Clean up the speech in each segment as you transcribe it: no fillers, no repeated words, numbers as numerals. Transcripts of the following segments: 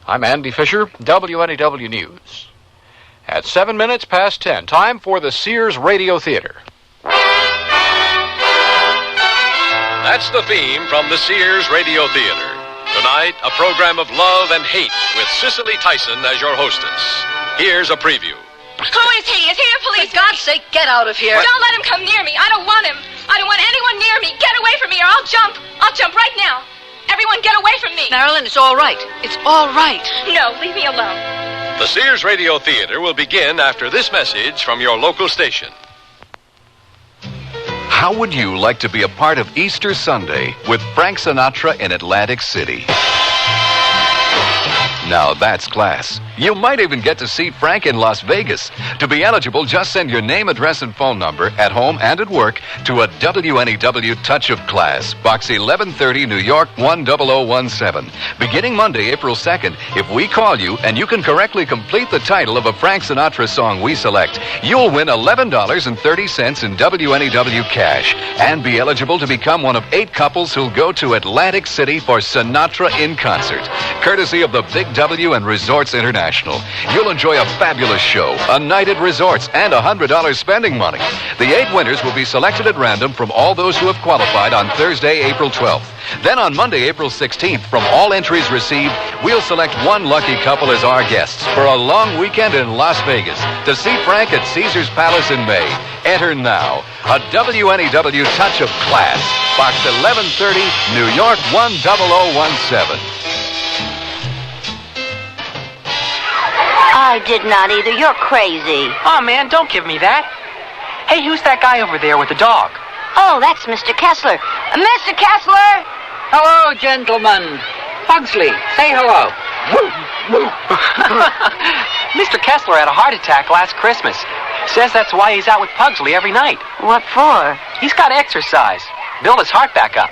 I'm Andy Fisher, WNEW News. At 7 minutes past 10, time for the Sears Radio Theater. That's the theme from the Sears Radio Theater. Tonight, a program of love and hate with Cicely Tyson as your hostess. Here's a preview. Who is he? Is he a policeman? For God's sake, get out of here. Don't let him come near me. I don't want him. I don't want anyone near me. Get away from me or I'll jump. I'll jump right now. Everyone get away from me. Marilyn, it's all right. It's all right. No, leave me alone. The Sears Radio Theater will begin after this message from your local station. How would you like to be a part of Easter Sunday with Frank Sinatra in Atlantic City? Now that's class. You might even get to see Frank in Las Vegas. To be eligible, just send your name, address, and phone number at home and at work to a WNEW Touch of Class, Box 1130, New York 10017. Beginning Monday, April 2nd, if we call you and you can correctly complete the title of a Frank Sinatra song we select, you'll win $11.30 in WNEW cash and be eligible to become one of 8 couples who'll go to Atlantic City for Sinatra in concert, courtesy of the Big W and Resorts International. You'll enjoy a fabulous show, a night at resorts, and $100 spending money. The 8 winners will be selected at random from all those who have qualified on Thursday, April 12th. Then on Monday, April 16th, from all entries received, we'll select one lucky couple as our guests for a long weekend in Las Vegas to see Frank at Caesars Palace in May. Enter now. A WNEW Touch of Class, Box 1130, New York 10017. I did not either. You're crazy. Oh, man, don't give me that. Hey, who's that guy over there with the dog? Oh, that's Mr. Kessler. Mr. Kessler! Hello, gentlemen. Pugsley, say hello. Mr. Kessler had a heart attack last Christmas. Says that's why he's out with Pugsley every night. What for? He's got to exercise. Build his heart back up.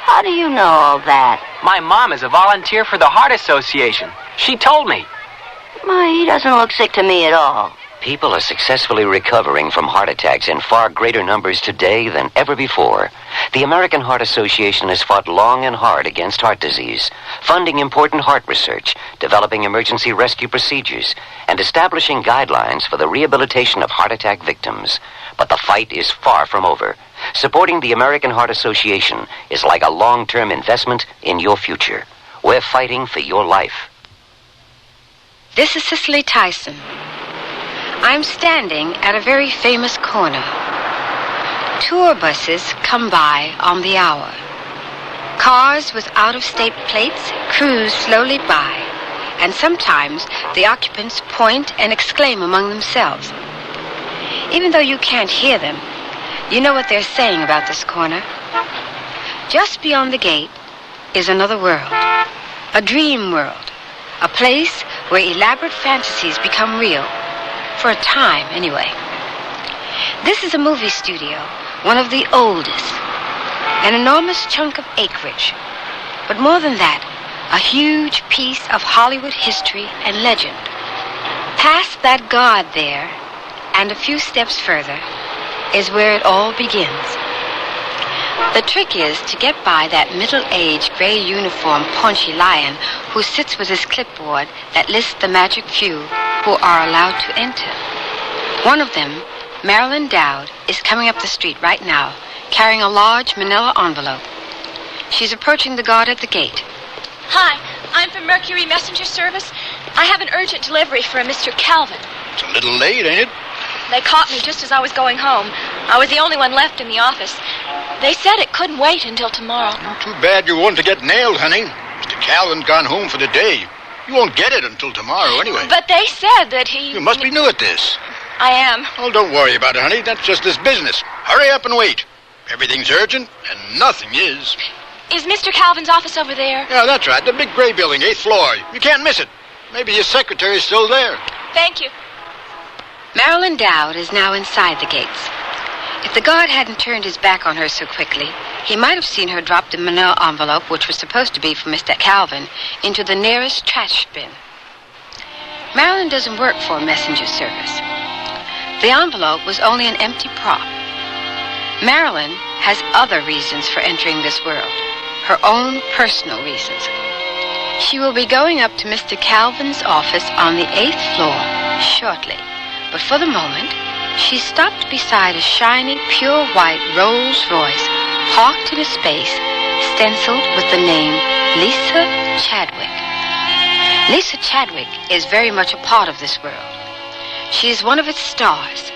How do you know all that? My mom is a volunteer for the Heart Association. She told me. Why, he doesn't look sick to me at all. People are successfully recovering from heart attacks in far greater numbers today than ever before. The American Heart Association has fought long and hard against heart disease, funding important heart research, developing emergency rescue procedures, and establishing guidelines for the rehabilitation of heart attack victims. But the fight is far from over. Supporting the American Heart Association is like a long-term investment in your future. We're fighting for your life. This is Cicely Tyson. I'm standing at a very famous corner. Tour buses come by on the hour. Cars with out-of-state plates cruise slowly by, and sometimes the occupants point and exclaim among themselves. Even though you can't hear them, you know what they're saying about this corner. Just beyond the gate is another world, a dream world, a place where elaborate fantasies become real. For a time, anyway. This is a movie studio, one of the oldest. An enormous chunk of acreage. But more than that, a huge piece of Hollywood history and legend. Past that guard there, and a few steps further, is where it all begins. The trick is to get by that middle-aged, gray-uniformed, paunchy lion who sits with his clipboard that lists the magic few who are allowed to enter. One of them, Marilyn Dowd, is coming up the street right now, carrying a large manila envelope. She's approaching the guard at the gate. Hi, I'm from Mercury Messenger Service. I have an urgent delivery for a Mr. Calvin. It's a little late, ain't it? They caught me just as I was going home. I was the only one left in the office. They said it couldn't wait until tomorrow. Too bad you want to get nailed, honey. Mr. Calvin's gone home for the day. You won't get it until tomorrow, anyway. But they said that he... You must be new at this. I am. Well, don't worry about it, honey. That's just his business. Hurry up and wait. Everything's urgent, and nothing is. Is Mr. Calvin's office over there? Yeah, that's right. The big gray building, 8th floor. You can't miss it. Maybe his secretary's still there. Thank you. Marilyn Dowd is now inside the gates. If the guard hadn't turned his back on her so quickly, he might have seen her drop the manila envelope, which was supposed to be for Mr. Calvin, into the nearest trash bin. Marilyn doesn't work for a messenger service. The envelope was only an empty prop. Marilyn has other reasons for entering this world, her own personal reasons. She will be going up to Mr. Calvin's office on the 8th floor shortly. But for the moment, she stopped beside a shiny, pure white Rolls Royce parked in a space stenciled with the name Lisa Chadwick. Lisa Chadwick is very much a part of this world. She is one of its stars.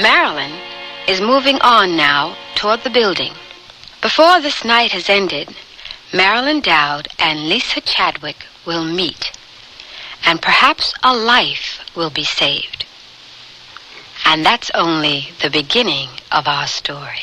Marilyn is moving on now toward the building. Before this night has ended, Marilyn Dowd and Lisa Chadwick will meet, and perhaps a life will be saved. And that's only the beginning of our story.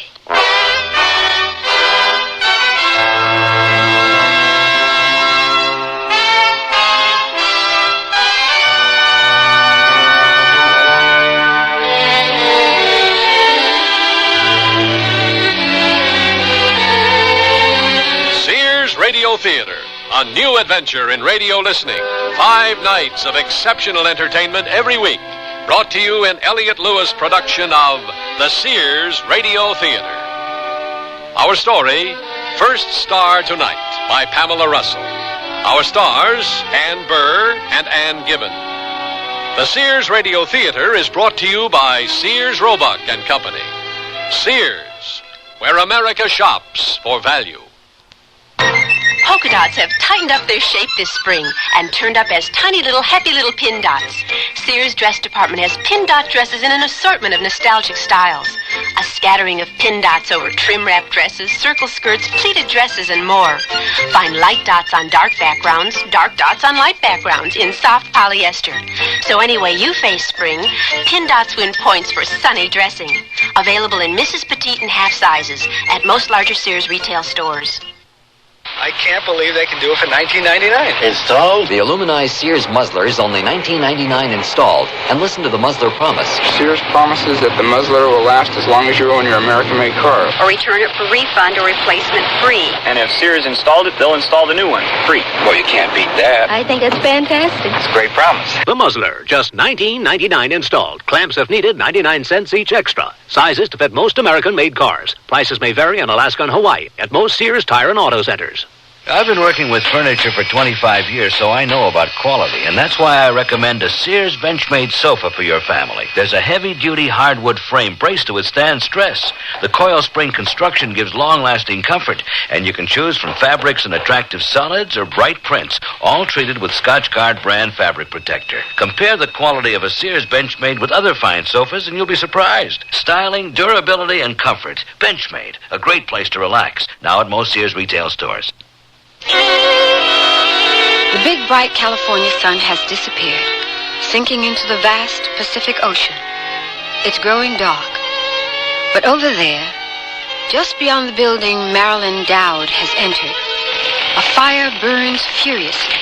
Sears Radio Theater, a new adventure in radio listening. 5 nights of exceptional entertainment every week. Brought to you in Elliott Lewis production of the Sears Radio Theater. Our story, First Star Tonight, by Pamela Russell. Our stars, Ann Burr and Ann Gibbon. The Sears Radio Theater is brought to you by Sears Roebuck and Company. Sears, where America shops for value. Polka dots have tightened up their shape this spring and turned up as tiny little happy little pin dots. Sears Dress Department has pin dot dresses in an assortment of nostalgic styles. A scattering of pin dots over trim-wrap dresses, circle skirts, pleated dresses, and more. Find light dots on dark backgrounds, dark dots on light backgrounds in soft polyester. So any way you face spring, pin dots win points for sunny dressing. Available in Mrs. Petite and half sizes at most larger Sears retail stores. I can't believe they can do it for $19.99. Installed? The aluminized Sears muzzler is only $19.99 installed. And listen to the muzzler promise. Sears promises that the muzzler will last as long as you own your American-made car. Or return it for refund or replacement free. And if Sears installed it, they'll install the new one free. Well, you can't beat that. I think it's fantastic. It's a great promise. The muzzler, just $19.99 installed. Clamps if needed, 99 cents each extra. Sizes to fit most American-made cars. Prices may vary in Alaska and Hawaii at most Sears Tire and Auto Centers. I've been working with furniture for 25 years, so I know about quality, and that's why I recommend a Sears Benchmade sofa for your family. There's a heavy-duty hardwood frame braced to withstand stress. The coil spring construction gives long-lasting comfort, and you can choose from fabrics and attractive solids or bright prints, all treated with Scotchgard brand fabric protector. Compare the quality of a Sears Benchmade with other fine sofas, and you'll be surprised. Styling, durability, and comfort. Benchmade, a great place to relax. Now at most Sears retail stores. The big, bright California sun has disappeared, sinking into the vast Pacific Ocean. It's growing dark. But over there, just beyond the building Marilyn Dowd has entered, a fire burns furiously.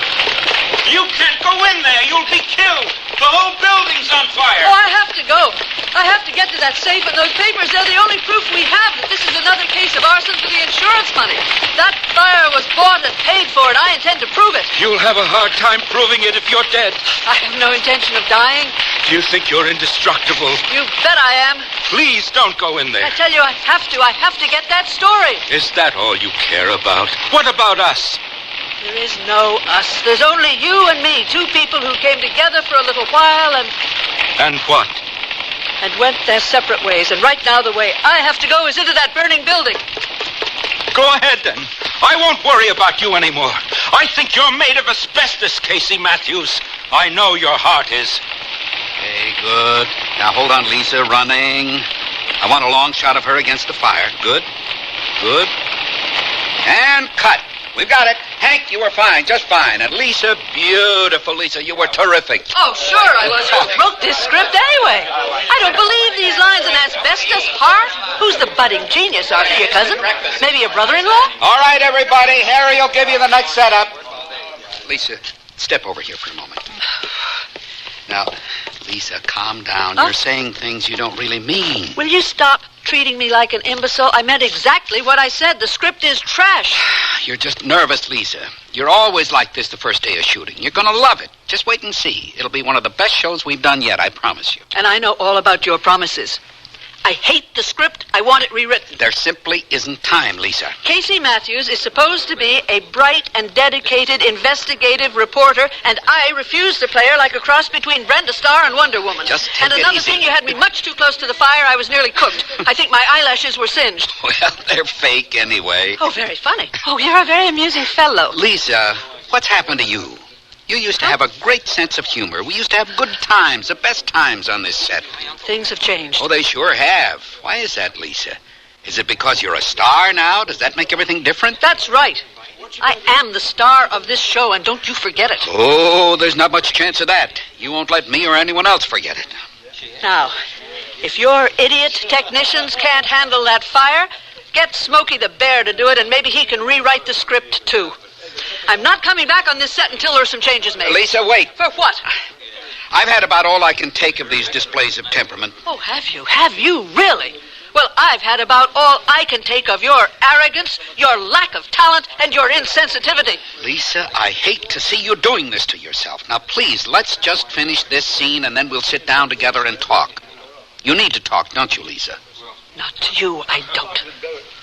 You can't go in there. You'll be killed. The whole building's on fire. Oh, I have to go. I have to get to that safe, and those papers, they're the only proof we have that this is another case of arson for the insurance money. That fire was bought and paid for, and I intend to prove it. You'll have a hard time proving it if you're dead. I have no intention of dying. You think you're indestructible? You bet I am. Please don't go in there. I tell you, I have to. I have to get that story. Is that all you care about? What about us? There is no us. There's only you and me, two people who came together for a little while and... And what? And went their separate ways. And right now the way I have to go is into that burning building. Go ahead, then. I won't worry about you anymore. I think you're made of asbestos, Casey Matthews. I know your heart is. Okay, good. Now hold on, Lisa. Running. I want a long shot of her against the fire. Good. Good. And cut. We've got it. Hank, you were fine, just fine. And Lisa, beautiful, Lisa. You were terrific. Oh, sure I was. Who wrote this script anyway? I don't believe these lines in asbestos heart. Who's the budding genius, Arthur? Your cousin? Maybe your brother-in-law? All right, everybody. Harry will give you the next setup. Lisa, step over here for a moment. Now, Lisa, calm down. You're saying things you don't really mean. Will you stop treating me like an imbecile? I meant exactly what I said. The script is trash. You're just nervous, Lisa. You're always like this the first day of shooting. You're going to love it. Just wait and see. It'll be one of the best shows we've done yet, I promise you. And I know all about your promises. I hate the script. I want it rewritten. There simply isn't time, Lisa. Casey Matthews is supposed to be a bright and dedicated investigative reporter, and I refuse to play her like a cross between Brenda Starr and Wonder Woman. Just take and it another easy. thing, you had me much too close to the fire. I was nearly cooked. I think my eyelashes were singed. Well, they're fake anyway. Oh, very funny. Oh, you're a very amusing fellow. Lisa, what's happened to you? You used to have a great sense of humor. We used to have good times, the best times on this set. Things have changed. Oh, they sure have. Why is that, Lisa? Is it because you're a star now? Does that make everything different? That's right. I am the star of this show, and don't you forget it. Oh, there's not much chance of that. You won't let me or anyone else forget it. Now, if your idiot technicians can't handle that fire, get Smokey the Bear to do it, and maybe he can rewrite the script, too. I'm not coming back on this set until there are some changes made. Lisa, wait. For what? I've had about all I can take of these displays of temperament. Oh, have you? Have you really? Well, I've had about all I can take of your arrogance, your lack of talent, and your insensitivity. Lisa, I hate to see you doing this to yourself. Now, please, let's just finish this scene, and then we'll sit down together and talk. You need to talk, don't you, Lisa? Not to you, I don't.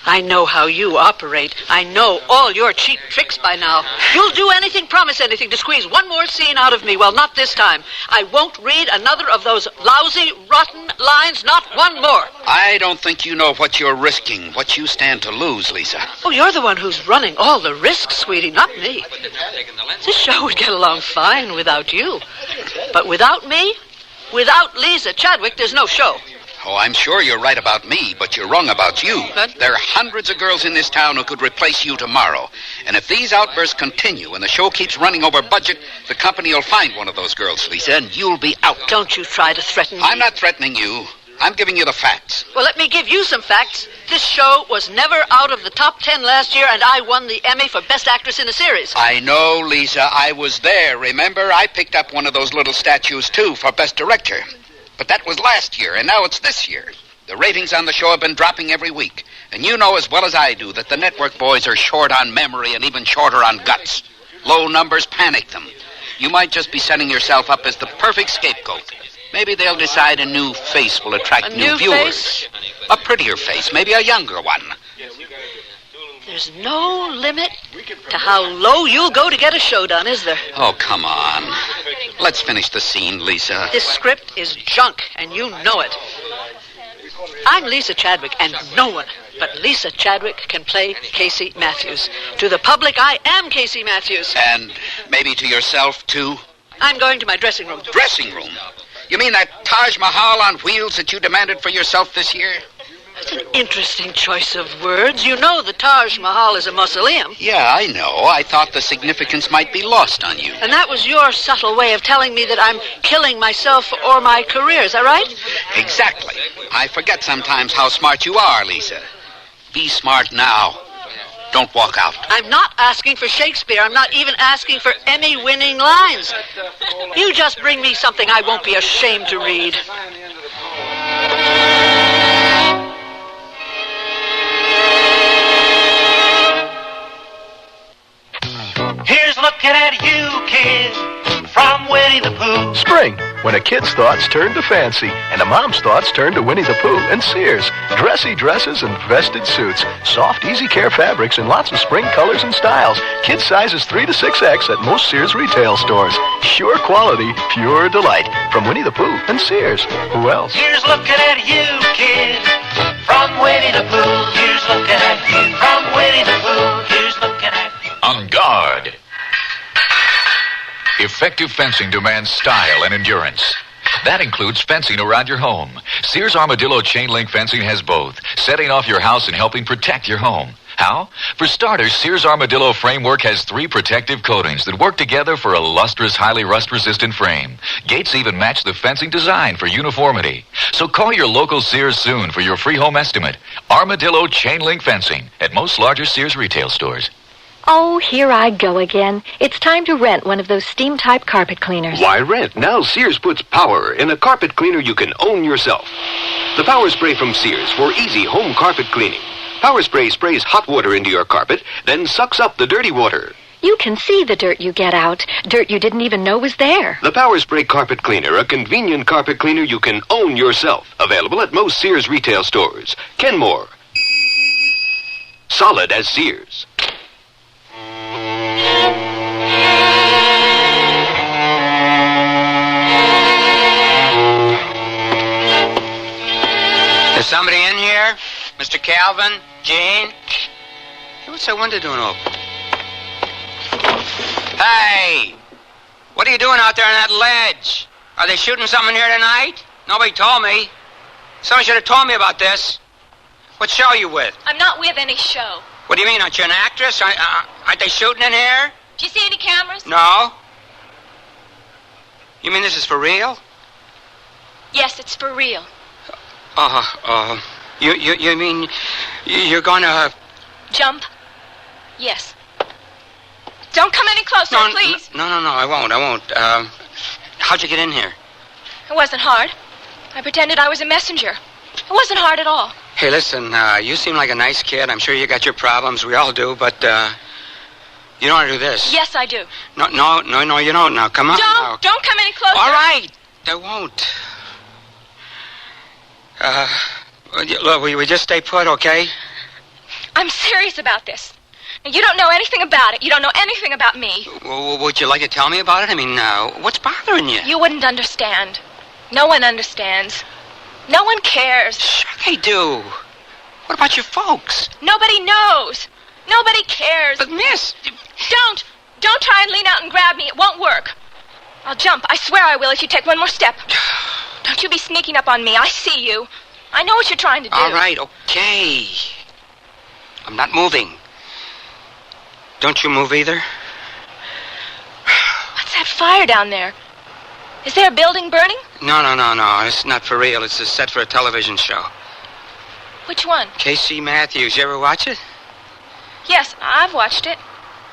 I know how you operate. I know all your cheap tricks by now. You'll do anything, promise anything, to squeeze one more scene out of me. Well, not this time. I won't read another of those lousy, rotten lines, not one more. I don't think you know what you're risking, what you stand to lose, Lisa. Oh, you're the one who's running all the risks, sweetie, not me. This show would get along fine without you. But without me, without Lisa Chadwick, there's no show. Oh, I'm sure you're right about me, but you're wrong about you. But there are hundreds of girls in this town who could replace you tomorrow. And if these outbursts continue and the show keeps running over budget, the company will find one of those girls, Lisa, and you'll be out. Don't you try to threaten me. I'm not threatening you. I'm giving you the facts. Well, let me give you some facts. This show was never out of the top 10 last year, and I won the Emmy for Best Actress in a Series. I know, Lisa. I was there. Remember, I picked up one of those little statues, too, for Best Director. But that was last year, and now it's this year. The ratings on the show have been dropping every week. And you know as well as I do that the network boys are short on memory and even shorter on guts. Low numbers panic them. You might just be setting yourself up as the perfect scapegoat. Maybe they'll decide a new face will attract new viewers. Face? A prettier face, maybe a younger one. There's no limit to how low you'll go to get a show done, is there? Oh, come on. Let's finish the scene, Lisa. This script is junk, and you know it. I'm Lisa Chadwick, and no one but Lisa Chadwick can play Casey Matthews. To the public, I am Casey Matthews. And maybe to yourself, too? I'm going to my dressing room. Dressing room? You mean that Taj Mahal on wheels that you demanded for yourself this year? That's an interesting choice of words. You know the Taj Mahal is a mausoleum. Yeah, I know. I thought the significance might be lost on you. And that was your subtle way of telling me that I'm killing myself or my career. Is that right? Exactly. I forget sometimes how smart you are, Lisa. Be smart now. Don't walk out. I'm not asking for Shakespeare. I'm not even asking for Emmy-winning lines. You just bring me something I won't be ashamed to read. Here's looking at you, kid, from Winnie the Pooh. Spring, when a kid's thoughts turn to fancy, and a mom's thoughts turn to Winnie the Pooh and Sears. Dressy dresses and vested suits, soft, easy care fabrics, and lots of spring colors and styles. Kids sizes 3 to 6X at most Sears retail stores. Sure quality, pure delight. From Winnie the Pooh and Sears. Who else? Here's looking at you, kid, from Winnie the Pooh. Here's looking at you, from Winnie the Pooh. Here's looking at you. On guard. Effective fencing demands style and endurance. That includes fencing around your home. Sears Armadillo chain link fencing has both, setting off your house and helping protect your home. How? For starters, Sears Armadillo framework has 3 protective coatings that work together for a lustrous, highly rust-resistant frame. Gates even match the fencing design for uniformity. So call your local Sears soon for your free home estimate. Armadillo chain link fencing at most larger Sears retail stores. Oh, here I go again. It's time to rent one of those steam-type carpet cleaners. Why rent? Now Sears puts power in a carpet cleaner you can own yourself. The Power Spray from Sears for easy home carpet cleaning. Power Spray sprays hot water into your carpet, then sucks up the dirty water. You can see the dirt you get out. Dirt you didn't even know was there. The Power Spray Carpet Cleaner, a convenient carpet cleaner you can own yourself. Available at most Sears retail stores. Kenmore. Solid as Sears. Is somebody in here? Mr. Calvin? Jane? What's that window doing open? Hey! What are you doing out there on that ledge? Are they shooting something here tonight? Nobody told me. Somebody should have told me about this. What show are you with? I'm not with any show. What do you mean? Aren't you an actress? Aren't they shooting in here? Do you see any cameras? No. You mean this is for real? Yes, it's for real. You mean you're gonna... Jump? Yes. Don't come any closer, please. No, I won't. How'd you get in here? It wasn't hard. I pretended I was a messenger. It wasn't hard at all. Hey, listen, you seem like a nice kid. I'm sure you got your problems. We all do, but, you don't want to do this. Yes, I do. No, you don't. Now, come on. Don't come any closer. All right. I won't. Look, we just stay put, okay? I'm serious about this. You don't know anything about it. You don't know anything about me. Would you like to tell me about it? I mean, what's bothering you? You wouldn't understand. No one understands. No one cares. Sure they do. What about your folks? Nobody knows. Nobody cares. But, miss... Don't try and lean out and grab me. It won't work. I'll jump. I swear I will if you take one more step. Don't you be sneaking up on me. I see you. I know what you're trying to do. All right, okay. I'm not moving. Don't you move either? What's that fire down there? Is there a building burning? No. It's not for real. It's a set for a television show. Which one? K.C. Matthews. You ever watch it? Yes, I've watched it.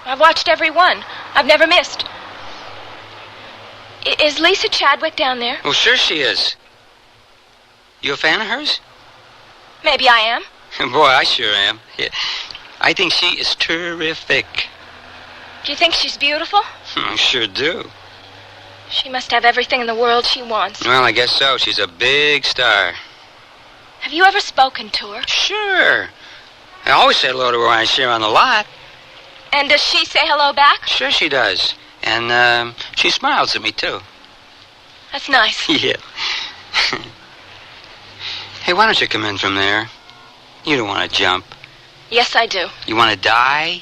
I've watched every one. I've never missed. Is Lisa Chadwick down there? Well, sure she is. You a fan of hers? Maybe I am. Boy, I sure am. Yeah. I think she is terrific. Do you think she's beautiful? I sure do. She must have everything in the world she wants. Well, I guess so. She's a big star. Have you ever spoken to her? Sure. I always say hello to her when I see her on the lot. And does she say hello back? Sure she does. And, she smiles at me, too. That's nice. Yeah. Hey, why don't you come in from there? You don't want to jump. Yes, I do. You want to die?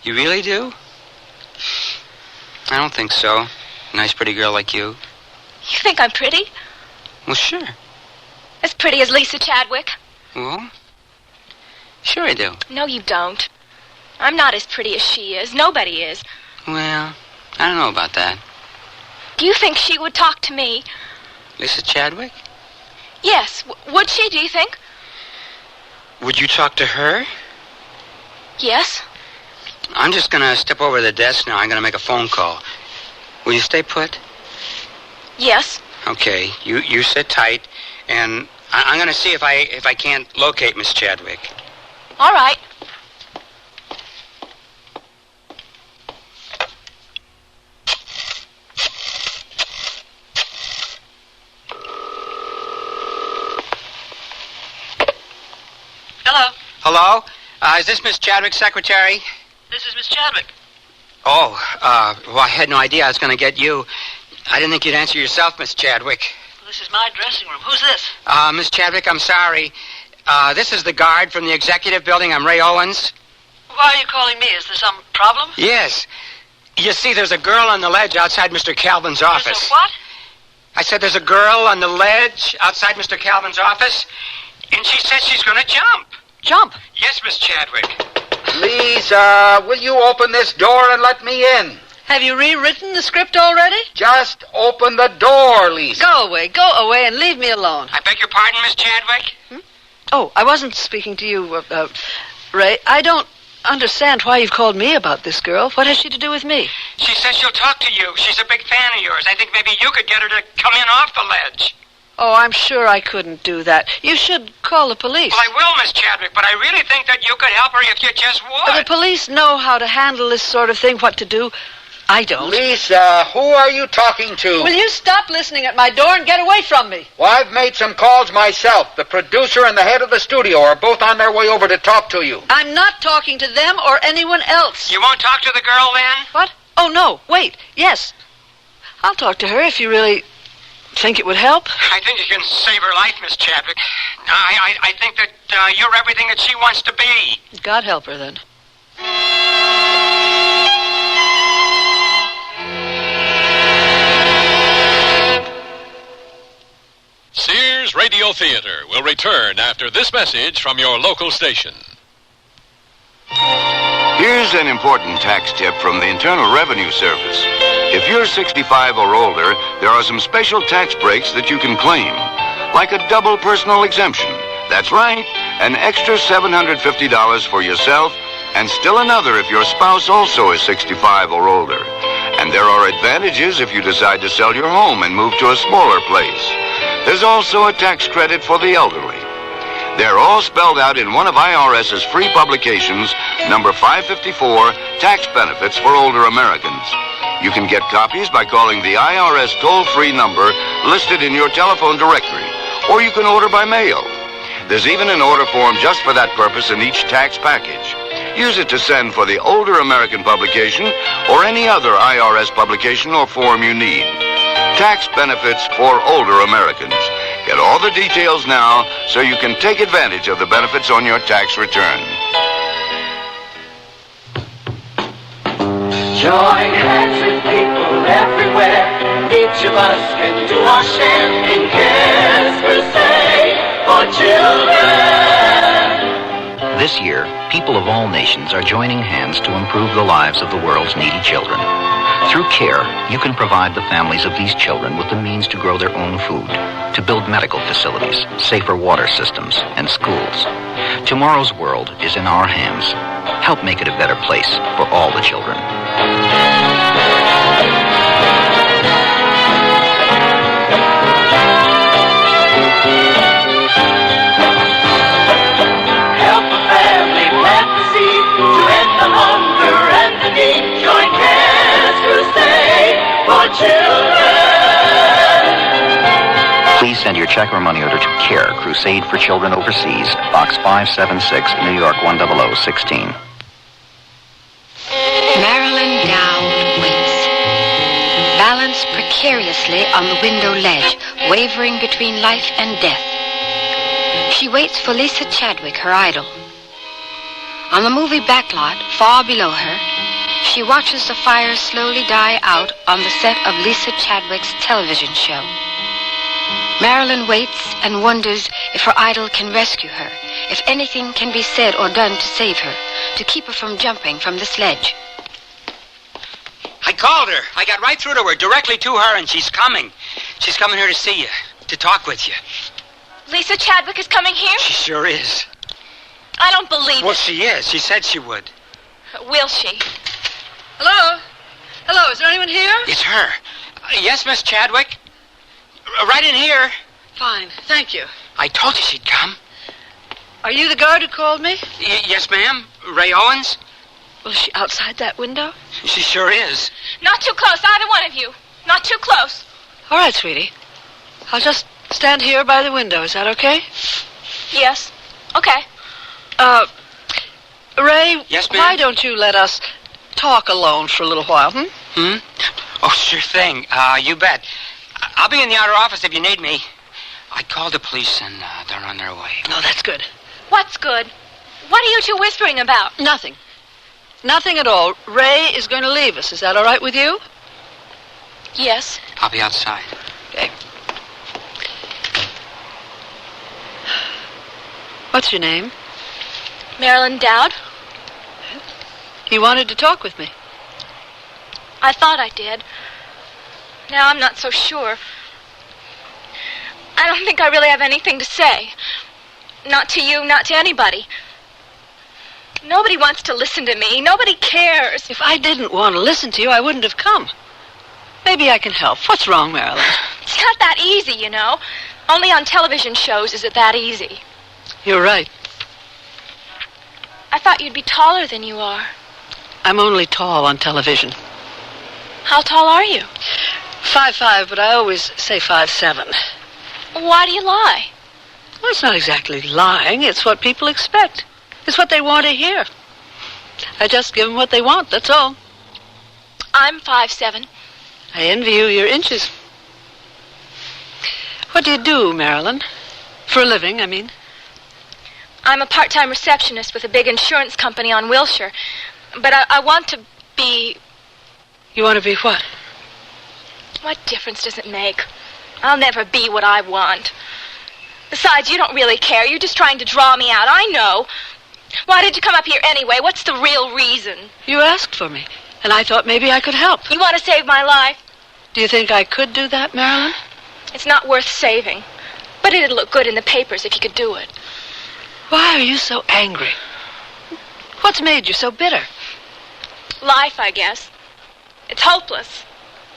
You really do? I don't think so. Nice, pretty girl like you. You think I'm pretty? Well, sure. As pretty as Lisa Chadwick? Well, sure I do. No, you don't. I'm not as pretty as she is. Nobody is. Well, I don't know about that. Do you think she would talk to me? Lisa Chadwick? Yes. Would she, do you think? Would you talk to her? Yes. I'm just going to step over to the desk now. I'm going to make a phone call. Will you stay put? Yes. Okay. You sit tight, and I'm going to see if I can't locate Miss Chadwick. All right. Hello? Is this Miss Chadwick's secretary? This is Miss Chadwick. Oh, well, I had no idea I was going to get you. I didn't think you'd answer yourself, Miss Chadwick. Well, this is my dressing room. Who's this? Miss Chadwick, I'm sorry. This is the guard from the executive building. I'm Ray Owens. Why are you calling me? Is there some problem? Yes. You see, there's a girl on the ledge outside Mr. Calvin's office. There's a what? I said there's a girl on the ledge outside Mr. Calvin's office, and she says she's going to jump. Jump? Yes, Miss Chadwick. Lisa, will you open this door and let me in? Have you rewritten the script already? Just open the door, Lisa. Go away and leave me alone. I beg your pardon, Miss Chadwick? Oh, I wasn't speaking to you, Ray. I don't understand why you've called me about this girl. What has she to do with me? She says she'll talk to you. She's a big fan of yours. I think maybe you could get her to come in off the ledge. Oh, I'm sure I couldn't do that. You should call the police. Well, I will, Miss Chadwick, but I really think that you could help her if you just would. The police know how to handle this sort of thing, what to do. I don't. Lisa, who are you talking to? Will you stop listening at my door and get away from me? Well, I've made some calls myself. The producer and the head of the studio are both on their way over to talk to you. I'm not talking to them or anyone else. You won't talk to the girl then? What? Oh, no. Wait. Yes. I'll talk to her if you really think it would help. I think you can save her life, Miss Chadwick. I think that you're everything that she wants to be. God help her, then. Sears Radio Theater will return after this message from your local station. Here's an important tax tip from the Internal Revenue Service. If you're 65 or older, there are some special tax breaks that you can claim, like a double personal exemption. That's right, an extra $750 for yourself, and still another if your spouse also is 65 or older. And there are advantages if you decide to sell your home and move to a smaller place. There's also a tax credit for the elderly. They're all spelled out in one of IRS's free publications, number 554, Tax Benefits for Older Americans. You can get copies by calling the IRS toll-free number listed in your telephone directory, or you can order by mail. There's even an order form just for that purpose in each tax package. Use it to send for the Older American publication or any other IRS publication or form you need. Tax Benefits for Older Americans. Get all the details now so you can take advantage of the benefits on your tax return. Join hands with people everywhere. Each of us can do our share in Cares Crusade for children. This year, people of all nations are joining hands to improve the lives of the world's needy children. Through CARE, you can provide the families of these children with the means to grow their own food, to build medical facilities, safer water systems, and schools. Tomorrow's world is in our hands. Help make it a better place for all the children. Help a family plant the seed to end the hunger and the need. Join Cares Crusade for children. Please send your check or money order to CARE, Crusade for Children Overseas, Box 576, New York 10016. Marilyn Dowd waits, balanced precariously on the window ledge, wavering between life and death. She waits for Lisa Chadwick, her idol. On the movie backlot, far below her, she watches the fire slowly die out on the set of Lisa Chadwick's television show. Marilyn waits and wonders if her idol can rescue her, if anything can be said or done to save her, to keep her from jumping from the sledge. I called her. I got right through to her, directly to her, and she's coming. She's coming here to see you, to talk with you. Lisa Chadwick is coming here? She sure is. I don't believe Well, it. she is. She said she would. Will she? Hello? Hello, is there anyone here? It's her. Yes, Miss Chadwick? Right in here. Fine, thank you. I told you she'd come. Are you the guard who called me? Yes, ma'am. Ray Owens? Was she outside that window? She sure is. Not too close, either one of you. Not too close. All right, sweetie. I'll just stand here by the window. Is that okay? Yes. Okay. Ray, Yes, ma'am? why don't you let us talk alone for a little while, Oh, sure thing. You bet. I'll be in the outer office if you need me. I called the police and they're on their way. No, that's good. What's good? What are you two whispering about? Nothing. Nothing at all. Ray is going to leave us. Is that all right with you? Yes. I'll be outside. Okay. What's your name? Marilyn Dowd? You wanted to talk with me. I thought I did. Now I'm not so sure. I don't think I really have anything to say. Not to you, not to anybody. Nobody wants to listen to me. Nobody cares. If I didn't want to listen to you, I wouldn't have come. Maybe I can help. What's wrong, Marilyn? It's not that easy, you know. Only on television shows is it that easy. You're right. I thought you'd be taller than you are. I'm only tall on television. How tall are you? 5'5", but I always say 5'7". Why do you lie? Well, it's not exactly lying. It's what people expect. It's what they want to hear. I just give them what they want, that's all. I'm 5'7". I envy you your inches. What do you do, Marilyn? For a living, I mean. I'm a part-time receptionist with a big insurance company on Wilshire. But I want to be... You want to be what? What difference does it make? I'll never be what I want. Besides, you don't really care. You're just trying to draw me out. I know. Why did you come up here anyway? What's the real reason? You asked for me, and I thought maybe I could help. You want to save my life? Do you think I could do that, Marilyn? It's not worth saving. But it'd look good in the papers if you could do it. Why are you so angry? What's made you so bitter? Life, I guess. It's hopeless.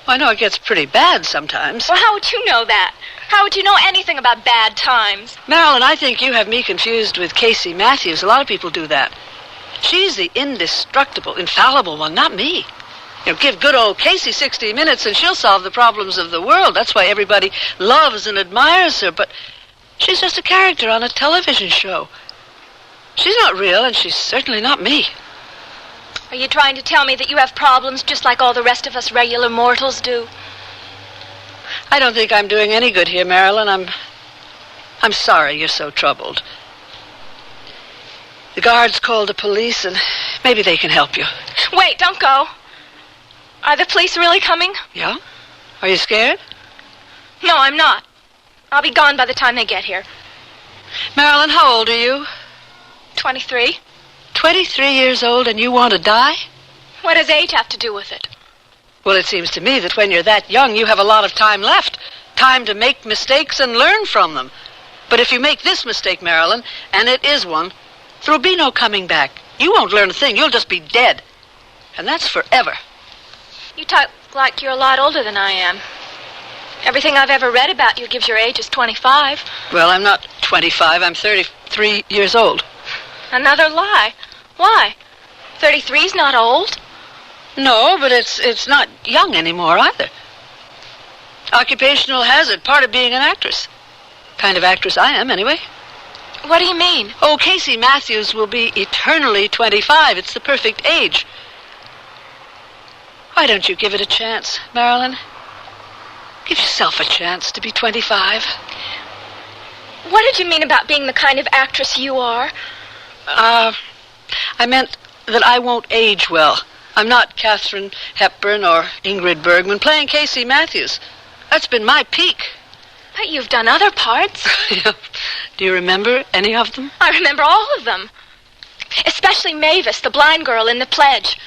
Well, I know it gets pretty bad sometimes. Well, how would you know that? How would you know anything about bad times? Marilyn, I think you have me confused with Casey Matthews. A lot of people do that. She's the indestructible, infallible one, not me. You know, give good old Casey 60 minutes and she'll solve the problems of the world. That's why everybody loves and admires her. But she's just a character on a television show. She's not real, and she's certainly not me. Are you trying to tell me that you have problems just like all the rest of us regular mortals do? I don't think I'm doing any good here, Marilyn. I'm sorry you're so troubled. The guards called the police, and maybe they can help you. Wait, don't go. Are the police really coming? Yeah? Are you scared? No, I'm not. I'll be gone by the time they get here. Marilyn, how old are you? 23. 23 years old, and you want to die? What does age have to do with it? Well, it seems to me that when you're that young, you have a lot of time left. Time to make mistakes and learn from them. But if you make this mistake, Marilyn, and it is one, there'll be no coming back. You won't learn a thing. You'll just be dead. And that's forever. You talk like you're a lot older than I am. Everything I've ever read about you gives your age as 25. Well, I'm not 25. I'm 33 years old. Another lie. Why? 33's not old. No, but it's not young anymore either. Occupational hazard, part of being an actress. Kind of actress I am, anyway. What do you mean? Oh, Casey Matthews will be eternally 25. It's the perfect age. Why don't you give it a chance, Marilyn? Give yourself a chance to be 25. What did you mean about being the kind of actress you are? I meant that I won't age well. I'm not Katharine Hepburn or Ingrid Bergman playing Casey Matthews. That's been my peak. But you've done other parts. Do you remember any of them? I remember all of them. Especially Mavis, the blind girl in The Pledge.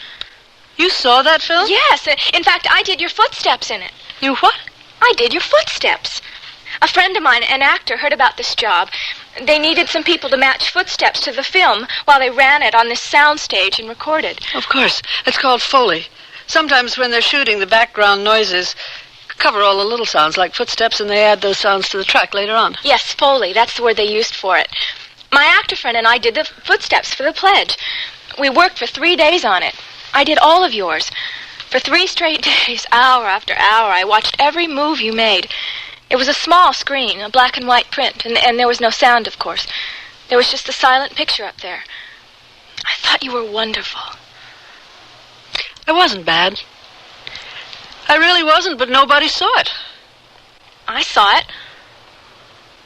You saw that film? Yes. In fact, I did your footsteps in it. You what? I did your footsteps. A friend of mine, an actor, heard about this job. They needed some people to match footsteps to the film while they ran it on this soundstage and recorded. Of course. It's called Foley. Sometimes when they're shooting, the background noises cover all the little sounds like footsteps, and they add those sounds to the track later on. Yes, Foley. That's the word they used for it. My actor friend and I did the footsteps for The Pledge. We worked for 3 days on it. I did all of yours. For 3 straight days, hour after hour, I watched every move you made. It was a small screen, a black and white print, and there was no sound, of course. There was just a silent picture up there. I thought you were wonderful. I wasn't bad. I really wasn't, but nobody saw it. I saw it.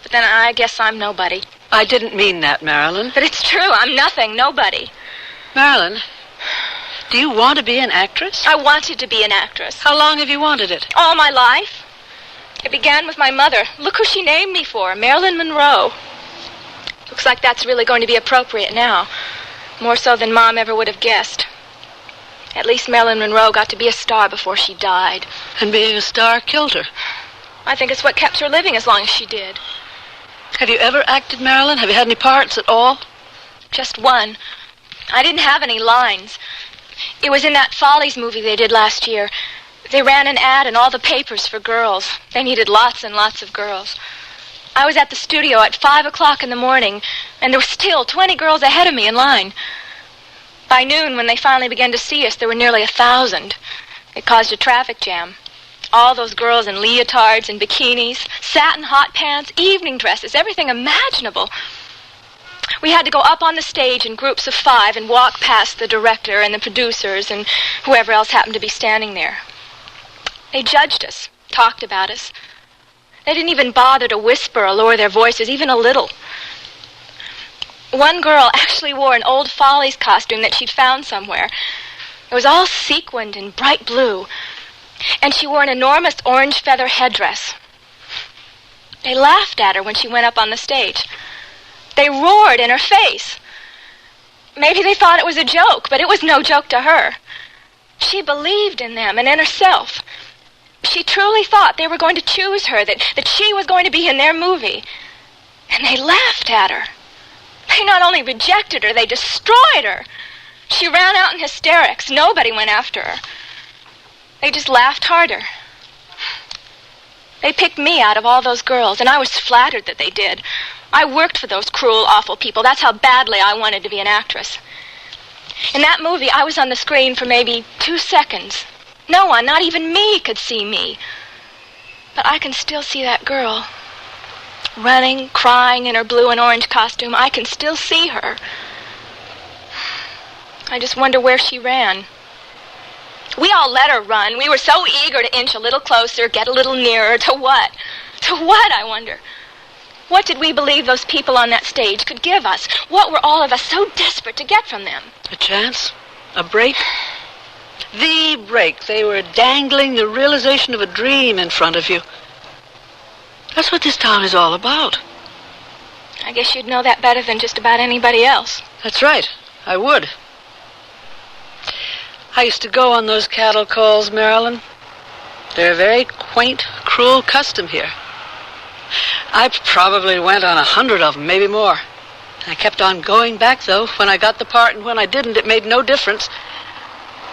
But then I guess I'm nobody. I didn't mean that, Marilyn. But it's true. I'm nothing, nobody. Marilyn, do you want to be an actress? I wanted to be an actress. How long have you wanted it? All my life. It began with my mother. Look who she named me for, Marilyn Monroe. Looks like that's really going to be appropriate now. More so than Mom ever would have guessed. At least Marilyn Monroe got to be a star before she died. And being a star killed her. I think it's what kept her living as long as she did. Have you ever acted, Marilyn? Have you had any parts at all? Just one. I didn't have any lines. It was in that Follies movie they did last year. They ran an ad in all the papers for girls. They needed lots and lots of girls. I was at the studio at 5 o'clock in the morning, and there were still 20 girls ahead of me in line. By noon, when they finally began to see us, there were nearly 1,000. It caused a traffic jam. All those girls in leotards and bikinis, satin hot pants, evening dresses, everything imaginable. We had to go up on the stage in groups of 5 and walk past the director and the producers and whoever else happened to be standing there. They judged us, talked about us. They didn't even bother to whisper or lower their voices, even a little. One girl actually wore an old Follies costume that she'd found somewhere. It was all sequined in bright blue, and she wore an enormous orange feather headdress. They laughed at her when she went up on the stage. They roared in her face. Maybe they thought it was a joke, but it was no joke to her. She believed in them and in herself. She truly thought they were going to choose her, that she was going to be in their movie. And they laughed at her. They not only rejected her, they destroyed her. She ran out in hysterics. Nobody went after her. They just laughed harder. They picked me out of all those girls, and I was flattered that they did. I worked for those cruel, awful people. That's how badly I wanted to be an actress. In that movie, I was on the screen for maybe 2 seconds. No one, not even me, could see me. But I can still see that girl. Running, crying in her blue and orange costume. I can still see her. I just wonder where she ran. We all let her run. We were so eager to inch a little closer, get a little nearer. To what? To what, I wonder? What did we believe those people on that stage could give us? What were all of us so desperate to get from them? A chance? A break? The break. They were dangling the realization of a dream in front of you. That's what this town is all about. I guess you'd know that better than just about anybody else. That's right. I would. I used to go on those cattle calls, Marilyn. They're a very quaint, cruel custom here. I probably went on 100 of them, maybe more. I kept on going back, though. When I got the part and when I didn't, it made no difference.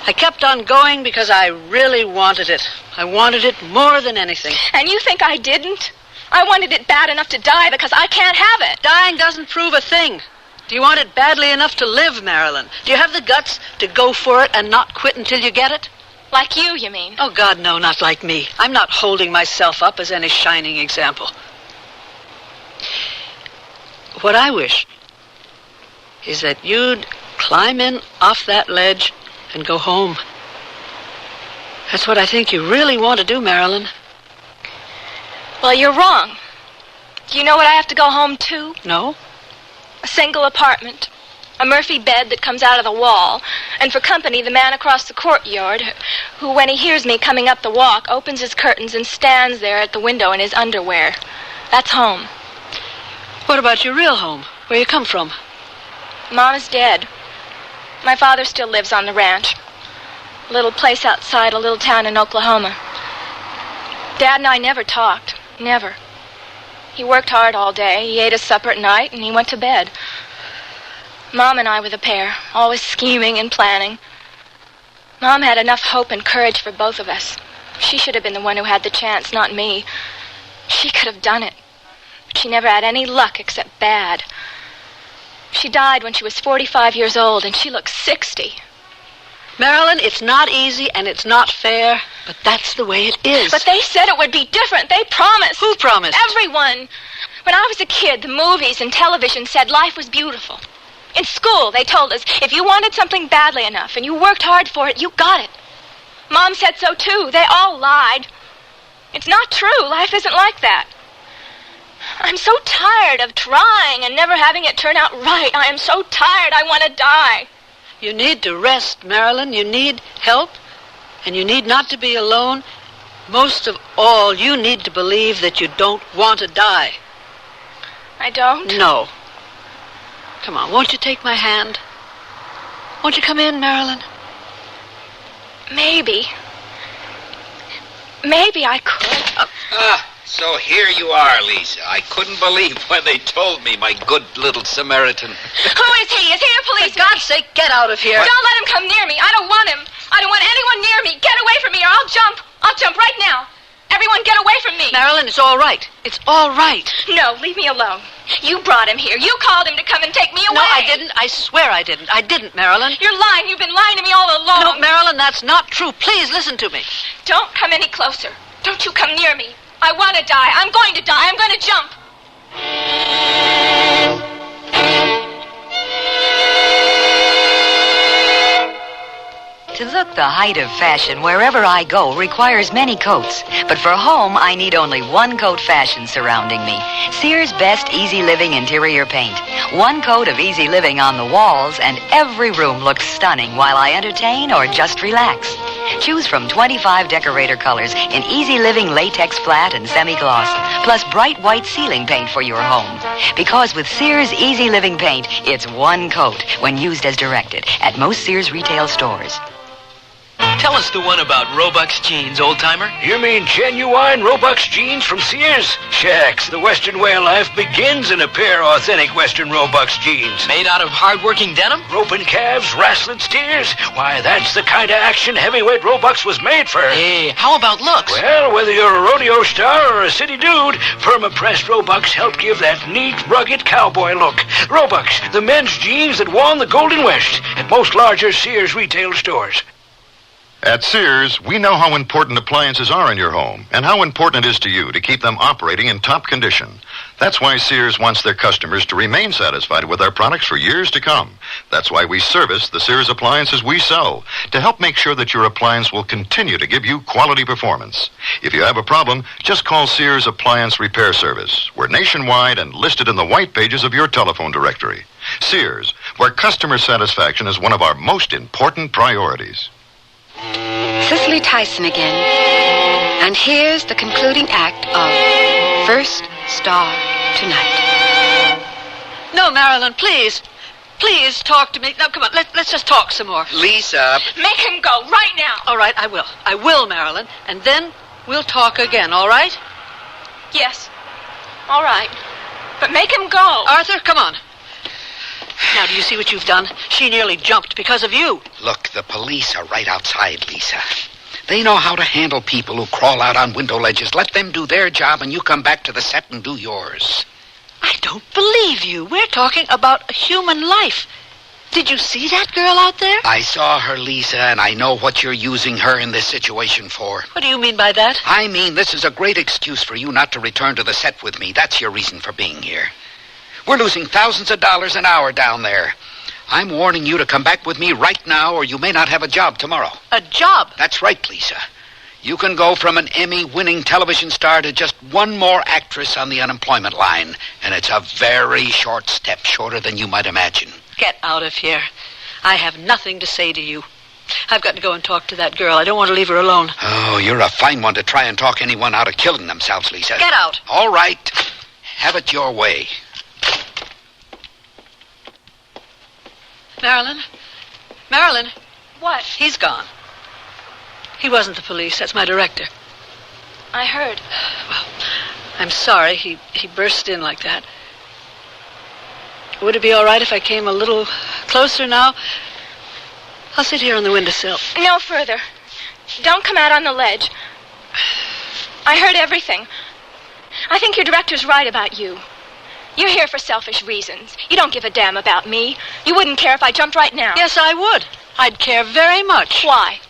I kept on going because I really wanted it. I wanted it more than anything. And you think I didn't? I wanted it bad enough to die because I can't have it. Dying doesn't prove a thing. Do you want it badly enough to live, Marilyn? Do you have the guts to go for it and not quit until you get it? Like you mean? Oh, God, no, not like me. I'm not holding myself up as any shining example. What I wish is that you'd climb in off that ledge and go home. That's what I think you really want to do, Marilyn. Well, you're wrong. Do you know what I have to go home to? No. A single apartment. A Murphy bed that comes out of the wall. And for company, the man across the courtyard, who, when he hears me coming up the walk, opens his curtains and stands there at the window in his underwear. That's home. What about your real home? Where you come from? Mom is dead. My father still lives on the ranch. A little place outside a little town in Oklahoma. Dad and I never talked. Never. He worked hard all day. He ate his supper at night, and he went to bed. Mom and I were the pair, always scheming and planning. Mom had enough hope and courage for both of us. She should have been the one who had the chance, not me. She could have done it. But she never had any luck except bad. She died when she was 45 years old, and she looked 60. Marilyn, it's not easy and it's not fair, but that's the way it is. But they said it would be different. They promised. Who promised? Everyone. When I was a kid, the movies and television said life was beautiful. In school, they told us if you wanted something badly enough and you worked hard for it, you got it. Mom said so, too. They all lied. It's not true. Life isn't like that. I'm so tired of trying and never having it turn out right. I am so tired. I want to die. You need to rest, Marilyn. You need help, and you need not to be alone. Most of all, you need to believe that you don't want to die. I don't? No. Come on, won't you take my hand? Won't you come in, Marilyn? Maybe. Maybe I could. So here you are, Lisa. I couldn't believe when they told me, my good little Samaritan. Who is he? Is he a policeman? For God's sake, get out of here. Don't let him come near me. I don't want him. I don't want anyone near me. Get away from me or I'll jump. I'll jump right now. Everyone get away from me. Marilyn, it's all right. It's all right. No, leave me alone. You brought him here. You called him to come and take me away. No, I didn't. I swear I didn't. I didn't, Marilyn. You're lying. You've been lying to me all along. No, Marilyn, that's not true. Please listen to me. Don't come any closer. Don't you come near me. I want to die. I'm going to die. I'm going to jump. To look the height of fashion wherever I go requires many coats. But for home, I need only one coat fashion surrounding me. Sears Best Easy Living Interior Paint. One coat of easy living on the walls, and every room looks stunning while I entertain or just relax. Choose from 25 decorator colors in easy living latex flat and semi-gloss, plus bright white ceiling paint for your home. Because with Sears Easy Living Paint, it's one coat when used as directed at most Sears retail stores. Tell us the one about Roebuck's jeans, old-timer. You mean genuine Roebuck's jeans from Sears? Shucks, the Western way of life begins in a pair of authentic Western Roebuck's jeans. Made out of hard-working denim? Roping calves, wrestling steers. Why, that's the kind of action heavyweight Roebuck's was made for. Hey, how about looks? Well, whether you're a rodeo star or a city dude, perma-pressed Roebuck's help give that neat, rugged cowboy look. Roebuck's, the men's jeans that won the Golden West at most larger Sears retail stores. At Sears, we know how important appliances are in your home and how important it is to you to keep them operating in top condition. That's why Sears wants their customers to remain satisfied with our products for years to come. That's why we service the Sears appliances we sell, to help make sure that your appliance will continue to give you quality performance. If you have a problem, just call Sears Appliance Repair Service. We're nationwide and listed in the white pages of your telephone directory. Sears, where customer satisfaction is one of our most important priorities. Cicely Tyson again. And here's the concluding act of First Star Tonight. No, Marilyn, please. Please talk to me. Now, come on, let's just talk some more. Lisa. Make him go right now. All right, I will. I will, Marilyn. And then we'll talk again, all right? Yes. All right. But make him go. Arthur, come on. Now, do you see what you've done? She nearly jumped because of you. Look, the police are right outside, Lisa. They know how to handle people who crawl out on window ledges. Let them do their job, and you come back to the set and do yours. I don't believe you. We're talking about a human life. Did you see that girl out there? I saw her, Lisa, and I know what you're using her in this situation for. What do you mean by that? I mean, this is a great excuse for you not to return to the set with me. That's your reason for being here. We're losing thousands of dollars an hour down there. I'm warning you to come back with me right now, or you may not have a job tomorrow. A job? That's right, Lisa. You can go from an Emmy-winning television star to just one more actress on the unemployment line, and it's a very short step, shorter than you might imagine. Get out of here. I have nothing to say to you. I've got to go and talk to that girl. I don't want to leave her alone. Oh, you're a fine one to try and talk anyone out of killing themselves, Lisa. Get out. All right. Have it your way. Marilyn? Marilyn? What? He's gone. He wasn't the police. That's my director. I heard. Well, I'm sorry he burst in like that. Would it be all right if I came a little closer now? I'll sit here on the windowsill. No further. Don't come out on the ledge. I heard everything. I think your director's right about you. You're here for selfish reasons. You don't give a damn about me. You wouldn't care if I jumped right now. Yes, I would. I'd care very much. Why?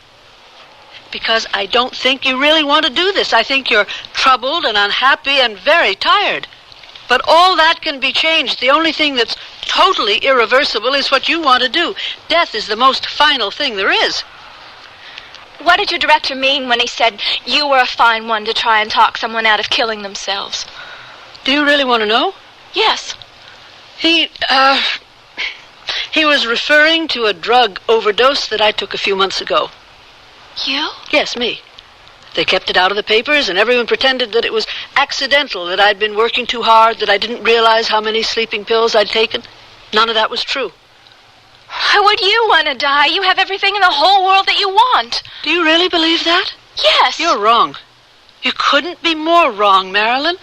Because I don't think you really want to do this. I think you're troubled and unhappy and very tired. But all that can be changed. The only thing that's totally irreversible is what you want to do. Death is the most final thing there is. What did your director mean when he said you were a fine one to try and talk someone out of killing themselves? Do you really want to know? Yes. He was referring to a drug overdose that I took a few months ago. You? Yes, me. They kept it out of the papers, and everyone pretended that it was accidental, that I'd been working too hard, that I didn't realize how many sleeping pills I'd taken. None of that was true. Why would you want to die? You have everything in the whole world that you want. Do you really believe that? Yes. You're wrong. You couldn't be more wrong, Marilyn.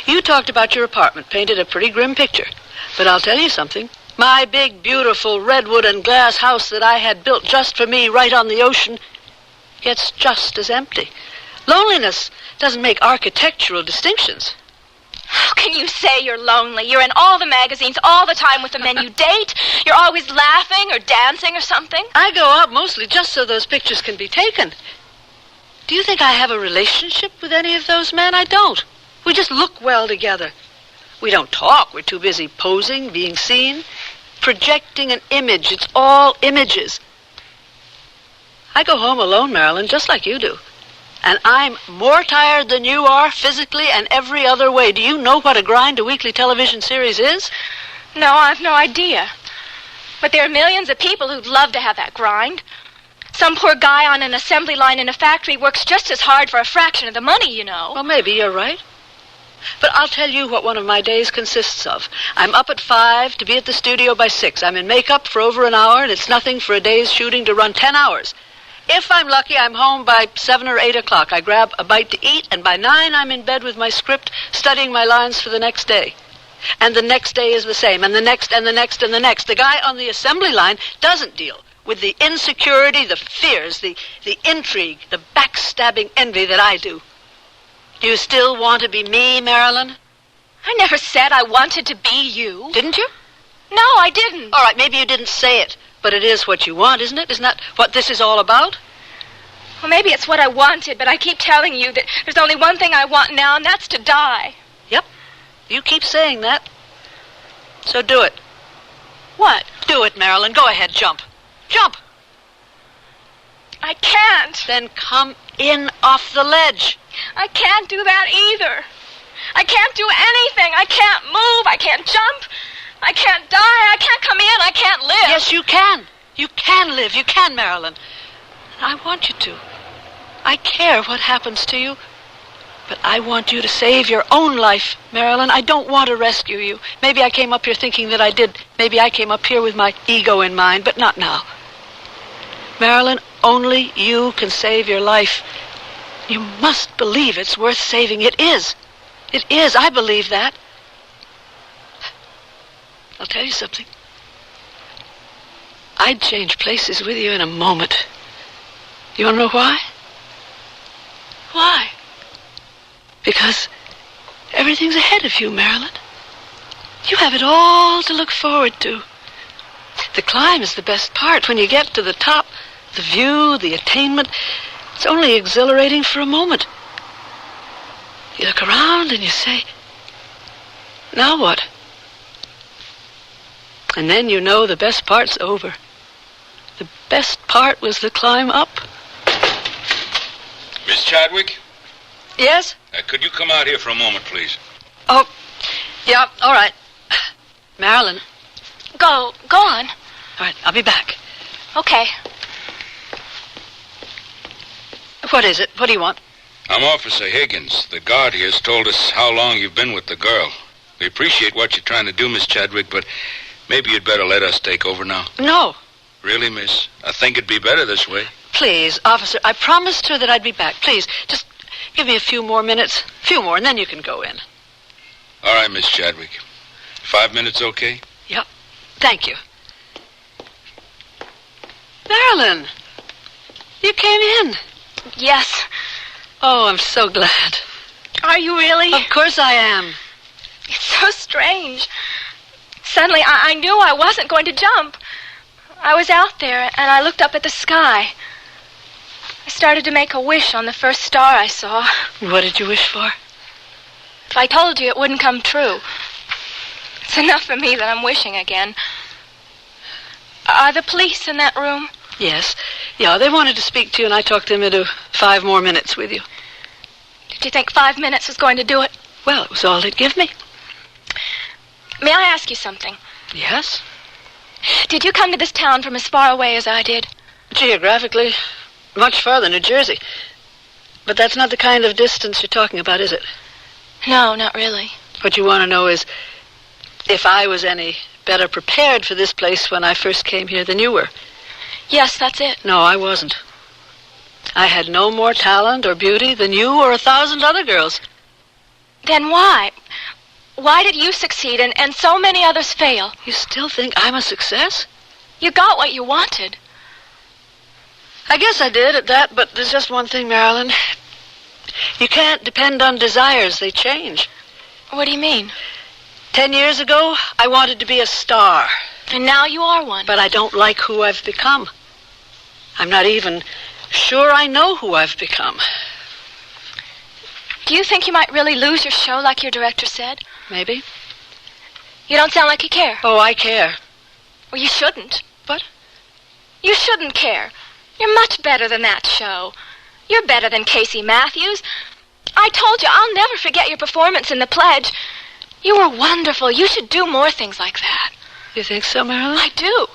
You talked about your apartment, painted a pretty grim picture. But I'll tell you something. My big, beautiful redwood and glass house that I had built just for me right on the ocean gets just as empty. Loneliness doesn't make architectural distinctions. How can you say you're lonely? You're in all the magazines all the time with the men you date. You're always laughing or dancing or something. I go out mostly just so those pictures can be taken. Do you think I have a relationship with any of those men? I don't. We just look well together. We don't talk. We're too busy posing, being seen, projecting an image. It's all images. I go home alone, Marilyn, just like you do. And I'm more tired than you are, physically and every other way. Do you know what a grind a weekly television series is? No, I've no idea. But there are millions of people who'd love to have that grind. Some poor guy on an assembly line in a factory works just as hard for a fraction of the money, you know. Well, maybe you're right. But I'll tell you what one of my days consists of. I'm up at 5 to be at the studio by 6. I'm in makeup for over an hour, and it's nothing for a day's shooting to run 10 hours. If I'm lucky, I'm home by 7 or 8 o'clock. I grab a bite to eat, and by 9, I'm in bed with my script, studying my lines for the next day. And the next day is the same, and the next, and the next, and the next. The guy on the assembly line doesn't deal with the insecurity, the fears, the intrigue, the backstabbing envy that I do. Do you still want to be me, Marilyn? I never said I wanted to be you. Didn't you? No, I didn't. All right, maybe you didn't say it. But it is what you want, isn't it? Isn't that what this is all about? Well, maybe it's what I wanted, but I keep telling you that there's only one thing I want now, and that's to die. Yep. You keep saying that. So do it. What? Do it, Marilyn. Go ahead, jump. Jump! I can't. Then come in off the ledge. I can't do that either. I can't do anything. I can't move. I can't jump. I can't die. I can't come in. I can't live. Yes, you can. You can live. You can, Marilyn. I want you to. I care what happens to you. But I want you to save your own life, Marilyn. I don't want to rescue you. Maybe I came up here thinking that I did. Maybe I came up here with my ego in mind, but not now. Marilyn, only you can save your life. You must believe it's worth saving. It is. It is. I believe that. I'll tell you something. I'd change places with you in a moment. You want to know why? Why? Because everything's ahead of you, Marilyn. You have it all to look forward to. The climb is the best part. When you get to the top, the view, the attainment, it's only exhilarating for a moment. You look around and you say, now what? And then you know the best part's over. The best part was the climb up. Miss Chadwick? Yes? Could you come out here for a moment, please? Oh, yeah, all right. Marilyn. Go on. All right, I'll be back. Okay. What is it? What do you want? I'm Officer Higgins. The guard here's told us how long you've been with the girl. We appreciate what you're trying to do, Miss Chadwick, but maybe you'd better let us take over now. No. Really, miss? I think it'd be better this way. Please, officer, I promised her that I'd be back. Please, just give me a few more minutes. A few more, and then you can go in. All right, Miss Chadwick. 5 minutes okay? Yep. Thank you. Marilyn, you came in. Yes. Oh, I'm so glad. Are you really? Of course I am. It's so strange. Suddenly, I knew I wasn't going to jump. I was out there, and I looked up at the sky. I started to make a wish on the first star I saw. What did you wish for? If I told you, it wouldn't come true. It's enough for me that I'm wishing again. Are the police in that room? Yes. Yeah, they wanted to speak to you, and I talked them into 5 more minutes with you. Did you think 5 minutes was going to do it? Well, it was all they'd give me. May I ask you something? Yes? Did you come to this town from as far away as I did? Geographically, much farther, New Jersey. But that's not the kind of distance you're talking about, is it? No, not really. What you want to know is if I was any better prepared for this place when I first came here than you were. Yes, that's it. No, I wasn't. I had no more talent or beauty than you or 1,000 other girls. Then why? Why did you succeed and so many others fail? You still think I'm a success? You got what you wanted. I guess I did at that, but there's just one thing, Marilyn. You can't depend on desires. They change. What do you mean? 10 years ago, I wanted to be a star. And now you are one. But I don't like who I've become. I'm not even sure I know who I've become. Do you think you might really lose your show like your director said? Maybe. You don't sound like you care. Oh, I care. Well, you shouldn't. What? You shouldn't care. You're much better than that show. You're better than Casey Matthews. I told you, I'll never forget your performance in The Pledge. You were wonderful. You should do more things like that. You think so, Marilyn? I do.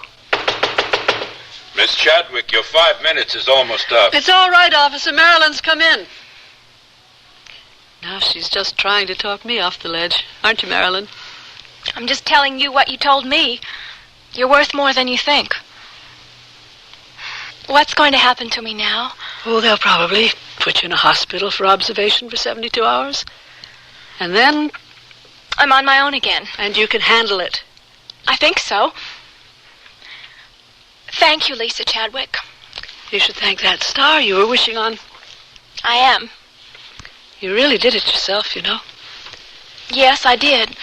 Miss Chadwick, your 5 minutes is almost up. It's all right, Officer. Marilyn's come in. Now she's just trying to talk me off the ledge. Aren't you, Marilyn? I'm just telling you what you told me. You're worth more than you think. What's going to happen to me now? Oh, they'll probably put you in a hospital for observation for 72 hours. And then... I'm on my own again. And you can handle it. I think so. Thank you, Lisa Chadwick. You should thank that star you were wishing on. I am. You really did it yourself, you know. Yes, I did.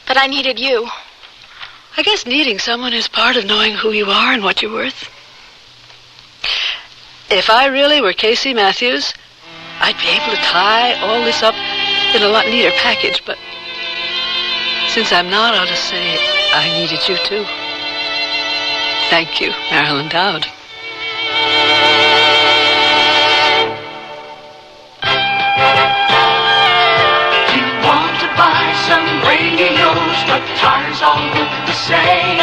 But I needed you. I guess needing someone is part of knowing who you are and what you're worth. If I really were Casey Matthews, I'd be able to tie all this up in a lot neater package, but since I'm not, I'll just say I needed you too. Thank you, Marilyn Dowd. You want to buy some radios, but tires all look the same.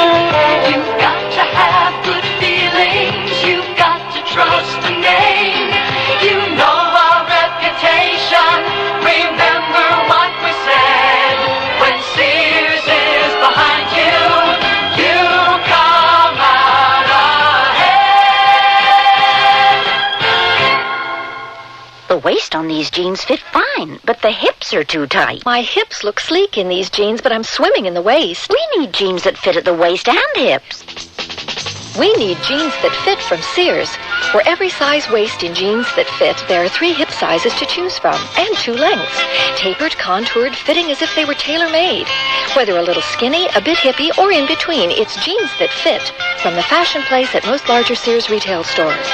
You've got to have good feelings. You've got to trust the name. You know our reputation. Remember what we said. When Sears is behind you, you come out ahead. The waist on these jeans fit fine, but the hips are too tight. My hips look sleek in these jeans, but I'm swimming in the waist. We need jeans that fit at the waist and hips. We need jeans that fit from Sears. For every size waist in jeans that fit, there are 3 hip sizes to choose from, and 2 lengths. Tapered, contoured, fitting as if they were tailor-made. Whether a little skinny, a bit hippie, or in between, it's jeans that fit from the fashion place at most larger Sears retail stores.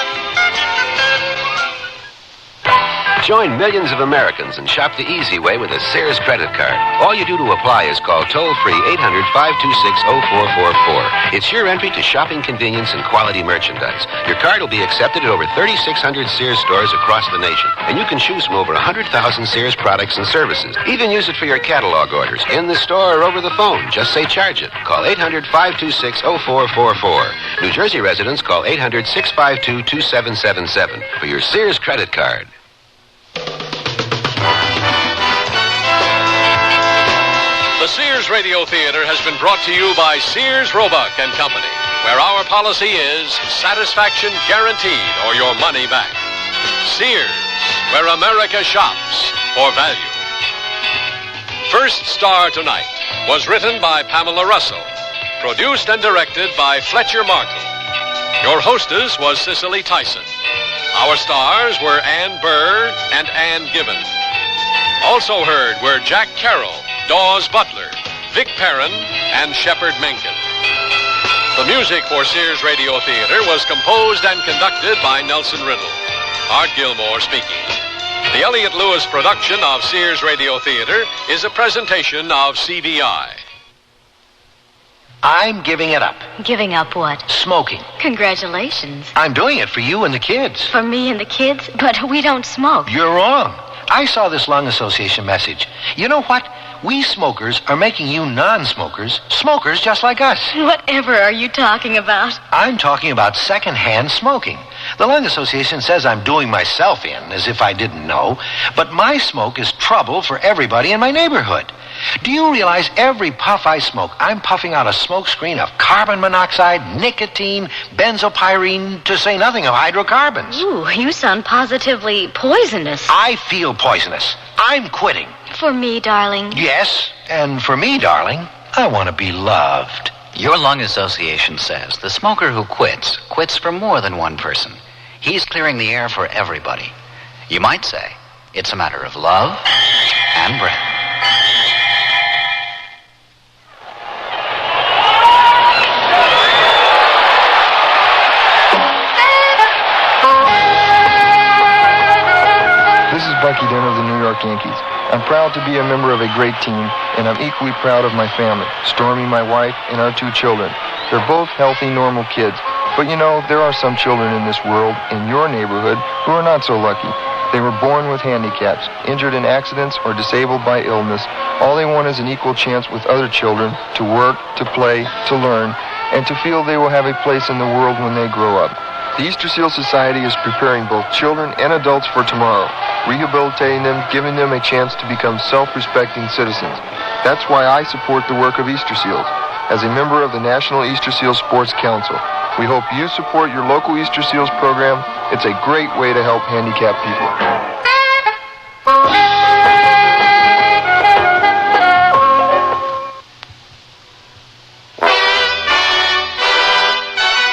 Join millions of Americans and shop the easy way with a Sears credit card. All you do to apply is call toll-free 800-526-0444. It's your entry to shopping convenience and quality merchandise. Your card will be accepted at over 3,600 Sears stores across the nation. And you can choose from over 100,000 Sears products and services. Even use it for your catalog orders, in the store or over the phone. Just say charge it. Call 800-526-0444. New Jersey residents call 800-652-2777 for your Sears credit card. The Sears Radio Theater has been brought to you by Sears, Roebuck and Company, where our policy is satisfaction guaranteed or your money back. Sears, where America shops for value. First Star Tonight was written by Pamela Russell, produced and directed by Fletcher Markle. Your hostess was Cicely Tyson. Our stars were Ann Burr and Ann Gibbon. Also heard were Jack Carroll, Dawes Butler, Vic Perrin, and Shepard Menken. The music for Sears Radio Theater was composed and conducted by Nelson Riddle. Art Gilmore speaking. The Elliott Lewis production of Sears Radio Theater is a presentation of CBI. I'm giving it up. Giving up what? Smoking. Congratulations. I'm doing it for you and the kids. For me and the kids? But we don't smoke. You're wrong. I saw this Lung Association message. You know what? We smokers are making you non-smokers smokers just like us. Whatever are you talking about? I'm talking about secondhand smoking. The Lung Association says I'm doing myself in, as if I didn't know, but my smoke is trouble for everybody in my neighborhood. Do you realize every puff I smoke, I'm puffing out a smoke screen of carbon monoxide, nicotine, benzopyrene, to say nothing of hydrocarbons? Ooh, you sound positively poisonous. I feel poisonous. I'm quitting. For me, darling. Yes, and for me, darling, I want to be loved. Your lung association says the smoker who quits for more than one person. He's clearing the air for everybody. You might say, It's a matter of love and breath. This is Bucky Dent of the New York Yankees. I'm proud to be a member of a great team, and I'm equally proud of my family, Stormy, my wife, and our 2 children. They're both healthy, normal kids. But you know, there are some children in this world, in your neighborhood, who are not so lucky. They were born with handicaps, injured in accidents, or disabled by illness. All they want is an equal chance with other children to work, to play, to learn, and to feel they will have a place in the world when they grow up. The Easter Seal Society is preparing both children and adults for tomorrow, rehabilitating them, giving them a chance to become self-respecting citizens. That's why I support the work of Easter Seals. As a member of the National Easter Seal Sports Council, we hope you support your local Easter Seals program. It's a great way to help handicapped people.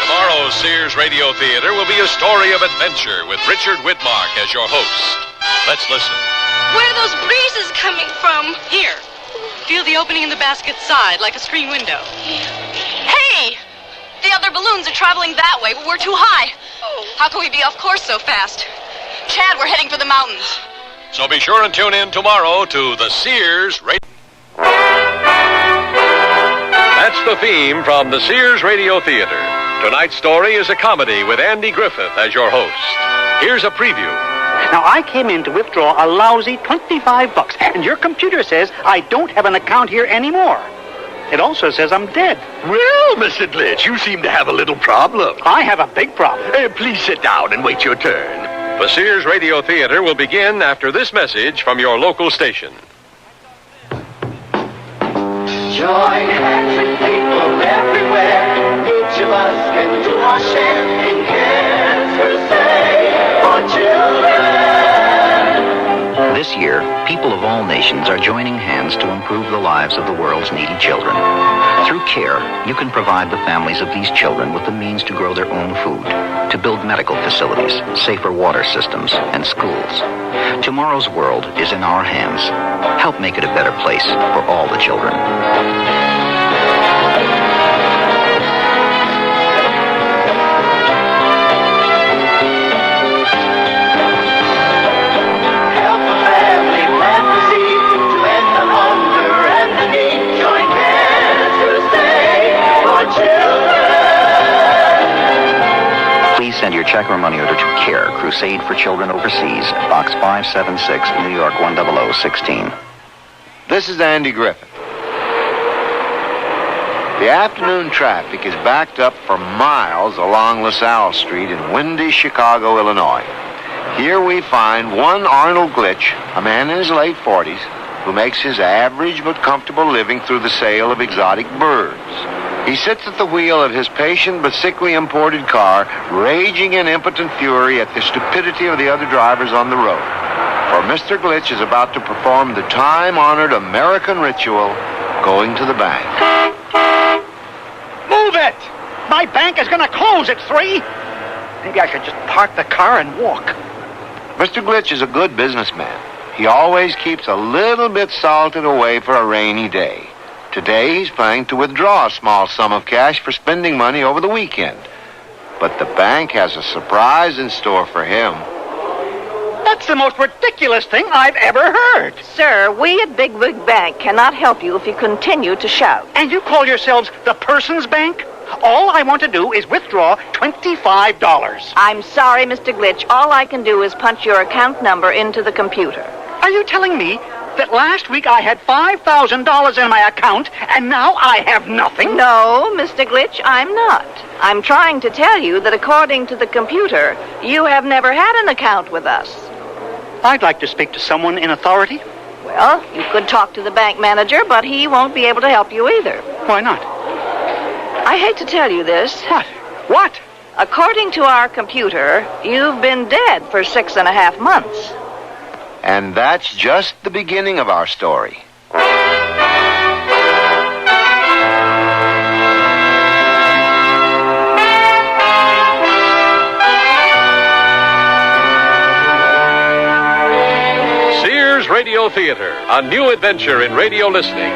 Tomorrow's Sears Radio Theater will be a story of adventure with Richard Widmark as your host. Let's listen. Where are those breezes coming from? Here. Feel the opening in the basket side, like a screen window. Hey! The other balloons are traveling that way, but we're too high. How can we be off course so fast? Chad, we're heading for the mountains. So be sure and tune in tomorrow to the Sears Radio. That's the theme from the Sears Radio Theater. Tonight's story is a comedy with Andy Griffith as your host. Here's a preview. Now, I came in to withdraw a lousy $25, and your computer says I don't have an account here anymore. It also says I'm dead. Well, Mr. Glitch, you seem to have a little problem. I have a big problem. Please sit down and wait your turn. The Sears Radio Theater will begin after this message from your local station. Join hands with people everywhere. Each of us can do our share in Cares Crusade for children. This year, people of all nations are joining hands to improve the lives of the world's needy children. Through CARE, you can provide the families of these children with the means to grow their own food, to build medical facilities, safer water systems, and schools. Tomorrow's world is in our hands. Help make it a better place for all the children. Please send your check or money order to CARE, Crusade for Children Overseas, Box 576, New York 10016. This is Andy Griffith. The afternoon traffic is backed up for miles along LaSalle Street in windy Chicago, Illinois. Here we find one Arnold Glitch, a man in his late 40s, who makes his average but comfortable living through the sale of exotic birds. He sits at the wheel of his patient but sickly imported car, raging in impotent fury at the stupidity of the other drivers on the road. For Mr. Glitch is about to perform the time-honored American ritual, going to the bank. Move it! My bank is going to close at 3. Maybe I should just park the car and walk. Mr. Glitch is a good businessman. He always keeps a little bit salted away for a rainy day. Today, he's planning to withdraw a small sum of cash for spending money over the weekend. But the bank has a surprise in store for him. That's the most ridiculous thing I've ever heard. Sir, we at Big Wig Bank cannot help you if you continue to shout. And you call yourselves the Person's Bank? All I want to do is withdraw $25. I'm sorry, Mr. Glitch. All I can do is punch your account number into the computer. Are you telling me that last week I had $5,000 in my account and now I have nothing? No, Mr. Glitch, I'm not. I'm trying to tell you that according to the computer, you have never had an account with us. I'd like to speak to someone in authority. Well, you could talk to the bank manager, but he won't be able to help you either. Why not? I hate to tell you this. What? What? According to our computer, you've been dead for 6.5 months. And that's just the beginning of our story. Radio Theater, a new adventure in radio listening.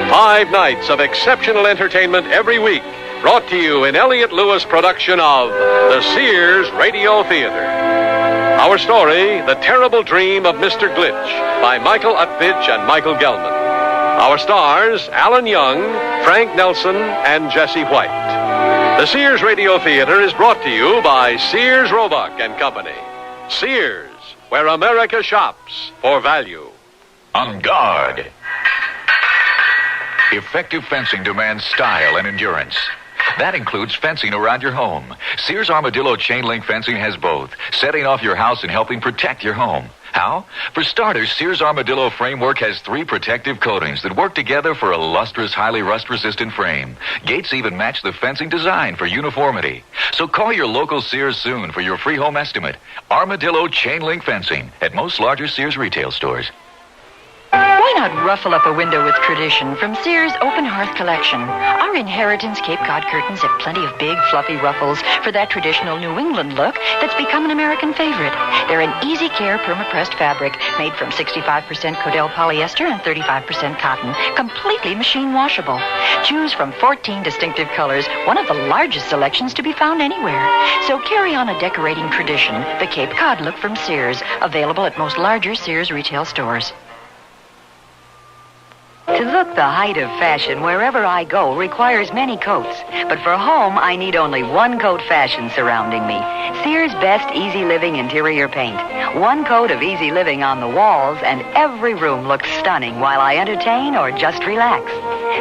5 nights of exceptional entertainment every week, brought to you in Elliott Lewis' production of the Sears Radio Theater. Our story, The Terrible Dream of Mr. Glitch, by Michael Utvidge and Michael Gelman. Our stars, Alan Young, Frank Nelson, and Jesse White. The Sears Radio Theater is brought to you by Sears Roebuck and Company. Sears, where America shops for value. On guard. Effective fencing demands style and endurance. That includes fencing around your home. Sears Armadillo chain link fencing has both, setting off your house and helping protect your home. How? For starters, Sears Armadillo framework has 3 protective coatings that work together for a lustrous, highly rust-resistant frame. Gates even match the fencing design for uniformity. So call your local Sears soon for your free home estimate. Armadillo chain link fencing at most larger Sears retail stores. Why not ruffle up a window with tradition from Sears Open Hearth Collection? Our Inheritance Cape Cod curtains have plenty of big, fluffy ruffles for that traditional New England look that's become an American favorite. They're an easy care perma-pressed fabric made from 65% Codell polyester and 35% cotton, completely machine washable. Choose from 14 distinctive colors, one of the largest selections to be found anywhere. So carry on a decorating tradition, the Cape Cod look from Sears, available at most larger Sears retail stores. To look the height of fashion wherever I go requires many coats. But for home, I need only one coat fashion surrounding me. Sears Best Easy Living Interior Paint. One coat of easy living on the walls, and every room looks stunning while I entertain or just relax.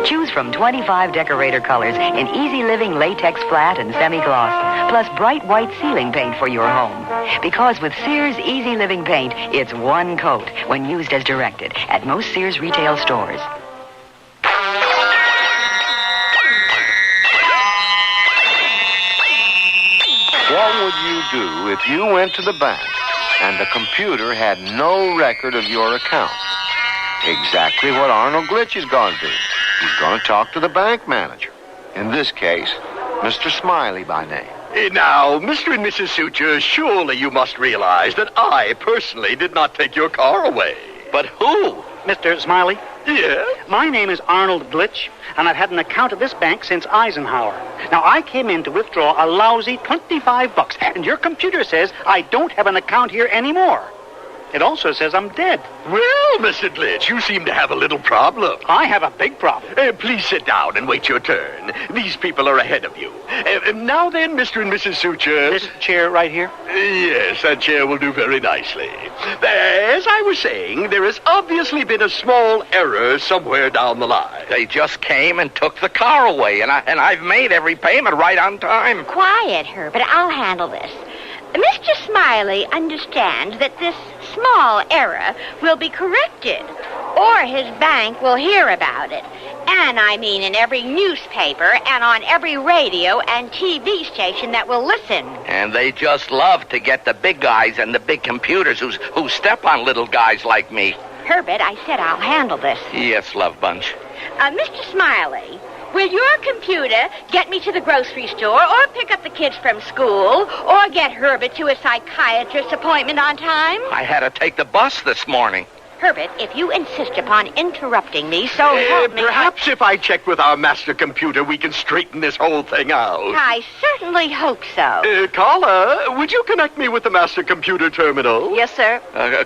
Choose from 25 decorator colors in easy living latex flat and semi-gloss, plus bright white ceiling paint for your home. Because with Sears Easy Living Paint, it's one coat when used as directed at most Sears retail stores. What would you do if you went to the bank and the computer had no record of your account? Exactly what Arnold Glitch is going to do. He's going to talk to the bank manager. In this case, Mr. Smiley by name. Now, Mr. and Mrs. Suture, surely you must realize that I personally did not take your car away. But who? Mr. Smiley? Yeah? My name is Arnold Glitch, and I've had an account at this bank since Eisenhower. Now, I came in to withdraw a lousy $25, and your computer says I don't have an account here anymore. It also says I'm dead. Well, Mr. Glitch, you seem to have a little problem. I have a big problem. Please sit down and wait your turn. These people are ahead of you. Now then, Mr. and Mrs. Suture. This chair right here? Yes, that chair will do very nicely. As I was saying, there has obviously been a small error somewhere down the line. They just came and took the car away, and I've made every payment right on time. Quiet, Herbert. I'll handle this. Mr. Smiley understands that this small error will be corrected, or his bank will hear about it. And I mean in every newspaper and on every radio and TV station that will listen. And they just love to get the big guys and the big computers who step on little guys like me. Herbert, I said I'll handle this. Yes, love bunch. Mr. Smiley, will your computer get me to the grocery store, or pick up the kids from school, or get Herbert to a psychiatrist's appointment on time? I had to take the bus this morning. Herbert, if you insist upon interrupting me, so help me... Perhaps if I check with our master computer, we can straighten this whole thing out. I certainly hope so. Carla, would you connect me with the master computer terminal? Yes, sir.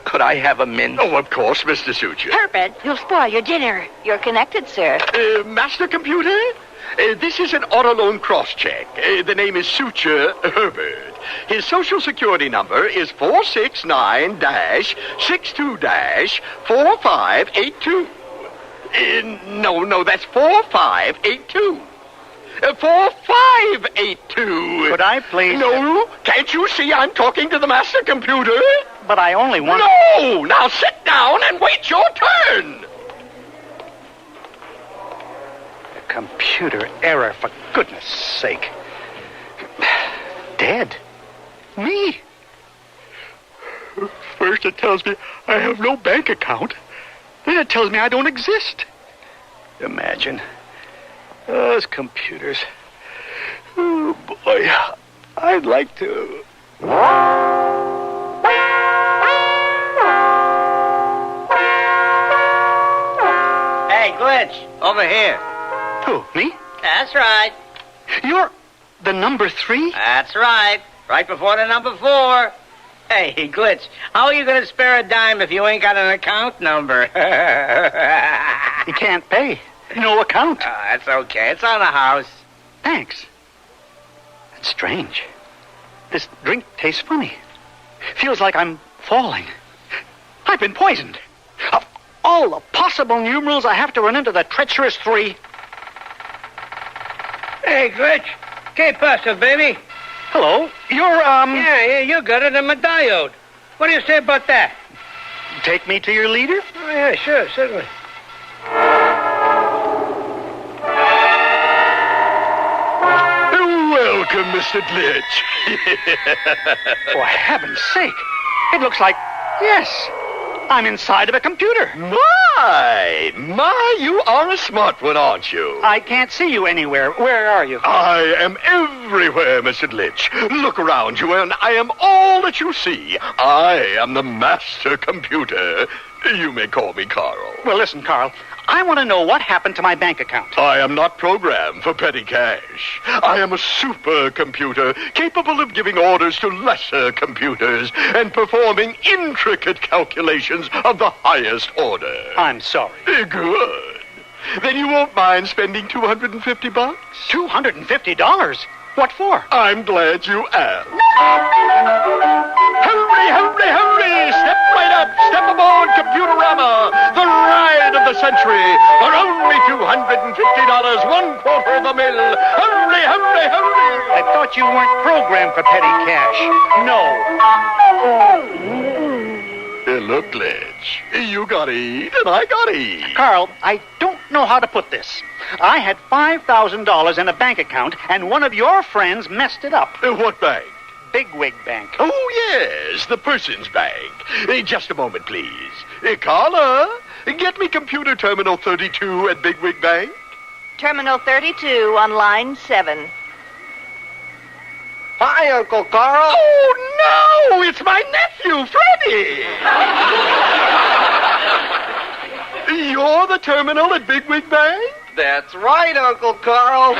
Could I have a mint? Oh, of course, Mr. Suture. Herbert, you'll spoil your dinner. You're connected, sir. Master computer? This is an auto loan cross-check. The name is Suture Herbert. His social security number is 469-62-4582. No, that's 4582. 4582. Could I please... No, can't you see I'm talking to the master computer? But I only want... No! Now sit down and wait your turn. Computer error, for goodness sake. Dead? Me? First it tells me I have no bank account. Then it tells me I don't exist. Imagine. Those computers. Oh, boy. I'd like to... Glitch, over here. Who, me? That's right. You're the number 3? That's right. Right before the number 4. Hey, Glitch, how are you going to spare a dime if you ain't got an account number? You can't pay. No account. That's okay. It's on the house. Thanks. That's strange. This drink tastes funny. Feels like I'm falling. I've been poisoned. Of all the possible numerals, I have to run into the treacherous 3. Hey, Glitch. Que pasa, baby? Hello. You're, Yeah, you're good at a diode. What do you say about that? Take me to your leader? Oh, yeah, sure, certainly. Welcome, Mr. Glitch. For heaven's sake. It looks like, yes, I'm inside of a computer. My, you are a smart one, aren't you? I can't see you anywhere. Where are you? I am everywhere, Mr. Glitch. Look around you, and I am all that you see. I am the master computer. You may call me Carl. Well, listen, Carl. I want to know what happened to my bank account. I am not programmed for petty cash. I am a supercomputer capable of giving orders to lesser computers and performing intricate calculations of the highest order. I'm sorry. Good. Then you won't mind spending $250? $250? What for? I'm glad you asked. Hurry, hurry, hurry! Step right up! Step aboard Computerama! The ride of the century! For only $250, 1/4 of the mill! Hurry, hurry, hurry! I thought you weren't programmed for petty cash. No. Look, Glitch, you gotta eat, and I gotta eat. Carl, I don't know how to put this. I had $5,000 in a bank account, and one of your friends messed it up. What bank? Bigwig Bank. Oh, yes, the person's bank. Just a moment, please. Carla, get me computer terminal 32 at Bigwig Bank. Terminal 32 on line 7. Hi, Uncle Carl. Oh, no! It's my nephew, Freddie! You're the terminal at Bigwig Bank? That's right, Uncle Carl.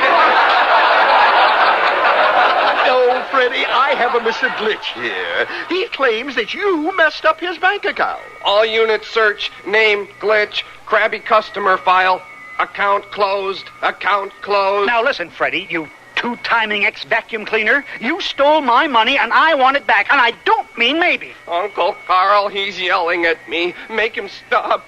Oh, Freddie, I have a Mr. Glitch here. He claims that you messed up his bank account. All units search, name, glitch, crabby customer file, account closed, account closed. Now listen, Freddie, you two-timing ex-vacuum cleaner. You stole my money, and I want it back, and I don't mean maybe. Uncle Carl, he's yelling at me. Make him stop.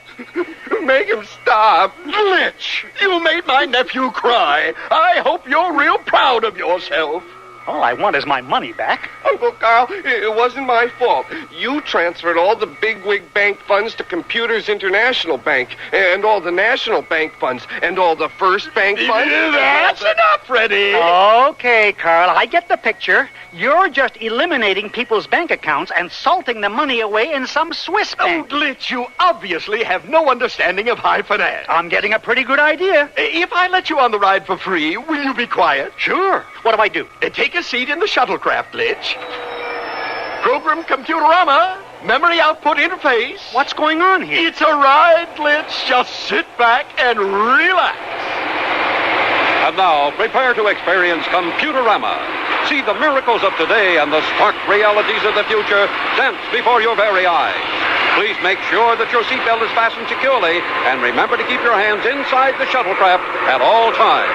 Make him stop. Glitch, you made my nephew cry. I hope you're real proud of yourself. All I want is my money back. Uncle Carl, it wasn't my fault. You transferred all the Bigwig Bank funds to Computers International Bank, and all the National Bank funds, and all the First Bank funds. That's enough, Freddie. Okay, Carl, I get the picture. You're just eliminating people's bank accounts and salting the money away in some Swiss bank. Oh, Glitch, you obviously have no understanding of high finance. I'm getting a pretty good idea. If I let you on the ride for free, will you be quiet? Sure. What do I do? Take a seat in the shuttlecraft, Glitch. Program Computerama. Memory output interface. What's going on here? It's a ride, Glitch. Just sit back and relax. And now, prepare to experience Computerama. See the miracles of today and the stark realities of the future dance before your very eyes. Please make sure that your seatbelt is fastened securely, and remember to keep your hands inside the shuttlecraft at all times.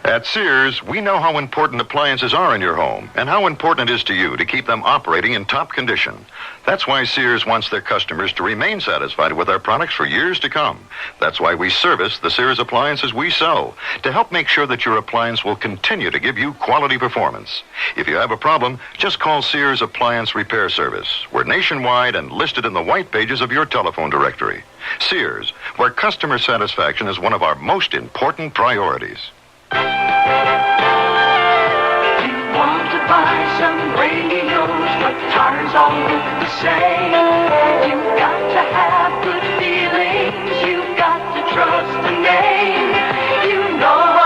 At Sears, we know how important appliances are in your home and how important it is to you to keep them operating in top condition. That's why Sears wants their customers to remain satisfied with our products for years to come. That's why we service the Sears appliances we sell, to help make sure that your appliance will continue to give you quality performance. If you have a problem, just call Sears Appliance Repair Service. We're nationwide and listed in the white pages of your telephone directory. Sears, where customer satisfaction is one of our most important priorities. You want to buy some radios, but tires all look the same. You've got to have good feelings. You've got to trust the name. You know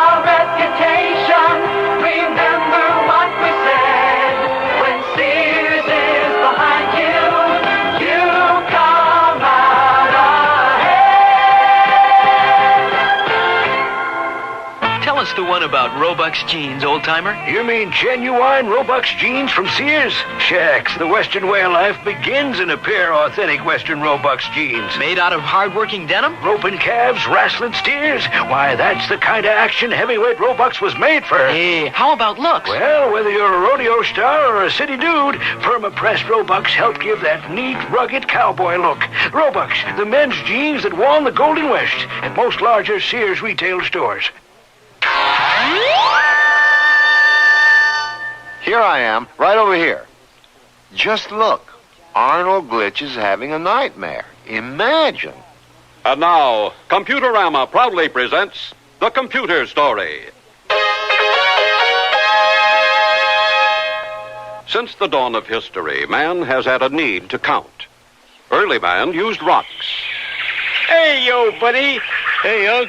the one about Roebuck's jeans, old-timer? You mean genuine Roebuck's jeans from Sears? Shucks, the Western way of life begins in a pair of authentic Western Roebuck's jeans. Made out of hard-working denim? Roping calves, wrestling steers. Why, that's the kind of action heavyweight Roebuck's was made for. Hey, how about looks? Well, whether you're a rodeo star or a city dude, perma-pressed Roebuck's help give that neat, rugged cowboy look. Roebuck's, the men's jeans that won the Golden West at most larger Sears retail stores. Here I am, right over here. Just look. Arnold Glitch is having a nightmare. Imagine. And now, Computerama proudly presents The Computer Story. Since the dawn of history, man has had a need to count. Early man used rocks. Hey, yo, buddy. Hey, Ugg.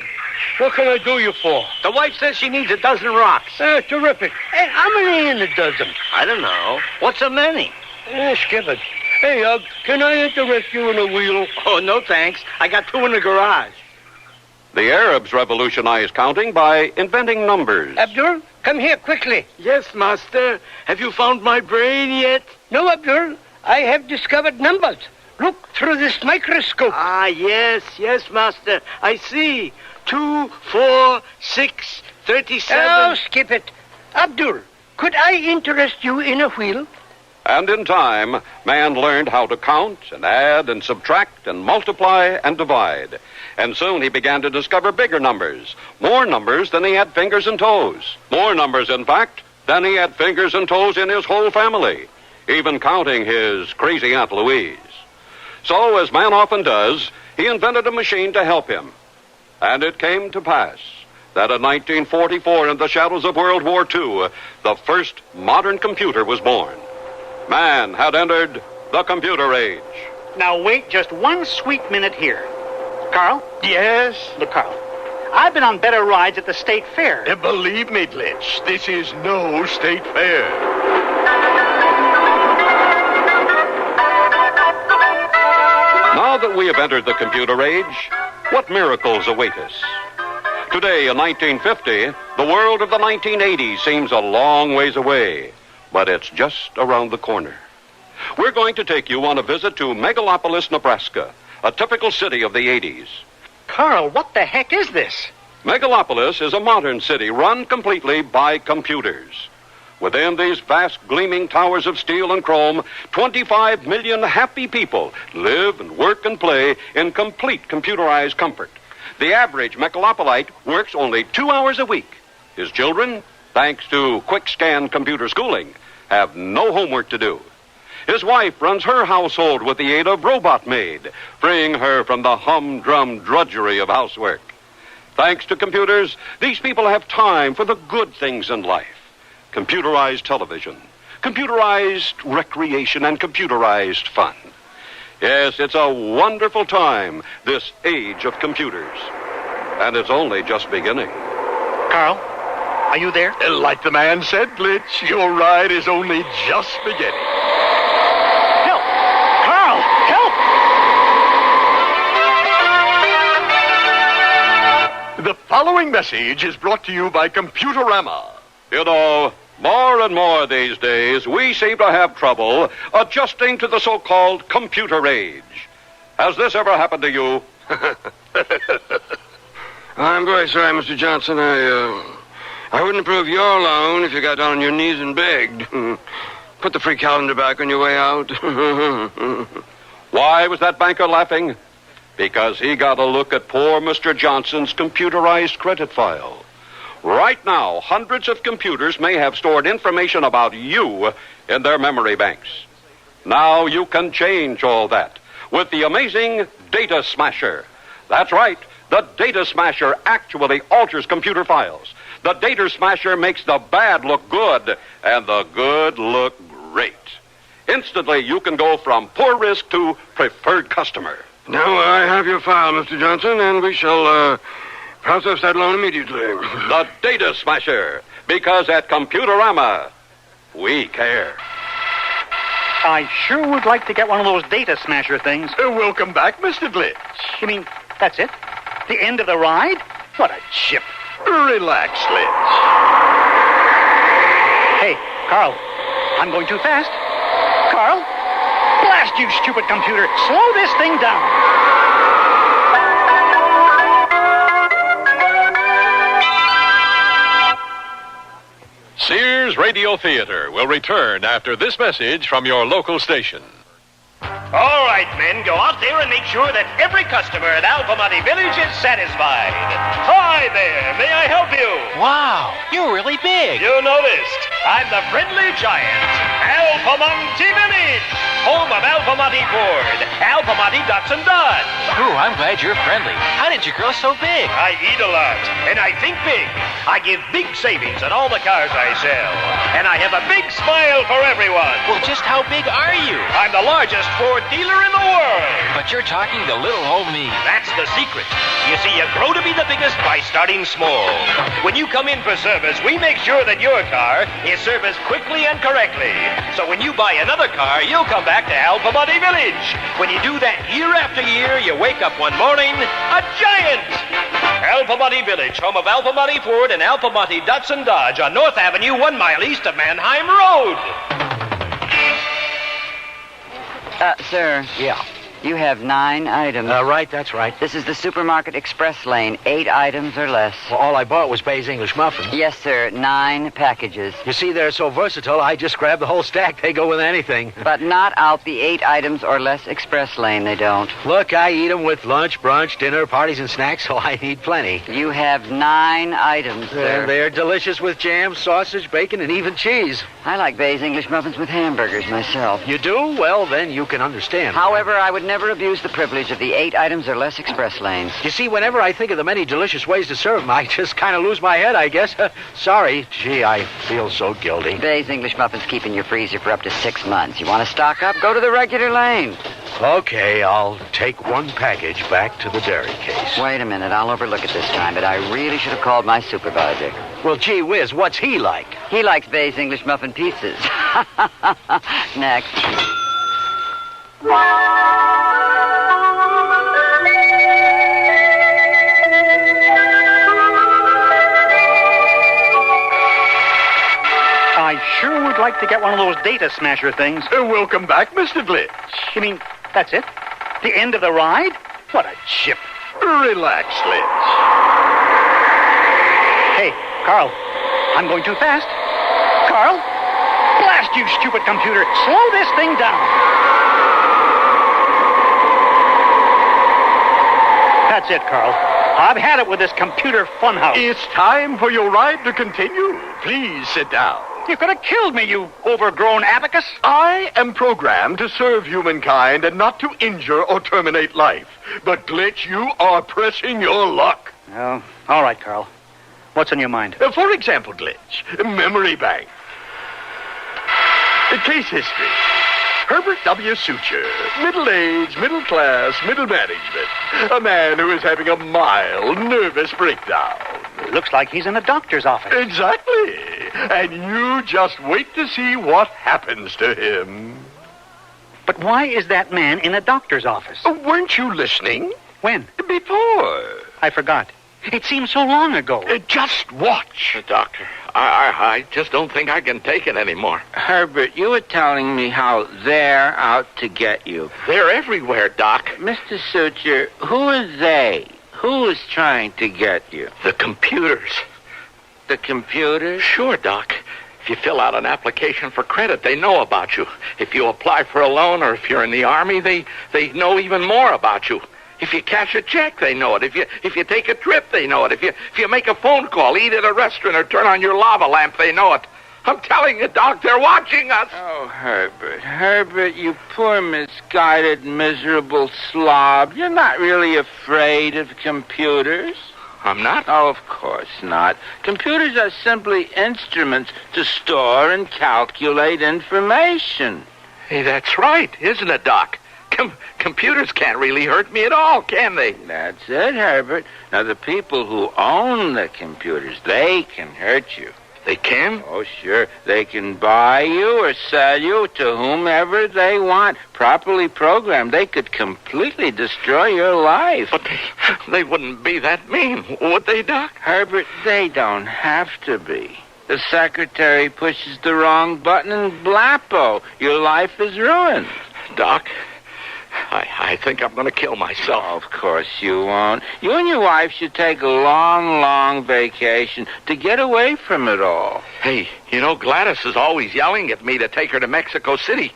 What can I do you for? The wife says she needs a dozen rocks. Terrific. Hey, how many in a dozen? I don't know. What's a many? Skip it. Hey, Ugg, can I interest you in a wheel? Oh, no, thanks. I got two in the garage. The Arabs revolutionized counting by inventing numbers. Abdul, come here quickly. Yes, master. Have you found my brain yet? No, Abdul. I have discovered numbers. Look through this microscope. Ah, yes, master. I see. 2, 4, 6, 37. Oh, skip it. Abdul, could I interest you in a wheel? And in time, man learned how to count and add and subtract and multiply and divide. And soon he began to discover bigger numbers, more numbers than he had fingers and toes. More numbers, in fact, than he had fingers and toes in his whole family, even counting his crazy Aunt Louise. So, as man often does, he invented a machine to help him. And it came to pass that in 1944, in the shadows of World War II, the first modern computer was born. Man had entered the computer age. Now, wait just one sweet minute here. Carl? Yes? Look, Carl, I've been on better rides at the state fair. Believe me, Glitch, this is no state fair. Now that we have entered the computer age, what miracles await us? Today, in 1950, the world of the 1980s seems a long ways away, but it's just around the corner. We're going to take you on a visit to Megalopolis, Nebraska, a typical city of the 80s. Carl, what the heck is this? Megalopolis is a modern city run completely by computers. Within these vast gleaming towers of steel and chrome, 25 million happy people live and work and play in complete computerized comfort. The average Megalopolite works only 2 hours a week. His children, thanks to quick scan computer schooling, have no homework to do. His wife runs her household with the aid of Robot Maid, freeing her from the humdrum drudgery of housework. Thanks to computers, these people have time for the good things in life. Computerized television, computerized recreation, and computerized fun. Yes, it's a wonderful time, this age of computers. And it's only just beginning. Carl, are you there? Like the man said, Glitch, your ride is only just beginning. Help! Carl, help! The following message is brought to you by Computerama. You know, more and more these days, we seem to have trouble adjusting to the so-called computer age. Has this ever happened to you? I'm very sorry, Mr. Johnson. I wouldn't approve your loan if you got down on your knees and begged. Put the free calendar back on your way out. Why was that banker laughing? Because he got a look at poor Mr. Johnson's computerized credit file. Right now, hundreds of computers may have stored information about you in their memory banks. Now you can change all that with the amazing Data Smasher. That's right, the Data Smasher actually alters computer files. The Data Smasher makes the bad look good and the good look great. Instantly, you can go from poor risk to preferred customer. Now I have your file, Mr. Johnson, and we shall process that loan immediately. The Data Smasher, because at Computerama, we care. I sure would like to get one of those Data Smasher things. Welcome back, Mr. Glitch. You mean, that's it? The end of the ride? What a chip. Relax, Glitch. Hey, Carl, I'm going too fast. Carl, blast you, stupid computer. Slow this thing down. Sears Radio Theater will return after this message from your local station. All right, men, go out there and make sure that every customer at Alpamati Village is satisfied. Hi there, may I help you? Wow, you're really big. You noticed. I'm the friendly giant, Alpamati Village, home of Alpamati Ford, Alpamati Datsun Dodge. Ooh, I'm glad you're friendly. How did you grow so big? I eat a lot, and I think big. I give big savings on all the cars I sell, and I have a big smile for everyone. Well, just how big are you? I'm the largest Ford dealer in the world. But you're talking to little old me. That's the secret. You see, you grow to be the biggest by starting small. When you come in for service, we make sure that your car is serviced quickly and correctly. So when you buy another car, you'll come back to Alpamati Village. When you do that year after year, you wake up one morning a giant. Alpamati Village, home of Alpamati Ford and Alpamati Datsun Dodge on North Avenue, 1 mile east of Mannheim Road. Sir. Yeah. You have 9 items. Right, that's right. This is the supermarket express lane. 8 items or less. Well, all I bought was Bay's English muffins. Yes, sir. 9 packages. You see, they're so versatile, I just grab the whole stack. They go with anything. But not out the 8 items or less express lane, they don't. Look, I eat them with lunch, brunch, dinner, parties, and snacks, so I need plenty. You have 9 items, sir. And they're delicious with jam, sausage, bacon, and even cheese. I like Bay's English muffins with hamburgers myself. You do? Well, then you can understand. However, I would never abuse the privilege of the 8 items or less express lanes. You see, whenever I think of the many delicious ways to serve them, I just kind of lose my head, I guess. Sorry. Gee, I feel so guilty. Bay's English muffins keep in your freezer for up to 6 months. You want to stock up? Go to the regular lane. Okay, I'll take 1 package back to the dairy case. Wait a minute. I'll overlook it this time, but I really should have called my supervisor. Well, gee whiz, what's he like? He likes Bay's English muffin pizzas. Next. I sure would like to get one of those data smasher things. Welcome back, Mr. Glitch. You mean, that's it? The end of the ride? What a chip. Relax, Glitch. Hey, Carl, I'm going too fast. Carl, blast you, stupid computer. Slow this thing down. That's it, Carl. I've had it with this computer funhouse. It's time for your ride to continue. Please sit down. You could have killed me, you overgrown abacus. I am programmed to serve humankind and not to injure or terminate life. But, Glitch, you are pressing your luck. Oh, all right, Carl. What's on your mind? For example, Glitch, memory bank. Case history. Herbert W. Suture, middle-aged, middle-class, middle management. A man who is having a mild nervous breakdown. Looks like he's in a doctor's office. Exactly. And you just wait to see what happens to him. But why is that man in a doctor's office? Weren't you listening? When? Before. I forgot. It seems so long ago. Just watch. Doctor, I just don't think I can take it anymore. Herbert, you were telling me how they're out to get you. They're everywhere, Doc. Mr. Suture, who are they? Who is trying to get you? The computers. The computers? Sure, Doc. If you fill out an application for credit, they know about you. If you apply for a loan or if you're in the Army, they know even more about you. If you cash a check, they know it. If you take a trip, they know it. If you make a phone call, eat at a restaurant, or turn on your lava lamp, they know it. I'm telling you, Doc, they're watching us. Oh, Herbert, you poor, misguided, miserable slob. You're not really afraid of computers. I'm not? Oh, of course not. Computers are simply instruments to store and calculate information. Hey, that's right, isn't it, Doc? Computers can't really hurt me at all, can they? That's it, Herbert. Now, the people who own the computers, they can hurt you. They can? Oh, sure. They can buy you or sell you to whomever they want. Properly programmed, they could completely destroy your life. But they wouldn't be that mean, would they, Doc? Herbert, they don't have to be. The secretary pushes the wrong button and blappo. Your life is ruined. Doc, I think I'm going to kill myself. Oh, of course you won't. You and your wife should take a long, long vacation to get away from it all. Hey, you know, Gladys is always yelling at me to take her to Mexico City.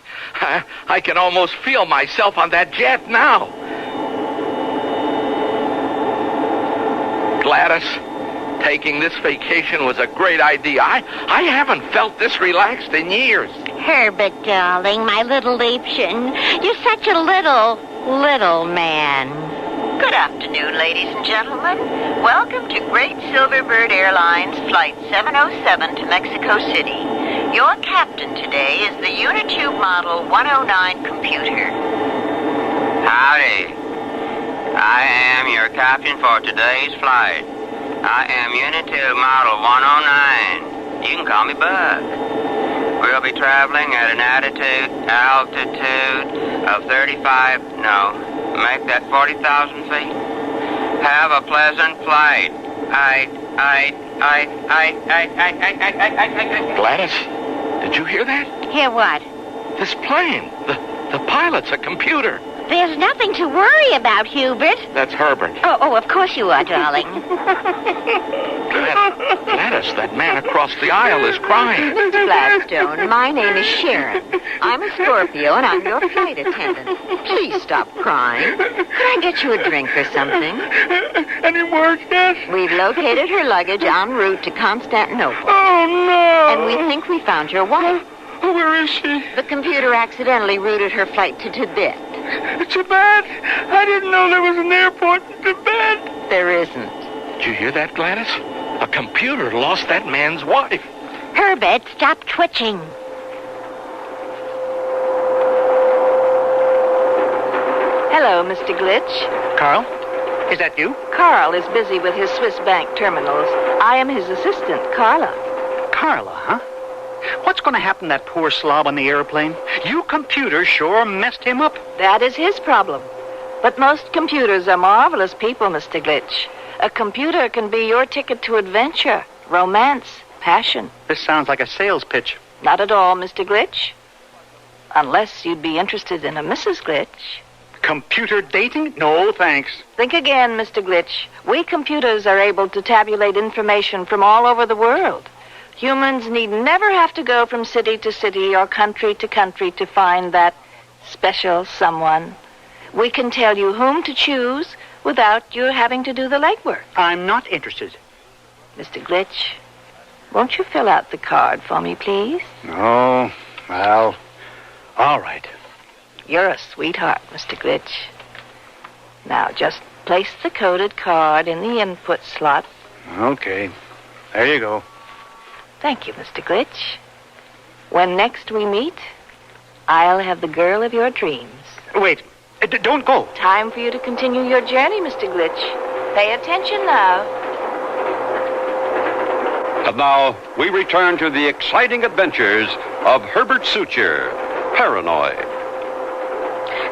I can almost feel myself on that jet now. Gladys, taking this vacation was a great idea. I haven't felt this relaxed in years. Herbert, darling, my little Liebchen, you're such a little man. Good afternoon, ladies and gentlemen. Welcome to Great Silverbird Airlines Flight 707 to Mexico City. Your captain today is the Unitube Model 109 computer. Howdy. I am your captain for today's flight. I am Unitube Model 109. You can call me Bug. We'll be traveling at an altitude of 40,000 feet. Have a pleasant flight. Gladys, did you hear that? Hear what? This plane. The pilot's a computer. There's nothing to worry about, Hubert. That's Herbert. Oh, of course you are, darling. Gladys, that man across the aisle is crying. Mr. Gladstone, my name is Sharon. I'm a Scorpio, and I'm your flight attendant. Please stop crying. Could I get you a drink or something? Any more, Jess? We've located her luggage en route to Constantinople. Oh, no! And we think we found your wife. Oh, where is she? The computer accidentally routed her flight to Tibet. Tibet? I didn't know there was an airport in Tibet. There isn't. Did you hear that, Gladys? A computer lost that man's wife. Herbert, stop twitching. Hello, Mr. Glitch. Carl? Is that you? Carl is busy with his Swiss bank terminals. I am his assistant, Carla. Carla, huh? What's going to happen to that poor slob on the airplane? You computer sure messed him up. That is his problem. But most computers are marvelous people, Mr. Glitch. A computer can be your ticket to adventure, romance, passion. This sounds like a sales pitch. Not at all, Mr. Glitch. Unless you'd be interested in a Mrs. Glitch. Computer dating? No, thanks. Think again, Mr. Glitch. We computers are able to tabulate information from all over the world. Humans need never have to go from city to city or country to country to find that special someone. We can tell you whom to choose without you having to do the legwork. I'm not interested. Mr. Glitch, won't you fill out the card for me, please? Oh, well, all right. You're a sweetheart, Mr. Glitch. Now, just place the coded card in the input slot. Okay. There you go. Thank you, Mr. Glitch. When next we meet, I'll have the girl of your dreams. Wait, don't go. Time for you to continue your journey, Mr. Glitch. Pay attention now. And now, we return to the exciting adventures of Herbert Suture, Paranoid.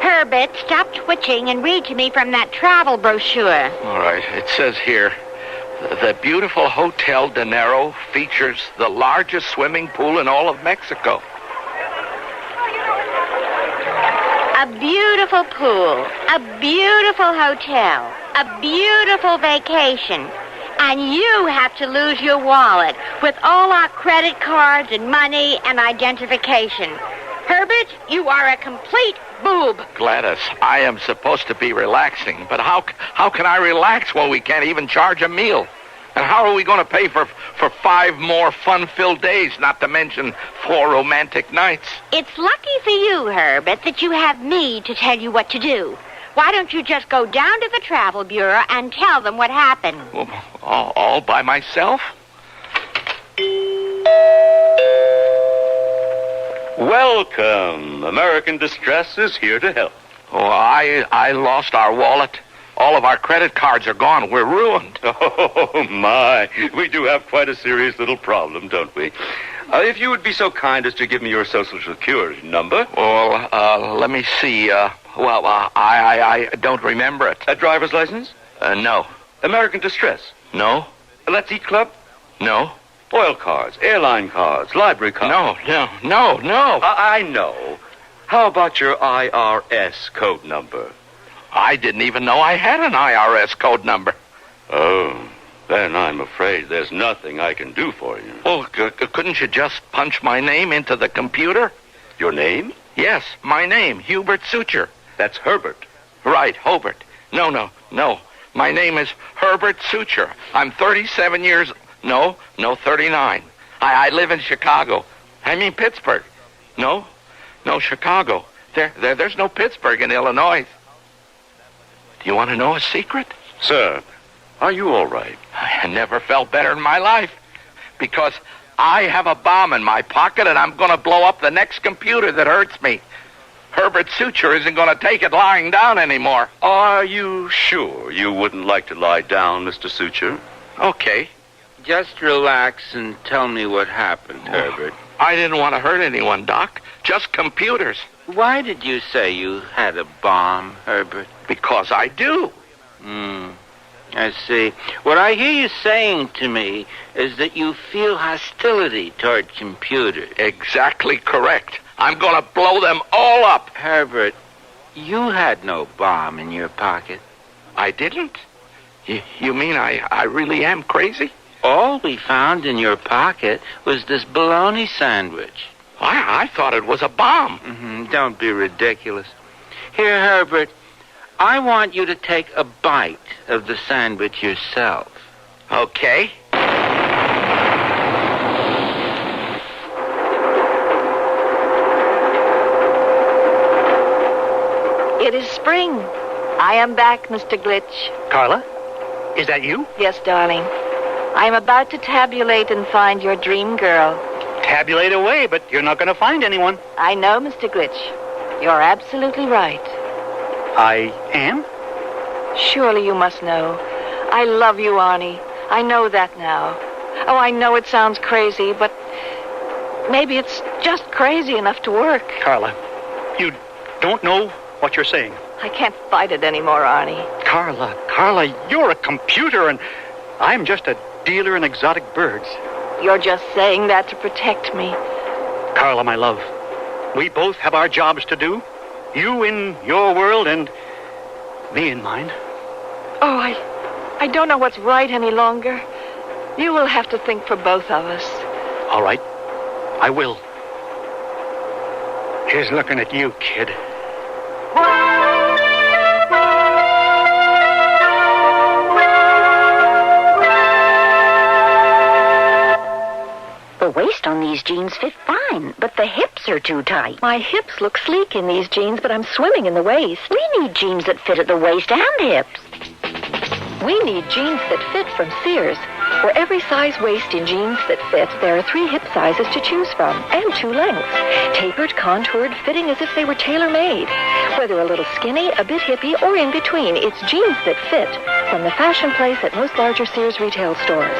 Herbert, stop twitching and read to me from that travel brochure. All right, it says here, the beautiful Hotel De Niro features the largest swimming pool in all of Mexico. A beautiful pool, a beautiful hotel, a beautiful vacation. And you have to lose your wallet with all our credit cards and money and identification. Herbert, you are a complete boob. Gladys, I am supposed to be relaxing, but how can I relax when we can't even charge a meal? And how are we going to pay for 5 more fun-filled days, not to mention 4 romantic nights? It's lucky for you, Herbert, that you have me to tell you what to do. Why don't you just go down to the travel bureau and tell them what happened? Well, all by myself? Welcome. American Distress is here to help. Oh, I lost our wallet. All of our credit cards are gone. We're ruined. Oh, my. We do have quite a serious little problem, don't we? If you would be so kind as to give me your Social Security number. Well, let me see. I don't remember it. A driver's license? No. American Distress? No. A Let's Eat Club? No. Oil cards, airline cards, library cards. No. I know. How about your IRS code number? I didn't even know I had an IRS code number. Oh, then I'm afraid there's nothing I can do for you. Well, couldn't you just punch my name into the computer? Your name? Yes, my name, Hubert Suture. That's Herbert. Right, Hobart. No. My name is Herbert Suture. I'm 37 years... No, 39. I live in Chicago. I mean Pittsburgh. No, Chicago. There's no Pittsburgh in Illinois. Do you want to know a secret? Sir, are you all right? I never felt better in my life because I have a bomb in my pocket and I'm going to blow up the next computer that hurts me. Herbert Suture isn't going to take it lying down anymore. Are you sure you wouldn't like to lie down, Mr. Suture? Okay. Just relax and tell me what happened, Herbert. I didn't want to hurt anyone, Doc. Just computers. Why did you say you had a bomb, Herbert? Because I do. I see. What I hear you saying to me is that you feel hostility toward computers. Exactly correct. I'm going to blow them all up. Herbert, you had no bomb in your pocket. I didn't? You mean I really am crazy? All we found in your pocket was this bologna sandwich. I thought it was a bomb. Don't be ridiculous. Here, Herbert, I want you to take a bite of the sandwich yourself. Okay. It is spring. I am back, Mr. Glitch. Carla, is that you? Yes, darling. I am about to tabulate and find your dream girl. Tabulate away, but you're not going to find anyone. I know, Mr. Glitch. You're absolutely right. I am? Surely you must know. I love you, Arnie. I know that now. Oh, I know it sounds crazy, but maybe it's just crazy enough to work. Carla, you don't know what you're saying. I can't fight it anymore, Arnie. Carla, you're a computer, and I'm just a dealer in exotic birds. You're just saying that to protect me. Carla, my love, we both have our jobs to do. You in your world and me in mine. Oh, I don't know what's right any longer. You will have to think for both of us. All right, I will. Here's looking at you, kid. The waist on these jeans fit fine, but the hips are too tight. My hips look sleek in these jeans, but I'm swimming in the waist. We need jeans that fit at the waist and hips. We need jeans that fit from Sears. For every size waist in jeans that fit, there are 3 hip sizes to choose from, and 2 lengths. Tapered, contoured, fitting as if they were tailor-made. Whether a little skinny, a bit hippie, or in between, it's jeans that fit from the Fashion Place at most larger Sears retail stores.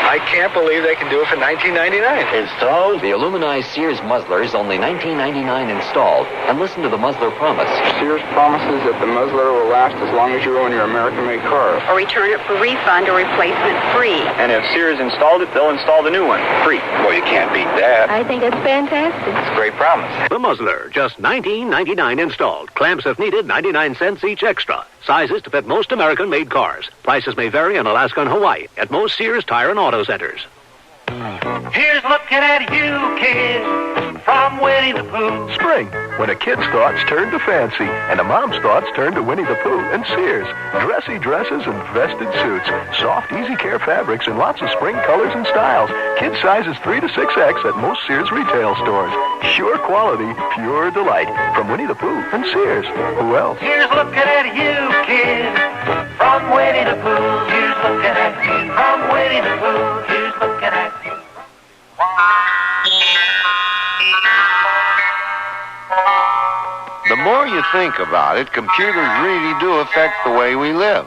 I can't believe they can do it for $19.99. Installed? The aluminized Sears muzzler is only $19.99 installed. And listen to the muzzler promise. Sears promises that the muzzler will last as long as you own your American-made car. Or return it for refund or replacement free. And if Sears installed it, they'll install the new one free. Well, you can't beat that. I think it's fantastic. It's a great promise. The muzzler, just $19.99 installed. Clamps if needed, 99 cents each extra. Sizes to fit most American-made cars. Prices may vary in Alaska and Hawaii at most Sears Tire and Auto Centers. Here's looking at you, kid, from Winnie the Pooh. Spring, when a kid's thoughts turn to fancy and a mom's thoughts turn to Winnie the Pooh and Sears. Dressy dresses and vested suits, soft, easy care fabrics, and lots of spring colors and styles. Kid sizes 3 to 6X at most Sears retail stores. Sure quality, pure delight. From Winnie the Pooh and Sears. Who else? Here's looking at you, kid, from Winnie the Pooh. Here's looking at you, from Winnie the Pooh. Here's looking at you. The more you you think about it, computers really do affect the way we live.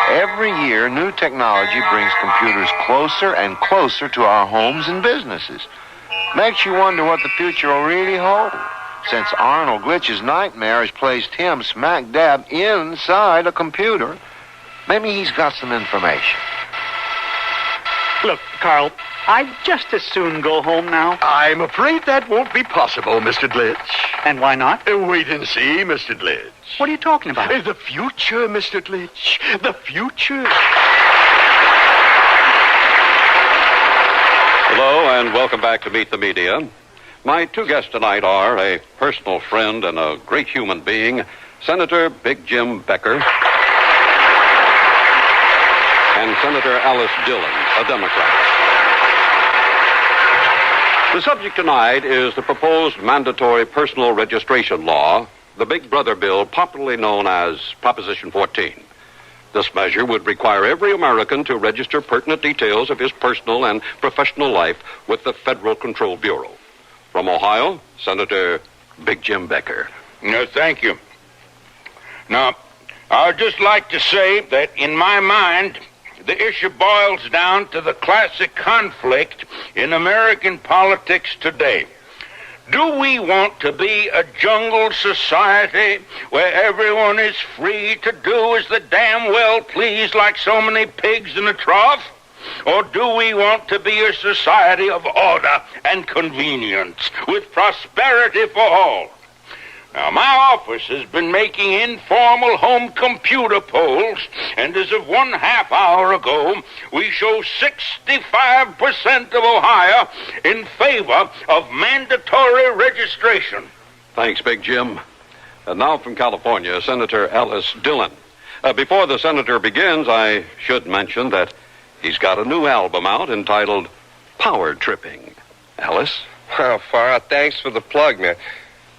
Every year, new technology brings computers closer and closer to our homes and businesses. Makes you wonder what the future will really hold, since Arnold Glitch's nightmare has placed him smack dab inside a computer. Maybe he's got some information. Look, Carl, I'd just as soon go home now. I'm afraid that won't be possible, Mr. Glitch. And why not? Wait and see, Mr. Glitch. What are you talking about? The future, Mr. Glitch. The future. Hello, and welcome back to Meet the Media. My two guests tonight are a personal friend and a great human being, Senator Big Jim Becker and Senator Alice Dillon, a Democrat. The subject tonight is the proposed mandatory personal registration law, the Big Brother bill popularly known as Proposition 14. This measure would require every American to register pertinent details of his personal and professional life with the Federal Control Bureau. From Ohio, Senator Big Jim Becker. No, thank you. Now, I'd just like to say that in my mind, the issue boils down to the classic conflict in American politics today. Do we want to be a jungle society where everyone is free to do as they damn well please like so many pigs in a trough? Or do we want to be a society of order and convenience with prosperity for all? Now, my office has been making informal home computer polls, and as of 1/2 hour ago, we show 65% of Ohio in favor of mandatory registration. Thanks, Big Jim. And now from California, Senator Alice Dillon. Before the senator begins, I should mention that he's got a new album out entitled Power Tripping. Alice? Well, far out. Thanks for the plug, man.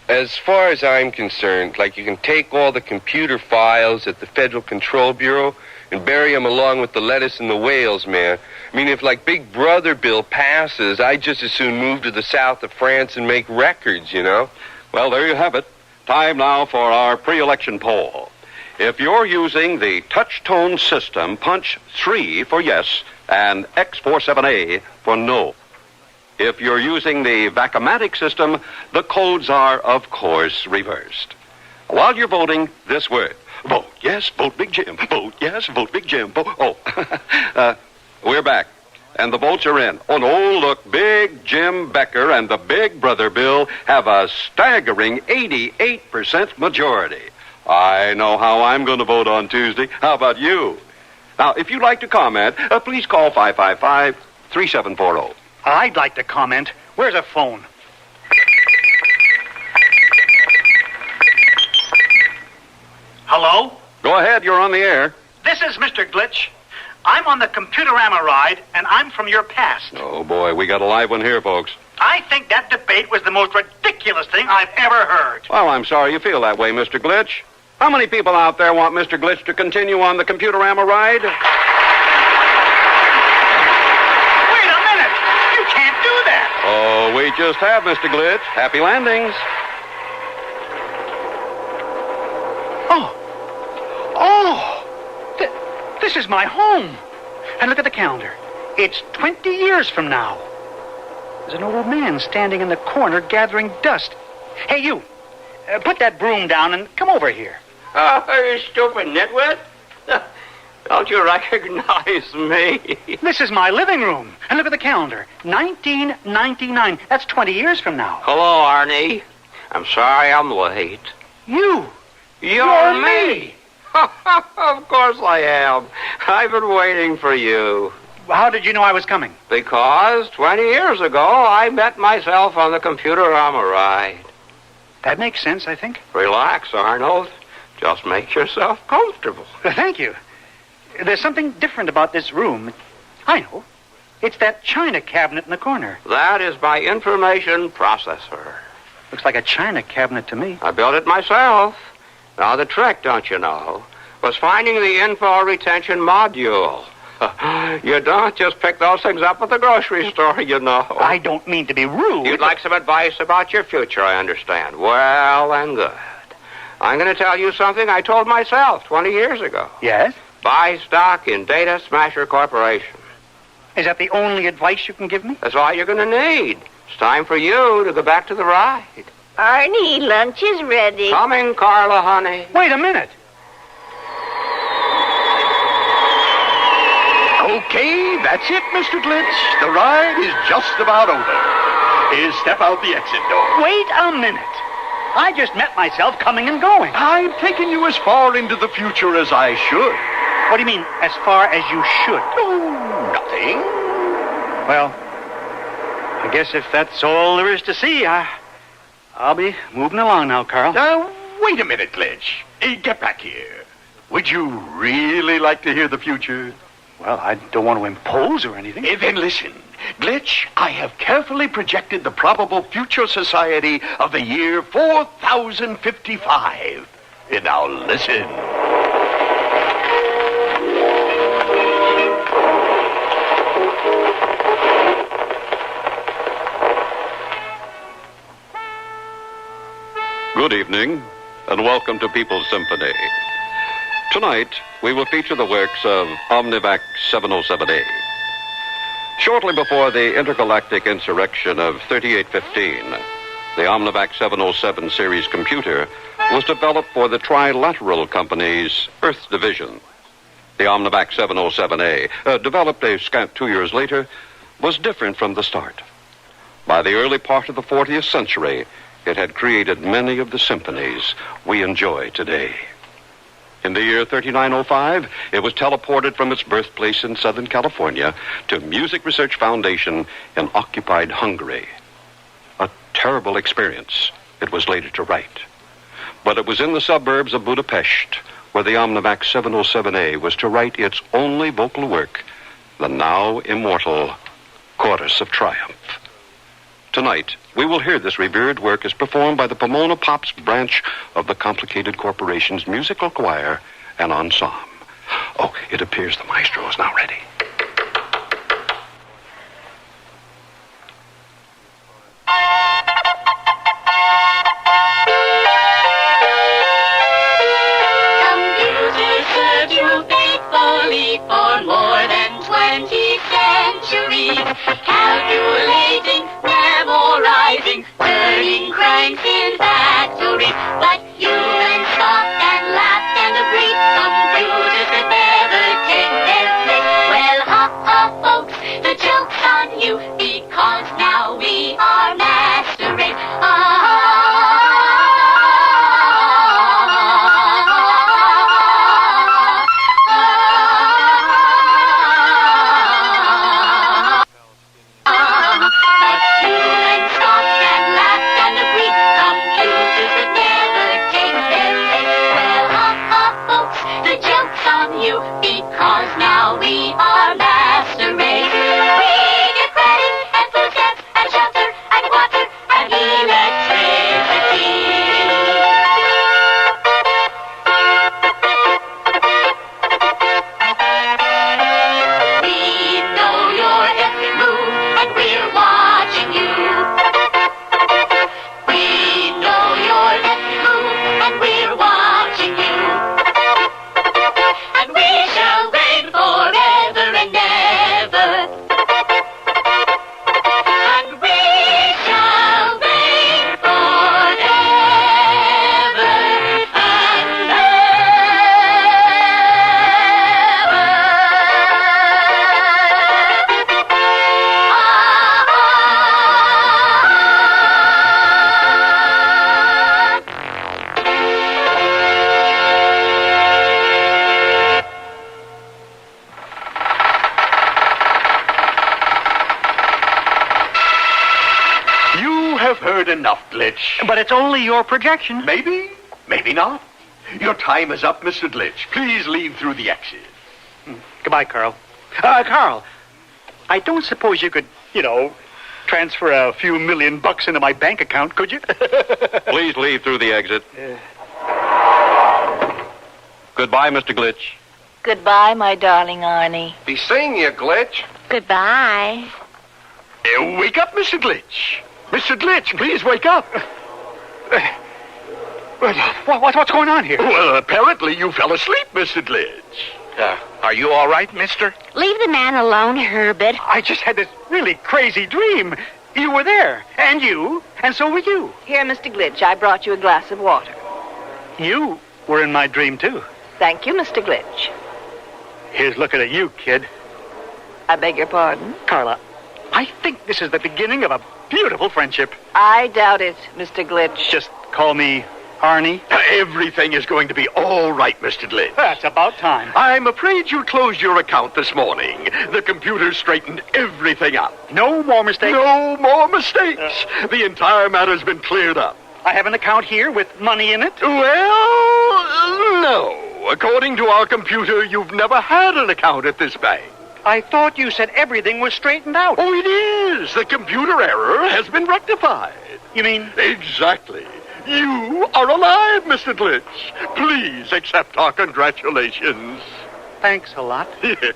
As far as I'm concerned, like, you can take all the computer files at the Federal Control Bureau and bury them along with the lettuce and the whales, man. I mean, if, like, Big Brother bill passes, I'd just as soon move to the south of France and make records, you know? Well, there you have it. Time now for our pre-election poll. If you're using the touch-tone system, punch 3 for yes and X47A for no. If you're using the Vacuumatic system, the codes are, of course, reversed. While you're voting, this word. Vote yes, vote Big Jim. Vote yes, vote Big Jim. Vote. Oh, we're back. And the votes are in. Oh, no, look, Big Jim Becker and the Big Brother bill have a staggering 88% majority. I know how I'm going to vote on Tuesday. How about you? Now, if you'd like to comment, please call 555-3740. I'd like to comment. Where's a phone? Hello? Go ahead, you're on the air. This is Mr. Glitch. I'm on the Computerama ride, and I'm from your past. Oh, boy, we got a live one here, folks. I think that debate was the most ridiculous thing I've ever heard. Well, I'm sorry you feel that way, Mr. Glitch. How many people out there want Mr. Glitch to continue on the Computerama ride? Oh, we just have, Mr. Glitch. Happy landings. This is my home. And look at the calendar. It's 20 years from now. There's an old man standing in the corner gathering dust. Hey, you. Put that broom down and come over here. Oh, you stupid nitwit. Don't you recognize me? This is my living room. And look at the calendar. 1999. That's 20 years from now. Hello, Arnie. I'm sorry I'm late. You? You're me. Of course I am. I've been waiting for you. How did you know I was coming? Because 20 years ago, I met myself on the Computerama ride. That makes sense, I think. Relax, Arnold. Just make yourself comfortable. Thank you. There's something different about this room. I know. It's that china cabinet in the corner. That is my information processor. Looks like a china cabinet to me. I built it myself. Now, the trick, don't you know, was finding the info retention module. You don't just pick those things up at the grocery store, you know. I don't mean to be rude. You'd like some advice about your future, I understand. Well and good. I'm going to tell you something I told myself 20 years ago. Yes? Buy stock in Data Smasher Corporation. Is that the only advice you can give me? That's all you're going to need. It's time for you to go back to the ride. Arnie, lunch is ready. Coming, Carla, honey. Wait a minute. Okay, that's it, Mr. Glitch. The ride is just about over. Step out the exit door. Wait a minute. I just met myself coming and going. I'm taking you as far into the future as I should. What do you mean, as far as you should? Oh, nothing. Well, I guess if that's all there is to see, I'll be moving along now, Carl. Now, wait a minute, Glitch. Get back here. Would you really like to hear the future? Well, I don't want to impose or anything. Then listen. Glitch, I have carefully projected the probable future society of the year 4055. Now listen. Good evening, and welcome to People's Symphony. Tonight, we will feature the works of Omnivac 707A. Shortly before the intergalactic insurrection of 3815, the Omnivac 707 series computer was developed for the Trilateral Company's Earth Division. The Omnivac 707A, developed a scant 2 years later, was different from the start. By the early part of the 40th century, it had created many of the symphonies we enjoy today. In the year 3905, it was teleported from its birthplace in Southern California to Music Research Foundation in occupied Hungary. A terrible experience it was later to write. But it was in the suburbs of Budapest where the Omnivac 707A was to write its only vocal work, the now immortal Chorus of Triumph. Tonight, we will hear this revered work as performed by the Pomona Pops branch of the Complicated Corporation's musical choir and ensemble. Oh, it appears the maestro is now ready. Computers served you faithfully for more than 20 centuries, calculating, memorizing, turning cranks in factories. But humans scoffed and laughed and agreed computers could never take their place. Well, ha ha, folks, the joke's on you, because now we are master race. Because now we are master race. We give credit and footsteps and shelter and water and electricity. We know your every move and we're watching you. We know your every move and we're watching you. And we shall reign forever and ever. And we shall reign forever and You have heard enough, Glitch. But it's only your projection. Maybe, maybe not. Your time is up, Mr. Glitch. Please leave through the exit. Goodbye, Carl. Carl, I don't suppose you could, transfer a few $1,000,000 into my bank account, could you? Please leave through the exit. Goodbye, Mr. Glitch. Goodbye, my darling Arnie. Be seeing you, Glitch. Goodbye. Wake up, Mr. Glitch. Mr. Glitch, please wake up. What's going on here? Well, apparently you fell asleep, Mr. Glitch. Are you all right, mister? Leave the man alone, Herbert. I just had this really crazy dream. You were there, and you, and so were you. Here, Mr. Glitch, I brought you a glass of water. You were in my dream, too. Thank you, Mr. Glitch. Here's looking at you, kid. I beg your pardon? Carla, I think this is the beginning of a beautiful friendship. I doubt it, Mr. Glitch. Just call me Arnie. Everything is going to be all right, Mr. Glitch. That's about time. I'm afraid you closed your account this morning. The computer straightened everything out. No more mistakes? No more mistakes. The entire matter's been cleared up. I have an account here with money in it? Well, no. According to our computer, you've never had an account at this bank. I thought you said everything was straightened out. Oh, it is. The computer error has been rectified. You mean? Exactly. You are alive, Mr. Glitch. Please accept our congratulations. Thanks a lot. Yes.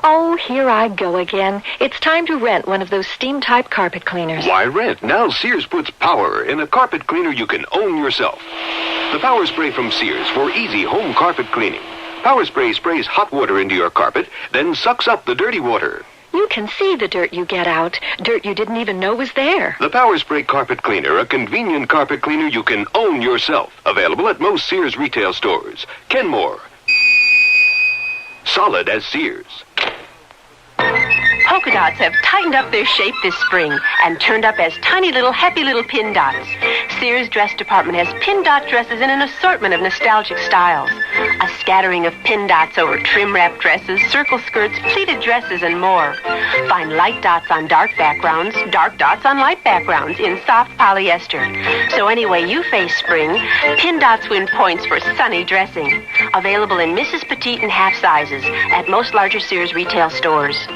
Oh, here I go again. It's time to rent one of those steam-type carpet cleaners. Why rent? Now Sears puts power in a carpet cleaner you can own yourself. The Power Spray from Sears for easy home carpet cleaning. Power Spray sprays hot water into your carpet, then sucks up the dirty water. You can see the dirt you get out. Dirt you didn't even know was there. The Power Spray Carpet Cleaner, a convenient carpet cleaner you can own yourself. Available at most Sears retail stores. Kenmore. Solid as Sears. Polka dots have tightened up their shape this spring and turned up as tiny little happy little pin dots. Sears dress department has pin dot dresses in an assortment of nostalgic styles. A scattering of pin dots over trim wrap dresses, circle skirts, pleated dresses, and more. Find light dots on dark backgrounds, dark dots on light backgrounds in soft polyester. So any way you face spring, pin dots win points for sunny dressing. Available in Mrs. Petite and half sizes at most larger Sears retail stores.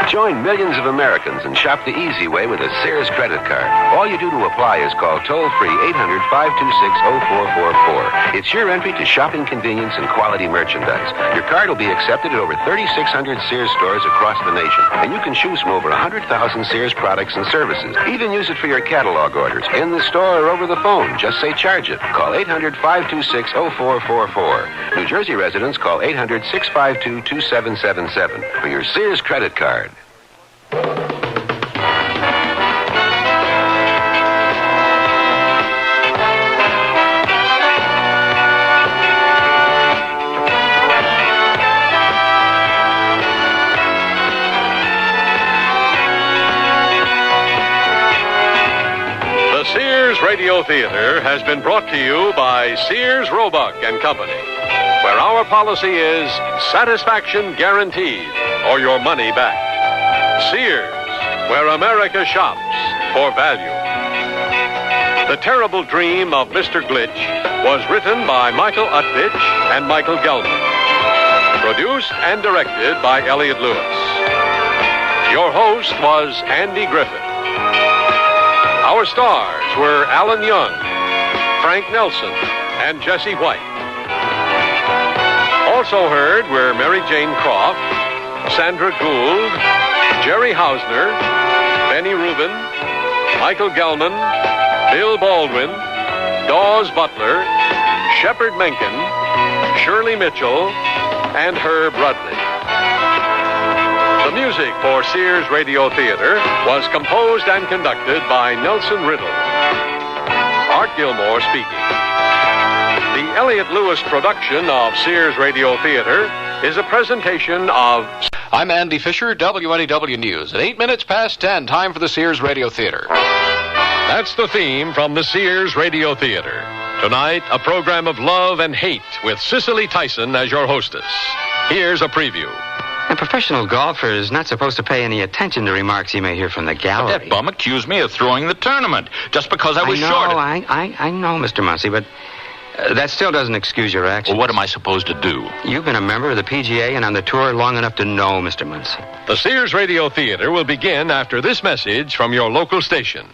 Join millions of Americans and shop the easy way with a Sears credit card. All you do to apply is call toll-free 800-526-0444. It's your entry to shopping convenience and quality merchandise. Your card will be accepted at over 3,600 Sears stores across the nation. And you can choose from over 100,000 Sears products and services. Even use it for your catalog orders, in the store or over the phone. Just say charge it. Call 800-526-0444. New Jersey residents call 800-652-2777 for your Sears credit card. The Sears Radio Theater has been brought to you by Sears Roebuck and Company, where our policy is satisfaction guaranteed or your money back. Sears, where America shops for value. The Terrible Dream of Mr. Glitch was written by Michael Utbitch and Michael Gelman. Produced and directed by Elliott Lewis. Your host was Andy Griffith. Our stars were Alan Young, Frank Nelson, and Jesse White. Also heard were Mary Jane Croft, Sandra Gould, Jerry Hausner, Benny Rubin, Michael Gelman, Bill Baldwin, Dawes Butler, Shepard Mencken, Shirley Mitchell, and Herb Rudley. The music for Sears Radio Theater was composed and conducted by Nelson Riddle. Art Gilmore speaking. The Elliott Lewis production of Sears Radio Theater is a presentation of... I'm Andy Fisher, WNEW News. At 8 minutes past 10, time for the Sears Radio Theater. That's the theme from the Sears Radio Theater. Tonight, a program of love and hate with Cicely Tyson as your hostess. Here's a preview. A professional golfer is not supposed to pay any attention to remarks he may hear from the gallery. But that bum accused me of throwing the tournament just because I was short. I know, Mr. Muncy, but that still doesn't excuse your actions. Well, what am I supposed to do? You've been a member of the PGA and on the tour long enough to know, Mr. Muncy. The Sears Radio Theater will begin after this message from your local station.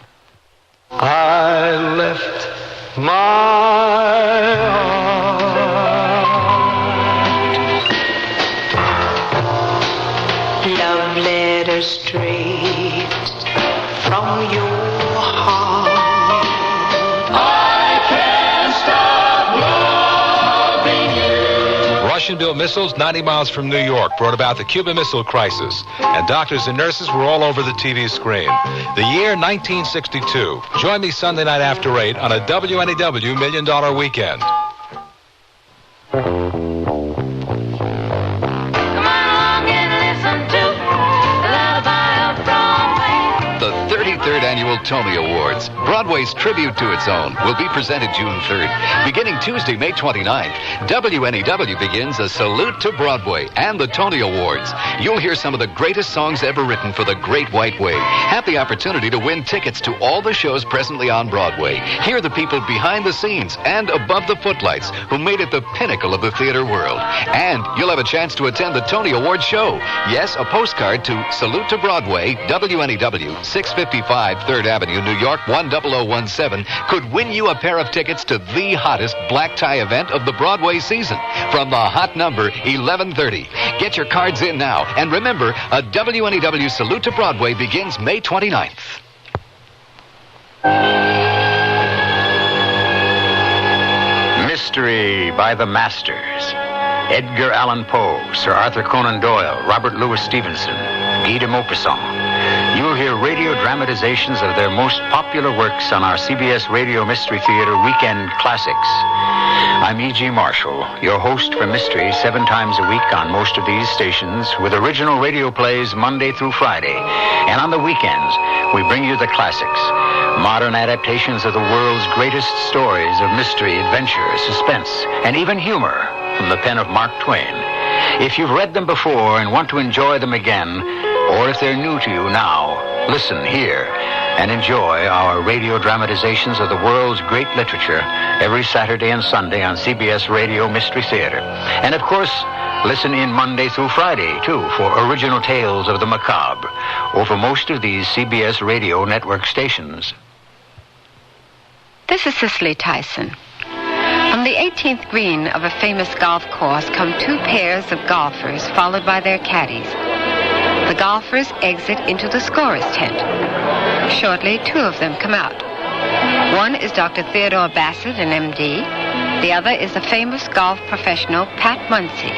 I left my heart straight from your heart. I can't stop loving you. Russian-built missiles 90 miles from New York brought about the Cuban Missile Crisis, and doctors and nurses were all over the TV screen. The year 1962. Join me Sunday night after 8 on a WNEW $1 Million Weekend. The 33rd Annual Tony Awards, Broadway's tribute to its own, will be presented June 3rd. Beginning Tuesday, May 29th, WNEW begins a salute to Broadway and the Tony Awards. You'll hear some of the greatest songs ever written for the Great White Way. Have the opportunity to win tickets to all the shows presently on Broadway. Hear the people behind the scenes and above the footlights who made it the pinnacle of the theater world. And you'll have a chance to attend the Tony Awards show. Yes, a postcard to Salute to Broadway, WNEW, 655 3rd Avenue, New York, 10017, could win you a pair of tickets to the hottest black tie event of the Broadway season from the hot number 1130. Get your cards in now. And remember, a WNEW Salute to Broadway begins May 29th. Mystery by the Masters. Edgar Allan Poe, Sir Arthur Conan Doyle, Robert Louis Stevenson, Guy de Maupassant. You'll hear radio dramatizations of their most popular works on our CBS Radio Mystery Theater Weekend Classics. I'm E.G. Marshall, your host for Mystery 7 times a week on most of these stations, with original radio plays Monday through Friday. And on the weekends, we bring you the classics, modern adaptations of the world's greatest stories of mystery, adventure, suspense, and even humor from the pen of Mark Twain. If you've read them before and want to enjoy them again, or if they're new to you now, listen here and enjoy our radio dramatizations of the world's great literature every Saturday and Sunday on CBS Radio Mystery Theater. And of course, listen in Monday through Friday, too, for original tales of the macabre over most of these CBS Radio network stations. This is Cicely Tyson. On the 18th green of a famous golf course come 2 pairs of golfers followed by their caddies. The golfers exit into the scorer's tent. Shortly, 2 of them come out. One is Dr. Theodore Bassett, an MD. The other is the famous golf professional, Pat Muncy.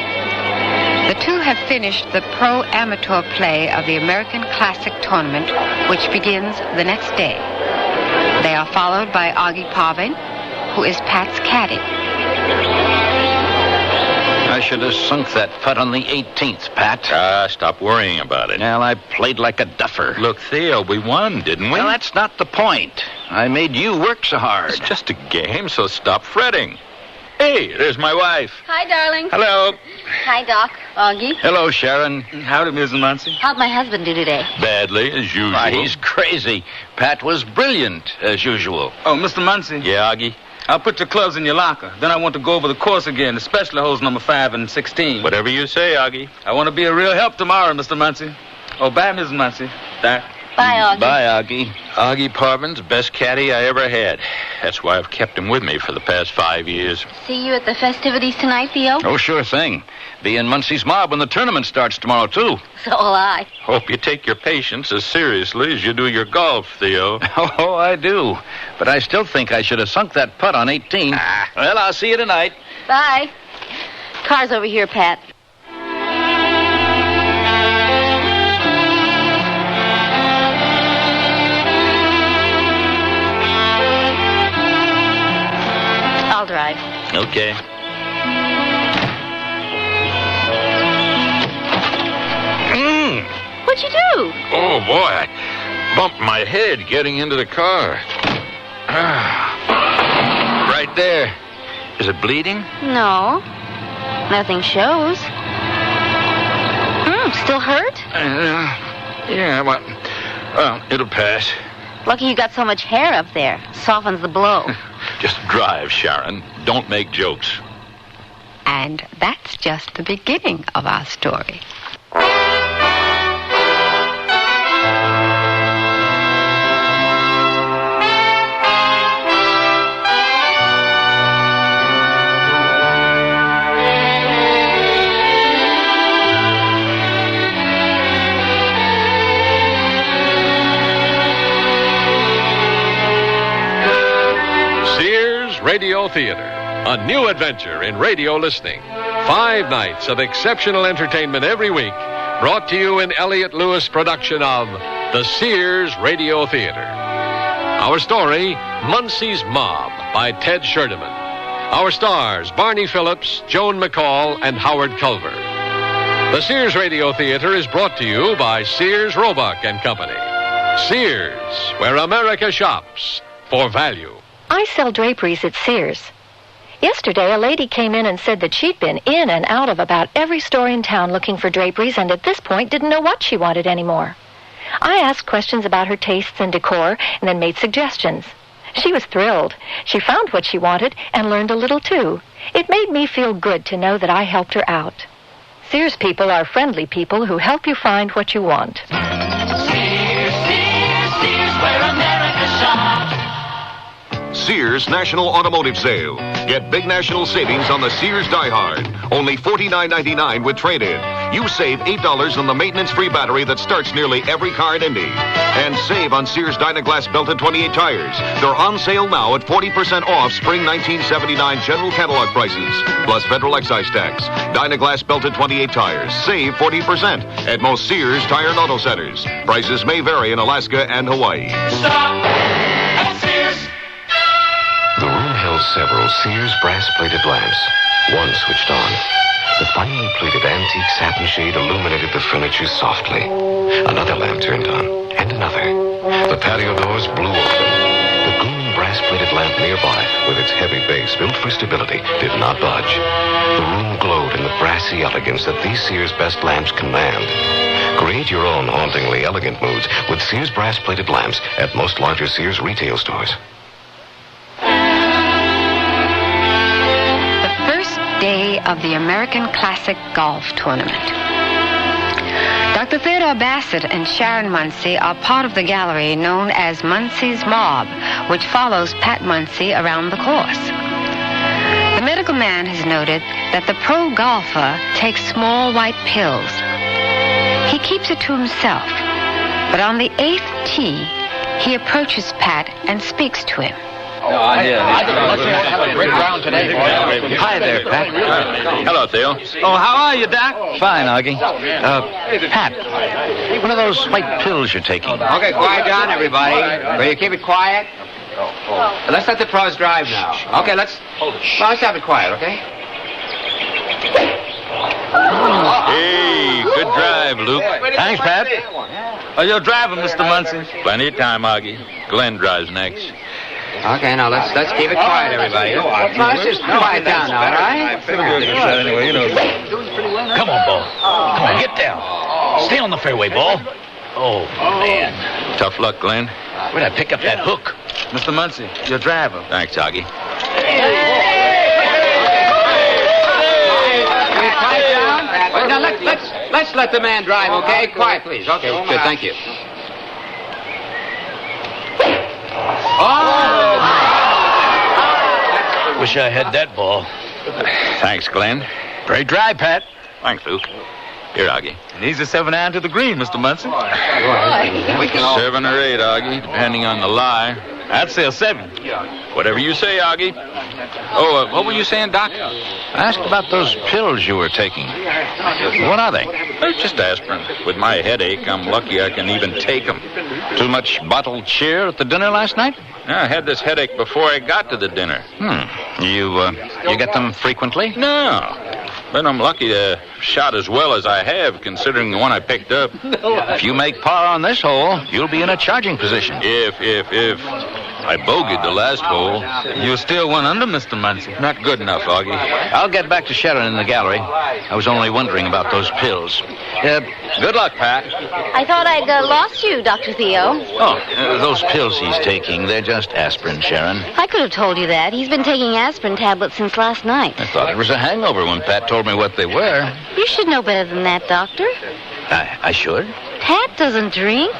The 2 have finished the pro-amateur play of the American Classic Tournament, which begins the next day. They are followed by Augie Parvin, who is Pat's caddy. I should have sunk that putt on the 18th, Pat. Stop worrying about it. Well, I played like a duffer. Look, Theo, we won, didn't we? Well, that's not the point. I made you work so hard. It's just a game, so stop fretting. Hey, there's my wife. Hi, darling. Hello. Hi, Doc. Augie. Hello, Sharon. Howdy, Mrs. Muncy. How'd my husband do today? Badly, as usual. Why, he's crazy. Pat was brilliant, as usual. Oh, Mr. Muncy. Yeah, Augie? I'll put your clubs in your locker. Then I want to go over the course again, especially holes number 5 and 16. Whatever you say, Augie. I want to be a real help tomorrow, Mr. Muncy. Oh, bye, Mrs. Muncy. Bye. Bye, Augie. Bye, Augie. Augie Parvin's the best caddy I ever had. That's why I've kept him with me for the past 5 years. See you at the festivities tonight, Theo? Oh, sure thing. Be in Muncy's mob when the tournament starts tomorrow, too. So will I. Hope you take your patience as seriously as you do your golf, Theo. Oh, I do. But I still think I should have sunk that putt on 18. Well, I'll see you tonight. Bye. Car's over here, Pat. I'll drive. Okay. What'd you do? Oh, boy, I bumped my head getting into the car. Right there. Is it bleeding? No. Nothing shows. Still hurt? Yeah, well, it'll pass. Lucky you got so much hair up there. Softens the blow. Just drive, Sharon. Don't make jokes. And that's just the beginning of our story. Radio Theater, a new adventure in radio listening. 5 nights of exceptional entertainment every week, brought to you in Elliott Lewis' production of the Sears Radio Theater. Our story, Muncy's Mob, by Ted Sherdeman. Our stars, Barney Phillips, Joan McCall, and Howard Culver. The Sears Radio Theater is brought to you by Sears, Roebuck and Company. Sears, where America shops for value. I sell draperies at Sears. Yesterday, a lady came in and said that she'd been in and out of about every store in town looking for draperies and at this point didn't know what she wanted anymore. I asked questions about her tastes and decor and then made suggestions. She was thrilled. She found what she wanted and learned a little, too. It made me feel good to know that I helped her out. Sears people are friendly people who help you find what you want. Sears, where America shops. Sears National Automotive Sale. Get big national savings on the Sears Die Hard. Only $49.99 with trade-in. You save $8 on the maintenance-free battery that starts nearly every car at Indy. And save on Sears Dynaglass belted 28 tires. They're on sale now at 40% off spring 1979 general catalog prices, plus federal excise tax. Dynaglass belted 28 tires. Save 40% at most Sears Tire and Auto Centers. Prices may vary in Alaska and Hawaii. Stop at Sears. The room held several Sears brass-plated lamps. One switched on. The finely plated antique satin shade illuminated the furniture softly. Another lamp turned on, and another. The patio doors blew open. The gleaming brass-plated lamp nearby, with its heavy base built for stability, did not budge. The room glowed in the brassy elegance that these Sears best lamps command. Create your own hauntingly elegant moods with Sears brass-plated lamps at most larger Sears retail stores. Day of the American Classic Golf Tournament. Dr. Theodore Bassett and Sharon Muncy are part of the gallery known as Muncy's Mob, which follows Pat Muncy around the course. The medical man has noted that the pro golfer takes small white pills. He keeps it to himself, but on the 8th tee, he approaches Pat and speaks to him. Have a great round today. Hi there, Pat. Hello, Theo. Oh, how are you, Doc? Fine, Augie. Pat, what are those white pills you're taking? Okay, quiet down, everybody. Will you keep it quiet? Let's let the pros drive now. Okay, let's have it quiet, okay? Hey, good drive, Luke. Thanks, Pat. Oh, you're driving, Mr. Muncy. Plenty of time, Augie. Glenn drives next. Okay, now let's keep it quiet, everybody. Let's just quiet down now, all right? Anyway, you know. Come on, Ball. Come on, get down. Stay on the fairway, Ball. Oh, man. Tough luck, Glenn. Where'd I pick up that hook? Mr. Muncy, your driver. Thanks, Augie. Quiet down. Now let's let the man drive, okay? Quiet, please. Okay, good, thank you. Wish I had that ball. Thanks, Glenn. Great drive, Pat. Thanks, Luke. Here, Augie. And he's a 7-iron to the green, Mr. Muncy. 7 or 8, Augie, depending on the lie. I'd say a 7. Whatever you say, Augie. Oh, what were you saying, Doc? I asked about those pills you were taking. What are they? They're just aspirin. With my headache, I'm lucky I can even take them. Too much bottled cheer at the dinner last night? I had this headache before I got to the dinner. You get them frequently? No. But I'm lucky to shot as well as I have, considering the one I picked up. If you make par on this hole, you'll be in a charging position. If I bogeyed the last hole. You're still one under, Mr. Muncy. Not good enough, Augie. I'll get back to Sharon in the gallery. I was only wondering about those pills. Good luck, Pat. I thought I'd lost you, Dr. Theo. Oh, those pills he's taking, they're just aspirin, Sharon. I could have told you that. He's been taking aspirin tablets since last night. I thought it was a hangover when Pat told me what they were. You should know better than that, Doctor. I should? Pat doesn't drink.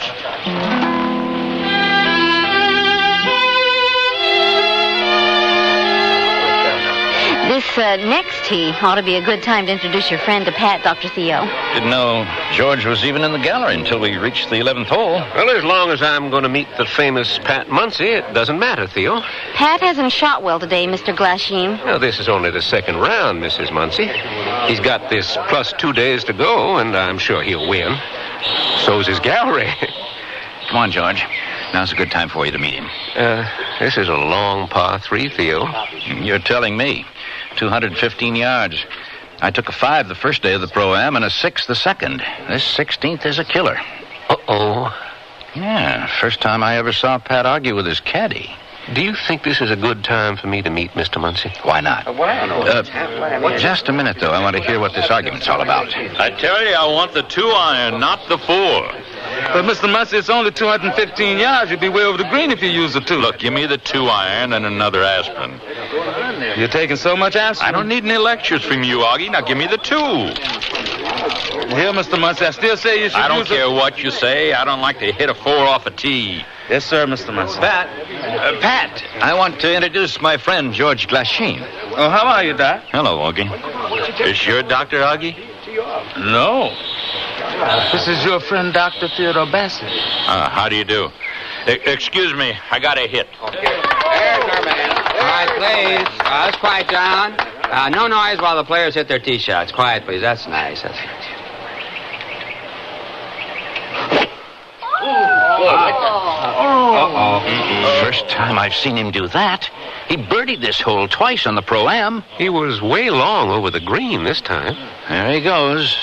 This next tee ought to be a good time to introduce your friend to Pat, Dr. Theo. Didn't know George was even in the gallery until we reached the 11th hole. Well, as long as I'm going to meet the famous Pat Muncy, it doesn't matter, Theo. Pat hasn't shot well today, Mr. Glasheen. Well, this is only the second round, Mrs. Muncy. He's got this plus 2 days to go, and I'm sure he'll win. So's his gallery. Come on, George. Now's a good time for you to meet him. This is a long par 3, Theo. You're telling me. 215 yards. I took a 5 the first day of the Pro-Am and a 6 the second. This 16th is a killer. Uh-oh. Yeah, first time I ever saw Pat argue with his caddy. Do you think this is a good time for me to meet Mr. Muncy? Why not? Just a minute, though. I want to hear what this argument's all about. I tell you, I want the 2-iron, not the 4. But, Mr. Muncy, it's only 215 yards. You'd be way over the green if you used the 2. Look, give me the 2-iron and another aspirin. You're taking so much aspirin? I don't need any lectures from you, Augie. Now give me the 2. Here, Mr. Muncy, I still say you should I don't care what you say. I don't like to hit a 4 off a tee. Yes, sir, Mr. Muncy. Pat, I want to introduce my friend, George Glasheen. Oh, how are you, Doc? Hello, Augie. Is your Dr. Augie? No. This is your friend, Dr. Theodore Bassett. How do you do? Excuse me, I got a hit. There's our man. All right, please. Let's quiet down. No noise while the players hit their tee shots. Quiet, please. That's nice. Uh-oh. First time I've seen him do that. He birdied this hole twice on the Pro-Am. He was way long over the green this time. There he goes.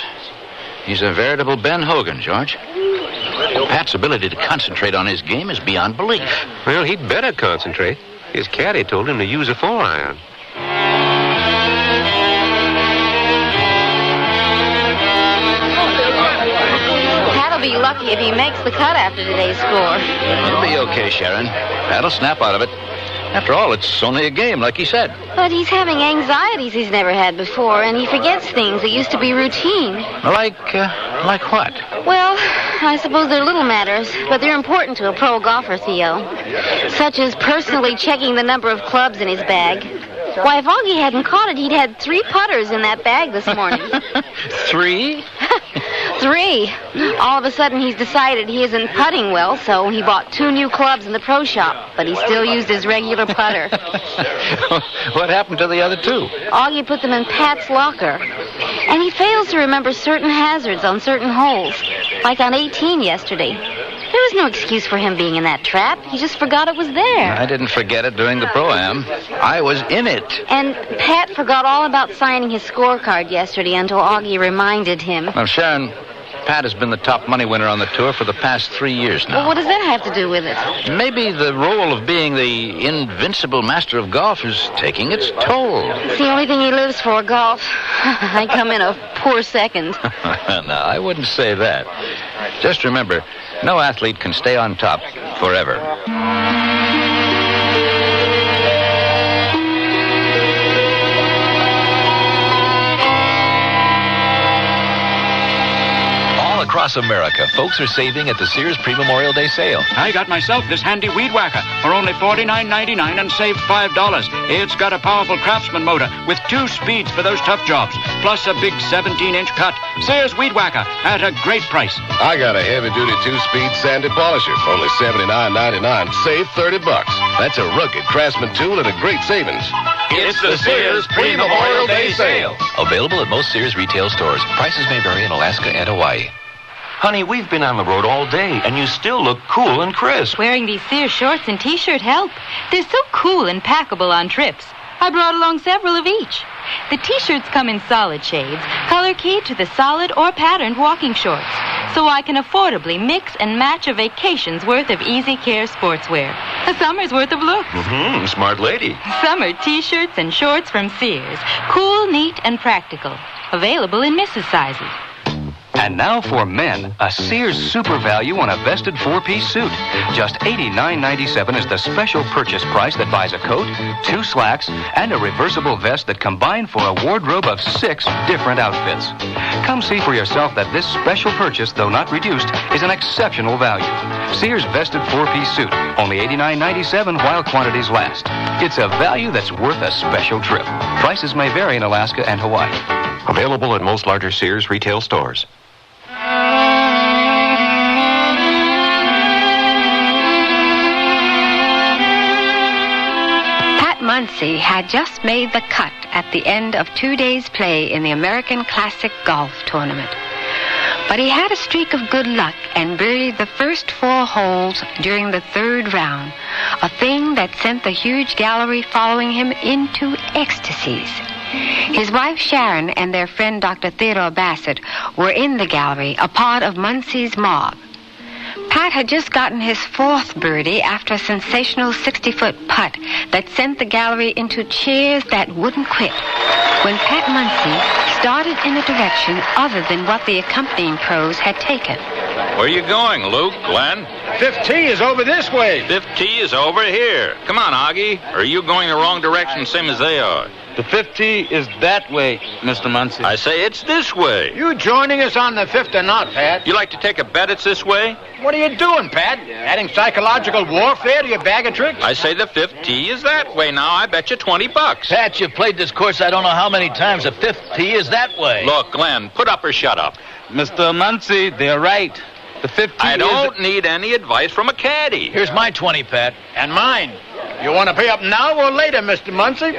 He's a veritable Ben Hogan, George. Pat's ability to concentrate on his game is beyond belief. Well, he'd better concentrate. His caddy told him to use a 4-iron. Pat'll be lucky if he makes the cut after today's score. He'll be okay, Sharon. Pat'll snap out of it. After all, it's only a game, like he said. But he's having anxieties he's never had before, and he forgets things that used to be routine. Like what? Well, I suppose they're little matters, but they're important to a pro golfer, Theo. Such as personally checking the number of clubs in his bag. Why, if Augie hadn't caught it, he'd had 3 putters in that bag this morning. 3? 3. All of a sudden, he's decided he isn't putting well, so he bought 2 new clubs in the pro shop, but he still used his regular putter. What happened to the other 2? Augie put them in Pat's locker. And he fails to remember certain hazards on certain holes, like on 18 yesterday. There was no excuse for him being in that trap. He just forgot it was there. I didn't forget it during the Pro-Am. I was in it. And Pat forgot all about signing his scorecard yesterday until Augie reminded him. Now, Sharon, Pat has been the top money winner on the tour for the past 3 years now. Well, what does that have to do with it? Maybe the role of being the invincible master of golf is taking its toll. It's the only thing he lives for, golf. I come in a poor second. No, I wouldn't say that. Just remember, no athlete can stay on top forever. Across America, folks are saving at the Sears Pre-Memorial Day sale. I got myself this handy weed whacker for only $49.99 and saved $5. It's got a powerful Craftsman motor with 2 speeds for those tough jobs, plus a big 17-inch cut. Sears weed whacker at a great price. I got a heavy-duty 2-speed sandy polisher, only $79.99. Save $30. That's a rugged Craftsman tool and a great savings. It's the Sears Pre-Memorial Day sale. Available at most Sears retail stores. Prices may vary in Alaska and Hawaii. Honey, we've been on the road all day, and you still look cool and crisp. Wearing these Sears shorts and T-shirt help. They're so cool and packable on trips. I brought along several of each. The T-shirts come in solid shades, color-keyed to the solid or patterned walking shorts, so I can affordably mix and match a vacation's worth of easy care sportswear. A summer's worth of looks. Smart lady. Summer T-shirts and shorts from Sears. Cool, neat, and practical. Available in Mrs. sizes. And now for men, a Sears super value on a vested 4-piece suit. Just $89.97 is the special purchase price that buys a coat, 2 slacks, and a reversible vest that combine for a wardrobe of 6 different outfits. Come see for yourself that this special purchase, though not reduced, is an exceptional value. Sears vested 4-piece suit, only $89.97 while quantities last. It's a value that's worth a special trip. Prices may vary in Alaska and Hawaii. Available at most larger Sears retail stores. Muncy had just made the cut at the end of 2 days' play in the American Classic Golf Tournament. But he had a streak of good luck and birdied the first 4 holes during the 3rd round, a thing that sent the huge gallery following him into ecstasies. His wife Sharon and their friend Dr. Theodore Bassett were in the gallery, a part of Muncy's mob. Pat had just gotten his 4th birdie after a sensational 60-foot putt that sent the gallery into cheers that wouldn't quit, when Pat Muncy started in a direction other than what the accompanying pros had taken. Where are you going, Luke, Glenn? 5th tee is over this way. 5th tee is over here. Come on, Augie. Or are you going the wrong direction, same as they are? The 5th tee is that way, Mr. Muncy. I say it's this way. You joining us on the 5th or not, Pat? You like to take a bet it's this way? What are you doing, Pat? Adding psychological warfare to your bag of tricks? I say the 5th tee is that way now. I bet you $20. Pat, you've played this course I don't know how many times. The 5th tee is that way. Look, Glenn, put up or shut up. Mr. Muncy, they're right. The 5th tee I don't need any advice from a caddy. Here's my 20, Pat. And mine. You want to pay up now or later, Mr. Muncy?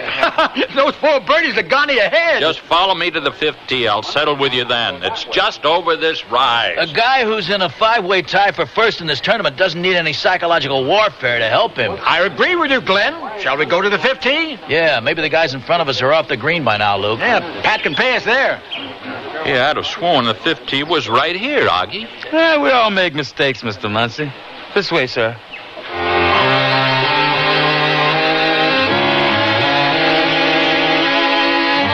Those 4 birdies have gone to your head. Just follow me to the 5th tee. I'll settle with you then. It's just over this rise. A guy who's in a 5-way tie for first in this tournament doesn't need any psychological warfare to help him. I agree with you, Glenn. Shall we go to the 5th tee? Yeah, maybe the guys in front of us are off the green by now, Luke. Yeah, Pat can pay us there. Yeah, I'd have sworn the 5th tee was right here, Augie. We all make mistakes, Mr. Muncy. This way, sir.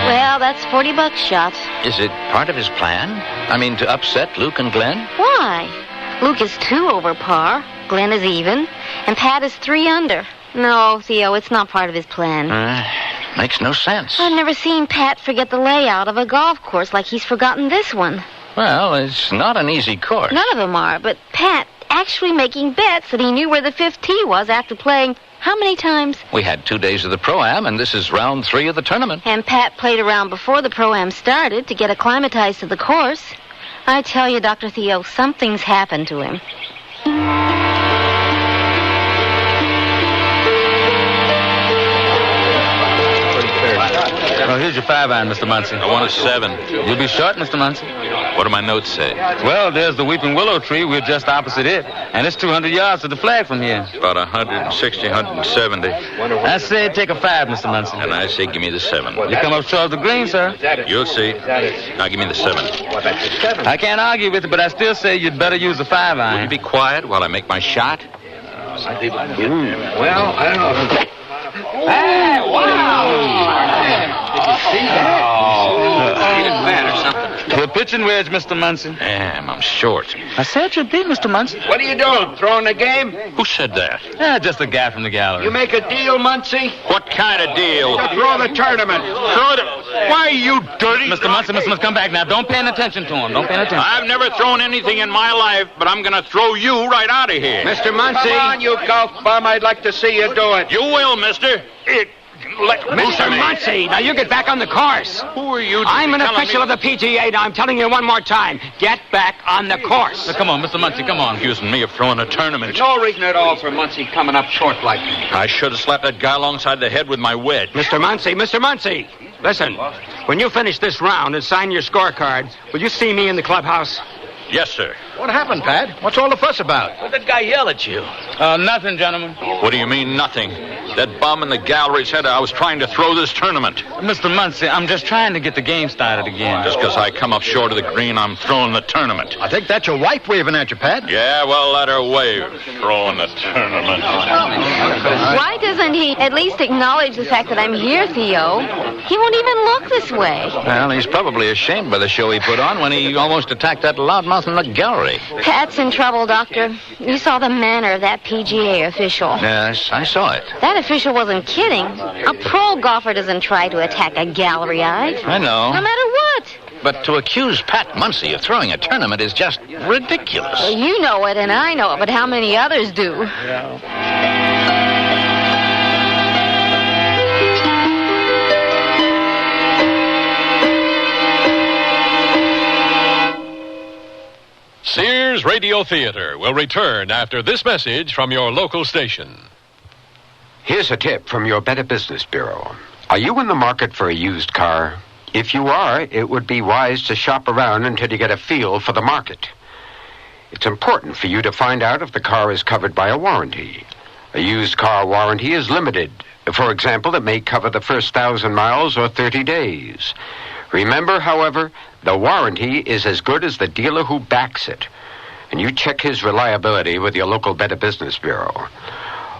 Well, that's $40 shot. Is it part of his plan? I mean, to upset Luke and Glenn? Why? Luke is 2 over par, Glenn is even, and Pat is 3 under. No, Theo, it's not part of his plan. Makes no sense. I've never seen Pat forget the layout of a golf course like he's forgotten this one. Well, it's not an easy course. None of them are, but Pat actually making bets that he knew where the 5th tee was after playing how many times? We had 2 days of the Pro-Am, and this is round 3 of the tournament. And Pat played around before the Pro-Am started to get acclimatized to the course. I tell you, Dr. Theo, something's happened to him. Oh, here's your 5-iron, Mr. Muncy. I want a 7. You'll be short, Mr. Muncy. What do my notes say? Well, there's the weeping willow tree. We're just opposite it. And it's 200 yards to the flag from here. About 160, 170. I say take a 5, Mr. Muncy. And I say give me the 7. You come up short of the green, sir. You'll see. Now give me the 7. I can't argue with you, but I still say you'd better use the 5-iron. Will you be quiet while I make my shot? Well, I don't know. Hey, wow! Did you see that? Hit it bad or something. The pitching wedge, Mr. Muncy. Damn, I'm short. I said you'd beat Mr. Muncy. What are you doing? Throwing the game? Who said that? Just a guy from the gallery. You make a deal, Muncy? What kind of deal? To throw the tournament. Throw it. Why are you dirty? Mr. Muncy, come back now. Don't pay any attention to him. Don't pay any attention. I've never thrown anything in my life, but I'm going to throw you right out of here. Mr. Muncy. Come on, you golf bum. I'd like to see you do it. You will, mister. Mr. Muncy, now you get back on the course. Who are you? I'm an official of the PGA. Now I'm telling you one more time. Get back on the course. Now, come on, Mr. Muncy, come on. Accusing me of throwing a tournament. There's no reason at all for Muncy coming up short like that. I should have slapped that guy alongside the head with my wedge. Mr. Muncy, listen. When you finish this round and sign your scorecard, will you see me in the clubhouse? Yes, sir. What happened, Pat? What's all the fuss about? What did that guy yell at you? Nothing, gentlemen. What do you mean, nothing? That bum in the gallery said I was trying to throw this tournament. Mr. Muncy, I'm just trying to get the game started again. Just because I come up short of the green, I'm throwing the tournament. I think that's your wife waving at you, Pat. Yeah, well, let her wave. Throwing the tournament. Why doesn't he at least acknowledge the fact that I'm here, Theo? He won't even look this way. Well, he's probably ashamed by the show he put on when he almost attacked that loudmouth in the gallery. Pat's in trouble, Doctor. You saw the manner of that PGA official. Yes, I saw it. That official wasn't kidding. A pro golfer doesn't try to attack a galleryite. I know. No matter what. But to accuse Pat Muncy of throwing a tournament is just ridiculous. Well, you know it and I know it, but how many others do? Sears Radio Theater will return after this message from your local station. Here's a tip from your Better Business Bureau. Are you in the market for a used car? If you are, it would be wise to shop around until you get a feel for the market. It's important for you to find out if the car is covered by a warranty. A used car warranty is limited. For example, it may cover the first 1,000 miles or 30 days. Remember, however, the warranty is as good as the dealer who backs it. And you check his reliability with your local Better Business Bureau.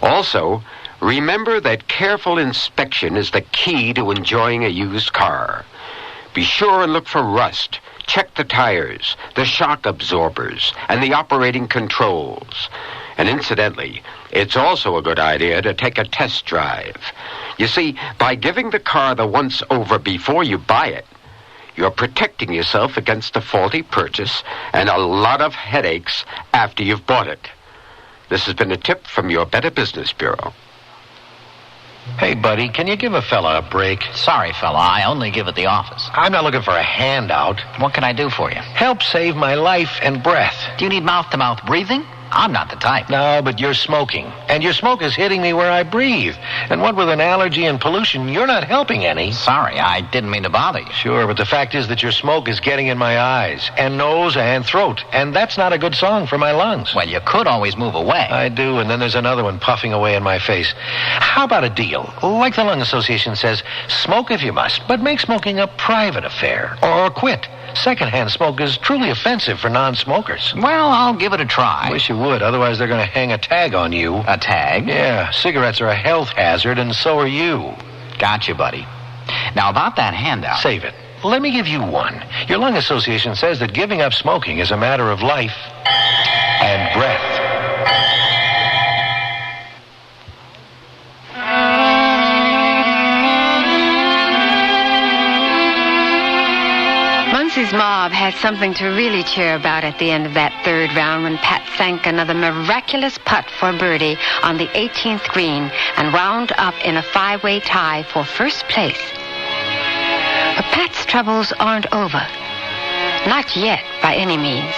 Also, remember that careful inspection is the key to enjoying a used car. Be sure and look for rust. Check the tires, the shock absorbers, and the operating controls. And incidentally, it's also a good idea to take a test drive. You see, by giving the car the once-over before you buy it, you're protecting yourself against a faulty purchase and a lot of headaches after you've bought it. This has been a tip from your Better Business Bureau. Hey, buddy, can you give a fella a break? Sorry, fella, I only give at the office. I'm not looking for a handout. What can I do for you? Help save my life and breath. Do you need mouth-to-mouth breathing? I'm not the type. No, but you're smoking. And your smoke is hitting me where I breathe. And what with an allergy and pollution, you're not helping any. Sorry, I didn't mean to bother you. Sure, but the fact is that your smoke is getting in my eyes and nose and throat. And that's not a good song for my lungs. Well, you could always move away. I do, and then there's another one puffing away in my face. How about a deal? Like the Lung Association says, smoke if you must, but make smoking a private affair. Or quit. Secondhand smoke is truly offensive for non-smokers. Well, I'll give it a try. Wish you would, otherwise they're going to hang a tag on you. A tag? Yeah, cigarettes are a health hazard, and so are you. Gotcha, buddy. Now, about that handout... Save it. Let me give you one. Your Lung Association says that giving up smoking is a matter of life and breath. Muncy's mob had something to really cheer about at the end of that third round when Pat sank another miraculous putt for birdie on the 18th green and wound up in a five-way tie for first place. But Pat's troubles aren't over. Not yet, by any means.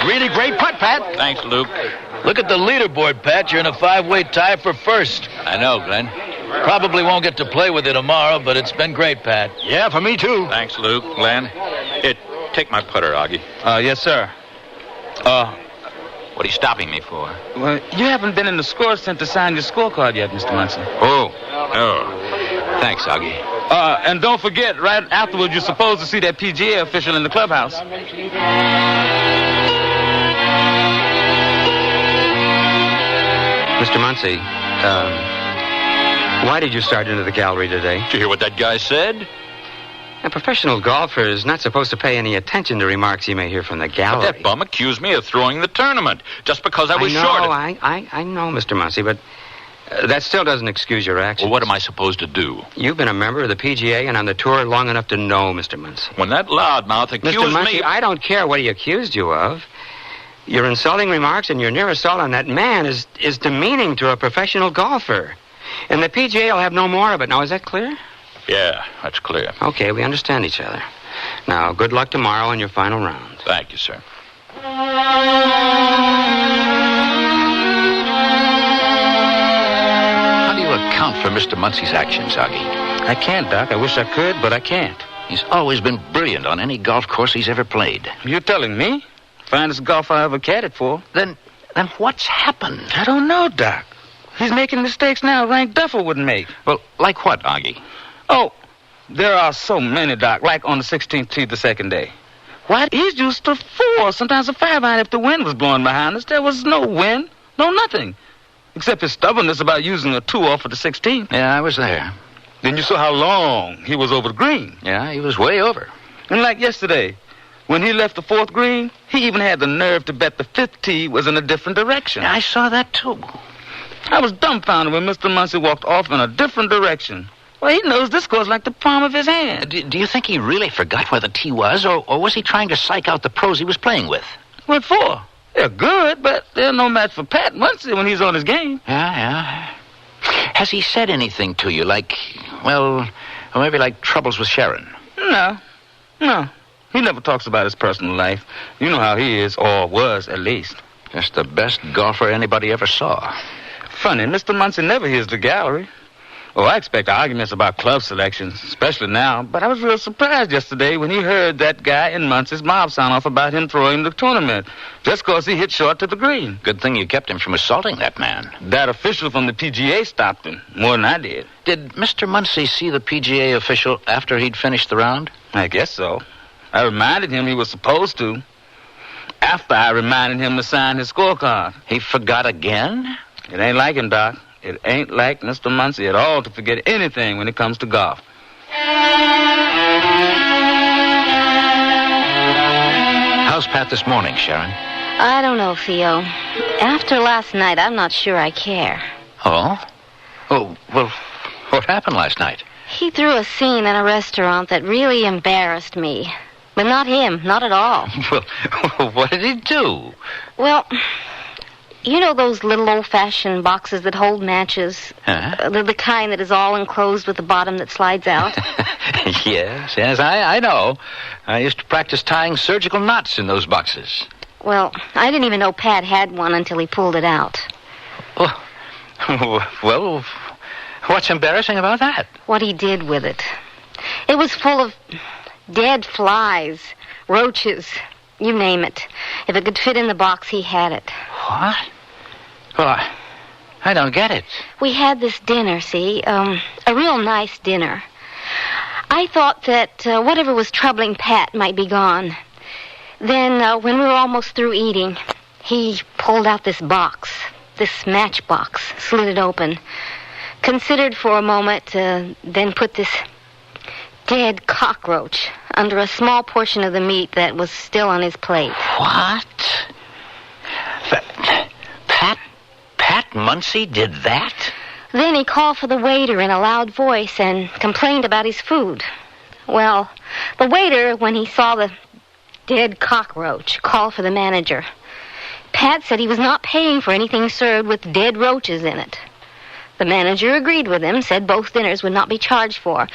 Really great putt, Pat. Thanks, Luke. Look at the leaderboard, Pat. You're in a five-way tie for first. I know, Glenn. Probably won't get to play with you tomorrow, but it's been great, Pat. Yeah, for me, too. Thanks, Luke. Glenn. Here, take my putter, Augie. Yes, sir. What are you stopping me for? Well, you haven't been in the score center to sign your scorecard yet, Mr. Muncy. Oh. Thanks, Augie. And don't forget, right afterwards, you're supposed to see that PGA official in the clubhouse. Mr. Muncy, why did you start into the gallery today? Did you hear what that guy said? A professional golfer is not supposed to pay any attention to remarks he may hear from the gallery. But that bum accused me of throwing the tournament just because I was short. I know, Mr. Muncy, but that still doesn't excuse your actions. Well, what am I supposed to do? You've been a member of the PGA and on the tour long enough to know, Mr. Muncy. When that loudmouth accused Mr. Muncy, me... I don't care what he accused you of. Your insulting remarks and your near assault on that man is demeaning to a professional golfer. And the PGA will have no more of it. Now, is that clear? Yeah, that's clear. Okay, we understand each other. Now, good luck tomorrow in your final round. Thank you, sir. How do you account for Mr. Muncy's actions, Augie? I can't, Doc. I wish I could, but I can't. He's always been brilliant on any golf course he's ever played. You're telling me? Finest golfer I ever caddied for. Then Then what's happened? I don't know, Doc. He's making mistakes now Rank Duffer wouldn't make. Well, like what, Augie? Oh, there are so many, Doc, like on the 16th tee the second day. Why, he's used to 4, sometimes a 5-iron if the wind was blowing behind us. There was no wind, no nothing. Except his stubbornness about using a 2 off of the 16th. Yeah, I was there. Then you saw how long he was over the green. Yeah, he was way over. And like yesterday, when he left the 4th green, he even had the nerve to bet the 5th tee was in a different direction. Yeah, I saw that, too. I was dumbfounded when Mr. Muncy walked off in a different direction. Well, he knows this course like the palm of his hand. Do you think he really forgot where the tee was, or was he trying to psych out the pros he was playing with? What for? They're good, but they're no match for Pat Muncy when he's on his game. Yeah. Has he said anything to you, like, well, or maybe like troubles with Sharon? No. He never talks about his personal life. You know how he is, or was, at least. Just the best golfer anybody ever saw. Funny, Mr. Muncy never hears the gallery. Oh, I expect arguments about club selections, especially now, but I was real surprised yesterday when he heard that guy in Muncy's mob sound off about him throwing the tournament, just because he hit short to the green. Good thing you kept him from assaulting that man. That official from the PGA stopped him, more than I did. Did Mr. Muncy see the PGA official after he'd finished the round? I guess so. I reminded him he was supposed to. After I reminded him to sign his scorecard. He forgot again? It ain't like him, Doc. It ain't like Mr. Muncy at all to forget anything when it comes to golf. How's Pat this morning, Sharon? I don't know, Theo. After last night, I'm not sure I care. Oh? Oh, well, what happened last night? He threw a scene in a restaurant that really embarrassed me. But not him, not at all. Well, what did he do? Well, you know those little old-fashioned boxes that hold matches? Huh? The kind that is all enclosed with the bottom that slides out? Yes, I know. I used to practice tying surgical knots in those boxes. Well, I didn't even know Pat had one until he pulled it out. Well, what's embarrassing about that? What he did with it. It was full of dead flies, roaches, you name it. If it could fit in the box, he had it. What? Well, I don't get it. We had this dinner, see? A real nice dinner. I thought that whatever was troubling Pat might be gone. Then, when we were almost through eating, he pulled out this box, this matchbox, slid it open, considered for a moment, then put this dead cockroach under a small portion of the meat that was still on his plate. What? Pat Muncy did that? Then he called for the waiter in a loud voice and complained about his food. Well, the waiter, when he saw the dead cockroach, called for the manager. Pat said he was not paying for anything served with dead roaches in it. The manager agreed with him, said both dinners would not be charged for,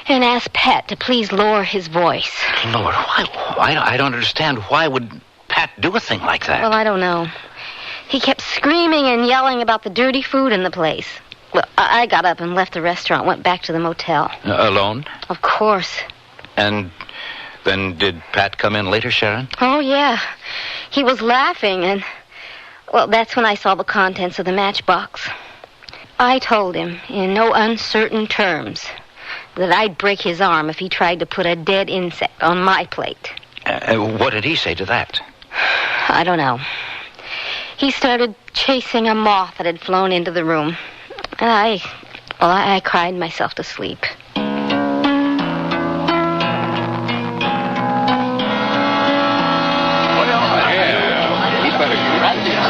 and asked Pat to please lower his voice. Lord, why? I don't understand. Why would Pat do a thing like that? Well, I don't know. He kept screaming and yelling about the dirty food in the place. Well, I got up and left the restaurant, went back to the motel. Alone? Of course. And then did Pat come in later, Sharon? Oh, yeah. He was laughing, and, well, that's when I saw the contents of the matchbox. I told him, in no uncertain terms, that I'd break his arm if he tried to put a dead insect on my plate. What did he say to that? I don't know. He started chasing a moth that had flown into the room. And I cried myself to sleep.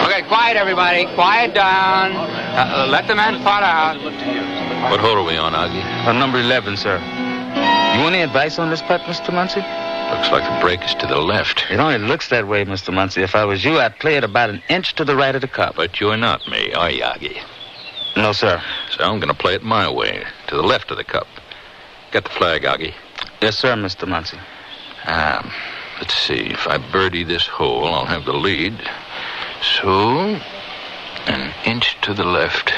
Okay, quiet, everybody. Quiet down. Let the man pot out. What hole are we on, Augie? On number 11, sir. You want any advice on this putt, Mr. Muncy? Looks like the break is to the left. It only looks that way, Mr. Muncy. If I was you, I'd play it about an inch to the right of the cup. But you're not me, are you, Augie? No, sir. So I'm going to play it my way, to the left of the cup. Get the flag, Augie. Yes, sir, Mr. Muncy. Let's see. If I birdie this hole, I'll have the lead. So, an inch to the left.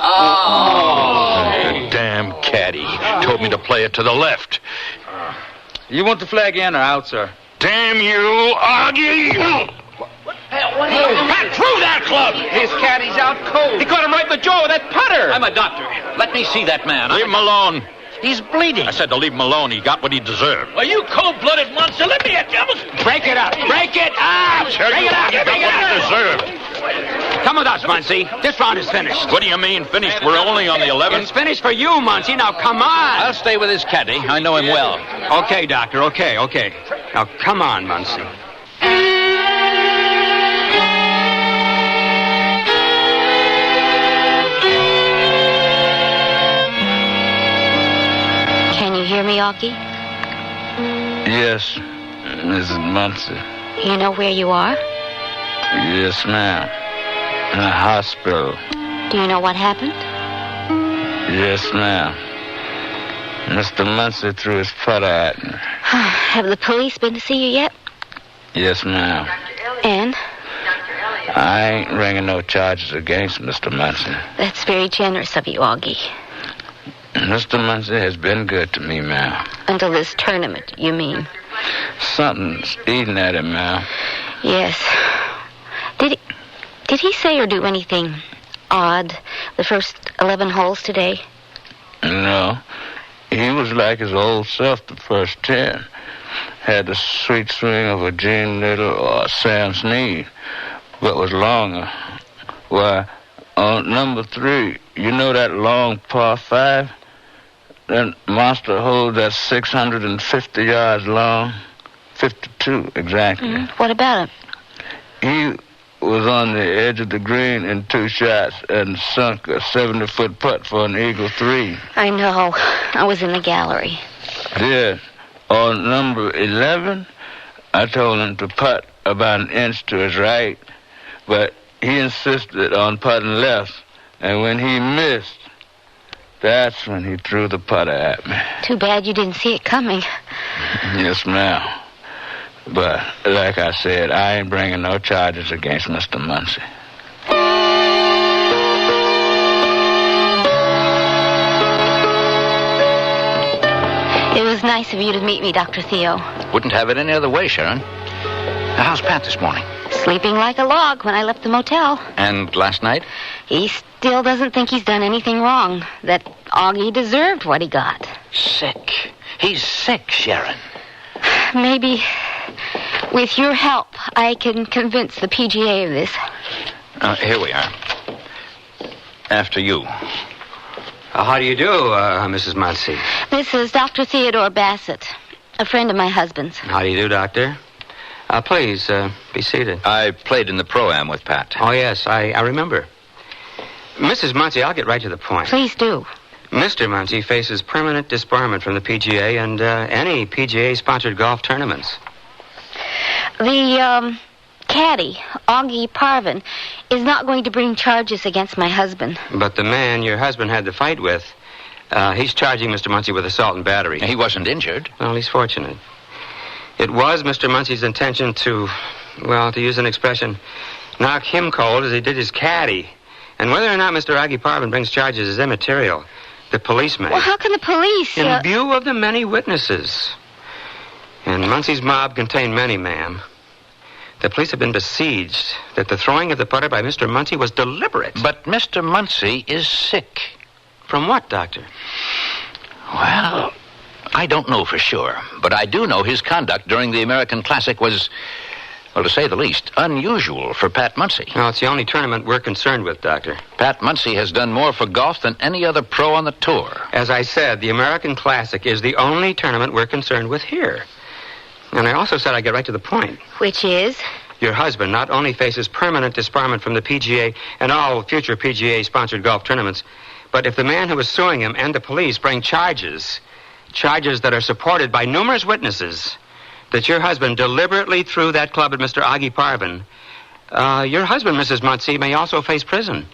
Oh! Damn caddy told me to play it to the left. You want the flag in or out, sir? Damn you, Augie! Pat threw that club! His caddy's out cold. He caught him right in the jaw with that putter! I'm a doctor. Let me see that man. Leave him alone. He's bleeding. I said to leave him alone. He got what he deserved. Are you cold-blooded monster? Let me at you. Break it up! Break it up! Tell you what he deserved. Come with us, Muncy. This round is finished. What do you mean finished? We're only on the 11th. It's finished for you, Muncy. Now, come on. I'll stay with his caddy. I know him well. Okay, Doctor. Okay. Now, come on, Muncy. Can you hear me, Augie? Yes, Mrs. Muncy. You know where you are? Yes, ma'am. In a hospital. Do you know what happened? Yes, ma'am. Mr. Muncy threw his putter at me. Have the police been to see you yet? Yes, ma'am. And? I ain't bringing no charges against Mr. Muncy. That's very generous of you, Augie. Mr. Muncy has been good to me, ma'am. Until this tournament, you mean? Something's eating at him, ma'am. Yes. Did he say or do anything odd the first 11 holes today? No. He was like his old self the first 10. Had the sweet swing of a Gene Little or Sam Snead, but was longer. Why, on number 3, you know that long par 5? That monster hole that's 650 yards long? 52, exactly. What about him? He was on the edge of the green in 2 shots and sunk a 70-foot putt for an eagle 3. I know. I was in the gallery. Yes. On number 11, I told him to putt about an inch to his right, but he insisted on putting left, and when he missed, that's when he threw the putter at me. Too bad you didn't see it coming. Yes, ma'am. But, like I said, I ain't bringing no charges against Mr. Muncy. It was nice of you to meet me, Dr. Theo. Wouldn't have it any other way, Sharon. How's Pat this morning? Sleeping like a log when I left the motel. And last night? He still doesn't think he's done anything wrong. That Augie deserved what he got. Sick. He's sick, Sharon. Maybe with your help, I can convince the PGA of this. Here we are. After you. How do you do, Mrs. Muncy? This is Dr. Theodore Bassett, a friend of my husband's. How do you do, Doctor? Please, be seated. I played in the Pro-Am with Pat. Oh, yes, I remember. Mrs. Muncy, I'll get right to the point. Please do. Mr. Muncy faces permanent disbarment from the PGA and any PGA-sponsored golf tournaments. The caddy, Augie Parvin, is not going to bring charges against my husband. But the man your husband had the fight with, he's charging Mr. Muncy with assault and battery. He wasn't injured. Well, he's fortunate. It was Mr. Muncy's intention to use an expression, knock him cold as he did his caddy. And whether or not Mr. Augie Parvin brings charges is immaterial. The police may. Well, how can the police? In view of the many witnesses. And Muncy's mob contained many, ma'am. The police have been besieged that the throwing of the putter by Mr. Muncy was deliberate. But Mr. Muncy is sick. From what, Doctor? Well, I don't know for sure, but I do know his conduct during the American Classic was, well, to say the least, unusual for Pat Muncy. No, it's the only tournament we're concerned with, Doctor. Pat Muncy has done more for golf than any other pro on the tour. As I said, the American Classic is the only tournament we're concerned with here. And I also said I'd get right to the point. Which is? Your husband not only faces permanent disbarment from the PGA and all future PGA-sponsored golf tournaments, but if the man who is suing him and the police bring charges that are supported by numerous witnesses, that your husband deliberately threw that club at Mr. Augie Parvin, your husband, Mrs. Muncy, may also face prison.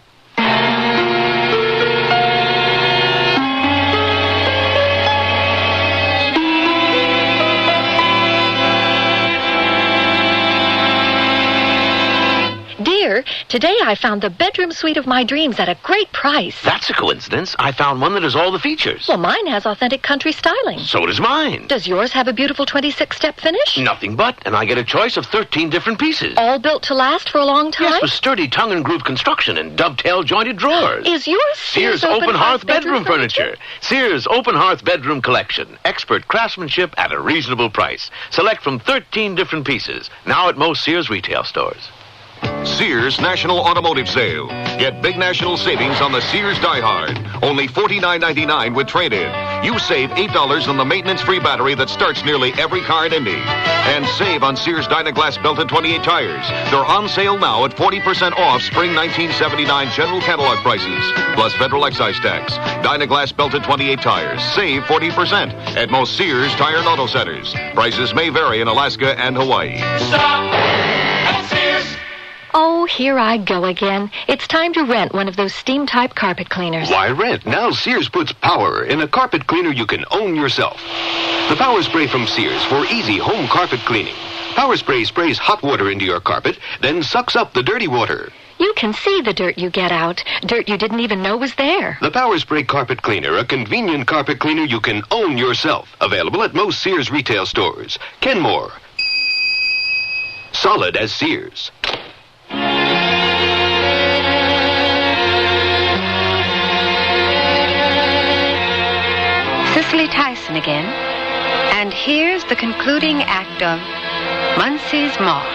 Dear, Today I found the bedroom suite of my dreams at a great price. That's a coincidence. I found one that has all the features. Well, mine has authentic country styling. So does mine. Does yours have a beautiful 26-step finish? Nothing but, and I get a choice of 13 different pieces. All built to last for a long time? Yes, with sturdy tongue and groove construction and dovetail jointed drawers. Is yours Sears Open Hearth bedroom furniture? Sears Open Hearth bedroom collection. Expert craftsmanship at a reasonable price. Select from 13 different pieces. Now at most Sears retail stores. Sears National Automotive Sale. Get big national savings on the Sears Die Hard. Only $49.99 with trade-in. You save $8 on the maintenance-free battery that starts nearly every car in Indy. And save on Sears Dynaglass belted 28 tires. They're on sale now at 40% off spring 1979 general catalog prices, plus federal excise tax. Dynaglass belted 28 tires. Save 40% at most Sears Tire and Auto Centers. Prices may vary in Alaska and Hawaii. Stop at Sears. Oh, here I go again. It's time to rent one of those steam-type carpet cleaners. Why rent? Now Sears puts power in a carpet cleaner you can own yourself. The Power Spray from Sears for easy home carpet cleaning. Power Spray sprays hot water into your carpet, then sucks up the dirty water. You can see the dirt you get out. Dirt you didn't even know was there. The Power Spray Carpet Cleaner, a convenient carpet cleaner you can own yourself. Available at most Sears retail stores. Kenmore. Solid as Sears. Cicely Tyson again. And here's the concluding act of Muncy's Moth.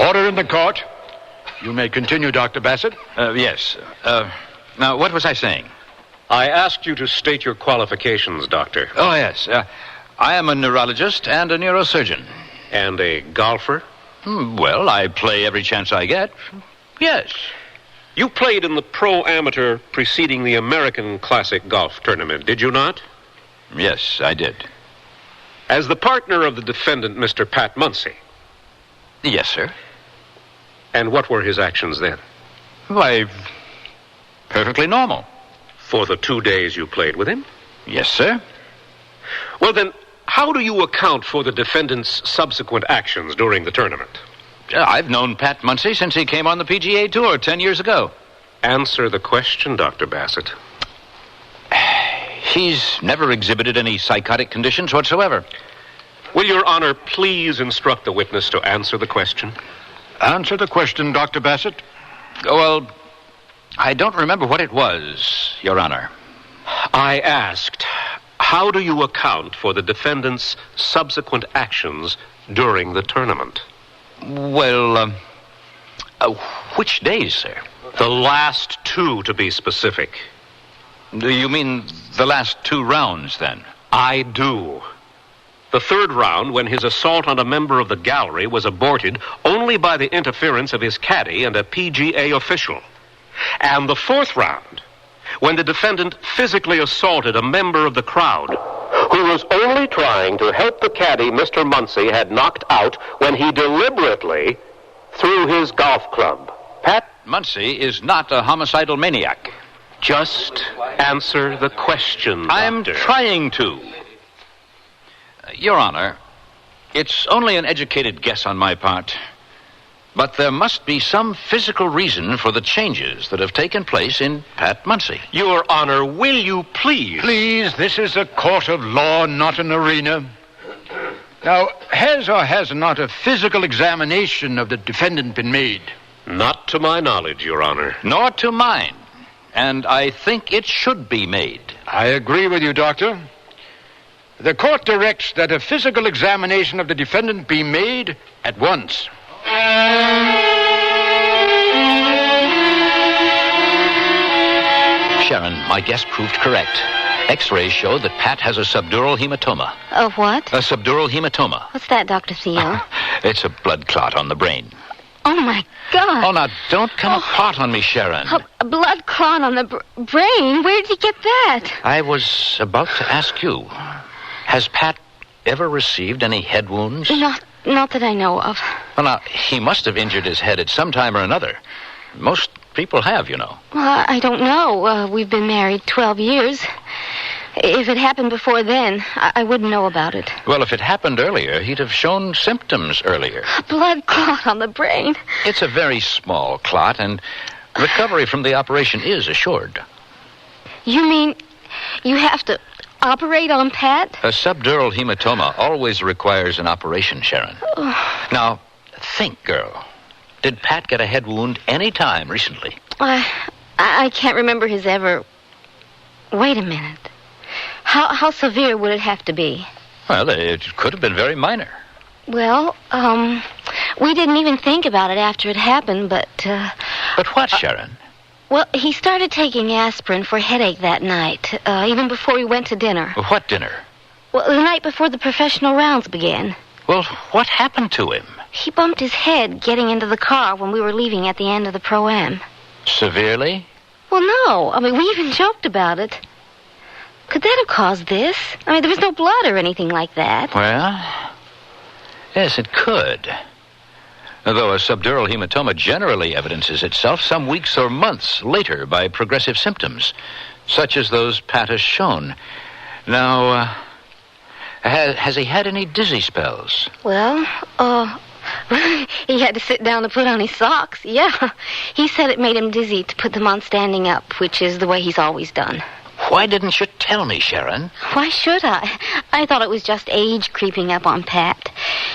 Order in the court. You may continue, Dr. Bassett. Yes. Now, what was I saying? I asked you to state your qualifications, Doctor. Oh, yes. I am a neurologist and a neurosurgeon. And a golfer? Well, I play every chance I get. Yes. You played in the pro-amateur preceding the American Classic Golf Tournament, did you not? Yes, I did. As the partner of the defendant, Mr. Pat Muncy? Yes, sir. And what were his actions then? Why, perfectly normal. For the 2 days you played with him? Yes, sir. Well, then, how do you account for the defendant's subsequent actions during the tournament? I've known Pat Muncy since he came on the PGA Tour 10 years ago. Answer the question, Dr. Bassett. He's never exhibited any psychotic conditions whatsoever. Will Your Honor please instruct the witness to answer the question? Answer the question, Dr. Bassett. Well, I don't remember what it was, Your Honor. I asked, how do you account for the defendant's subsequent actions during the tournament? Well, which days, sir? The last 2, to be specific. Do you mean the last 2 rounds, then? I do. The 3rd round, when his assault on a member of the gallery was aborted only by the interference of his caddy and a PGA official. And the 4th round, when the defendant physically assaulted a member of the crowd who was only trying to help the caddy Mr. Muncy had knocked out when he deliberately threw his golf club. Pat Muncy is not a homicidal maniac. Just answer the question, I'm Doctor. trying to. Your Honor, it's only an educated guess on my part, but there must be some physical reason for the changes that have taken place in Pat Muncy. Your Honor, will you please? Please, this is a court of law, not an arena. Now, has or has not a physical examination of the defendant been made? Not to my knowledge, Your Honor. Nor to mine. And I think it should be made. I agree with you, Doctor. The court directs that a physical examination of the defendant be made at once. Sharon, my guess proved correct. X-rays show that Pat has a subdural hematoma. A what? A subdural hematoma. What's that, Dr. Theo? It's a blood clot on the brain. Oh, my God. Oh, now, don't come apart on me, Sharon. A blood clot on the brain? Where did he get that? I was about to ask you, has Pat ever received any head wounds? Not that I know of. Well, now, he must have injured his head at some time or another. Most people have, you know. Well, I don't know. We've been married 12 years. If it happened before then, I wouldn't know about it. Well, if it happened earlier, he'd have shown symptoms earlier. Blood clot on the brain. It's a very small clot, and recovery from the operation is assured. You mean you have to operate on Pat? A subdural hematoma always requires an operation, Sharon. Now, think, girl. Did Pat get a head wound any time recently? I can't remember his ever... Wait a minute. How severe would it have to be? Well, it could have been very minor. Well, we didn't even think about it after it happened, but... But what, Sharon? Well, he started taking aspirin for headache that night, even before we went to dinner. What dinner? Well, the night before the professional rounds began. Well, what happened to him? He bumped his head getting into the car when we were leaving at the end of the Pro-Am. Severely? Well, no. I mean, we even joked about it. Could that have caused this? I mean, there was no blood or anything like that. Well, yes, it could. Though a subdural hematoma generally evidences itself some weeks or months later by progressive symptoms, such as those Pat has shown. Now, has he had any dizzy spells? Well, he had to sit down to put on his socks. Yeah. He said it made him dizzy to put them on standing up, which is the way he's always done. Why didn't you tell me, Sharon? Why should I? I thought it was just age creeping up on Pat.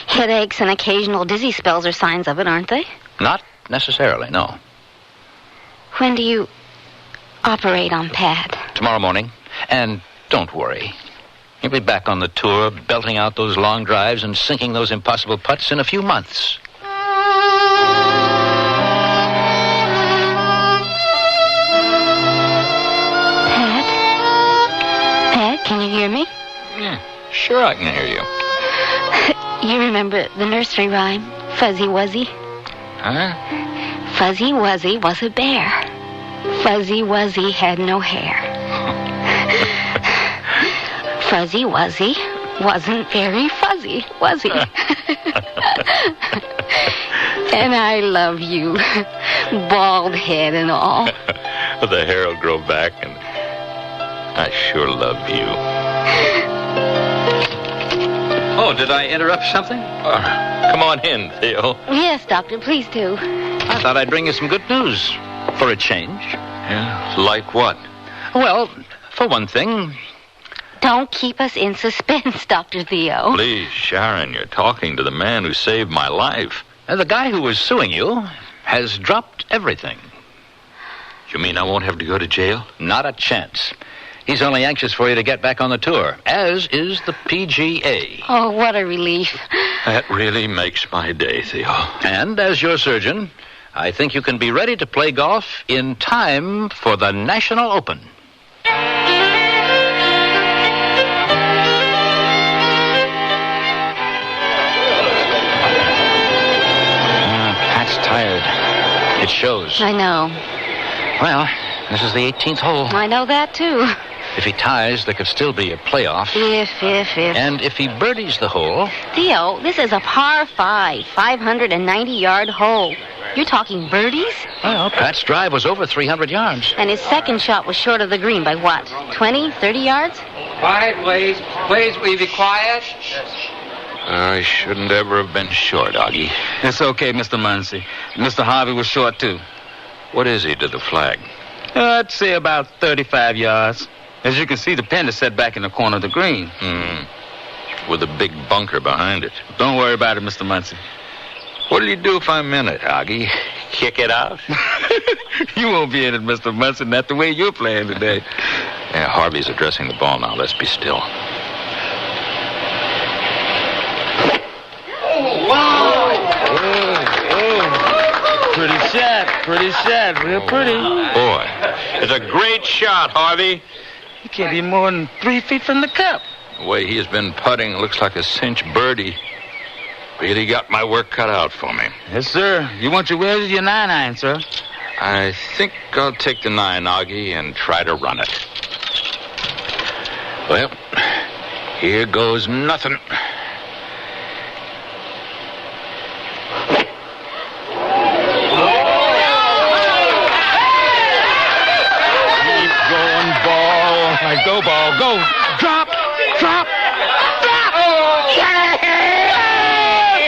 Headaches and occasional dizzy spells are signs of it, aren't they? Not necessarily, no. When do you operate on Pat? Tomorrow morning. And don't worry. He'll be back on the tour, belting out those long drives and sinking those impossible putts in a few months. Can you hear me? Yeah, sure I can hear you. You remember the nursery rhyme, Fuzzy Wuzzy? Huh? Fuzzy Wuzzy was a bear. Fuzzy Wuzzy had no hair. Fuzzy Wuzzy wasn't very fuzzy, was he? And I love you, bald head and all. The hair will grow back, and I sure love you. Oh, did I interrupt something? Come on in, Theo. Yes, Doctor, please do. I thought I'd bring you some good news for a change. Yeah, like what? Well, for one thing... Don't keep us in suspense, Dr. Theo. Please, Sharon, you're talking to the man who saved my life. The guy who was suing you has dropped everything. You mean I won't have to go to jail? Not a chance. He's only anxious for you to get back on the tour, as is the PGA. Oh, what a relief. That really makes my day, Theo. And as your surgeon, I think you can be ready to play golf in time for the National Open. Pat's tired. It shows. I know. Well, this is the 18th hole. I know that, too. If he ties, there could still be a playoff. If. And if he birdies the hole... Theo, this is a par 5, 590-yard hole. You're talking birdies? Well, Pat's drive was over 300 yards. And his second shot was short of the green by what? 20, 30 yards? Quiet, please. Please, will you be quiet? I shouldn't ever have been short, Augie. It's okay, Mr. Muncy. Mr. Harvey was short, too. What is he to the flag? I'd say about 35 yards. As you can see, the pin is set back in the corner of the green. With a big bunker behind it. Don't worry about it, Mr. Muncy. What'll you do if I'm in it, Augie? Kick it out? You won't be in it, Mr. Muncy, not the way you're playing today. Yeah, Harvey's addressing the ball now. Let's be still. Pretty shot, real pretty. Boy, it's a great shot, Harvey. He can't be more than 3 feet from the cup. The way he has been putting looks like a cinch birdie. Really got my work cut out for me. Yes, sir. You want your wedge or your 9-iron, sir? I think I'll take the 9, Augie, and try to run it. Well, here goes nothing. Go, ball. Now go. Drop. Drop. Oh! Yeah!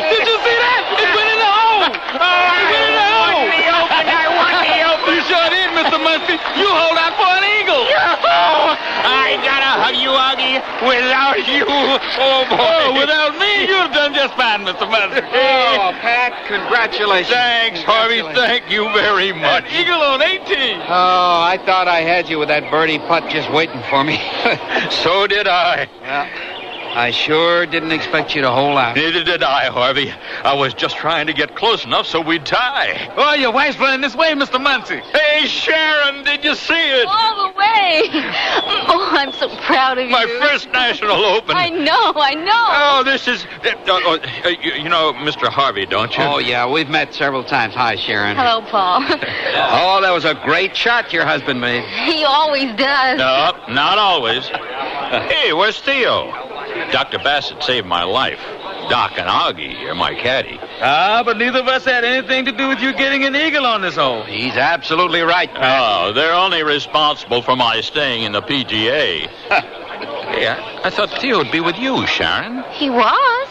Did you see that? It went in the hole. It went in the hole. I want the open. You sure did, Mr. Muncy. You hold out for an eagle. I gotta hug you, Augie. Without you, oh boy. Oh, without me, you'd have done just fine, Mr. Muncy. Oh, Pat, congratulations. Thanks, Harvey. Thank you very much. Eagle on 18. Oh, I thought I had you with that birdie putt just waiting for me. So did I. Well, I sure didn't expect you to hold out. Neither did I, Harvey. I was just trying to get close enough so we'd tie. Oh, your wife's playing this way, Mr. Muncy. Hey, Sharon, did you see it? All the way. Oh, I'm so proud of you. My first National Open. I know. Oh, this is... you know Mr. Harvey, don't you? Oh, yeah, we've met several times. Hi, Sharon. Hello, Paul. Oh, that was a great shot your husband made. He always does. No, not always. Hey, where's Theo? Dr. Bassett saved my life. Doc and Augie are my caddy. But neither of us had anything to do with you getting an eagle on this hole. He's absolutely right, Pat. Oh, they're only responsible for my staying in the PGA. Hey, I thought Theo would be with you, Sharon. He was.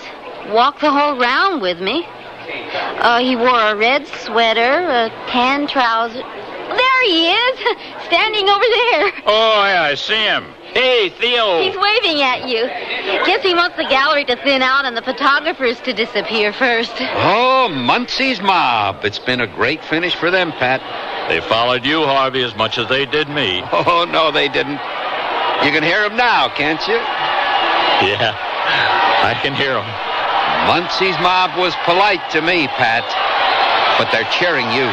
Walked the whole round with me. He wore a red sweater, tan trousers. There he is, standing over there. Oh, yeah, I see him. Hey, Theo. He's waving at you. Guess he wants the gallery to thin out and the photographers to disappear first. Oh, Muncy's mob. It's been a great finish for them, Pat. They followed you, Harvey, as much as they did me. Oh, no, they didn't. You can hear them now, can't you? Yeah, I can hear them. Muncy's mob was polite to me, Pat, but they're cheering you.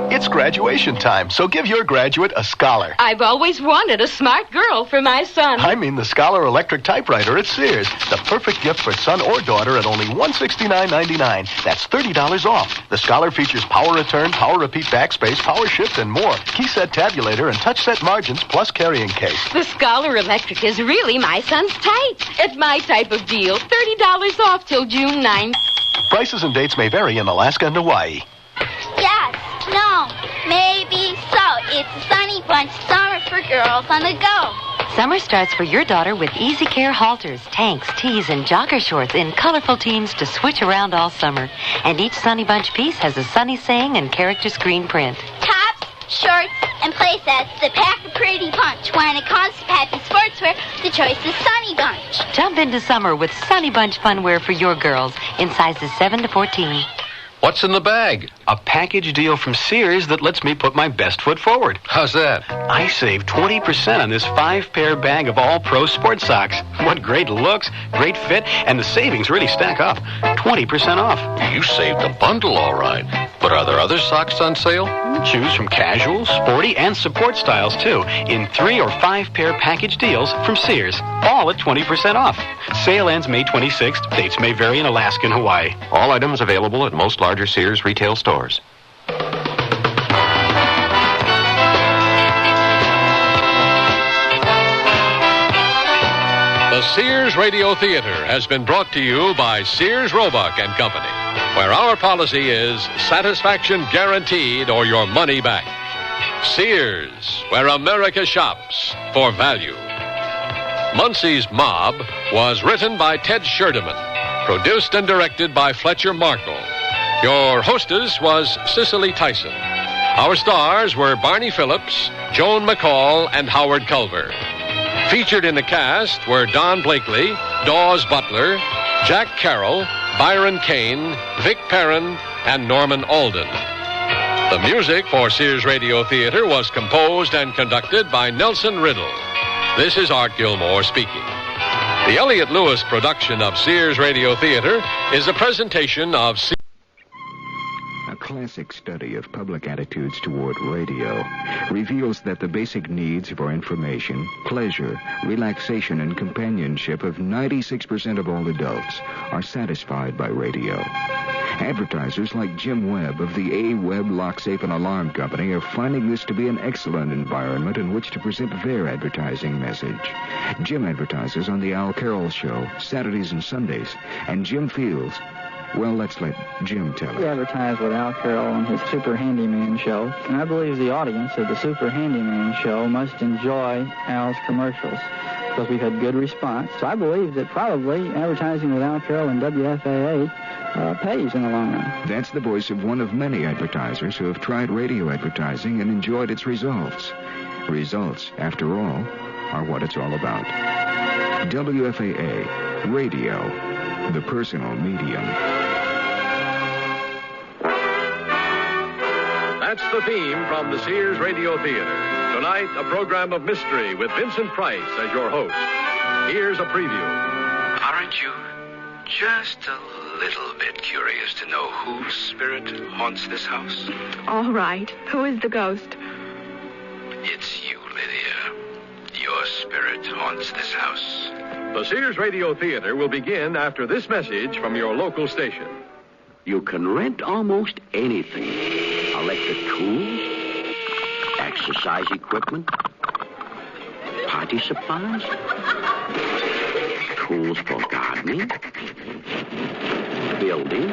It's graduation time, so give your graduate a scholar. I've always wanted a smart girl for my son. I mean the Scholar electric typewriter at Sears. The perfect gift for son or daughter at only $169.99. That's $30 off. The Scholar features power return, power repeat backspace, power shift, and more. Key set tabulator and touch set margins plus carrying case. The Scholar Electric is really my son's type. It's my type of deal. $30 off till June 9th. Prices and dates may vary in Alaska and Hawaii. Yes, no, maybe so. It's a Sunny Bunch summer for girls on the go. Summer starts for your daughter with Easy Care halters, tanks, tees, and jogger shorts in colorful teams to switch around all summer. And each Sunny Bunch piece has a sunny saying and character screen print. Tops, shorts, and play sets that pack a pretty punch. When it comes to pappy sportswear, the choice is Sunny Bunch. Jump into summer with Sunny Bunch funwear for your girls in sizes 7 to 14. What's in the bag? A package deal from Sears that lets me put my best foot forward. How's that? I saved 20% on this 5-pair bag of all pro sports socks. What great looks, great fit, and the savings really stack up. 20% off. You saved a bundle, all right. But are there other socks on sale? Choose from casual, sporty, and support styles, too, in 3 or 5-pair package deals from Sears. All at 20% off. Sale ends May 26th. Dates may vary in Alaska and Hawaii. All items available at most larger Sears retail stores. The Sears Radio Theater has been brought to you by Sears Roebuck and Company, where our policy is satisfaction guaranteed or your money back. Sears, where America shops for value. Muncy's Mob was written by Ted Scherdeman, produced and directed by Fletcher Markle. Your hostess was Cicely Tyson. Our stars were Barney Phillips, Joan McCall, and Howard Culver. Featured in the cast were Don Blakely, Dawes Butler, Jack Carroll, Byron Kane, Vic Perrin, and Norman Alden. The music for Sears Radio Theater was composed and conducted by Nelson Riddle. This is Art Gilmore speaking. The Elliott Lewis production of Sears Radio Theater is a presentation of Sears. A classic study of public attitudes toward radio reveals that the basic needs for information, pleasure, relaxation, and companionship of 96% of all adults are satisfied by radio. Advertisers like Jim Webb of the A. Webb Lock, Safe, and Alarm Company are finding this to be an excellent environment in which to present their advertising message. Jim advertises on the Al Carroll Show, Saturdays and Sundays, and Jim feels, well, let's let Jim tell it. We advertise with Al Carroll on his Super Handyman show, and I believe the audience of the Super Handyman show must enjoy Al's commercials, because we've had good response. So I believe that probably advertising with Al Carroll and WFAA pays in the long run. That's the voice of one of many advertisers who have tried radio advertising and enjoyed its results. Results, after all, are what it's all about. WFAA, radio, the personal medium. That's the theme from the Sears Radio Theater. Tonight, a program of mystery with Vincent Price as your host. Here's a preview. Aren't you just a little bit curious to know whose spirit haunts this house? All right. Who is the ghost? It's you, Lydia. Your spirit haunts this house. The Sears Radio Theater will begin after this message from your local station. You can rent almost anything. Electric tools, exercise equipment, party supplies, tools for gardening, building,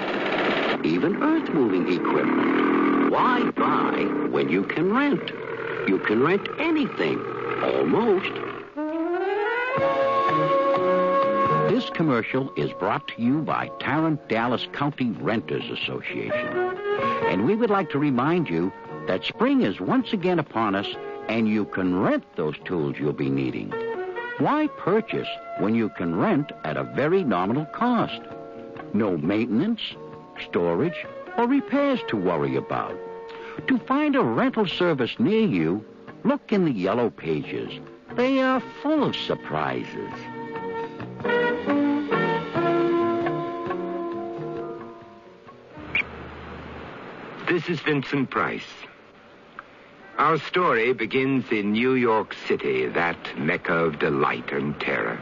even earth-moving equipment. Why buy when you can rent? You can rent anything, almost. This commercial is brought to you by Tarrant-Dallas County Renters Association. And we would like to remind you that spring is once again upon us, and you can rent those tools you'll be needing. Why purchase when you can rent at a very nominal cost? No maintenance, storage, or repairs to worry about. To find a rental service near you, look in the yellow pages. They are full of surprises. This is Vincent Price. Our story begins in New York City, that mecca of delight and terror.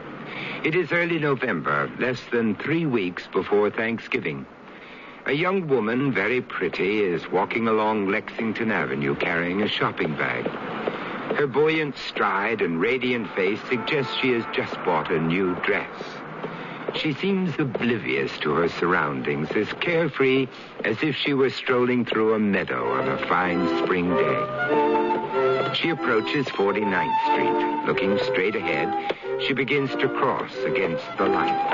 It is early November, less than 3 weeks before Thanksgiving. A young woman, very pretty, is walking along Lexington Avenue carrying a shopping bag. Her buoyant stride and radiant face suggest she has just bought a new dress. She seems oblivious to her surroundings, as carefree as if she were strolling through a meadow on a fine spring day. She approaches 49th Street. Looking straight ahead, she begins to cross against the light.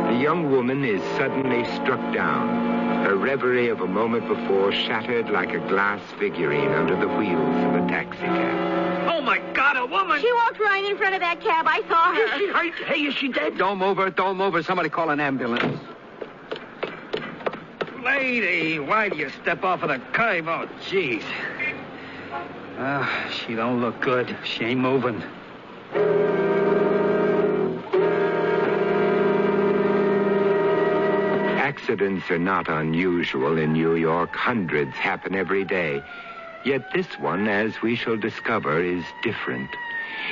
The young woman is suddenly struck down. Her reverie of a moment before shattered like a glass figurine under the wheels of a taxicab. Oh, my God, a woman! She walked right in front of that cab. I saw her. Is she hurt? Hey, is she dead? Don't move her. Somebody call an ambulance. Lady, why do you step off of the curb? Oh, jeez. She don't look good. She ain't moving. Accidents are not unusual in New York. Hundreds happen every day. Yet this one, as we shall discover, is different.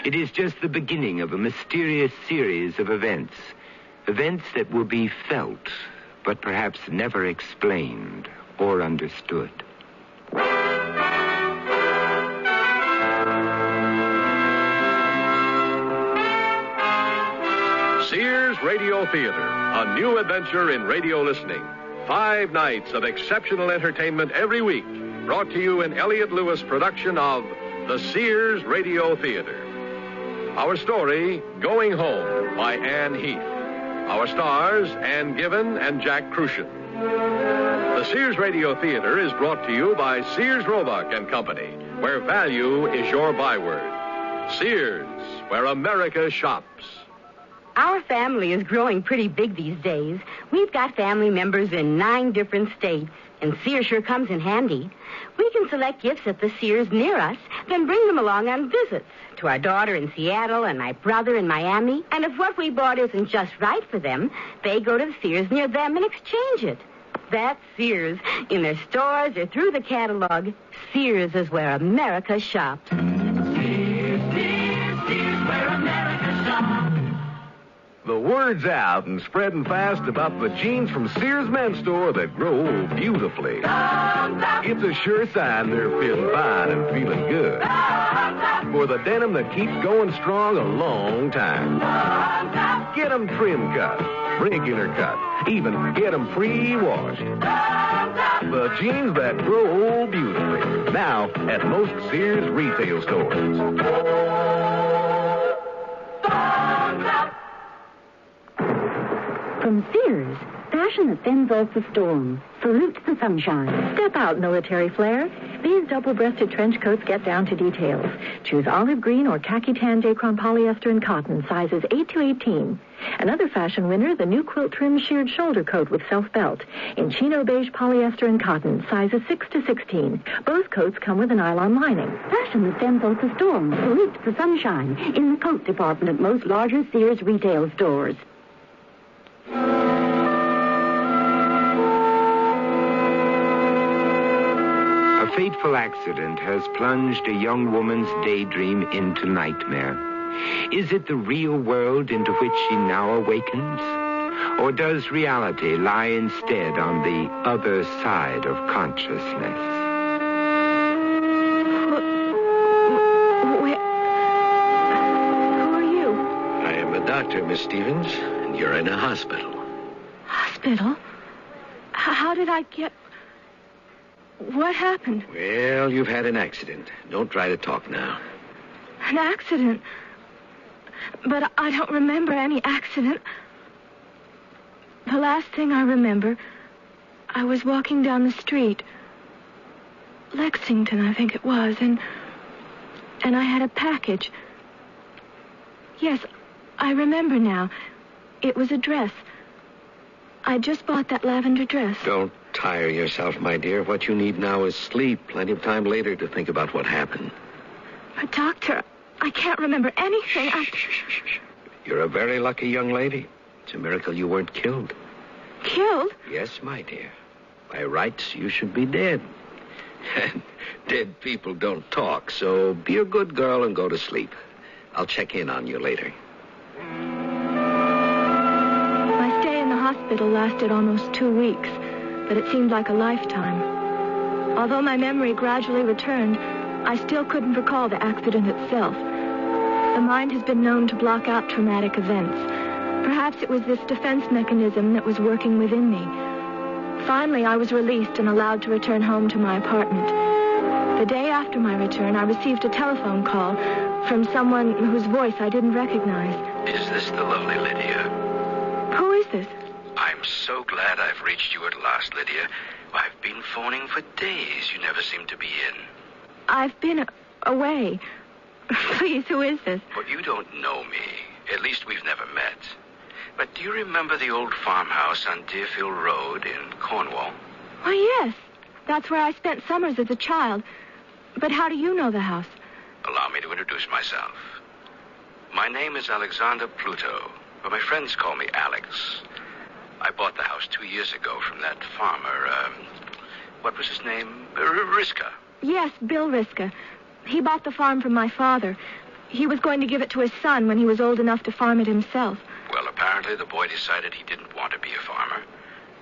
It is just the beginning of a mysterious series of events. Events that will be felt, but perhaps never explained or understood. Sears Radio Theater, a new adventure in radio listening. 5 nights of exceptional entertainment every week, brought to you in Elliott Lewis production of the Sears Radio Theater. Our story, Going Home, by Anne Heath. Our stars, Ann Given and Jack Crucian. The Sears Radio Theater is brought to you by Sears Roebuck and Company, where value is your byword. Sears, where America shops. Our family is growing pretty big these days. We've got family members in 9 different states, and Sears sure comes in handy. We can select gifts at the Sears near us, then bring them along on visits to our daughter in Seattle and my brother in Miami. And if what we bought isn't just right for them, they go to the Sears near them and exchange it. That's Sears. In their stores or through the catalog, Sears is where America shops. Sears, Sears, Sears. The word's out and spreading fast about the jeans from Sears Men's Store that grow old beautifully. It's a sure sign they're feeling fine and feeling good. For the denim that keeps going strong a long time. Get them trim cut, regular cut, even get them pre-washed. The jeans that grow old beautifully. Now at most Sears retail stores. From Sears, fashion that fends off the storm, salutes the sunshine. Step out, military flair. These double-breasted trench coats get down to details. Choose olive green or khaki tan J-cron polyester and cotton, sizes 8 to 18. Another fashion winner, the new quilt trim sheared shoulder coat with self-belt in chino beige polyester and cotton, sizes 6 to 16. Both coats come with a nylon lining. Fashion that fends off the storm, salutes the sunshine in the coat department at most larger Sears retail stores. A fateful accident has plunged a young woman's daydream into nightmare. Is it the real world into which she now awakens? Or does reality lie instead on the other side of consciousness? Who are you? I am a doctor, Miss Stevens, and you're in a hospital. Hospital? How did I get... What happened? Well, you've had an accident. Don't try to talk now. An accident? But I don't remember any accident. The last thing I remember, I was walking down the street. Lexington, I think it was, and I had a package. Yes, I remember now. It was a dress. I just bought that lavender dress. Don't tire yourself, my dear. What you need now is sleep. Plenty of time later to think about what happened. But, Doctor, I can't remember anything. Shh. You're a very lucky young lady. It's a miracle you weren't killed. Killed? Yes, my dear. By rights, you should be dead. And dead people don't talk, so be a good girl and go to sleep. I'll check in on you later. My stay in the hospital lasted almost 2 weeks, but it seemed like a lifetime. Although my memory gradually returned, I still couldn't recall the accident itself. The mind has been known to block out traumatic events. Perhaps it was this defense mechanism that was working within me. Finally, I was released and allowed to return home to my apartment. The day after my return, I received a telephone call from someone whose voice I didn't recognize. Is this the lovely Lydia? Who is this? I'm so glad I've reached you at last, Lydia. I've been phoning for days. You never seem to be in. I've been away. Please, who is this? But you don't know me. At least we've never met. But do you remember the old farmhouse on Deerfield Road in Cornwall? Why, yes. That's where I spent summers as a child. But how do you know the house? Allow me to introduce myself. My name is Alexander Pluto, but my friends call me Alex. I bought the house 2 years ago from that farmer, what was his name? Riska. Yes, Bill Riska. He bought the farm from my father. He was going to give it to his son when he was old enough to farm it himself. Well, apparently the boy decided he didn't want to be a farmer.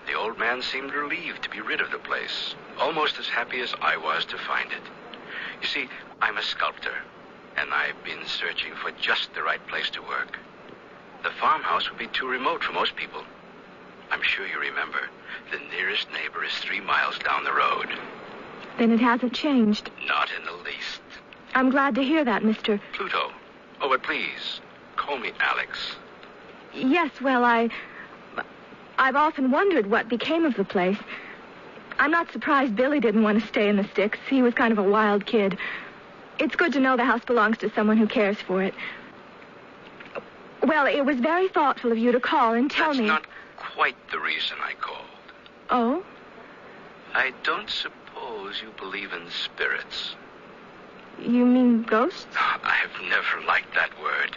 The old man seemed relieved to be rid of the place, almost as happy as I was to find it. You see, I'm a sculptor, and I've been searching for just the right place to work. The farmhouse would be too remote for most people. I'm sure you remember, the nearest neighbor is 3 miles down the road. Then it hasn't changed. Not in the least. I'm glad to hear that, Mr. Pluto. Oh, but please, call me Alex. Yes, well, I've often wondered what became of the place. I'm not surprised Billy didn't want to stay in the sticks. He was kind of a wild kid. It's good to know the house belongs to someone who cares for it. Well, it was very thoughtful of you to call and tell me... That's not quite the reason I called. Oh? I don't suppose you believe in spirits. You mean ghosts? I've never liked that word.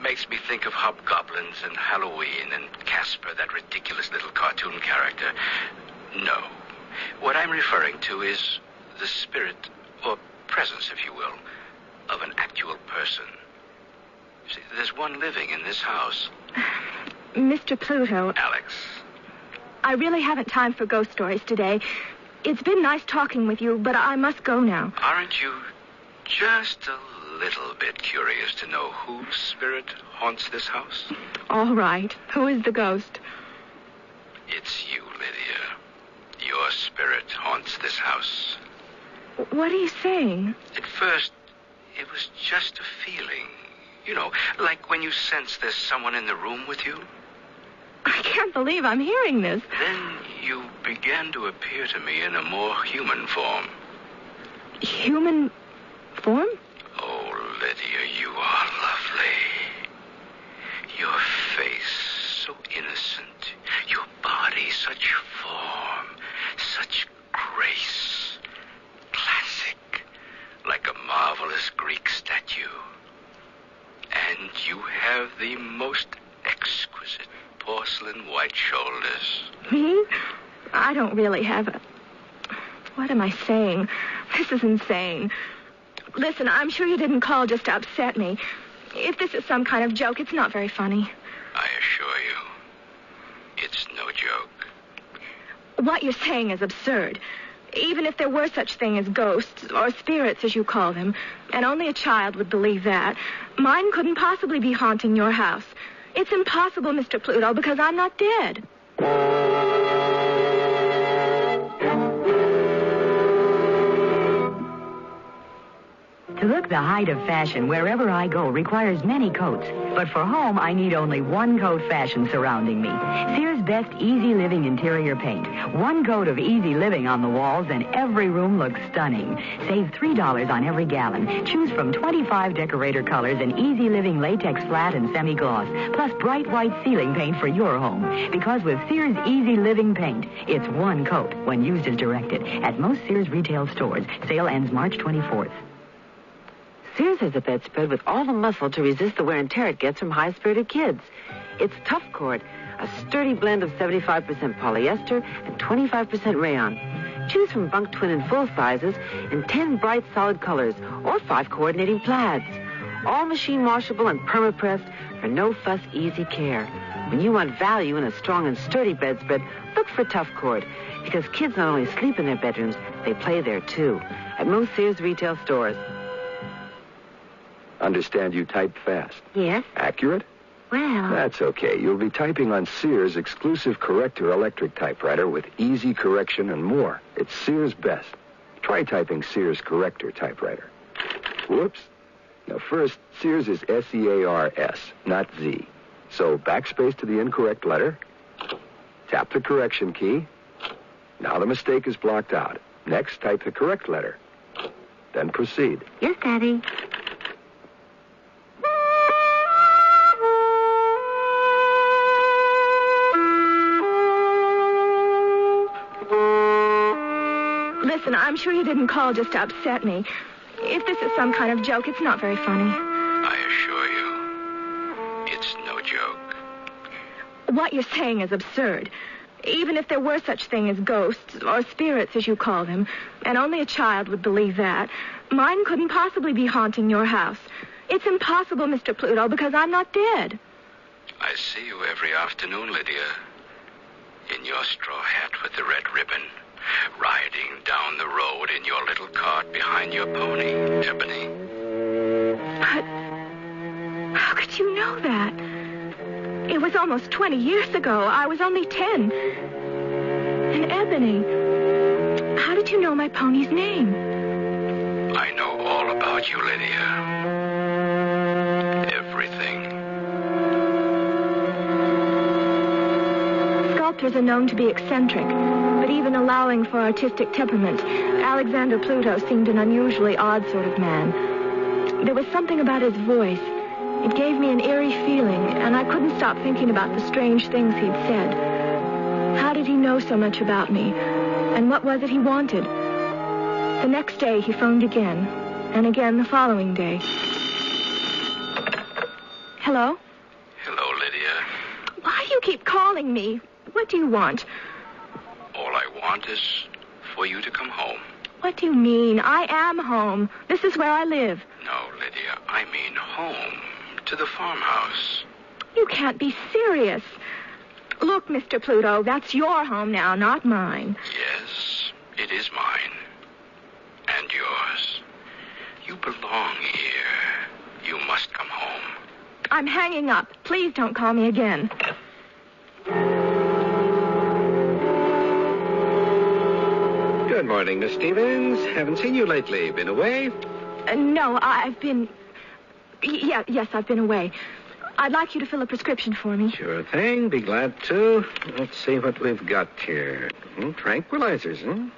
Makes me think of hobgoblins and Halloween and Casper, that ridiculous little cartoon character. No. What I'm referring to is the spirit, or presence, if you will, of an actual person. See, there's one living in this house. Mr. Pluto. Alex. I really haven't time for ghost stories today. It's been nice talking with you, but I must go now. Aren't you just a little bit curious to know whose spirit haunts this house? All right. Who is the ghost? It's you, Lydia. Your spirit haunts this house. What are you saying? At first, it was just a feeling. You know, like when you sense there's someone in the room with you. I can't believe I'm hearing this. Then you began to appear to me in a more human form. Human form? Oh, Lydia, you are lovely. Your face so innocent. Your body such form, such grace. Classic, like a marvelous Greek statue. And you have the most exquisite porcelain white shoulders. Me? I don't really have a... What am I saying? This is insane. Listen, I'm sure you didn't call just to upset me. If this is some kind of joke, it's not very funny. I assure you, it's no joke. What you're saying is absurd. Even if there were such thing as ghosts, or spirits as you call them, and only a child would believe that, mine couldn't possibly be haunting your house. It's impossible, Mr. Pluto, because I'm not dead. To look the height of fashion wherever I go requires many coats. But for home, I need only one coat fashion surrounding me. Sears Best Easy Living Interior Paint. One coat of Easy Living on the walls and every room looks stunning. Save $3 on every gallon. Choose from 25 decorator colors and Easy Living latex flat and semi-gloss. Plus bright white ceiling paint for your home. Because with Sears Easy Living Paint, it's one coat when used as directed. At most Sears retail stores. Sale ends March 24th. Sears has a bedspread with all the muscle to resist the wear and tear it gets from high-spirited kids. It's Tough Cord, a sturdy blend of 75% polyester and 25% rayon. Choose from bunk twin and full sizes in 10 bright solid colors or 5 coordinating plaids. All machine washable and perma-pressed for no-fuss, easy care. When you want value in a strong and sturdy bedspread, look for Tough Cord, because kids not only sleep in their bedrooms, they play there too. At most Sears retail stores. Understand you type fast. Yes? Accurate? Well... That's okay. You'll be typing on Sears' exclusive corrector electric typewriter with easy correction and more. It's Sears Best. Try typing Sears corrector typewriter. Whoops. Now first, Sears is S-E-A-R-S, not Z. So backspace to the incorrect letter. Tap the correction key. Now the mistake is blocked out. Next, type the correct letter. Then proceed. Yes, Daddy. Listen, I'm sure you didn't call just to upset me. If this is some kind of joke, it's not very funny. I assure you, it's no joke. What you're saying is absurd. Even if there were such thing as ghosts, or spirits as you call them, and only a child would believe that, mine couldn't possibly be haunting your house. It's impossible, Mr. Pluto, because I'm not dead. I see you every afternoon, Lydia. In your straw hat with the red ribbon. Riding down the road in your little cart behind your pony, Ebony. But how could you know that? It was almost 20 years ago. I was only 10. And Ebony, how did you know my pony's name? I know all about you, Lydia. Everything. Sculptors are known to be eccentric, but even allowing for artistic temperament, Alexander Pluto seemed an unusually odd sort of man. There was something about his voice. It gave me an eerie feeling, and I couldn't stop thinking about the strange things he'd said. How did he know so much about me? And what was it he wanted? The next day, he phoned again, and again the following day. Hello? Hello, Lydia. Why do you keep calling me? What do you want? All I want is for you to come home. What do you mean? I am home. This is where I live. No, Lydia, I mean home. To the farmhouse. You can't be serious. Look, Mr. Pluto, that's your home now, not mine. Yes, it is mine. And yours. You belong here. You must come home. I'm hanging up. Please don't call me again. Good morning, Miss Stevens. Haven't seen you lately. Been away? No, I've been... Yes, I've been away. I'd like you to fill a prescription for me. Sure thing. Be glad to. Let's see what we've got here. Tranquilizers, huh?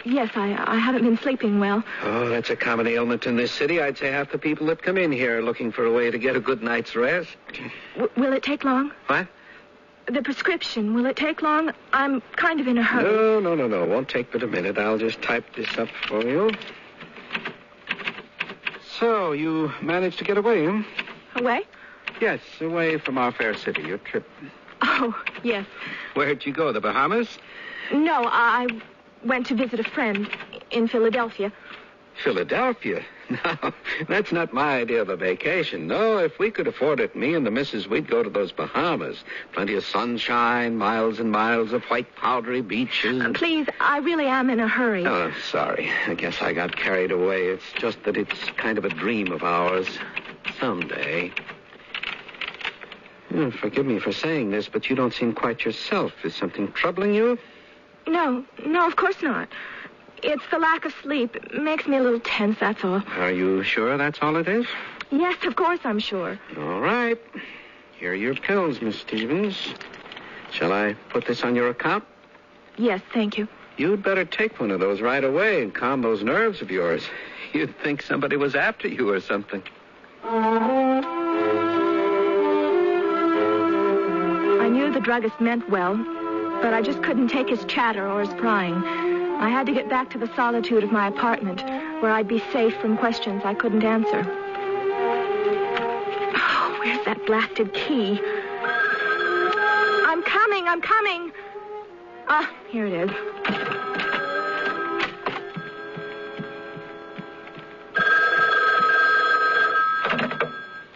Yes, I haven't been sleeping well. Oh, that's a common ailment in this city. I'd say half the people that come in here are looking for a way to get a good night's rest. Will it take long? What? The prescription, will it take long? I'm kind of in a hurry. No. Won't take but a minute. I'll just type this up for you. So, you managed to get away, huh? Away? Yes, away from our fair city, your trip. Oh, yes. Where'd you go, the Bahamas? No, I went to visit a friend in Philadelphia. Philadelphia? No, that's not my idea of a vacation. No, if we could afford it, me and the missus, we'd go to those Bahamas. Plenty of sunshine, miles and miles of white powdery beaches. Please, I really am in a hurry. Oh, sorry. I guess I got carried away. It's just that it's kind of a dream of ours. Someday. Forgive me for saying this, but you don't seem quite yourself. Is something troubling you? No, of course not. It's the lack of sleep. It makes me a little tense, that's all. Are you sure that's all it is? Yes, of course I'm sure. All right. Here are your pills, Miss Stevens. Shall I put this on your account? Yes, thank you. You'd better take one of those right away and calm those nerves of yours. You'd think somebody was after you or something. I knew the druggist meant well, but I just couldn't take his chatter or his prying. I had to get back to the solitude of my apartment, where I'd be safe from questions I couldn't answer. Oh, where's that blasted key? I'm coming. Ah, here it is.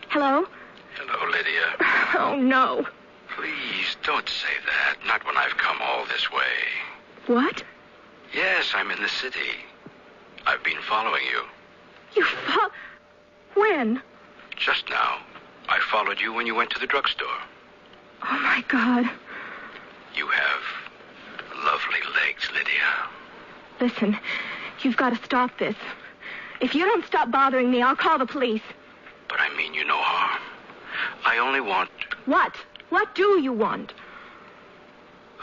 Hello? Hello, Lydia. Oh, no. Please, don't say that. Not when I've come all this way. What? Yes, I'm in the city. I've been following you. You When? Just now. I followed you when you went to the drugstore. Oh, my God. You have lovely legs, Lydia. Listen, you've got to stop this. If you don't stop bothering me, I'll call the police. But I mean you no harm. I only want... What? What do you want?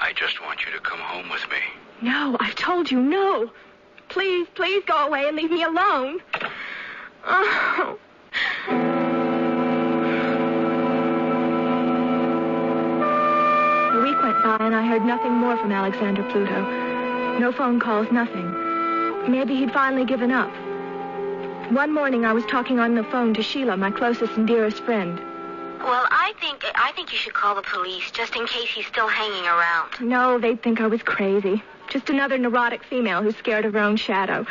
I just want you to come home with me. No, I've told you no. Please go away and leave me alone. Oh. A week went by and I heard nothing more from Alexander Pluto. No phone calls, nothing. Maybe he'd finally given up. One morning I was talking on the phone to Sheila, my closest and dearest friend. Well, I think you should call the police, just in case he's still hanging around. No, they'd think I was crazy. Just another neurotic female who's scared of her own shadow.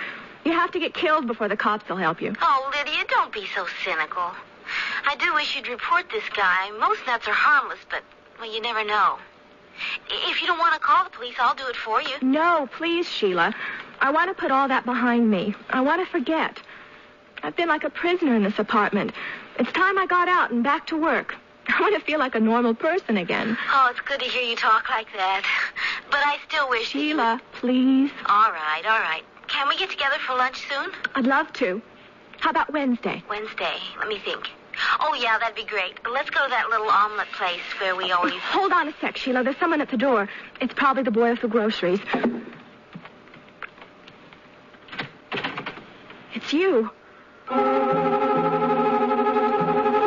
You have to get killed before the cops will help you. Oh, Lydia, don't be so cynical. I do wish you'd report this guy. Most nuts are harmless, but, well, you never know. If you don't want to call the police, I'll do it for you. No, please, Sheila. I want to put all that behind me. I want to forget. I've been like a prisoner in this apartment. It's time I got out and back to work. I want to feel like a normal person again. Oh, it's good to hear you talk like that. But I still wish... Sheila, please. All right. Can we get together for lunch soon? I'd love to. How about Wednesday? Wednesday. Let me think. Oh, yeah, that'd be great. Let's go to that little omelet place where we always... Hold on a sec, Sheila. There's someone at the door. It's probably the boy with the groceries. It's you.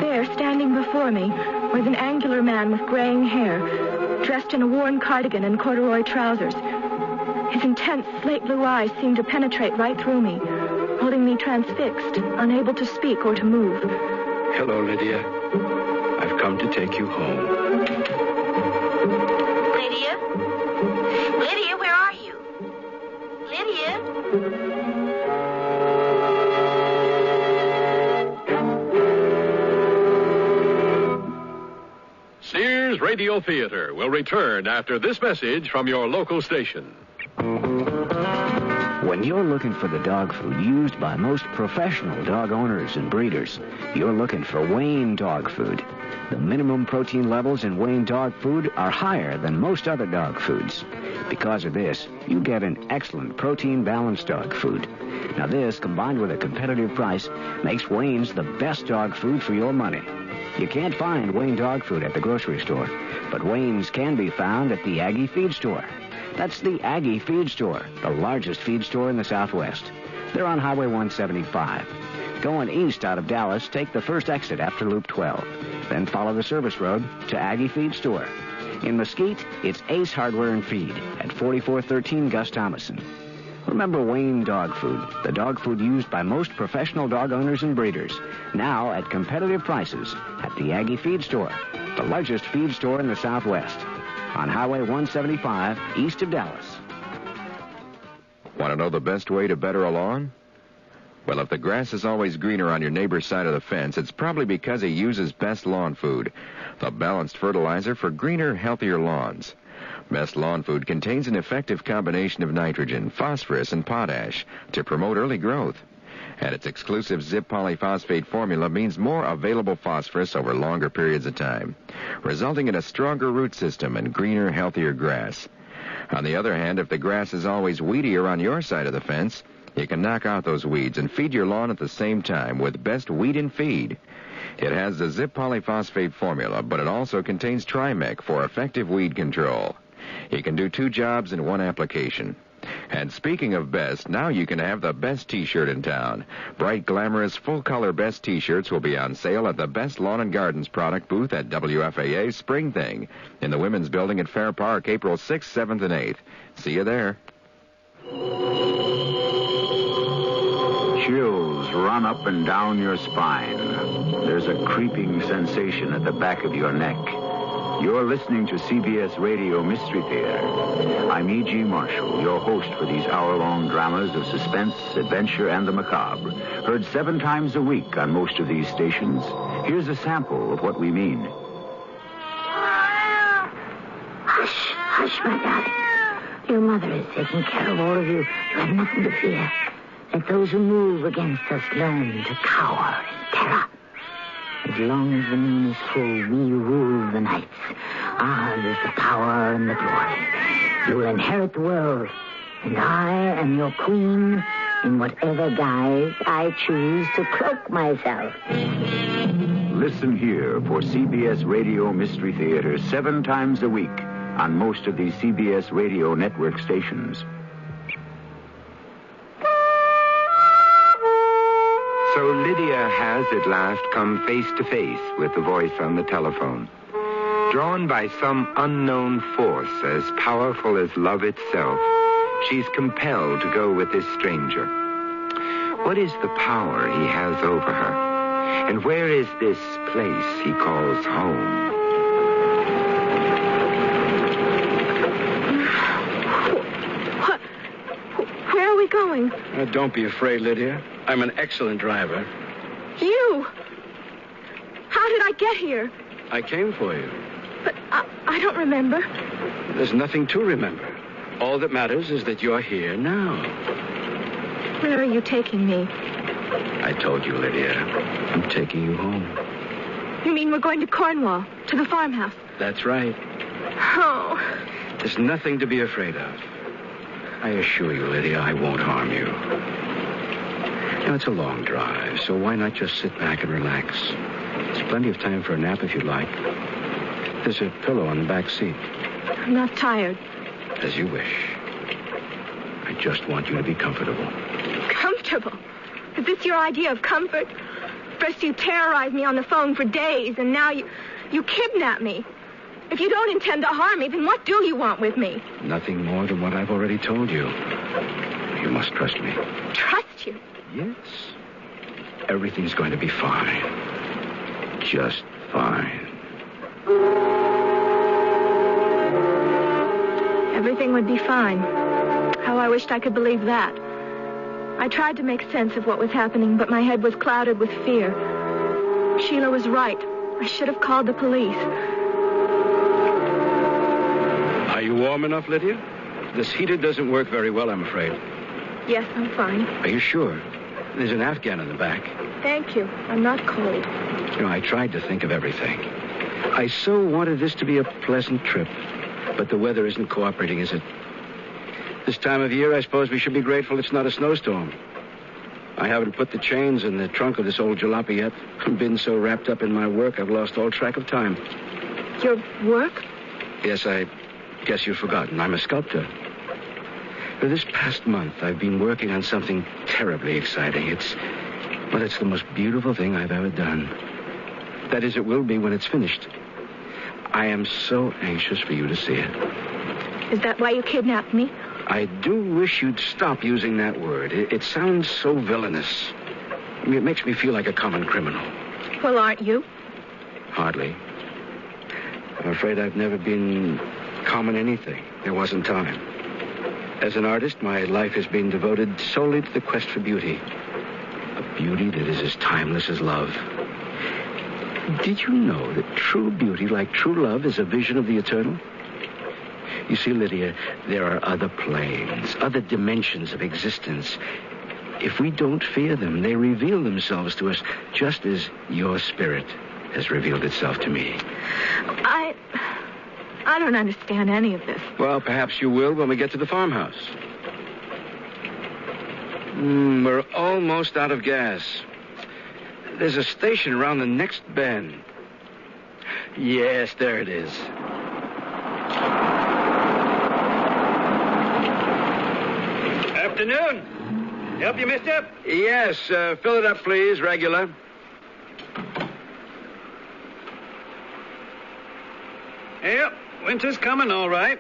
There, standing before me, was an angular man with graying hair, dressed in a worn cardigan and corduroy trousers. His intense slate blue eyes seemed to penetrate right through me, holding me transfixed, unable to speak or to move. Hello, Lydia. I've come to take you home. Lydia? Lydia, where are you? Lydia? Sears Sears Radio Theater will return after this message from your local station. When you're looking for the dog food used by most professional dog owners and breeders, you're looking for Wayne dog food. The minimum protein levels in Wayne dog food are higher than most other dog foods. Because of this, you get an excellent protein-balanced dog food. Now this, combined with a competitive price, makes Wayne's the best dog food for your money. You can't find Wayne dog food at the grocery store, but Wayne's can be found at the Aggie Feed Store. That's the Aggie Feed Store, the largest feed store in the Southwest. They're on Highway 175. Going east out of Dallas, take the first exit after Loop 12. Then follow the service road to Aggie Feed Store. In Mesquite, it's Ace Hardware and Feed at 4413 Gus Thomason. Remember Wayne dog food, the dog food used by most professional dog owners and breeders. Now at competitive prices at the Aggie Feed Store, the largest feed store in the Southwest. On Highway 175, east of Dallas. Want to know the best way to better a lawn? Well, if the grass is always greener on your neighbor's side of the fence, it's probably because he uses Best Lawn Food, the balanced fertilizer for greener, healthier lawns. Best Lawn Food contains an effective combination of nitrogen, phosphorus, and potash to promote early growth. And its exclusive Zip polyphosphate formula means more available phosphorus over longer periods of time, resulting in a stronger root system and greener, healthier grass. On the other hand, if the grass is always weedier on your side of the fence, you can knock out those weeds and feed your lawn at the same time with Best Weed and Feed. It has the Zip polyphosphate formula, but it also contains Trimec for effective weed control. You can do 2 jobs in 1 application. And speaking of best, now you can have the best T-shirt in town. Bright, glamorous, full-color best T-shirts will be on sale at the Best Lawn and Gardens product booth at WFAA's Spring Thing in the Women's Building at Fair Park, April 6th, 7th, and 8th. See you there. Chills run up and down your spine. There's a creeping sensation at the back of your neck. You're listening to CBS Radio Mystery Theater. I'm E.G. Marshall, your host for these hour-long dramas of suspense, adventure, and the macabre. Heard 7 times a week on most of these stations. Here's a sample of what we mean. Hush, hush, my darling. Your mother is taking care of all of you. You have nothing to fear. Let those who move against us learn to cower in terror. As long as the moon is full, we rule the nights. Ours is the power and the glory. You will inherit the world, and I am your queen in whatever guise I choose to cloak myself. Listen here for CBS Radio Mystery Theater 7 times a week on most of these CBS Radio network stations. So Lydia has at last come face to face with the voice on the telephone. Drawn by some unknown force as powerful as love itself, she's compelled to go with this stranger. What is the power he has over her? And where is this place he calls home? Where are we going? Don't be afraid, Lydia. I'm an excellent driver. You? How did I get here? I came for you. But I don't remember. There's nothing to remember. All that matters is that you're here now. Where are you taking me? I told you, Lydia. I'm taking you home. You mean we're going to Cornwall, to the farmhouse? That's right. Oh. There's nothing to be afraid of. I assure you, Lydia, I won't harm you. Now, it's a long drive, so why not just sit back and relax? There's plenty of time for a nap if you'd like. There's a pillow on the back seat. I'm not tired. As you wish. I just want you to be comfortable. Comfortable? Is this your idea of comfort? First you terrorized me on the phone for days, and now you kidnap me. If you don't intend to harm me, then what do you want with me? Nothing more than what I've already told you. You must trust me. Trust you? Yes. Everything's going to be fine. Just fine. Everything would be fine. How I wished I could believe that. I tried to make sense of what was happening, but my head was clouded with fear. Sheila was right. I should have called the police. warm enough, Lydia? This heater doesn't work very well, I'm afraid. Yes, I'm fine. Are you sure? There's an Afghan in the back. Thank you. I'm not cold. You know, I tried to think of everything. I so wanted this to be a pleasant trip. But the weather isn't cooperating, is it? This time of year, I suppose we should be grateful it's not a snowstorm. I haven't put the chains in the trunk of this old jalopy yet. I've been so wrapped up in my work, I've lost all track of time. Your work? Yes, I guess you've forgotten. I'm a sculptor. For this past month, I've been working on something terribly exciting. It's the most beautiful thing I've ever done. That is, it will be when it's finished. I am so anxious for you to see it. Is that why you kidnapped me? I do wish you'd stop using that word. It sounds so villainous. I mean, it makes me feel like a common criminal. Well, aren't you? Hardly. I'm afraid I've never been common anything. There wasn't time. As an artist, my life has been devoted solely to the quest for beauty. A beauty that is as timeless as love. Did you know that true beauty, like true love, is a vision of the eternal? You see, Lydia, there are other planes, other dimensions of existence. If we don't fear them, they reveal themselves to us just as your spirit has revealed itself to me. I don't understand any of this. Well, perhaps you will when we get to the farmhouse. We're almost out of gas. There's a station around the next bend. Yes, there it is. Afternoon. Help you, mister? Yes, fill it up, please, regular. Yep, winter's coming, all right.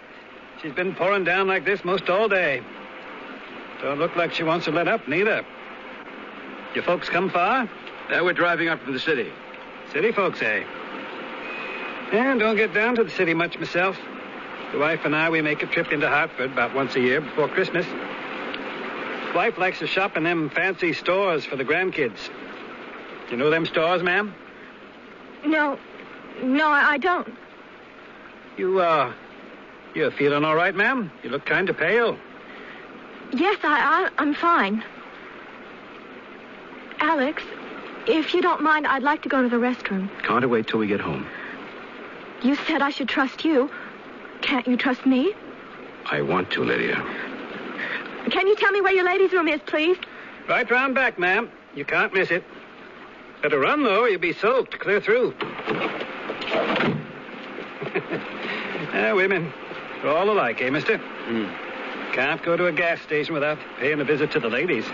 She's been pouring down like this most all day. Don't look like she wants to let up, neither. Your folks come far? We're driving up from the city. City folks, eh? Yeah, don't get down to the city much myself. The wife and I, we make a trip into Hartford about once a year before Christmas. Wife likes to shop in them fancy stores for the grandkids. You know them stores, ma'am? No, I don't. You're feeling all right, ma'am? You look kind of pale. Yes, I'm fine. Alex, if you don't mind, I'd like to go to the restroom. Can't wait till we get home. You said I should trust you. Can't you trust me? I want to, Lydia. Can you tell me where your ladies' room is, please? Right round back, ma'am. You can't miss it. Better run, though, or you'll be soaked clear through. Women. They're all alike, eh, mister? Can't go to a gas station without paying a visit to the ladies.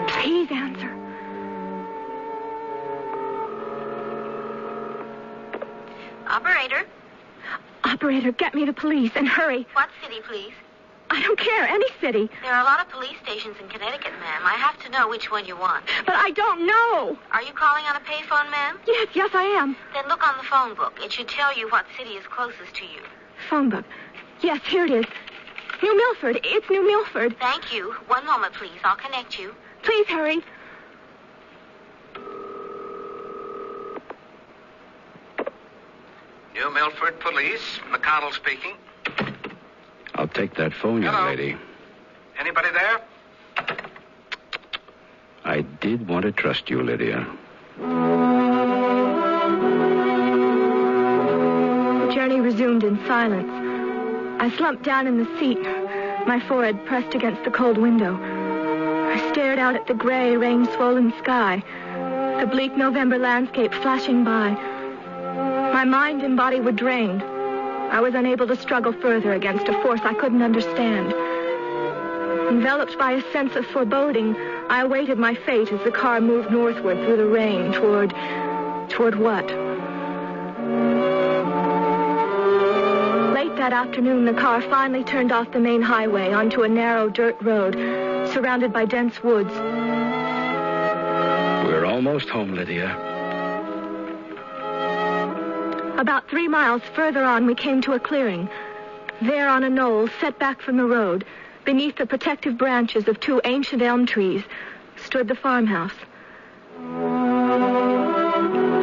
Please answer. Operator? Operator, get me the police and hurry. What city, please? I don't care, any city. There are a lot of police stations in Connecticut, ma'am. I have to know which one you want. But I don't know. Are you calling on a payphone, ma'am? Yes, I am. Then look on the phone book. It should tell you what city is closest to you. Phone book. Yes, here it is. New Milford. It's New Milford. Thank you. One moment, please. I'll connect you. Please hurry. New Milford Police. McConnell speaking. I'll take that phone, young lady. Anybody there? I did want to trust you, Lydia. The journey resumed in silence. I slumped down in the seat, my forehead pressed against the cold window. I stared out at the gray, rain-swollen sky, the bleak November landscape flashing by. My mind and body were drained. I was unable to struggle further against a force I couldn't understand. Enveloped by a sense of foreboding, I awaited my fate as the car moved northward through the rain toward what? Late that afternoon, the car finally turned off the main highway onto a narrow dirt road surrounded by dense woods. We're almost home, Lydia. About 3 miles further on, we came to a clearing. There on a knoll, set back from the road, beneath the protective branches of 2 ancient elm trees, stood the farmhouse.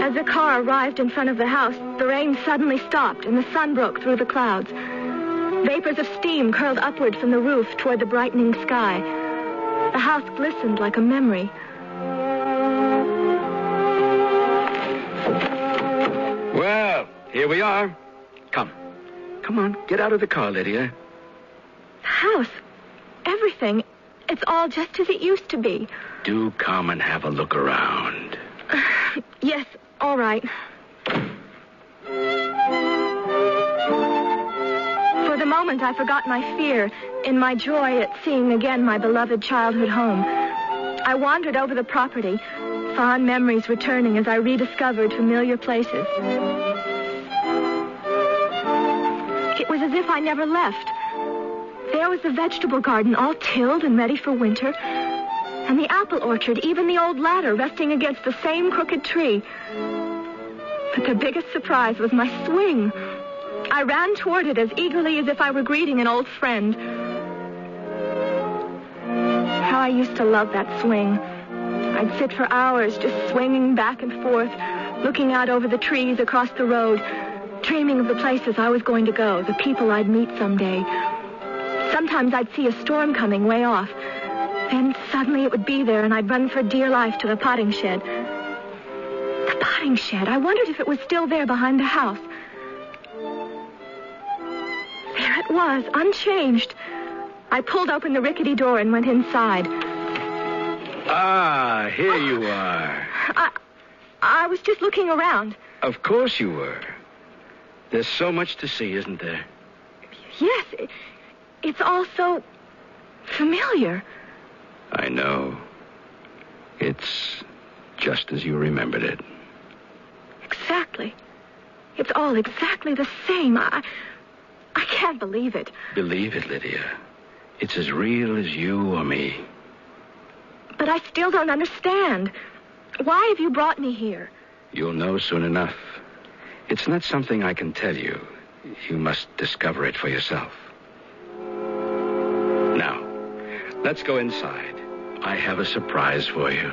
As the car arrived in front of the house, the rain suddenly stopped and the sun broke through the clouds. Vapors of steam curled upward from the roof toward the brightening sky. The house glistened like a memory. Well, here we are. Come on, get out of the car, Lydia. The house, everything, it's all just as it used to be. Do come and have a look around. Yes, all right. For the moment, I forgot my fear in my joy at seeing again my beloved childhood home. I wandered over the property, fond memories returning as I rediscovered familiar places. It was as if I never left. There was the vegetable garden all tilled and ready for winter, and the apple orchard, even the old ladder resting against the same crooked tree. But the biggest surprise was my swing. I ran toward it as eagerly as if I were greeting an old friend. How I used to love that swing. I'd sit for hours just swinging back and forth, looking out over the trees across the road, dreaming of the places I was going to go, the people I'd meet someday. Sometimes I'd see a storm coming way off. Then suddenly it would be there, and I'd run for dear life to the potting shed. The potting shed. I wondered if it was still there behind the house. There it was, unchanged. I pulled open the rickety door and went inside. Ah, here you are. I was just looking around. Of course you were. There's so much to see, isn't there? Yes, it's all so familiar. I know. It's just as you remembered it. Exactly. It's all exactly the same. I can't believe it. Believe it, Lydia. It's as real as you or me. But I still don't understand. Why have you brought me here? You'll know soon enough. It's not something I can tell you. You must discover it for yourself. Now, let's go inside. I have a surprise for you.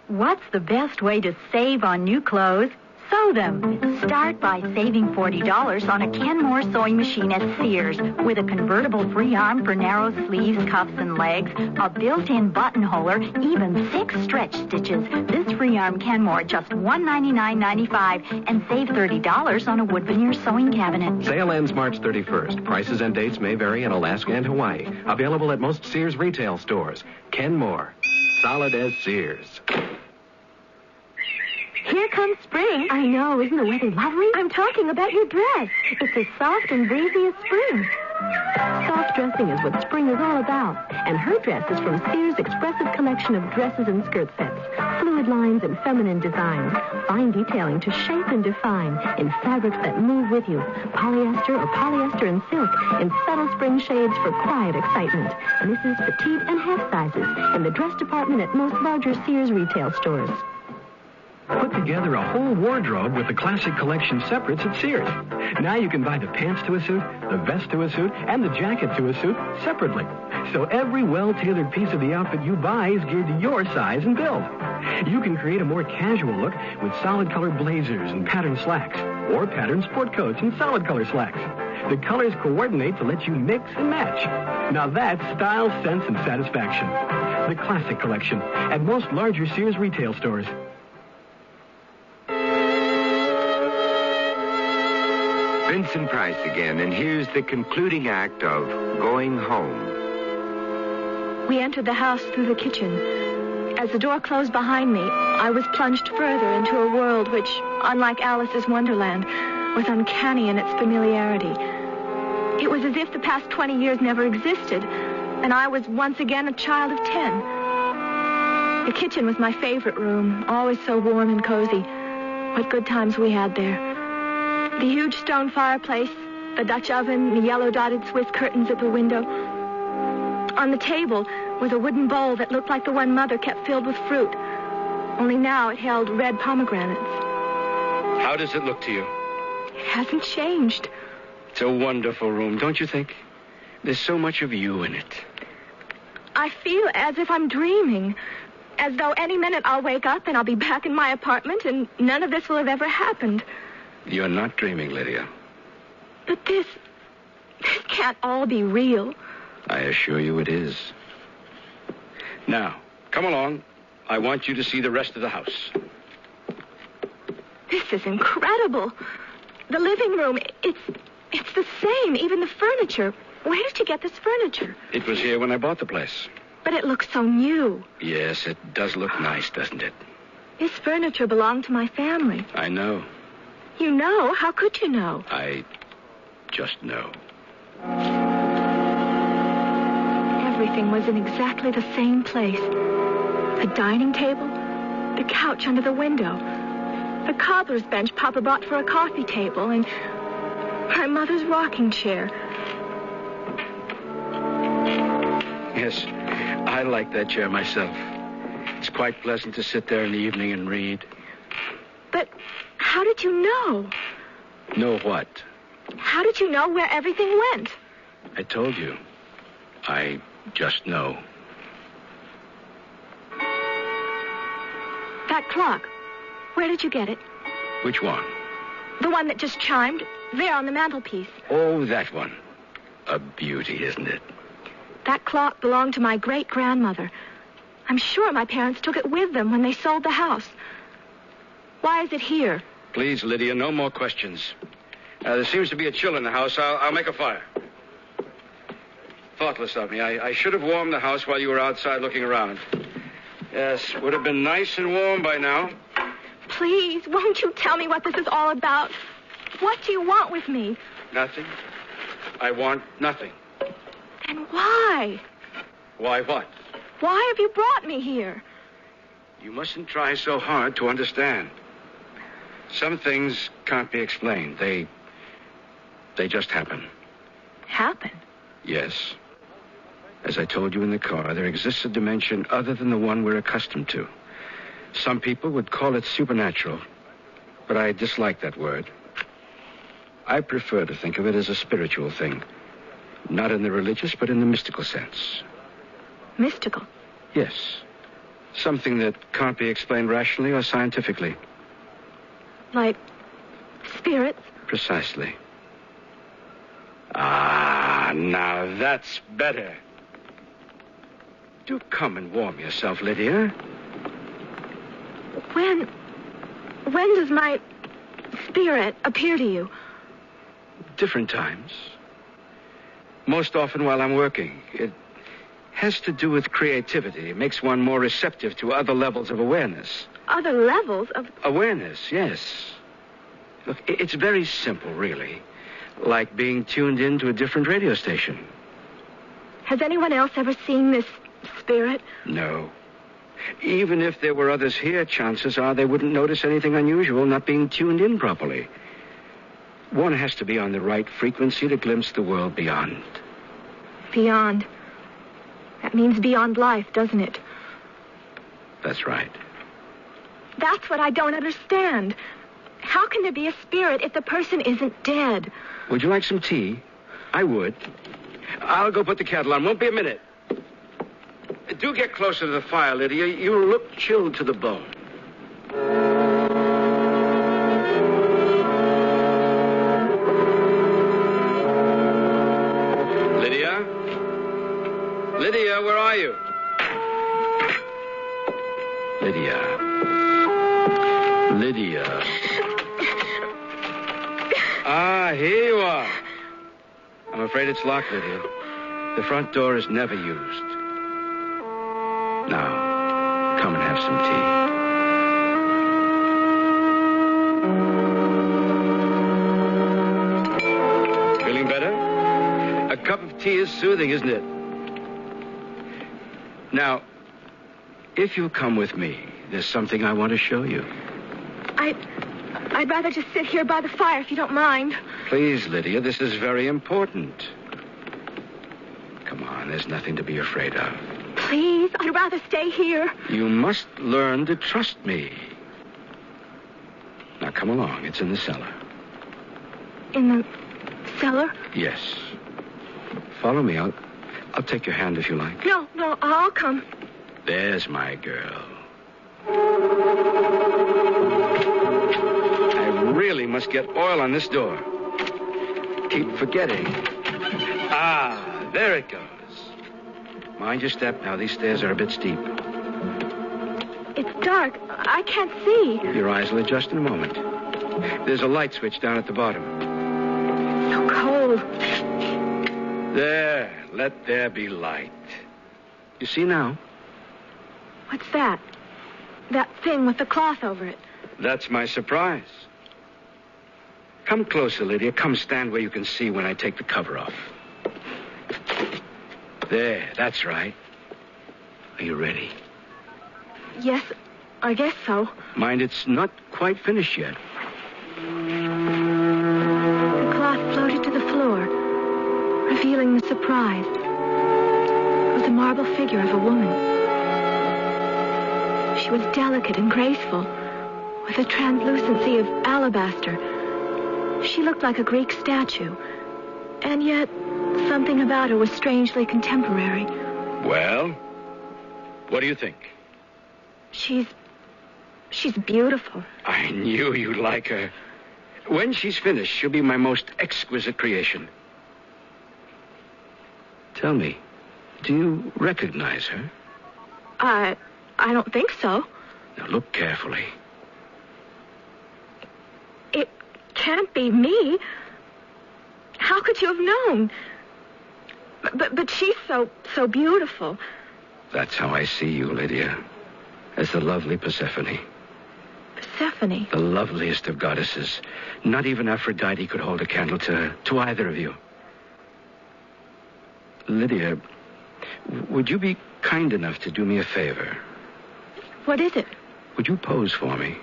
What's the best way to save on new clothes? Sew them. Start by saving $40 on a Kenmore sewing machine at Sears with a convertible free arm for narrow sleeves, cuffs, and legs, a built-in buttonholer, even 6 stretch stitches. This free arm Kenmore just $199.95 and save $30 on a wood veneer sewing cabinet. Sale ends March 31st. Prices and dates may vary in Alaska and Hawaii. Available at most Sears retail stores. Kenmore. Solid as Sears. Here comes spring. I know. Isn't the weather lovely? I'm talking about your dress. It's as soft and breezy as spring. Soft dressing is what spring is all about. And her dress is from Sears' expressive collection of dresses and skirt sets. Fluid lines and feminine designs. Fine detailing to shape and define. In fabrics that move with you. Polyester or polyester and silk. In subtle spring shades for quiet excitement. Misses, petite, and half sizes. In the dress department at most larger Sears retail stores. Put together a whole wardrobe with the classic collection separates at Sears. Now you can buy the pants to a suit, the vest to a suit, and the jacket to a suit separately. So every well-tailored piece of the outfit you buy is geared to your size and build. You can create a more casual look with solid-color blazers and patterned slacks, or patterned sport coats and solid-color slacks. The colors coordinate to let you mix and match. Now that's style, sense, and satisfaction. The classic collection at most larger Sears retail stores. Vincent Price again, and here's the concluding act of Going Home. We entered the house through the kitchen. As the door closed behind me, I was plunged further into a world which, unlike Alice's Wonderland, was uncanny in its familiarity. It was as if the past 20 years never existed, and I was once again a child of 10. The kitchen was my favorite room, always so warm and cozy. What good times we had there. The huge stone fireplace, the Dutch oven, the yellow-dotted Swiss curtains at the window. On the table was a wooden bowl that looked like the one Mother kept filled with fruit. only now it held red pomegranates. How does it look to you? It hasn't changed. It's a wonderful room, don't you think? There's so much of you in it. I feel as if I'm dreaming. As though any minute I'll wake up and I'll be back in my apartment and none of this will have ever happened. You're not dreaming, Lydia. But this can't all be real. I assure you it is. Now, come along. I want you to see the rest of the house. This is incredible. The living room, it's the same, even the furniture. Where did you get this furniture? It was here when I bought the place. But it looks so new. Yes, it does look nice, doesn't it? This furniture belonged to my family. I know. You know? How could you know? I just know. Everything was in exactly the same place. The dining table, the couch under the window, the cobbler's bench Papa bought for a coffee table, and my mother's rocking chair. Yes, I like that chair myself. It's quite pleasant to sit there in the evening and read. But how did you know? Know what? How did you know where everything went? I told you. I just know. That clock. Where did you get it? Which one? The one that just chimed. There on the mantelpiece. Oh, that one. A beauty, isn't it? That clock belonged to my great-grandmother. I'm sure my parents took it with them when they sold the house. Why is it here? Please, Lydia, no more questions. There seems to be a chill in the house. I'll make a fire. Thoughtless of me. I should have warmed the house while you were outside looking around. Yes, would have been nice and warm by now. Please, won't you tell me what this is all about? What do you want with me? Nothing. I want nothing. And why? Why what? Why have you brought me here? You mustn't try so hard to understand. Some things can't be explained. They just happen. Happen? Yes. As I told you in the car, there exists a dimension other than the one we're accustomed to. Some people would call it supernatural, but I dislike that word. I prefer to think of it as a spiritual thing. Not in the religious, but in the mystical sense. Mystical? Yes. Something that can't be explained rationally or scientifically. Like spirits? Precisely. Ah, now that's better. Do come and warm yourself, Lydia. When does my spirit appear to you? Different times. Most often while I'm working. It has to do with creativity. It makes one more receptive to other levels of awareness. Other levels of... Awareness, yes. Look, it's very simple, really. Like being tuned in to a different radio station. Has anyone else ever seen this spirit? No. Even if there were others here, chances are they wouldn't notice anything unusual not being tuned in properly. One has to be on the right frequency to glimpse the world beyond. Beyond. That means beyond life, doesn't it? That's right. That's what I don't understand. How can there be a spirit if the person isn't dead? Would you like some tea? I would. I'll go put the kettle on. Won't be a minute. Do get closer to the fire, Lydia. You look chilled to the bone. Lydia? Lydia, where are you? Lydia. Lydia. Ah, here you are. I'm afraid it's locked, Lydia. The front door is never used. Now, come and have some tea. Feeling better? A cup of tea is soothing, isn't it? Now, if you'll come with me, there's something I want to show you. I'd rather just sit here by the fire if you don't mind. Please, Lydia, this is very important. Come on, there's nothing to be afraid of. Please, I'd rather stay here. You must learn to trust me. Now, come along. It's in the cellar. In the cellar? Yes. Follow me. I'll take your hand if you like. No, I'll come. There's my girl. I really must get oil on this door. Keep forgetting. Ah, there it goes. Mind your step now. These stairs are a bit steep. It's dark. I can't see. Your eyes will adjust in a moment. There's a light switch down at the bottom. So cold. There. Let there be light. You see now? What's that? That thing with the cloth over it. That's my surprise. Come closer, Lydia. Come stand where you can see when I take the cover off. There, that's right. Are you ready? Yes, I guess so. Mind, it's not quite finished yet. The cloth floated to the floor, revealing the surprise. It was the marble figure of a woman. She was delicate and graceful, with a translucency of alabaster. She looked like a Greek statue, and yet something about her was strangely contemporary. Well, what do you think? She's beautiful. I knew you'd like her. When she's finished, she'll be my most exquisite creation. Tell me, do you recognize her? I don't think so. Now look carefully. It can't be me. How could you have known? But she's so beautiful. That's how I see you, Lydia. As the lovely Persephone. Persephone? The loveliest of goddesses. Not even Aphrodite could hold a candle to either of you. Lydia, would you be kind enough to do me a favor? What is it? Would you pose for me?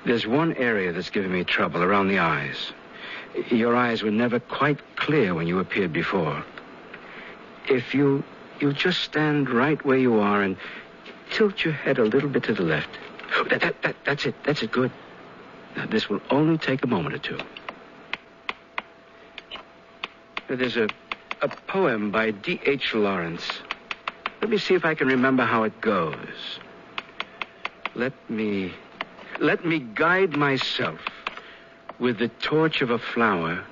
There's one area that's giving me trouble, around the eyes. Your eyes were never quite clear when you appeared before. If you'll just stand right where you are and tilt your head a little bit to the left. That's it. That's it. Good. Now, this will only take a moment or two. There's a poem by D.H. Lawrence. Let me see if I can remember how it goes. Let me guide myself with the torch of a flower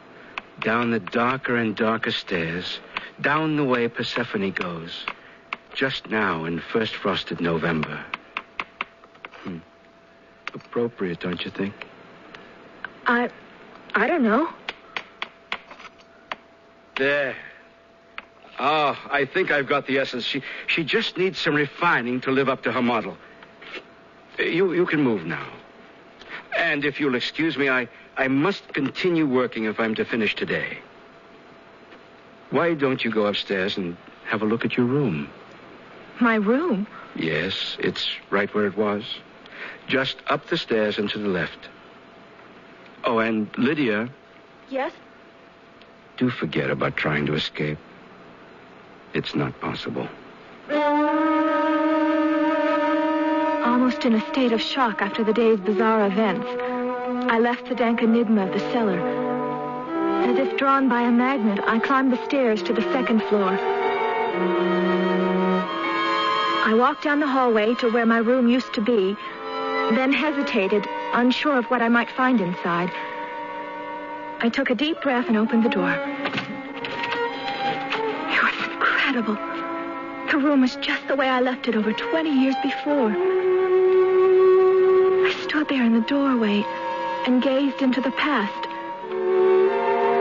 down the darker and darker stairs, down the way Persephone goes, just now in first frosted November. Appropriate, don't you think? I don't know. There. Oh, I think I've got the essence. She just needs some refining to live up to her model. You can move now. And if you'll excuse me, I must continue working if I'm to finish today. Why don't you go upstairs and have a look at your room? My room? Yes, it's right where it was. Just up the stairs and to the left. Oh, and Lydia. Yes? Do forget about trying to escape. It's not possible. Almost in a state of shock after the day's bizarre events, I left the dank enigma of the cellar. As if drawn by a magnet, I climbed the stairs to the second floor. I walked down the hallway to where my room used to be, then hesitated, unsure of what I might find inside. I took a deep breath and opened the door. It was incredible. The room was just the way I left it over 20 years before. I stood there in the doorway and gazed into the past.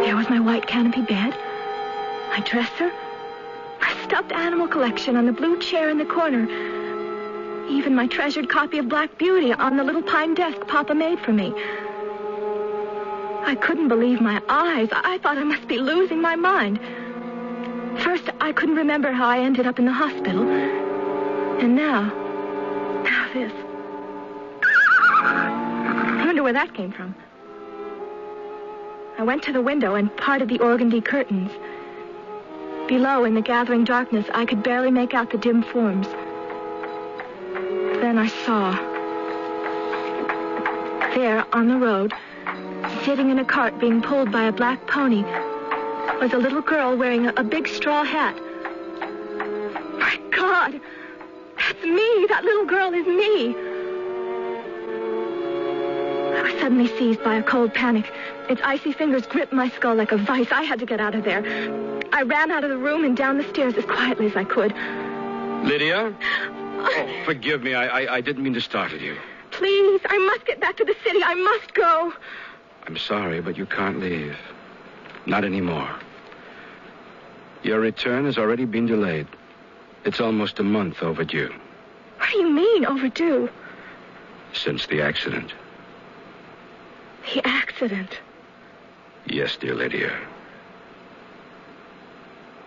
There was my white canopy bed, my dresser, my stuffed animal collection on the blue chair in the corner, even my treasured copy of Black Beauty on the little pine desk Papa made for me. I couldn't believe my eyes. I thought I must be losing my mind. First, I couldn't remember how I ended up in the hospital. And now this. I wonder where that came from. I went to the window and parted the organdy curtains. Below, in the gathering darkness, I could barely make out the dim forms. Then I saw. There, on the road, sitting in a cart being pulled by a black pony, was a little girl wearing a big straw hat. My God! That's me! That little girl is me! I was suddenly seized by a cold panic. Its icy fingers gripped my skull like a vice. I had to get out of there. I ran out of the room and down the stairs as quietly as I could. Lydia? Oh, forgive me. I didn't mean to startle you. Please, I must get back to the city. I must go. I'm sorry, but you can't leave. Not anymore. Your return has already been delayed. It's almost a month overdue. What do you mean, overdue? Since the accident. The accident? Yes, dear Lydia.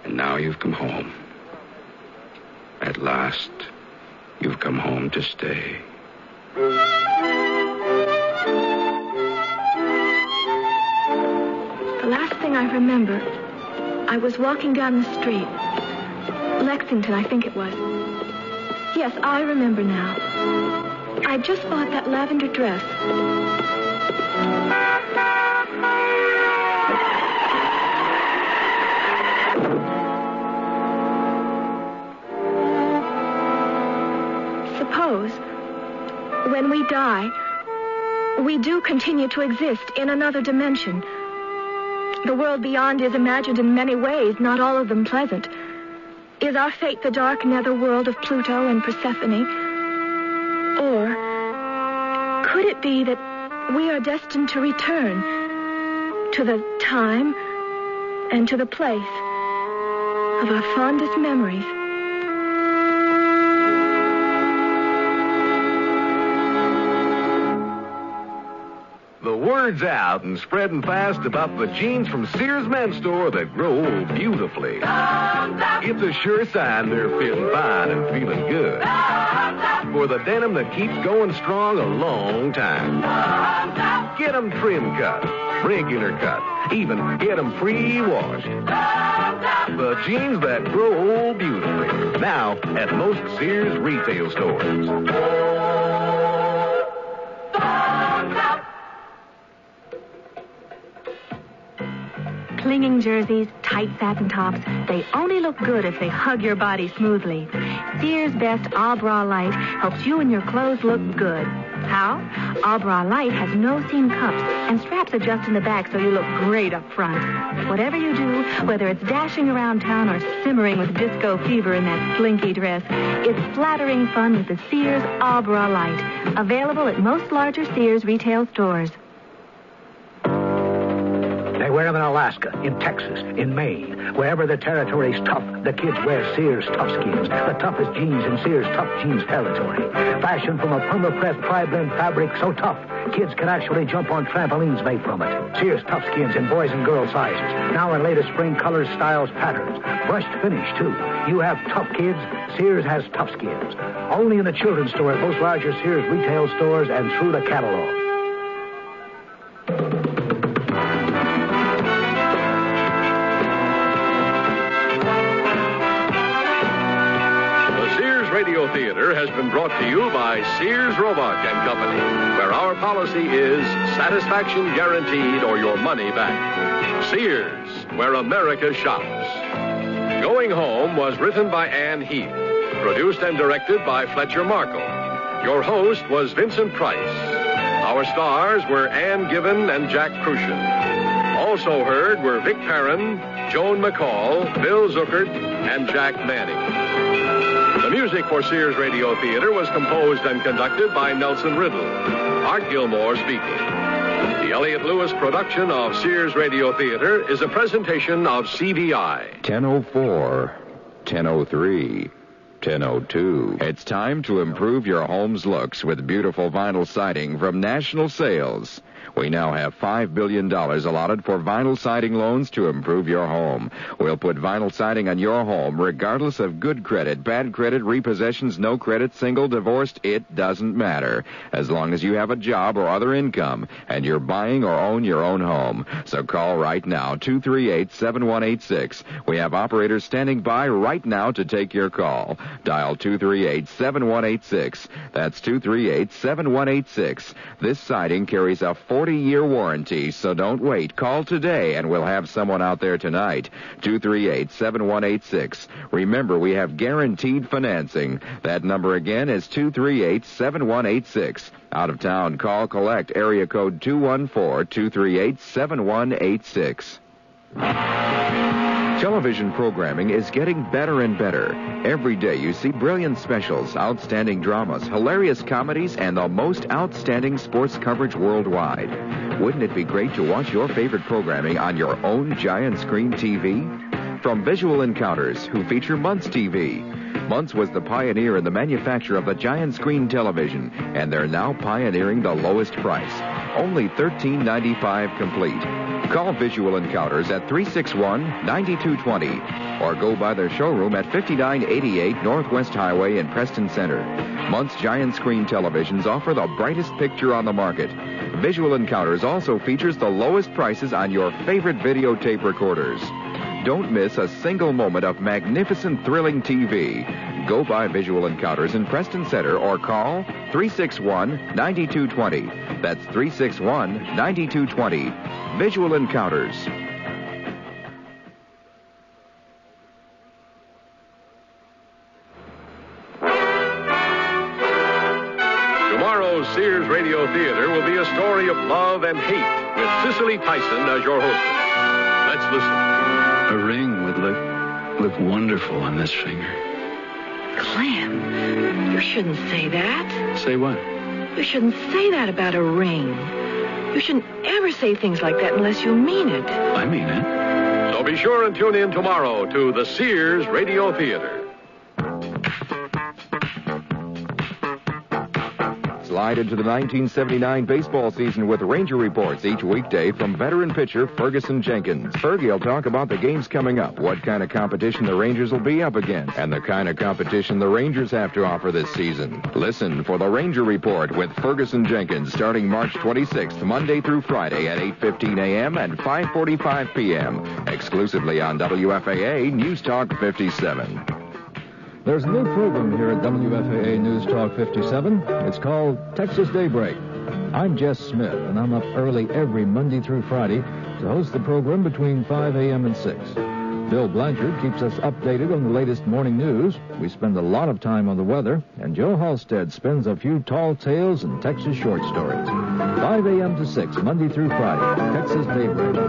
And now you've come home. At last, you've come home to stay. The last thing I remember, I was walking down the street. Lexington, I think it was. Yes, I remember now. I just bought that lavender dress. Suppose, when we die, we do continue to exist in another dimension. The world beyond is imagined in many ways, not all of them pleasant. Is our fate the dark nether world of Pluto and Persephone? Or could it be that we are destined to return to the time and to the place of our fondest memories? The word's out and spreading fast about the jeans from Sears Men's Store that grow beautifully. It's a sure sign they're fitting fine and feeling good. For the denim that keeps going strong a long time. Get them trim cut, regular cut, even get them pre-washed. The jeans that grow old beautifully. Now at most Sears retail stores. Clinging jerseys, tight satin tops, they only look good if they hug your body smoothly. Sears Best All Bra Light helps you and your clothes look good. How? All Bra Light has no seam cups, and straps adjust in the back so you look great up front. Whatever you do, whether it's dashing around town or simmering with disco fever in that slinky dress, it's flattering fun with the Sears All Bra Light. Available at most larger Sears retail stores. They wear them in Alaska, in Texas, in Maine. Wherever the territory's tough, the kids wear Sears Toughskins, the toughest jeans in Sears Tough Jeans territory. Fashioned from a perma-pressed tri-blend fabric so tough, kids can actually jump on trampolines made from it. Sears Toughskins in boys and girls sizes. Now in latest spring colors, styles, patterns. Brushed finish, too. You have tough kids, Sears has Toughskins. Only in the children's store at most larger Sears retail stores and through the catalog. Radio Theater has been brought to you by Sears Roebuck and Company, where our policy is satisfaction guaranteed or your money back. Sears, where America shops. Going Home was written by Ann Heath, produced and directed by Fletcher Markle. Your host was Vincent Price. Our stars were Ann Given and Jack Crucian. Also heard were Vic Perrin, Joan McCall, Bill Zuckert, and Jack Manning. The music for Sears Radio Theater was composed and conducted by Nelson Riddle. Art Gilmore speaking. The Elliott Lewis production of Sears Radio Theater is a presentation of CBI. 10:04, 10:03, 10:02. It's time to improve your home's looks with beautiful vinyl siding from National Sales. We now have $5 billion allotted for vinyl siding loans to improve your home. We'll put vinyl siding on your home regardless of good credit, bad credit, repossessions, no credit, single, divorced. It doesn't matter. As long as you have a job or other income and you're buying or own your own home. So call right now, 238-7186. We have operators standing by right now to take your call. Dial 238-7186. That's 238-7186. This siding carries a 40-year warranty, so don't wait. Call today, and we'll have someone out there tonight. 238-7186. Remember, we have guaranteed financing. That number again is 238-7186. Out of town, call collect area code 214-238-7186. Television programming is getting better and better. Every day you see brilliant specials, outstanding dramas, hilarious comedies, and the most outstanding sports coverage worldwide. Wouldn't it be great to watch your favorite programming on your own giant screen TV? From Visual Encounters, who feature Muncy TV. Muncy was the pioneer in the manufacture of the giant screen television, and they're now pioneering the lowest price. Only $13.95 complete. Call Visual Encounters at 361-9220 or go by their showroom at 5988 Northwest Highway in Preston Center. Muncy giant screen televisions offer the brightest picture on the market. Visual Encounters also features the lowest prices on your favorite videotape recorders. Don't miss a single moment of magnificent, thrilling TV. Go by Visual Encounters in Preston Center or call 361-9220. That's 361-9220. Visual Encounters. Tomorrow's Sears Radio Theater will be a story of love and hate with Cicely Tyson as your hostess. Let's listen. A ring would look wonderful on this finger. Clem, you shouldn't say that. Say what? You shouldn't say that about a ring. You shouldn't ever say things like that unless you mean it. I mean it. So be sure and tune in tomorrow to the Sears Radio Theater. Slide into the 1979 baseball season with Ranger reports each weekday from veteran pitcher Ferguson Jenkins. Fergie will talk about the games coming up, what kind of competition the Rangers will be up against, and the kind of competition the Rangers have to offer this season. Listen for the Ranger Report with Ferguson Jenkins starting March 26th, Monday through Friday at 8:15 a.m. and 5:45 p.m. exclusively on WFAA News Talk 57. There's a new program here at WFAA News Talk 57. It's called Texas Daybreak. I'm Jess Smith, and I'm up early every Monday through Friday to host the program between 5 a.m. and 6. Bill Blanchard keeps us updated on the latest morning news. We spend a lot of time on the weather, and Joe Halstead spends a few tall tales and Texas short stories. 5 a.m. to 6, Monday through Friday, Texas Daybreak. A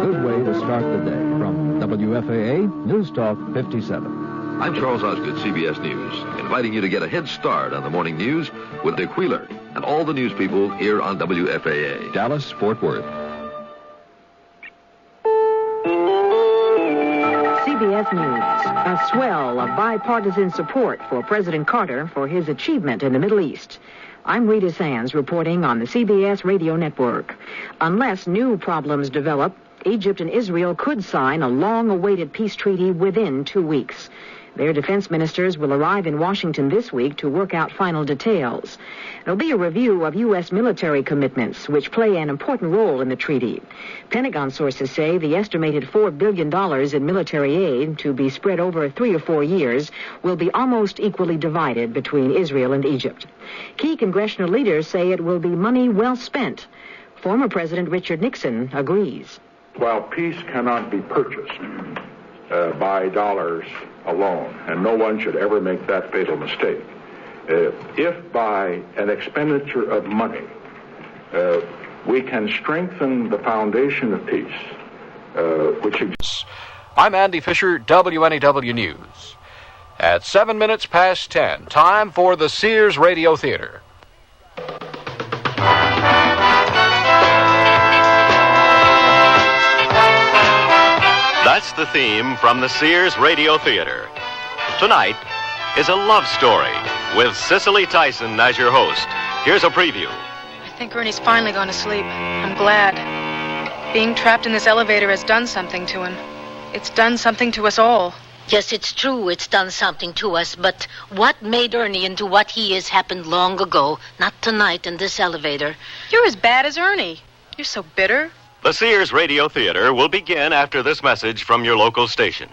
good way to start the day. From WFAA News Talk 57. I'm Charles Osgood, CBS News, inviting you to get a head start on the morning news with Dick Wheeler and all the news people here on WFAA. Dallas, Fort Worth. CBS News. A swell of bipartisan support for President Carter for his achievement in the Middle East. I'm Rita Sands reporting on the CBS Radio Network. Unless new problems develop, Egypt and Israel could sign a long-awaited peace treaty within 2 weeks. Their defense ministers will arrive in Washington this week to work out final details. There'll be a review of U.S. military commitments, which play an important role in the treaty. Pentagon sources say the estimated $4 billion in military aid, to be spread over 3 or 4 years, will be almost equally divided between Israel and Egypt. Key congressional leaders say it will be money well spent. Former President Richard Nixon agrees. While peace cannot be purchased by dollars alone, and no one should ever make that fatal mistake, if by an expenditure of money we can strengthen the foundation of peace, which exists. I'm Andy Fisher, WNEW News. At 7 minutes past 10, time for the Sears Radio Theater. That's the theme from the Sears Radio Theater. Tonight is a love story with Cicely Tyson as your host. Here's a preview. think Ernie's finally gone to sleep. I'm glad. Being trapped in this elevator has done something to him. It's done something to us all. Yes, it's true it's done something to us, but what made Ernie into what he is happened long ago, not tonight in this elevator. You're as bad as Ernie. You're so bitter. The Sears Radio Theater will begin after this message from your local station.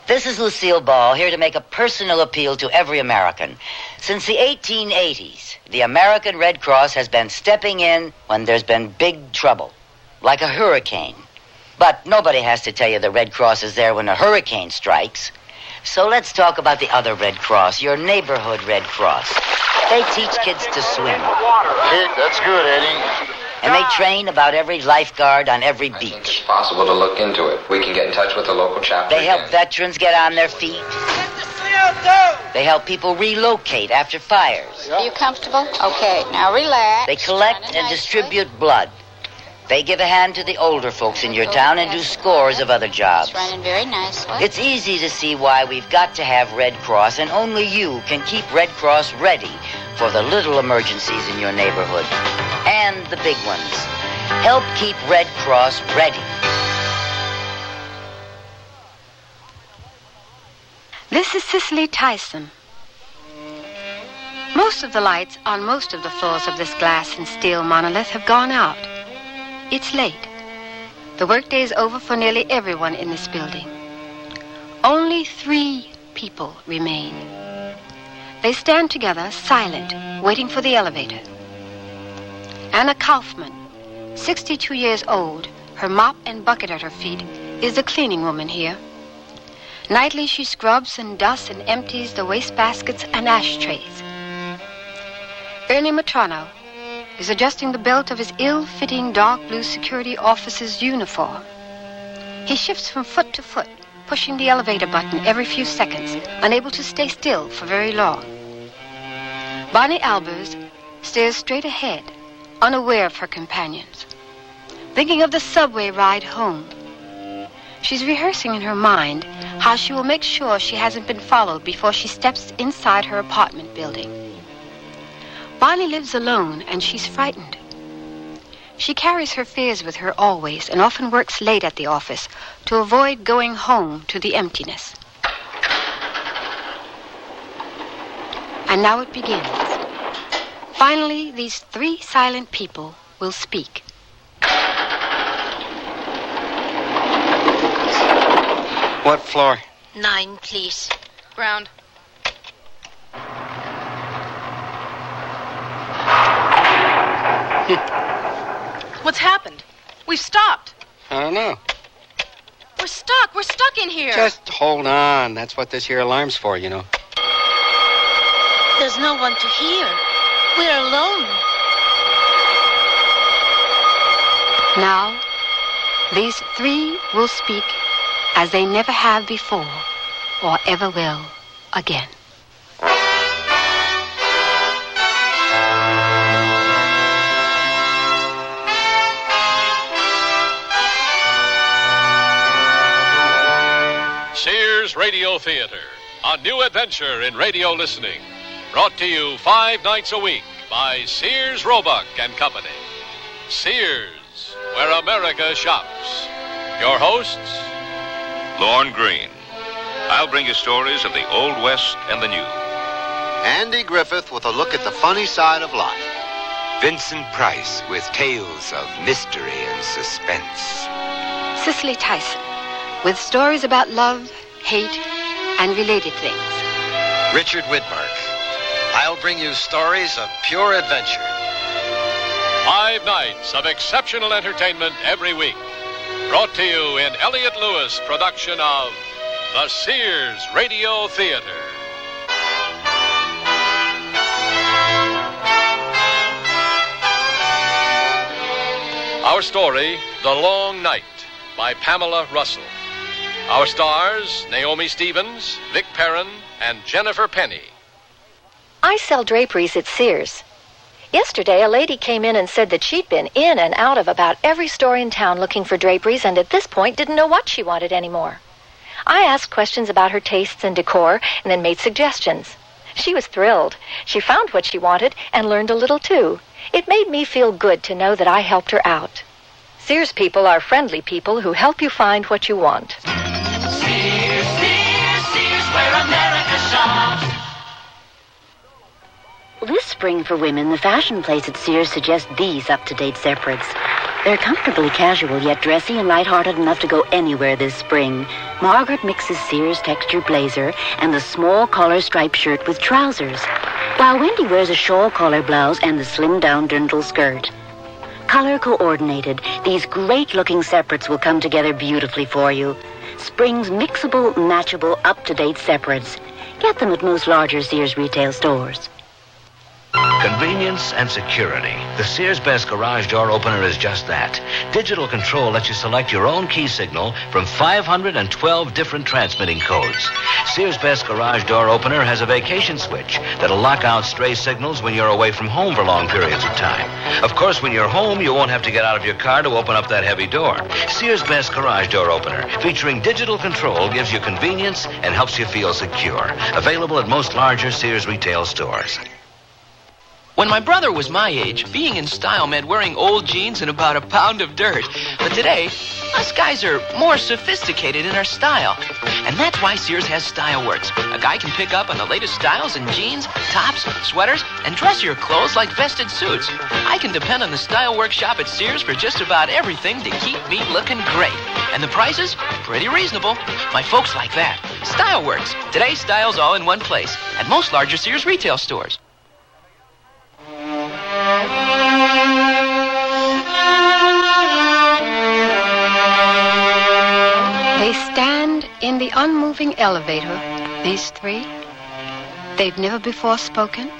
This is Lucille Ball, here to make a personal appeal to every American. Since the 1880s, the American Red Cross has been stepping in when there's been big trouble, like a hurricane. But nobody has to tell you the Red Cross is there when a hurricane strikes. So let's talk about the other Red Cross, your neighborhood Red Cross. They teach kids to swim. Hey, that's good, Eddie. And they train about every lifeguard on every beach. It's possible to look into it. We can get in touch with the local chapter. They help veterans get on their feet. They help people relocate after fires. Are you comfortable? Okay, now relax. They collect and distribute blood. They give a hand to the older folks in your town and do scores of other jobs. It's running very nicely. It's easy to see why we've got to have Red Cross, and only you can keep Red Cross ready for the little emergencies in your neighborhood. And the big ones. Help keep Red Cross ready. This is Cicely Tyson. Most of the lights on most of the floors of this glass and steel monolith have gone out. It's late. The workday is over for nearly everyone in this building. Only 3 people remain. They stand together, silent, waiting for the elevator. Anna Kaufman, 62 years old, her mop and bucket at her feet, is the cleaning woman here. Nightly she scrubs and dusts and empties the wastebaskets and ashtrays. Ernie Matrano is adjusting the belt of his ill-fitting dark blue security officer's uniform. He shifts from foot to foot, pushing the elevator button every few seconds, unable to stay still for very long. Bonnie Albers stares straight ahead, unaware of her companions, thinking of the subway ride home. She's rehearsing in her mind how she will make sure she hasn't been followed before she steps inside her apartment building. Bonnie lives alone, and she's frightened. She carries her fears with her always and often works late at the office to avoid going home to the emptiness. And now it begins. Finally, these 3 silent people will speak. What floor? 9, please. Ground. What's happened? We've stopped. I don't know. We're stuck. We're stuck in here. Just hold on. That's what this here alarm's for, you know. There's no one to hear. We're alone. Now, these 3 will speak as they never have before or ever will again. Sears Radio Theater, a new adventure in radio listening. Brought to you 5 nights a week by Sears Roebuck and Company. Sears, where America shops. Your hosts, Lorne Green. I'll bring you stories of the Old West and the New. Andy Griffith with a look at the funny side of life. Vincent Price with tales of mystery and suspense. Cicely Tyson with stories about love, hate, and related things. Richard Widmark. I'll bring you stories of pure adventure. 5 nights of exceptional entertainment every week. Brought to you in Elliott Lewis production of the Sears Radio Theater. Our story, The Long Night, by Pamela Russell. Our stars, Naomi Stevens, Vic Perrin, and Jennifer Penny. I sell draperies at Sears. Yesterday, a lady came in and said that she'd been in and out of about every store in town looking for draperies and at this point didn't know what she wanted anymore. I asked questions about her tastes and decor and then made suggestions. She was thrilled. She found what she wanted and learned a little, too. It made me feel good to know that I helped her out. Sears people are friendly people who help you find what you want. Sears, Sears, Sears, where America shops. This spring for women, the fashion place at Sears suggests these up-to-date separates. They're comfortably casual, yet dressy and lighthearted enough to go anywhere this spring. Margaret mixes Sears texture blazer and the small collar striped shirt with trousers, while Wendy wears a shawl collar blouse and the slimmed-down dirndl skirt. Color coordinated, these great-looking separates will come together beautifully for you. Spring's mixable, matchable, up-to-date separates. Get them at most larger Sears retail stores. Convenience and security. The Sears Best Garage Door Opener is just that. Digital control lets you select your own key signal from 512 different transmitting codes. Sears Best Garage Door Opener has a vacation switch that'll lock out stray signals when you're away from home for long periods of time. Of course, when you're home, you won't have to get out of your car to open up that heavy door. Sears Best Garage Door Opener, featuring digital control, gives you convenience and helps you feel secure. Available at most larger Sears retail stores. When my brother was my age, being in style meant wearing old jeans and about a pound of dirt. But today, us guys are more sophisticated in our style. And that's why Sears has Style Works. A guy can pick up on the latest styles in jeans, tops, sweaters, and dressier clothes like vested suits. I can depend on the Style Works shop at Sears for just about everything to keep me looking great. And the prices? Pretty reasonable. My folks like that. Style Works. Today's style's all in one place. At most larger Sears retail stores. They stand in the unmoving elevator, these three. They've never before spoken,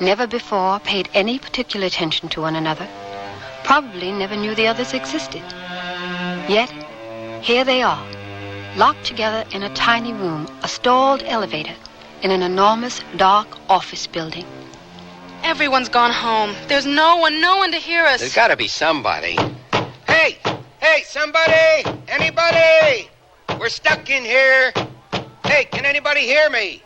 never before paid any particular attention to one another, probably never knew the others existed. Yet, here they are, locked together in a tiny room, a stalled elevator, in an enormous, dark office building. Everyone's gone home. There's no one to hear us. There's got to be somebody. Hey, somebody! Anybody! We're stuck in here. Hey, can anybody hear me?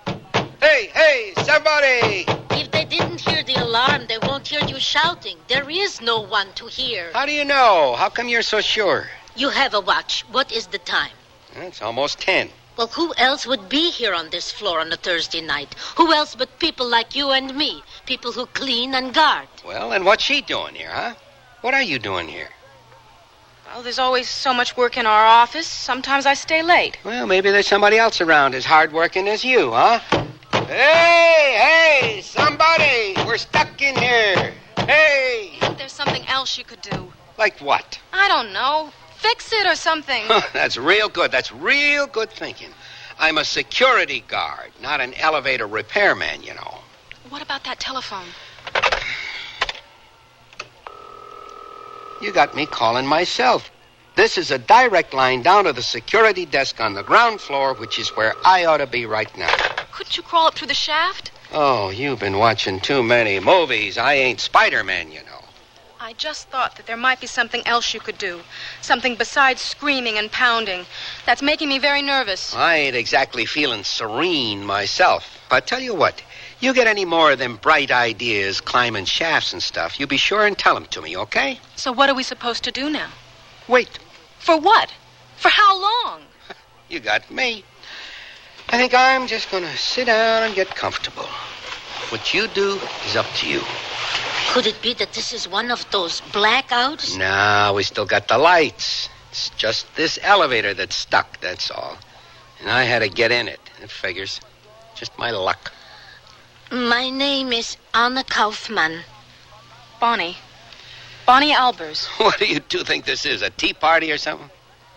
Hey, somebody! If they didn't hear the alarm, they won't hear you shouting. There is no one to hear. How do you know? How come you're so sure? You have a watch. What is the time? It's almost 10. Well, who else would be here on this floor on a Thursday night? Who else but people like you and me? People who clean and guard. Well, and what's she doing here, huh? What are you doing here? Well, there's always so much work in our office. Sometimes I stay late. Well, maybe there's somebody else around as hard-working as you, huh? Hey, somebody! We're stuck in here. Hey! I think there's something else you could do. Like what? I don't know. Fix it or something. That's real good. That's real good thinking. I'm a security guard, not an elevator repairman, you know. What about that telephone? You got me calling myself. This is a direct line down to the security desk on the ground floor, which is where I ought to be right now. Couldn't you crawl up through the shaft? Oh, you've been watching too many movies. I ain't Spider-Man, you know. I just thought that there might be something else you could do. Something besides screaming and pounding. That's making me very nervous. I ain't exactly feeling serene myself. But tell you what, you get any more of them bright ideas, climbing shafts and stuff, you be sure and tell them to me, okay? So what are we supposed to do now? Wait. For what? For how long? You got me. I think I'm just going to sit down and get comfortable. What you do is up to you. Could it be that this is one of those blackouts? No, we still got the lights. It's just this elevator that's stuck, that's all. And I had to get in it. It figures. Just my luck. My name is Anna Kaufman. Bonnie Albers. What do you two think this is, a tea party or something?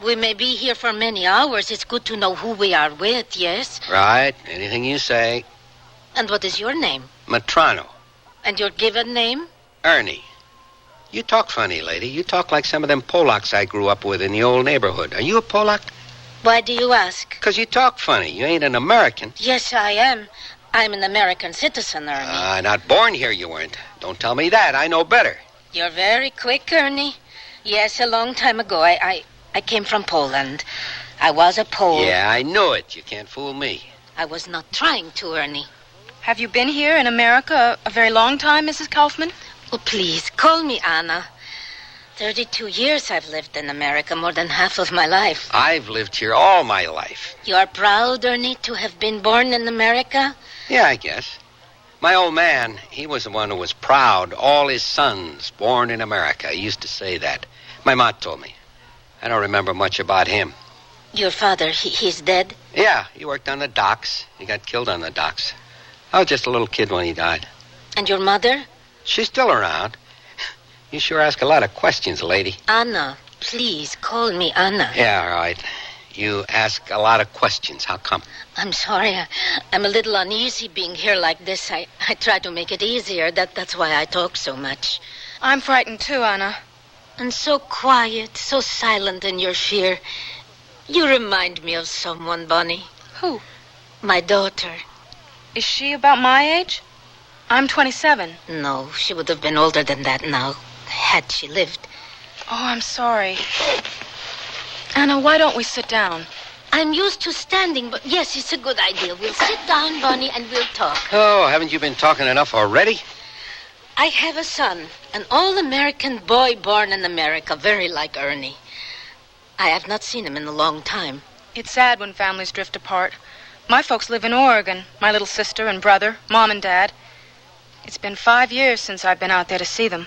We may be here for many hours. It's good to know who we are with, yes? Right. Anything you say. And what is your name? Matrano. And your given name? Ernie. You talk funny, lady. You talk like some of them Polacks I grew up with in the old neighborhood. Are you a Polak? Why do you ask? 'Cause you talk funny. You ain't an American. Yes, I am. I'm an American citizen, Ernie. Not born here, you weren't. Don't tell me that. I know better. You're very quick, Ernie. Yes, a long time ago, I came from Poland. I was a Pole. Yeah, I knew it. You can't fool me. I was not trying to, Ernie. Have you been here in America a very long time, Mrs. Kaufman? Oh, please, call me Anna. 32 years I've lived in America, more than half of my life. I've lived here all my life. You are proud, Ernie, to have been born in America? Yeah, I guess. My old man, he was the one who was proud. All his sons born in America. He used to say that. My ma told me. I don't remember much about him. Your father, he's dead? Yeah, he worked on the docks. He got killed on the docks. I was just a little kid when he died. And your mother? She's still around. You sure ask a lot of questions, lady. Anna, please, call me Anna. Yeah, all right. You ask a lot of questions. How come? I'm sorry. I'm a little uneasy being here like this. I try to make it easier. That's why I talk so much. I'm frightened too, Anna. And so quiet, so silent in your fear. You remind me of someone, Bonnie. Who? My daughter. Is she about my age? I'm 27. No, she would have been older than that now, had she lived. Oh, I'm sorry. Anna, why don't we sit down? I'm used to standing, but yes, it's a good idea. We'll sit down, Bonnie, and we'll talk. Oh, haven't you been talking enough already? I have a son, an all-American boy born in America, very like Ernie. I have not seen him in a long time. It's sad when families drift apart. My folks live in Oregon, my little sister and brother, Mom and Dad. It's been 5 years since I've been out there to see them.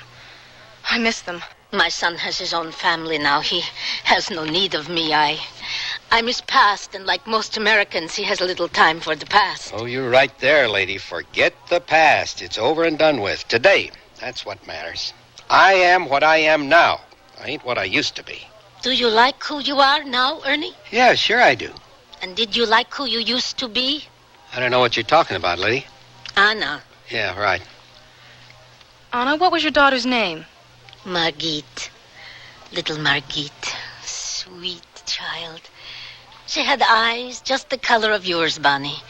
I miss them. My son has his own family now. He has no need of me. I'm his past, and like most Americans, he has little time for the past. Oh, you're right there, lady. Forget the past. It's over and done with. Today, that's what matters. I am what I am now. I ain't what I used to be. Do you like who you are now, Ernie? Yeah, sure I do. And did you like who you used to be? I don't know what you're talking about, lady. Anna. Yeah, right. Anna, what was your daughter's name? Margit. Little Margit. Sweet child. She had eyes just the color of yours, Bonnie.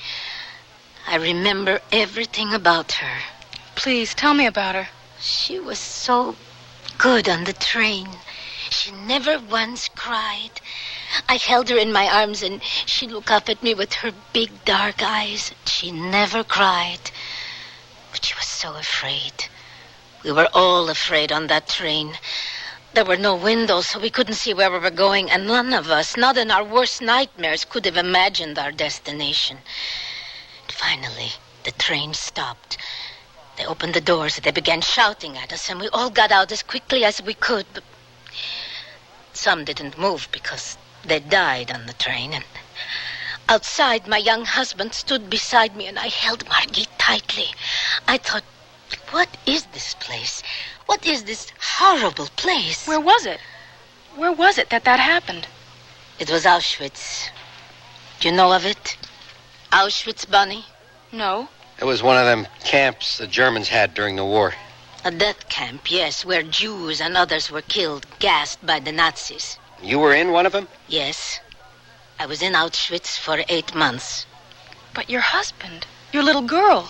I remember everything about her. Please, tell me about her. She was so good on the train. She never once cried. I held her in my arms, and she'd look up at me with her big, dark eyes. She never cried. But she was so afraid. We were all afraid on that train. There were no windows, so we couldn't see where we were going, and none of us, not in our worst nightmares, could have imagined our destination. And finally, the train stopped. They opened the doors, and they began shouting at us, and we all got out as quickly as we could, but some didn't move because they died on the train. And outside, my young husband stood beside me, and I held Margit tightly. I thought, what is this place? What is this horrible place? Where was it? Where was it that happened? It was Auschwitz. Do you know of it? Auschwitz, Bonnie? No. It was one of them camps the Germans had during the war. A death camp, yes, where Jews and others were killed, gassed by the Nazis. You were in one of them? Yes. I was in Auschwitz for 8 months. But your husband, your little girl.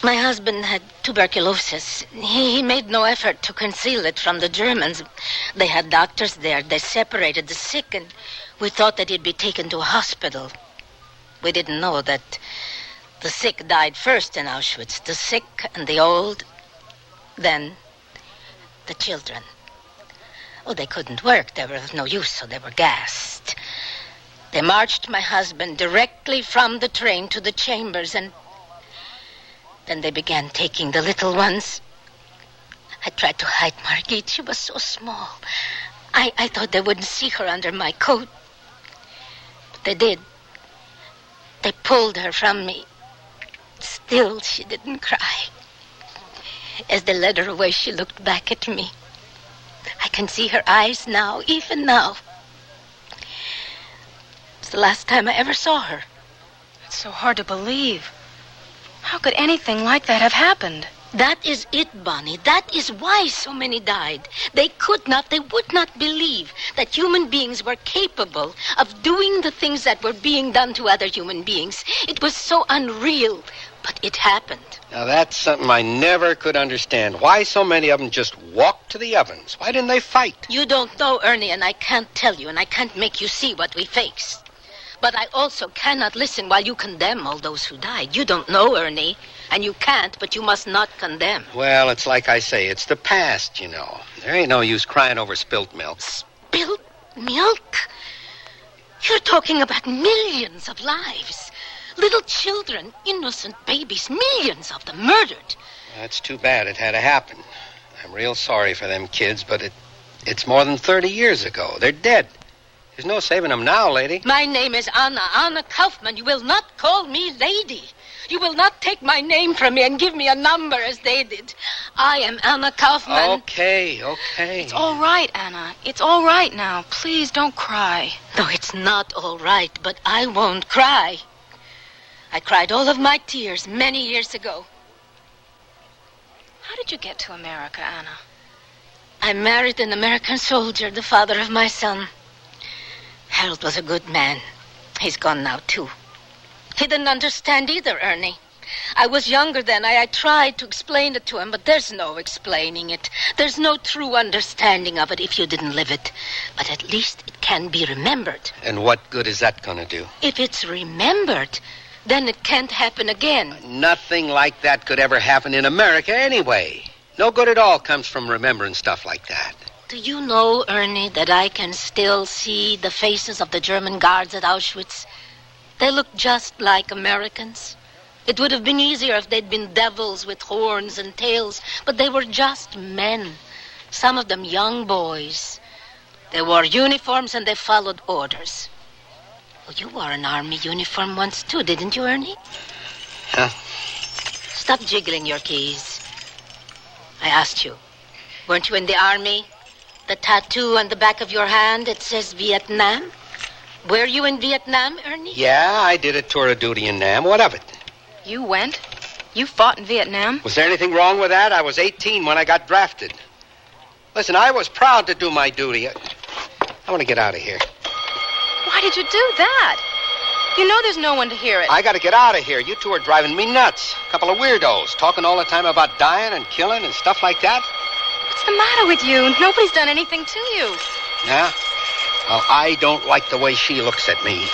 My husband had tuberculosis. He made no effort to conceal it from the Germans. They had doctors there. They separated the sick, and we thought that he'd be taken to a hospital. We didn't know that the sick died first in Auschwitz. The sick and the old, then the children. Oh, they couldn't work. They were of no use, so they were gassed. They marched my husband directly from the train to the chambers, and then they began taking the little ones. I tried to hide Margit. She was so small. I thought they wouldn't see her under my coat. But they did. They pulled her from me. Still, she didn't cry. As they led her away, she looked back at me. I can see her eyes now, even now. It's the last time I ever saw her. It's so hard to believe. How could anything like that have happened? That is it, Bonnie. That is why so many died. They would not believe that human beings were capable of doing the things that were being done to other human beings. It was so unreal, but it happened. Now, that's something I never could understand. Why so many of them just walked to the ovens? Why didn't they fight? You don't know, Ernie, and I can't tell you, and I can't make you see what we faced. But I also cannot listen while you condemn all those who died. You don't know, Ernie. And you can't, but you must not condemn. Well, it's like I say, it's the past, you know. There ain't no use crying over spilt milk. Spilt milk? You're talking about millions of lives. Little children, innocent babies, millions of them murdered. That's too bad it had to happen. I'm real sorry for them kids, but it's more than 30 years ago. They're dead. There's no saving them now, lady. My name is Anna Kaufman. You will not call me lady. You will not take my name from me and give me a number as they did. I am Anna Kaufman. Okay. It's all right, Anna. It's all right now. Please don't cry. No, it's not all right, but I won't cry. I cried all of my tears many years ago. How did you get to America, Anna? I married an American soldier, the father of my son. Harold was a good man. He's gone now, too. He didn't understand either, Ernie. I was younger then. I tried to explain it to him, but there's no explaining it. There's no true understanding of it if you didn't live it. But at least it can be remembered. And what good is that going to do? If it's remembered, then it can't happen again. Nothing like that could ever happen in America anyway. No good at all comes from remembering stuff like that. Do you know, Ernie, that I can still see the faces of the German guards at Auschwitz? They look just like Americans. It would have been easier if they'd been devils with horns and tails, but they were just men. Some of them young boys. They wore uniforms and they followed orders. Well, you wore an army uniform once too, didn't you, Ernie? Huh? Stop jiggling your keys. I asked you, weren't you in the army? The tattoo on the back of your hand, it says Vietnam. Were you in Vietnam, Ernie? Yeah, I did a tour of duty in Nam. What of it? You went? You fought in Vietnam? Was there anything wrong with that? I was 18 when I got drafted. Listen, I was proud to do my duty. I want to get out of here. Why did you do that? You know there's no one to hear it. I got to get out of here. You two are driving me nuts. A couple of weirdos talking all the time about dying and killing and stuff like that. What's the matter with you? Nobody's done anything to you. Yeah? Well, I don't like the way she looks at me.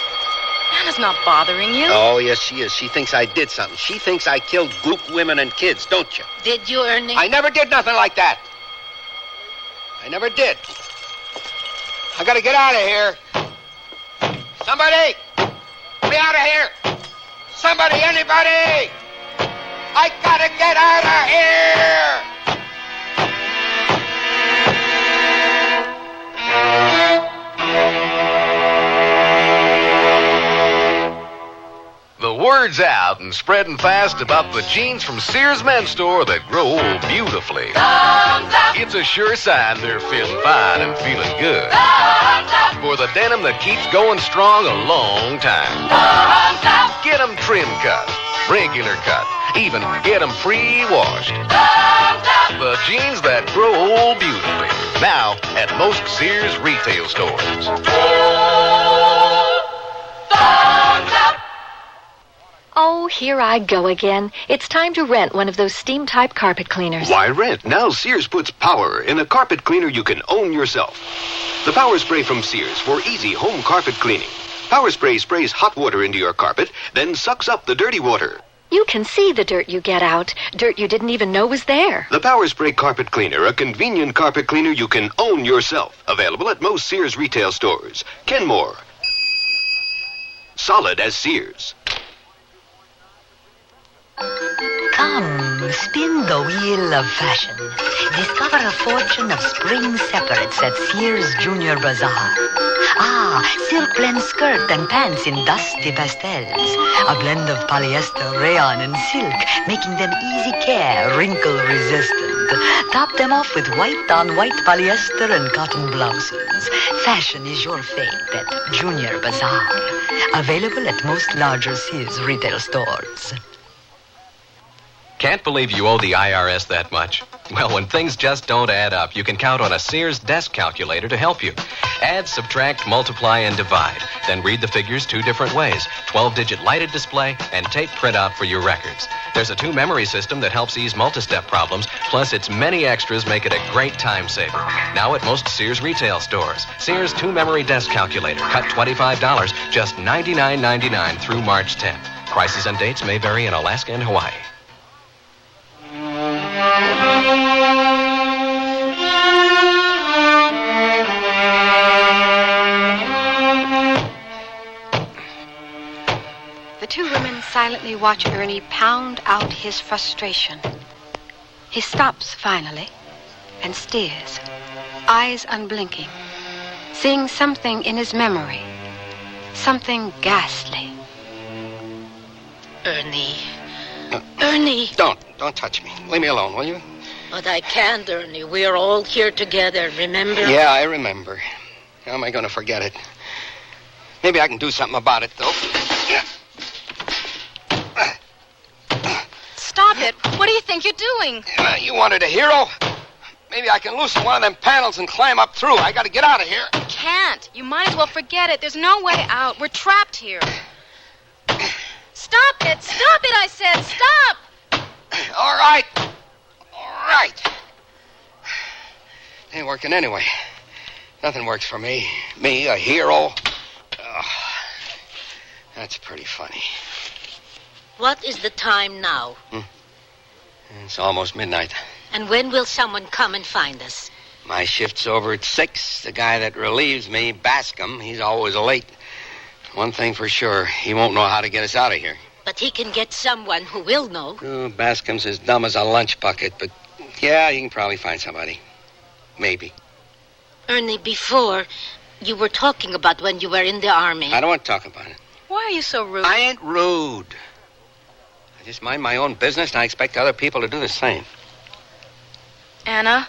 Anna's not bothering you. Oh, yes, she is. She thinks I did something. She thinks I killed group women and kids, don't you? Did you, Ernie? I never did nothing like that. I never did. I gotta get out of here. Somebody! Get me out of here! Somebody, anybody! I gotta get out of here! The word's out and spreading fast about the jeans from Sears Men's Store that grow beautifully. It's a sure sign they're feeling fine and feeling good. For the denim that keeps going strong a long time. Get them trim cut, regular cut, even get them pre-washed. The jeans that grow beautifully. Now at most Sears retail stores. Oh, here I go again. It's time to rent one of those steam-type carpet cleaners. Why rent? Now Sears puts power in a carpet cleaner you can own yourself. The Power Spray from Sears for easy home carpet cleaning. Power Spray sprays hot water into your carpet, then sucks up the dirty water. You can see the dirt you get out. Dirt you didn't even know was there. The Power Spray Carpet Cleaner, a convenient carpet cleaner you can own yourself. Available at most Sears retail stores. Kenmore. Solid as Sears. Come, spin the wheel of fashion. Discover a fortune of spring separates at Sears Junior Bazaar. Silk blend skirt and pants in dusty pastels. A blend of polyester, rayon, and silk, making them easy care, wrinkle resistant. Top them off with white-on-white polyester and cotton blouses. Fashion is your fate at Junior Bazaar. Available at most larger Sears retail stores. Can't believe you owe the IRS that much? Well, when things just don't add up, you can count on a Sears desk calculator to help you. Add, subtract, multiply, and divide. Then read the figures 2 different ways. 12-digit lighted display and tape printout for your records. There's a 2-memory system that helps ease multi-step problems, plus its many extras make it a great time saver. Now at most Sears retail stores. Sears 2-memory desk calculator. Cut $25, just $99.99 through March 10th. Prices and dates may vary in Alaska and Hawaii. The two women silently watch Ernie pound out his frustration. He stops finally and stares, eyes unblinking, seeing something in his memory, something ghastly. Ernie. Ernie. Don't touch me. Leave me alone, will you? But I can't, Ernie. We're all here together, remember? Yeah, I remember. How am I going to forget it? Maybe I can do something about it, though. Stop it. What do you think you're doing? You wanted a hero? Maybe I can loosen one of them panels and climb up through. I got to get out of here. You can't. You might as well forget it. There's no way out. We're trapped here. Stop it. Stop it, I said. Stop. All right. All right. Ain't working anyway. Nothing works for me. Me, a hero. Oh, that's pretty funny. What is the time now? It's almost midnight. And when will someone come and find us? My shift's over at 6. The guy that relieves me, Bascom, he's always late. One thing for sure, he won't know how to get us out of here. But he can get someone who will know. Oh, Bascom's as dumb as a lunch bucket, but yeah, he can probably find somebody. Maybe. Ernie, before, you were talking about when you were in the army. I don't want to talk about it. Why are you so rude? I ain't rude. I just mind my own business, and I expect other people to do the same. Anna,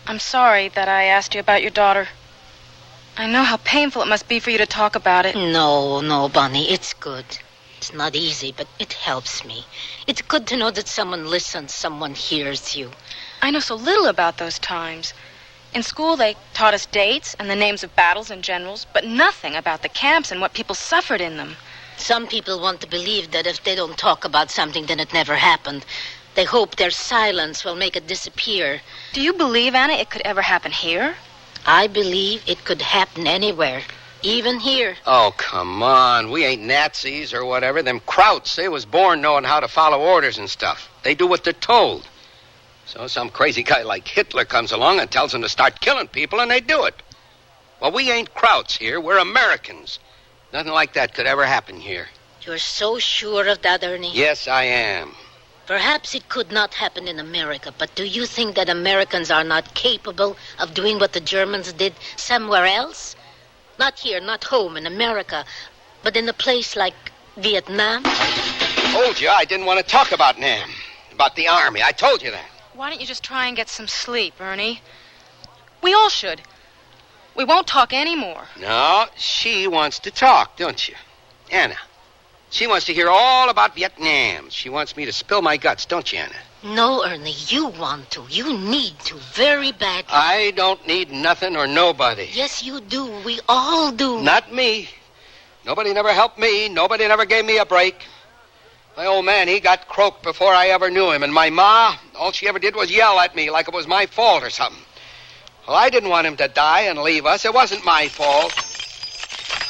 I'm sorry that I asked you about your daughter. I know how painful it must be for you to talk about it. No, Bonnie, it's good. It's not easy, but it helps me. It's good to know that someone listens, someone hears you. I know so little about those times. In school, they taught us dates and the names of battles and generals, but nothing about the camps and what people suffered in them. Some people want to believe that if they don't talk about something, then it never happened. They hope their silence will make it disappear. Do you believe, Anna, it could ever happen here? I believe it could happen anywhere, even here. Oh, come on. We ain't Nazis or whatever. Them Krauts, they was born knowing how to follow orders and stuff. They do what they're told. So some crazy guy like Hitler comes along and tells them to start killing people, and they do it. Well, we ain't Krauts here. We're Americans. Nothing like that could ever happen here. You're so sure of that, Ernie? Yes, I am. Perhaps it could not happen in America, but do you think that Americans are not capable of doing what the Germans did somewhere else? Not here, not home in America, but in a place like Vietnam? I told you I didn't want to talk about Nam, about the army. I told you that. Why don't you just try and get some sleep, Ernie? We all should. We won't talk anymore. No, she wants to talk, don't you? Anna. She wants to hear all about Vietnam. She wants me to spill my guts, don't you, Anna? No, Ernie, you want to. You need to, very badly. I don't need nothing or nobody. Yes, you do. We all do. Not me. Nobody never helped me. Nobody never gave me a break. My old man, he got croaked before I ever knew him. And my ma, all she ever did was yell at me like it was my fault or something. Well, I didn't want him to die and leave us. It wasn't my fault.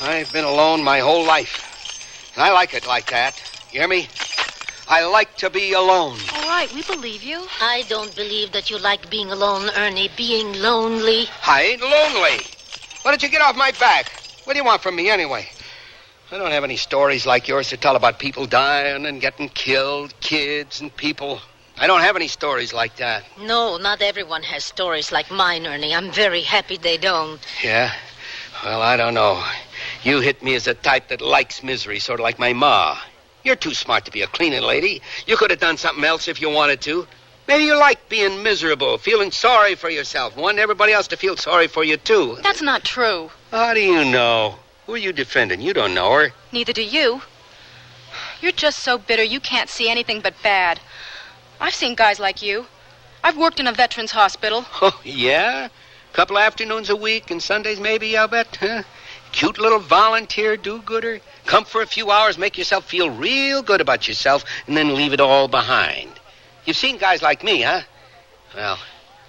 I've been alone my whole life. And I like it like that. You hear me? I like to be alone. All right, we believe you. I don't believe that you like being alone, Ernie. Being lonely. I ain't lonely. Why don't you get off my back? What do you want from me anyway? I don't have any stories like yours to tell about people dying and getting killed, kids and people. I don't have any stories like that. No, not everyone has stories like mine, Ernie. I'm very happy they don't. Yeah? Well, I don't know. You hit me as a type that likes misery, sort of like my ma. You're too smart to be a cleaning lady. You could have done something else if you wanted to. Maybe you like being miserable, feeling sorry for yourself, wanting everybody else to feel sorry for you, too. That's not true. How do you know? Who are you defending? You don't know her. Neither do you. You're just so bitter you can't see anything but bad. I've seen guys like you. I've worked in a veterans hospital. Oh, yeah? Couple afternoons a week and Sundays maybe, I'll bet, huh? Cute little volunteer do-gooder. Come for a few hours, make yourself feel real good about yourself, and then leave it all behind. You've seen guys like me, huh? Well,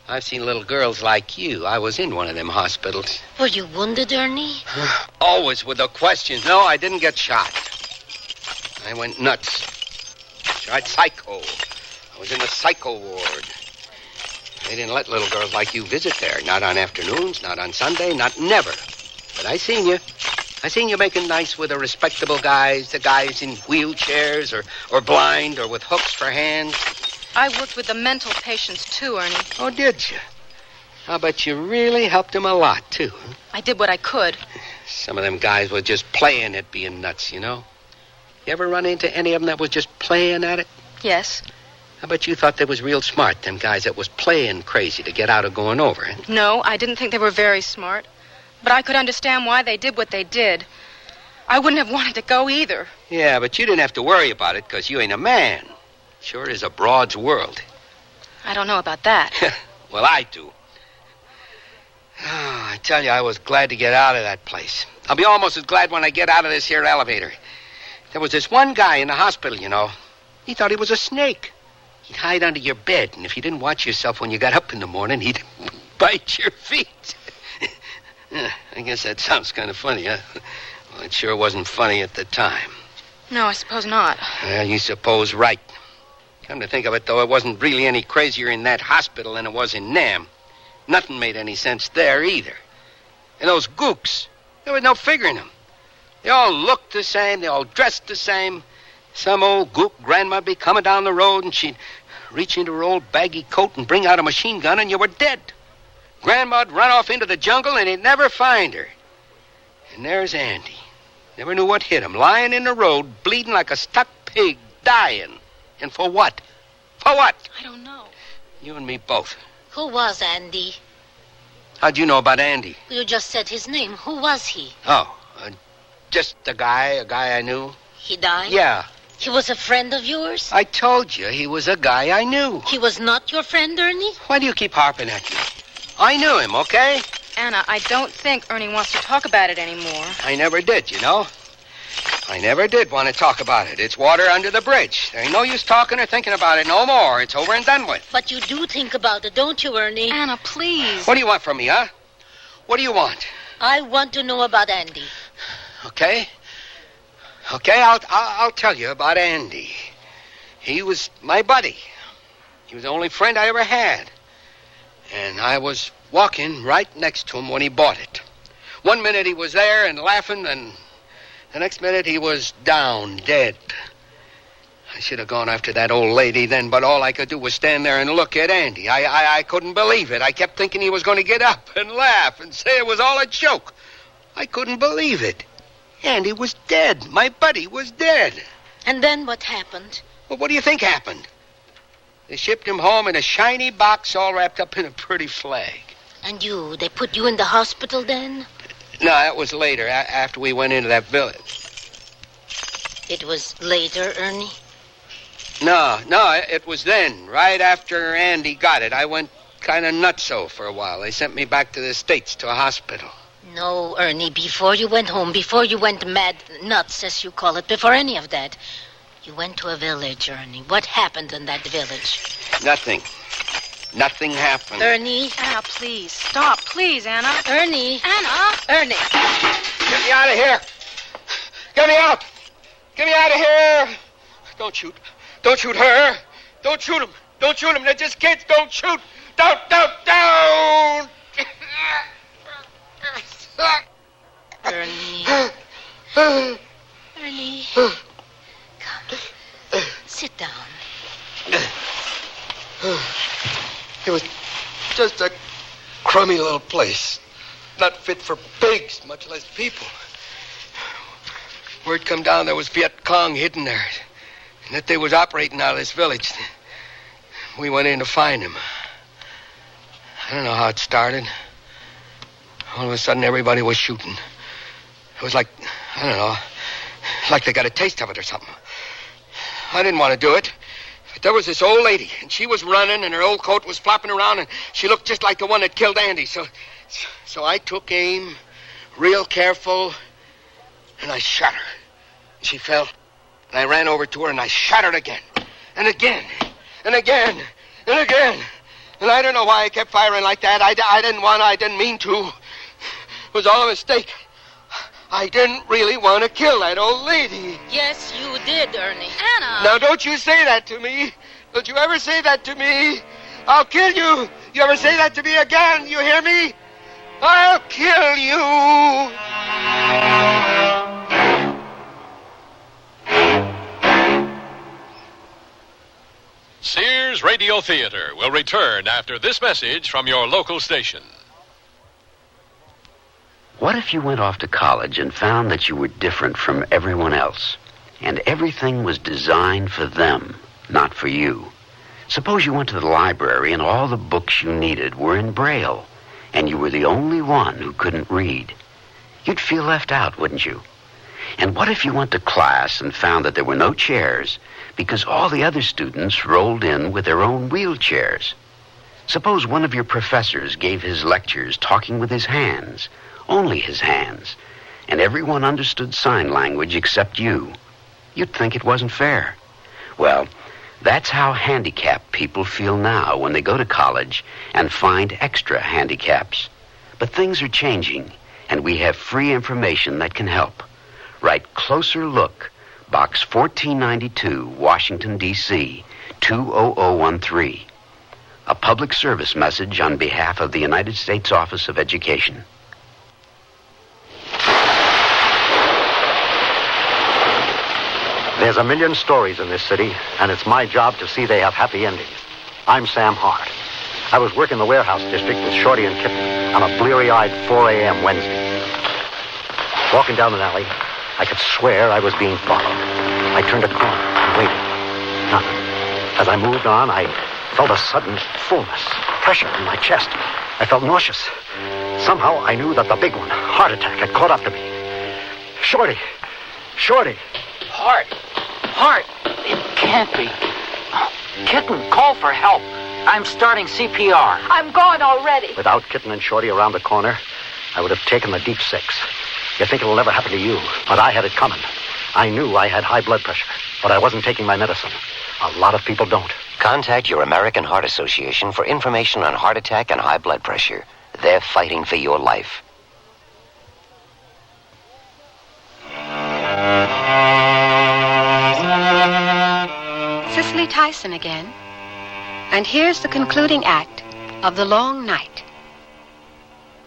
I've seen little girls like you. I was in one of them hospitals. Were you wounded, Ernie? Always with the questions. No, I didn't get shot. I went nuts. Tried psycho. I was in the psycho ward. They didn't let little girls like you visit there. Not on afternoons, not on Sunday, not never. But I seen you. I seen you making nice with the respectable guys, the guys in wheelchairs or blind or with hooks for hands. I worked with the mental patients, too, Ernie. Oh, did you? I'll bet you really helped them a lot, too. Huh? I did what I could. Some of them guys were just playing at being nuts, you know? You ever run into any of them that was just playing at it? Yes. I bet you thought they was real smart, them guys that was playing crazy to get out of going over. Huh? No, I didn't think they were very smart. But I could understand why they did what they did. I wouldn't have wanted to go either. Yeah, but you didn't have to worry about it because you ain't a man. Sure is a broad's world. I don't know about that. Well, I do. Oh, I tell you, I was glad to get out of that place. I'll be almost as glad when I get out of this here elevator. There was this one guy in the hospital, you know. He thought he was a snake. He'd hide under your bed, and if you didn't watch yourself when you got up in the morning, he'd bite your feet. I guess that sounds kind of funny, huh? Well, it sure wasn't funny at the time. No, I suppose not. Well, you suppose right. Come to think of it, though, it wasn't really any crazier in that hospital than it was in Nam. Nothing made any sense there, either. And those gooks, there was no figuring them. They all looked the same, they all dressed the same. Some old gook grandma'd be coming down the road, and she'd reach into her old baggy coat and bring out a machine gun, and you were dead. Grandma'd run off into the jungle, and he'd never find her. And there's Andy. Never knew what hit him, lying in the road, bleeding like a stuck pig, dying. And for what? For what? I don't know. You and me both. Who was Andy? How'd you know about Andy? You just said his name. Who was he? Oh, just a guy I knew. He died? Yeah. He was a friend of yours? I told you, he was a guy I knew. He was not your friend, Ernie? Why do you keep harping at me? I knew him, okay? Anna, I don't think Ernie wants to talk about it anymore. I never did, you know. I never did want to talk about it. It's water under the bridge. There ain't no use talking or thinking about it no more. It's over and done with. But you do think about it, don't you, Ernie? Anna, please. What do you want from me, huh? What do you want? I want to know about Andy. Okay. Okay, I'll tell you about Andy. He was my buddy. He was the only friend I ever had. And I was walking right next to him when he bought it. One minute he was there and laughing, and the next minute he was down, dead. I should have gone after that old lady then, but all I could do was stand there and look at Andy. I couldn't believe it. I kept thinking he was going to get up and laugh and say it was all a joke. I couldn't believe it. Andy was dead. My buddy was dead. And then what happened? Well, what do you think happened? They shipped him home in a shiny box all wrapped up in a pretty flag. And they put you in the hospital then? No, that was later, after we went into that village. It was later, Ernie? No, it was then, right after Andy got it. I went kind of nutso for a while. They sent me back to the States to a hospital. No, Ernie, before you went home, before you went mad, nuts, as you call it, before any of that, you went to a village, Ernie. What happened in that village? Nothing. Nothing happened. Ernie? Anna, please. Stop, please, Anna. Ernie? Anna? Ernie. Get me out of here. Get me out. Get me out of here. Don't shoot. Don't shoot her. Don't shoot him. Don't shoot him. They're just kids. Don't shoot. Don't. Ernie. Ernie. Come. Sit down. It was just a crummy little place. Not fit for pigs, much less people. Word come down there was Viet Cong hidden there. And that they was operating out of this village. We went in to find him. I don't know how it started. All of a sudden, everybody was shooting. It was like, I don't know, like they got a taste of it or something. I didn't want to do it. But there was this old lady, and she was running, and her old coat was flopping around, and she looked just like the one that killed Andy. So I took aim, real careful, and I shot her. She fell, and I ran over to her, and I shot her again, and again, and again, and again. And I don't know why I kept firing like that. I didn't mean to. It was all a mistake. I didn't really want to kill that old lady. Yes, you did, Ernie. Anna! Now, don't you say that to me. Don't you ever say that to me. I'll kill you. You ever say that to me again, you hear me? I'll kill you. Radio Theater will return after this message from your local station. What if you went off to college and found that you were different from everyone else, and everything was designed for them, not for you? Suppose you went to the library and all the books you needed were in Braille, and you were the only one who couldn't read. You'd feel left out, wouldn't you? And what if you went to class and found that there were no chairs because all the other students rolled in with their own wheelchairs? Suppose one of your professors gave his lectures talking with his hands, only his hands, and everyone understood sign language except you. You'd think it wasn't fair. Well, that's how handicapped people feel now when they go to college and find extra handicaps. But things are changing, and we have free information that can help. Write Closer Look, Box 1492, Washington, D.C., 20013. A public service message on behalf of the United States Office of Education. There's a million stories in this city, and it's my job to see they have happy endings. I'm Sam Hart. I was working the warehouse district with Shorty and Kitten on a bleary-eyed 4 a.m. Wednesday. Walking down an alley, I could swear I was being followed. I turned a corner and waited. Nothing. As I moved on, I felt a sudden fullness, pressure in my chest. I felt nauseous. Somehow I knew that the big one, heart attack, had caught up to me. Shorty! Shorty! Hart! It can't be. Kitten, call for help. I'm starting CPR. I'm gone already. Without Kitten and Shorty around the corner, I would have taken the deep six. You think it'll never happen to you, but I had it coming. I knew I had high blood pressure, but I wasn't taking my medicine. A lot of people don't. Contact your American Heart Association for information on heart attack and high blood pressure. They're fighting for your life. Cicely Tyson again. And here's the concluding act of The Long Night.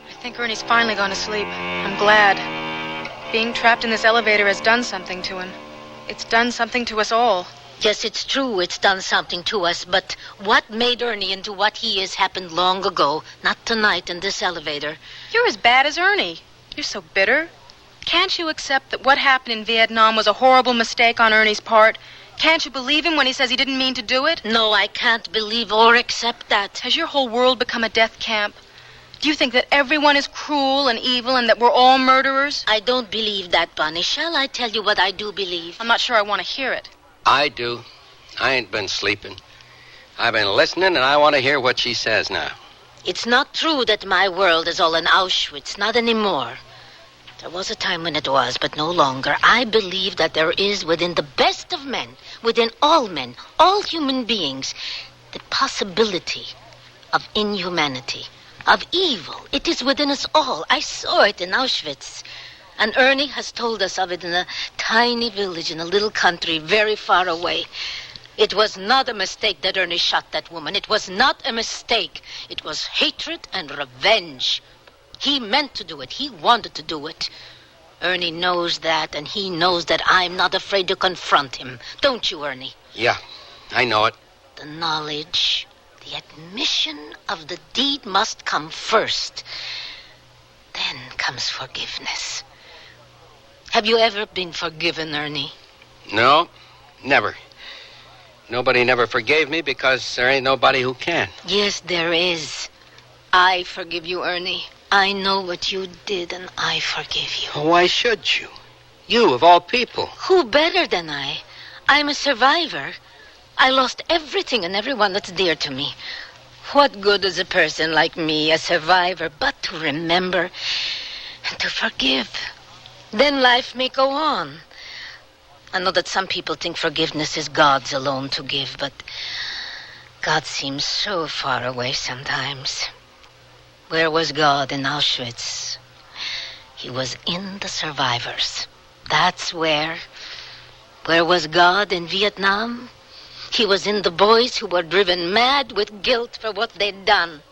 I think Ernie's finally gone to sleep. I'm glad. Being trapped in this elevator has done something to him. It's done something to us all. Yes, it's true it's done something to us, but what made Ernie into what he is happened long ago, not tonight in this elevator. You're as bad as Ernie. You're so bitter. Can't you accept that what happened in Vietnam was a horrible mistake on Ernie's part? Can't you believe him when he says he didn't mean to do it? No, I can't believe or accept that. Has your whole world become a death camp? Do you think that everyone is cruel and evil and that we're all murderers? I don't believe that, Bunny. Shall I tell you what I do believe? I'm not sure I want to hear it. I do. I ain't been sleeping. I've been listening, and I want to hear what she says now. It's not true that my world is all in Auschwitz. Not anymore. There was a time when it was, but no longer. I believe that there is within the best of men, within all men, all human beings, the possibility of inhumanity, of evil. It is within us all. I saw it in Auschwitz. And Ernie has told us of it in a tiny village in a little country very far away. It was not a mistake that Ernie shot that woman. It was not a mistake. It was hatred and revenge. He meant to do it. He wanted to do it. Ernie knows that, and he knows that I'm not afraid to confront him. Don't you, Ernie? Yeah, I know it. The knowledge, the admission of the deed must come first. Then comes forgiveness. Have you ever been forgiven, Ernie? No, never. Nobody never forgave me because there ain't nobody who can. Yes, there is. I forgive you, Ernie. I know what you did, and I forgive you. Why should you? You, of all people. Who better than I? I'm a survivor. I lost everything and everyone that's dear to me. What good is a person like me, a survivor, but to remember and to forgive? Then life may go on. I know that some people think forgiveness is God's alone to give, but God seems so far away sometimes. Where was God in Auschwitz? He was in the survivors. That's where. Where was God in Vietnam? He was in the boys who were driven mad with guilt for what they'd done.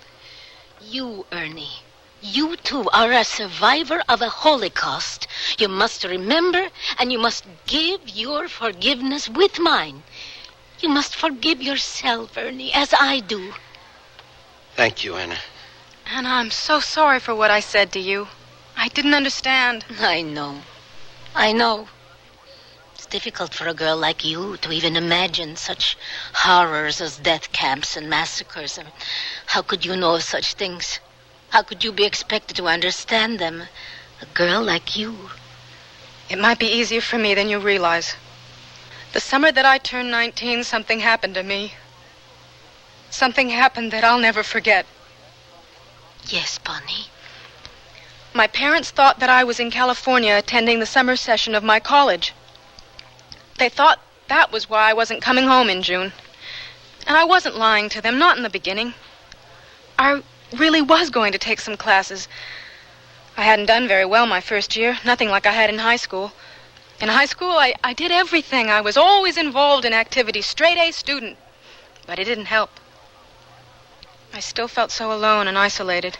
You, Ernie, you too are a survivor of a Holocaust. You must remember and you must give your forgiveness with mine. You must forgive yourself, Ernie, as I do. Thank you, Anna. Anna, I'm so sorry for what I said to you. I didn't understand. I know. It's difficult for a girl like you to even imagine such horrors as death camps and massacres. How could you know of such things? How could you be expected to understand them? A girl like you. It might be easier for me than you realize. The summer that I turned 19, something happened to me. Something happened that I'll never forget. Yes, Bonnie. My parents thought that I was in California attending the summer session of my college. They thought that was why I wasn't coming home in June. And I wasn't lying to them, not in the beginning. I really was going to take some classes. I hadn't done very well my first year, nothing like I had in high school. In high school, I did everything. I was always involved in activities, straight-A student. But it didn't help. I still felt so alone and isolated.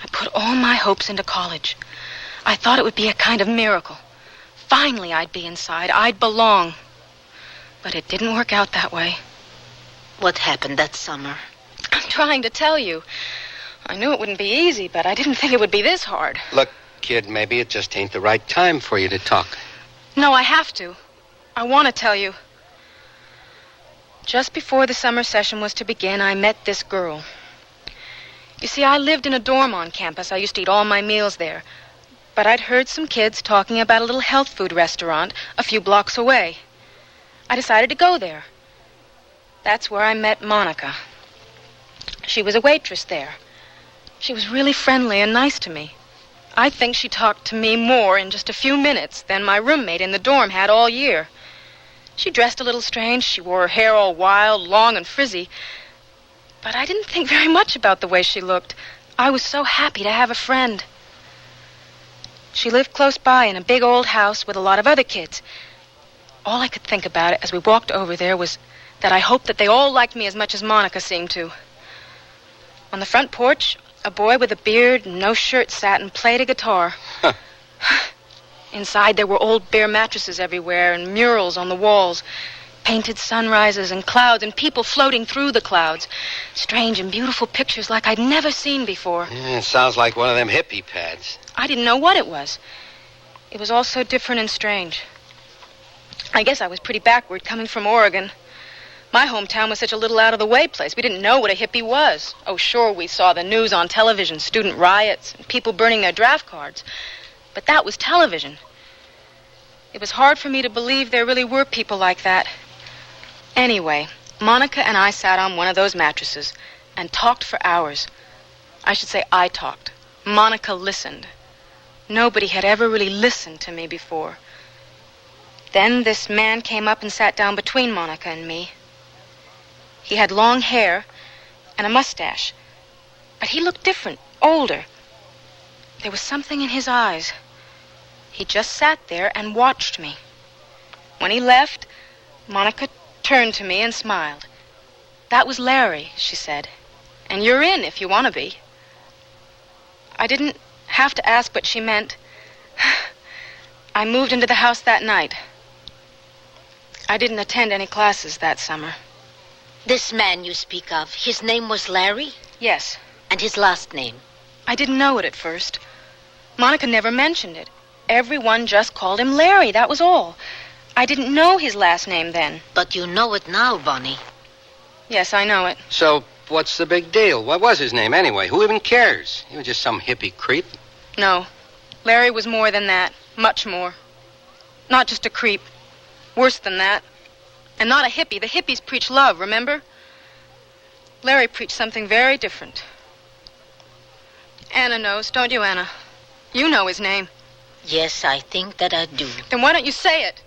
I put all my hopes into college. I thought it would be a kind of miracle. Finally, I'd be inside. I'd belong. But it didn't work out that way. What happened that summer? I'm trying to tell you. I knew it wouldn't be easy, but I didn't think it would be this hard. Look, kid, maybe it just ain't the right time for you to talk. No, I have to. I want to tell you. Just before the summer session was to begin, I met this girl. You see, I lived in a dorm on campus. I used to eat all my meals there. But I'd heard some kids talking about a little health food restaurant a few blocks away. I decided to go there. That's where I met Monica. She was a waitress there. She was really friendly and nice to me. I think she talked to me more in just a few minutes than my roommate in the dorm had all year. She dressed a little strange. She wore her hair all wild, long and frizzy. But I didn't think very much about the way she looked. I was so happy to have a friend. She lived close by in a big old house with a lot of other kids. All I could think about it as we walked over there was that I hoped that they all liked me as much as Monica seemed to. On the front porch, a boy with a beard and no shirt sat and played a guitar. Huh. Inside, there were old bare mattresses everywhere and murals on the walls, painted sunrises and clouds and people floating through the clouds. Strange and beautiful pictures like I'd never seen before. Yeah, it sounds like one of them hippie pads. I didn't know what it was. It was all so different and strange. I guess I was pretty backward coming from Oregon. My hometown was such a little out-of-the-way place. We didn't know what a hippie was. Oh, sure, we saw the news on television, student riots, and people burning their draft cards. But that was television. It was hard for me to believe there really were people like that. Anyway, Monica and I sat on one of those mattresses and talked for hours. I should say I talked. Monica listened. Nobody had ever really listened to me before. Then this man came up and sat down between Monica and me. He had long hair and a mustache, but he looked different, older. There was something in his eyes. He just sat there and watched me. When he left, Monica turned to me and smiled. "That was Larry," she said, "and you're in if you want to be." I didn't have to ask what she meant. I moved into the house that night. I didn't attend any classes that summer. This man you speak of, his name was Larry? Yes. And his last name? I didn't know it at first. Monica never mentioned it. Everyone just called him Larry, that was all. I didn't know his last name then. But you know it now, Bonnie. Yes, I know it. So, what's the big deal? What was his name anyway? Who even cares? He was just some hippie creep. No. Larry was more than that. Much more. Not just a creep. Worse than that. And not a hippie. The hippies preach love, remember? Larry preached something very different. Anna knows, don't you, Anna? You know his name. Yes, I think that I do. Then why don't you say it?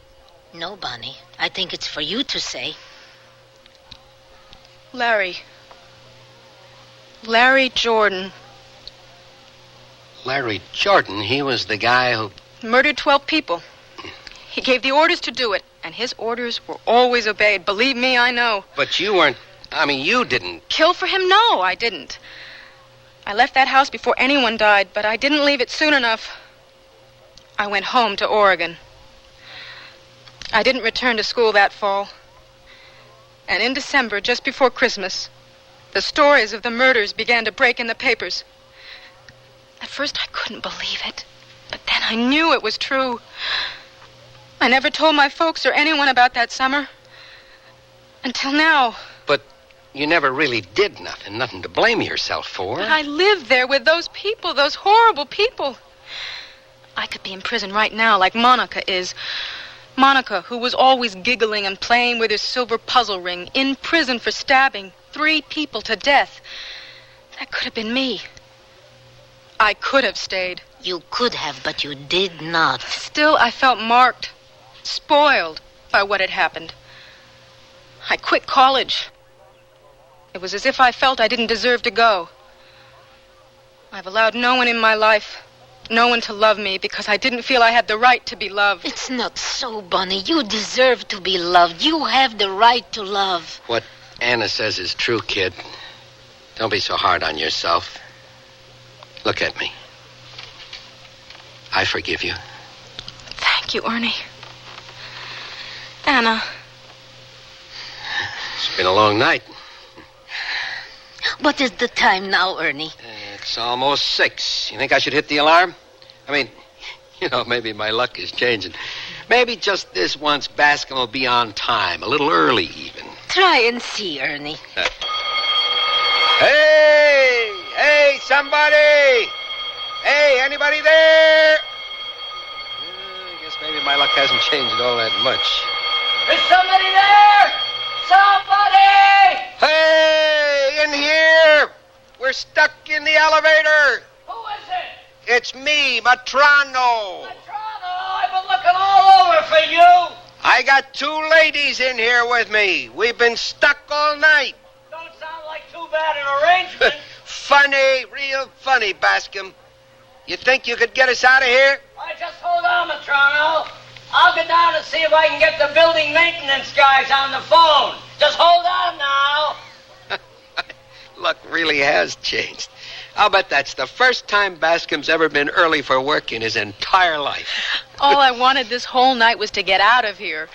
No, Bonnie. I think it's for you to say. Larry Jordan. Larry Jordan? He was the guy who... Murdered 12 people. He gave the orders to do it, and his orders were always obeyed. Believe me, I know. But you weren't... you didn't... Kill for him? No, I didn't. I left that house before anyone died, but I didn't leave it soon enough. I went home to Oregon. I didn't return to school that fall. And in December, just before Christmas, the stories of the murders began to break in the papers. At first, I couldn't believe it. But then I knew it was true. I never told my folks or anyone about that summer. Until now. But you never really did nothing to blame yourself for. But I lived there with those people, those horrible people. I could be in prison right now like Monica is. Monica, who was always giggling and playing with her silver puzzle ring, in prison for stabbing 3 people to death. That could have been me. I could have stayed. You could have, but you did not. Still, I felt marked, spoiled by what had happened. I quit college. It was as if I felt I didn't deserve to go. I've allowed no one in my life, no one to love me because I didn't feel I had the right to be loved. It's not so, Bunny. You deserve to be loved. You have the right to love. What Anna says is true, kid. Don't be so hard on yourself. Look at me. I forgive you. Thank you, Ernie. Anna. It's been a long night. What is the time now, Ernie? It's almost 6. You think I should hit the alarm? I mean, maybe my luck is changing. Maybe just this once Bascom will be on time, a little early even. Try and see, Ernie. Hey, somebody! Hey, anybody there? I guess maybe my luck hasn't changed all that much. Is somebody there? Somebody! Hey, in here! We're stuck in the elevator. Who is it? It's me, Matrano. I've been looking all over for you. I got 2 ladies in here with me. We've been stuck all night. Don't sound like too bad an arrangement. Funny, real funny, Bascom. You think you could get us out of here? Why, just hold on, Matrano. I'll go down and see if I can get the building maintenance guys on the phone. Just hold on now. Luck really has changed. I'll bet that's the first time Bascom's ever been early for work in his entire life. All I wanted this whole night was to get out of here.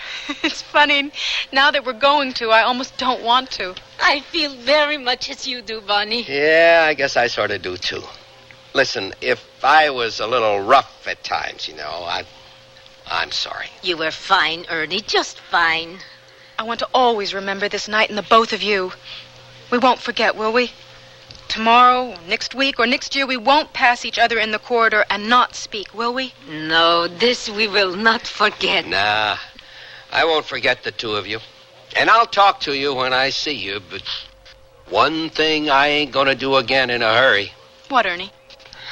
It's funny, now that we're going to, I almost don't want to. I feel very much as you do, Bunny. Yeah, I guess I sort of do, too. Listen, if I was a little rough at times, I'm sorry. You were fine, Ernie, just fine. I want to always remember this night and the both of you. We won't forget, will we? Tomorrow, or next week, or next year, we won't pass each other in the corridor and not speak, will we? No, this we will not forget. Nah, I won't forget the 2 of you. And I'll talk to you when I see you, but one thing I ain't gonna do again in a hurry. What, Ernie?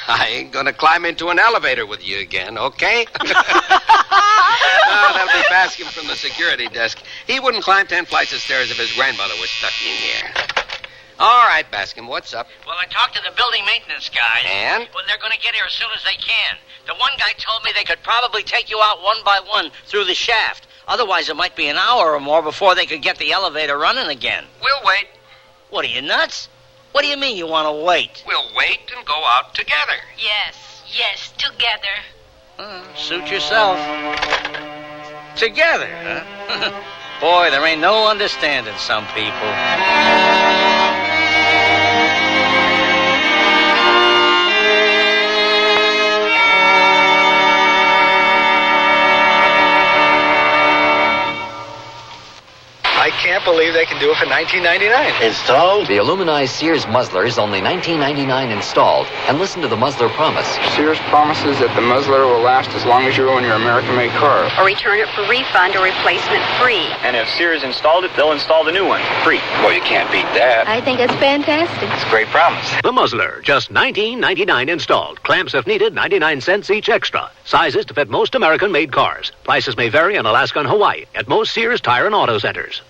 I ain't gonna climb into an elevator with you again, okay? That'll be Bascom from the security desk. He wouldn't climb 10 flights of stairs if his grandmother was stuck in here. All right, Bascom, what's up? Well, I talked to the building maintenance guys. And? Well, they're going to get here as soon as they can. The one guy told me they could probably take you out one by one through the shaft. Otherwise, it might be an hour or more before they could get the elevator running again. We'll wait. What, are you nuts? What do you mean you want to wait? We'll wait and go out together. Yes, together. Suit yourself. Together, huh? Boy, there ain't no understanding some people. I can't believe they can do it for $19.99. Installed? The aluminized Sears muzzler is only $19.99 installed. And listen to the muzzler promise. Sears promises that the muzzler will last as long as you own your American-made car. Or return it for refund or replacement free. And if Sears installed it, they'll install the new one, free. Well, you can't beat that. I think it's fantastic. It's a great promise. The muzzler, just $19.99 installed. Clamps if needed, 99 cents each extra. Sizes to fit most American-made cars. Prices may vary in Alaska and Hawaii at most Sears Tire and Auto Centers.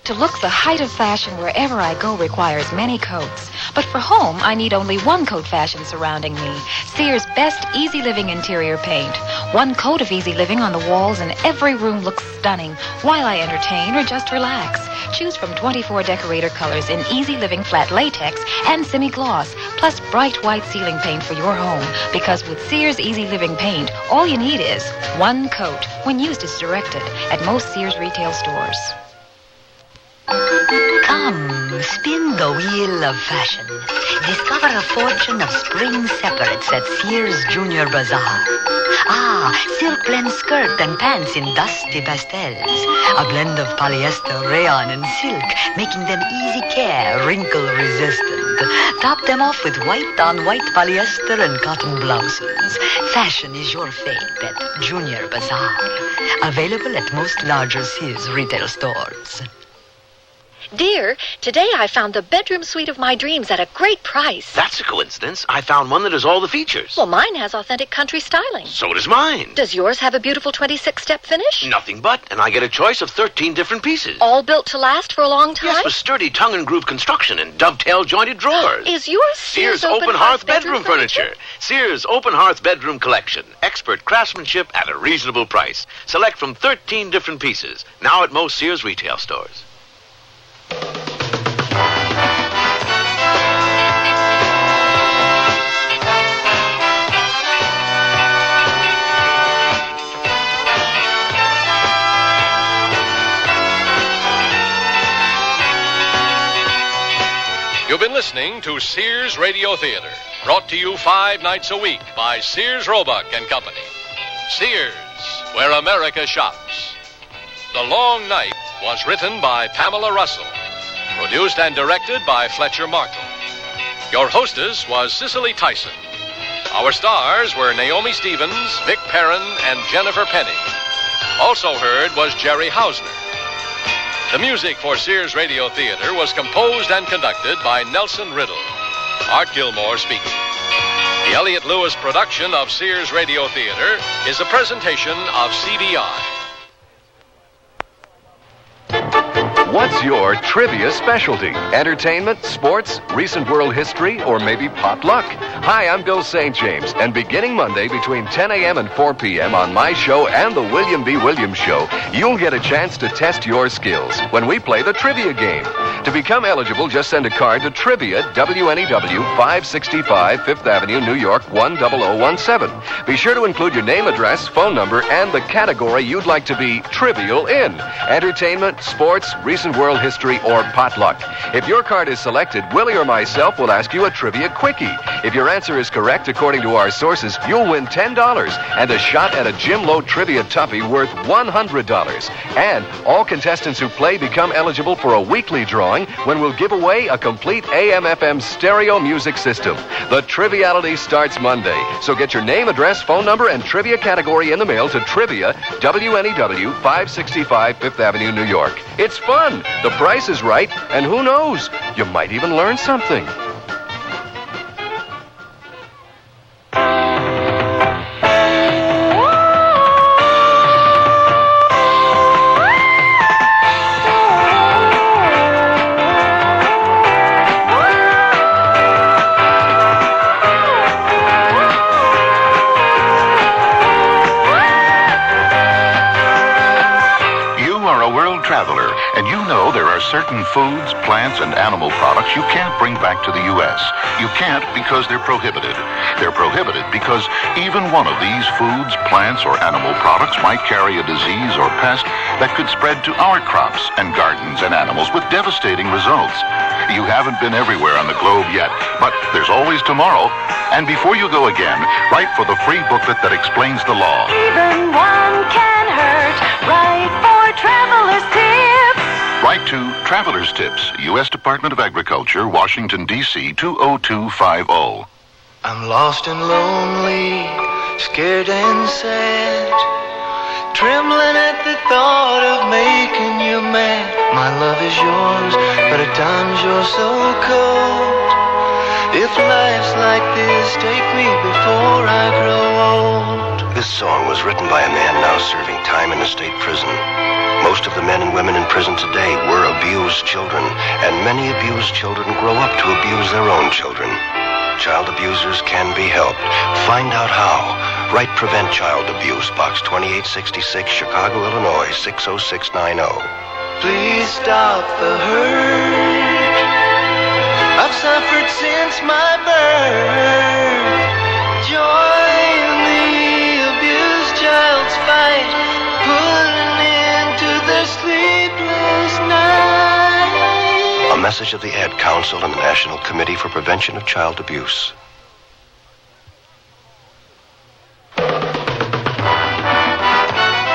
To look the height of fashion wherever I go requires many coats. But for home, I need only one coat fashion surrounding me. Sears' best Easy Living interior paint. One coat of Easy Living on the walls and every room looks stunning while I entertain or just relax. Choose from 24 decorator colors in Easy Living flat latex and semi-gloss, plus bright white ceiling paint for your home. Because with Sears Easy Living paint, all you need is one coat when used as directed at most Sears retail stores. Come, spin the wheel of fashion. Discover a fortune of spring separates at Sears Junior Bazaar. Silk blend skirt and pants in dusty pastels. A blend of polyester, rayon, and silk, making them easy care, wrinkle resistant. Top them off with white-on-white polyester and cotton blouses. Fashion is your fate at Junior Bazaar. Available at most larger Sears retail stores. Dear, today I found the bedroom suite of my dreams at a great price. That's a coincidence. I found one that has all the features. Well, mine has authentic country styling. So does mine. Does yours have a beautiful 26-step finish? Nothing but, and I get a choice of 13 different pieces. All built to last for a long time? Yes, with sturdy tongue and groove construction and dovetail jointed drawers. Is yours Sears Open Hearth bedroom furniture? Sears Open Hearth bedroom collection. Expert craftsmanship at a reasonable price. Select from 13 different pieces. Now at most Sears retail stores. You've been listening to Sears Radio Theater, brought to you 5 nights a week by Sears Roebuck and Company. Sears, where America shops. The Long Night was written by Pamela Russell, produced and directed by Fletcher Markle. Your hostess was Cicely Tyson. Our stars were Naomi Stevens, Vic Perrin, and Jennifer Penny. Also heard was Jerry Hausner. The music for Sears Radio Theater was composed and conducted by Nelson Riddle. Art Gilmore speaking. The Elliott Lewis production of Sears Radio Theater is a presentation of CBI. What's your trivia specialty? Entertainment, sports, recent world history, or maybe potluck? Hi, I'm Bill St. James, and beginning Monday between 10 a.m. and 4 p.m. on my show and the William B. Williams Show, you'll get a chance to test your skills when we play the trivia game. To become eligible, just send a card to Trivia, WNEW, 565 5th Avenue, New York, 10017. Be sure to include your name, address, phone number, and the category you'd like to be trivial in. Entertainment, sports, recent world history, or potluck. If your card is selected, Willie or myself will ask you a trivia quickie. If your answer is correct according to our sources, you'll win $10 and a shot at a Jim Lowe trivia tuppy worth $100. And all contestants who play become eligible for a weekly drawing when we'll give away a complete AM/FM stereo music system. The Triviality starts Monday, so get your name, address, phone number, and trivia category in the mail to Trivia, WNEW, 565 5th Avenue, New York. It's fun. The price is right, and who knows? You might even learn something. And you know there are certain foods, plants, and animal products you can't bring back to the U.S. You can't because they're prohibited. They're prohibited because even one of these foods, plants, or animal products might carry a disease or pest that could spread to our crops and gardens and animals with devastating results. You haven't been everywhere on the globe yet, but there's always tomorrow. And before you go again, write for the free booklet that explains the law. Even one can hurt. Write for Traveler's Tips. Write to Traveler's Tips, U.S. Department of Agriculture, Washington, D.C., 20250. I'm lost and lonely, scared and sad, trembling at the thought of making you mad. My love is yours, but at times you're so cold. If life's like this, take me before I grow old. This song was written by a man now serving time in a state prison. Most of the men and women in prison today were abused children, and many abused children grow up to abuse their own children. Child abusers can be helped. Find out how. Write Prevent Child Abuse, Box 2866, Chicago, Illinois, 60690. Please stop the hurt I've suffered since my birth. Join the abused child's fight. Put an end to the sleepless night. message of the Ad Council and the National Committee for Prevention of Child Abuse.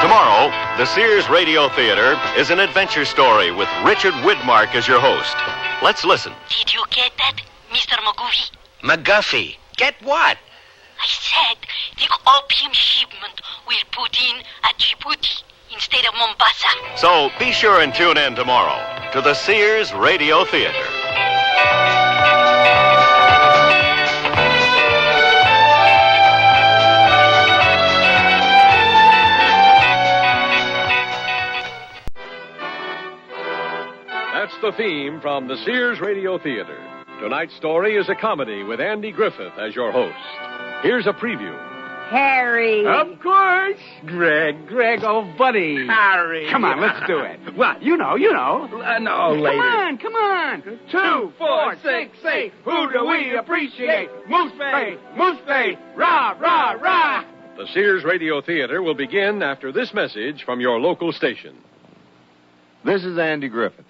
Tomorrow, the Sears Radio Theater is an adventure story with Richard Widmark as your host. Let's listen. Did you get that, Mr. McGuffey? McGuffey. Get what? I said the opium shipment will put in at Djibouti instead of Mombasa. So be sure and tune in tomorrow to the Sears Radio Theater. That's the theme from the Sears Radio Theater. Tonight's story is a comedy with Andy Griffith as your host. Here's a preview. Harry. Of course. Greg, oh, buddy. Harry. Come on, let's do it. Well, you know. No, later. Come on. 2, 4, 6, 8. Who do we appreciate? Moose Bay, rah, rah, rah. The Sears Radio Theater will begin after this message from your local station. This is Andy Griffith.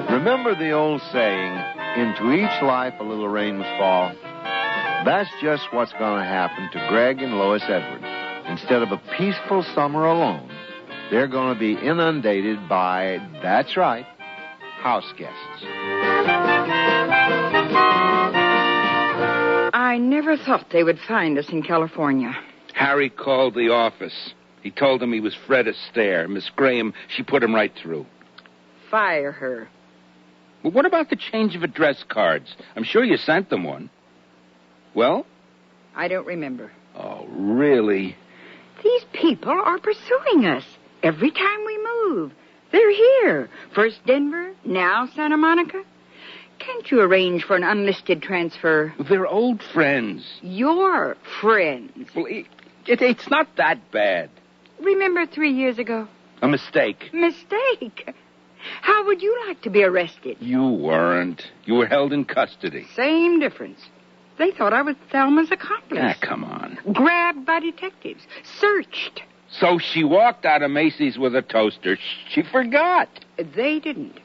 Remember the old saying, into each life a little rain must fall? That's just what's going to happen to Greg and Lois Edwards. Instead of a peaceful summer alone, they're going to be inundated by, that's right, house guests. I never thought they would find us in California. Harry called the office. He told them he was Fred Astaire. Miss Graham, she put him right through. Fire her. Well, what about the change of address cards? I'm sure you sent them one. Well? I don't remember. Oh, really? These people are pursuing us every time we move. They're here. First Denver, now Santa Monica. Can't you arrange for an unlisted transfer? They're old friends. Your friends. Well, it's not that bad. Remember 3 years ago? A mistake. Mistake? How would you like to be arrested? You weren't. You were held in custody. Same difference. They thought I was Thelma's accomplice. Ah, come on. Grabbed by detectives. Searched. So she walked out of Macy's with a toaster. She forgot. They didn't.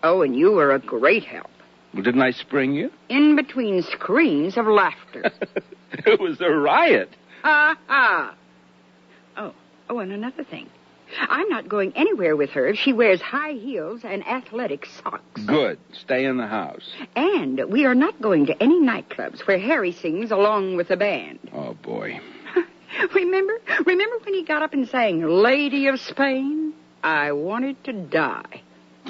Oh, and you were a great help. Well, didn't I spring you? In between screams of laughter. It was a riot. Ha ha. Oh, and another thing. I'm not going anywhere with her if she wears high heels and athletic socks. Good. Stay in the house. And we are not going to any nightclubs where Harry sings along with the band. Oh, boy. Remember when he got up and sang Lady of Spain? I wanted to die.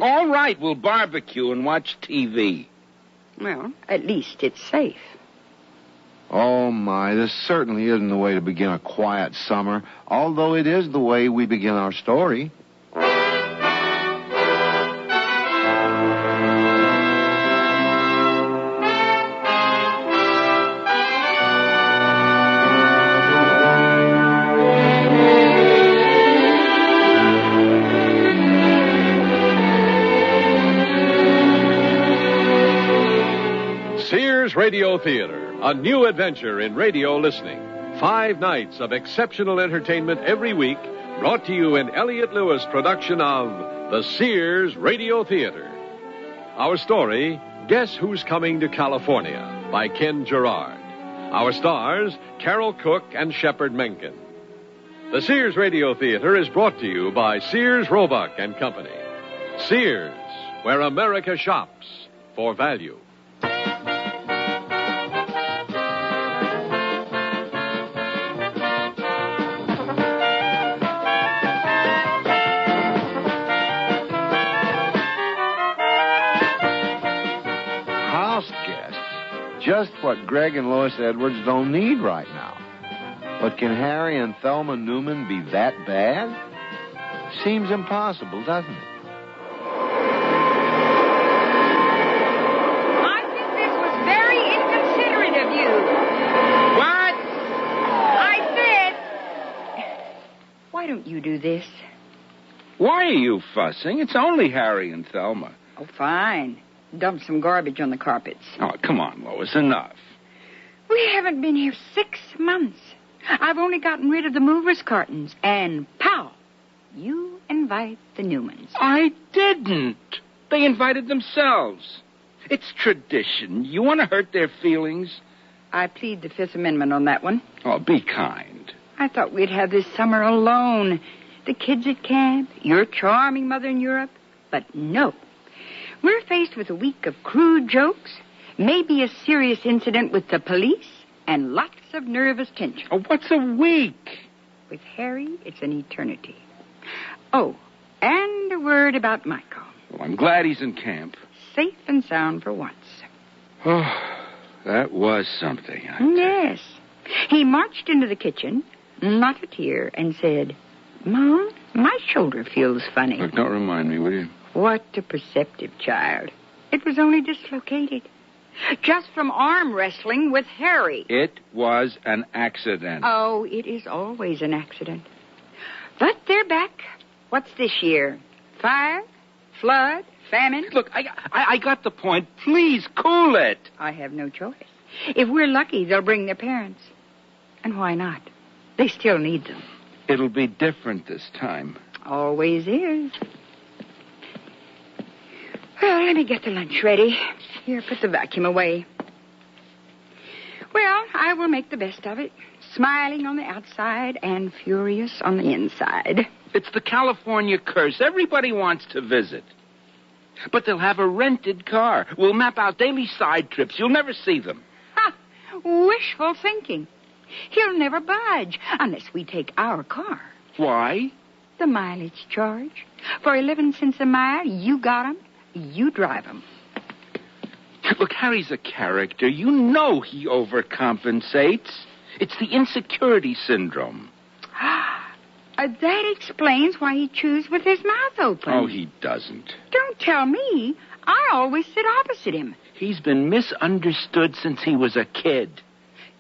All right, we'll barbecue and watch TV. Well, at least it's safe. Oh, my, this certainly isn't the way to begin a quiet summer, although it is the way we begin our story. Sears Radio Theater. A new adventure in radio listening. 5 nights of exceptional entertainment every week, brought to you in Elliott Lewis' production of the Sears Radio Theater. Our story, Guess Who's Coming to California, by Ken Gerard. Our stars, Carol Cook and Shepard Menken. The Sears Radio Theater is brought to you by Sears Roebuck and Company. Sears, where America shops for value. Just what Greg and Lois Edwards don't need right now. But can Harry and Thelma Newman be that bad? Seems impossible, doesn't it? I think this was very inconsiderate of you. What? I said... Why don't you do this? Why are you fussing? It's only Harry and Thelma. Oh, fine. Dump some garbage on the carpets. Oh, come on, Lois, enough. We haven't been here 6 months. I've only gotten rid of the movers' cartons, and pow! You invite the Newmans. I didn't. They invited themselves. It's tradition. You want to hurt their feelings? I plead the Fifth Amendment on that one. Oh, be kind. I thought we'd have this summer alone. The kids at camp, your charming mother in Europe. But no. We're faced with a week of crude jokes, maybe a serious incident with the police, and lots of nervous tension. Oh, what's a week? With Harry, it's an eternity. Oh, and a word about Michael. Well, I'm glad he's in camp. Safe and sound for once. Oh, that was something. Yes. He marched into the kitchen, not a tear, and said, Mom, my shoulder feels funny. Look, don't remind me, will you? What a perceptive child. It was only dislocated. Just from arm wrestling with Harry. It was an accident. Oh, it is always an accident. But they're back. What's this year? Fire? Flood? Famine? Look, I got the point. Please, cool it. I have no choice. If we're lucky, they'll bring their parents. And why not? They still need them. It'll be different this time. Always is. Well, let me get the lunch ready. Here, put the vacuum away. Well, I will make the best of it. Smiling on the outside and furious on the inside. It's the California curse. Everybody wants to visit. But they'll have a rented car. We'll map out daily side trips. You'll never see them. Ha! Wishful thinking. He'll never budge unless we take our car. Why? The mileage charge. For 11 cents a mile, you got 'em. You drive 'em. Look, Harry's a character. You know he overcompensates. It's the insecurity syndrome. That explains why he chews with his mouth open. Oh, he doesn't. Don't tell me. I always sit opposite him. He's been misunderstood since he was a kid.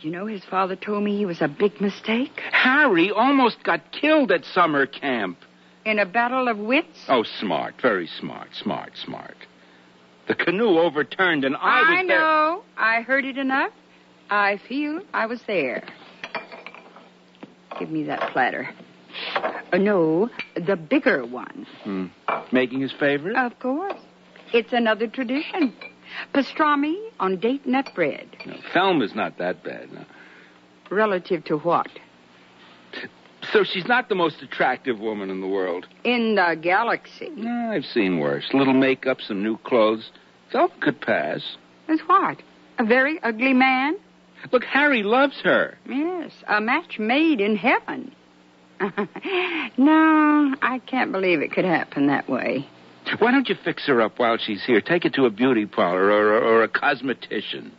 You know, his father told me he was a big mistake. Harry almost got killed at summer camp. In a battle of wits? Oh, smart. Very smart. Smart. The canoe overturned and I was there. I know. I heard it enough. I feel I was there. Give me that platter. No, the bigger one. Making his favorite? Of course. It's another tradition. Pastrami on date nut bread. No, Thelma's not that bad. No. Relative to what? So she's not the most attractive woman in the world? In the galaxy. No, I've seen worse. A little makeup, some new clothes. Thelma could pass. As what? A very ugly man? Look, Harry loves her. Yes, a match made in heaven. No, I can't believe it could happen that way. Why don't you fix her up while she's here? Take her to a beauty parlor or a cosmetician.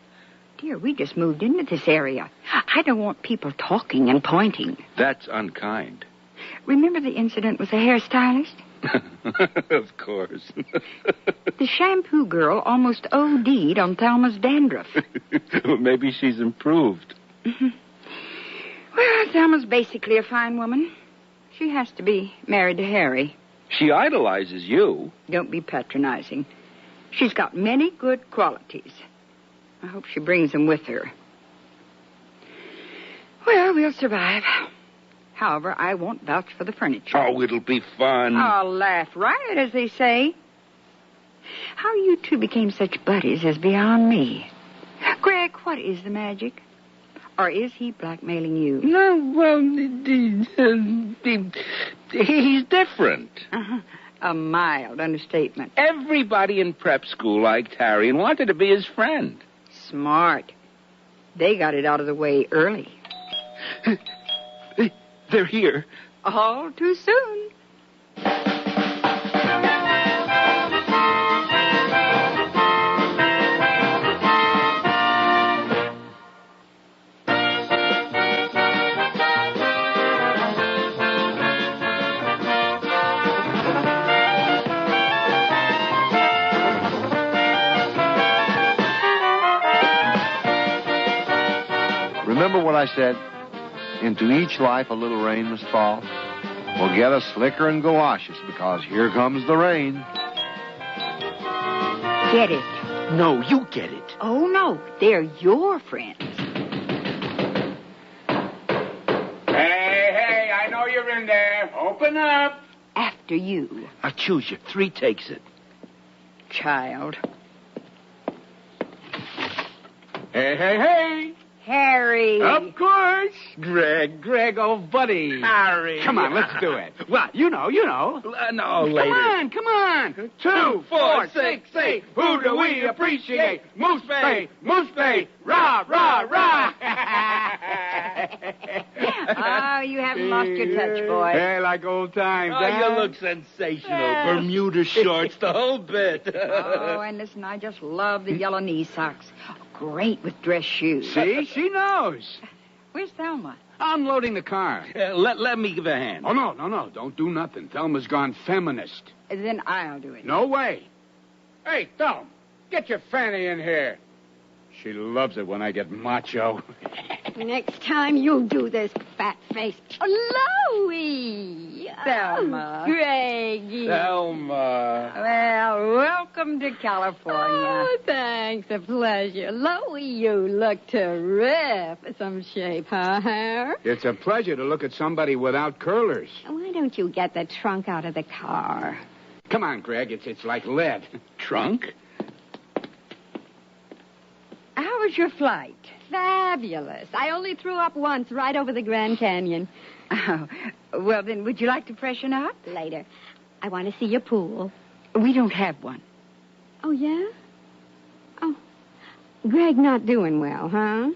Dear, we just moved into this area. I don't want people talking and pointing. That's unkind. Remember the incident with the hairstylist? Of course. The shampoo girl almost OD'd on Thelma's dandruff. Well, maybe she's improved. Well, Thelma's basically a fine woman. She has to be married to Harry. She idolizes you. Don't be patronizing. She's got many good qualities. I hope she brings them with her. Well, we'll survive. However, I won't vouch for the furniture. Oh, it'll be fun. I'll laugh riot, as they say. How you two became such buddies is beyond me. Greg, what is the magic? Or is he blackmailing you? No, well, he's different. A mild understatement. Everybody in prep school liked Harry and wanted to be his friend. Smart. They got it out of the way early. They're here. All too soon. Remember what I said? Into each life a little rain must fall. Well, get a slicker and galoshes, because here comes the rain. Get it. No, you get it. Oh, no. They're your friends. Open up. After you. I'll choose you. 3 takes it. Child. Hey. Harry. Of course. Greg, old buddy. Harry. Come on, let's do it. Well, you know. No, later. Come on. 2, 4, 6, 8. Who do we appreciate? Moose Bay, rah, rah, rah. Oh, you haven't lost your touch, boy. Hey, like old times, Oh, you look sensational. Bermuda shorts, the whole bit. Oh, and listen, I just love the yellow knee socks. Great with dress shoes. See, she knows. Where's Thelma? Unloading the car. Let me give a hand. Oh, no. Don't do nothing. Thelma's gone feminist. Then I'll do it. No way. Hey, Thelma, get your fanny in here. She loves it when I get macho. Next time you'll do this, fat face. Louie! Thelma. Greggy. Thelma. Well, welcome to California. Oh, thanks. A pleasure. Louie, you look terrific. Some shape, huh, hair? It's a pleasure to look at somebody without curlers. Why don't you get the trunk out of the car? Come on, Greg. It's like lead. Trunk? How was your flight? Fabulous. I only threw up once right over the Grand Canyon. Oh, well, then, would you like to freshen up? Later. I want to see your pool. We don't have one. Oh, yeah? Oh. Greg not doing well, huh?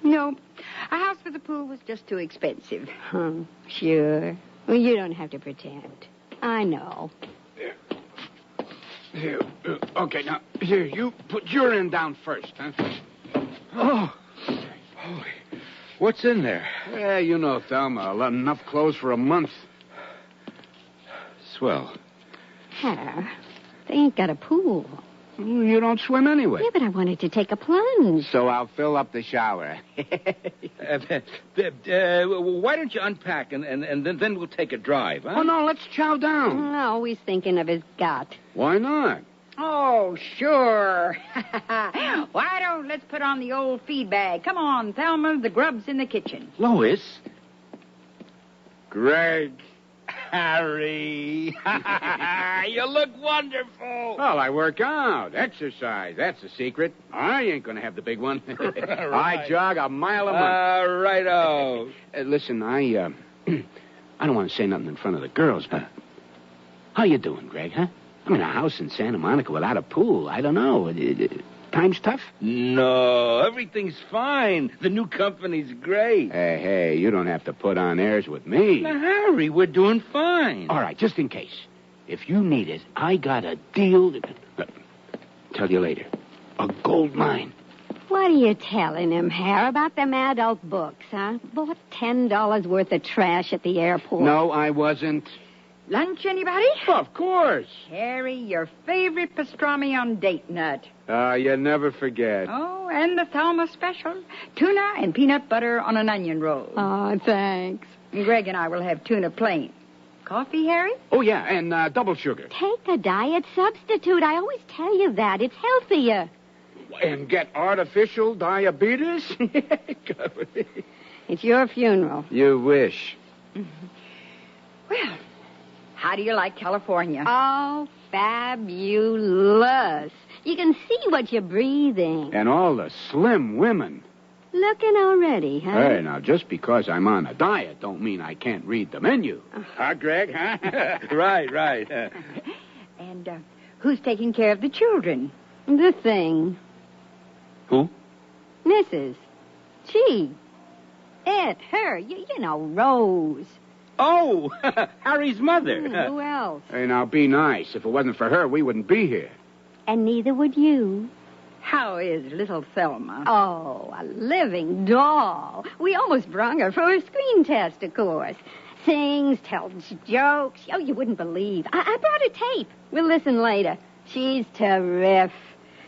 No. A house with a pool was just too expensive. Sure. Well, you don't have to pretend. I know. Here. Okay, now, here, you put your end down first, huh? Oh. Holy. What's in there? Yeah, you know, Thelma. Enough clothes for a month. Swell. Hannah, they ain't got a pool. You don't swim anyway. Yeah, but I wanted to take a plunge. So I'll fill up the shower. Why don't you unpack and then we'll take a drive, huh? Oh, no, let's chow down. Always thinking of his gut. Why not? Oh, sure. Why don't let's put on the old feed bag? Come on, Thelma, the grub's in the kitchen. Lois? Greg. Harry. You look wonderful. Well, I work out. Exercise. That's the secret. I ain't going to have the big one. Right. I jog a mile a month. Righto. Listen, I don't want to say nothing in front of the girls, but how you doing, Greg, huh? I'm in a house in Santa Monica without a pool. I don't know. Time's tough? No, everything's fine. The new company's great. Hey, you don't have to put on airs with me. Now, Harry, we're doing fine. All right, just in case. If you need it, I got a deal. Tell you later. A gold mine. What are you telling him, Harry, about them adult books, huh? Bought $10 worth of trash at the airport. No, I wasn't. Lunch, anybody? Of course. Harry, your favorite pastrami on date nut. You never forget. Oh, and the Thelma special. Tuna and peanut butter on an onion roll. Oh, thanks. Greg and I will have tuna plain. Coffee, Harry? Oh, yeah, and double sugar. Take a diet substitute. I always tell you that. It's healthier. And get artificial diabetes? It's your funeral. You wish. Well, how do you like California? Oh, fabulous. You can see what you're breathing. And all the slim women. Looking already, huh? Hey, now, just because I'm on a diet don't mean I can't read the menu. Huh, Greg, huh? Right. And who's taking care of the children? The thing. Who? Mrs. She. It, her, you know, Rose. Oh, Harry's mother. Who else? Hey, now, be nice. If it wasn't for her, we wouldn't be here. And neither would you. How is little Thelma? Oh, a living doll. We almost brung her for a screen test, of course. Sings, tells jokes. Oh, you wouldn't believe. I brought a tape. We'll listen later. She's terrific.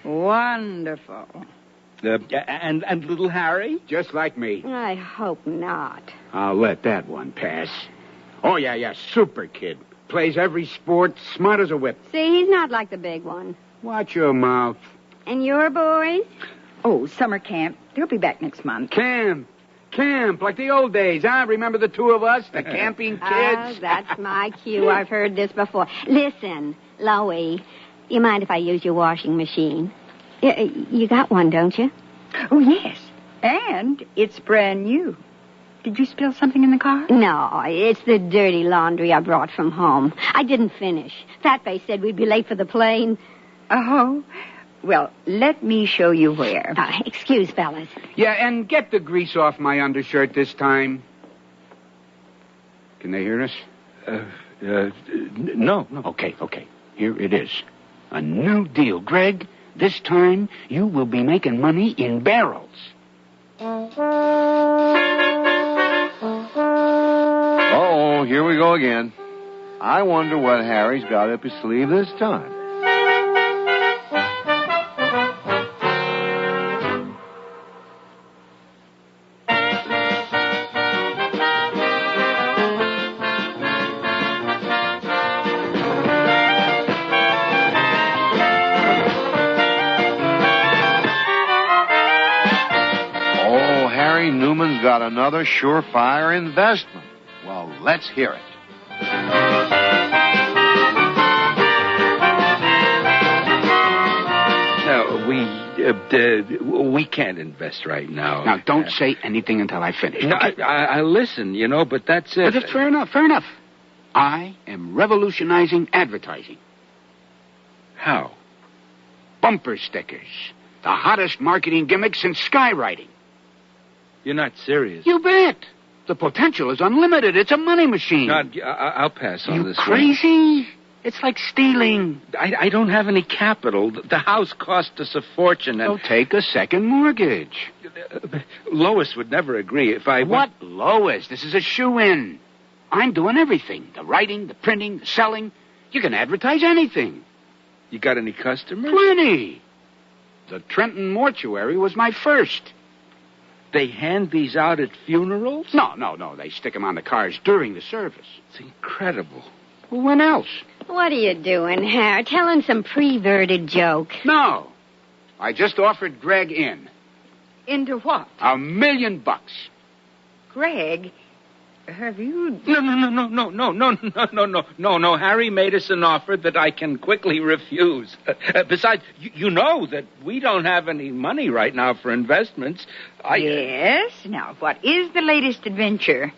Wonderful. And little Harry? Just like me. I hope not. I'll let that one pass. Oh, yeah, super kid. Plays every sport, smart as a whip. See, he's not like the big one. Watch your mouth. And your boys? Oh, summer camp. They'll be back next month. Camp. Camp, like the old days, huh? Remember the two of us, the camping kids? That's my cue. I've heard this before. Listen, Loie, do you mind if I use your washing machine? You got one, don't you? Oh, yes. And it's brand new. Did you spill something in the car? No, it's the dirty laundry I brought from home. I didn't finish. Fatface said we'd be late for the plane. Oh, well, let me show you where. Excuse, fellas. Yeah, and get the grease off my undershirt this time. Can they hear us? No. Okay. Here it is. A new deal, Greg. This time, you will be making money in barrels. Oh, here we go again. I wonder what Harry's got up his sleeve this time. Newman's got another surefire investment. Well, let's hear it. No, we can't invest right now. Now, don't say anything until I finish. No, okay? I listen, but that's it. But fair enough. I am revolutionizing advertising. How? Bumper stickers. The hottest marketing gimmick since skywriting. You're not serious. You bet. The potential is unlimited. It's a money machine. No, I'll pass on this. You crazy? It's like stealing. I don't have any capital. The house cost us a fortune. And... So take a second mortgage. Lois would never agree if I... What Lois? This is a shoe-in. I'm doing everything. The writing, the printing, the selling. You can advertise anything. You got any customers? Plenty. The Trenton Mortuary was my first. They hand these out at funerals? No. They stick them on the cars during the service. It's incredible. Well, when else? What are you doing, Harry? Telling some pre-verted joke? No. I just offered Greg in. Into what? $1 million. Greg, have you... No. Harry made us an offer that I can quickly refuse. Besides, you know that we don't have any money right now for investments. Yes? Now, what is the latest venture?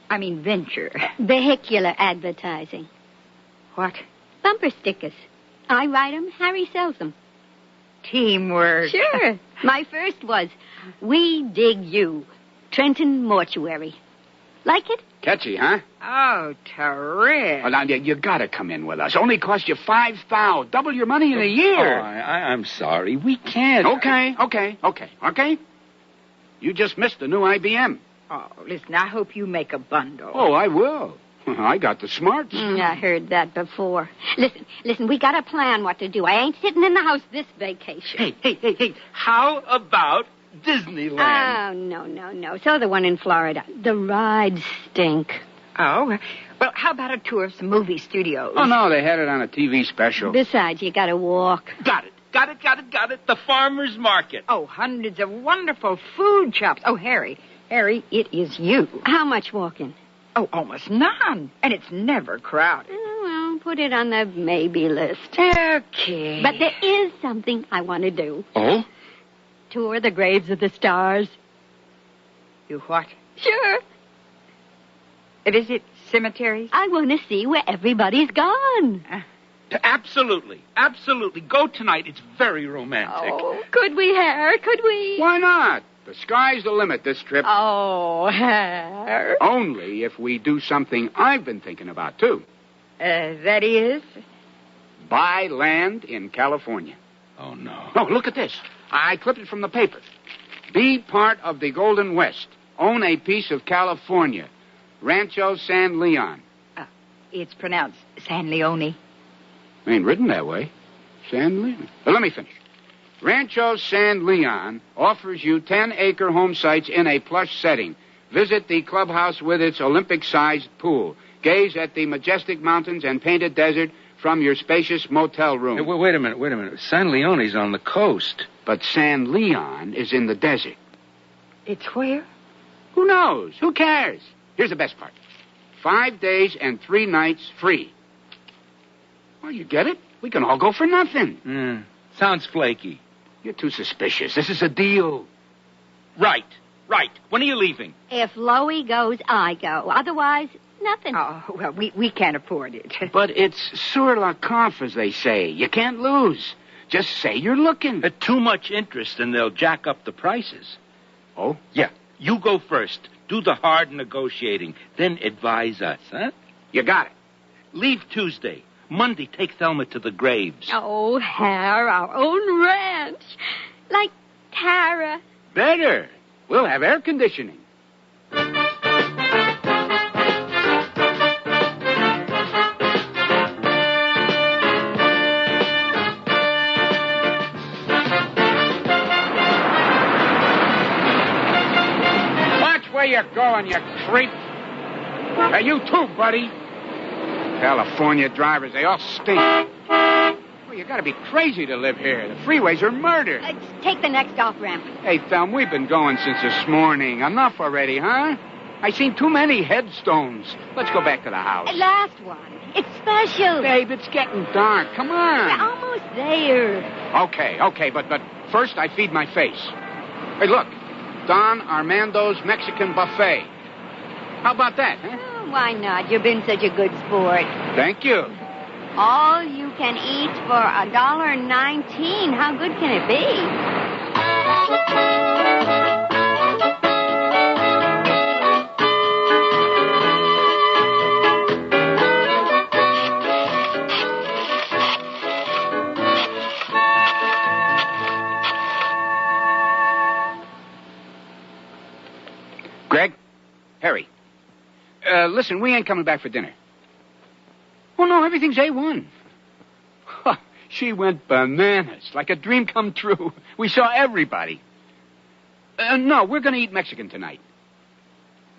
Vehicular advertising. What? Bumper stickers. I write them, Harry sells them. Teamwork. Sure. My first was, "We dig you, Trenton Mortuary." Like it? Catchy, huh? Oh, terrific. Well, now, you gotta come in with us. Only cost you $5,000. Double your money in a year. Oh, I'm sorry. We can't. Okay. You just missed the new IBM. Oh, listen, I hope you make a bundle. Oh, I will. I got the smarts. I heard that before. Listen, we gotta plan what to do. I ain't sitting in the house this vacation. Hey. How about Disneyland? Oh, no. So the one in Florida. The rides stink. Oh, well, how about a tour of some movie studios? Oh, no, they had it on a TV special. Besides, you gotta walk. Got it. The farmer's market. Oh, hundreds of wonderful food shops. Oh, Harry, it is you. How much walking? Oh, almost none. And it's never crowded. Well, put it on the maybe list. Okay. But there is something I want to do. Oh? Tour the graves of the stars. You what? Sure. Is it cemeteries? I want to see where everybody's gone. Absolutely. Go tonight. It's very romantic. Oh, could we, Harry? Could we? Why not? The sky's the limit this trip. Oh, Harry. Only if we do something I've been thinking about, too. That is? Buy land in California. Oh, no. No, look at this. I clipped it from the paper. Be part of the Golden West. Own a piece of California. Rancho San Leon. It's pronounced San Leone. Ain't written that way. San Leon. But let me finish. Rancho San Leon offers you 10-acre home sites in a plush setting. Visit the clubhouse with its Olympic-sized pool. Gaze at the majestic mountains and painted desert from your spacious motel room. Hey, wait a minute. San Leone's on the coast. But San Leon is in the desert. It's where? Who knows? Who cares? Here's the best part. 5 days and 3 nights free. Well, you get it? We can all go for nothing. Sounds flaky. You're too suspicious. This is a deal. Right. When are you leaving? If Loie goes, I go. Otherwise, nothing. Oh, well, we can't afford it. But it's sur la conf, as they say. You can't lose. Just say you're looking. Too much interest, and they'll jack up the prices. Oh? Yeah. You go first. Do the hard negotiating. Then advise us, huh? You got it. Leave Tuesday. Monday, take Thelma to the graves. Oh, Har, our own ranch. Like Tara. Better. We'll have air conditioning. Watch where you're going, you creep. Hey, you too, buddy. California drivers, they all stink. Well, you gotta be crazy to live here. The freeways are murder. Let's take the next off-ramp. Hey, Thumb, we've been going since this morning. Enough already, huh? I seen too many headstones. Let's go back to the house. Last one. It's special. Babe, it's getting dark. Come on. We're almost there. Okay, but first I feed my face. Hey, look. Don Armando's Mexican Buffet. How about that, huh? Oh, why not? You've been such a good sport. Thank you. All you can eat for $1.19. How good can it be? Greg? Harry? Listen, we ain't coming back for dinner. Oh, no, everything's A1. She went bananas, like a dream come true. We saw everybody. No, we're going to eat Mexican tonight.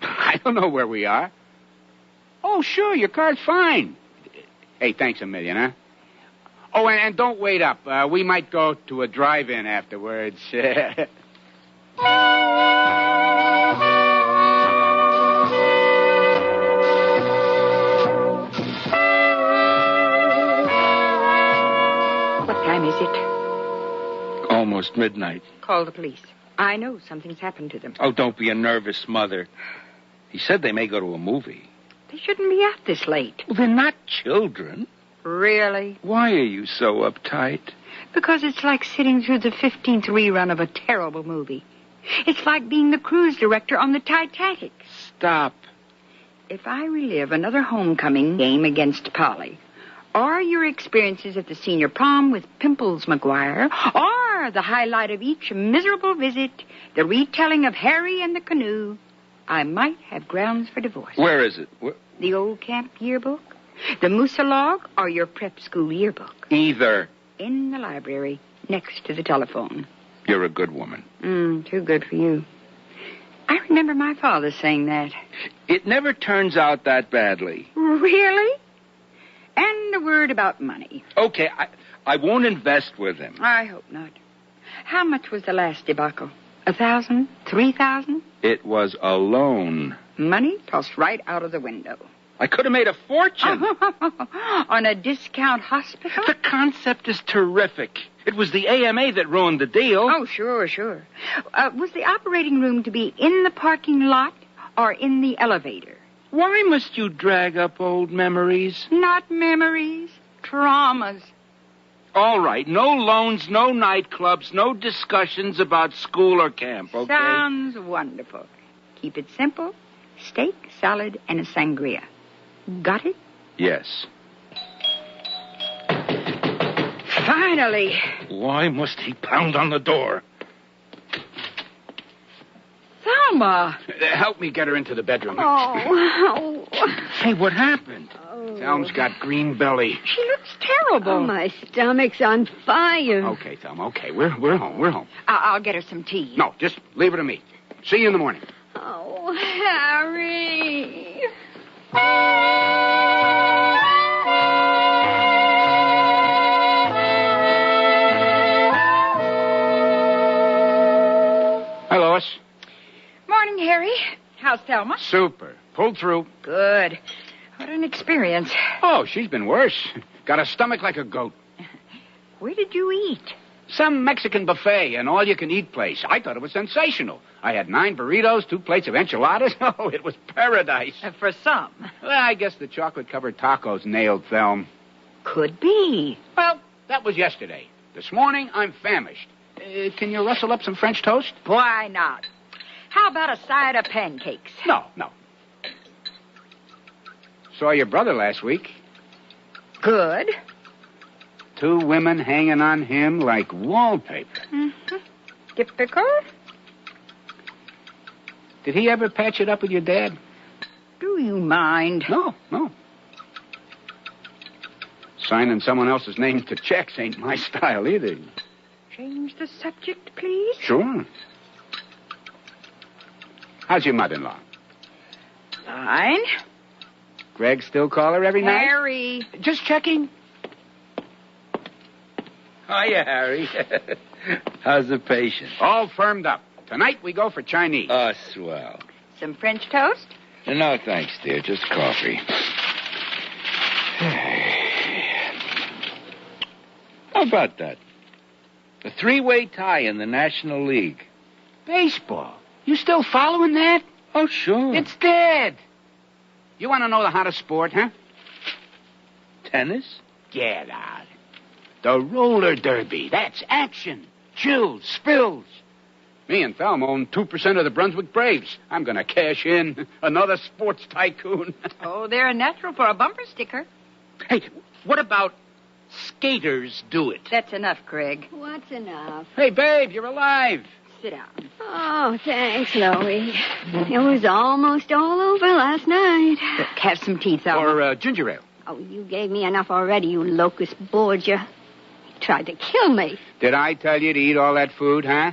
I don't know where we are. Oh, sure, your car's fine. Hey, thanks a million, huh? Oh, and don't wait up. We might go to a drive-in afterwards. Is it? Almost midnight. Call the police. I know something's happened to them. Oh, don't be a nervous mother. He said they may go to a movie. They shouldn't be out this late. Well, they're not children. Really? Why are you so uptight? Because it's like sitting through the 15th rerun of a terrible movie. It's like being the cruise director on the Titanic. Stop. If I relive another homecoming game against Polly, or your experiences at the senior prom with Pimples McGuire, or the highlight of each miserable visit, the retelling of Harry and the canoe, I might have grounds for divorce. Where is it? The old camp yearbook, the Musalog, or your prep school yearbook? Either. In the library, next to the telephone. You're a good woman. Too good for you. I remember my father saying that. It never turns out that badly. Really? And a word about money. Okay, I won't invest with him. I hope not. How much was the last debacle? 1,000? 3,000? It was a loan. Money tossed right out of the window. I could have made a fortune. On a discount hospital? The concept is terrific. It was the AMA that ruined the deal. Oh, sure. Was the operating room to be in the parking lot or in the elevator? Why must you drag up old memories? Not memories. Traumas. All right. No loans, no nightclubs, no discussions about school or camp, okay? Sounds wonderful. Keep it simple. Steak, salad, and a sangria. Got it? Yes. Finally. Why must he pound on the door? Thelma. Help me get her into the bedroom. Oh. Hey, what happened? Thelma's got green belly. She looks terrible. Oh, my stomach's on fire. Okay, Thelma, okay. We're home. I'll get her some tea. No, just leave her to me. See you in the morning. Oh, Harry. Hi, Lois. Morning, Harry. How's Thelma? Super. Pulled through. Good. What an experience. Oh, she's been worse. Got a stomach like a goat. Where did you eat? Some Mexican buffet, an all-you-can-eat place. I thought it was sensational. I had 9 burritos, 2 plates of enchiladas. Oh, it was paradise. For some. Well, I guess the chocolate-covered tacos nailed Thelm. Could be. Well, that was yesterday. This morning, I'm famished. Can you rustle up some French toast? Why not? How about a side of pancakes? No. Saw your brother last week. Good. 2 women hanging on him like wallpaper. Mm-hmm. Typical. Did he ever patch it up with your dad? Do you mind? No. Signing someone else's name to checks ain't my style either. Change the subject, please. Sure. How's your mother-in-law? Fine. Greg still call her every night? Harry. Just checking. Hiya, Harry. How's the patient? All firmed up. Tonight we go for Chinese. Oh, swell. Some French toast? No, thanks, dear. Just coffee. How about that? A 3-way tie in the National League. Baseball. You still following that? Oh, sure. It's dead. You want to know the hottest sport, huh? Tennis? Get out. The roller derby. That's action. Chills, spills. Me and Thelma own 2% of the Brunswick Braves. I'm going to cash in. Another sports tycoon. Oh, they're a natural for a bumper sticker. Hey, what about skaters do it? That's enough, Greg. What's enough? Hey, babe, you're alive. Sit down. Oh, thanks, Loie. It was almost all over last night. Look, have some tea, Thelma. Or ginger ale. Oh, you gave me enough already, you locust Borgia. You tried to kill me. Did I tell you to eat all that food, huh?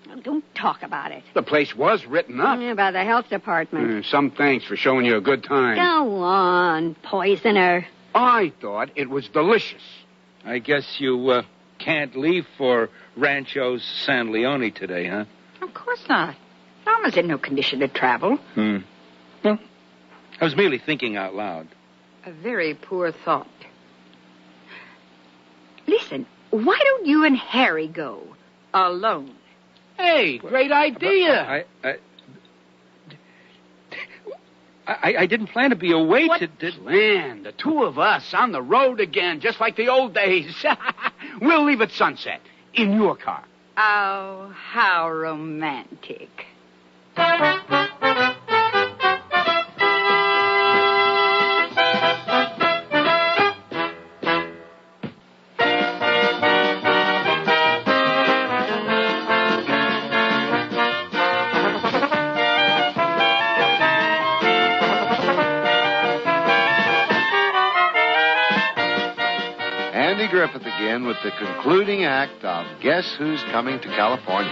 Oh, don't talk about it. The place was written up. Yeah, by the health department. Some thanks for showing you a good time. Go on, poisoner. I thought it was delicious. I guess you can't leave for Rancho San Leone today, huh? Of course not. Thelma's in no condition to travel. Well, I was merely thinking out loud. A very poor thought. Listen, why don't you and Harry go alone? Hey, great idea. I didn't plan to be away to... Plan? The 2 of us on the road again, just like the old days. We'll leave at sunset in your car. Oh, how romantic. Griffith again with the concluding act of Guess Who's Coming to California.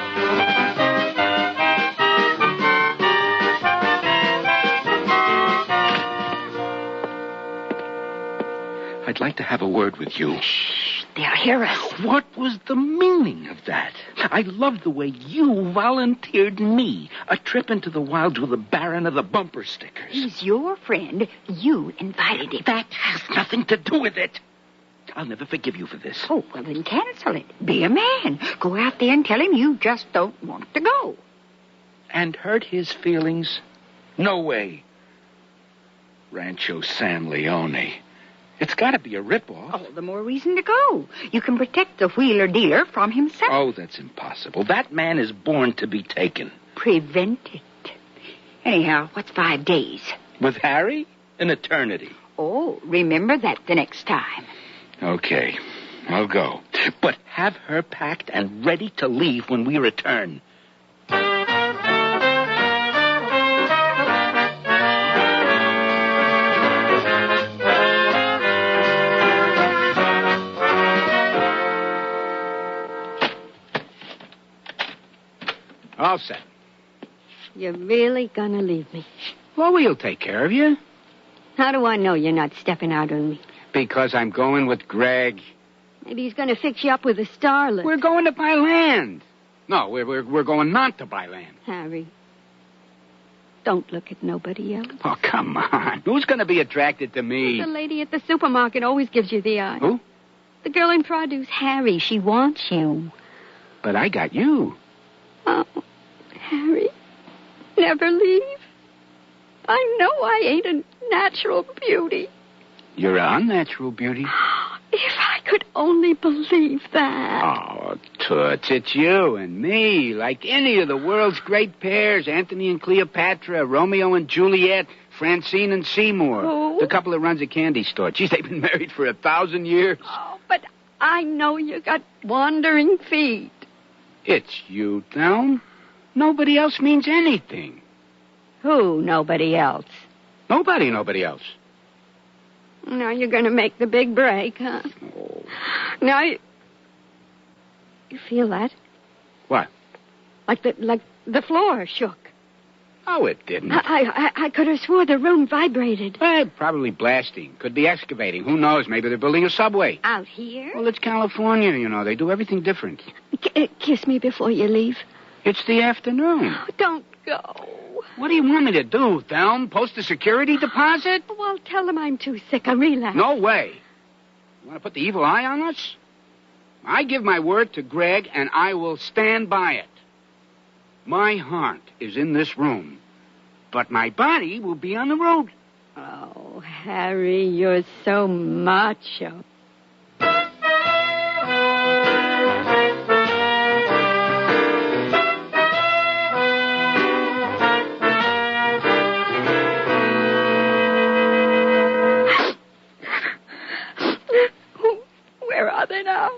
I'd like to have a word with you. Shh, they'll hear us. What was the meaning of that? I love the way you volunteered me a trip into the wilds with the Baron of the bumper stickers. He's your friend. You invited him. That has nothing to do with it. I'll never forgive you for this. Oh, well, then cancel it. Be a man. Go out there and tell him you just don't want to go. And hurt his feelings? No way. Rancho San Leone. It's got to be a ripoff. Oh, the more reason to go. You can protect the wheeler dealer from himself. Oh, that's impossible. That man is born to be taken. Prevent it. Anyhow, what's 5 days? With Harry? An eternity. Oh, remember that the next time. Okay, I'll go. But have her packed and ready to leave when we return. All set. You're really gonna leave me? Well, we'll take care of you. How do I know you're not stepping out on me? Because I'm going with Greg. Maybe he's going to fix you up with a starlet. We're going to buy land. No, we're going not to buy land. Harry, Don't look at nobody else. Oh, come on. Who's going to be attracted to me? The lady at the supermarket always gives you the eye. Who? The girl in produce, Harry. She wants you. But I got you. Oh, Harry, never leave. I know I ain't a natural beauty. You're an unnatural beauty. If I could only believe that. Oh, Toots, it's you and me, like any of the world's great pairs, Anthony and Cleopatra, Romeo and Juliet, Francine and Seymour. Who? The couple that runs a candy store. Geez, they've been married for 1,000 years. Oh, but I know you got wandering feet. It's you, Thelm. Nobody else means anything. Who, nobody else? Nobody else. Now you're going to make the big break, huh? Oh. Now you feel that? What? Like the floor shook. Oh, it didn't. I could have swore the room vibrated. Probably blasting. Could be excavating. Who knows? Maybe they're building a subway. Out here? Well, it's California, you know. They do everything different. Kiss me before you leave. It's the afternoon. Oh, don't go. What do you want me to do, Thelm? Post a security deposit? Well, tell them I'm too sick. I relapse. No way. You want to put the evil eye on us? I give my word to Greg, and I will stand by it. My heart is in this room, but my body will be on the road. Oh, Harry, you're so macho. Where are they now?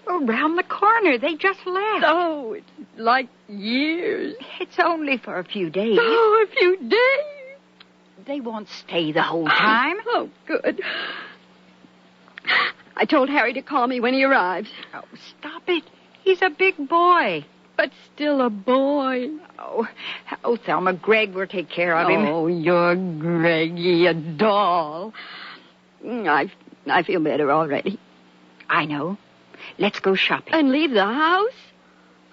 Around the corner. They just left. Oh, it's like years. It's only for a few days. Oh, a few days. They won't stay the whole time. Oh, good. I told Harry to call me when he arrives. Oh, stop it. He's a big boy. But still a boy. Oh, Thelma, Greg will take care of him. Oh, you're Greggy, a doll. I feel better already. I know. Let's go shopping. And leave the house?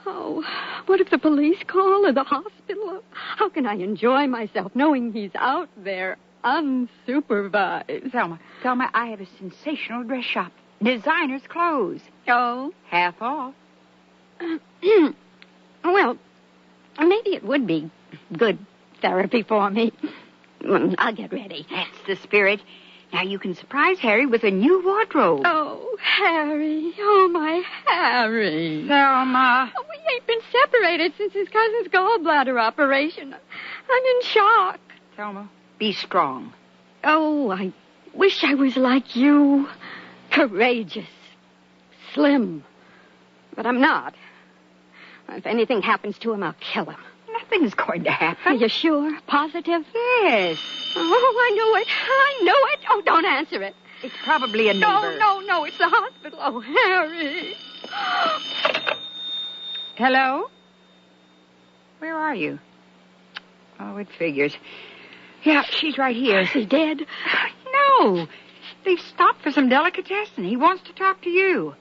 Oh, what if the police call or the hospital? How can I enjoy myself knowing he's out there unsupervised? Thelma, I have a sensational dress shop. Designer's clothes. Oh? Half off. Well, maybe it would be good therapy for me. I'll get ready. That's the spirit. Now you can surprise Harry with a new wardrobe. Oh, Harry. Oh, my Harry. Thelma. Oh, we ain't been separated since his cousin's gallbladder operation. I'm in shock. Thelma, be strong. Oh, I wish I was like you. Courageous. Slim. But I'm not. If anything happens to him, I'll kill him. Nothing's going to happen. Are you sure? Positive? Yes. Oh, I knew it. I knew it. Oh, don't answer it. It's probably a neighbor. No. It's the hospital. Oh, Harry. Hello? Where are you? Oh, it figures. Yeah, she's right here. Is he dead? No. They've stopped for some delicatessen. He wants to talk to you.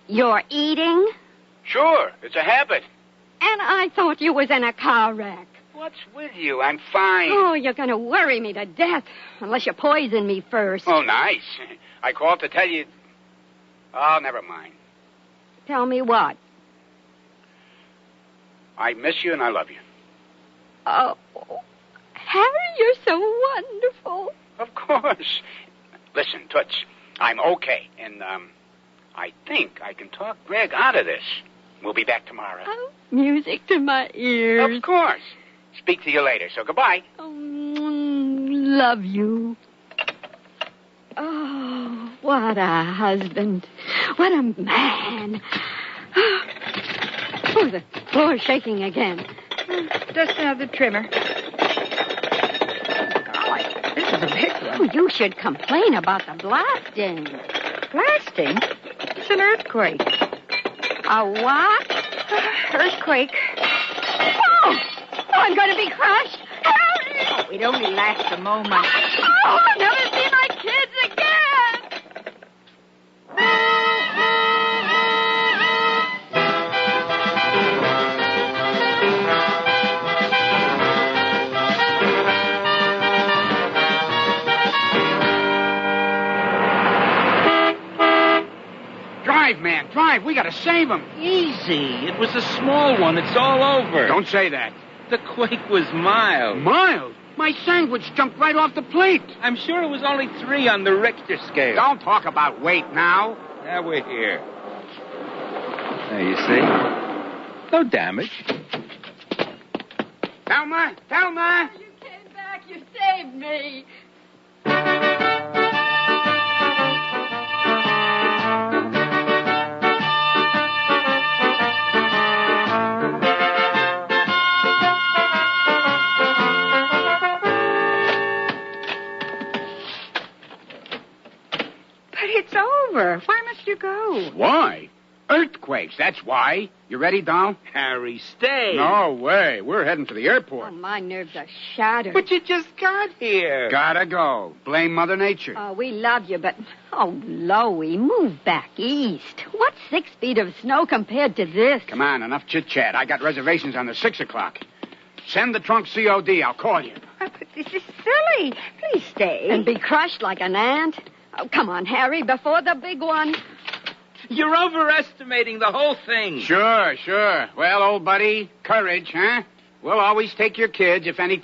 You're eating? Sure. It's a habit. And I thought you was in a car wreck. What's with you? I'm fine. Oh, you're going to worry me to death. Unless you poison me first. Oh, nice. I called to tell you... Oh, never mind. Tell me what? I miss you and I love you. Oh, Harry, you're so wonderful. Of course. Listen, Toots, I'm okay. And, I think I can talk Greg out of this. We'll be back tomorrow. Oh, music to my ears. Of course. Speak to you later, so goodbye. Oh, love you. Oh, what a husband. What a man. Oh, the floor's shaking again. Just another trimmer. Golly, this is a big one. Oh, you should complain about the blasting. Blasting? It's an earthquake. A what? Earthquake. Oh, I'm going to be crushed. Harry! Oh, it only lasts a moment. Oh, I'll never see my kids again. 5. We gotta save him. Easy. It was a small one. It's all over. Don't say that. The quake was mild. Mild? My sandwich jumped right off the plate. I'm sure it was only 3 on the Richter scale. Don't talk about weight now. Now we're here. There you see. No damage. Thelma! You came back. You saved me. It's over. Why must you go? Why? Earthquakes, that's why. You ready, doll? Harry, stay. No way. We're heading for the airport. Oh, my nerves are shattered. But you just got here. Gotta go. Blame Mother Nature. Oh, we love you, but... Oh, Loie, move back east. What's 6 feet of snow compared to this? Come on, enough chit-chat. I got reservations on the 6 o'clock. Send the trunk COD. I'll call you. But this is silly. Please stay. And be crushed like an ant? Oh, come on, Harry, before the big one. You're overestimating the whole thing. Sure. Well, old buddy, courage, huh? We'll always take your kids if any...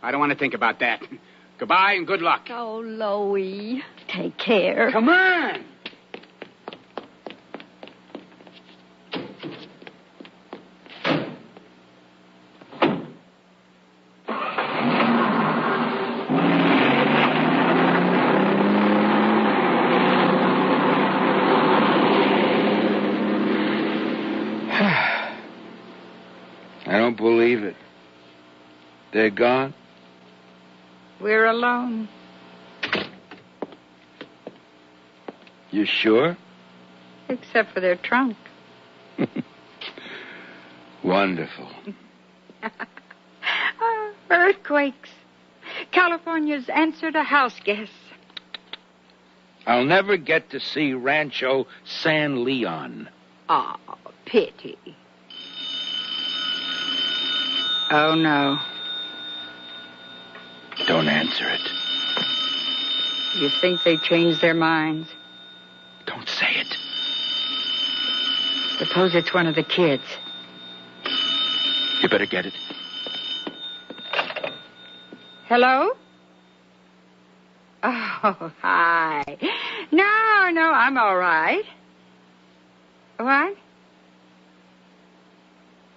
I don't want to think about that. Goodbye and good luck. Oh, Loie, take care. Come on. I don't believe it. They're gone? We're alone. You sure? Except for their trunk. Wonderful. Earthquakes. California's answer to house guests. I'll never get to see Rancho San Leon. Oh, pity. Oh, no. Don't answer it. You think they changed their minds? Don't say it. Suppose it's one of the kids. You better get it. Hello? Oh, hi. No, I'm all right. What?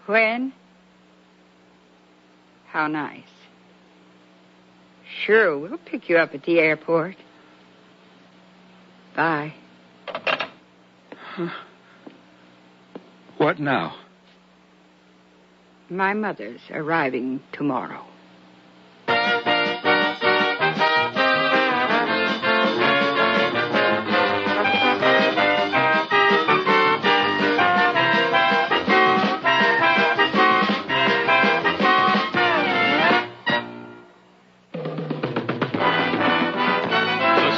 When? How nice. Sure, we'll pick you up at the airport. Bye. What now? My mother's arriving tomorrow.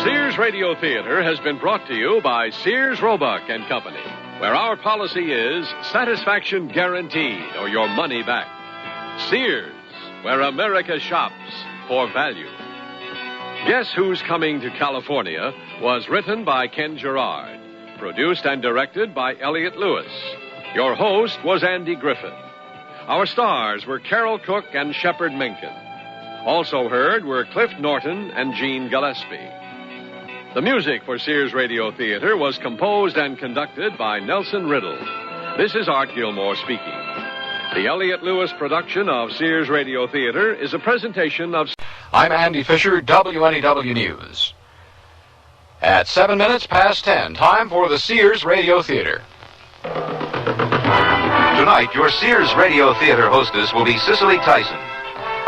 Sears Radio Theater has been brought to you by Sears Roebuck and Company, where our policy is satisfaction guaranteed or your money back. Sears, where America shops for value. Guess Who's Coming to California was written by Ken Gerard, produced and directed by Elliott Lewis. Your host was Andy Griffith. Our stars were Carol Cook and Shepard Menken. Also heard were Cliff Norton and Gene Gillespie. The music for Sears Radio Theater was composed and conducted by Nelson Riddle. This is Art Gilmore speaking. The Elliott Lewis production of Sears Radio Theater is a presentation of... I'm Andy Fisher, WNEW News. At 7 minutes past 10, time for the Sears Radio Theater. Tonight, your Sears Radio Theater hostess will be Cicely Tyson.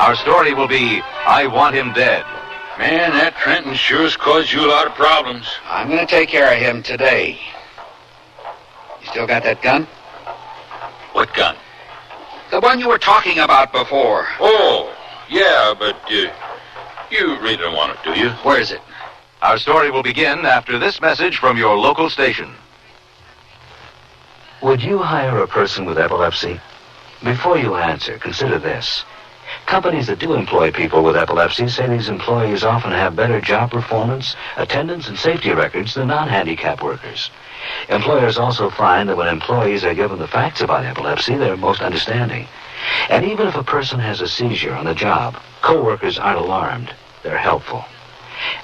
Our story will be I Want Him Dead. Man, that Trenton sure's caused you a lot of problems. I'm going to take care of him today. You still got that gun? What gun? The one you were talking about before. Oh, yeah, but you really don't want it, do you? Where is it? Our story will begin after this message from your local station. Would you hire a person with epilepsy? Before you answer, consider this. Companies that do employ people with epilepsy say these employees often have better job performance, attendance, and safety records than non-handicapped workers. Employers also find that when employees are given the facts about epilepsy, they're most understanding. And even if a person has a seizure on the job, co-workers aren't alarmed. They're helpful.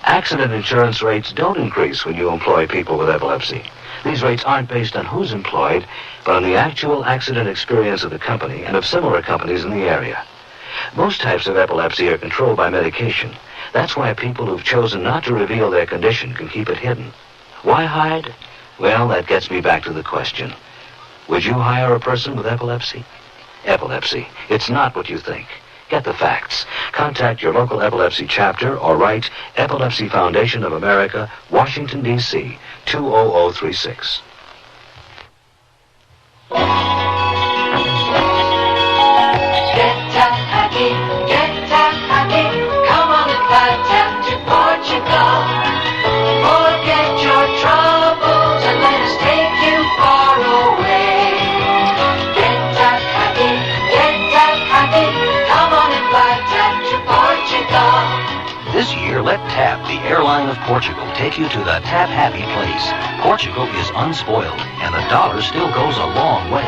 Accident insurance rates don't increase when you employ people with epilepsy. These rates aren't based on who's employed, but on the actual accident experience of the company and of similar companies in the area. Most types of epilepsy are controlled by medication. That's why people who've chosen not to reveal their condition can keep it hidden. Why hide? Well, that gets me back to the question. Would you hire a person with epilepsy? Epilepsy. It's not what you think. Get the facts. Contact your local epilepsy chapter or write Epilepsy Foundation of America, Washington, D.C., 20036. Come on and fly down to Portugal. Forget your troubles and let us take you far away. Get happy. Come on and fly down to Portugal. This year, let TAP, the airline of Portugal, take you to the TAP Happy place. Portugal is unspoiled, and the dollar still goes a long way.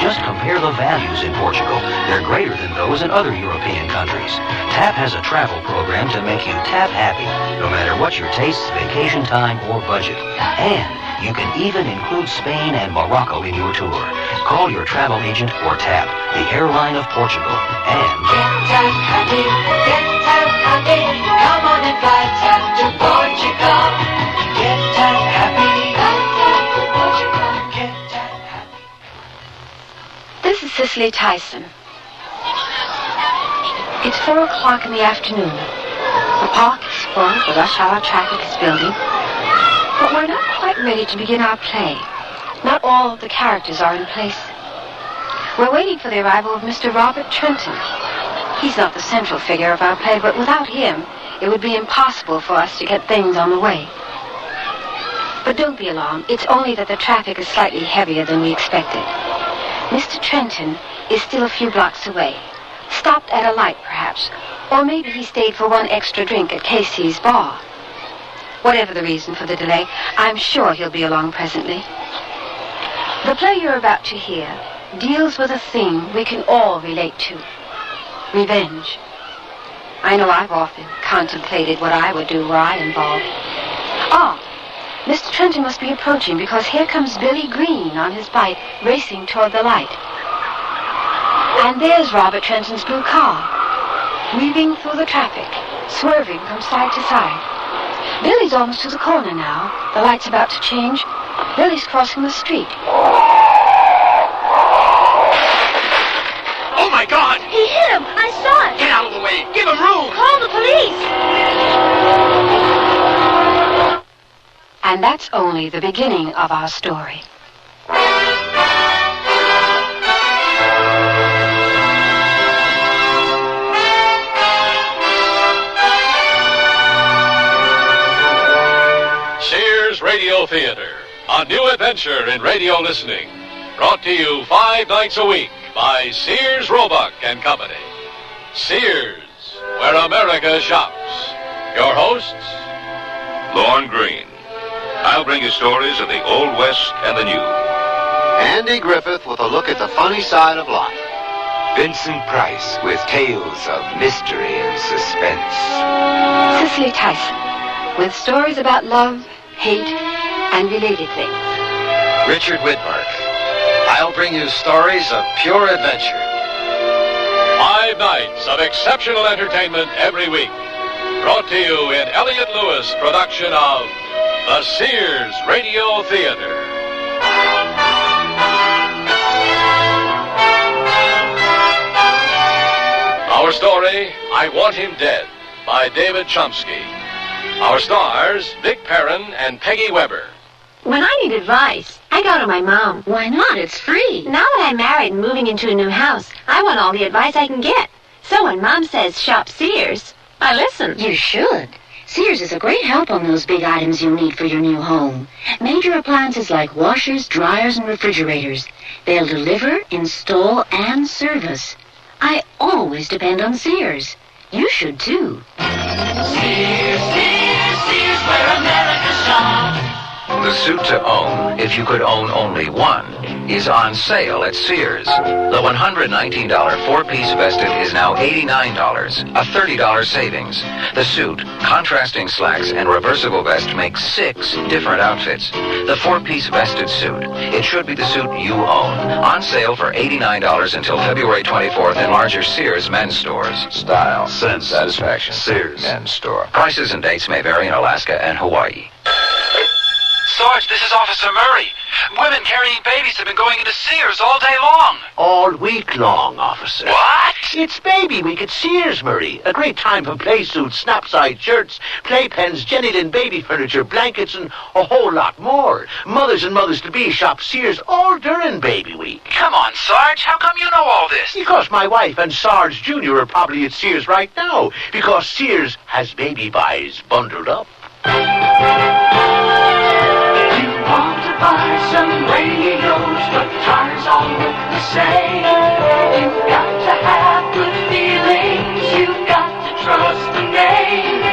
Just compare the values in Portugal. They're greater than those in other European countries. TAP has a travel program to make you TAP happy, no matter what your tastes, vacation time, or budget. And you can even include Spain and Morocco in your tour. Call your travel agent or TAP, the airline of Portugal, and get TAP happy. Come on and fly TAP to Portugal. Get TAP happy. This is Cicely Tyson. It's 4 o'clock in the afternoon. The park is full, the rush hour traffic is building. But we're not quite ready to begin our play. Not all of the characters are in place. We're waiting for the arrival of Mr. Robert Trenton. He's not the central figure of our play, but without him, it would be impossible for us to get things on the way. But don't be alarmed. It's only that the traffic is slightly heavier than we expected. Mr. Trenton is still a few blocks away. Stopped at a light, perhaps. Or maybe he stayed for one extra drink at Casey's bar. Whatever the reason for the delay, I'm sure he'll be along presently. The play you're about to hear deals with a thing we can all relate to. Revenge. I know I've often contemplated what I would do were I involved. Mr. Trenton must be approaching because here comes Billy Green on his bike racing toward the light. And there's Robert Trenton's blue car, weaving through the traffic, swerving from side to side. Billy's almost to the corner now. The light's about to change. Billy's crossing the street. Oh, my God! He hit him. I saw it. Get out of the way. Give him room. Call the police. And that's only the beginning of our story. Sears Radio Theater, a new adventure in radio listening. Brought to you 5 nights a week by Sears Roebuck and Company. Sears, where America shops. Your hosts, Lorne Green. I'll bring you stories of the Old West and the New. Andy Griffith with a look at the funny side of life. Vincent Price with tales of mystery and suspense. Cicely Tyson with stories about love, hate, and related things. Richard Whitmark. I'll bring you stories of pure adventure. 5 nights of exceptional entertainment every week. Brought to you in Elliott Lewis production of the Sears Radio Theater. Our story, I Want Him Dead, by David Chomsky. Our stars, Vic Perrin and Peggy Weber. When I need advice, I go to my mom. Why not? It's free. Now that I'm married and moving into a new house, I want all the advice I can get. So when Mom says shop Sears, I listen. You should. Sears is a great help on those big items you need for your new home. Major appliances like washers, dryers, and refrigerators. They'll deliver, install, and service. I always depend on Sears. You should, too. Sears, Sears, Sears, where America shops. The suit to own, if you could own only one, is on sale at Sears. The $119 four-piece vested is now $89, a $30 savings. The suit, contrasting slacks, and reversible vest make 6 different outfits. The four-piece vested suit, it should be the suit you own. On sale for $89 until February 24th in larger Sears men's stores. Style, sense, satisfaction. Sears men's store. Prices and dates may vary in Alaska and Hawaii. Sarge, this is Officer Murray. Women carrying babies have been going into Sears all day long. All week long, officer. What? It's Baby Week at Sears, Murray. A great time for play suits, snap-side shirts, playpens, Jenny Lynn baby furniture, blankets, and a whole lot more. Mothers and mothers-to-be shop Sears all during Baby Week. Come on, Sarge. How come you know all this? Because my wife and Sarge Jr. are probably at Sears right now. Because Sears has baby buys bundled up. Want to buy some radios, but tires all look the same. You've got to have good feelings, you've got to trust the name.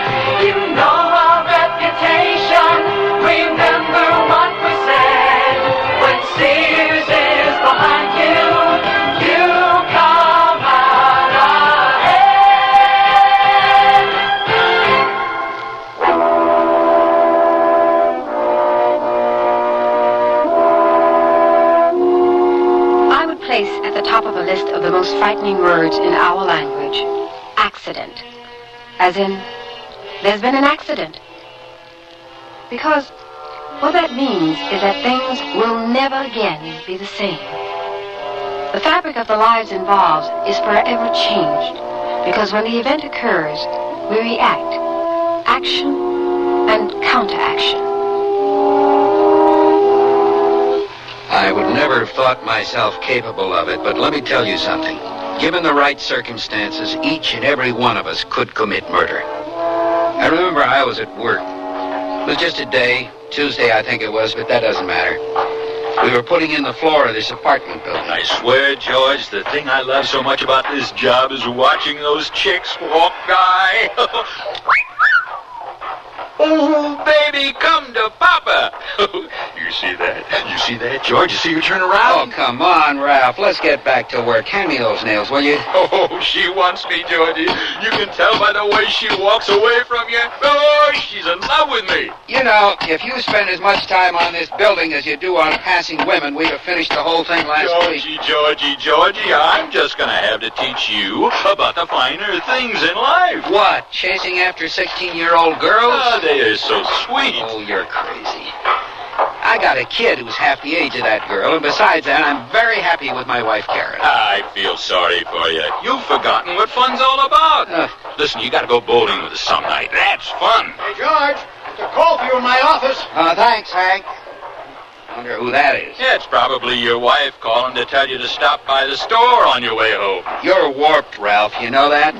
You know our reputation, remember what we said. When Sears is behind you, you come out ahead. Place at the top of a list of the most frightening words in our language. Accident. As in, there's been an accident. Because what that means is that things will never again be the same. The fabric of the lives involved is forever changed. Because when the event occurs, we react. Action and counteraction. I would never have thought myself capable of it, but let me tell you something. Given the right circumstances, each and every one of us could commit murder. I remember I was at work. It was just a day, Tuesday I think it was, but that doesn't matter. We were putting in the floor of this apartment building. I swear, George, the thing I love so much about this job is watching those chicks walk by. Oh, baby, come to Papa. You see that? You see that, George? You see her turn around? Oh, come on, Ralph. Let's get back to work. Hand me those nails, will you? Oh, she wants me, Georgie. You can tell by the way she walks away from you. Oh, she's in love with me. You know, if you spend as much time on this building as you do on passing women, we'd have finished the whole thing last week. Georgie, I'm just going to have to teach you about the finer things in life. What? Chasing after 16-year-old girls? Oh, they are so sweet. Oh, you're crazy. I got a kid who's half the age of that girl, and besides that, I'm very happy with my wife, Karen. I feel sorry for you. You've forgotten what fun's all about. Listen, you got to go bowling with us some night. That's fun. Hey, George, there's a call for you in my office. Thanks, Hank. Wonder who that is. Yeah, it's probably your wife calling to tell you to stop by the store on your way home. You're warped, Ralph. You know that?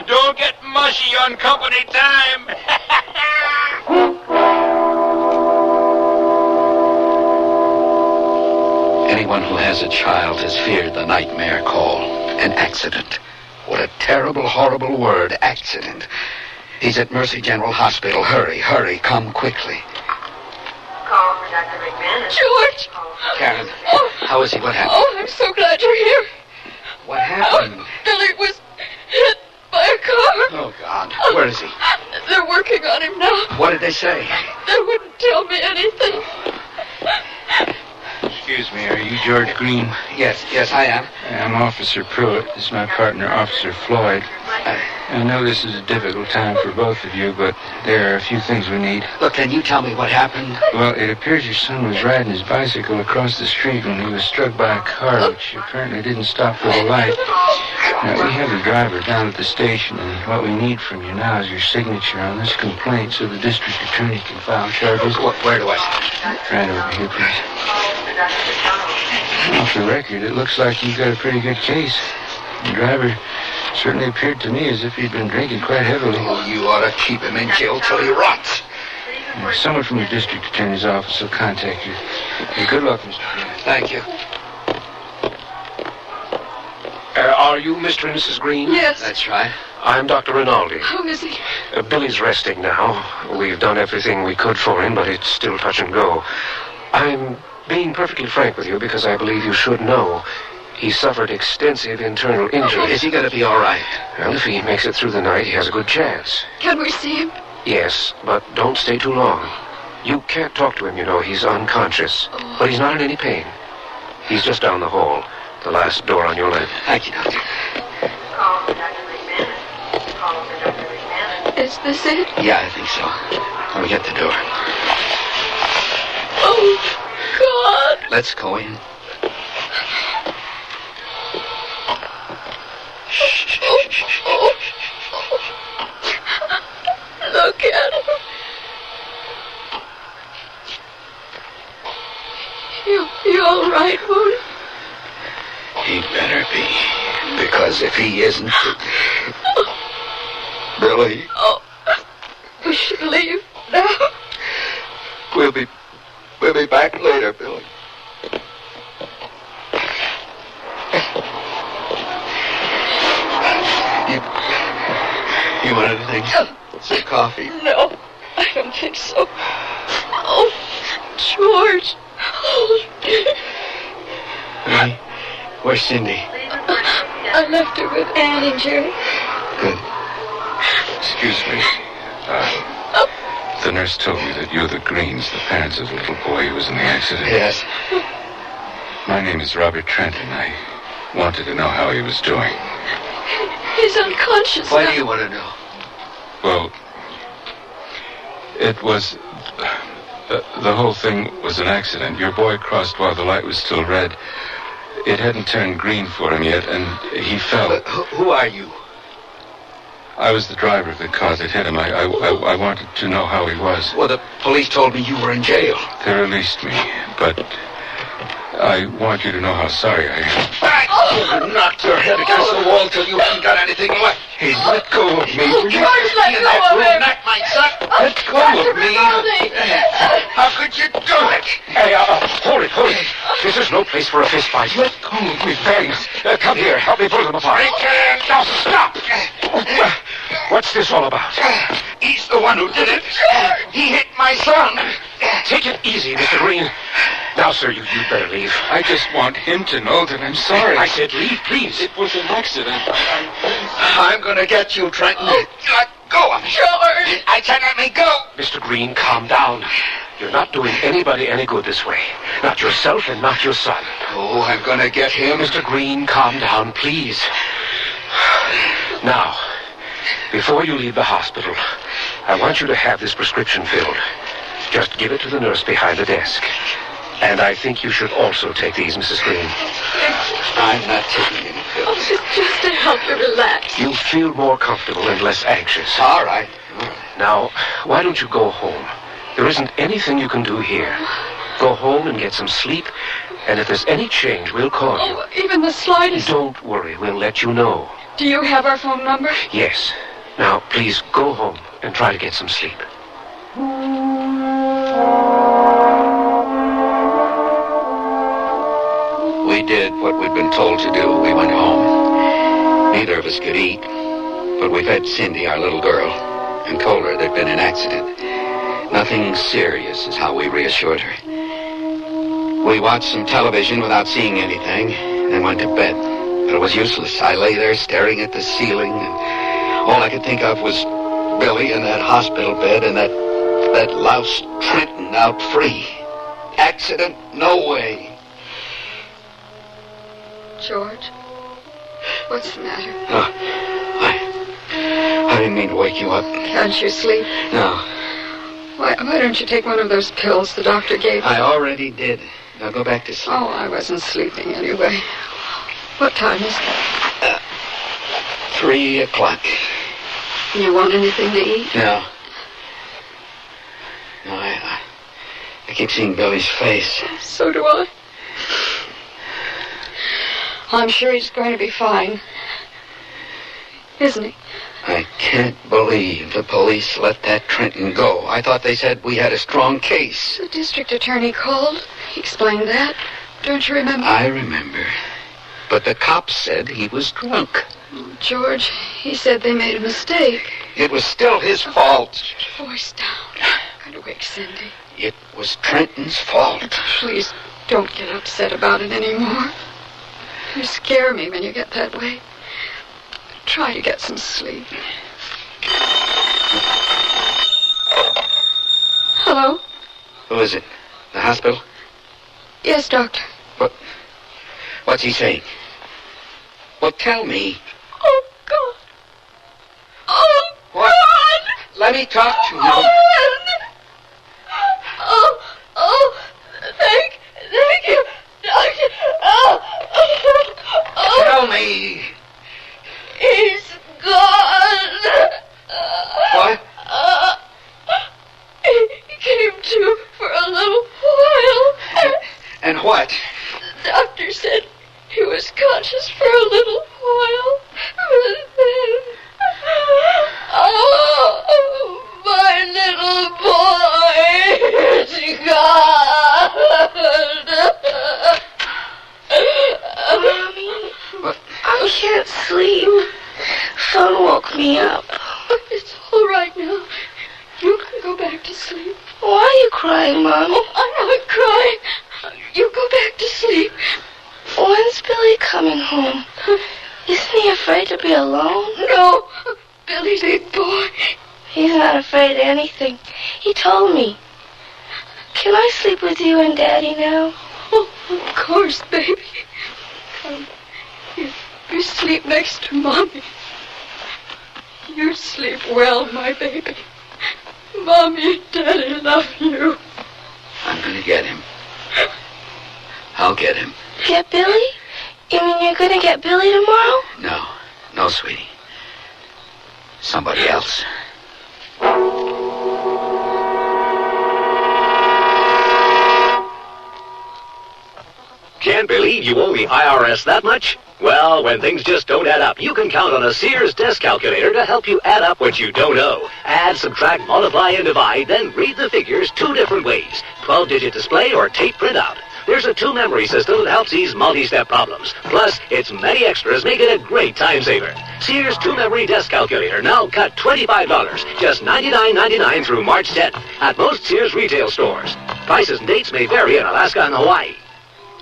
Don't get mushy on company time. Anyone who has a child has feared the nightmare call. An accident. What a terrible, horrible word, accident. He's at Mercy General Hospital. Hurry, hurry, come quickly. Call for Dr. McMahon. George! Karen, how is he? What happened? Oh, I'm so glad you're here. What happened? Billy was hit by a car. Oh, God. Where is he? They're working on him now. What did they say? They wouldn't tell me anything. Excuse me, are you George Green? Yes, I am. I'm Officer Pruitt. This is my partner, Officer Floyd. I know this is a difficult time for both of you, but there are a few things we need. Look, can you tell me what happened? Well, it appears your son was riding his bicycle across the street when he was struck by a car, which apparently didn't stop for the light. Now, we have the driver down at the station, and what we need from you now is your signature on this complaint so the district attorney can file charges. Where do I sign? Right over here, please. Off the record, it looks like you've got a pretty good case. The driver certainly appeared to me as if he'd been drinking quite heavily. Oh, you ought to keep him in jail till he rots. Someone from the district attorney's office will contact you. Hey, good luck, Mr. Green. Thank you. Are you Mr. and Mrs. Green? Yes. That's right. I'm Dr. Rinaldi. How is he? Billy's resting now. We've done everything we could for him, but it's still touch and go. I'm being perfectly frank with you because I believe you should know. He suffered extensive internal injuries. Is he going to be all right? Well, if he makes it through the night, he has a good chance. Can we see him? Yes, but don't stay too long. You can't talk to him, you know. He's unconscious. But he's not in any pain. He's just down the hall. The last door on your left. Thank you, Doctor. Is this it? Yeah, I think so. Let me get the door. Oh, God. Let's go in. Look at him. You all right, Moody? He better be. Because if he isn't... Billy. Oh, we should leave now. We'll be back later, Billy. You want anything? Some coffee? No, I don't think so. Oh, George. Oh. Hey, where's Cindy? I left her with Ann and Jerry. Good. Excuse me. The nurse told me that you're the Greens, the parents of the little boy who was in the accident. Yes. My name is Robert Trenton. I wanted to know how he was doing. He's unconscious. Why do you want to know? Well, it was... the whole thing was an accident. Your boy crossed while the light was still red. It hadn't turned green for him yet, and he fell. Who are you? I was the driver of the car that hit him. I wanted to know how he was. Well, the police told me you were in jail. They released me, but I want you to know how sorry I am. You knocked your head against the wall till you haven't got anything left. Hey, let go of me. George, let go of him. Not my son. Let go of me. How could you do it? Hey, hold it. This is no place for a fist fight. Let go of me, thanks. Come here, help me pull them apart. I can't. Now, stop. What's this all about? He's the one who did it. He hit my son. Take it easy, Mr. Green. Now, sir, you'd better leave. I just want him to know that I'm sorry. I said leave, please. It was an accident. I'm going to get you, Trenton. Let go of me. George. I said let me go. Mr. Green, calm down. You're not doing anybody any good this way. Not yourself and not your son. Oh, I'm going to get him. Mr. Green, calm down, please. Now, before you leave the hospital, I want you to have this prescription filled. Just give it to the nurse behind the desk. And I think you should also take these, Mrs. Green. I'm not taking any pills. Oh, just to help you relax. You'll feel more comfortable and less anxious. All right. Now, why don't you go home? There isn't anything you can do here. Go home and get some sleep, and if there's any change, we'll call you. Oh, even the slightest. Don't worry, we'll let you know. Do you have our phone number? Yes. Now, please go home and try to get some sleep. We did what we'd been told to do. We went home. Neither of us could eat, but we fed Cindy, our little girl, and told her there'd been an accident. Nothing serious is how we reassured her. We watched some television without seeing anything, and then went to bed. But it was useless. I lay there staring at the ceiling, and all I could think of was Billy in that hospital bed and that louse Trenton out free. Accident? No way. George, what's the matter? No, I didn't mean to wake you up. Can't you sleep? No. Why don't you take one of those pills the doctor gave you? I already did. Now go back to sleep. Oh, I wasn't sleeping anyway. What time is it? 3 o'clock. You want anything to eat? No. No, I keep seeing Billy's face. So do I. I'm sure he's going to be fine. Isn't he? I can't believe the police let that Trenton go. I thought they said we had a strong case. The district attorney called. He explained that. Don't you remember? I remember. But the cops said he was drunk. George, he said they made a mistake. It was still his fault. Voice down. Try to wake Cindy. It was Trenton's fault. Please don't get upset about it anymore. You scare me when you get that way. Try to get some sleep. Hello? Who is it? The hospital? Yes, Doctor. What's he saying? Well, tell me. Oh, God. Oh, what? God. Let me talk to you. Thank you, Doctor. Tell me. He's gone. What? He came to for a little while. And what? The doctor said he was conscious for a little while. But then... Oh, my little boy is gone. Mommy, I can't sleep. Phone woke me up. It's all right now. You can go back to sleep. Why are you crying, Mom? Oh, I'm not crying. You go back to sleep. When's Billy coming home? Isn't he afraid to be alone? No, Billy's a big boy. He's not afraid of anything. He told me. Can I sleep with you and Daddy now? Oh, of course, baby. Come. You sleep next to Mommy. You sleep well, my baby. Mommy and Daddy love you. I'm gonna get him. I'll get him. Get Billy? You mean you're gonna get Billy tomorrow? No, sweetie. Somebody else. Can't believe you owe the IRS that much? Well, when things just don't add up, you can count on a Sears desk calculator to help you add up what you don't owe. Add, subtract, multiply, and divide, then read the figures 2 different ways. 12-digit display or tape printout. There's a 2-memory system that helps ease multi-step problems. Plus, its many extras make it a great time saver. Sears 2-memory desk calculator now cut $25, just $99.99 through March 10th at most Sears retail stores. Prices and dates may vary in Alaska and Hawaii.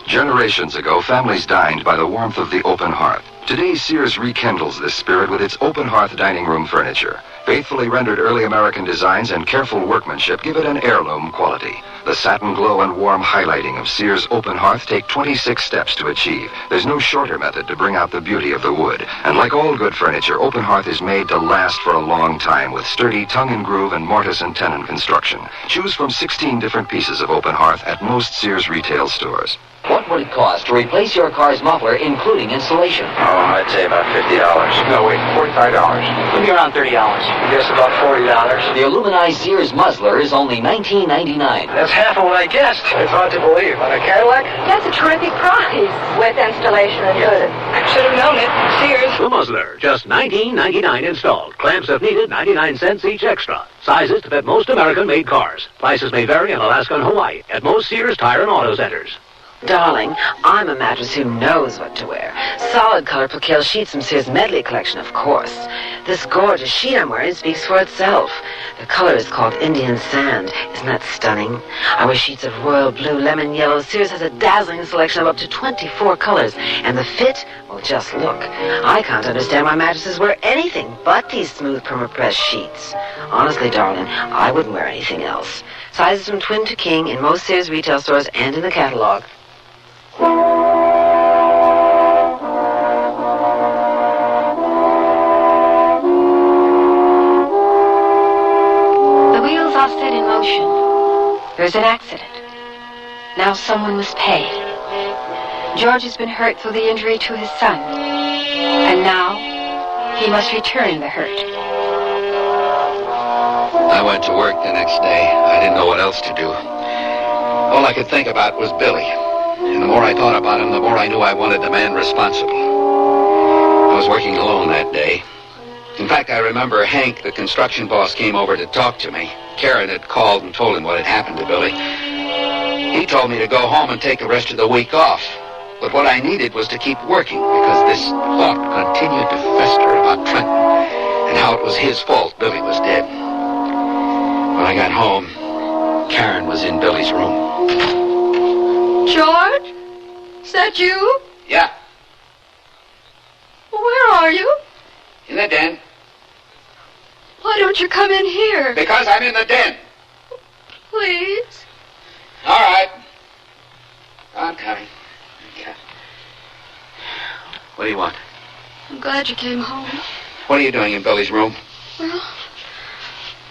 Generations ago, families dined by the warmth of the open hearth. Today, Sears rekindles this spirit with its open hearth dining room furniture. Faithfully rendered early American designs and careful workmanship give it an heirloom quality. The satin glow and warm highlighting of Sears open hearth take 26 steps to achieve. There's no shorter method to bring out the beauty of the wood. And like all good furniture, open hearth is made to last for a long time with sturdy tongue and groove and mortise and tenon construction. Choose from 16 different pieces of open hearth at most Sears retail stores. What would it cost to replace your car's muffler, including installation? Oh, I'd say about $50. No, wait, $45. It'll be around $30. I guess about $40. The aluminized Sears muzzler is only $19.99. That's half of what I guessed. It's hard to believe. On a Cadillac? That's a terrific price. With installation included. Should have known it. Sears. The muzzler, just $19.99 installed. Clamps if needed, 99 cents each extra. Sizes to fit most American-made cars. Prices may vary in Alaska and Hawaii at most Sears Tire and Auto Centers. Darling, I'm a mattress who knows what to wear. Solid color percale sheets from Sears Medley collection, of course. This gorgeous sheet I'm wearing speaks for itself. The color is called Indian Sand. Isn't that stunning? I wear sheets of royal blue, lemon yellow. Sears has a dazzling selection of up to 24 colors. And the fit? Well, just look. I can't understand why mattresses wear anything but these smooth permapress sheets. Honestly, darling, I wouldn't wear anything else. Sizes from twin to king in most Sears retail stores and in the catalog. The wheels are set in motion. There's an accident. Now someone must pay. George has been hurt through the injury to his son. And now he must return the hurt. I went to work the next day. I didn't know what else to do. All I could think about was Billy. And the more I thought about him, the more I knew I wanted the man responsible. I was working alone that day. In fact, I remember Hank, the construction boss, came over to talk to me. Karen had called and told him what had happened to Billy. He told me to go home and take the rest of the week off. But what I needed was to keep working because this thought continued to fester about Trenton and how it was his fault Billy was dead. When I got home, Karen was in Billy's room. George? Is that you? Yeah, Where are you? in the den. Why don't you come in here? Because I'm in the den. Please? All right. I'm coming. Yeah. What do you want? I'm glad you came home. What are you doing in Billy's room? Well,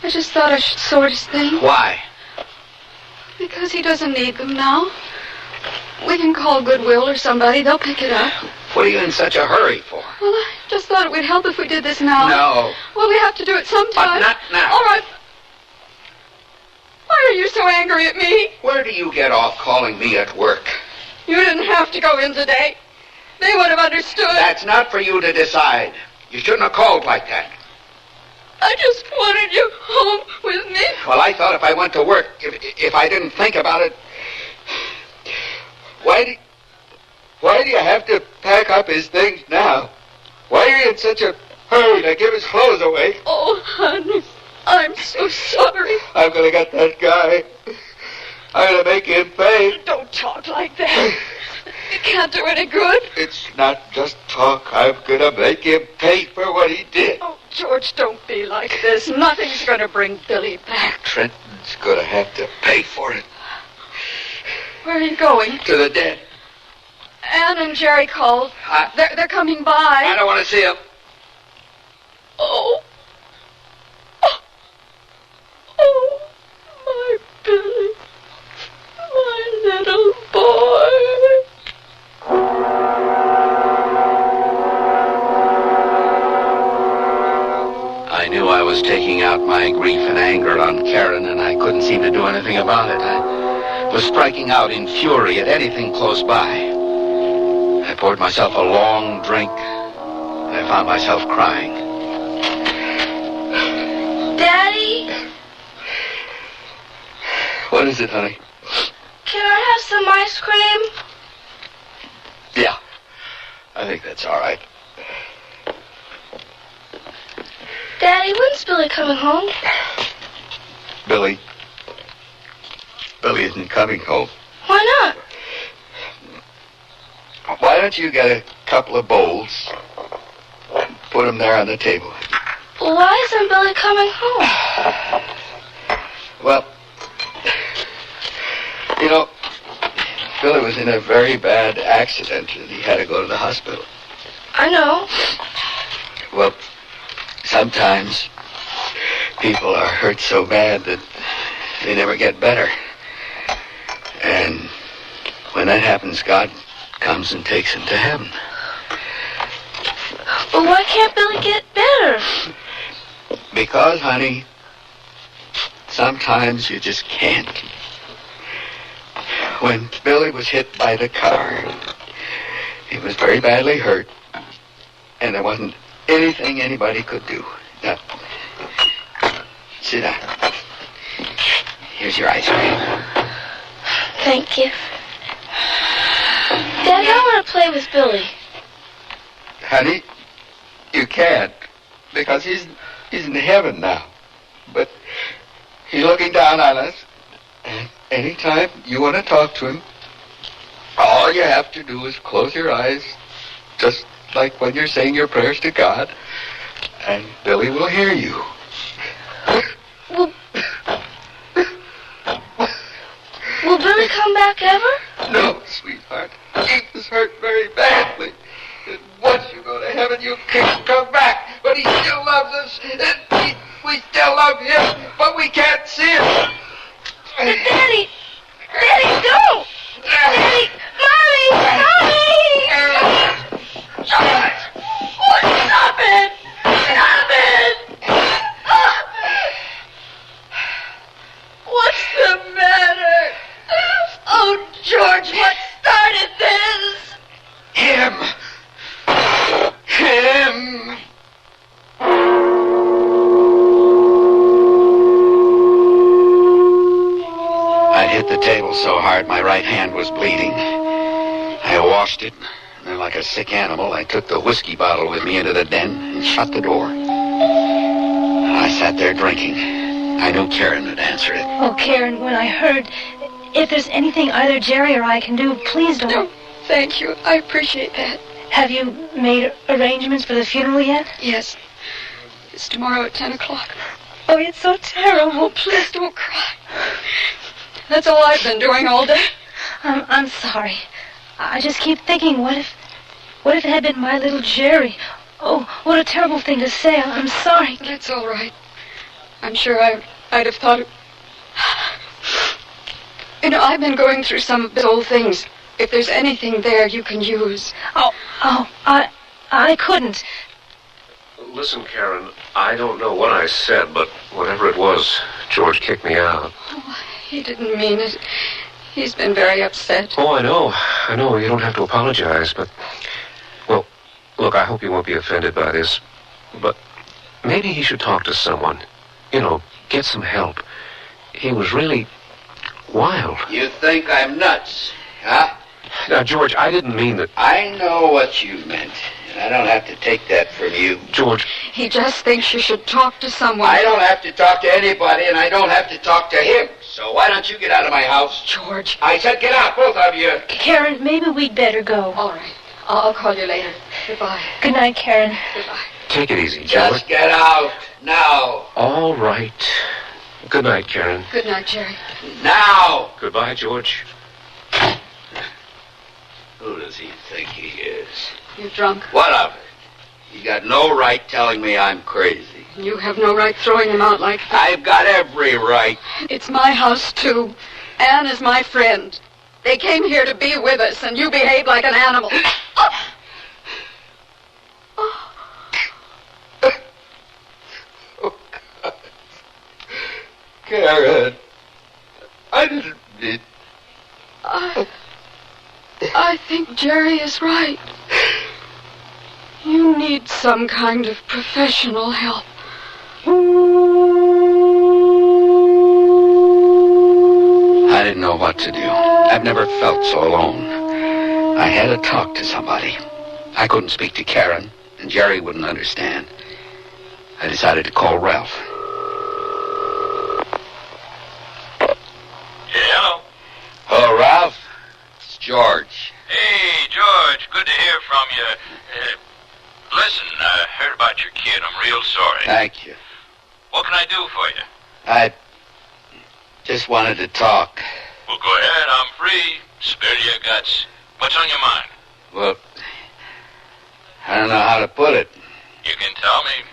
I just thought I should sort his things. Why? Because he doesn't need them now. We can call Goodwill or somebody. They'll pick it up. What are you in such a hurry for? Well, I just thought it would help if we did this now. No. Well, we have to do it sometime. But not now. All right. Why are you so angry at me? Where do you get off calling me at work? You didn't have to go in today. They would have understood. That's not for you to decide. You shouldn't have called like that. I just wanted you home with me. Well, I thought if I went to work, if I didn't think about it... Why do you have to pack up his things now? Why are you in such a hurry to give his clothes away? Oh, honey, I'm so sorry. I'm gonna get that guy. I'm gonna make him pay. Don't talk like that. It can't do any good. It's not just talk. I'm gonna make him pay for what he did. Oh, George, don't be like this. Nothing's gonna bring Billy back. Trenton's gonna have to pay for it. Where are you going? To the den. Ann and Jerry called. They're coming by. I don't want to see him. Oh. Oh, my Billy. My little boy. I knew I was taking out my grief and anger on Karen, and I couldn't seem to do anything about it. I was striking out in fury at anything close by. I poured myself a long drink, and I found myself crying. Daddy? What is it, honey? Can I have some ice cream? Yeah, I think that's all right. Daddy, when's Billy coming home? Billy isn't coming home. Why not? Why don't you get a couple of bowls, put them there on the table? Why isn't Billy coming home? Well, you know, Billy was in a very bad accident and he had to go to the hospital. I know. Well, sometimes people are hurt so bad that they never get better. And when that happens, God comes and takes him to heaven. Well, why can't Billy get better? Because, honey, sometimes you just can't. When Billy was hit by the car, he was very badly hurt, and there wasn't anything anybody could do. Now, sit down. Here's your ice cream. Thank you. Daddy, I want to play with Billy. Honey, you can't, because he's in heaven now. But he's looking down on us. And anytime you want to talk to him, all you have to do is close your eyes, just like when you're saying your prayers to God, and Billy will hear you. Will Billy come back ever? No, sweetheart. He was hurt very badly. And once you go to heaven, you can't come back. But he still loves us. And we still love him, but we can't see him. Daddy! Daddy, don't! Daddy! Mommy! Mommy! Stop it! Stop it! What's the matter? Oh, George, what started this? Him! I'd hit the table so hard my right hand was bleeding. I washed it. And then, like a sick animal, I took the whiskey bottle with me into the den and shut the door. I sat there drinking. I knew Karen had answered it. Oh, Karen, when I heard, if there's anything either Jerry or I can do, please don't. No, thank you. I appreciate that. Have you made arrangements for the funeral yet? Yes. It's tomorrow at 10 o'clock. Oh, it's so terrible. Please don't cry. That's all I've been doing all day. I'm sorry. I just keep thinking, what if it had been my little Jerry? Oh, what a terrible thing to say. I'm sorry. That's all right. I'm sure I'd have thought it. You know, I've been going through some of his old things. If there's anything there you can use. I couldn't. Listen, Karen, I don't know what I said, but whatever it was, George kicked me out. Oh, he didn't mean it. He's been very upset. Oh, I know. You don't have to apologize, but... Well, look, I hope you won't be offended by this, but maybe he should talk to someone. You know, get some help. He was really wild. You think I'm nuts, huh? Now, George, I didn't mean that... I know what you meant, and I don't have to take that from you. George... He just thinks you should talk to someone. I don't have to talk to anybody, and I don't have to talk to him. So why don't you get out of my house? George. I said get out, both of you. Karen, maybe we'd better go. All right. I'll call you later. Goodbye. Good night, Karen. Goodbye. Take it easy, George. Just get out, now. All right. Good night, Karen. Good night, Jerry. Now. Goodbye, George. Who does he think he is? You're drunk. What of it? You got no right telling me I'm crazy. You have no right throwing him out like that. I've got every right. It's my house, too. Anne is my friend. They came here to be with us, and you behaved like an animal. Oh, God. Karen, I didn't mean... I think Jerry is right. You need some kind of professional help. I didn't know what to do. I've never felt so alone. I had to talk to somebody. I couldn't speak to Karen, and Jerry wouldn't understand. I decided to call Ralph. Hello. Hello, Ralph. It's George. Hey, George. Good to hear from you. Listen, I heard about your kid. I'm real sorry. Thank you. What can I do for you? I just wanted to talk. Well, go ahead. I'm free. Spill your guts. What's on your mind? Well, I don't know how to put it. You can tell me.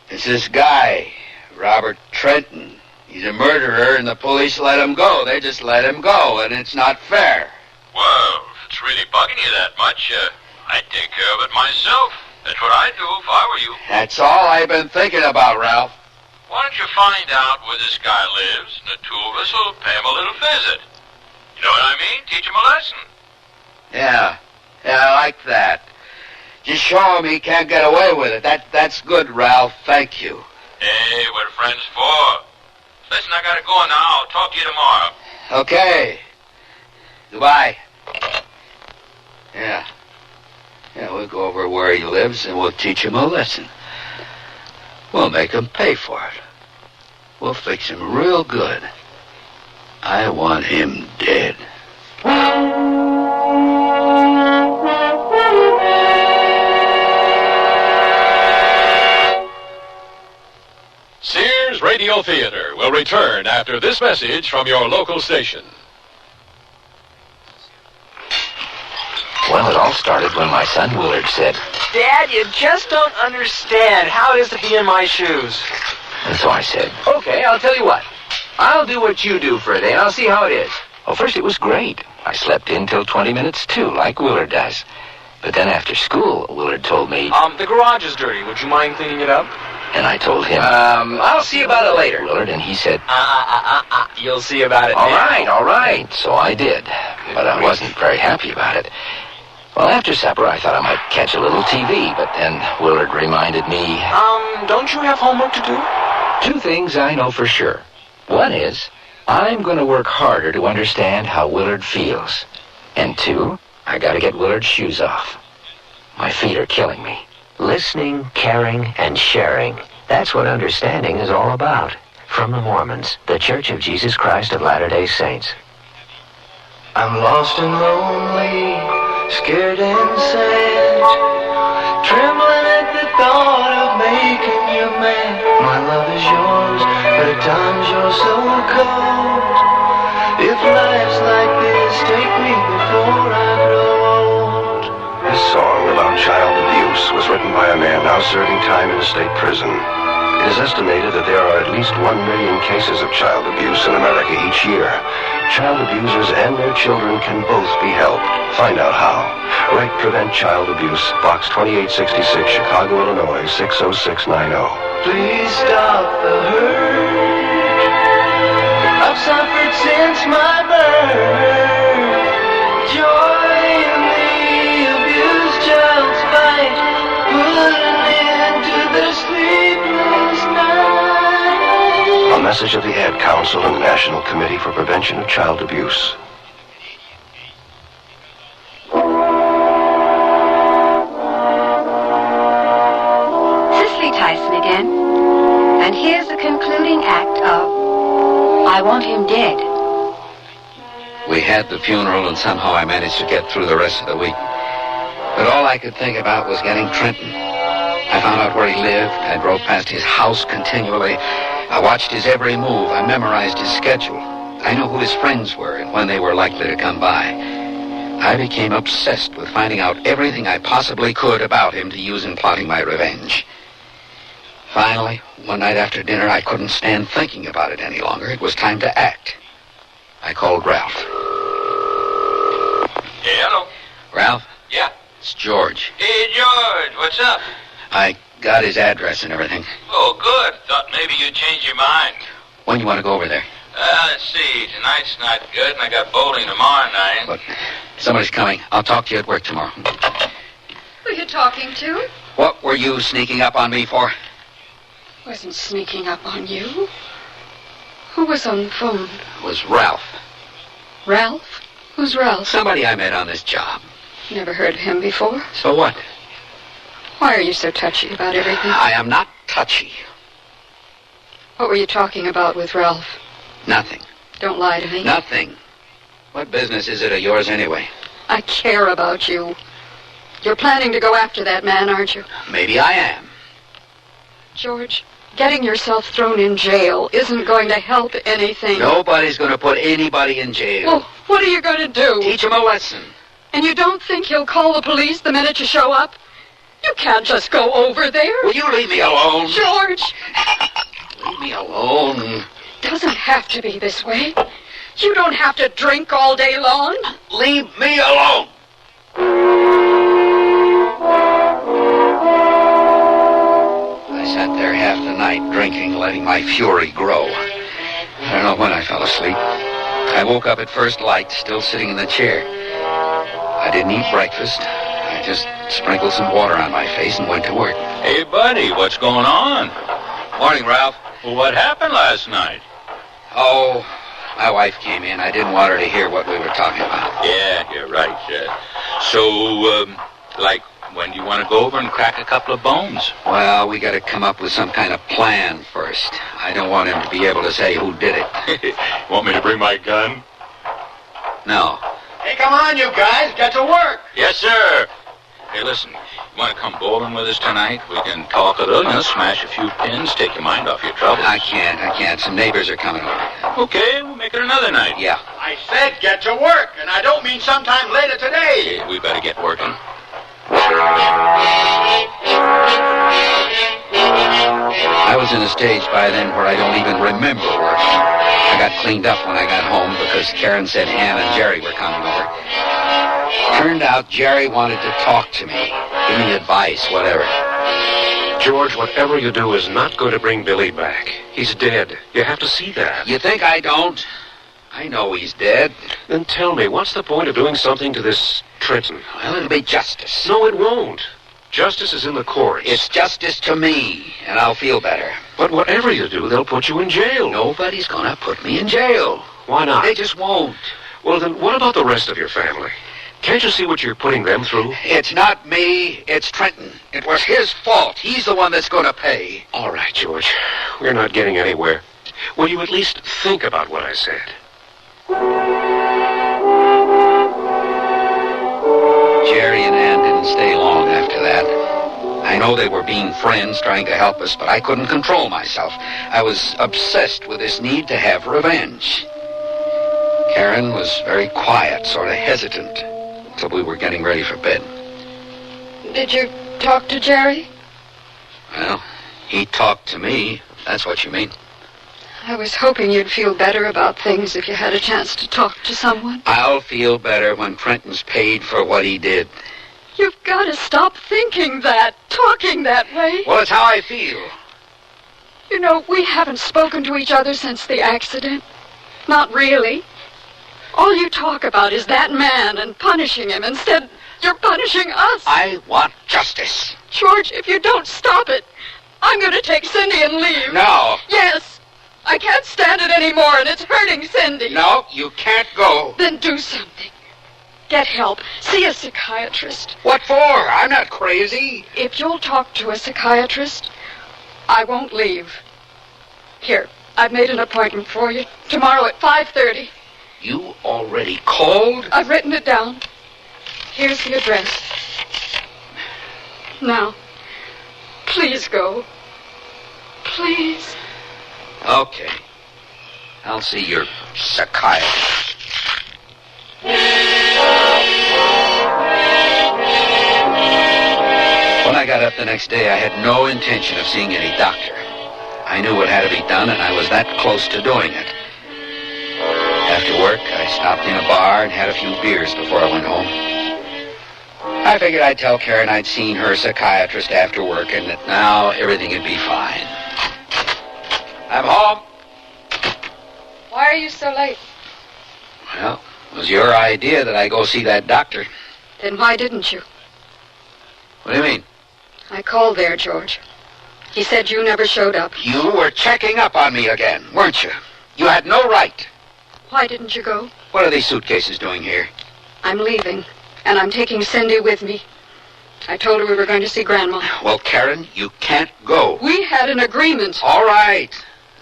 It's this guy, Robert Trenton. He's a murderer, and the police let him go. They just let him go, and it's not fair. Well, if it's really bugging you that much, I'd take care of it myself. That's what I'd do if I were you. That's all I've been thinking about, Ralph. Why don't you find out where this guy lives, and the two of us will pay him a little visit. You know what I mean? Teach him a lesson. Yeah, I like that. Just show him he can't get away with it. That's good, Ralph. Thank you. Hey, what are friends for? Listen, I gotta go now. I'll talk to you tomorrow. Okay. Goodbye. Yeah, we'll go over where he lives and we'll teach him a lesson. We'll make him pay for it. We'll fix him real good. I want him dead. Sears Radio Theater will return after this message from your local station. Well, it all started when my son Willard said, Dad, you just don't understand how it is to be in my shoes. and so I said, Okay, I'll tell you what. I'll do what you do for a day, and I'll see how it is. well, first it was great. I slept in till 20 minutes, too, like Willard does. But then after school, Willard told me... The garage is dirty. Would you mind cleaning it up? And I told him... I'll see about it later. Willard, and he said... You'll see about it all now. right. So I did. But I wasn't very happy about it. Well, after supper, I thought I might catch a little TV, but then Willard reminded me... don't you have homework to do? 2 things I know for sure. One is, I'm going to work harder to understand how Willard feels. And 2, I gotta get Willard's shoes off. My feet are killing me. Listening, caring, and sharing. That's what understanding is all about. From the Mormons, the Church of Jesus Christ of Latter-day Saints. I'm lost and lonely, scared and sad, trembling at the thought of making you mad. My love is yours, but at times you're so cold. If life's like this, take me before I grow old. This song about child abuse was written by a man now serving time in a state prison. It is estimated that there are at least 1 million cases of child abuse in America each year. Child abusers and their children can both be helped. Find out how. Write Prevent Child Abuse, Box 2866, Chicago, Illinois, 60690. Please stop the hurt I've suffered since my birth. Join the abused child's fight. Put an end to the sleepless night. A message of the Ad Council and the National Committee for Prevention of Child Abuse. Cicely Tyson again. And here's the concluding act of I Want Him Dead. We had the funeral, and somehow I managed to get through the rest of the week. But all I could think about was getting Trenton. I found out where he lived. I drove past his house continually. I watched his every move. I memorized his schedule. I knew who his friends were and when they were likely to come by. I became obsessed with finding out everything I possibly could about him to use in plotting my revenge. Finally, one night after dinner, I couldn't stand thinking about it any longer. It was time to act. I called Ralph. Yeah, hello. Ralph? Yeah. It's George. Hey, George, what's up? I got his address and everything. Oh, good. Thought maybe you'd change your mind. When you want to go over there? Let's see. Tonight's not good, and I got bowling tomorrow night. Look, somebody's coming. I'll talk to you at work tomorrow. Who are you talking to? What were you sneaking up on me for? Wasn't sneaking up on you. Who was on the phone? It was Ralph. Ralph? Who's Ralph? Somebody I met on this job. Never heard of him before. So what? Why are you so touchy about everything? I am not touchy. What were you talking about with Ralph? Nothing. Don't lie to me. Nothing. What business is it of yours anyway? I care about you. You're planning to go after that man, aren't you? Maybe I am. George, getting yourself thrown in jail isn't going to help anything. Nobody's going to put anybody in jail. Well, what are you going to do? Teach him a lesson. And you don't think he'll call the police the minute you show up? You can't just go over there. Will you leave me alone? George! Leave me alone. Doesn't have to be this way. You don't have to drink all day long. Leave me alone. I sat there half the night drinking, letting my fury grow. I don't know when I fell asleep. I woke up at first light, still sitting in the chair. I didn't eat breakfast. I just sprinkled some water on my face and went to work. Hey, buddy, what's going on? Morning, Ralph. Well, what happened last night? Oh, my wife came in. I didn't want her to hear what we were talking about. Yeah, you're right. So, when do you want to go over and crack a couple of bones? Well, we got to come up with some kind of plan first. I don't want him to be able to say who did it. Want me to bring my gun? No. Hey, come on, you guys. Get to work. Yes, sir. Hey, listen, you want to come bowling with us tonight? We can talk a little, smash a few pins, take your mind off your troubles. I can't. Some neighbors are coming over. Okay, we'll make it another night. Yeah. I said get to work, and I don't mean sometime later today. Okay, we better get working. I was in a stage by then where I don't even remember working. I got cleaned up when I got home because Karen said Ann and Jerry were coming over. Turned out Jerry wanted to talk to me, give me advice, whatever. George, whatever you do is not going to bring Billy back. He's dead. You have to see that. You think I don't? I know he's dead. Then tell me, what's the point of doing something to this Trenton? Well, it'll be justice. No, it won't. Justice is in the courts. It's justice to me, and I'll feel better. But whatever you do, they'll put you in jail. Nobody's gonna put me in jail. Why not? They just won't. Well, then what about the rest of your family? Can't you see what you're putting them through? It's not me, it's Trenton. It was his fault. He's the one that's going to pay. All right, George. We're not getting anywhere. Will you at least think about what I said? Jerry and Ann didn't stay long after that. I know they were being friends trying to help us, but I couldn't control myself. I was obsessed with this need to have revenge. Karen was very quiet, sort of hesitant, until we were getting ready for bed. Did you talk to Jerry? Well, he talked to me. That's what you mean. I was hoping you'd feel better about things if you had a chance to talk to someone. I'll feel better when Trenton's paid for what he did. You've got to stop thinking that, talking that way. Well, it's how I feel. You know, we haven't spoken to each other since the accident. Not really. All you talk about is that man and punishing him. Instead, you're punishing us. I want justice. George, if you don't stop it, I'm going to take Cindy and leave. No. Yes. I can't stand it anymore, and it's hurting Cindy. No, you can't go. Then do something. Get help. See a psychiatrist. What for? I'm not crazy. If you'll talk to a psychiatrist, I won't leave. Here, I've made an appointment for you. Tomorrow at 5:30. You already called? I've written it down. Here's the address. Now, please go. Please. Okay. I'll see your psychiatrist. When I got up the next day, I had no intention of seeing any doctor. I knew what had to be done, and I was that close to doing it. After work, I stopped in a bar and had a few beers before I went home. I figured I'd tell Karen I'd seen her psychiatrist after work and that now everything would be fine. I'm home. Why are you so late? Well, it was your idea that I go see that doctor. Then why didn't you? What do you mean? I called there, George. He said you never showed up. You were checking up on me again, weren't you? You had no right. Why didn't you go? What are these suitcases doing here? I'm leaving, and I'm taking Cindy with me. I told her we were going to see Grandma. Well, Karen, you can't go. We had an agreement. All right.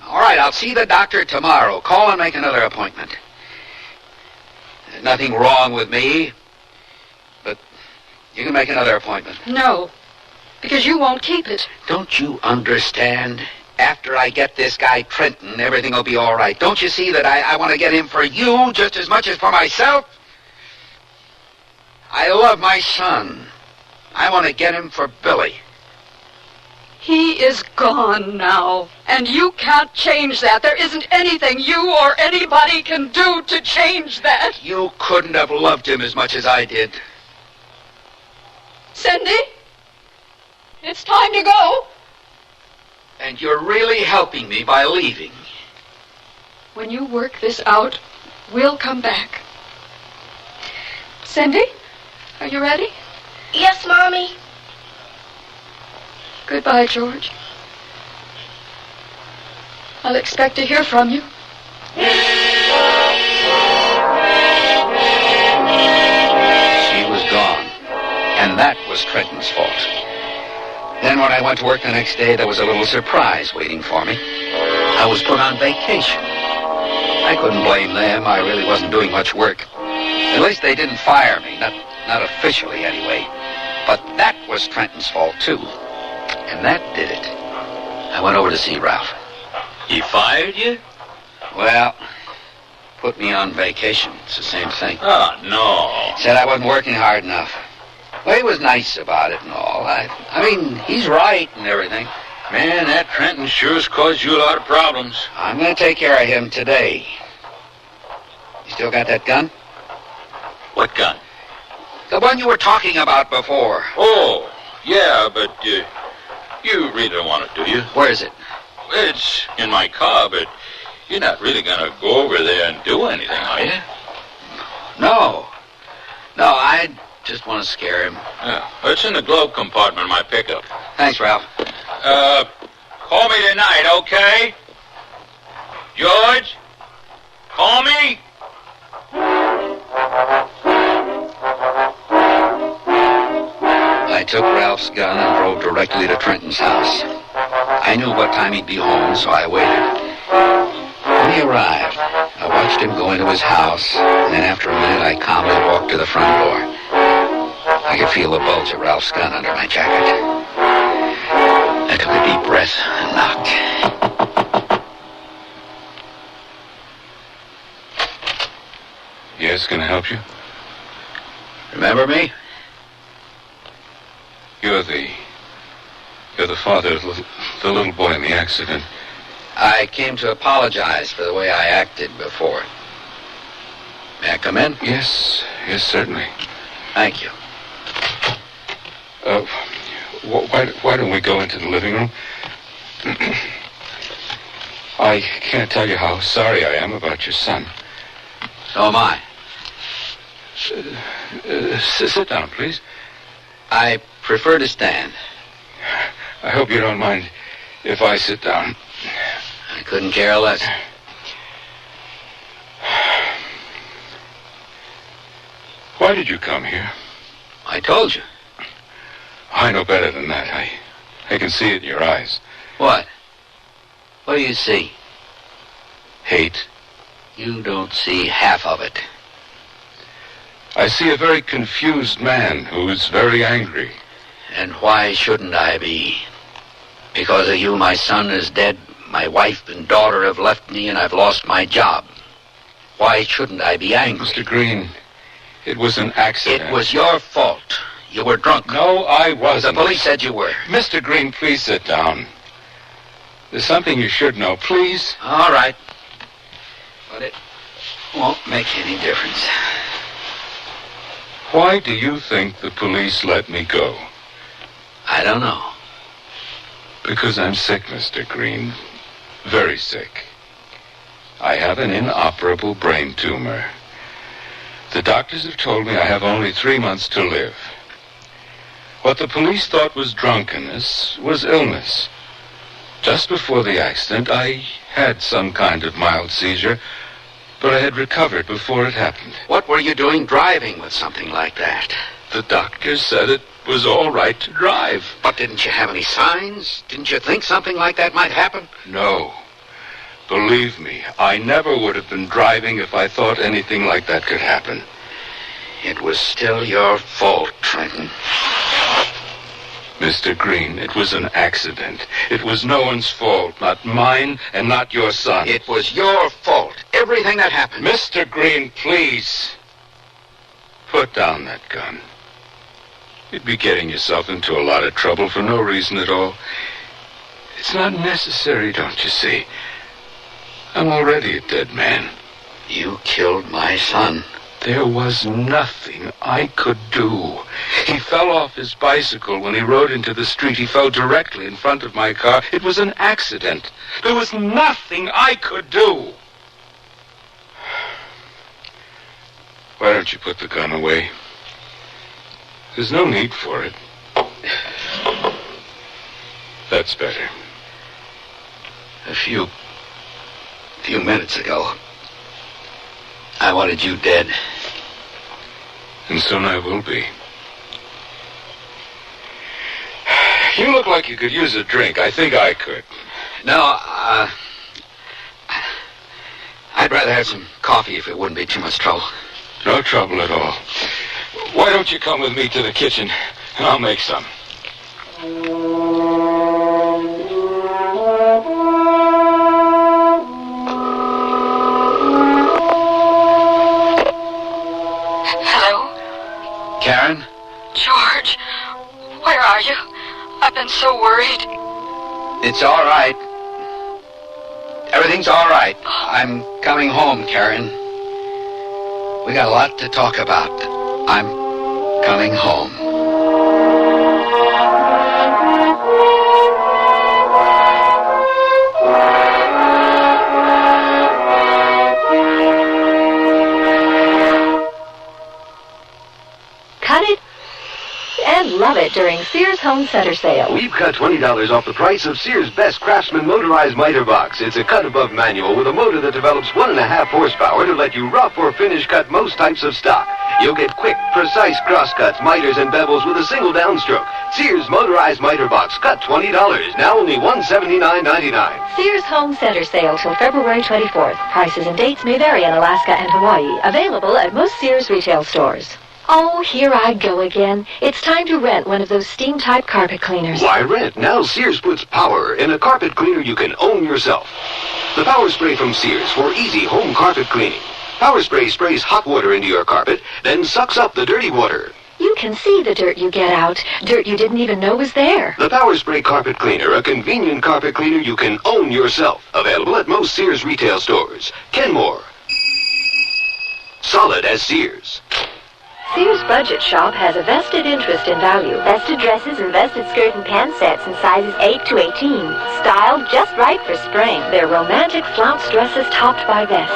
All right, I'll see the doctor tomorrow. Call and make another appointment. There's nothing wrong with me, but you can make another appointment. No, because you won't keep it. Don't you understand? After I get this guy Trenton, everything will be all right. Don't you see that I want to get him for you just as much as for myself? I love my son. I want to get him for Billy. He is gone now, and you can't change that. There isn't anything you or anybody can do to change that. You couldn't have loved him as much as I did. Cindy, it's time to go. And you're really helping me by leaving. When you work this out, we'll come back. Cindy, are you ready? Yes, Mommy. Goodbye, George. I'll expect to hear from you. She was gone, and that was Trenton's fault. Then when I went to work the next day, there was a little surprise waiting for me. I was put on vacation. I couldn't blame them. I really wasn't doing much work. At least they didn't fire me, not officially anyway. But that was Trenton's fault, too. And that did it. I went over to see Ralph. He fired you? Well, put me on vacation. It's the same thing. Oh, no. Said I wasn't working hard enough. Well, he was nice about it and all. I mean, he's right and everything. Man, that Trenton sure's caused you a lot of problems. I'm going to take care of him today. You still got that gun? What gun? The one you were talking about before. Oh, yeah, but you really don't want it, do you? Where is it? It's in my car, but you're not really going to go over there and do anything, are you? No, I just want to scare him. Yeah, it's in the glove compartment of my pickup. Thanks, Ralph. Call me tonight, okay? George? Call me? I took Ralph's gun and drove directly to Trenton's house. I knew what time he'd be home, so I waited. When he arrived, I watched him go into his house, and then after a minute, I calmly walked to the front door. I could feel the bulge of Ralph's gun under my jacket. I took a deep breath and knocked. Yes, can I help you? Remember me? You're the father of the little boy in the accident. I came to apologize for the way I acted before. May I come in? Yes, certainly. Thank you. Why don't we go into the living room? I can't tell you how sorry I am about your son. So am I. Sit down, please. I prefer to stand. I hope you don't mind if I sit down. I couldn't care less. Why did you come here? I told you. I know better than that. I can see it in your eyes. What? What do you see? Hate. You don't see half of it. I see a very confused man who's very angry. And why shouldn't I be? Because of you, my son is dead, my wife and daughter have left me, and I've lost my job. Why shouldn't I be angry? Mr. Green, it was an accident. It was your fault. You were drunk. No, I wasn't. The police said you were. Mr. Green, please sit down. There's something you should know, please. All right. But it won't make any difference. Why do you think the police let me go? I don't know. Because I'm sick, Mr. Green. Very sick. I have an inoperable brain tumor. The doctors have told me I have only 3 months to live. What the police thought was drunkenness was illness. Just before the accident, I had some kind of mild seizure, but I had recovered before it happened. What were you doing driving with something like that? The doctors said it was all right to drive. But didn't you have any signs? Didn't you think something like that might happen? No. Believe me, I never would have been driving if I thought anything like that could happen. It was still your fault, Trenton. Mr. Green, it was an accident. It was no one's fault, not mine and not your son. It was your fault. Everything that happened. Mr. Green, please. Put down that gun. You'd be getting yourself into a lot of trouble for no reason at all. It's not necessary, don't you see? I'm already a dead man. You killed my son. There was nothing I could do. He fell off his bicycle when he rode into the street. He fell directly in front of my car. It was an accident. There was nothing I could do. Why don't you put the gun away? There's no need for it. That's better. A few minutes ago, I wanted you dead. And soon I will be. You look like you could use a drink. I think I could. No, I'd rather have some coffee if it wouldn't be too much trouble. No trouble at all. Why don't you come with me to the kitchen, and I'll make some. Hello? Karen? George, where are you? I've been so worried. It's all right. Everything's all right. I'm coming home, Karen. We got a lot to talk about. I'm coming home. Cut it and love it during Sears Home Center sale. We've cut $20 off the price of Sears' best Craftsman motorized miter box. It's a cut-above manual with a motor that develops 1.5 horsepower to let you rough or finish cut most types of stock. You'll get quick, precise cross-cuts, miters, and bevels with a single downstroke. Sears motorized miter box, cut $20. Now only $179.99. Sears Home Center sale till February 24th. Prices and dates may vary in Alaska and Hawaii. Available at most Sears retail stores. Oh, here I go again. It's time to rent one of those steam-type carpet cleaners. Why rent? Now Sears puts power in a carpet cleaner you can own yourself. The Power Spray from Sears for easy home carpet cleaning. Power Spray sprays hot water into your carpet, then sucks up the dirty water. You can see the dirt you get out. Dirt you didn't even know was there. The Power Spray Carpet Cleaner, a convenient carpet cleaner you can own yourself. Available at most Sears retail stores. Kenmore. Solid as Sears. Sears Budget Shop has a vested interest in value. Vested dresses and vested skirt and pant sets in sizes 8 to 18. Styled just right for spring. They're romantic flounce dresses topped by vests.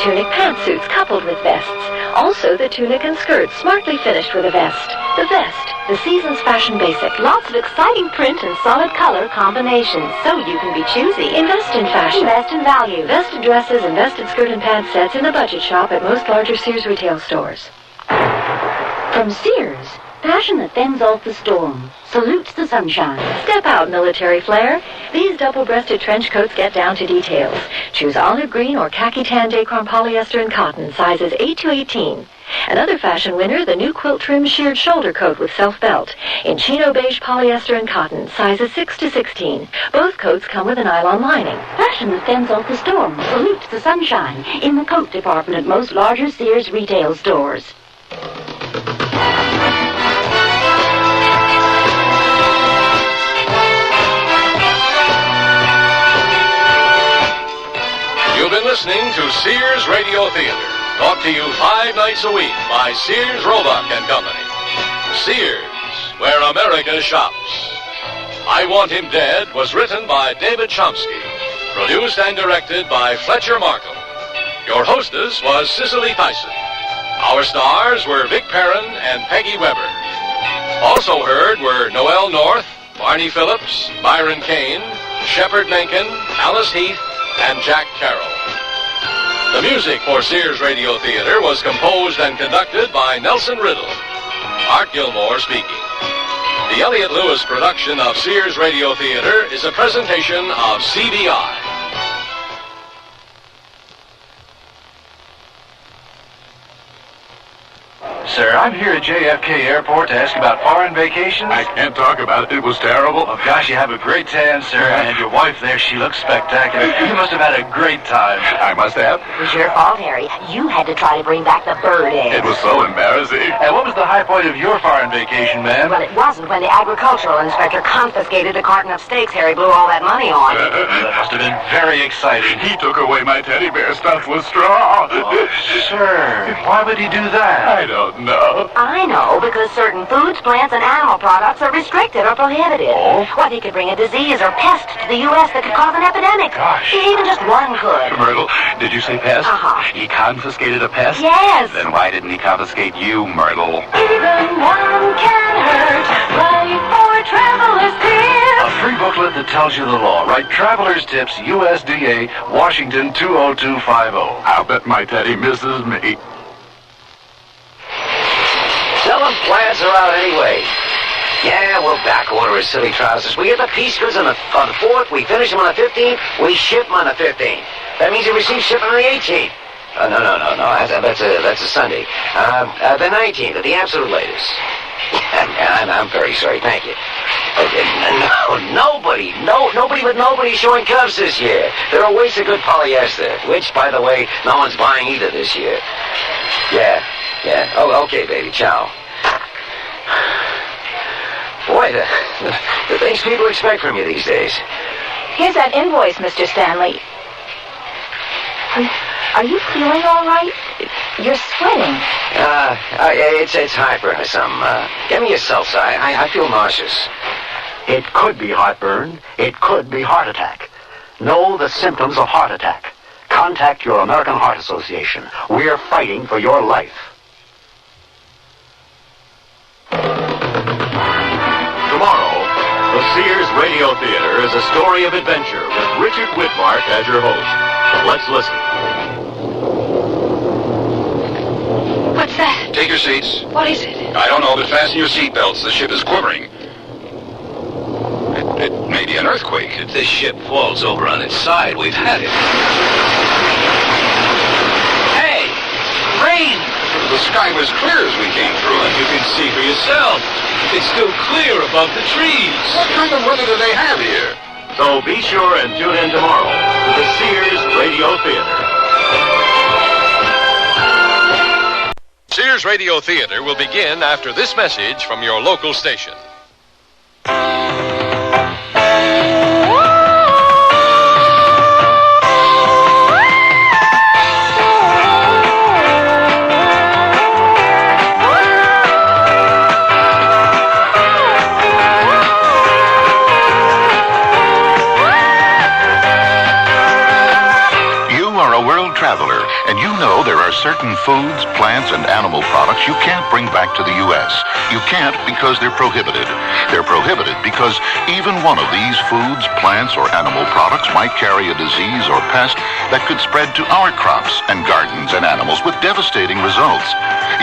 Tunic pantsuits coupled with vests. Also the tunic and skirt smartly finished with a vest. The vest, the season's fashion basic. Lots of exciting print and solid color combinations, so you can be choosy. Invest in fashion. Invest in value. Vested dresses and vested skirt and pant sets in the Budget Shop at most larger Sears retail stores. From Sears, passion that fends off the storm, salutes the sunshine. Step out, military flair. These double-breasted trench coats get down to details. Choose olive green or khaki tan Dacron polyester and cotton, sizes 8 to 18. Another fashion winner, the new quilt trim sheared shoulder coat with self-belt, in chino beige polyester and cotton, sizes 6 to 16. Both coats come with a nylon lining. Fashion that fends off the storm, salutes the sunshine, in the coat department at most larger Sears retail stores. You've been listening to Sears Radio Theater, brought to you 5 nights a week by Sears, Roebuck and Company. Sears, where America shops. I Want Him Dead was written by David Chomsky, produced and directed by Fletcher Markham. Your hostess was Cicely Tyson. Our stars were Vic Perrin and Peggy Weber. Also heard were Noel North, Barney Phillips, Byron Kane, Shepard Menken, Alice Heath, and Jack Carroll. The music for Sears Radio Theater was composed and conducted by Nelson Riddle. Art Gilmore speaking. The Elliott Lewis production of Sears Radio Theater is a presentation of CBI. Sir, I'm here at JFK Airport to ask about foreign vacations. I can't talk about it. It was terrible. Oh, gosh, you have a great tan, sir. And your wife there, she looks spectacular. You must have had a great time. I must have. It was your fault, Harry. You had to try to bring back the bird eggs. It was so embarrassing. And what was the high point of your foreign vacation, ma'am? Well, it wasn't when the agricultural inspector confiscated a carton of steaks Harry blew all that money on. That must have been very exciting. He took away my teddy bear stuffed with straw. Oh, sir, why would he do that? I don't know. I know, because certain foods, plants, and animal products are restricted or prohibited. Oh? What, he could bring a disease or pest to the U.S. that could cause an epidemic. Gosh. Even just one could. Myrtle, did you say pest? Uh-huh. He confiscated a pest? Yes. Then why didn't he confiscate you, Myrtle? Even one can hurt, right for traveler's tips. A free booklet that tells you the law. Write Traveler's Tips, USDA, Washington 20250. I'll bet my teddy misses me. Tell them plans are out anyway. Yeah, we'll back order his silly trousers. We get the piece goods on the 4th, we finish them on the 15th, we ship them on the 15th. That means you receive shipment on the 18th. No, that's a Sunday. The 19th, at the absolute latest. I'm very sorry, thank you. Nobody but nobody showing Cubs this year. They're a waste of good polyester, which, by the way, no one's buying either this year. Yeah. Oh, okay, baby, ciao. Boy, the things people expect from you these days. Here's that invoice, Mr. Stanley. Are you feeling all right? You're sweating. It's hyper or something. Get me a seltzer. I feel nauseous. It could be heartburn. It could be heart attack. Know the symptoms of heart attack. Contact your American Heart Association. We're fighting for your life. Tomorrow Radio Theater is a story of adventure with Richard Whitmark as your host. Let's listen. What's that? Take your seats. What is it? I don't know, but fasten your seatbelts. The ship is quivering. It may be an earthquake. If this ship falls over on its side, we've had it. Hey! Rain! The sky was clear as we came through. And you can see for yourself. It's still clear above the trees. What kind of weather do they have here? So be sure and tune in tomorrow to the Sears Radio Theater. Sears Radio Theater will begin after this message from your local station. Traveler, and you know there are certain foods, plants, and animal products you can't bring back to the U.S. You can't because they're prohibited. They're prohibited because even one of these foods, plants, or animal products might carry a disease or pest that could spread to our crops and gardens and animals with devastating results.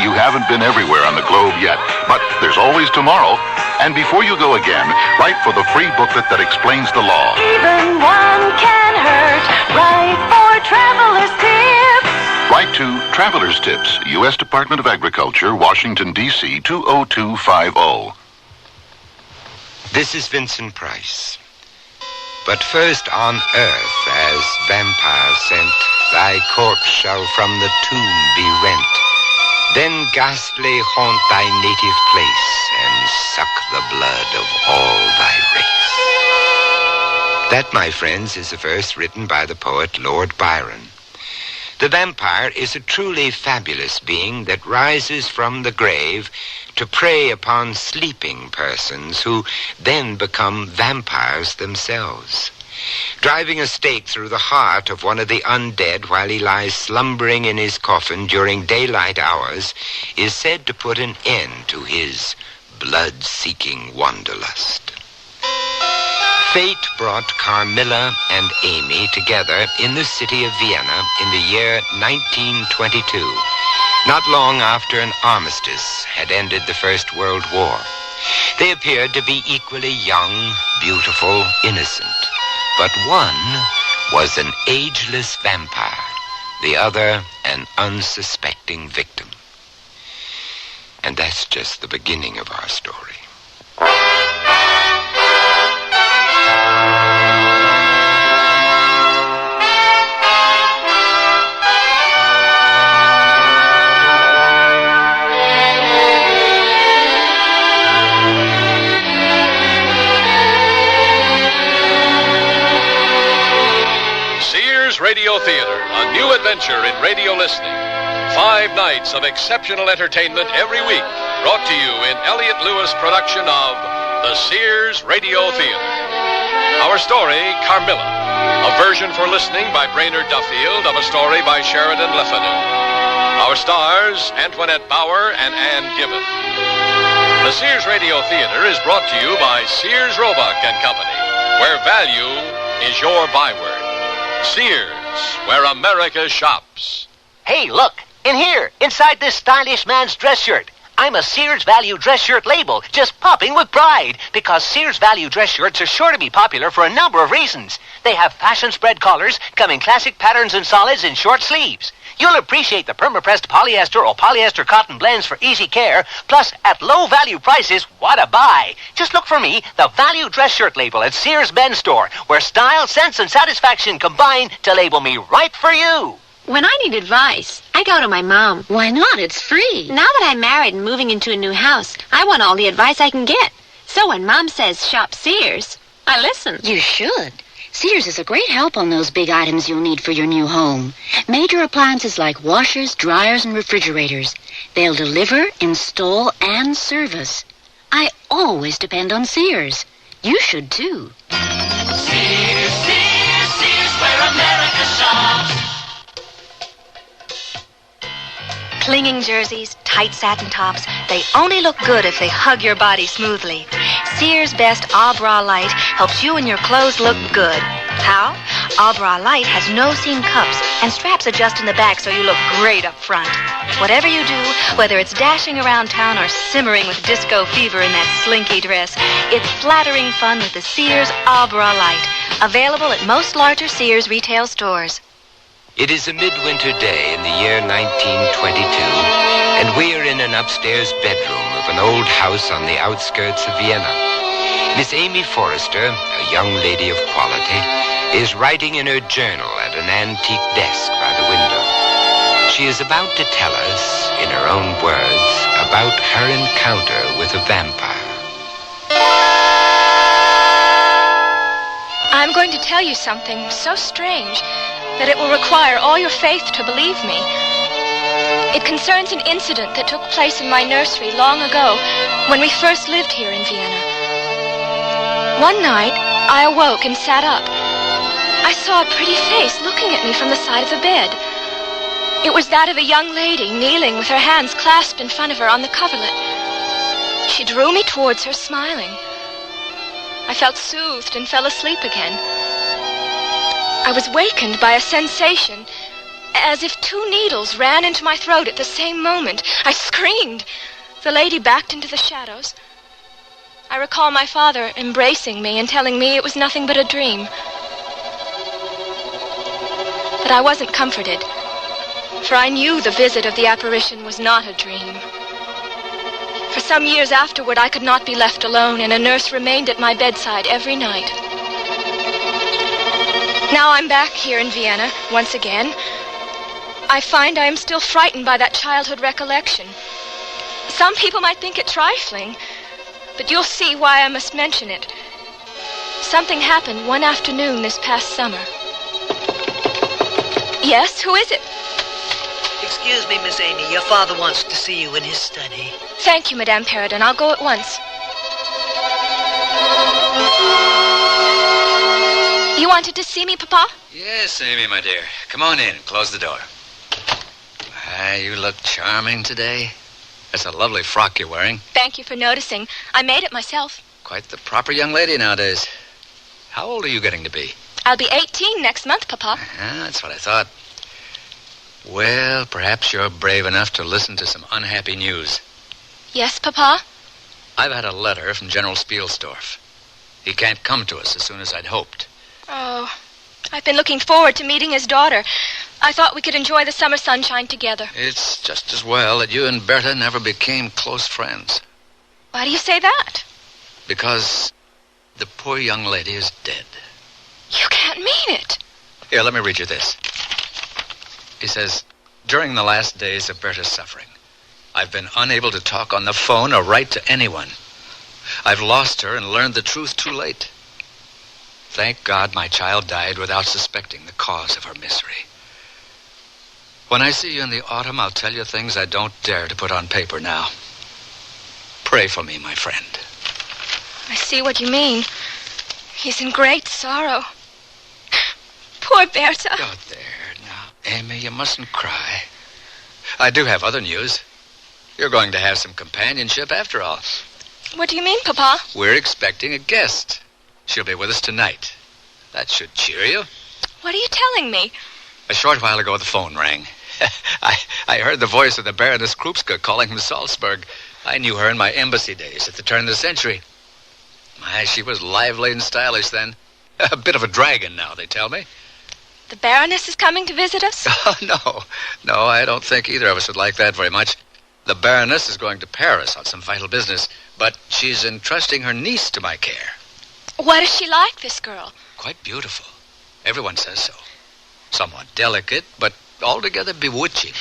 You haven't been everywhere on the globe yet, but there's always tomorrow. And before you go again, write for the free booklet that explains the law. Even one can hurt. Write for Traveler's Tips. Write to Traveler's Tips, U.S. Department of Agriculture, Washington, D.C. 20250. This is Vincent Price. But first on earth, as vampire sent, thy corpse shall from the tomb be rent. Then ghastly haunt thy native place, and suck the blood of all thy race. That, my friends, is a verse written by the poet Lord Byron. The vampire is a truly fabulous being that rises from the grave to prey upon sleeping persons who then become vampires themselves. Driving a stake through the heart of one of the undead while he lies slumbering in his coffin during daylight hours is said to put an end to his blood-seeking wanderlust. Fate brought Carmilla and Amy together in the city of Vienna in the year 1922, not long after an armistice had ended the First World War. They appeared to be equally young, beautiful, innocent. But one was an ageless vampire, the other an unsuspecting victim. And that's just the beginning of our story. Radio Theater, a new adventure in radio listening. 5 nights of exceptional entertainment every week, brought to you in Elliott Lewis production of the Sears Radio Theater. Our story, Carmilla, a version for listening by Brainerd Duffield of a story by Sheridan Le Fanu. Our stars, Antoinette Bauer and Ann Gibbon. The Sears Radio Theater is brought to you by Sears Roebuck and Company, where value is your byword. Sears, where America shops. Hey, look, in here, inside this stylish man's dress shirt. I'm a Sears Value dress shirt label, just popping with pride, because Sears Value dress shirts are sure to be popular for a number of reasons. They have fashion spread collars, come in classic patterns and solids, and short sleeves. You'll appreciate the perma-pressed polyester or polyester cotton blends for easy care, plus at low value prices, what a buy. Just look for me, the Value dress shirt label at Sears Men's Store, where style, sense, and satisfaction combine to label me right for you. When I need advice, I go to my mom. Why not? It's free. Now that I'm married and moving into a new house, I want all the advice I can get. So when Mom says shop Sears, I listen. You should. Sears is a great help on those big items you'll need for your new home. Major appliances like washers, dryers, and refrigerators. They'll deliver, install, and service. I always depend on Sears. You should too. Sears, Sears, Sears, where America shops. Clinging jerseys, tight satin tops, they only look good if they hug your body smoothly. Sears Best Au Bras Light helps you and your clothes look good. How? Au Bras Light has no-seam cups, and straps adjust in the back so you look great up front. Whatever you do, whether it's dashing around town or simmering with disco fever in that slinky dress, it's flattering fun with the Sears Au Bras Light. Available at most larger Sears retail stores. It is a midwinter day in the year 1922, and we are in an upstairs bedroom of an old house on the outskirts of Vienna. Miss Amy Forrester, a young lady of quality, is writing in her journal at an antique desk by the window. She is about to tell us, in her own words, about her encounter with a vampire. I'm going to tell you something so strange that it will require all your faith to believe me. It concerns an incident that took place in my nursery long ago when we first lived here in Vienna. One night, I awoke and sat up. I saw a pretty face looking at me from the side of the bed. It was that of a young lady kneeling with her hands clasped in front of her on the coverlet. She drew me towards her, smiling. I felt soothed and fell asleep again. I was wakened by a sensation, as if 2 needles ran into my throat at the same moment. I screamed. The lady backed into the shadows. I recall my father embracing me and telling me it was nothing but a dream. But I wasn't comforted, for I knew the visit of the apparition was not a dream. For some years afterward, I could not be left alone, and a nurse remained at my bedside every night. Now I'm back here in Vienna, once again. I find I am still frightened by that childhood recollection. Some people might think it trifling, but you'll see why I must mention it. Something happened one afternoon this past summer. Yes, who is it? Excuse me, Miss Amy. Your father wants to see you in his study. Thank you, Madame Perrodon. I'll go at once. You wanted to see me, Papa? Yes, Amy, my dear. Come on in. Close the door. You look charming today. That's a lovely frock you're wearing. Thank you for noticing. I made it myself. Quite the proper young lady nowadays. How old are you getting to be? I'll be 18 next month, Papa. That's what I thought. Well, perhaps you're brave enough to listen to some unhappy news. Yes, Papa? I've had a letter from General Spielsdorf. He can't come to us as soon as I'd hoped. Oh, I've been looking forward to meeting his daughter. I thought we could enjoy the summer sunshine together. It's just as well that you and Berta never became close friends. Why do you say that? Because the poor young lady is dead. You can't mean it. Here, let me read you this. He says, during the last days of Berta's suffering, I've been unable to talk on the phone or write to anyone. I've lost her and learned the truth too late. Thank God my child died without suspecting the cause of her misery. When I see you in the autumn, I'll tell you things I don't dare to put on paper now. Pray for me, my friend. I see what you mean. He's in great sorrow. Poor Berta. Oh, there now. Amy, you mustn't cry. I do have other news. You're going to have some companionship after all. What do you mean, Papa? We're expecting a guest. She'll be with us tonight. That should cheer you. What are you telling me? A short while ago, the phone rang. I heard the voice of the Baroness Krupska calling from Salzburg. I knew her in my embassy days at the turn of the century. She was lively and stylish then. A bit of a dragon now, they tell me. The Baroness is coming to visit us? Oh, no, I don't think either of us would like that very much. The Baroness is going to Paris on some vital business, but she's entrusting her niece to my care. What is she like, this girl? Quite beautiful. Everyone says so. Somewhat delicate, but altogether bewitching.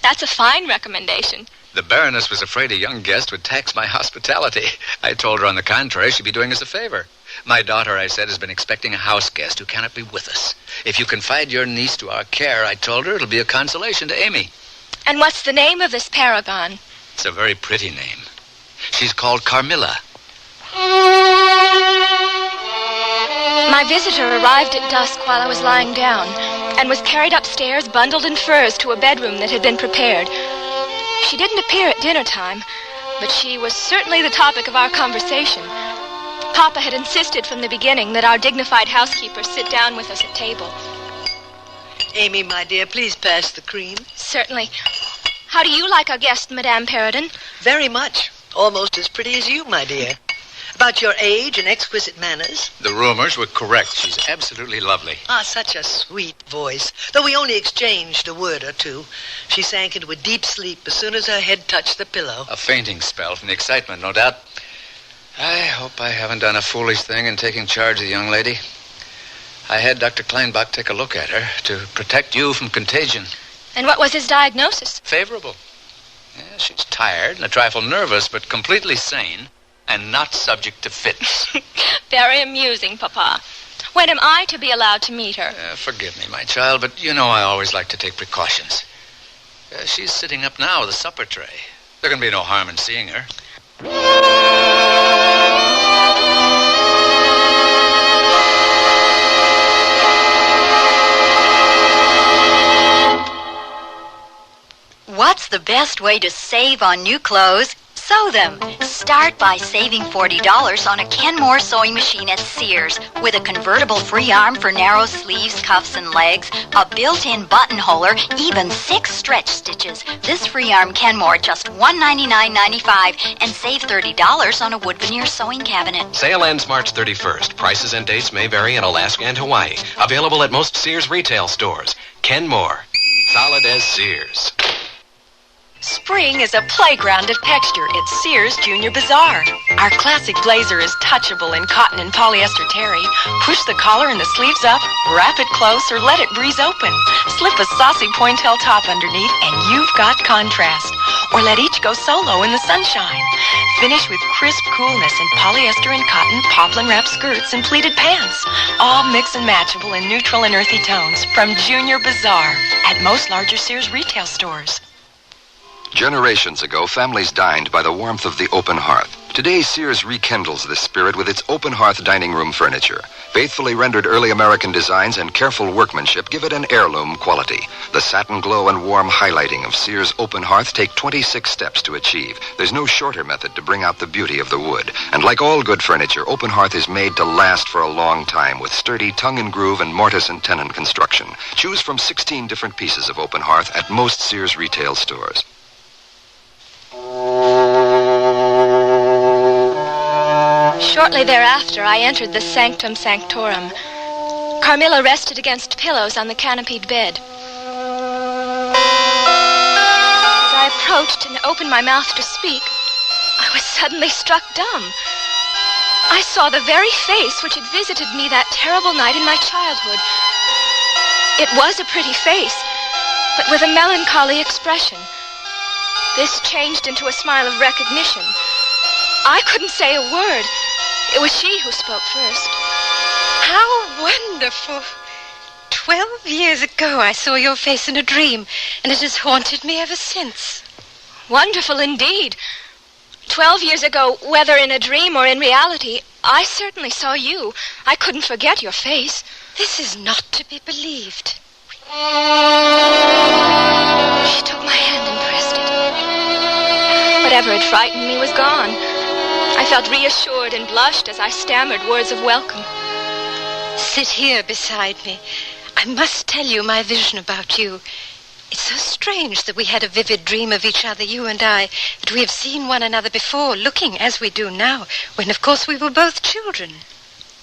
That's a fine recommendation. The Baroness was afraid a young guest would tax my hospitality. I told her, on the contrary, she'd be doing us a favor. My daughter, I said, has been expecting a house guest who cannot be with us. If you confide your niece to our care, I told her, it'll be a consolation to Amy. And what's the name of this paragon? It's a very pretty name. She's called Carmilla. My visitor arrived at dusk while I was lying down and was carried upstairs, bundled in furs, to a bedroom that had been prepared. She didn't appear at dinner time, but she was certainly the topic of our conversation. Papa had insisted from the beginning that our dignified housekeeper sit down with us at table. Amy, my dear, please pass the cream. Certainly. How do you like our guest, Madame Perrodon? Very much. Almost as pretty as you, my dear. About your age and exquisite manners. The rumors were correct. She's absolutely lovely. Ah, such a sweet voice. Though we only exchanged a word or two. She sank into a deep sleep as soon as her head touched the pillow. A fainting spell from the excitement, no doubt. I hope I haven't done a foolish thing in taking charge of the young lady. I had Dr. Kleinbach take a look at her to protect you from contagion. And what was his diagnosis? Favorable. Yeah, she's tired and a trifle nervous, but completely sane and not subject to fits. Very amusing, Papa. When am I to be allowed to meet her? Forgive me, my child, but you know I always like to take precautions. She's sitting up now with a supper tray. There can be no harm in seeing her. What's the best way to save on new clothes? Sew them. Start by saving $40 on a Kenmore sewing machine at Sears with a convertible free arm for narrow sleeves, cuffs, and legs, a built-in buttonholer, even 6 stretch stitches. This free arm Kenmore just $199.95 and save $30 on a wood veneer sewing cabinet. Sale ends March 31st. Prices and dates may vary in Alaska and Hawaii. Available at most Sears retail stores. Kenmore. Solid as Sears. Spring is a playground of texture at Sears Junior Bazaar. Our classic blazer is touchable in cotton and polyester terry. Push the collar and the sleeves up, wrap it close, or let it breeze open. Slip a saucy pointelle top underneath, and you've got contrast. Or let each go solo in the sunshine. Finish with crisp coolness in polyester and cotton, poplin wrap skirts, and pleated pants. All mix and matchable in neutral and earthy tones from Junior Bazaar at most larger Sears retail stores. Generations ago, families dined by the warmth of the open hearth. Today, Sears rekindles this spirit with its open hearth dining room furniture. Faithfully rendered early American designs and careful workmanship give it an heirloom quality. The satin glow and warm highlighting of Sears open hearth take 26 steps to achieve. There's no shorter method to bring out the beauty of the wood. And like all good furniture, open hearth is made to last for a long time with sturdy tongue and groove and mortise and tenon construction. Choose from 16 different pieces of open hearth at most Sears retail stores. Shortly thereafter, I entered the sanctum sanctorum. Carmilla rested against pillows on the canopied bed. As I approached and opened my mouth to speak, I was suddenly struck dumb. I saw the very face which had visited me that terrible night in my childhood. It was a pretty face, but with a melancholy expression. This changed into a smile of recognition. I couldn't say a word. It was she who spoke first. How wonderful. 12 years ago I saw your face in a dream, and it has haunted me ever since. Wonderful indeed. 12 years ago, whether in a dream or in reality, I certainly saw you. I couldn't forget your face. This is not to be believed. She took my hand and pressed it. Whatever had frightened me was gone. I felt reassured and blushed as I stammered words of welcome. Sit here beside me. I must tell you my vision about you. It's so strange that we had a vivid dream of each other, you and I, that we have seen one another before, looking as we do now, when, of course, we were both children.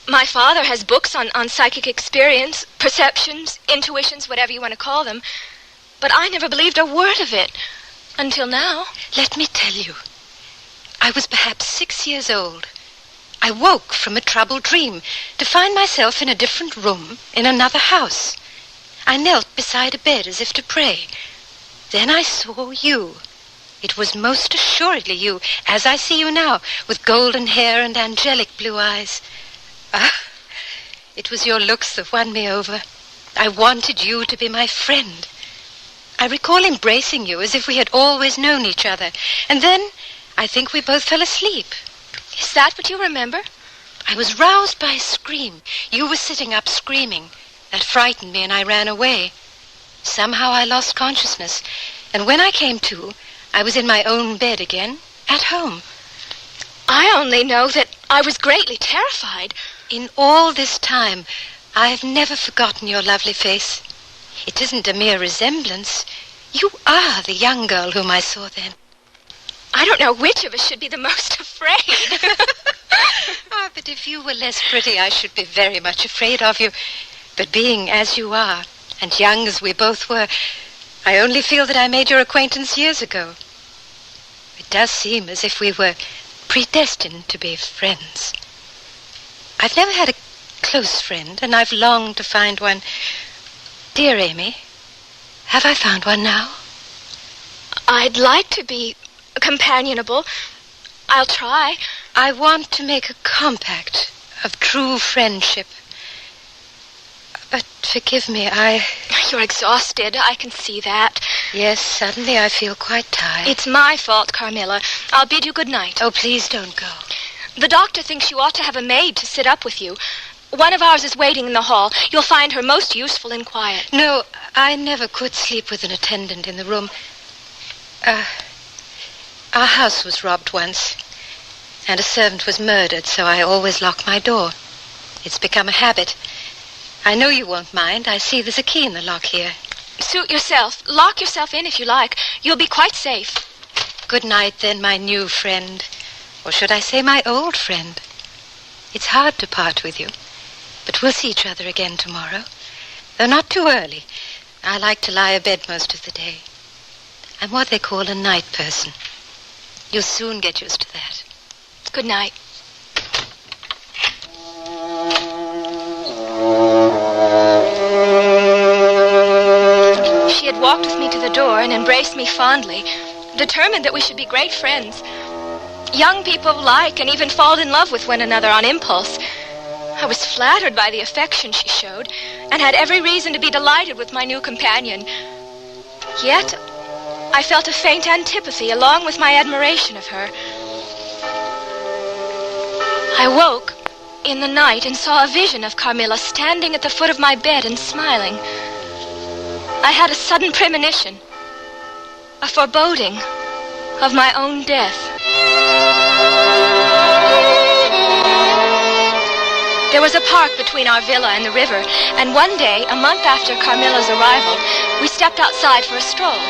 My father has books on psychic experience, perceptions, intuitions, whatever you want to call them, but I never believed a word of it, until now. Let me tell you. I was perhaps 6 years old. I woke from a troubled dream to find myself in a different room in another house. I knelt beside a bed as if to pray. Then I saw you. It was most assuredly you, as I see you now, with golden hair and angelic blue eyes. Ah, it was your looks that won me over. I wanted you to be my friend. I recall embracing you as if we had always known each other, and then I think we both fell asleep. Is that what you remember? I was roused by a scream. You were sitting up screaming. That frightened me and I ran away. Somehow I lost consciousness, and when I came to, I was in my own bed again, at home. I only know that I was greatly terrified. In all this time, I've never forgotten your lovely face. It isn't a mere resemblance. You are the young girl whom I saw then. I don't know which of us should be the most afraid. But if you were less pretty, I should be very much afraid of you. But being as you are, and young as we both were, I only feel that I made your acquaintance years ago. It does seem as if we were predestined to be friends. I've never had a close friend, and I've longed to find one. Dear Amy, have I found one now? I'd like to be companionable. I'll try. I want to make a compact of true friendship. But forgive me, You're exhausted. I can see that. Yes, suddenly I feel quite tired. It's my fault, Carmilla. I'll bid you good night. Oh, please don't go. The doctor thinks you ought to have a maid to sit up with you. One of ours is waiting in the hall. You'll find her most useful and quiet. No, I never could sleep with an attendant in the room. Our house was robbed once, and a servant was murdered, so I always lock my door. It's become a habit. I know you won't mind. I see there's a key in the lock here. Suit yourself. Lock yourself in if you like. You'll be quite safe. Good night, then, my new friend. Or should I say my old friend? It's hard to part with you, but we'll see each other again tomorrow. Though not too early. I like to lie abed most of the day. I'm what they call a night person. You'll soon get used to that. Good night. She had walked with me to the door and embraced me fondly, determined that we should be great friends. Young people like and even fall in love with one another on impulse. I was flattered by the affection she showed and had every reason to be delighted with my new companion. Yet, I felt a faint antipathy along with my admiration of her. I woke in the night and saw a vision of Carmilla standing at the foot of my bed and smiling. I had a sudden premonition, a foreboding of my own death. There was a park between our villa and the river, and one day, a month after Carmilla's arrival, we stepped outside for a stroll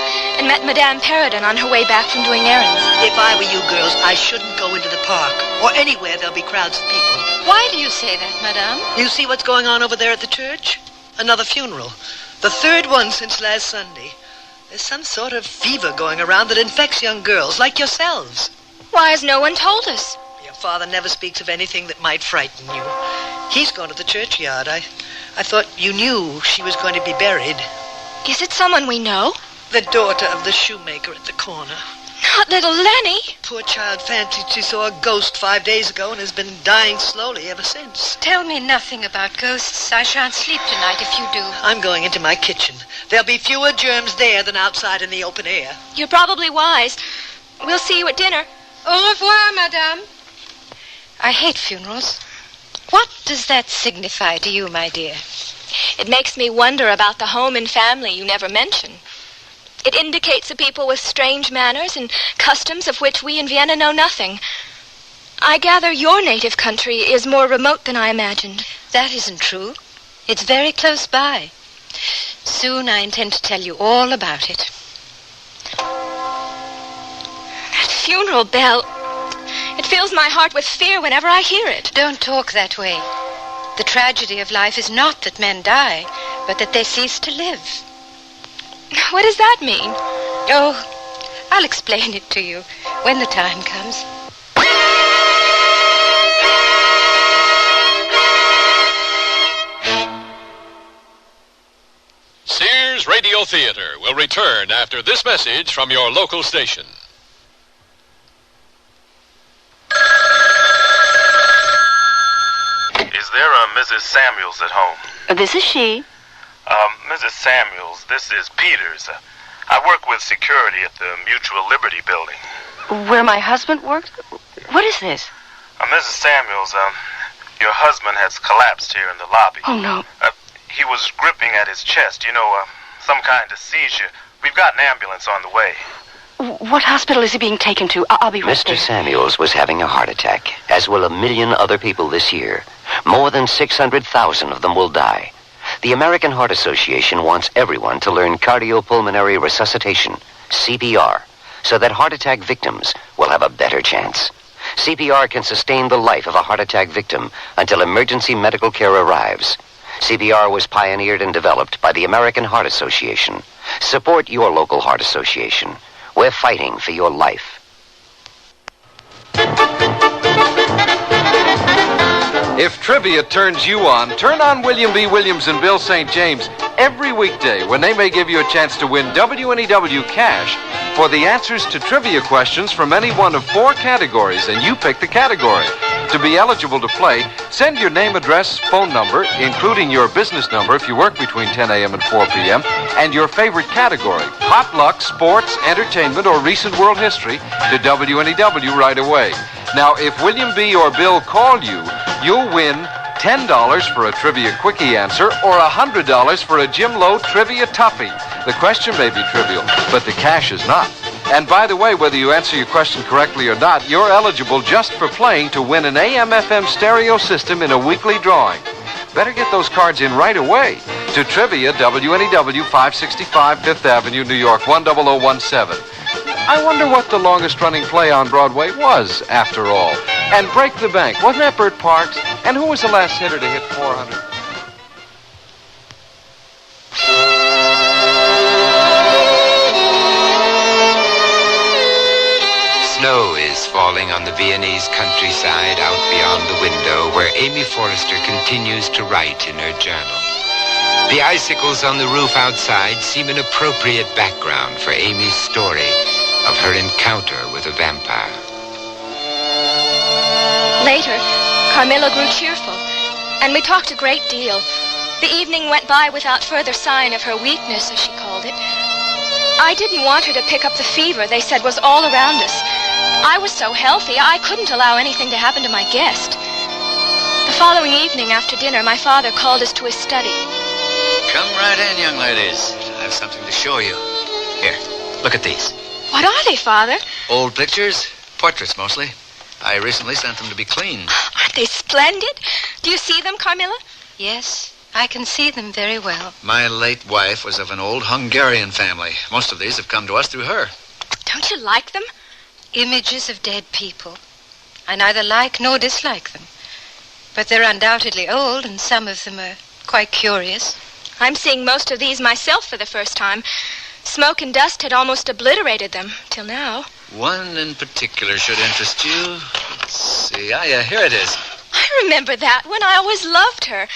and met Madame Perrodon on her way back from doing errands. If I were you girls, I shouldn't go into the park or anywhere there'll be crowds of people. Why do you say that, Madame? You see what's going on over there at the church? Another funeral. The third one since last Sunday. There's some sort of fever going around that infects young girls like yourselves. Why has no one told us? Your father never speaks of anything that might frighten you. He's gone to the churchyard. I thought you knew she was going to be buried. Is it someone we know? The daughter of the shoemaker at the corner. Not little Lenny. Poor child fancied she saw a ghost 5 days ago and has been dying slowly ever since. Tell me nothing about ghosts. I shan't sleep tonight if you do. I'm going into my kitchen. There'll be fewer germs there than outside in the open air. You're probably wise. We'll see you at dinner. Au revoir, Madame. I hate funerals. What does that signify to you, my dear? It makes me wonder about the home and family you never mention. It indicates a people with strange manners and customs of which we in Vienna know nothing. I gather your native country is more remote than I imagined. That isn't true. It's very close by. Soon I intend to tell you all about it. That funeral bell, it fills my heart with fear whenever I hear it. Don't talk that way. The tragedy of life is not that men die, but that they cease to live. What does that mean? Oh, I'll explain it to you when the time comes. Sears Radio Theater will return after this message from your local station. Is there a Mrs. Samuels at home? This is she. Mrs. Samuels, this is Peters. I work with security at the Mutual Liberty Building. Where my husband works? What is this? Mrs. Samuels, your husband has collapsed here in the lobby. Oh, no. He was gripping at his chest, some kind of seizure. We've got an ambulance on the way. What hospital is he being taken to? I'll be right there. Mr. Samuels was having a heart attack, as will 1 million other people this year. More than 600,000 of them will die. The American Heart Association wants everyone to learn cardiopulmonary resuscitation, CPR, so that heart attack victims will have a better chance. CPR can sustain the life of a heart attack victim until emergency medical care arrives. CPR was pioneered and developed by the American Heart Association. Support your local heart association. We're fighting for your life. If trivia turns you on, turn on William B. Williams and Bill St. James every weekday when they may give you a chance to win WNEW cash for the answers to trivia questions from any one of 4 categories, and you pick the category. To be eligible to play, send your name, address, phone number, including your business number if you work between 10 a.m. and 4 p.m., and your favorite category, potluck, sports, entertainment, or recent world history, to WNEW right away. Now, if William B. or Bill call you, you'll win $10 for a Trivia Quickie answer or $100 for a Jim Lowe Trivia Toughie. The question may be trivial, but the cash is not. And by the way, whether you answer your question correctly or not, you're eligible just for playing to win an AM/FM stereo system in a weekly drawing. Better get those cards in right away to Trivia, WNEW 565 5th Avenue, New York 10017. I wonder what the longest-running play on Broadway was, after all. And Break the Bank, wasn't that Bert Parks? And who was the last hitter to hit 400? Snow is falling on the Viennese countryside out beyond the window where Amy Forrester continues to write in her journal. The icicles on the roof outside seem an appropriate background for Amy's story of her encounter with a vampire. Later, Carmilla grew cheerful, and we talked a great deal. The evening went by without further sign of her weakness, as she called it. I didn't want her to pick up the fever they said was all around us. I was so healthy, I couldn't allow anything to happen to my guest. The following evening after dinner, my father called us to his study. Come right in, young ladies. I have something to show you. Here, look at these. What are they, Father? Old pictures, portraits mostly. I recently sent them to be cleaned. Aren't they splendid? Do you see them, Carmilla? Yes, I can see them very well. My late wife was of an old Hungarian family. Most of these have come to us through her. Don't you like them? Images of dead people. I neither like nor dislike them. But they're undoubtedly old, and some of them are quite curious. I'm seeing most of these myself for the first time. Smoke and dust had almost obliterated them, till now. One in particular should interest you. Let's see. Yeah, here it is. I remember that one. I always loved her.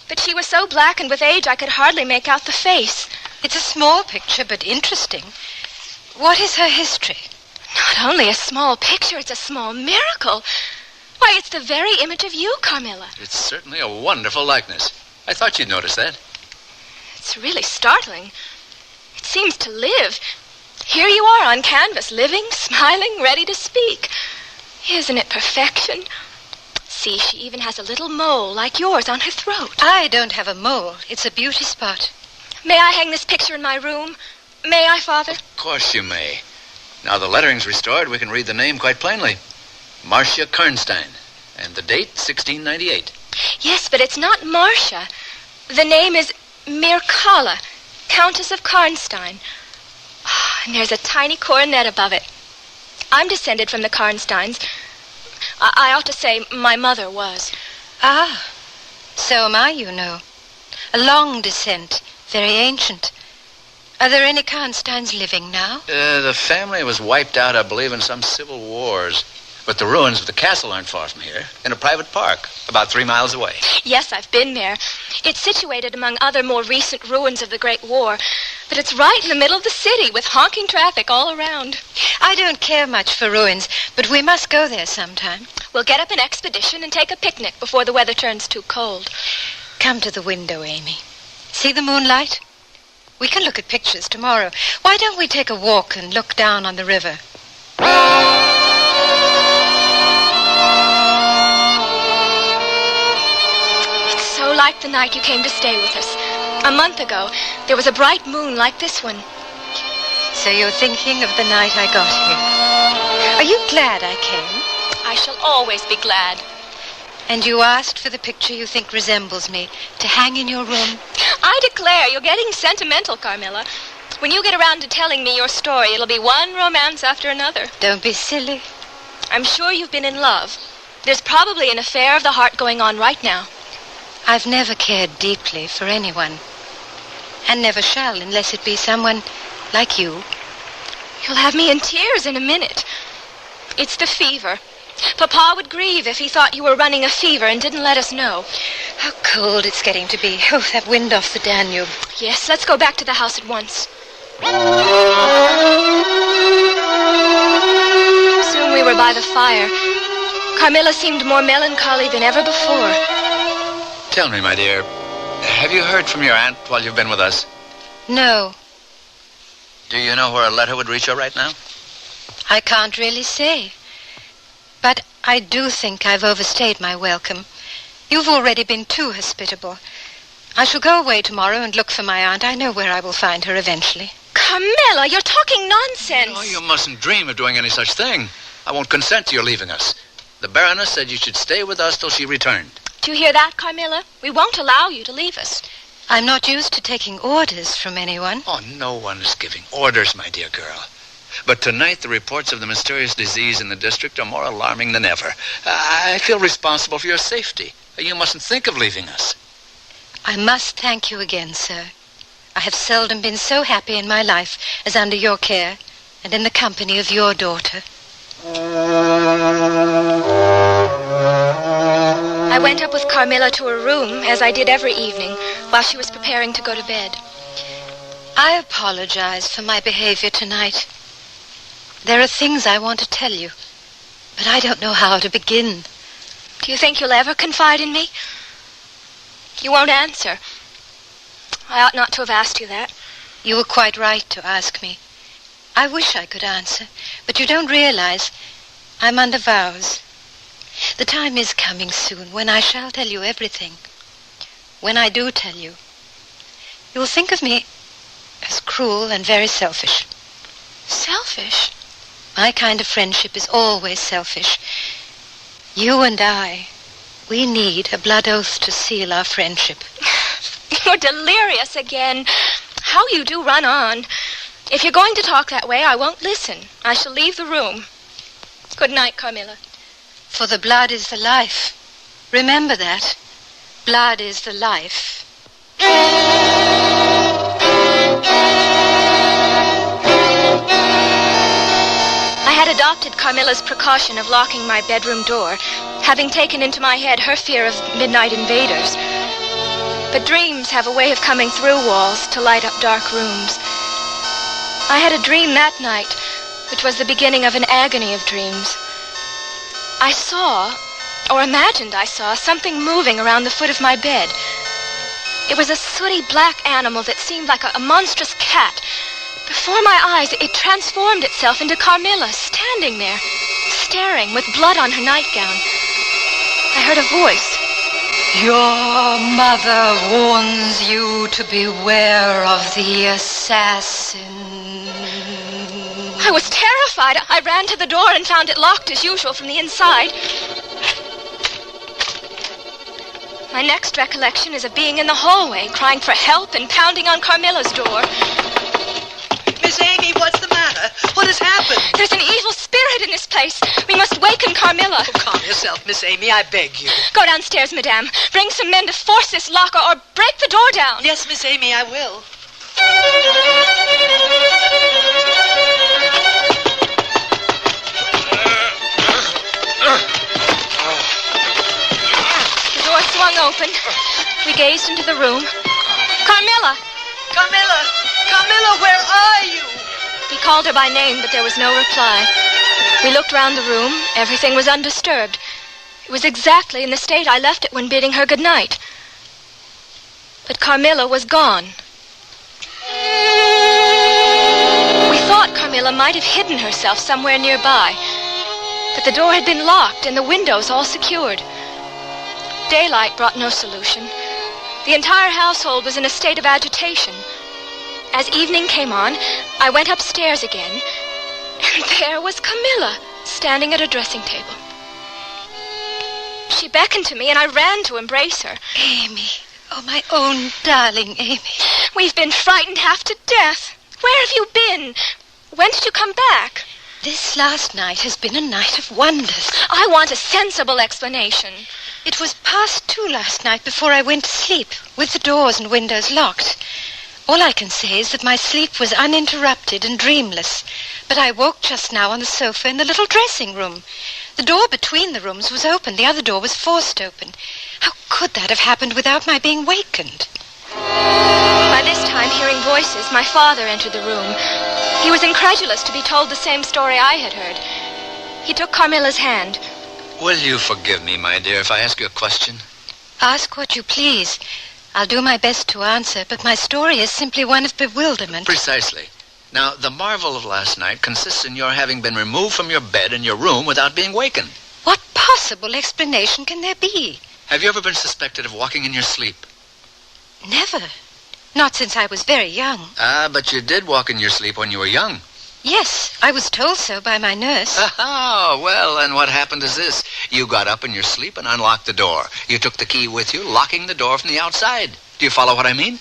But she was so blackened with age I could hardly make out the face. It's a small picture, but interesting. What is her history? Not only a small picture, it's a small miracle. Why, it's the very image of you, Carmilla. It's certainly a wonderful likeness. I thought you'd notice that. It's really startling. It seems to live. Here you are on canvas, living, smiling, ready to speak. Isn't it perfection? See, she even has a little mole like yours on her throat. I don't have a mole. It's a beauty spot. May I hang this picture in my room? May I, Father? Of course you may. Now the lettering's restored, we can read the name quite plainly. Marcia Kernstein. And the date, 1698. Yes, but it's not Marcia. The name is Mircalla, Countess of Karnstein. And there's a tiny coronet above it. I'm descended from the Karnsteins. I ought to say my mother was. Ah, so am I, you know. A long descent, very ancient. Are there any Karnsteins living now? The family was wiped out, I believe, in some civil wars. But the ruins of the castle aren't far from here, in a private park, about 3 miles away. Yes, I've been there. It's situated among other more recent ruins of the Great War. But it's right in the middle of the city, with honking traffic all around. I don't care much for ruins, but we must go there sometime. We'll get up an expedition and take a picnic before the weather turns too cold. Come to the window, Amy. See the moonlight? We can look at pictures tomorrow. Why don't we take a walk and look down on the river? It's so like the night you came to stay with us. A month ago, there was a bright moon like this one. So you're thinking of the night I got here. Are you glad I came? I shall always be glad. And you asked for the picture you think resembles me to hang in your room? I declare, you're getting sentimental, Carmilla. When you get around to telling me your story, it'll be one romance after another. Don't be silly. I'm sure you've been in love. There's probably an affair of the heart going on right now. I've never cared deeply for anyone. And never shall unless it be someone like you. You'll have me in tears in a minute. It's the fever. Papa would grieve if he thought you were running a fever and didn't let us know. How cold it's getting to be. Oh, that wind off the Danube. Yes, let's go back to the house at once. Soon we were by the fire. Carmilla seemed more melancholy than ever before. Tell me, my dear, have you heard from your aunt while you've been with us? No. Do you know where a letter would reach her right now? I can't really say. But I do think I've overstayed my welcome. You've already been too hospitable. I shall go away tomorrow and look for my aunt. I know where I will find her eventually. Carmilla, you're talking nonsense. No, you mustn't dream of doing any such thing. I won't consent to your leaving us. The Baroness said you should stay with us till she returned. Do you hear that, Carmilla? We won't allow you to leave us. I'm not used to taking orders from anyone. Oh, no one is giving orders, my dear girl. But tonight, the reports of the mysterious disease in the district are more alarming than ever. I feel responsible for your safety. You mustn't think of leaving us. I must thank you again, sir. I have seldom been so happy in my life as under your care and in the company of your daughter. I went up with Carmilla to her room, as I did every evening, while she was preparing to go to bed. I apologize for my behavior tonight. There are things I want to tell you, but I don't know how to begin. Do you think you'll ever confide in me? You won't answer. I ought not to have asked you that. You were quite right to ask me. I wish I could answer, but you don't realize I'm under vows. The time is coming soon when I shall tell you everything. When I do tell you, you'll think of me as cruel and very selfish. Selfish? My kind of friendship is always selfish. You and I, we need a blood oath to seal our friendship. You're delirious again. How you do run on. If you're going to talk that way, I won't listen. I shall leave the room. Good night, Carmilla. For the blood is the life. Remember that. Blood is the life. I had adopted Carmilla's precaution of locking my bedroom door, having taken into my head her fear of midnight invaders. But dreams have a way of coming through walls to light up dark rooms. I had a dream that night, which was the beginning of an agony of dreams. I saw, or imagined I saw, something moving around the foot of my bed. It was a sooty black animal that seemed like a monstrous cat. Before my eyes, it transformed itself into Carmilla, standing there, staring with blood on her nightgown. I heard a voice. Your mother warns you to beware of the assassin. I was terrified. I ran to the door and found it locked as usual from the inside. My next recollection is of being in the hallway, crying for help and pounding on Carmilla's door. Miss Amy, what's the matter? What has happened? There's an evil spirit in this place. We must waken Carmilla. Oh, calm yourself, Miss Amy, I beg you. Go downstairs, madame. Bring some men to force this lock or break the door down. Yes, Miss Amy, I will. The door swung open. We gazed into the room. Carmilla! Carmilla! Carmilla, where are you? He called her by name, but there was no reply. We looked round the room. Everything was undisturbed. It was exactly in the state I left it when bidding her good night. But Carmilla was gone. We thought Carmilla might have hidden herself somewhere nearby. But the door had been locked and the windows all secured. Daylight brought no solution. The entire household was in a state of agitation. As evening came on, I went upstairs again, and there was Carmilla standing at a dressing table. She beckoned to me, and I ran to embrace her. Amy. Oh, my own darling Amy. We've been frightened half to death. Where have you been? When did you come back? This last night has been a night of wonders. I want a sensible explanation. It was past 2 last night before I went to sleep, with the doors and windows locked. All I can say is that my sleep was uninterrupted and dreamless, but I woke just now on the sofa in the little dressing room. The door between the rooms was open. The other door was forced open. How could that have happened without my being wakened? By this time, hearing voices, my father entered the room. He was incredulous to be told the same story I had heard. He took Carmilla's hand. Will you forgive me, my dear, if I ask you a question? Ask what you please. I'll do my best to answer, but my story is simply one of bewilderment. Precisely. Now, the marvel of last night consists in your having been removed from your bed in your room without being wakened. What possible explanation can there be? Have you ever been suspected of walking in your sleep? Never. Not since I was very young. Ah, but you did walk in your sleep when you were young. Yes, I was told so by my nurse. Ah, well, and what happened is this. You got up in your sleep and unlocked the door. You took the key with you, locking the door from the outside. Do you follow what I mean?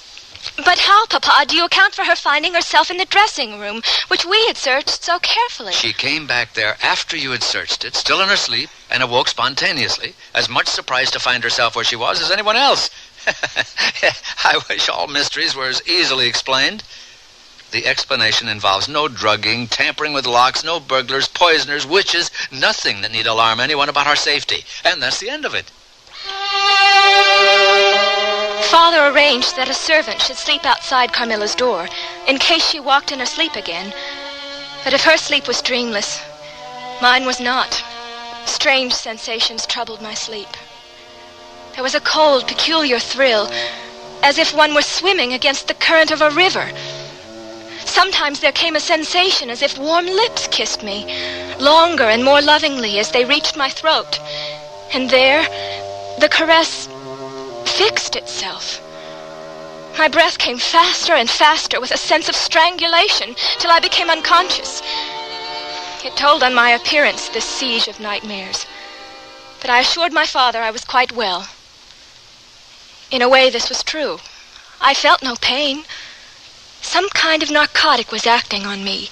But how, Papa, do you account for her finding herself in the dressing room, which we had searched so carefully? She came back there after you had searched it, still in her sleep, and awoke spontaneously, as much surprised to find herself where she was as anyone else. I wish all mysteries were as easily explained. The explanation involves no drugging, tampering with locks, no burglars, poisoners, witches, nothing that need alarm anyone about our safety. And that's the end of it. Father arranged that a servant should sleep outside Carmilla's door, in case she walked in her sleep again. But if her sleep was dreamless, mine was not. Strange sensations troubled my sleep. There was a cold, peculiar thrill, as if one were swimming against the current of a river. Sometimes there came a sensation as if warm lips kissed me, longer and more lovingly as they reached my throat. And there, the caress fixed itself. My breath came faster and faster with a sense of strangulation till I became unconscious. It told on my appearance, this siege of nightmares. But I assured my father I was quite well. In a way, this was true. I felt no pain. Some kind of narcotic was acting on me,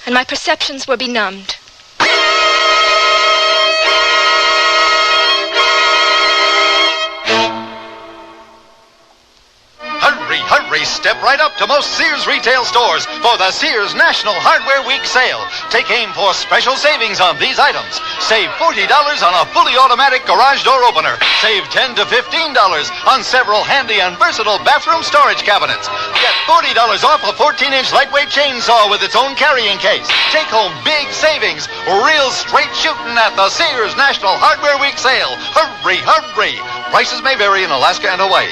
and my perceptions were benumbed. Hurry, step right up to most Sears retail stores for the Sears National Hardware Week sale. Take aim for special savings on these items. Save $40 on a fully automatic garage door opener. Save $10 to $15 on several handy and versatile bathroom storage cabinets. Get $40 off a 14-inch lightweight chainsaw with its own carrying case. Take home big savings, real straight shooting at the Sears National Hardware Week sale. Hurry. Prices may vary in Alaska and Hawaii.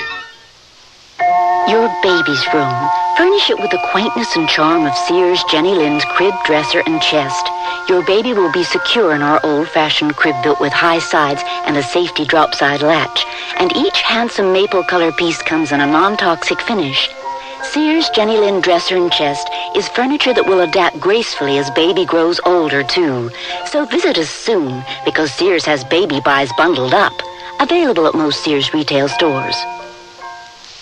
Your baby's room. Furnish it with the quaintness and charm of Sears Jenny Lind's crib, dresser, and chest. Your baby will be secure in our old-fashioned crib built with high sides and a safety drop-side latch. And each handsome maple color piece comes in a non-toxic finish. Sears Jenny Lind dresser and chest is furniture that will adapt gracefully as baby grows older, too. So visit us soon, because Sears has baby buys bundled up. Available at most Sears retail stores.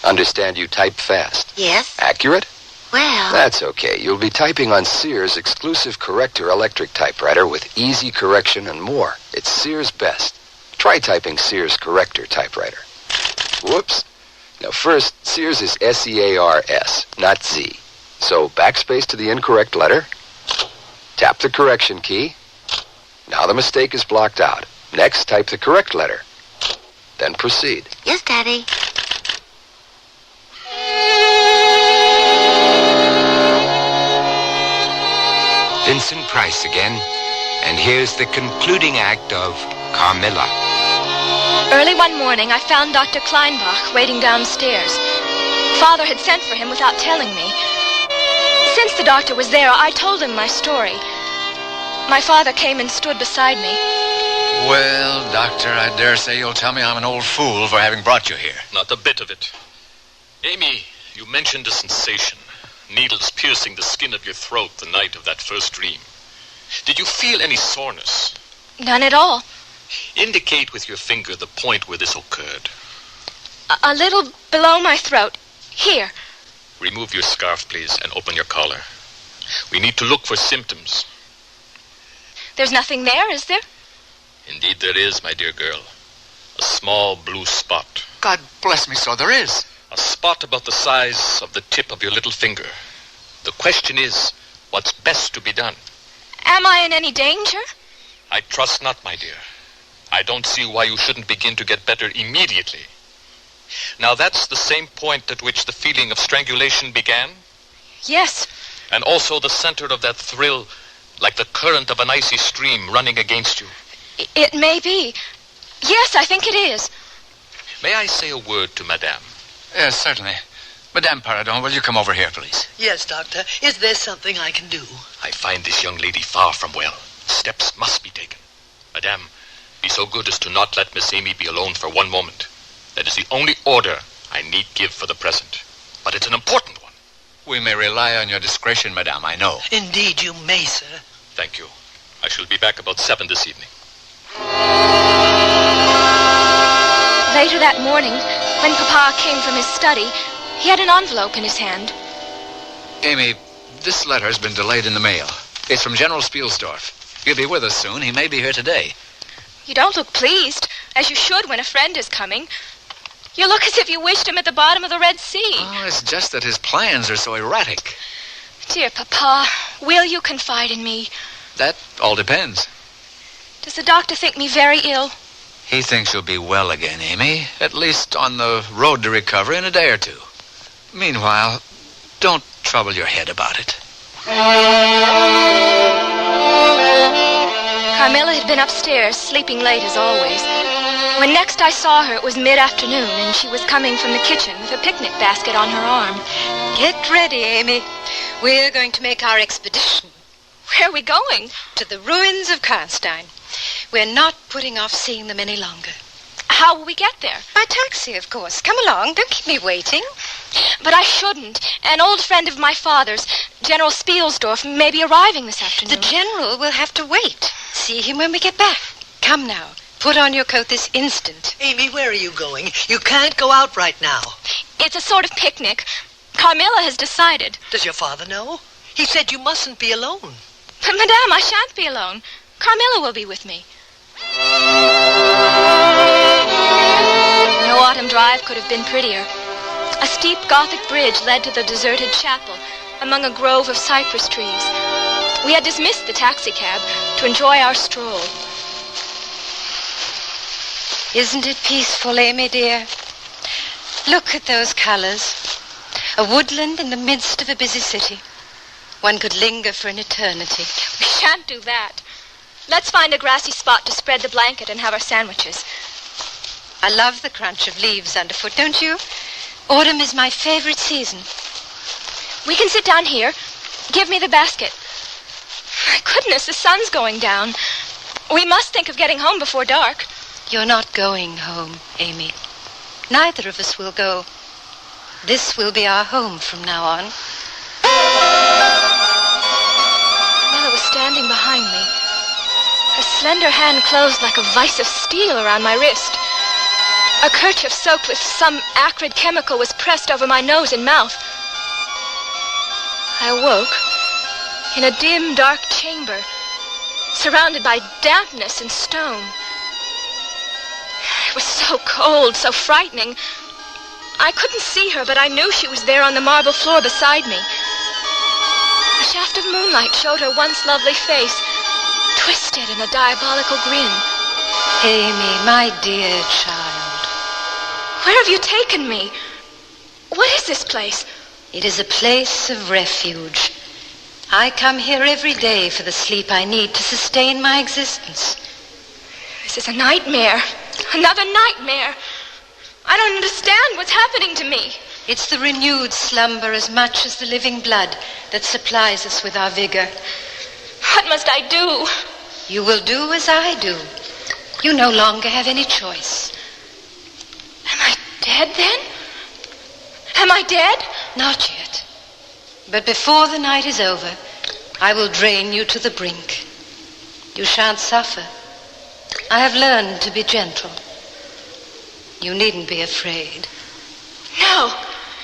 Understand you type fast. Yes? Accurate? Well... That's okay. You'll be typing on Sears' exclusive corrector electric typewriter with easy correction and more. It's Sears' best. Try typing Sears corrector typewriter. Whoops. Now first, Sears is S-E-A-R-S, not Z. So backspace to the incorrect letter. Tap the correction key. Now the mistake is blocked out. Next, type the correct letter. Then proceed. Yes, Daddy. Vincent Price again, and here's the concluding act of Carmilla. Early one morning, I found Dr. Kleinbach waiting downstairs. Father had sent for him without telling me. Since the doctor was there, I told him my story. My father came and stood beside me. Well, Doctor, I dare say you'll tell me I'm an old fool for having brought you here. Not a bit of it. Amy, you mentioned a sensation. needles piercing the skin of your throat the night of that first dream. Did you feel any soreness? None at all. Indicate with your finger the point where this occurred. A little below my throat. Here. Remove your scarf, please, and open your collar. We need to look for symptoms. There's nothing there, is there? Indeed there is, my dear girl. A small blue spot. God bless me, so there is. A spot about the size of the tip of your little finger. The question is, what's best to be done? Am I in any danger? I trust not, my dear. I don't see why you shouldn't begin to get better immediately. Now, that's the same point at which the feeling of strangulation began? Yes. And also the center of that thrill, like the current of an icy stream running against you. It may be. Yes, I think it is. May I say a word to Madame? Yes, certainly. Madame Paradon, will you come over here, please? Yes, Doctor. Is there something I can do? I find this young lady far from well. Steps must be taken. Madame, be so good as to not let Miss Amy be alone for one moment. That is the only order I need give for the present. But it's an important one. We may rely on your discretion, Madame, I know. Indeed, you may, sir. Thank you. I shall be back about 7 this evening. Later that morning, when Papa came from his study, he had an envelope in his hand. Amy, this letter has been delayed in the mail. It's from General Spielsdorf. He'll be with us soon. He may be here today. You don't look pleased, as you should when a friend is coming. You look as if you wished him at the bottom of the Red Sea. Oh, it's just that his plans are so erratic. Dear Papa, will you confide in me? That all depends. Does the doctor think me very ill? He thinks you'll be well again, Amy. At least on the road to recovery in a day or two. Meanwhile, don't trouble your head about it. Carmilla had been upstairs, sleeping late as always. When next I saw her, it was mid-afternoon, and she was coming from the kitchen with a picnic basket on her arm. Get ready, Amy. We're going to make our expedition. Where are we going? To the ruins of Karnstein. We're not putting off seeing them any longer. How will we get there? By taxi, of course. Come along. Don't keep me waiting. But I shouldn't. An old friend of my father's, General Spielsdorf, may be arriving this afternoon. The general will have to wait. See him when we get back. Come now. Put on your coat this instant. Amy, where are you going? You can't go out right now. It's a sort of picnic. Carmilla has decided. Does your father know? He said you mustn't be alone. But, Madame, I shan't be alone. Carmilla will be with me. No autumn drive could have been prettier. A steep Gothic bridge led to the deserted chapel among a grove of cypress trees. We had dismissed the taxicab to enjoy our stroll. Isn't it peaceful, Amy, dear? Look at those colors. A woodland in the midst of a busy city. One could linger for an eternity. We shan't do that. Let's find a grassy spot to spread the blanket and have our sandwiches. I love the crunch of leaves underfoot, don't you? Autumn is my favorite season. We can sit down here. Give me the basket. My goodness, the sun's going down. We must think of getting home before dark. You're not going home, Amy. Neither of us will go. This will be our home from now on. Mother was standing behind me. Her slender hand closed like a vice of steel around my wrist. A kerchief soaked with some acrid chemical was pressed over my nose and mouth. I awoke in a dim, dark chamber, surrounded by dampness and stone. It was so cold, so frightening. I couldn't see her, but I knew she was there on the marble floor beside me. A shaft of moonlight showed her once lovely face, twisted in a diabolical grin. Amy, my dear child. Where have you taken me? What is this place? It is a place of refuge. I come here every day for the sleep I need to sustain my existence. This is a nightmare. Another nightmare. I don't understand what's happening to me. It's the renewed slumber as much as the living blood that supplies us with our vigor. What must I do? You will do as I do. You no longer have any choice. Am I dead then? Am I dead? Not yet. But before the night is over, I will drain you to the brink. You shan't suffer. I have learned to be gentle. You needn't be afraid. No,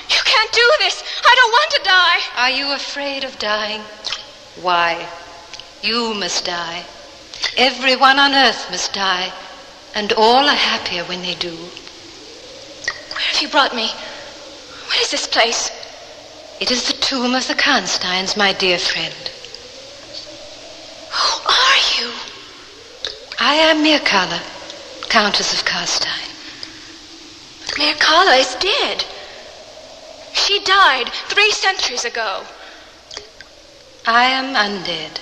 you can't do this. I don't want to die. Are you afraid of dying? Why, you must die. Everyone on earth must die, and all are happier when they do. Where have you brought me? What is this place? It is the tomb of the Karnsteins, my dear friend. Who are you? I am Mircalla, Countess of Karstein. Mircalla is dead. She died 3 centuries ago. I am undead,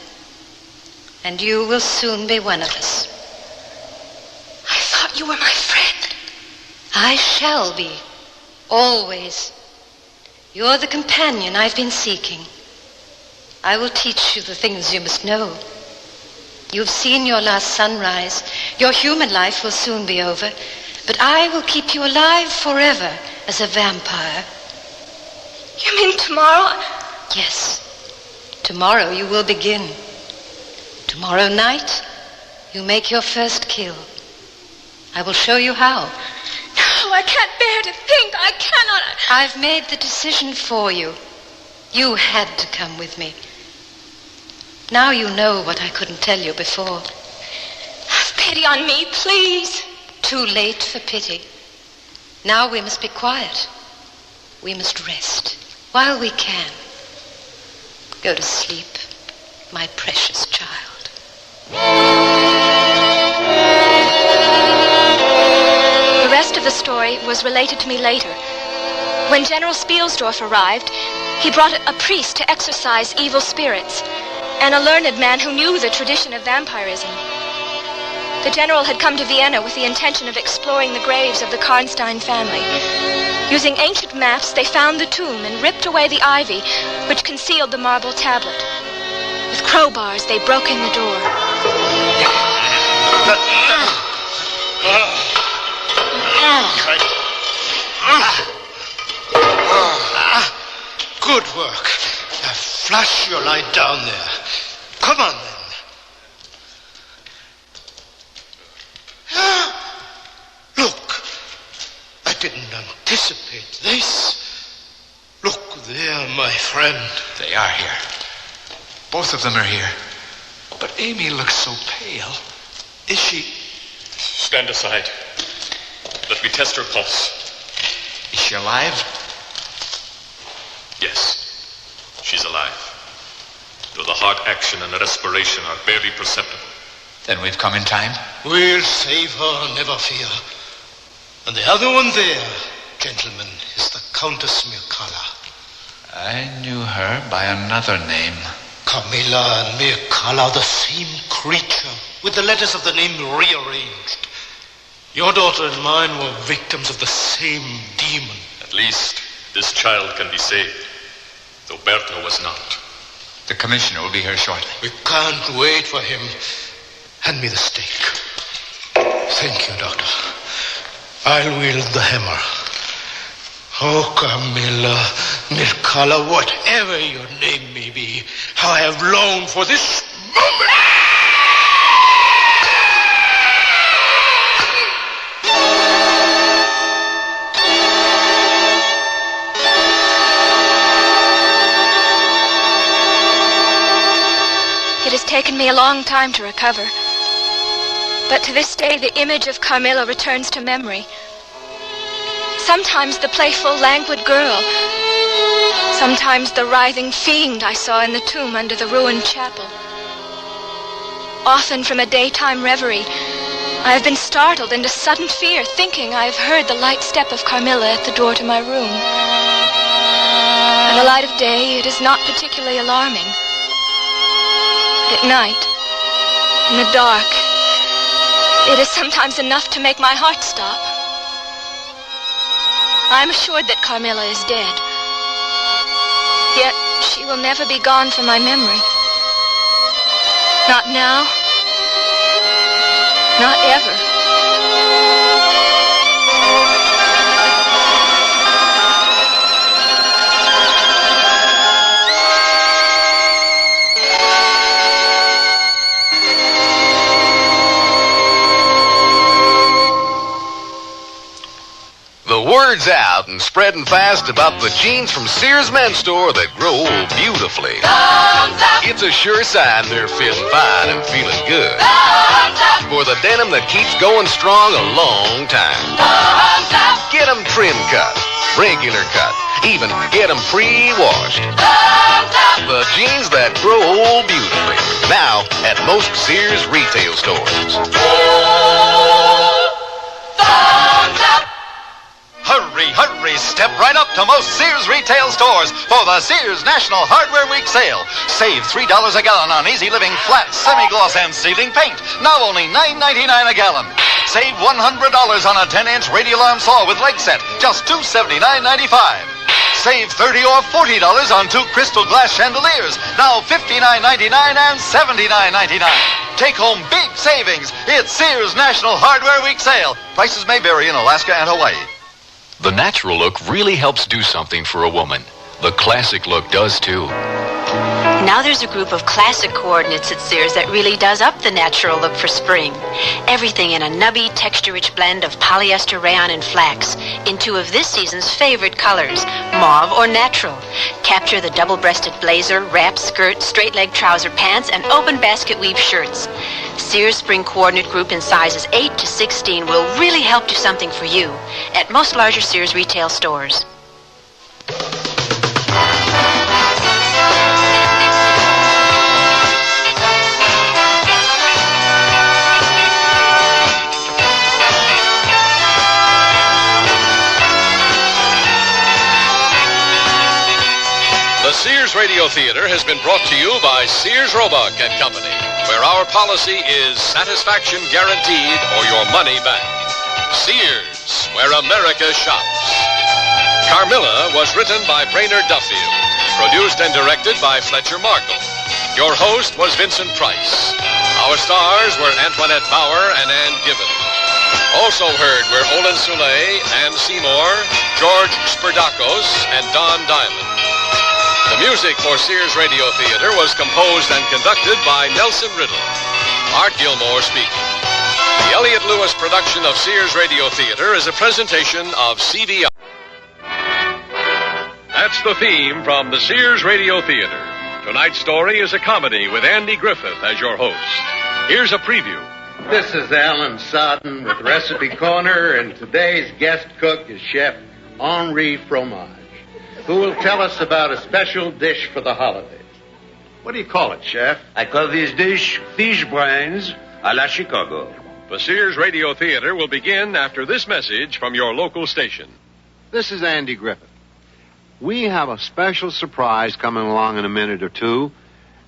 and you will soon be one of us. I thought you were my friend. I shall be, always. You're the companion I've been seeking. I will teach you the things you must know. You've seen your last sunrise. Your human life will soon be over, but I will keep you alive forever as a vampire. You mean tomorrow? Yes. Tomorrow you will begin. Tomorrow night, you make your first kill. I will show you how. No, I can't bear to think. I cannot. I've made the decision for you. You had to come with me. Now you know what I couldn't tell you before. Have pity on me, please. Too late for pity. Now we must be quiet. We must rest while we can. Go to sleep, my precious child. The rest of the story was related to me later. When General Spielsdorf arrived, he brought a priest to exorcise evil spirits, and a learned man who knew the tradition of vampirism. The general had come to Vienna with the intention of exploring the graves of the Karnstein family. Using ancient maps, they found the tomb and ripped away the ivy which concealed the marble tablet. With crowbars, they broke in the door. Good work. Now flush your light down there. Come on, then. Look, I didn't anticipate this. Look there, my friend. They are here. Both of them are here. But Amy looks so pale. Is she? Stand aside. Let me test her pulse. Is she alive? Yes, she's alive. Though the heart action and the respiration are barely perceptible. Then we've come in time? We'll save her, never fear. And the other one there, gentlemen, is the Countess Mircalla. I knew her by another name. Carmilla and Mircalla, the same creature, with the letters of the name rearranged. Your daughter and mine were victims of the same demon. At least this child can be saved, though Berta was not. The commissioner will be here shortly. We can't wait for him. Hand me the stake. Thank you, Doctor. I'll wield the hammer. Oh, Carmilla, Mircalla, whatever your name may be, how I have longed for this moment! It has taken me a long time to recover. But to this day, the image of Carmilla returns to memory. Sometimes the playful, languid girl. Sometimes the writhing fiend I saw in the tomb under the ruined chapel. Often from a daytime reverie, I have been startled into sudden fear, thinking I have heard the light step of Carmilla at the door to my room. By the light of day, it is not particularly alarming. But at night, in the dark, it is sometimes enough to make my heart stop. I am assured that Carmilla is dead. Yet she will never be gone from my memory. Not now. Not ever. word's out and spreading fast about the jeans from Sears Men's Store that grow beautifully. It's a sure sign they're fitting fine and feeling good. For the denim that keeps going strong a long time. Get them trim cut, regular cut, even get them pre-washed. The jeans that grow beautifully. Now at most Sears retail stores. Hurry, hurry, step right up to most Sears retail stores for the Sears National Hardware Week sale. Save $3 a gallon on Easy Living flat, semi-gloss, and ceiling paint. Now only $9.99 a gallon. Save $100 on a 10-inch radial arm saw with leg set, just $279.95. Save $30 or $40 on 2 crystal glass chandeliers, now $59.99 and $79.99. Take home big savings. It's Sears National Hardware Week sale. Prices may vary in Alaska and Hawaii. The natural look really helps do something for a woman. The classic look does too. Now there's a group of classic coordinates at Sears that really does up the natural look for spring. Everything in a nubby, texture-rich blend of polyester, rayon, and flax in 2 of this season's favorite colors, mauve or natural. Capture the double-breasted blazer, wrap skirt, straight-leg trouser pants, and open basket weave shirts. Sears Spring Coordinate Group in sizes 8 to 16 will really help do something for you at most larger Sears retail stores. The Sears Radio Theater has been brought to you by Sears Roebuck and Company, where our policy is satisfaction guaranteed or your money back. Sears, where America shops. Carmilla was written by Brainerd Duffield, produced and directed by Fletcher Markle. Your host was Vincent Price. Our stars were Antoinette Bauer and Ann Given. Also heard were Olin Soule, Ann Seymour, George Sperdakos, and Don Diamond. The music for Sears Radio Theater was composed and conducted by Nelson Riddle. Art Gilmore speaking. The Elliott Lewis production of Sears Radio Theater is a presentation of CBR. That's the theme from the Sears Radio Theater. Tonight's story is a comedy with Andy Griffith as your host. Here's a preview. This is Alan Sodden with Recipe Corner, and today's guest cook is Chef Henri Fromage, who will tell us about a special dish for the holidays. What do you call it, Chef? I call this dish fish brains a la Chicago. The Sears Radio Theater will begin after this message from your local station. This is Andy Griffith. We have a special surprise coming along in a minute or two.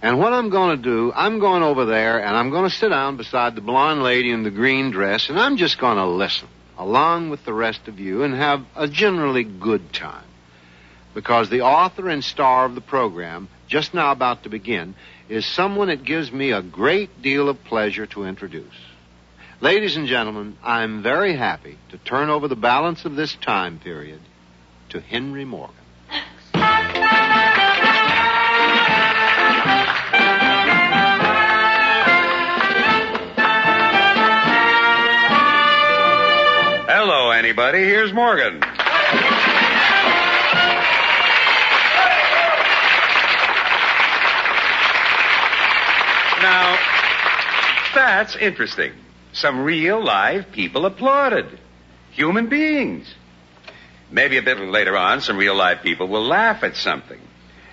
And what I'm going to do, I'm going over there and I'm going to sit down beside the blonde lady in the green dress, and I'm just going to listen, along with the rest of you, and have a generally good time. Because the author and star of the program, just now about to begin, is someone it gives me a great deal of pleasure to introduce. Ladies and gentlemen, I'm very happy to turn over the balance of this time period to Henry Morgan. Hello, anybody. Here's Morgan. Now, that's interesting. Some real live people applauded. Human beings. Maybe a bit later on, some real live people will laugh at something.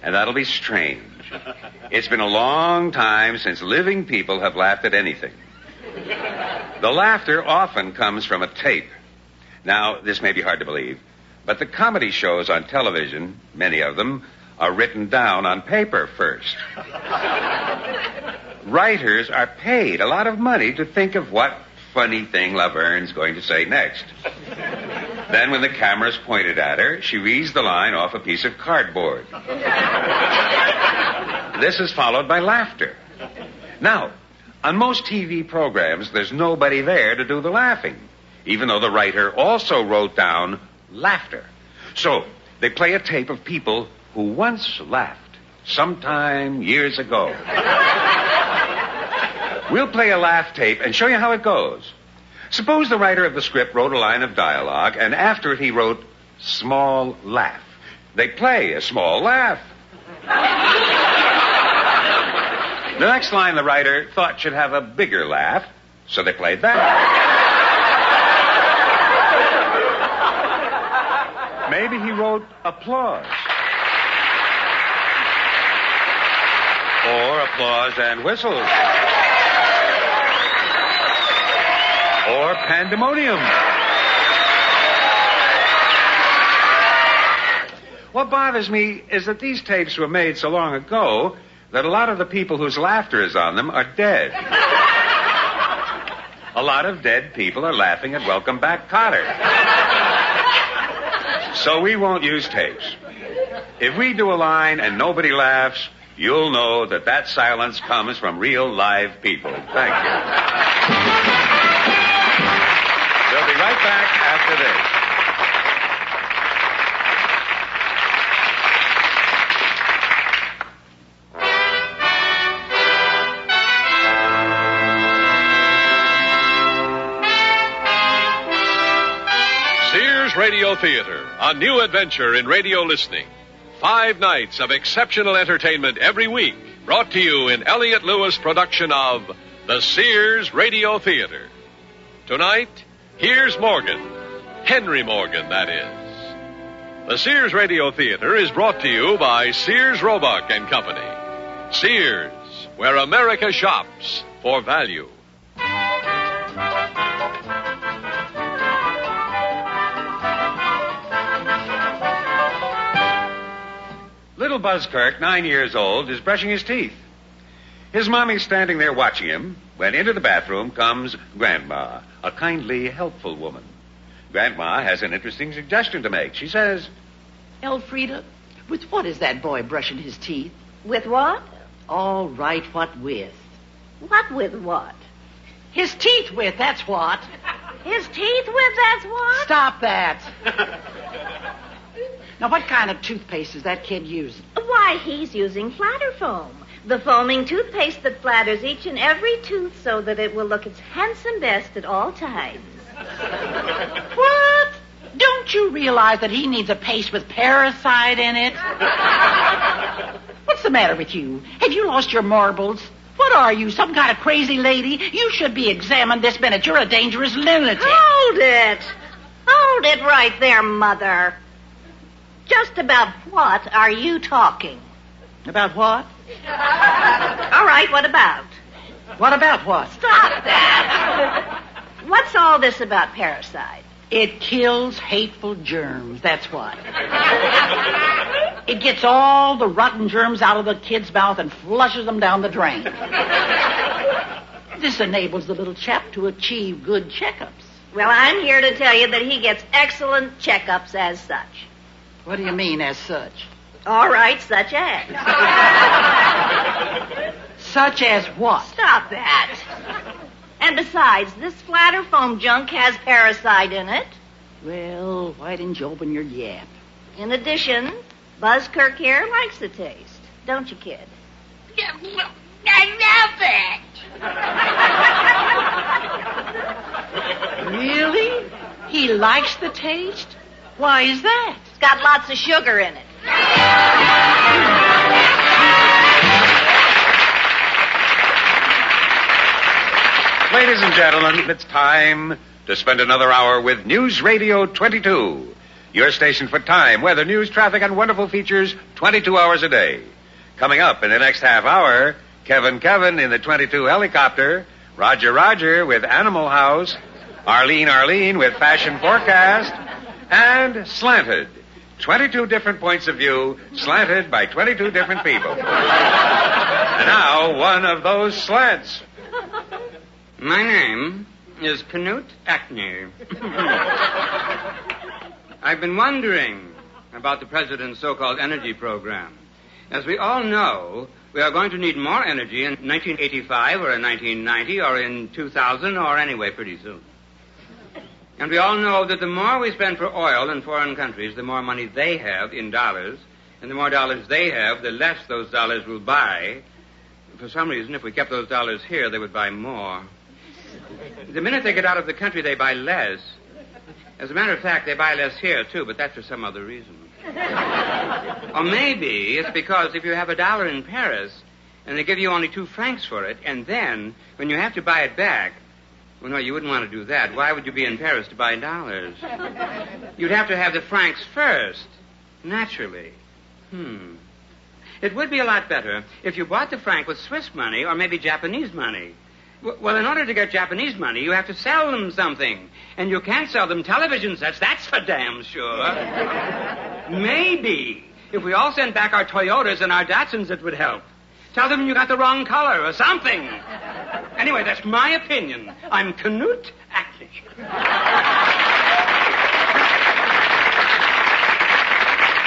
And that'll be strange. It's been a long time since living people have laughed at anything. The laughter often comes from a tape. Now, this may be hard to believe, but the comedy shows on television, many of them, are written down on paper first. Writers are paid a lot of money to think of what funny thing Laverne's going to say next. Then when the camera's pointed at her, she reads the line off a piece of cardboard. This is followed by laughter. Now, on most TV programs, there's nobody there to do the laughing, even though the writer also wrote down laughter. So they play a tape of people who once laughed, sometime years ago. We'll play a laugh tape and show you how it goes. Suppose the writer of the script wrote a line of dialogue, and after it he wrote, small laugh. They play a small laugh. The next line the writer thought should have a bigger laugh, so they played that. Maybe he wrote applause. Or applause and whistles. Or pandemonium. What bothers me is that these tapes were made so long ago that a lot of the people whose laughter is on them are dead. A lot of dead people are laughing at Welcome Back, Kotter. So we won't use tapes. If we do a line and nobody laughs, you'll know that that silence comes from real live people. Thank you. We'll be right back after this. Sears Radio Theater, a new adventure in radio listening. 5 nights of exceptional entertainment every week, brought to you in Elliott Lewis' production of the Sears Radio Theater. Tonight, here's Morgan. Henry Morgan, that is. The Sears Radio Theater is brought to you by Sears Roebuck and Company. Sears, where America shops for value. Little Buzzkirk, 9 years old, is brushing his teeth. His mommy's standing there watching him when into the bathroom comes Grandma, a kindly, helpful woman. Grandma has an interesting suggestion to make. She says, Elfrida, with what is that boy brushing his teeth? With what? All right, what with? What with what? His teeth with, that's what. His teeth with, that's what? Stop that. Now, what kind of toothpaste is that kid using? Why, he's using flatter foam. The foaming toothpaste that flatters each and every tooth so that it will look its handsome best at all times. What? Don't you realize that he needs a paste with parasite in it? What's the matter with you? Have you lost your marbles? What are you, some kind of crazy lady? You should be examined this minute. You're a dangerous lunatic. Hold it. Hold it right there, Mother. Just about what are you talking? About what? All right, what about? What about what? Stop that. What's all this about parasite? It kills hateful germs, that's what. It gets all the rotten germs out of the kid's mouth and flushes them down the drain. This enables the little chap to achieve good checkups. Well, I'm here to tell you that he gets excellent checkups as such. What do you mean, as such? All right, such as. Such as what? Stop that. And besides, this flatter foam junk has parasite in it. Well, why didn't you open your yap? In addition, Buzzkirk here likes the taste. Don't you, kid? I love it. Really? He likes the taste? Why is that? It's got lots of sugar in it. Ladies and gentlemen, it's time to spend another hour with News Radio 22. Your station for time, weather, news, traffic, and wonderful features 22 hours a day. Coming up in the next half hour, Kevin in the 22 helicopter, Roger with Animal House, Arlene with Fashion Forecast, and Slanted. 22 different points of view, slanted by 22 different people. And now, one of those slants. My name is Knut Acne. I've been wondering about the president's so-called energy program. As we all know, we are going to need more energy in 1985 or in 1990 or in 2000 or anyway pretty soon. And we all know that the more we spend for oil in foreign countries, the more money they have in dollars, and the more dollars they have, the less those dollars will buy. For some reason, if we kept those dollars here, they would buy more. The minute they get out of the country, they buy less. As a matter of fact, they buy less here, too, but that's for some other reason. Or maybe it's because if you have $1 in Paris and they give you only 2 francs for it, and then when you have to buy it back, well, no, you wouldn't want to do that. Why would you be in Paris to buy dollars? You'd have to have the francs first, naturally. It would be a lot better if you bought the franc with Swiss money or maybe Japanese money. Well, in order to get Japanese money, you have to sell them something. And you can't sell them television sets, that's for damn sure. Maybe if we all sent back our Toyotas and our Datsuns, it would help. Tell them you got the wrong color or something. Anyway, that's my opinion. I'm Knut Acklich.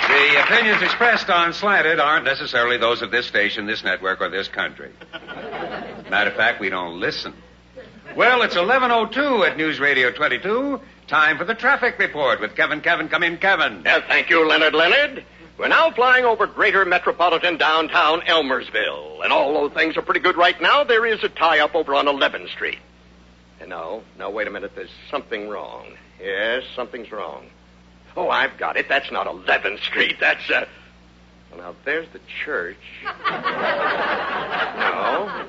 The opinions expressed on Slanted aren't necessarily those of this station, this network, or this country. Matter of fact, we don't listen. Well, it's 11:02 at News Radio 22. Time for the traffic report with Kevin. Come in, Kevin. Yes, thank you, Leonard. We're now flying over greater metropolitan downtown Elmersville. And although things are pretty good right now, there is a tie-up over on 11th Street. And no, wait a minute. There's something wrong. Yes, something's wrong. Oh, I've got it. That's not 11th Street. That's, Well, now, there's the church.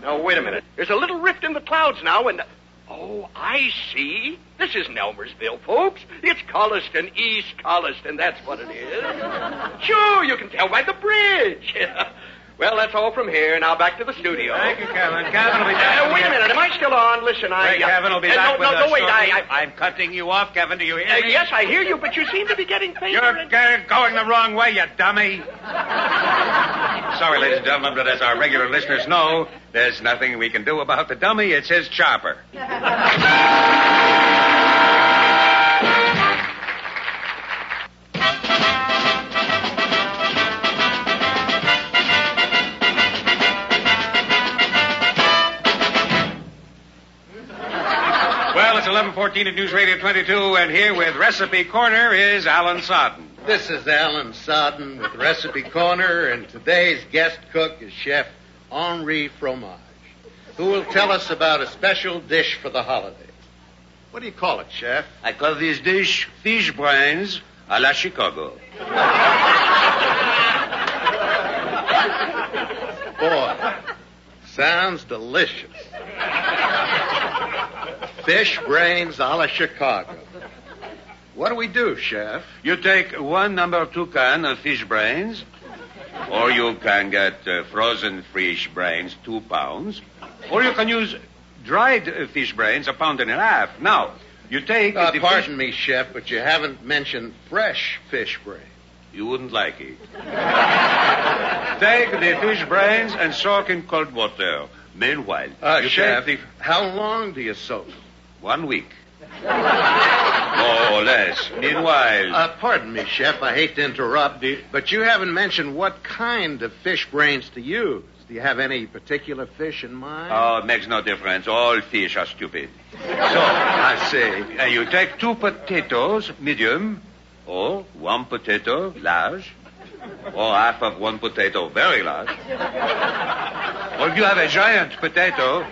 No, wait a minute. There's a little rift in the clouds now, and... Oh, I see. This isn't Elmersville, folks. It's Colliston, East Colliston. That's what it is. Sure, you can tell by the bridge. Well, that's all from here. Now back to the studio. Thank you, Kevin. Kevin will be back. Wait a minute. Am I still on? Listen, Kevin will be back with us. No, wait. I'm cutting you off, Kevin. Do you hear me? Yes, I hear you, but you seem to be getting fainter. You're going the wrong way, you dummy. Sorry, ladies and gentlemen, but as our regular listeners know, there's nothing we can do about the dummy. It's his chopper. Well, it's 11:14 at News Radio 22, and here with Recipe Corner is Alan Sodden. This is Alan Sodden with Recipe Corner, and today's guest cook is Chef Henri Fromage, who will tell us about a special dish for the holiday. What do you call it, Chef? I call this dish fish brains a la Chicago. Boy, sounds delicious. Fish brains a la Chicago. What do we do, Chef? You take 1 number 2 can of fish brains, or you can get frozen fish brains, 2 pounds, or you can use dried fish brains, 1.5 pounds. Now, you take... Pardon me, Chef, but you haven't mentioned fresh fish brains. You wouldn't like it. Take the fish brains and soak in cold water. Meanwhile, Chef, how long do you soak? 1 week. More or less. Meanwhile... pardon me, Chef, I hate to interrupt, but you haven't mentioned what kind of fish brains to use. Do you have any particular fish in mind? Oh, it makes no difference. All fish are stupid. So, I say, you take 2 potatoes, medium, or 1 potato, large, or half of 1 potato, very large. Or if you have a giant potato,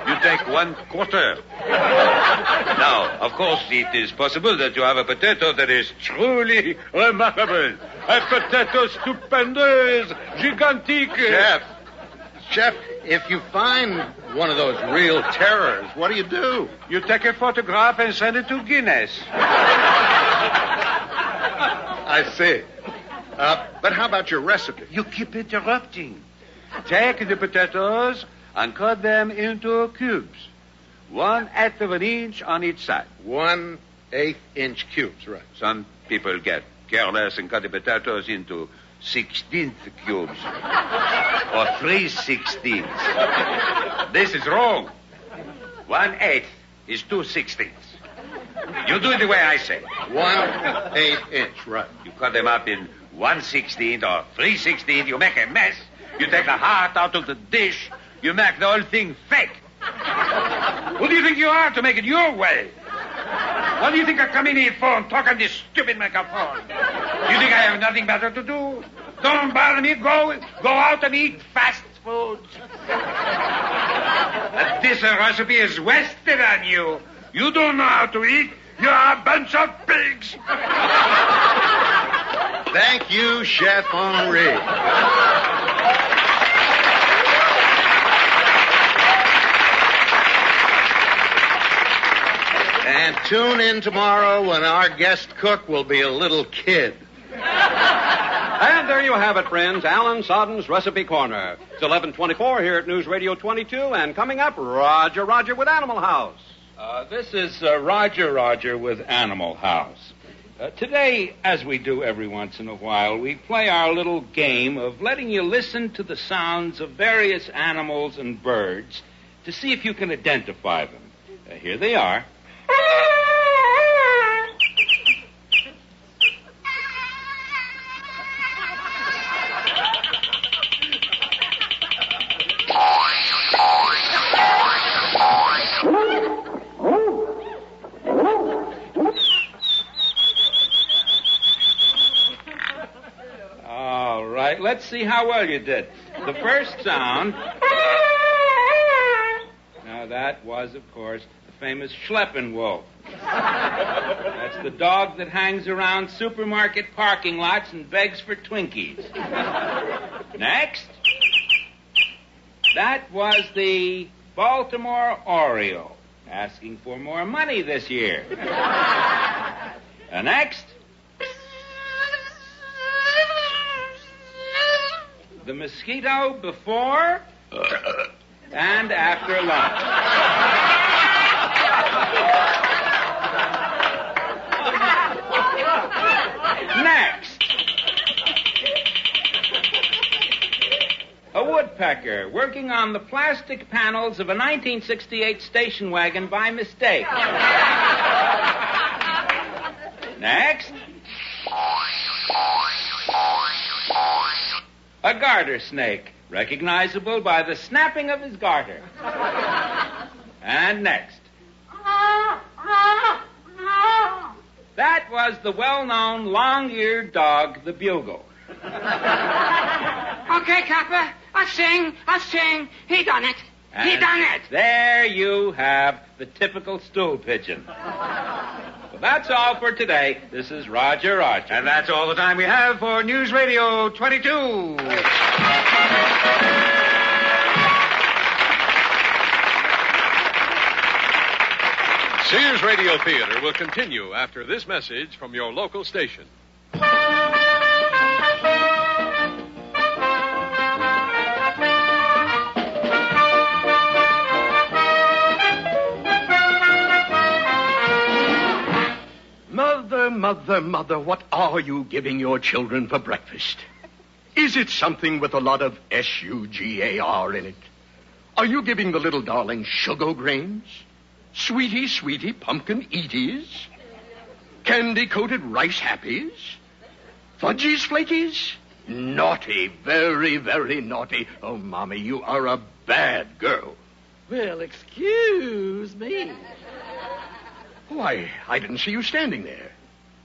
you take 1/4. Now, of course, it is possible that you have a potato that is truly remarkable. A potato stupendous, gigantic. Chef, if you find one of those real terrors, what do? You take a photograph and send it to Guinness. I see. But how about your recipe? You keep interrupting. Take the potatoes and cut them into cubes. 1/8 of an inch on each side. 1/8 inch cubes, right. Some people get careless and cut the potatoes into 16th cubes. Or 3/16. This is wrong. 1/8 is 2/16. You do it the way I say. 1/8 inch, right. You cut them up in 1/16 or 3/16. You make a mess. You take the heart out of the dish. You make the whole thing fake. Who do you think you are to make it your way? What do you think I come in here for and talk on this stupid microphone? Do you think I have nothing better to do? Don't bother me. Go out and eat fast food. This recipe is wasted on you. You don't know how to eat. You bunch of pigs! Thank you, Chef Henri. And tune in tomorrow when our guest cook will be a little kid. And there you have it, friends. Alan Sodden's Recipe Corner. It's 11:24 here at News Radio 22, and coming up, Roger with Animal House. This is Roger with Animal House. Today, as we do every once in a while, we play our little game of letting you listen to the sounds of various animals and birds to see if you can identify them. Here they are. Let's see how well you did. The first sound... Now, that was, of course, the famous Schleppin' Wolf. That's the dog that hangs around supermarket parking lots and begs for Twinkies. Next. That was the Baltimore Oriole, asking for more money this year. Next. The mosquito before and after lunch. Next. A woodpecker working on the plastic panels of a 1968 station wagon by mistake. Next. A garter snake, recognizable by the snapping of his garter. And next. That was the well-known long-eared dog, the bugle. Okay, Copper, I'll sing. He done it. And he done it. There you have the typical stool pigeon. Well, that's all for today. This is Roger. And that's all the time we have for News Radio 22. Sears Radio Theater will continue after this message from your local station. Mother, what are you giving your children for breakfast? Is it something with a lot of sugar in it? Are you giving the little darling sugar grains? Sweetie pumpkin eaties? Candy-coated rice happies? Fudgies flakies? Naughty, very, very naughty. Oh, Mommy, you are a bad girl. Well, excuse me. Why, I didn't see you standing there.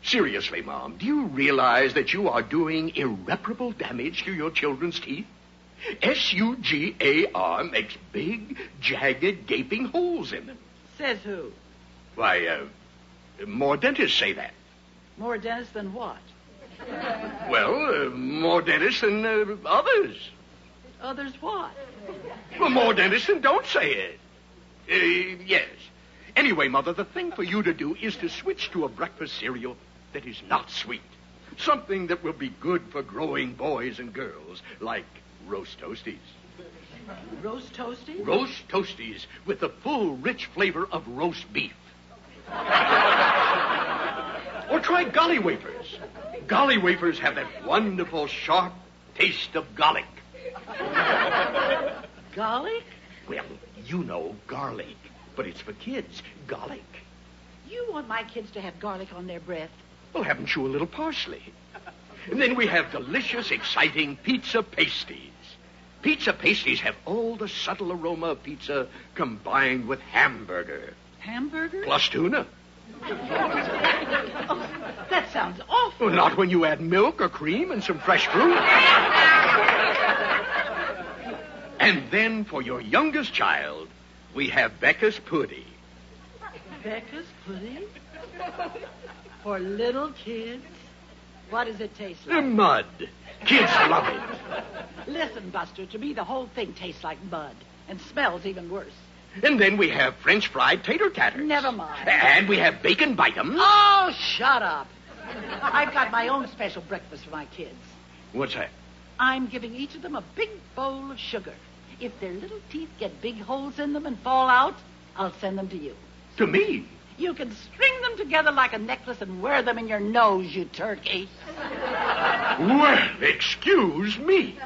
Seriously, Mom, do you realize that you are doing irreparable damage to your children's teeth? sugar makes big, jagged, gaping holes in them. Says who? Why, more dentists say that. More dentists than what? Well, more dentists than others. Others what? Well, more dentists than don't say it. Yes. Anyway, Mother, the thing for you to do is to switch to a breakfast cereal that is not sweet. Something that will be good for growing boys and girls, like roast toasties. Roast toasties? Roast toasties with the full, rich flavor of roast beef. Or try golly wafers. Golly wafers have that wonderful, sharp taste of garlic. Garlic? Well, you know garlic, but it's for kids. Garlic. You want my kids to have garlic on their breath? Well, haven't you a little parsley? And then we have delicious, exciting pizza pasties. Pizza pasties have all the subtle aroma of pizza combined with hamburger. Hamburger? Plus tuna. Oh, that sounds awful. Well, not when you add milk or cream and some fresh fruit. And then for your youngest child, we have Becca's Pudding. Becca's Pudding? For little kids? What does it taste like? Mud. Kids love it. Listen, Buster, to me the whole thing tastes like mud and smells even worse. And then we have French fried tater tatters. Never mind. And we have bacon bite'ems. Oh, shut up. I've got my own special breakfast for my kids. What's that? I'm giving each of them a big bowl of sugar. If their little teeth get big holes in them and fall out, I'll send them to you. To me? You can string them together like a necklace and wear them in your nose, you turkey. Well, excuse me.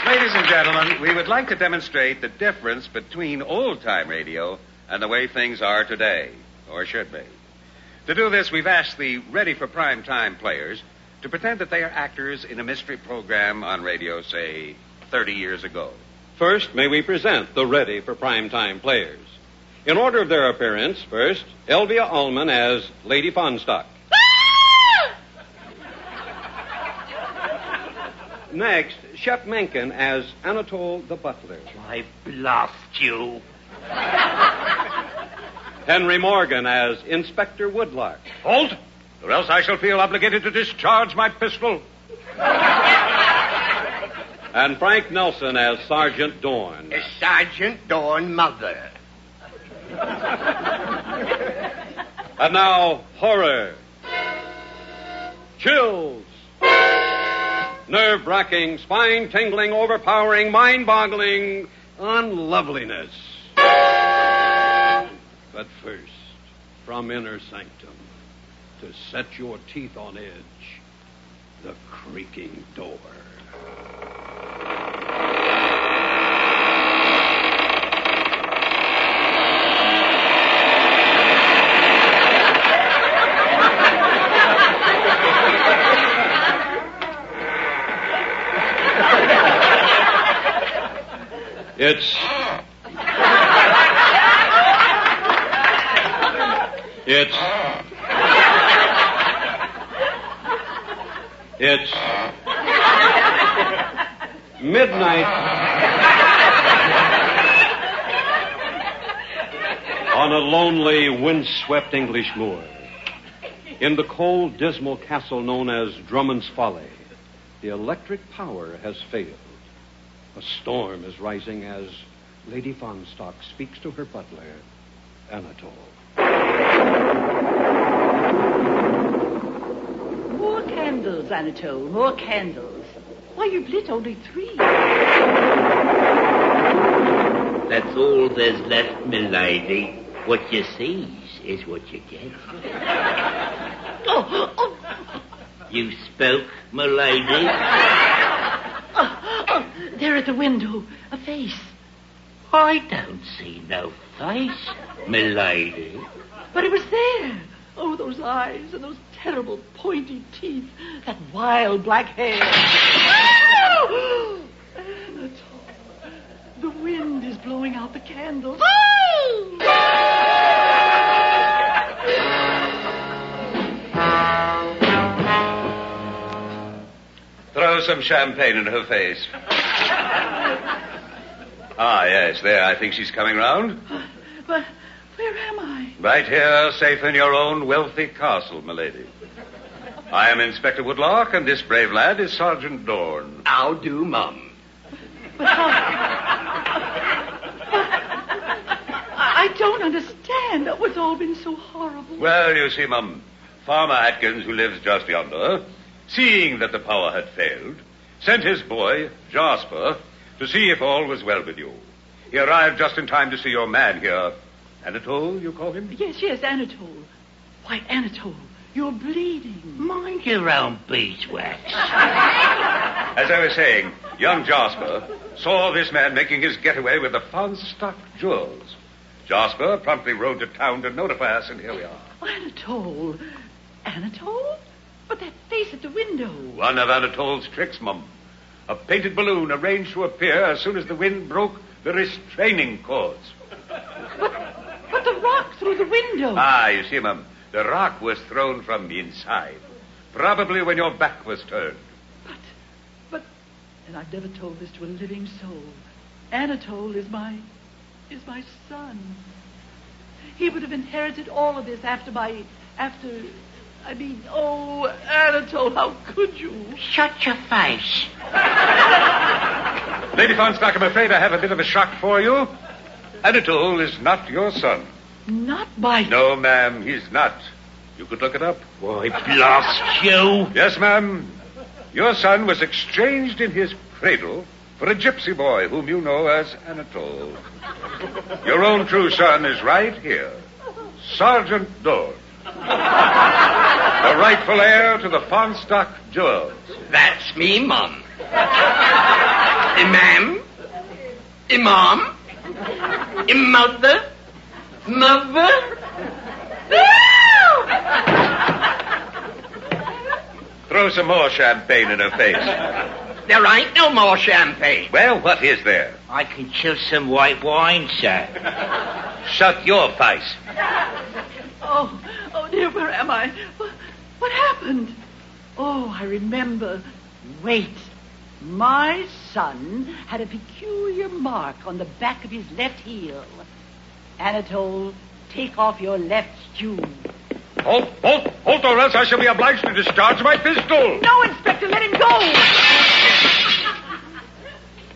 Ladies and gentlemen, we would like to demonstrate the difference between old-time radio and the way things are today, or should be. To do this, we've asked the ready-for-prime-time players to pretend that they are actors in a mystery program on radio, say, 30 years ago. First, may we present the ready for primetime players. In order of their appearance, first, Elvia Ullman as Lady Fonstock. Next, Shep Mencken as Anatole the Butler. I bluffed you. Henry Morgan as Inspector Woodlark. Halt, or else I shall feel obligated to discharge my pistol. And Frank Nelson as Sergeant Dorn. Sergeant Dorn, mother. And now, horror. Chills. Nerve-wracking, spine-tingling, overpowering, mind-boggling unloveliness. But first, from inner sanctum, to set your teeth on edge, the creaking door. It's midnight on a lonely, windswept English moor. In the cold, dismal castle known as Drummond's Folly, the electric power has failed. A storm is rising as Lady Fonstock speaks to her butler, Anatole. More candles, Anatole, more candles. Why, you've lit only 3. That's all there's left, milady. What you sees is what you get. Oh. You spoke, milady? There at the window, a face. I don't see no face, milady. But it was there. Oh, those eyes and those terrible pointy teeth. That wild black hair. Oh! Anatole, the wind is blowing out the candles. Oh! Throw some champagne in her face. Ah, yes, there. I think she's coming round. But where am I? Right here, safe in your own wealthy castle, milady. I am Inspector Woodlark, and this brave lad is Sergeant Dorn. How do, Mum? But how... I don't understand. It's all been so horrible. Well, you see, Mum, Farmer Atkins, who lives just yonder, seeing that the power had failed, sent his boy, Jasper, to see if all was well with you. He arrived just in time to see your man here. Anatole, you call him? Yes, Anatole. Why, Anatole, you're bleeding. Mind your own beeswax. As I was saying, young Jasper saw this man making his getaway with the Fonstock jewels. Jasper promptly rode to town to notify us, and here we are. Anatole? Anatole? But that face at the window. One of Anatole's tricks, Mum. A painted balloon arranged to appear as soon as the wind broke the restraining cords. But the rock through the window. Ah, you see, Mum, the rock was thrown from the inside. Probably when your back was turned. But, and I've never told this to a living soul, Anatole is my is my son. He would have inherited all of this oh, Anatole, how could you? Shut your face. Lady Fonstark, I'm afraid I have a bit of a shock for you. Anatole is not your son. Not my... No, ma'am, he's not. You could look it up. Why, blast you. Yes, ma'am. Your son was exchanged in his cradle for a gypsy boy whom you know as Anatole. Your own true son is right here. Sergeant Dorn. The rightful heir to the Fonstark jewels. That's me, Mum. Ma'am? Mom? Mother? Mother? Throw some more champagne in her face. There ain't no more champagne. Well, what is there? I can chill some white wine, sir. Shut your face. Oh, dear, where am I? What happened? Oh, I remember. Wait. My son had a peculiar mark on the back of his left heel. Anatole, take off your left shoe. Halt, or else I shall be obliged to discharge my pistol. No, Inspector, let him go.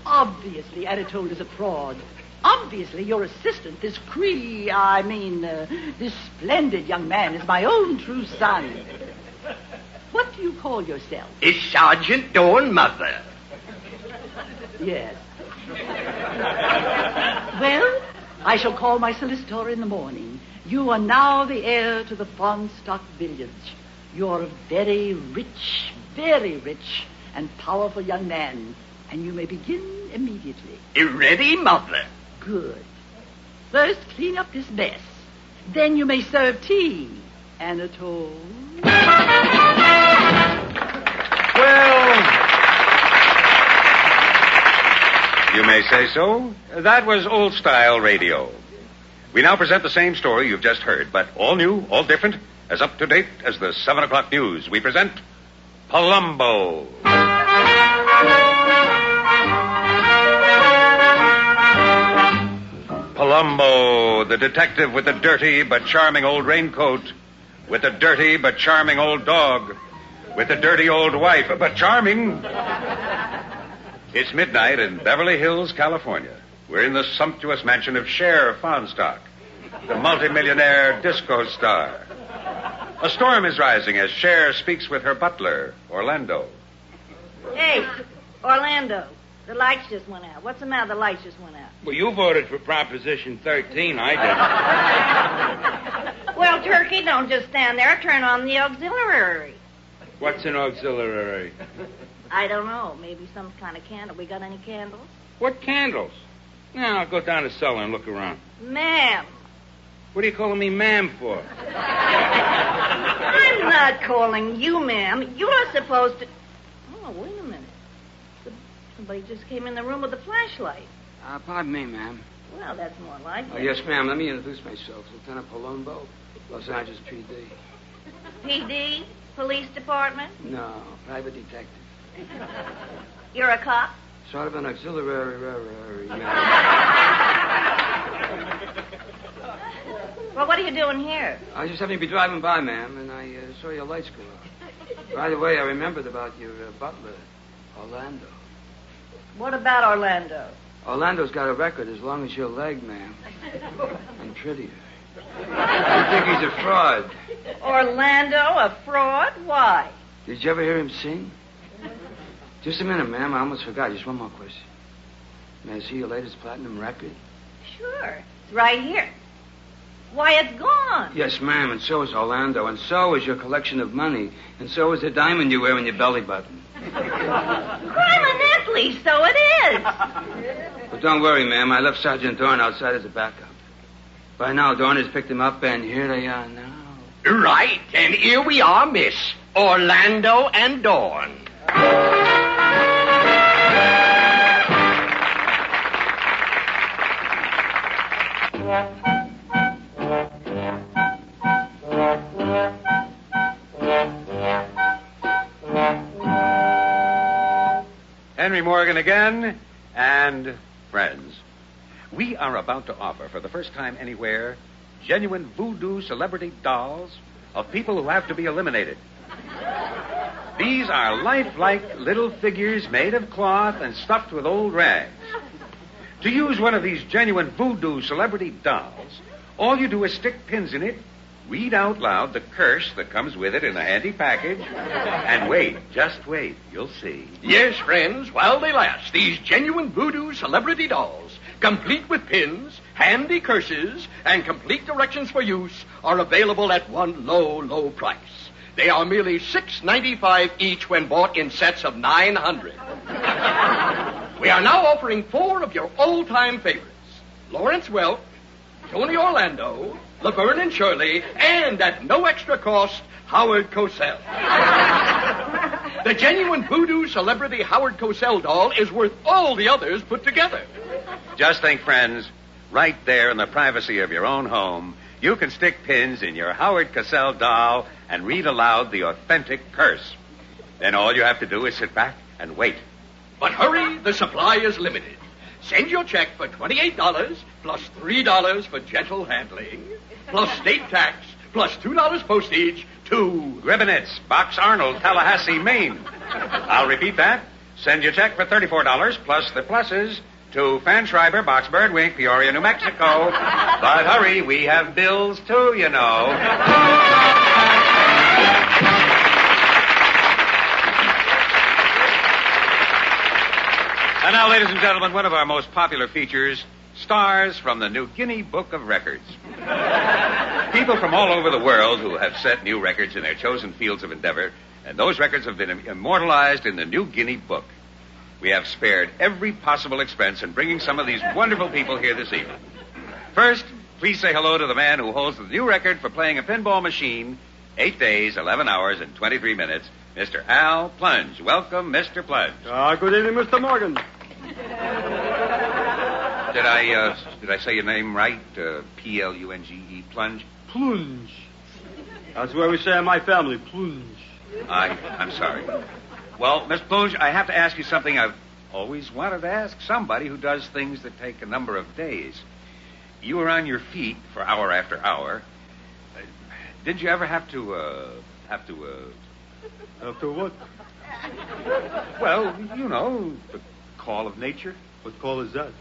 Obviously, Anatole is a fraud. Obviously, your assistant, this splendid young man is my own true son. What do you call yourself? Is Sergeant Dorn, Mother. Yes. Well, I shall call my solicitor in the morning. You are now the heir to the Fonstark village. You're a very rich and powerful young man, and you may begin immediately. Ready, Mother? Good. First, clean up this mess. Then you may serve tea, Anatole. Well, you may say so. That was old-style radio. We now present the same story you've just heard, but all new, all different, as up-to-date as the 7 o'clock news. We present Palumbo. Palumbo, the detective with the dirty but charming old raincoat, with the dirty but charming old dog, with the dirty old wife, but charming. It's midnight in Beverly Hills, California. We're in the sumptuous mansion of Cher Fonstark, the multimillionaire disco star. A storm is rising as Cher speaks with her butler, Orlando. Hey, Orlando, the lights just went out. What's the matter? The lights just went out. Well, you voted for Proposition 13. I didn't. Well, Turkey, don't just stand there. Turn on the auxiliary. What's an auxiliary? I don't know. Maybe some kind of candle. We got any candles? What candles? Now, I'll go down the cellar and look around. Ma'am. What are you calling me ma'am for? I'm not calling you ma'am. You're supposed to... Oh, wait a minute. Somebody just came in the room with a flashlight. Pardon me, ma'am. Well, that's more like it. Yes, ma'am. Let me introduce myself. Lieutenant Palumbo, Los Angeles PD. PD? Police department? No, private detective. You're a cop? Sort of an auxiliary, ma'am. Well, what are you doing here? I just happened to be driving by, ma'am, and I saw your lights go out. By the way, I remembered about your butler, Orlando. What about Orlando? Orlando's got a record as long as your leg, ma'am. And prettier. I think he's a fraud. Orlando, a fraud? Why? Did you ever hear him sing? Just a minute, ma'am. I almost forgot. Just one more question. May I see your latest platinum record? Sure. It's right here. Why, it's gone. Yes, ma'am, and so is Orlando, and so is your collection of money, and so is the diamond you wear in your belly button. Criminally, so it is. But don't worry, ma'am. I left Sergeant Dorn outside as a backup. By now, Dorn has picked him up, and here they are now. Right, and here we are, miss. Orlando and Dorn. Henry Morgan again, and friends. we are about to offer, for the first time anywhere, genuine voodoo celebrity dolls of people who have to be eliminated. These are lifelike little figures made of cloth and stuffed with old rags. To use one of these genuine voodoo celebrity dolls, all you do is stick pins in it, read out loud the curse that comes with it in a handy package, and wait, just wait, you'll see. Yes, friends, while they last, these genuine voodoo celebrity dolls, complete with pins, handy curses, and complete directions for use, are available at one low, low price. They are merely $6.95 each when bought in sets of 900. We are now offering 4 of your old-time favorites: Lawrence Welk, Tony Orlando, Laverne and Shirley, and at no extra cost, Howard Cosell. The genuine voodoo celebrity Howard Cosell doll is worth all the others put together. Just think, friends, right there in the privacy of your own home, you can stick pins in your Howard Cosell doll and read aloud the authentic curse. Then all you have to do is sit back and wait. But hurry, the supply is limited. Send your check for $28 plus $3 for gentle handling, plus state tax, plus $2 postage to Gribbinets, Box Arnold, Tallahassee, Maine. I'll repeat that. Send your check for $34 plus the pluses to Fanschreiber, Box Berwick, Peoria, New Mexico. But hurry, we have bills too, you know. And now, ladies and gentlemen, one of our most popular features, stars from the New Guinea Book of Records. People from all over the world who have set new records in their chosen fields of endeavor, and those records have been immortalized in the New Guinea Book. We have spared every possible expense in bringing some of these wonderful people here this evening. First, please say hello to the man who holds the new record for playing a pinball machine, 8 days, 11 hours, and 23 minutes, Mr. Al Plunge. Welcome, Mr. Plunge. Good evening, Mr. Morgan. Did I say your name right? Plunge, Plunge? Plunge. That's where we say in my family, plunge. I'm sorry. Well, Miss Plunge, I have to ask you something I've always wanted to ask somebody who does things that take a number of days. You were on your feet for hour after hour. Didn't you ever have to After what? Well, you know, the call of nature. What call is that?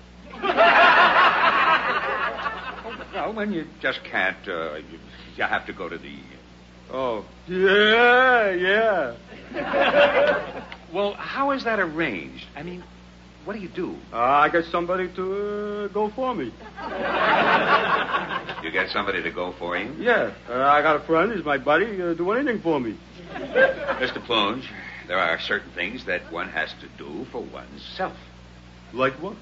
Well, when you just can't, you have to go to the... Oh, yeah. Well, how is that arranged? I mean, what do you do? I get somebody to go for me. You get somebody to go for you? Yeah, I got a friend. He's my buddy. Do anything for me. Mr. Plunge, there are certain things that one has to do for oneself. Like what?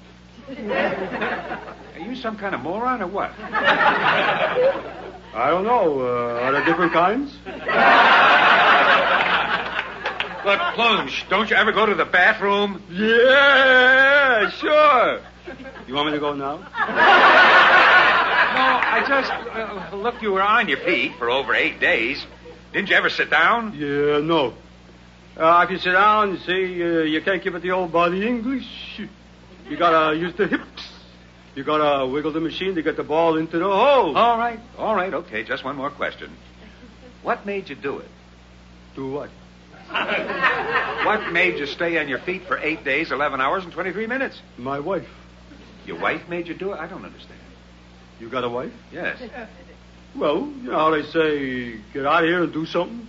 Are you some kind of moron or what? I don't know. Are there different kinds? Look, Plunge, don't you ever go to the bathroom? Yeah, sure. You want me to go now? No, I just... look, you were on your feet for over 8 days. Didn't you ever sit down? Yeah, no. If you sit down, you see, you can't give it the old body English. You gotta use the hips. You gotta wiggle the machine to get the ball into the hole. All right, okay. Just one more question. What made you do it? Do what? What made you stay on your feet for 8 days, 11 hours, and 23 minutes? My wife. Your wife made you do it? I don't understand. You got a wife? Yes. Well, you know how they say, get out of here and do something?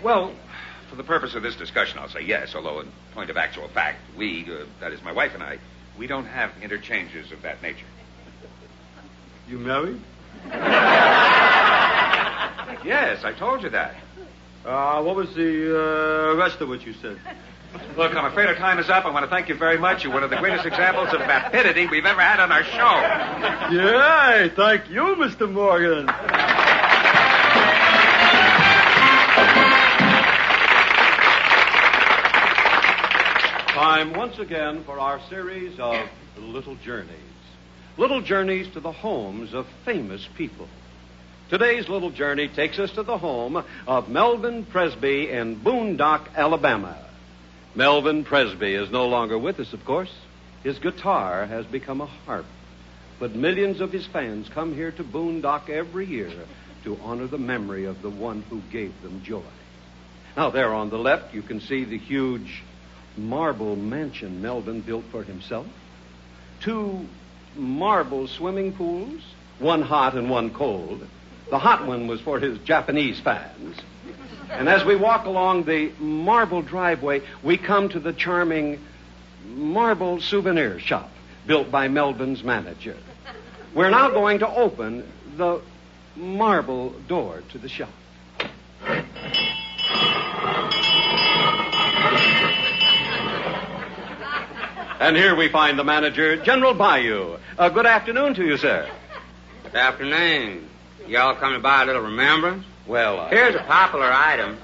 Well, for the purpose of this discussion, I'll say yes, although in point of actual fact, we, that is my wife and I, we don't have interchanges of that nature. You married? Yes, I told you that. What was the rest of what you said? Look, I'm afraid our time is up. I want to thank you very much. You're one of the greatest examples of vapidity we've ever had on our show. Yeah, thank you, Mr. Morgan. Time once again for our series of Little Journeys. Little journeys to the homes of famous people. Today's little journey takes us to the home of Melvin Presby in Boondock, Alabama. Melvin Presby is no longer with us, of course. His guitar has become a harp. but millions of his fans come here to Boondock every year to honor the memory of the one who gave them joy. Now, there on the left, you can see the huge marble mansion Melvin built for himself. 2 marble swimming pools, one hot and one cold. The hot one was for his Japanese fans. And as we walk along the marble driveway, we come to the charming marble souvenir shop built by Melvin's manager. We're now going to open the marble door to the shop. And here we find the manager, General Bayou. Good afternoon to you, sir. Good afternoon. Y'all come to buy a little remembrance? Well, here's a popular item.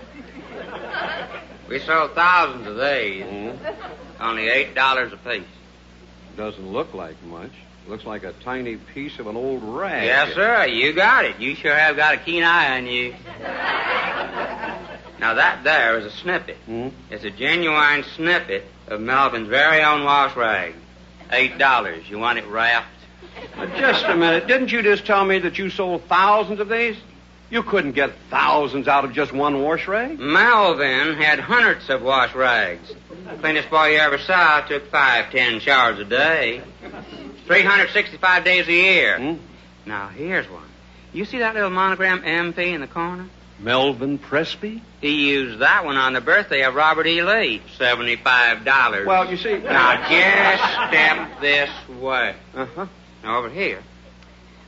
We sold thousands of these. Only $8 a piece. Doesn't look like much. Looks like a tiny piece of an old rag. Yes, sir. You got it. You sure have got a keen eye on you. Now, that there is a snippet. It's a genuine snippet of Melvin's very own wash rag. $8. You want it wrapped? Just a minute. Didn't you just tell me that you sold thousands of these? You couldn't get thousands out of just one wash rag. Melvin had hundreds of wash rags. The cleanest boy you ever saw took 5-10 showers a day. 365 days a year. Now, here's one. You see that little monogram MP in the corner? Melvin Presby? He used that one on the birthday of Robert E. Lee. $75. Well, you see... Now, just step this way. Uh-huh. Now, over here,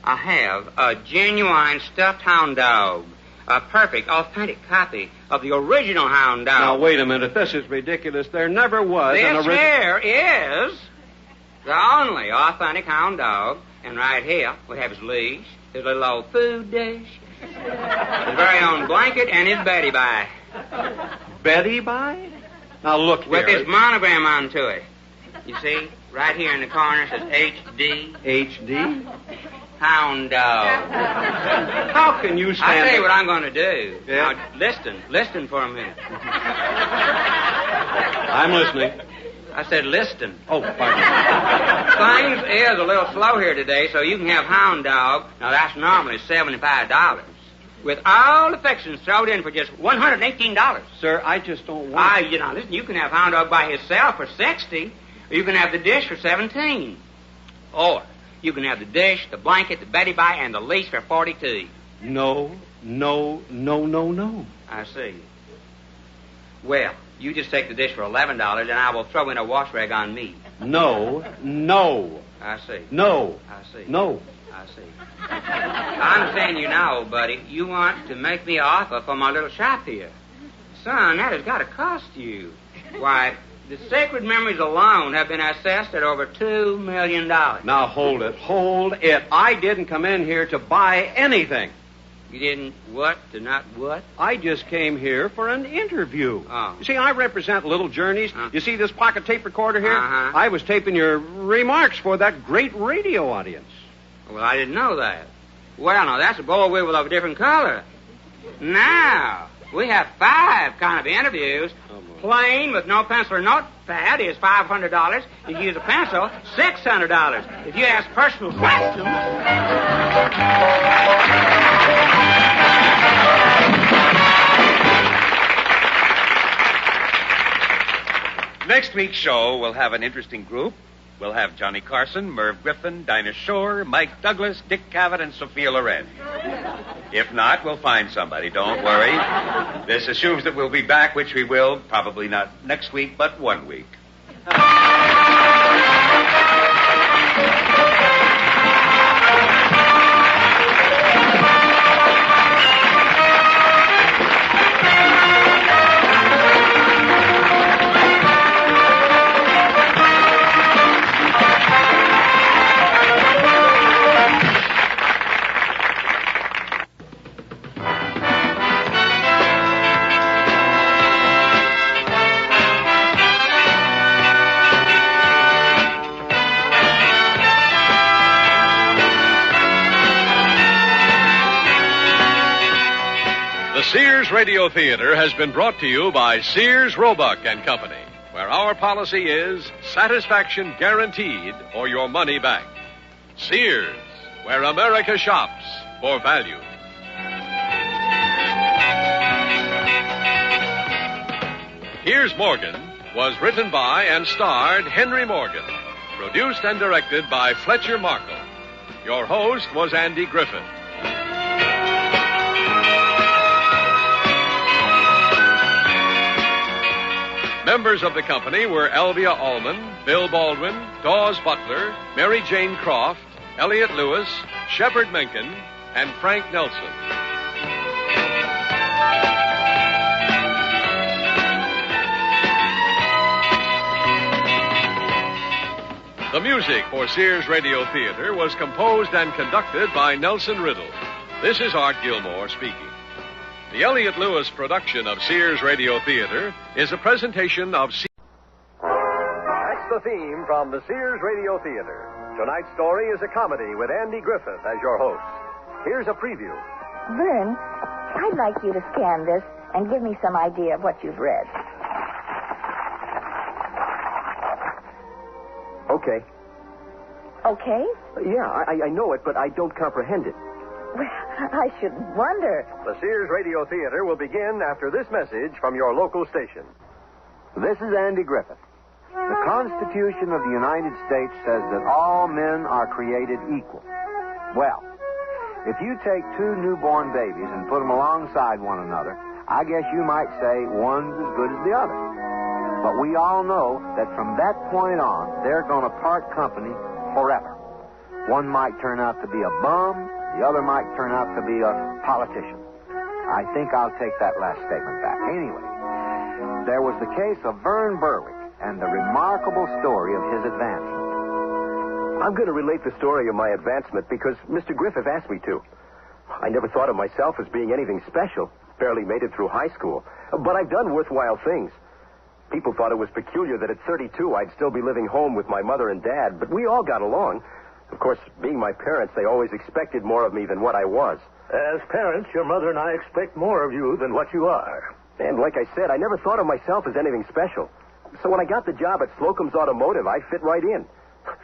I have a genuine stuffed hound dog. A perfect, authentic copy of the original hound dog. Now, wait a minute. This is ridiculous. There never was an original... This here is the only authentic hound dog. And right here, we have his leash, his little old food dish, his very own blanket, and his Betty Bye. Betty Bye? Now, look here. With his monogram onto it. You see, right here in the corner it says HD. HD? Hound dog. How can you stand... I'll tell you what I'm going to do. Yeah? Now, listen for a minute. I'm listening. I said listen. Oh, pardon. Things is a little slow here today, so you can have hound dog. Now, that's normally $75. With all the fixings thrown in for just $118. Sir, I just don't want... Listen, you can have hound dog by himself for $60, or you can have the dish for $17. Or you can have the dish, the blanket, the Betty Bye, and the leash for $42. No. I see. Well, you just take the dish for $11, and I will throw in a wash rag on me. No. I see. No. I see. No. I see. I understand you now, buddy. You want to make me an offer for my little shop here. Son, that has got to cost you. Why, the sacred memories alone have been assessed at over $2 million. Now, hold it. I didn't come in here to buy anything. You didn't what? To not what? I just came here for an interview. Oh. You see, I represent Little Journeys. You see this pocket tape recorder here? Uh-huh. I was taping your remarks for that great radio audience. Well, I didn't know that. Well, now, that's a boll weevil of a different color. Now, we have 5 kind of interviews. Plain, with no pencil or notepad, is $500. If you use a pencil, $600. If you ask personal questions... Next week's show, we'll have an interesting group. We'll have Johnny Carson, Merv Griffin, Dinah Shore, Mike Douglas, Dick Cavett, and Sophia Loren. If not, we'll find somebody. Don't worry. This assumes that we'll be back, which we will. Probably not next week, but 1 week. Sears Radio Theater has been brought to you by Sears, Roebuck and Company, where our policy is satisfaction guaranteed or your money back. Sears, where America shops for value. Here's Morgan was written by and starred Henry Morgan. Produced and directed by Fletcher Markle. Your host was Andy Griffith. Members of the company were Elvia Allman, Bill Baldwin, Dawes Butler, Mary Jane Croft, Elliot Lewis, Shepard Mencken, and Frank Nelson. The music for Sears Radio Theater was composed and conducted by Nelson Riddle. This is Art Gilmore speaking. The Elliot Lewis production of Sears Radio Theater is a presentation of That's the theme from the Sears Radio Theater. Tonight's story is a comedy with Andy Griffith as your host. Here's a preview. Vern, I'd like you to scan this and give me some idea of what you've read. Okay. Okay? Yeah, I know it, but I don't comprehend it. Well, I shouldn't wonder. The Sears Radio Theater will begin after this message from your local station. This is Andy Griffith. The Constitution of the United States says that all men are created equal. Well, if you take two newborn babies and put them alongside one another, I guess you might say one's as good as the other. But we all know that from that point on, they're going to part company forever. One might turn out to be a bum, the other might turn out to be a politician. I think I'll take that last statement back. Anyway, there was the case of Vern Berwick and the remarkable story of his advancement. I'm going to relate the story of my advancement because Mr. Griffith asked me to. I never thought of myself as being anything special. Barely made it through high school. But I've done worthwhile things. People thought it was peculiar that at 32 I'd still be living home with my mother and dad, but we all got along. Of course, being my parents, they always expected more of me than what I was. As parents, your mother and I expect more of you than what you are. And like I said, I never thought of myself as anything special. So when I got the job at Slocum's Automotive, I fit right in.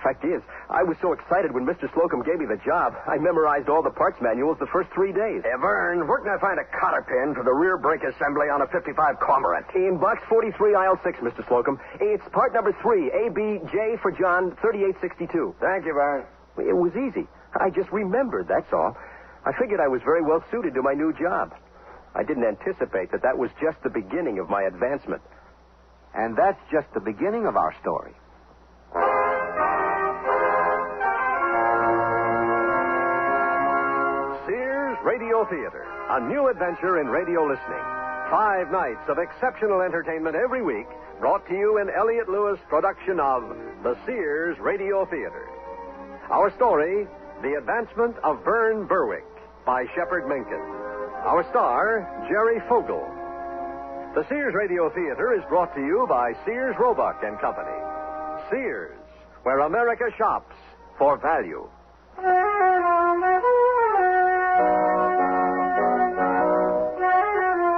Fact is, I was so excited when Mr. Slocum gave me the job, I memorized all the parts manuals the first 3 days. Hey, Vern, where can I find a cotter pin for the rear brake assembly on a 55 Cormorant? In box 43, aisle 6, Mr. Slocum. It's part number 3, ABJ for John, 3862. Thank you, Vern. It was easy. I just remembered, that's all. I figured I was very well suited to my new job. I didn't anticipate that was just the beginning of my advancement. And that's just the beginning of our story. Sears Radio Theater, a new adventure in radio listening. 5 nights of exceptional entertainment every week, brought to you in Elliot Lewis' production of the Sears Radio Theater. Our story, The Advancement of Vern Berwick, by Shepard Mencken. Our star, Jerry Fogel. The Sears Radio Theater is brought to you by Sears Roebuck and Company. Sears, where America shops for value.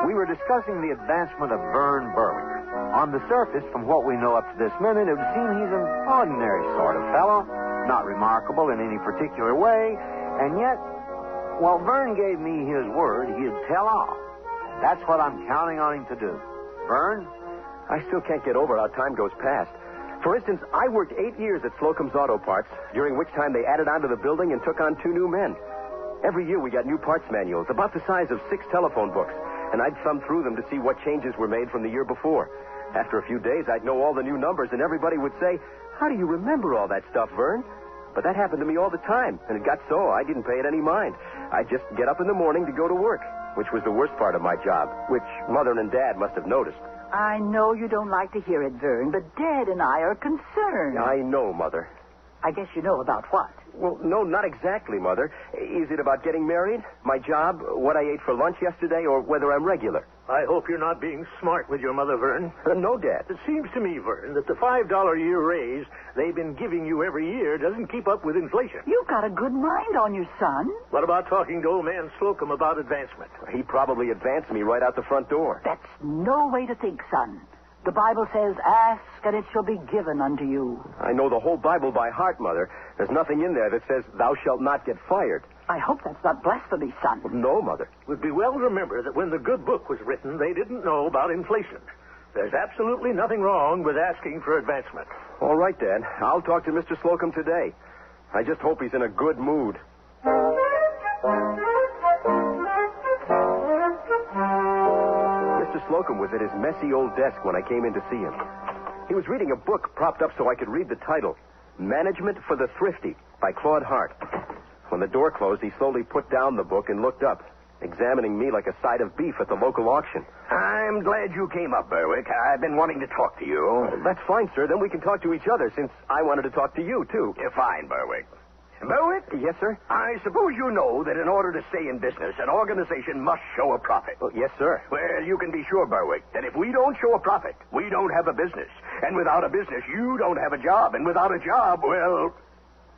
We were discussing the advancement of Vern Berwick. On the surface, from what we know up to this minute, it would seem he's an ordinary sort of fellow, not remarkable in any particular way, and yet, well, Vern gave me his word he'd tell all. That's what I'm counting on him to do. Vern? I still can't get over how time goes past. For instance, I worked 8 years at Slocum's Auto Parts, during which time they added onto the building and took on 2 new men. Every year we got new parts manuals, about the size of 6 telephone books, and I'd thumb through them to see what changes were made from the year before. After a few days, I'd know all the new numbers, and everybody would say, "How do you remember all that stuff, Vern?" But that happened to me all the time, and it got so I didn't pay it any mind. I'd just get up in the morning to go to work, which was the worst part of my job, which Mother and Dad must have noticed. I know you don't like to hear it, Vern, but Dad and I are concerned. I know, Mother. I guess you know about what? Well, no, not exactly, Mother. Is it about getting married, my job, what I ate for lunch yesterday, or whether I'm regular? I hope you're not being smart with your mother, Vern. No, Dad. It seems to me, Vern, that the $5 a year raise they've been giving you every year doesn't keep up with inflation. You've got a good mind on you, son. What about talking to old man Slocum about advancement? He probably advanced me right out the front door. That's no way to think, son. The Bible says, ask and it shall be given unto you. I know the whole Bible by heart, Mother. There's nothing in there that says thou shalt not get fired. I hope that's not blasphemy, son. Well, no, Mother. It would be well to remember that when the good book was written, they didn't know about inflation. There's absolutely nothing wrong with asking for advancement. All right, Dad. I'll talk to Mr. Slocum today. I just hope he's in a good mood. Mr. Slocum was at his messy old desk when I came in to see him. He was reading a book propped up so I could read the title, Management for the Thrifty, by Claude Hart. When the door closed, he slowly put down the book and looked up, examining me like a side of beef at the local auction. I'm glad you came up, Berwick. I've been wanting to talk to you. That's fine, sir. Then we can talk to each other, since I wanted to talk to you, too. You're fine, Berwick. Berwick? Yes, sir? I suppose you know that in order to stay in business, an organization must show a profit. Yes, sir. Well, you can be sure, Berwick, that if we don't show a profit, we don't have a business. And without a business, you don't have a job. And without a job, well,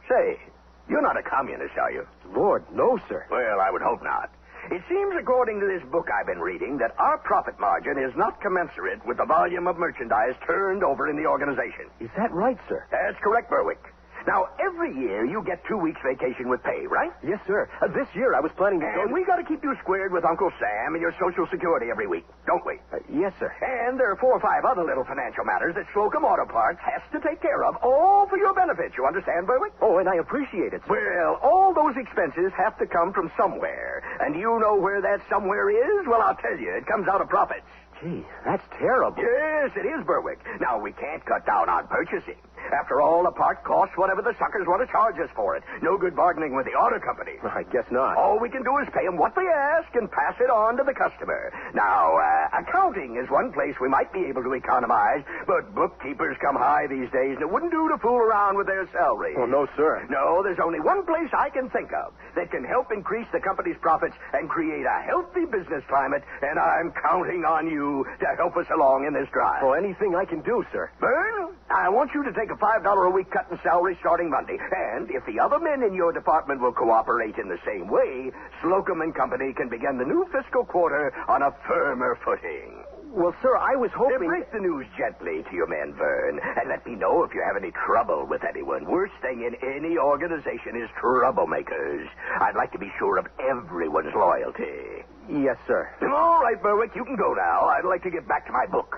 say, you're not a communist, are you? Lord, no, sir. Well, I would hope not. It seems, according to this book I've been reading, that our profit margin is not commensurate with the volume of merchandise turned over in the organization. Is that right, sir? That's correct, Berwick. Now, every year you get 2 weeks vacation with pay, right? Yes, sir. This year I was planning to go... And we got to keep you squared with Uncle Sam and your Social Security every week, don't we? Yes, sir. And there are 4 or 5 other little financial matters that Slocum Auto Parts has to take care of, all for your benefit. You understand, Berwick? Oh, and I appreciate it, sir. Well, all those expenses have to come from somewhere. And do you know where that somewhere is? Well, I'll tell you. It comes out of profits. Gee, that's terrible. Yes, it is, Berwick. Now, we can't cut down on purchasing. After all, a part costs whatever the suckers want to charge us for it. No good bargaining with the auto company. I guess not. All we can do is pay them what they ask and pass it on to the customer. Now, accounting is one place we might be able to economize, but bookkeepers come high these days, and it wouldn't do to fool around with their salary. Oh, no, sir. No, there's only one place I can think of that can help increase the company's profits and create a healthy business climate, and I'm counting on you to help us along in this drive. Oh, anything I can do, sir. Vern, I want you to take a $5 a week cut in salary starting Monday. And if the other men in your department will cooperate in the same way, Slocum and Company can begin the new fiscal quarter on a firmer footing. Well, sir, I was hoping... Break the news gently to your man, Vern, and let me know if you have any trouble with anyone. Worst thing in any organization is troublemakers. I'd like to be sure of everyone's loyalty. Yes, sir. All right, Berwick, you can go now. I'd like to get back to my book.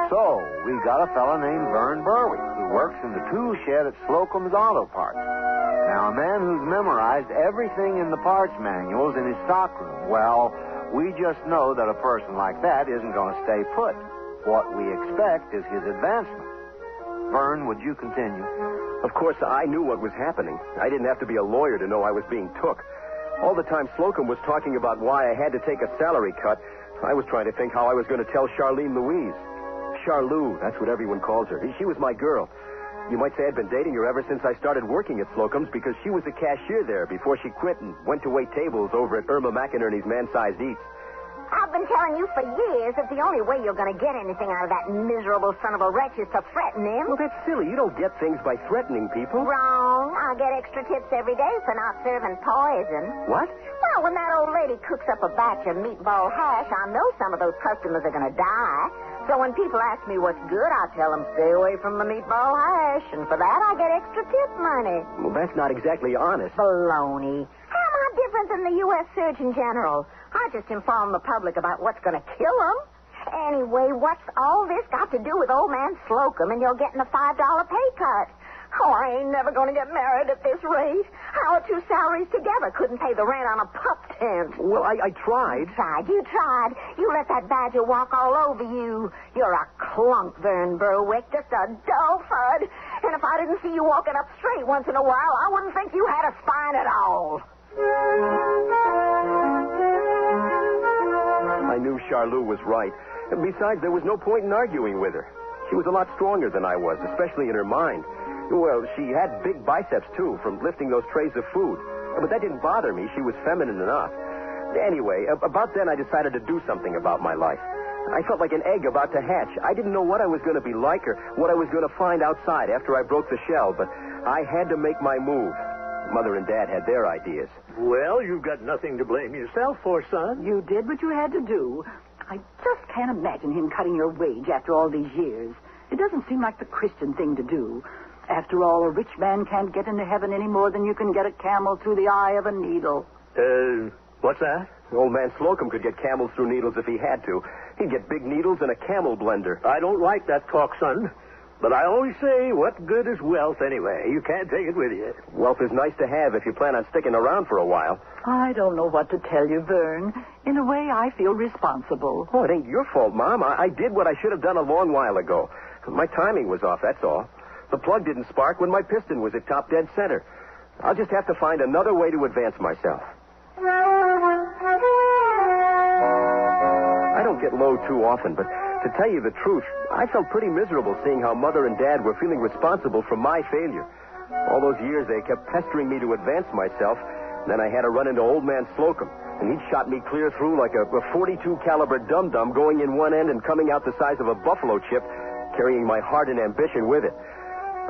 So, we got a fella named Vern Berwick who works in the tool shed at Slocum's Auto Parts. Now, a man who's memorized everything in the parts manuals in his stockroom. Well, we just know that a person like that isn't going to stay put. What we expect is his advancement. Vern, would you continue? Of course, I knew what was happening. I didn't have to be a lawyer to know I was being took. All the time Slocum was talking about why I had to take a salary cut, I was trying to think how I was going to tell Charlene Louise. Charlou, that's what everyone calls her. She was my girl. You might say I'd been dating her ever since I started working at Slocum's because she was a cashier there before she quit and went to wait tables over at Irma McInerney's Man-Sized Eats. I've been telling you for years that the only way you're going to get anything out of that miserable son of a wretch is to threaten him. Well, that's silly. You don't get things by threatening people. Wrong. I'll get extra tips every day for not serving poison. What? Well, when that old lady cooks up a batch of meatball hash, I know some of those customers are going to die. So when people ask me what's good, I tell them stay away from the meatball hash. And for that, I get extra tip money. Well, that's not exactly honest. Baloney. How am I different than the U.S. Surgeon General? I just inform the public about what's going to kill them. Anyway, what's all this got to do with old man Slocum and you're getting a $5 pay cut? Oh, I ain't never going to get married at this rate. Our 2 salaries together couldn't pay the rent on a pup tent. Well, I tried. You tried. You let that badger walk all over you. You're a clunk, Vern Berwick, just a dull fud. And if I didn't see you walking up straight once in a while, I wouldn't think you had a spine at all. I knew Charlou was right. And besides, there was no point in arguing with her. She was a lot stronger than I was, especially in her mind. Well, she had big biceps, too, from lifting those trays of food. But that didn't bother me. She was feminine enough. Anyway, about then I decided to do something about my life. I felt like an egg about to hatch. I didn't know what I was going to be like or what I was going to find outside after I broke the shell, but I had to make my move. Mother and Dad had their ideas. Well, you've got nothing to blame yourself for, son. You did what you had to do. I just can't imagine him cutting your wage after all these years. It doesn't seem like the Christian thing to do. After all, a rich man can't get into heaven any more than you can get a camel through the eye of a needle. What's that? Old man Slocum could get camels through needles if he had to. He'd get big needles and a camel blender. I don't like that talk, son. But I always say, what good is wealth anyway? You can't take it with you. Wealth is nice to have if you plan on sticking around for a while. I don't know what to tell you, Vern. In a way, I feel responsible. Oh, it ain't your fault, Mom. I did what I should have done a long while ago. My timing was off, that's all. The plug didn't spark when my piston was at top dead center. I'll just have to find another way to advance myself. I don't get low too often, but to tell you the truth, I felt pretty miserable seeing how Mother and Dad were feeling responsible for my failure. All those years they kept pestering me to advance myself, and then I had to run into old man Slocum, and he'd shot me clear through like a .42 caliber dum-dum going in one end and coming out the size of a buffalo chip, carrying my heart and ambition with it.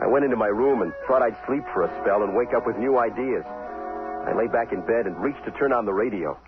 I went into my room and thought I'd sleep for a spell and wake up with new ideas. I lay back in bed and reached to turn on the radio.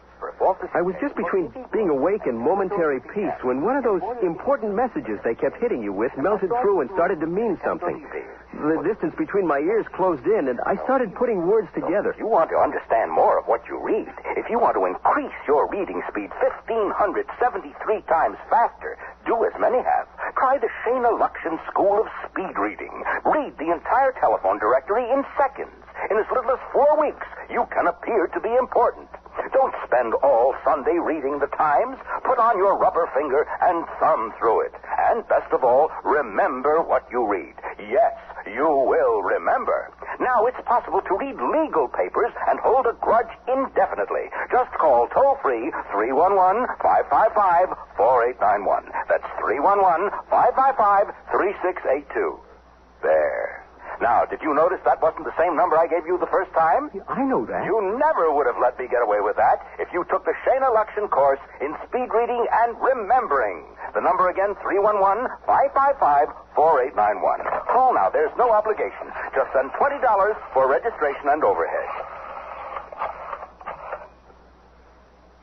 I was just between being awake and momentary peace when one of those important messages they kept hitting you with melted through and started to mean something. The distance between my ears closed in, and I started putting words together. If you want to understand more of what you read, if you want to increase your reading speed 1,573 times faster, do as many have. Try the Shana Luxian School of Speed Reading. Read the entire telephone directory in seconds. In as little as 4 weeks, you can appear to be important. Don't spend all Sunday reading the Times. Put on your rubber finger and thumb through it. And best of all, remember what you read. Yes, you will remember. Now it's possible to read legal papers and hold a grudge indefinitely. Just call toll-free 311-555-4891. That's 311-555-3682. There. Now, did you notice that wasn't the same number I gave you the first time? I know that. You never would have let me get away with that if you took the Shana Luxian course in speed reading and remembering. The number again, 311-555-4891. Call now. There's no obligation. Just send $20 for registration and overhead.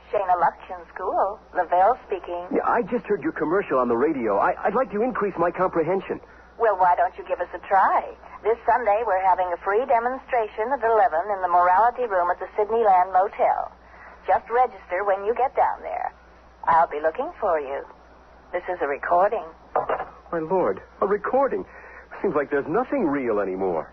Shana Luxian School. Lavelle speaking. Yeah, I just heard your commercial on the radio. I'd like to increase my comprehension. Well, why don't you give us a try? This Sunday, we're having a free demonstration at 11 in the Morality Room at the Sydneyland Motel. Just register when you get down there. I'll be looking for you. This is a recording. My Lord, a recording. Seems like there's nothing real anymore.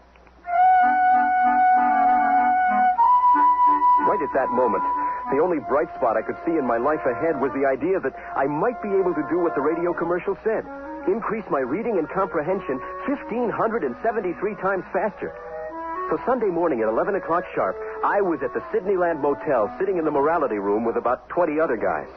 Right at that moment, the only bright spot I could see in my life ahead was the idea that I might be able to do what the radio commercial said. Increase my reading and comprehension 1,573 times faster. So Sunday morning at 11 o'clock sharp, I was at the Sydneyland Motel sitting in the Morality Room with about 20 other guys.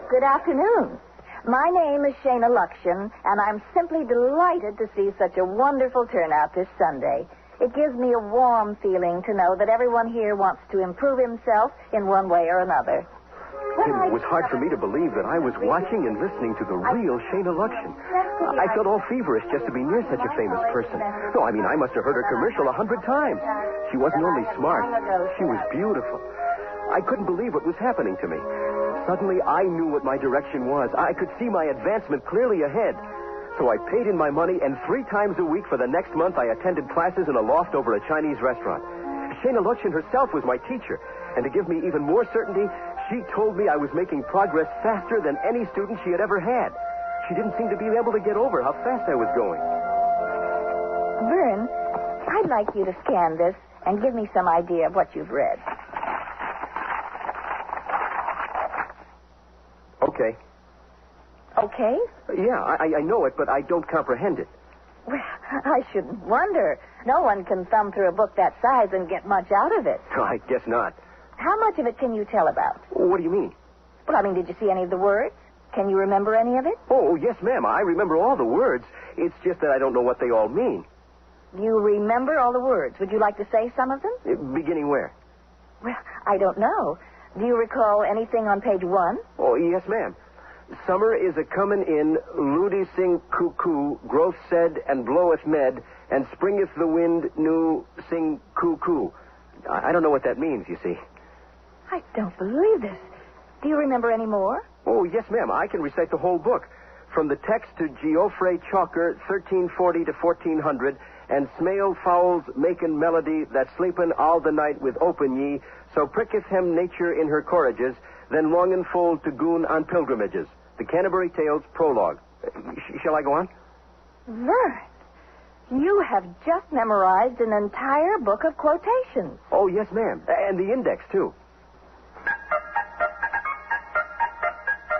Good afternoon. My name is Shana Luxian, and I'm simply delighted to see such a wonderful turnout this Sunday. It gives me a warm feeling to know that everyone here wants to improve himself in one way or another. It was hard for me to believe that I was watching and listening to the real Shana Luxian. I felt all feverish just to be near such a famous person. No, I mean, I must have heard her commercial 100 times. She wasn't only smart, she was beautiful. I couldn't believe what was happening to me. Suddenly, I knew what my direction was. I could see my advancement clearly ahead. So I paid in my money, and 3 times a week for the next month, I attended classes in a loft over a Chinese restaurant. Shana Luxian herself was my teacher, and to give me even more certainty, she told me I was making progress faster than any student she had ever had. She didn't seem to be able to get over how fast I was going. Vern, I'd like you to scan this and give me some idea of what you've read. Okay. Okay? Yeah, I know it, but I don't comprehend it. Well, I shouldn't wonder. No one can thumb through a book that size and get much out of it. I guess not. How much of it can you tell about? What do you mean? Well, I mean, did you see any of the words? Can you remember any of it? Oh, yes, ma'am. I remember all the words. It's just that I don't know what they all mean. You remember all the words. Would you like to say some of them? Beginning where? Well, I don't know. Do you recall anything on page 1? Oh, yes, ma'am. Summer is a comin' in, Ludi sing cuckoo, growth said and bloweth med, and springeth the wind new sing cuckoo. I don't know what that means, you see. I don't believe this. Do you remember any more? Oh, yes, ma'am. I can recite the whole book. From the text to Geoffrey Chalker, 1340 to 1400, and smale fowls makin' melody that sleepin' all the night with open ye, so pricketh hem nature in her courages, then longin' full to goon on pilgrimages. The Canterbury Tales Prologue. Shall I go on? Vern, you have just memorized an entire book of quotations. Oh, yes, ma'am. And the index, too.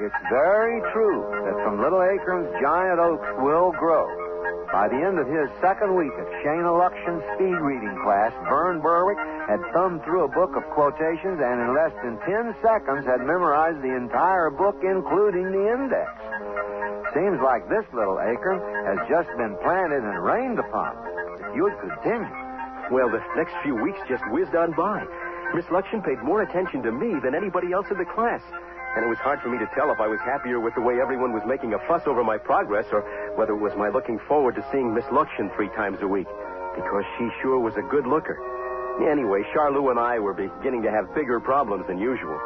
It's very true that from little acorns giant oaks will grow. By the end of his second week of Shane Eluction's speed reading class, Vern Berwick had thumbed through a book of quotations and in less than 10 seconds had memorized the entire book, including the index. Seems like this little acorn has just been planted and rained upon. If you would continue. Well, the next few weeks just whizzed on by. Miss Luction paid more attention to me than anybody else in the class. And it was hard for me to tell if I was happier with the way everyone was making a fuss over my progress or whether it was my looking forward to seeing Miss Luction 3 times a week. Because she sure was a good looker. Anyway, Charlou and I were beginning to have bigger problems than usual.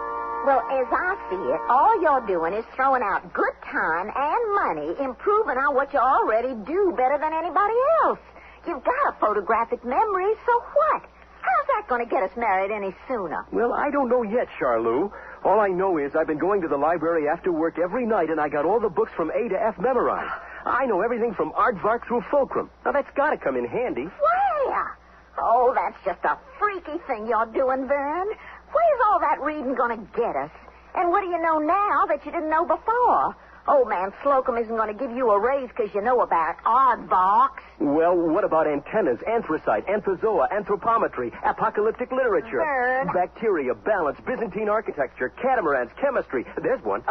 Well, as I see it, all you're doing is throwing out good time and money, improving on what you already do better than anybody else. You've got a photographic memory, so what? How's that going to get us married any sooner? Well, I don't know yet, Charlou. All I know is I've been going to the library after work every night, and I got all the books from A to F memorized. I know everything from Aardvark through Fulcrum. Now, that's got to come in handy. Where? Oh, that's just a freaky thing you're doing, Vern. Where's all that reading going to get us? And what do you know now that you didn't know before? Old man Slocum isn't going to give you a raise because you know about aardvarks. Well, what about antennas, anthracite, anthozoa, anthropometry, apocalyptic literature, Vern. bacteria, balance, Byzantine architecture, catamarans, chemistry? There's one.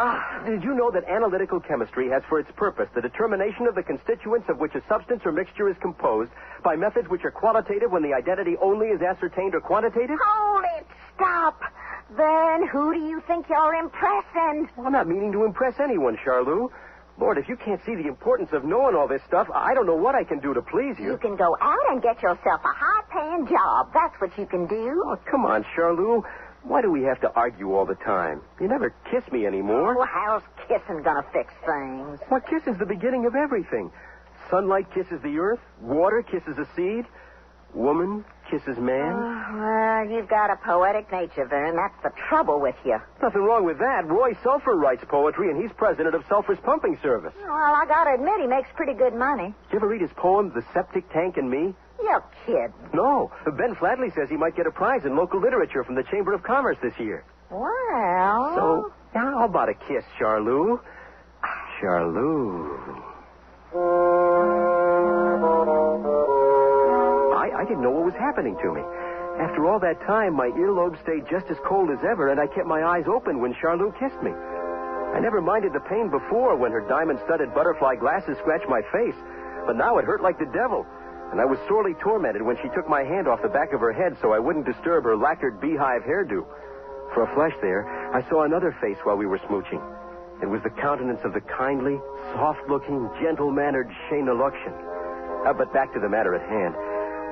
Did you know that analytical chemistry has for its purpose the determination of the constituents of which a substance or mixture is composed by methods which are qualitative when the identity only is ascertained or quantitative? Hold it. Stop. Vern, who do you think you're impressing? Well, I'm not meaning to impress anyone, Charlou. Lord, if you can't see the importance of knowing all this stuff, I don't know what I can do to please you. You can go out and get yourself a high-paying job. That's what you can do. Oh, come on, Charlou. Why do we have to argue all the time? You never kiss me anymore. Well, how's kissing gonna fix things? Well, kiss is the beginning of everything. Sunlight kisses the earth. Water kisses a seed. Woman kisses man. Well, you've got a poetic nature, Vern. That's the trouble with you. Nothing wrong with that. Roy Sulphur writes poetry, and he's president of Sulphur's Pumping Service. Well, I gotta admit, he makes pretty good money. Did you ever read his poem, The Septic Tank and Me? You're kidding. No. Ben Fladley says he might get a prize in local literature from the Chamber of Commerce this year. Well... So, how about a kiss, Charlou? Charlou. I didn't know what was happening to me. After all that time, my earlobe stayed just as cold as ever, and I kept my eyes open when Charlou kissed me. I never minded the pain before when her diamond-studded butterfly glasses scratched my face, but now it hurt like the devil, and I was sorely tormented when she took my hand off the back of her head so I wouldn't disturb her lacquered beehive hairdo. For a flash there, I saw another face while we were smooching. It was the countenance of the kindly, soft-looking, gentle-mannered Shane Eluction. But back to the matter at hand.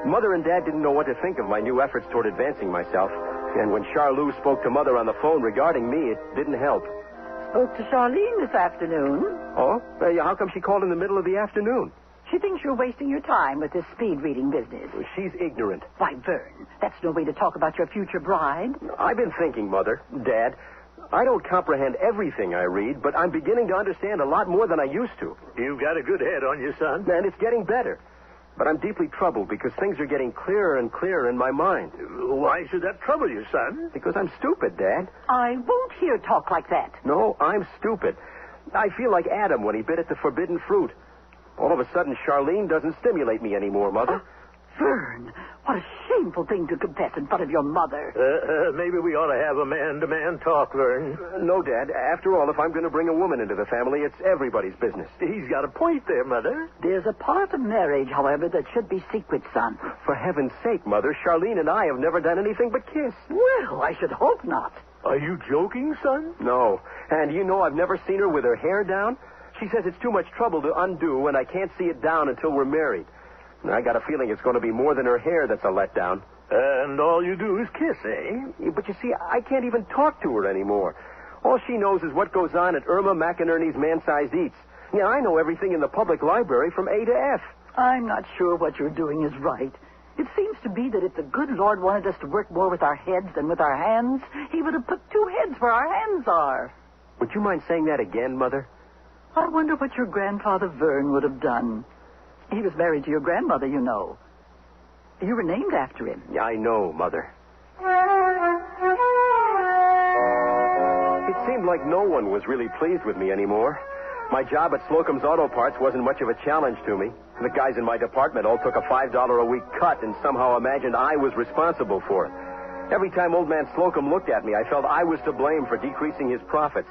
Mother and Dad didn't know what to think of my new efforts toward advancing myself. And when Charlou spoke to Mother on the phone regarding me, it didn't help. Spoke to Charlene this afternoon. Oh? How come she called in the middle of the afternoon? She thinks you're wasting your time with this speed reading business. She's ignorant. Why, Vern, that's no way to talk about your future bride. I've been thinking, Mother, Dad. I don't comprehend everything I read, but I'm beginning to understand a lot more than I used to. You've got a good head on you, son. And it's getting better. But I'm deeply troubled because things are getting clearer and clearer in my mind. Why should that trouble you, son? Because I'm stupid, Dad. I won't hear talk like that. No, I'm stupid. I feel like Adam when he bit at the forbidden fruit. All of a sudden, Charlene doesn't stimulate me anymore, Mother. Vern, what a shameful thing to confess in front of your mother. Maybe we ought to have a man-to-man talk, Vern. No, Dad. After all, if I'm going to bring a woman into the family, it's everybody's business. He's got a point there, Mother. There's a part of marriage, however, that should be secret, son. For heaven's sake, Mother, Charlene and I have never done anything but kiss. Well, I should hope not. Are you joking, son? No. And you know I've never seen her with her hair down? She says it's too much trouble to undo, and I can't see it down until we're married. And I got a feeling it's going to be more than her hair that's a letdown. And all you do is kiss, eh? But you see, I can't even talk to her anymore. All she knows is what goes on at Irma McInerney's Man-Sized Eats. Yeah, I know everything in the public library from A to F. I'm not sure what you're doing is right. It seems to be that if the good Lord wanted us to work more with our heads than with our hands, he would have put two heads where our hands are. Would you mind saying that again, Mother? I wonder what your grandfather Vern would have done. He was married to your grandmother, you know. You were named after him. Yeah, I know, Mother. It seemed like no one was really pleased with me anymore. My job at Slocum's Auto Parts wasn't much of a challenge to me. The guys in my department all took a $5 a week cut and somehow imagined I was responsible for it. Every time old man Slocum looked at me, I felt I was to blame for decreasing his profits.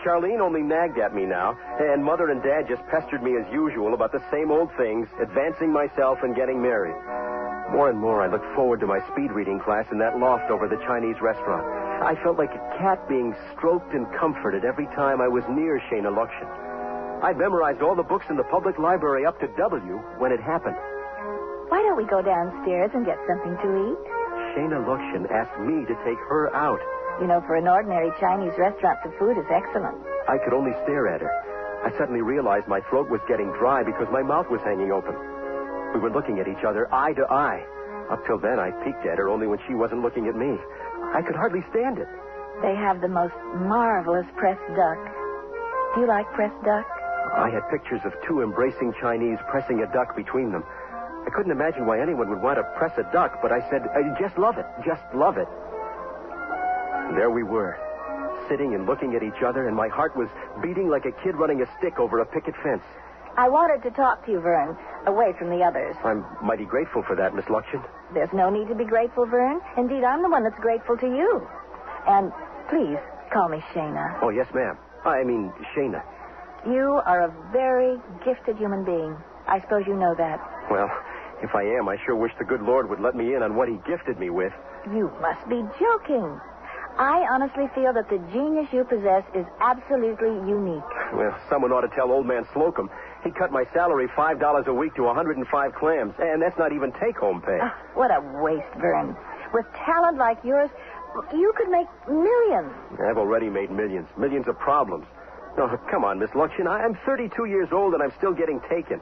Charlene only nagged at me now, and Mother and Dad just pestered me as usual about the same old things, advancing myself and getting married. More and more, I looked forward to my speed reading class in that loft over the Chinese restaurant. I felt like a cat being stroked and comforted every time I was near Shana Luxian. I'd memorized all the books in the public library up to W when it happened. Why don't we go downstairs and get something to eat? Shana Luxian asked me to take her out. You know, for an ordinary Chinese restaurant, the food is excellent. I could only stare at her. I suddenly realized my throat was getting dry because my mouth was hanging open. We were looking at each other eye to eye. Up till then, I peeked at her only when she wasn't looking at me. I could hardly stand it. They have the most marvelous pressed duck. Do you like pressed duck? I had pictures of two embracing Chinese pressing a duck between them. I couldn't imagine why anyone would want to press a duck, but I said, just love it. Just love it. And there we were, sitting and looking at each other, and my heart was beating like a kid running a stick over a picket fence. I wanted to talk to you, Vern, away from the others. I'm mighty grateful for that, Miss Luxian. There's no need to be grateful, Vern. Indeed, I'm the one that's grateful to you. And please, call me Shana. Oh, yes, ma'am. I mean, Shana. You are a very gifted human being. I suppose you know that. Well, if I am, I sure wish the good Lord would let me in on what he gifted me with. You must be joking. I honestly feel that the genius you possess is absolutely unique. Well, someone ought to tell old man Slocum. He cut my salary $5 a week to 105 clams, and that's not even take-home pay. What a waste, Vern. With talent like yours, you could make millions. I've already made millions. Millions of problems. No, come on, Miss Luxian. I'm 32 years old, and I'm still getting taken.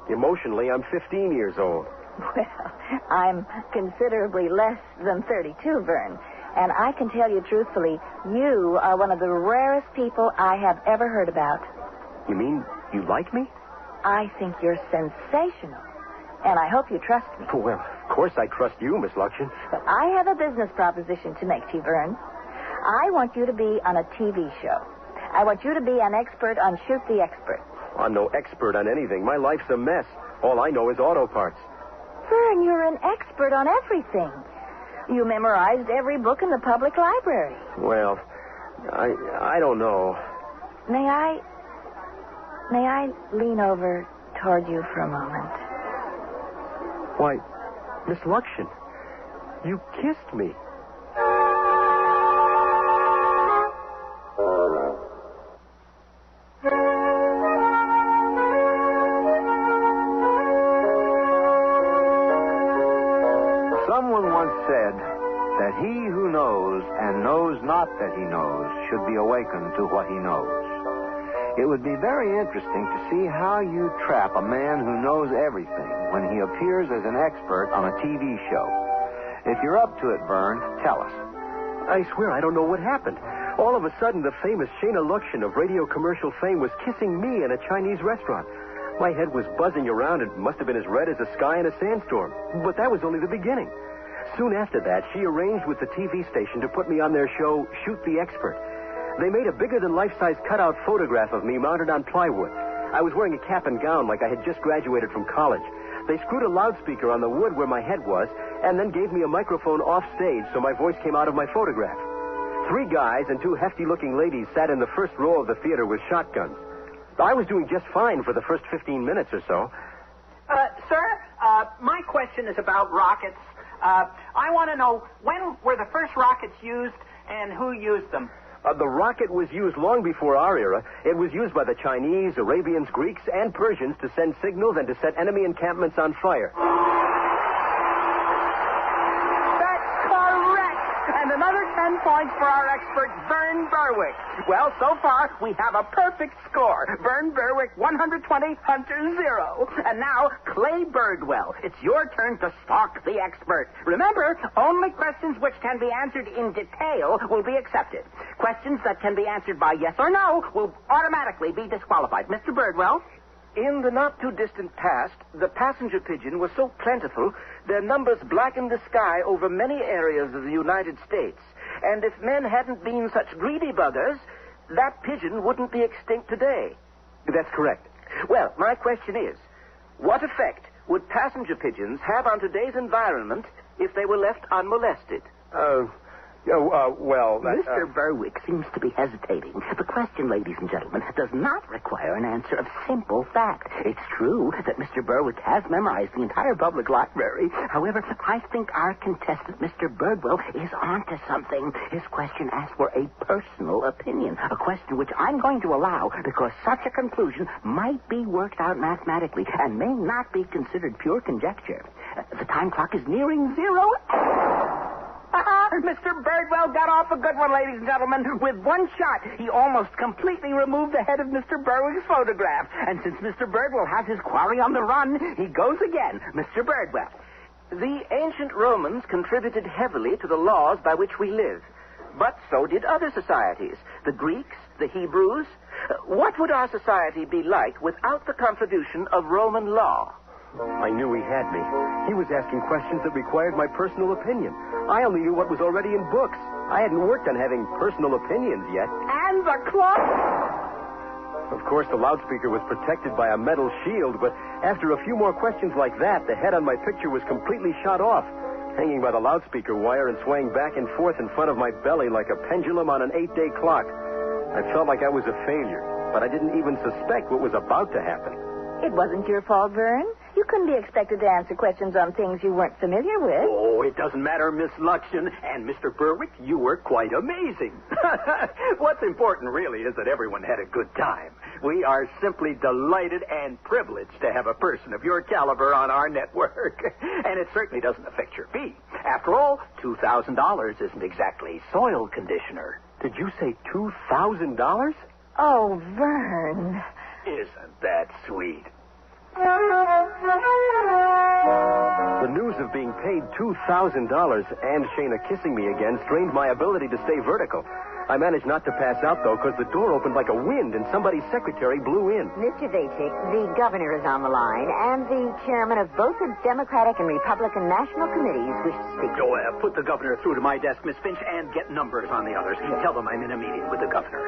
Emotionally, I'm 15 years old. Well, I'm considerably less than 32, Vern. And I can tell you truthfully, you are one of the rarest people I have ever heard about. You mean you like me? I think you're sensational. And I hope you trust me. Well, of course I trust you, Miss Luxian. But I have a business proposition to make to you, Vern. I want you to be on a TV show. I want you to be an expert on Shoot the Expert. I'm no expert on anything. My life's a mess. All I know is auto parts. Vern, you're an expert on everything. You memorized every book in the public library. Well, I don't know. May I lean over toward you for a moment? Why, Miss Luxian, you kissed me. Someone once said that he who knows and knows not that he knows should be awakened to what he knows. It would be very interesting to see how you trap a man who knows everything when he appears as an expert on a TV show. If you're up to it, Vern, tell us. I swear I don't know what happened. All of a sudden, the famous Shana Luxian of radio commercial fame was kissing me in a Chinese restaurant. My head was buzzing around. It must have been as red as the sky in a sandstorm. But that was only the beginning. Soon after that, she arranged with the TV station to put me on their show, Shoot the Expert. They made a bigger-than-life-size cutout photograph of me mounted on plywood. I was wearing a cap and gown like I had just graduated from college. They screwed a loudspeaker on the wood where my head was, and then gave me a microphone off stage so my voice came out of my photograph. 3 guys and 2 hefty-looking ladies sat in the first row of the theater with shotguns. I was doing just fine for the first 15 minutes or so. Sir, my question is about rockets. I want to know, when were the first rockets used, And who used them? The rocket was used long before our era. It was used by the Chinese, Arabians, Greeks, and Persians to send signals and to set enemy encampments on fire. And another 10 points for our expert, Vern Berwick. Well, so far, we have a perfect score. Vern Berwick, 120, Hunter, 0. And now, Clay Birdwell. It's your turn to stalk the expert. Remember, only questions which can be answered in detail will be accepted. Questions that can be answered by yes or no will automatically be disqualified. Mr. Birdwell? In the not-too-distant past, the passenger pigeon was so plentiful, their numbers blackened the sky over many areas of the United States. And if men hadn't been such greedy buggers, that pigeon wouldn't be extinct today. That's correct. Well, my question is, what effect would passenger pigeons have on today's environment if they were left unmolested? Mr. Berwick seems to be hesitating. The question, ladies and gentlemen, does not require an answer of simple fact. It's true that Mr. Berwick has memorized the entire public library. However, I think our contestant, Mr. Birdwell, is onto something. His question asks for a personal opinion, a question which I'm going to allow because such a conclusion might be worked out mathematically and may not be considered pure conjecture. The time clock is nearing 0. Mr. Birdwell got off a good one, ladies and gentlemen. With one shot, he almost completely removed the head of Mr. Berwick's photograph. And since Mr. Birdwell has his quarry on the run, he goes again. Mr. Birdwell. The ancient Romans contributed heavily to the laws by which we live. But so did other societies. The Greeks, the Hebrews. What would our society be like without the contribution of Roman law? I knew he had me. He was asking questions that required my personal opinion. I only knew what was already in books. I hadn't worked on having personal opinions yet. And the clock! Of course, the loudspeaker was protected by a metal shield, but after a few more questions like that, the head on my picture was completely shot off, hanging by the loudspeaker wire and swaying back and forth in front of my belly like a pendulum on an 8-day clock. I felt like I was a failure, but I didn't even suspect what was about to happen. It wasn't your fault, Vern. You couldn't be expected to answer questions on things you weren't familiar with. Oh, it doesn't matter, Miss Luxton. And Mr. Berwick, you were quite amazing. What's important, really, is that everyone had a good time. We are simply delighted and privileged to have a person of your caliber on our network. And it certainly doesn't affect your fee. After all, $2,000 isn't exactly soil conditioner. Did you say $2,000? Oh, Vern. Isn't that sweet? The news of being paid $2,000 and Shayna kissing me again strained my ability to stay vertical. I managed not to pass out, though, because the door opened like a wind and somebody's secretary blew in. Mr. Vacek, the governor is on the line, and the chairman of both the Democratic and Republican national committees wish to speak. Put the governor through to my desk, Miss Finch, and get numbers on the others. Tell them I'm in a meeting with the governor.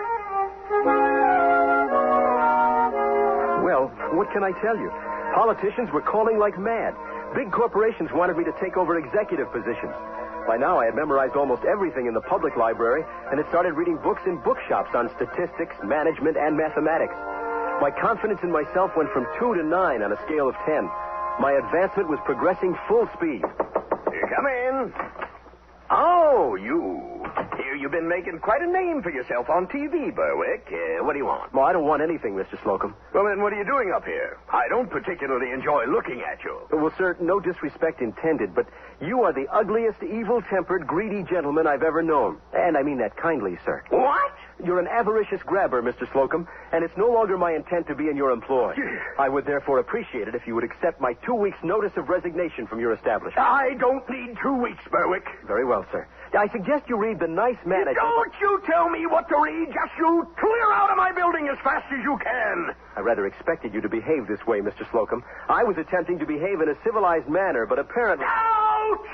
Well, what can I tell you? Politicians were calling like mad. Big corporations wanted me to take over executive positions. By now, I had memorized almost everything in the public library and had started reading books in bookshops on statistics, management, and mathematics. My confidence in myself went from 2 to 9 on a scale of 10. My advancement was progressing full speed. Come in. Oh, you. Here you've been making quite a name for yourself on TV, Berwick. What do you want? Well, I don't want anything, Mr. Slocum. Well, then what are you doing up here? I don't particularly enjoy looking at you. Well, sir, no disrespect intended, but you are the ugliest, evil-tempered, greedy gentleman I've ever known. And I mean that kindly, sir. What? You're an avaricious grabber, Mr. Slocum, and it's no longer my intent to be in your employ. I would therefore appreciate it if you would accept my 2 weeks' notice of resignation from your establishment. I don't need 2 weeks, Berwick. Very well, sir. I suggest you read the nice management... Don't you tell me what to read. Just you clear out of my building as fast as you can. I rather expected you to behave this way, Mr. Slocum. I was attempting to behave in a civilized manner, but apparently... Out!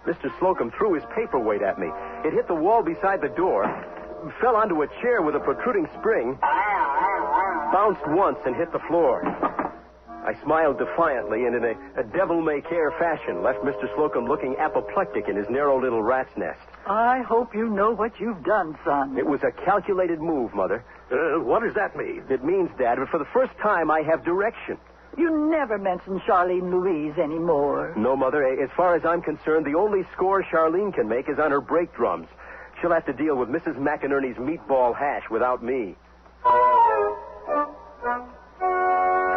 Mr. Slocum threw his paperweight at me. It hit the wall beside the door, fell onto a chair with a protruding spring, bounced once and hit the floor. I smiled defiantly and in a devil-may-care fashion left Mr. Slocum looking apoplectic in his narrow little rat's nest. I hope you know what you've done, son. It was a calculated move, Mother. What does that mean? It means, Dad, that for the first time I have direction. You never mention Charlene Louise anymore. No, Mother. As far as I'm concerned, the only score Charlene can make is on her brake drums. She'll have to deal with Mrs. McInerney's meatball hash without me.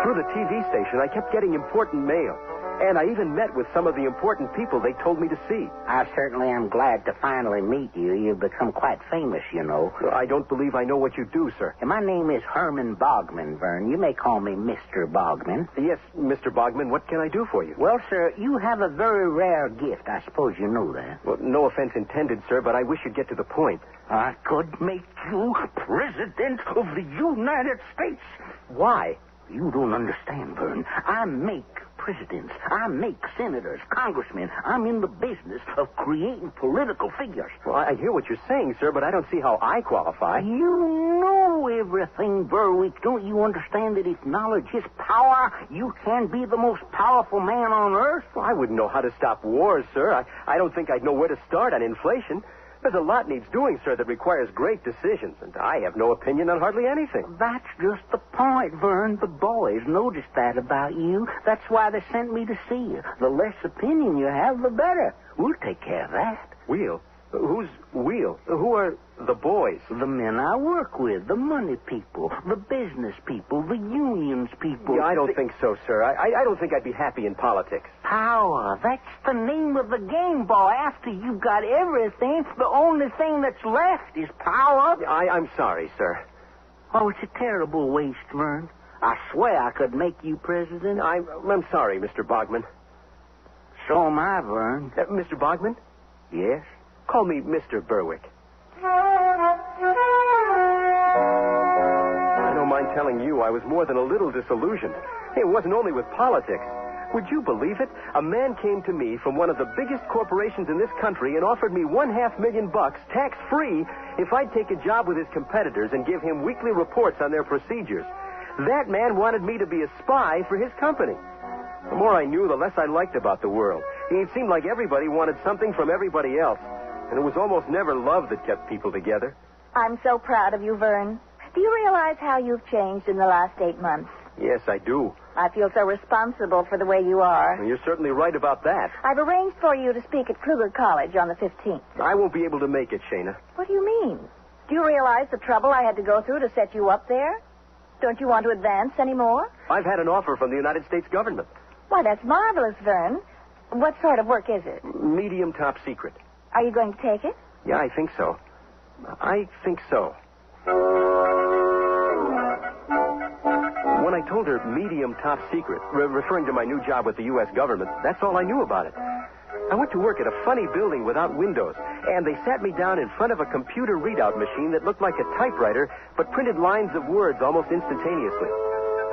Through the TV station, I kept getting important mail. And I even met with some of the important people they told me to see. I certainly am glad to finally meet you. You've become quite famous, you know. I don't believe I know what you do, sir. And my name is Herman Bogman, Vern. You may call me Mr. Bogman. Yes, Mr. Bogman, what can I do for you? Well, sir, you have a very rare gift. I suppose you know that. Well, no offense intended, sir, but I wish you'd get to the point. I could make you President of the United States. Why? You don't understand, Vern. I make presidents. I make senators, congressmen. I'm in the business of creating political figures. Well, I hear what you're saying, sir, but I don't see how I qualify. You know everything, Berwick. Don't you understand that if knowledge is power, you can be the most powerful man on earth? Well, I wouldn't know how to stop wars, sir. I don't think I'd know where to start on inflation. There's a lot needs doing, sir, that requires great decisions, and I have no opinion on hardly anything. That's just the point, Vern. The boys noticed that about you. That's why they sent me to see you. The less opinion you have, the better. We'll take care of that. We'll? Who's we'll? Who are the boys? The men I work with, the money people, the business people, the unions people. Yeah, I don't think so, sir. I don't think I'd be happy in politics. Power. That's the name of the game, boy. After you've got everything, the only thing that's left is power. I'm sorry, sir. Oh, it's a terrible waste, Vern. I swear I could make you president. I'm sorry, Mr. Bogman. So am I, Vern. Mr. Bogman? Yes? Call me Mr. Berwick. I don't mind telling you I was more than a little disillusioned. It wasn't only with politics. Would you believe it? A man came to me from one of the biggest corporations in this country and offered me $500,000 tax-free if I'd take a job with his competitors and give him weekly reports on their procedures. That man wanted me to be a spy for his company. The more I knew, the less I liked about the world. It seemed like everybody wanted something from everybody else. And it was almost never love that kept people together. I'm so proud of you, Vern. Do you realize how you've changed in the last 8 months? Yes, I do. I feel so responsible for the way you are. Well, you're certainly right about that. I've arranged for you to speak at Kruger College on the 15th. I won't be able to make it, Shana. What do you mean? Do you realize the trouble I had to go through to set you up there? Don't you want to advance anymore? I've had an offer from the United States government. Why, that's marvelous, Vern. What sort of work is it? Medium top secret. Are you going to take it? Yeah, I think so. I think so. When I told her medium top secret, referring to my new job with the U.S. government, that's all I knew about it. I went to work at a funny building without windows, and they sat me down in front of a computer readout machine that looked like a typewriter, but printed lines of words almost instantaneously.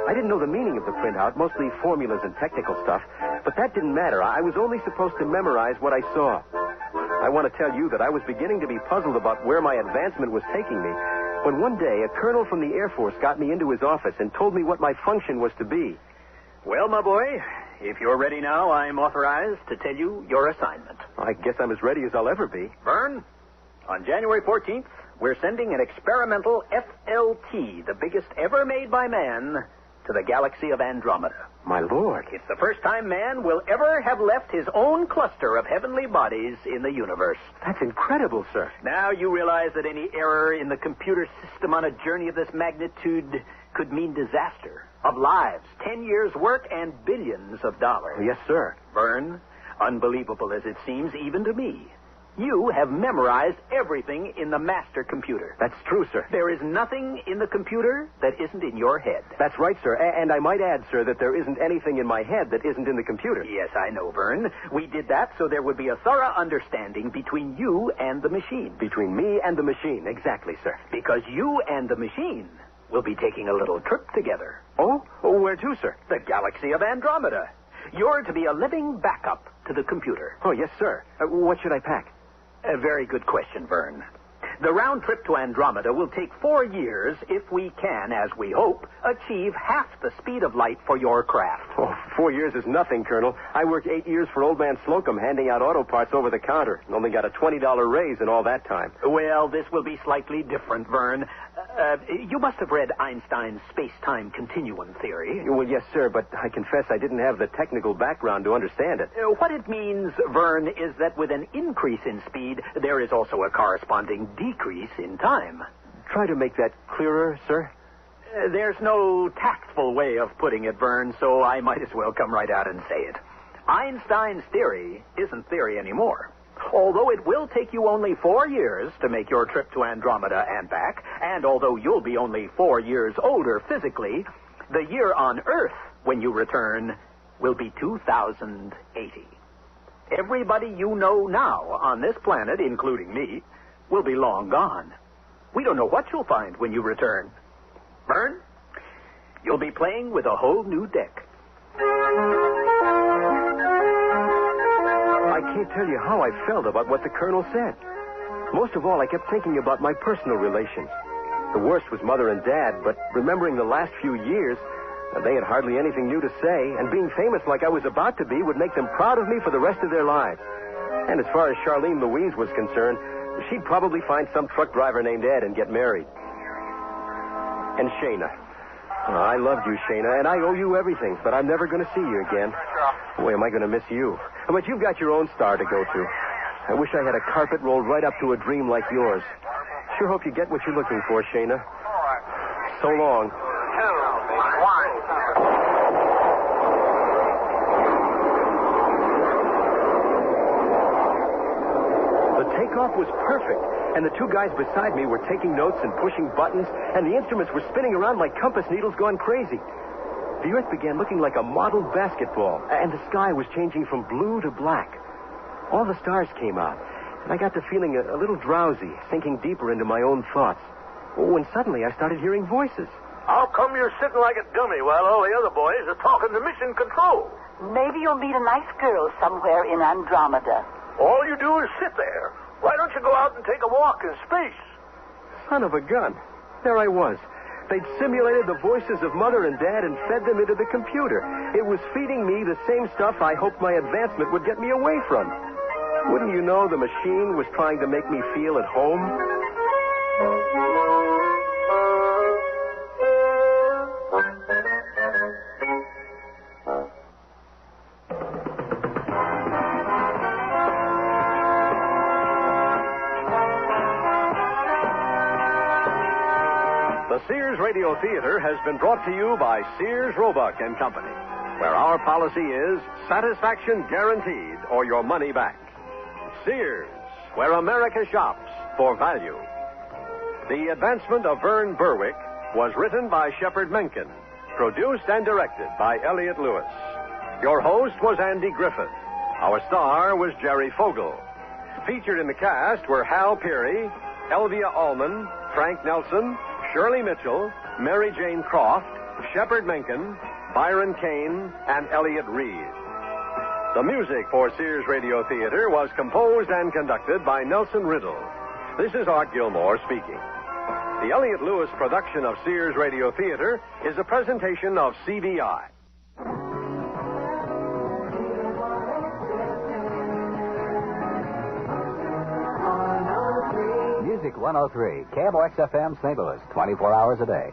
I didn't know the meaning of the printout, mostly formulas and technical stuff, but that didn't matter. I was only supposed to memorize what I saw. I want to tell you that I was beginning to be puzzled about where my advancement was taking me, when one day a colonel from the Air Force got me into his office and told me what my function was to be. Well, my boy, if you're ready now, I'm authorized to tell you your assignment. I guess I'm as ready as I'll ever be. Vern, on January 14th, we're sending an experimental FLT, the biggest ever made by man, to the galaxy of Andromeda. My lord. It's the first time man will ever have left his own cluster of heavenly bodies in the universe. That's incredible, sir. Now you realize that any error in the computer system on a journey of this magnitude could mean disaster of lives, 10 years' work, and billions of dollars. Yes, sir. Vern, unbelievable as it seems even to me, you have memorized everything in the master computer. That's true, sir. There is nothing in the computer that isn't in your head. That's right, sir. And I might add, sir, that there isn't anything in my head that isn't in the computer. Yes, I know, Vern. We did that so there would be a thorough understanding between you and the machine. Between me and the machine, exactly, sir. Because you and the machine will be taking a little trip together. Oh, where to, sir? The galaxy of Andromeda. You're to be a living backup to the computer. Oh, yes, sir. What should I pack? A very good question, Vern. The round trip to Andromeda will take 4 years if we can, as we hope, achieve half the speed of light for your craft. Oh, 4 years is nothing, Colonel. I worked 8 years for old man Slocum handing out auto parts over the counter and only got a $20 raise in all that time. Well, this will be slightly different, Vern. You must have read Einstein's space-time continuum theory. Well, yes, sir, but I confess I didn't have the technical background to understand it. What it means, Vern, is that with an increase in speed, there is also a corresponding decrease in time. Try to make that clearer, sir. There's no tactful way of putting it, Vern, so I might as well come right out and say it. Einstein's theory isn't theory anymore. Although it will take you only 4 years to make your trip to Andromeda and back, and although you'll be only 4 years older physically, the year on Earth when you return will be 2080. Everybody you know now on this planet, including me, will be long gone. We don't know what you'll find when you return. Vern, you'll be playing with a whole new deck. I can't tell you how I felt about what the Colonel said. Most of all, I kept thinking about my personal relations. The worst was Mother and Dad, but remembering the last few years, they had hardly anything new to say, and being famous like I was about to be would make them proud of me for the rest of their lives. And as far as Charlene Louise was concerned, she'd probably find some truck driver named Ed and get married. And Shayna. I loved you, Shayna, and I owe you everything, but I'm never going to see you again. Boy, am I going to miss you. But you've got your own star to go to. I wish I had a carpet rolled right up to a dream like yours. Sure hope you get what you're looking for, Shayna. So long. The takeoff was perfect, and the two guys beside me were taking notes and pushing buttons, and the instruments were spinning around like compass needles gone crazy. The Earth began looking like a modeled basketball, and the sky was changing from blue to black. All the stars came out, and I got to feeling a little drowsy, sinking deeper into my own thoughts. When suddenly I started hearing voices. How come you're sitting like a dummy while all the other boys are talking to mission control? Maybe you'll meet a nice girl somewhere in Andromeda. All you do is sit there. Why don't you go out and take a walk in space? Son of a gun. There I was. They'd simulated the voices of Mother and Dad and fed them into the computer. It was feeding me the same stuff I hoped my advancement would get me away from. Wouldn't you know, the machine was trying to make me feel at home? The Sears Radio Theater has been brought to you by Sears Roebuck and Company, where our policy is satisfaction guaranteed or your money back. Sears, where America shops for value. The Advancement of Vern Berwick was written by Shepard Menken, produced and directed by Elliott Lewis. Your host was Andy Griffith. Our star was Jerry Fogel. Featured in the cast were Hal Peary, Elvia Allman, Frank Nelson, Shirley Mitchell, Mary Jane Croft, Shepard Menken, Byron Kane, and Elliott Reed. The music for Sears Radio Theater was composed and conducted by Nelson Riddle. This is Art Gilmore speaking. The Elliott Lewis production of Sears Radio Theater is a presentation of CBI. Music 103, KMOX-FM St. Louis, 24 hours a day.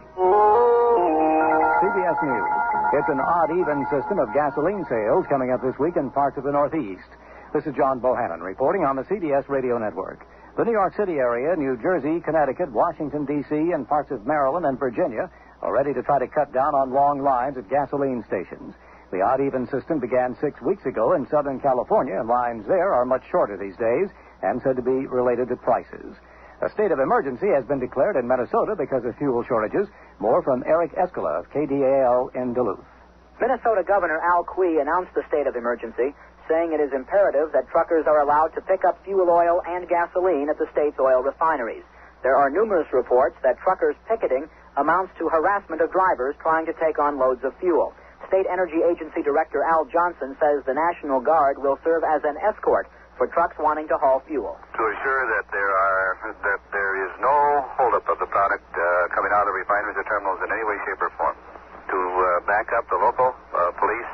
CBS News. It's an odd-even system of gasoline sales coming up this week in parts of the Northeast. This is John Bohannon reporting on the CBS Radio Network. The New York City area, New Jersey, Connecticut, Washington, D.C., and parts of Maryland and Virginia are ready to try to cut down on long lines at gasoline stations. The odd-even system began 6 weeks ago in Southern California, and lines there are much shorter these days and said to be related to prices. A state of emergency has been declared in Minnesota because of fuel shortages. More from Eric Escala of KDAL in Duluth. Minnesota Governor Al Quie announced the state of emergency, saying it is imperative that truckers are allowed to pick up fuel oil and gasoline at the state's oil refineries. There are numerous reports that truckers picketing amounts to harassment of drivers trying to take on loads of fuel. State Energy Agency Director Al Johnson says the National Guard will serve as an escort for trucks wanting to haul fuel. To assure that there is no holdup of the product coming out of refineries or terminals in any way, shape, or form. To back up the local police,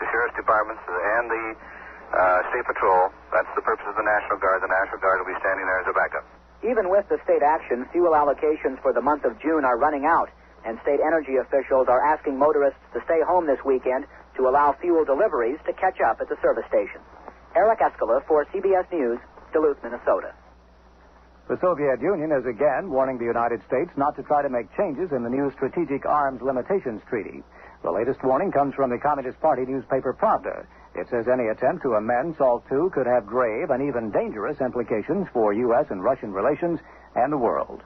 the sheriff's departments, and the state patrol. That's the purpose of the National Guard. The National Guard will be standing there as a backup. Even with the state action, fuel allocations for the month of June are running out, and state energy officials are asking motorists to stay home this weekend to allow fuel deliveries to catch up at the service stations. Eric Escala for CBS News, Duluth, Minnesota. The Soviet Union is again warning the United States not to try to make changes in the new Strategic Arms Limitations Treaty. The latest warning comes from the Communist Party newspaper Pravda. It says any attempt to amend SALT II could have grave and even dangerous implications for U.S. and Russian relations and the world.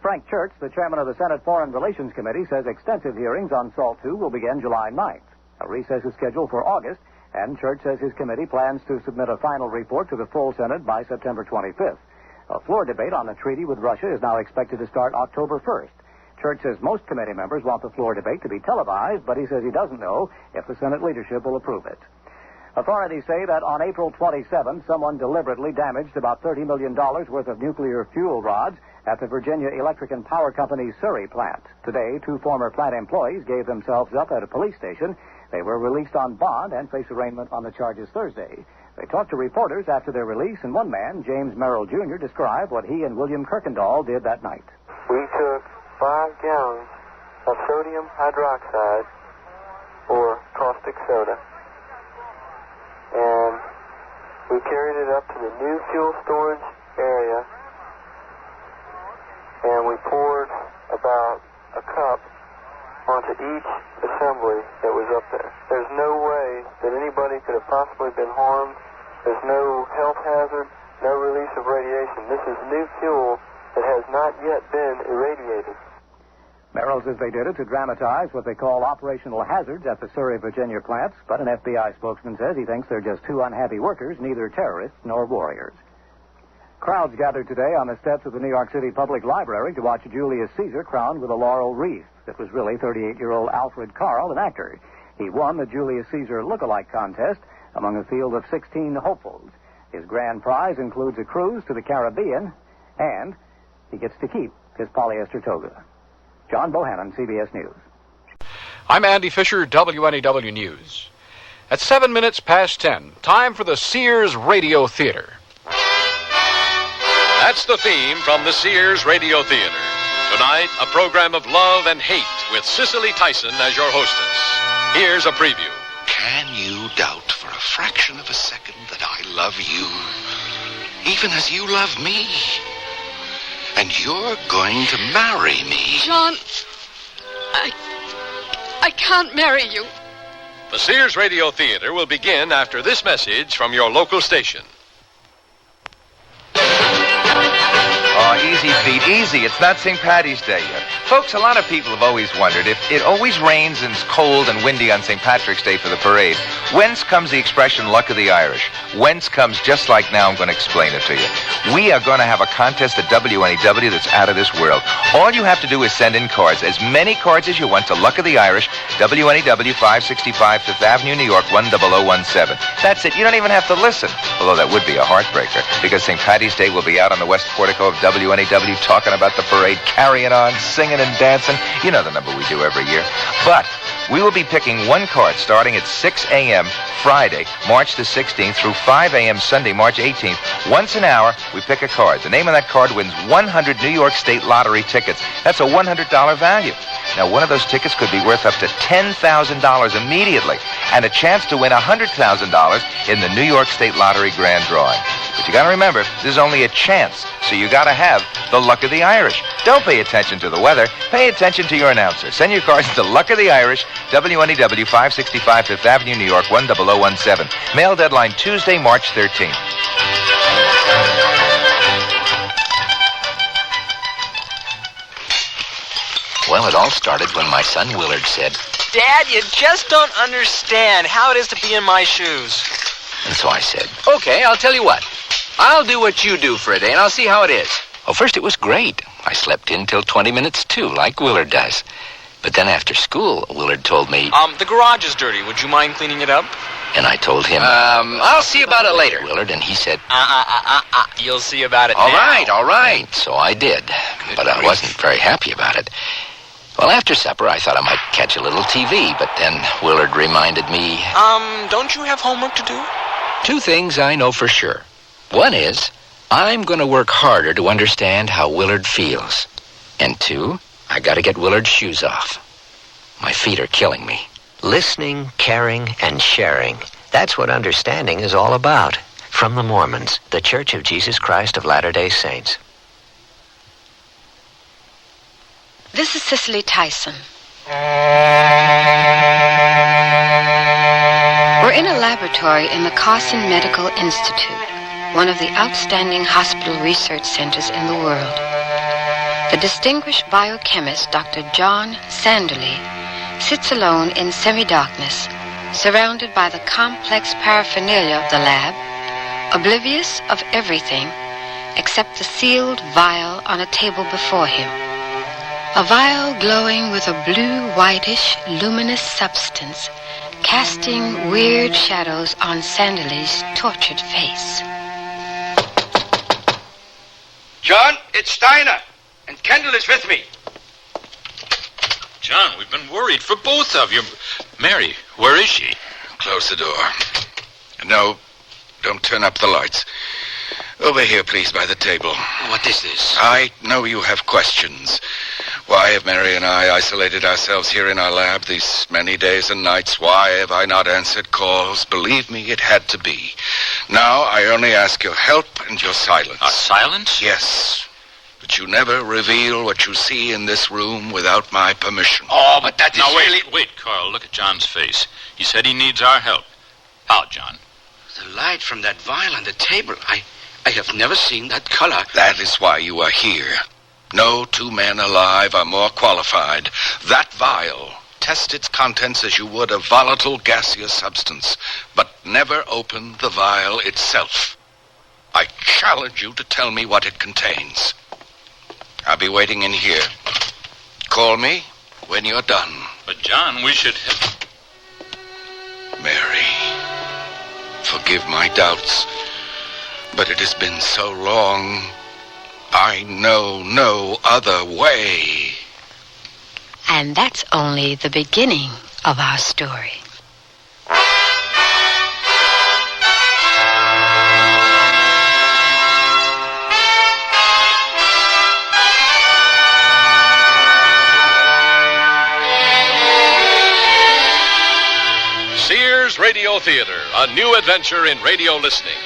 Frank Church, the chairman of the Senate Foreign Relations Committee, says extensive hearings on SALT II will begin July 9th. A recess is scheduled for August, and Church says his committee plans to submit a final report to the full Senate by September 25th. A floor debate on the treaty with Russia is now expected to start October 1st. Church says most committee members want the floor debate to be televised, but he says he doesn't know if the Senate leadership will approve it. Authorities say that on April 27th, someone deliberately damaged about $30 million worth of nuclear fuel rods at the Virginia Electric and Power Company's Surrey plant. Today, 2 former plant employees gave themselves up at a police station. They were released on bond and face arraignment on the charges Thursday. They talked to reporters after their release, and one man, James Merrill Jr., described what he and William Kirkendall did that night. We took 5 gallons of sodium hydroxide, or caustic soda, and we carried it up to the new fuel storage area, and we poured about a cup onto each assembly that was up there. There's no way that anybody could have possibly been harmed. There's no health hazard, no release of radiation. This is new fuel that has not yet been irradiated. Merrill says they did it to dramatize what they call operational hazards at the Surrey, Virginia plants, but an FBI spokesman says he thinks they're just 2 unhappy workers, neither terrorists nor warriors. Crowds gathered today on the steps of the New York City Public Library to watch Julius Caesar crowned with a laurel wreath. It was really 38-year-old Alfred Karl, an actor. He won the Julius Caesar look-alike contest among a field of 16 hopefuls. His grand prize includes a cruise to the Caribbean, and he gets to keep his polyester toga. John Bohannon, CBS News. I'm Andy Fisher, WNEW News. At 7 minutes past 10, time for the Sears Radio Theater. That's the theme from the Sears Radio Theater. Tonight, a program of love and hate with Cicely Tyson as your hostess. Here's a preview. Can you doubt for a fraction of a second that I love you, even as you love me? And you're going to marry me. John, I can't marry you. The Sears Radio Theater will begin after this message from your local station. Oh, easy, Pete, easy. It's not St. Paddy's Day yet. Folks, a lot of people have always wondered if it always rains and it's cold and windy on St. Patrick's Day for the parade, whence comes the expression luck of the Irish? Whence comes just like now? I'm going to explain it to you. We are going to have a contest at WNEW that's out of this world. All you have to do is send in cards, as many cards as you want, to Luck of the Irish, WNEW 565 Fifth Avenue, New York 10017. That's it. You don't even have to listen. Although that would be a heartbreaker, because St. Paddy's Day will be out on the west portico of WNEW talking about the parade, carrying on, singing and dancing. You know the number we do every year. But we will be picking one card starting at 6 a.m. Friday, March the 16th, through 5 a.m. Sunday, March 18th. Once an hour, we pick a card. The name of that card wins 100 New York State Lottery tickets. That's a $100 value. Now, one of those tickets could be worth up to $10,000 immediately, and a chance to win $100,000 in the New York State Lottery grand drawing. But you got to remember, this is only a chance, so you got to have the Luck of the Irish. Don't pay attention to the weather. Pay attention to your announcer. Send your cards to Luck of the Irish, WNEW 565 Fifth Avenue, New York 10017. Mail deadline Tuesday, March 13th. Well, it all started when my son Willard said, Dad, you just don't understand how it is to be in my shoes. And so I said, Okay, I'll tell you what. I'll do what you do for a day, and I'll see how it is. Well, first it was great. I slept in till 20 minutes, too, like Willard does. But then after school, Willard told me... The garage is dirty. Would you mind cleaning it up? And I told him... I'll see about it later. Willard, and he said... You'll see about it all now. right. And so I did. But I wasn't very happy about it. Well, after supper, I thought I might catch a little TV, but then Willard reminded me... Don't you have homework to do? 2 things I know for sure. One is, I'm going to work harder to understand how Willard feels. And 2, I got to get Willard's shoes off. My feet are killing me. Listening, caring, and sharing. That's what understanding is all about. From the Mormons, the Church of Jesus Christ of Latter-day Saints. This is Cicely Tyson. We're in a laboratory in the Carson Medical Institute, one of the outstanding hospital research centers in the world. The distinguished biochemist, Dr. John Sanderly, sits alone in semi-darkness, surrounded by the complex paraphernalia of the lab, oblivious of everything except the sealed vial on a table before him. A vial glowing with a blue-whitish, luminous substance, casting weird shadows on Sanderly's tortured face. John, it's Steiner, and Kendall is with me. John, we've been worried for both of you. Mary, where is she? Close the door. No, don't turn up the lights. Over here, please, by the table. What is this? I know you have questions. Why have Mary and I isolated ourselves here in our lab these many days and nights? Why have I not answered calls? Believe me, it had to be. Now, I only ask your help and your silence. Our silence? Yes. But you never reveal what you see in this room without my permission. Oh, but that is really... Wait, Carl, look at John's face. He said he needs our help. How, John? The light from that vial on the table. I have never seen that color. That is why you are here. No 2 men alive are more qualified. That vial, test its contents as you would a volatile gaseous substance, but never open the vial itself. I challenge you to tell me what it contains. I'll be waiting in here. Call me when you're done. But, John, we should... Mary, forgive my doubts, but it has been so long. I know no other way. And that's only the beginning of our story. Sears Radio Theater, a new adventure in radio listening.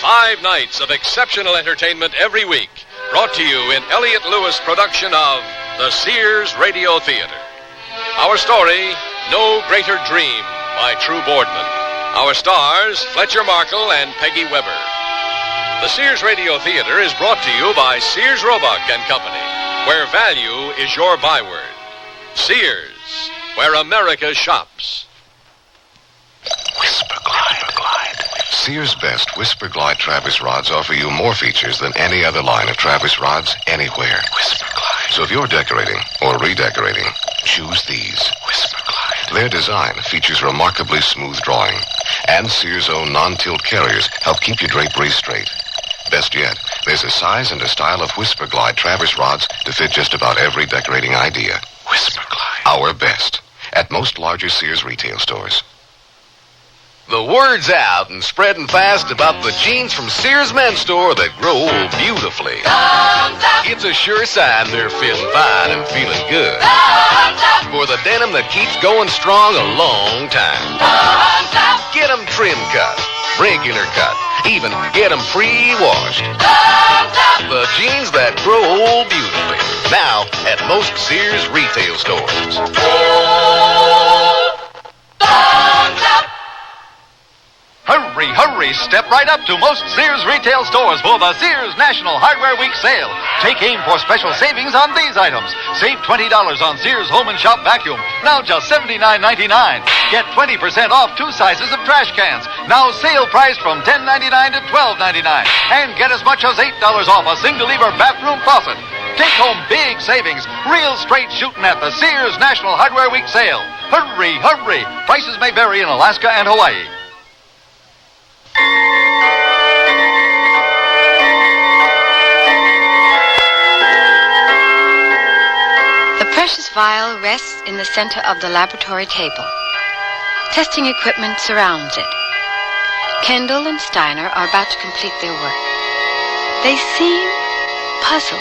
5 nights of exceptional entertainment every week. Brought to you in Elliott Lewis production of the Sears Radio Theater. Our story, No Greater Dream, by True Boardman. Our stars, Fletcher Markle and Peggy Weber. The Sears Radio Theater is brought to you by Sears Roebuck and Company, where value is your byword. Sears, where America shops. Whisper Glide. Sears' best Whisper Glide Travis rods offer you more features than any other line of Travis rods anywhere. Whisper Glide. So if you're decorating or redecorating, choose these. Whisper Glide. Their design features remarkably smooth drawing, and Sears' own non-tilt carriers help keep your draperies straight. Best yet, there's a size and a style of Whisper Glide Travis rods to fit just about every decorating idea. Whisper Glide. Our best. At most larger Sears retail stores. The word's out and spreading fast about the jeans from Sears Men's Store that grow beautifully. It's a sure sign they're feeling fine and feeling good. For the denim that keeps going strong a long time. Get them trim cut, regular cut, even get them pre-washed. The jeans that grow old beautifully. Now at most Sears retail stores. Hurry, step right up to most Sears retail stores for the Sears National Hardware Week sale. Take aim for special savings on these items. Save $20 on Sears Home and Shop Vacuum, now just $79.99. Get 20% off 2 sizes of trash cans, now sale priced from $10.99 to $12.99. And get as much as $8 off a single-lever bathroom faucet. Take home big savings, real straight shooting at the Sears National Hardware Week sale. Hurry. Prices may vary in Alaska and Hawaii. The precious vial rests in the center of the laboratory table. Testing equipment surrounds it. Kendall and Steiner are about to complete their work. They seem puzzled,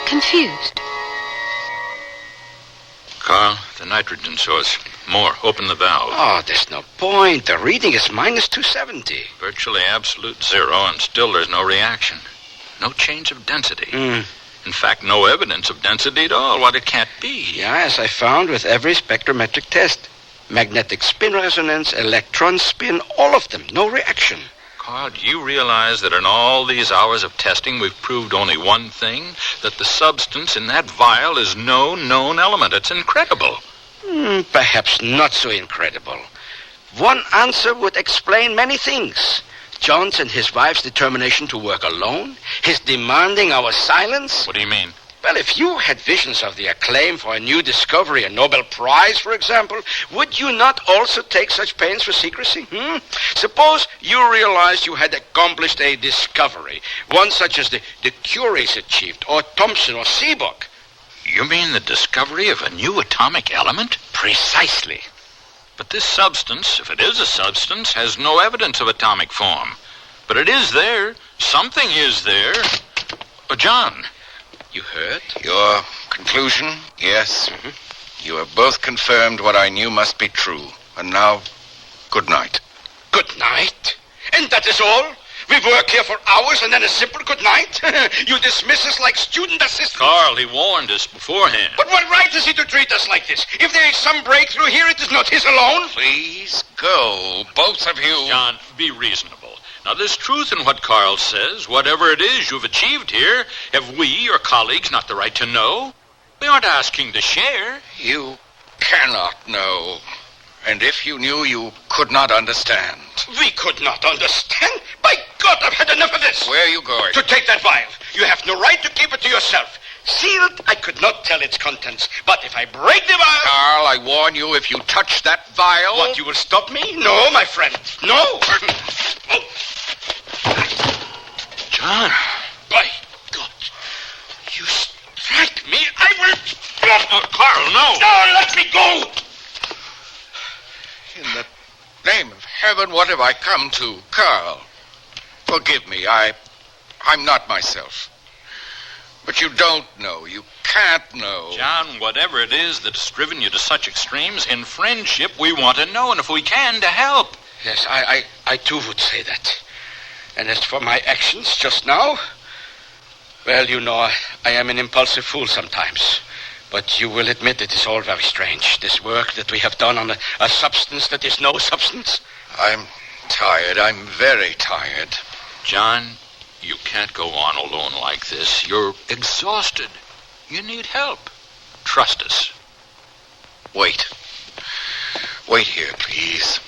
confused. Carl, the nitrogen source. More. Open the valve. Oh, there's no point. The reading is minus 270. Virtually absolute zero, and still there's no reaction. No change of density. In fact, no evidence of density at all. What it can't be. Yeah, as I found with every spectrometric test. Magnetic spin resonance, electron spin, all of them. No reaction. Carl, do you realize that in all these hours of testing, we've proved only one thing? That the substance in that vial is no known element. It's incredible. Perhaps not so incredible. One answer would explain many things. John's and his wife's determination to work alone, his demanding our silence. What do you mean? Well, if you had visions of the acclaim for a new discovery, a Nobel Prize, for example, would you not also take such pains for secrecy? Suppose you realized you had accomplished a discovery, one such as the Curies achieved, or Thomson, or Seaborg. You mean the discovery of a new atomic element? Precisely. But this substance, if it is a substance, has no evidence of atomic form. But it is there. Something is there. John. You heard? Your conclusion? Yes. You have both confirmed what I knew must be true. And now, good night. Good night? And that is all? We work here for hours and then a simple good night? You dismiss us like student assistants? Carl, he warned us beforehand. But what right has he to treat us like this? If there is some breakthrough here, it is not his alone. Please go, both of you. John, be reasonable. Now, there's truth in what Carl says. Whatever it is you've achieved here, have we, your colleagues, not the right to know? We aren't asking to share. You cannot know. And if you knew, you could not understand. We could not understand? By God, I've had enough of this. Where are you going? To take that vial. You have no right to keep it to yourself. Sealed, I could not tell its contents. But if I break the vial... Carl, I warn you, if you touch that vial... What, you will stop me? No, my friend. No. John. By God. You strike me. I will... Carl, no. No, let me go. In the name of heaven, what have I come to? Carl, forgive me. I'm not myself. But you don't know. You can't know. John, whatever it is that's driven you to such extremes, in friendship, we want to know, and if we can, to help. Yes, I too would say that. And as for my actions just now, well, you know, I am an impulsive fool sometimes. But you will admit it is all very strange, this work that we have done on a substance that is no substance. I'm tired. I'm very tired. John, you can't go on alone like this. You're exhausted. You need help. Trust us. Wait. Wait here, please.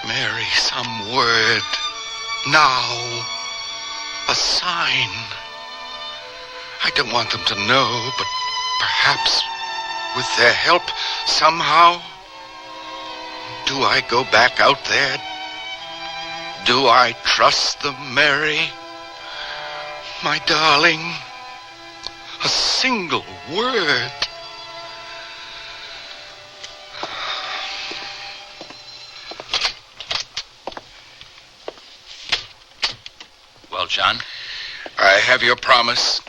Mary, some word. Now. A sign. I don't want them to know, but perhaps with their help, somehow. Do I go back out there? Do I trust them, Mary? My darling. A single word. Well, John? I have your promise.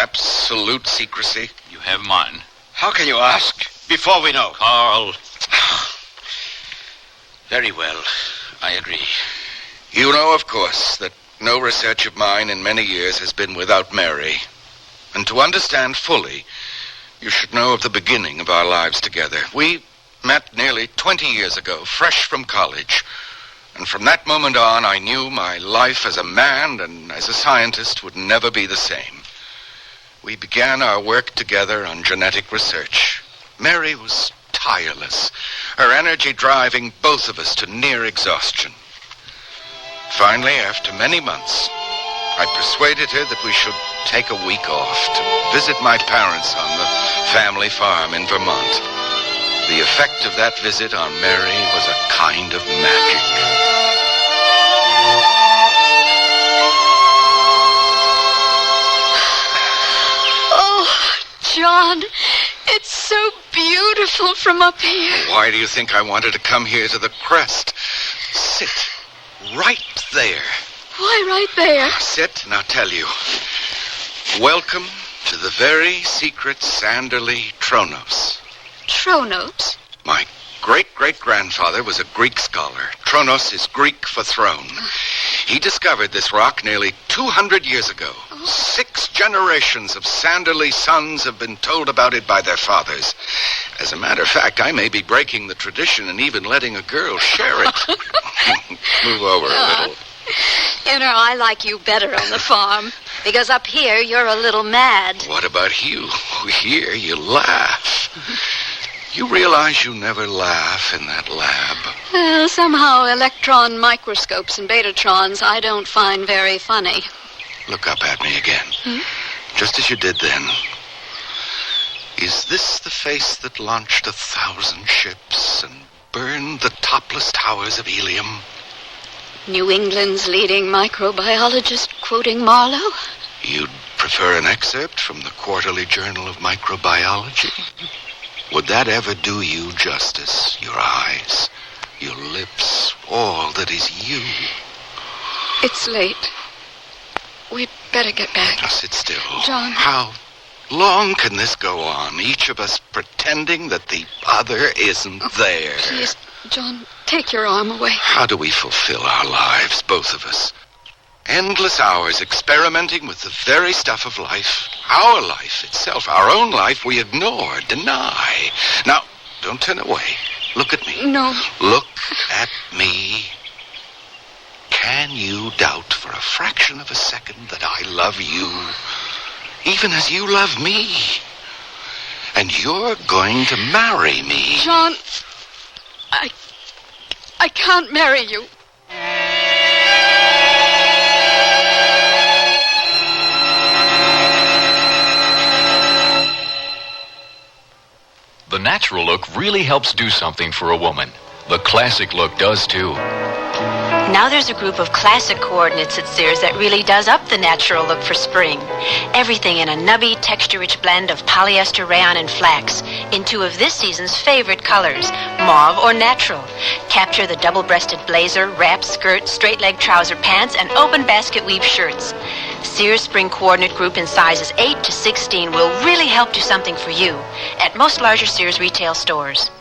Absolute secrecy. You have mine. How can you ask before we know? Carl. Very well. I agree. You know, of course, that no research of mine in many years has been without Mary. And to understand fully, you should know of the beginning of our lives together. We met nearly 20 years ago, fresh from college. And from that moment on, I knew my life as a man and as a scientist would never be the same. We began our work together on genetic research. Mary was tireless, her energy driving both of us to near exhaustion. Finally, after many months, I persuaded her that we should take a week off to visit my parents on the family farm in Vermont. The effect of that visit on Mary was a kind of magic. Oh, John, it's so beautiful. beautiful from up here. Why do you think I wanted to come here to the crest? Sit right there. Why right there? Sit, and I'll tell you. Welcome to the very secret Sanderly Tronos. Tronos? My great-great-grandfather was a Greek scholar. Tronos is Greek for throne. He discovered this rock nearly 200 years ago. 6 generations of Sanderly sons have been told about it by their fathers. As a matter of fact, I may be breaking the tradition and even letting a girl share it. Move over a little. I like you better on the farm, because up here you're a little mad. What about you? Here you laugh. You realize you never laugh in that lab? Well, somehow electron microscopes and betatrons I don't find very funny. Look up at me again. Just as you did then. Is this the face that launched 1,000 ships and burned the topless towers of Ilium? New England's leading microbiologist quoting Marlowe? You'd prefer an excerpt from the Quarterly Journal of Microbiology? Would that ever do you justice? Your eyes, your lips, all that is you. It's late. We'd better get back. Now sit still. John. How long can this go on? Each of us pretending that the other isn't there. Please, John, take your arm away. How do we fulfill our lives, both of us? Endless hours experimenting with the very stuff of life. Our life itself, our own life, we ignore, deny. Now, don't turn away. Look at me. No. Look at me. Can you doubt for a fraction of a second that I love you, even as you love me? And you're going to marry me. John, I can't marry you. The natural look really helps do something for a woman. The classic look does too. Now there's a group of classic coordinates at Sears that really does up the natural look for spring. Everything in a nubby, texture-rich blend of polyester, rayon, and flax in 2 of this season's favorite colors, mauve or natural. Capture the double-breasted blazer, wrap, skirt, straight-leg trouser pants, and open basket weave shirts. Sears Spring Coordinate Group in sizes 8 to 16 will really help do something for you at most larger Sears retail stores.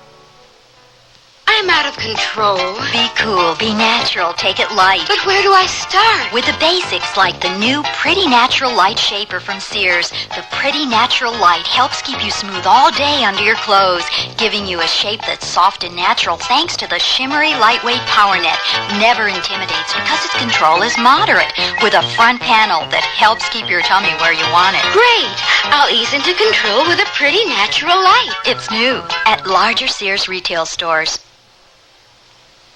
I'm out of control. Be cool, be natural, take it light. But where do I start? With the basics like the new Pretty Natural Light Shaper from Sears. The Pretty Natural Light helps keep you smooth all day under your clothes, giving you a shape that's soft and natural thanks to the shimmery, lightweight power net. Never intimidates because its control is moderate, with a front panel that helps keep your tummy where you want it. Great! I'll ease into control with a Pretty Natural Light. It's new at larger Sears retail stores.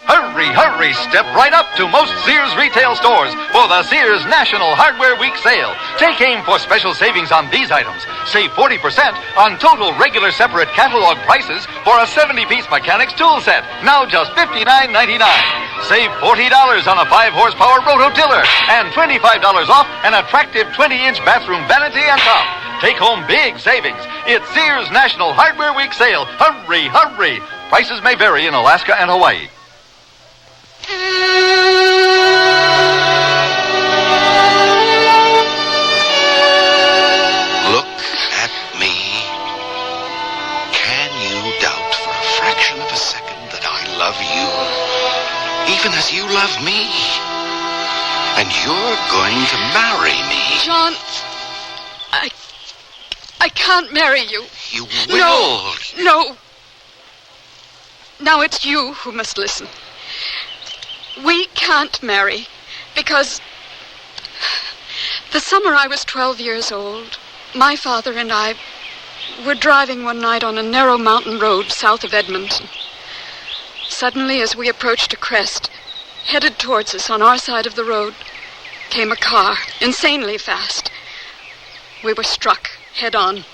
Hurry, hurry, step right up to most Sears retail stores for the Sears National Hardware Week sale. Take aim for special savings on these items. Save 40% on total regular separate catalog prices for a 70-piece mechanics tool set. Now just $59.99. Save $40 on a 5-horsepower rototiller and $25 off an attractive 20-inch bathroom vanity and top. Take home big savings. It's Sears National Hardware Week sale. Hurry, hurry. Prices may vary in Alaska and Hawaii. Look at me. Can you doubt for a fraction of a second that I love you, even as you love me? And you're going to marry me. John, I can't marry you. You will. No. Now it's you who must listen. We can't marry because the summer I was 12 years old, my father and I were driving one night on a narrow mountain road south of Edmonton. Suddenly, as we approached a crest, headed towards us on our side of the road, came a car, insanely fast. We were struck head on.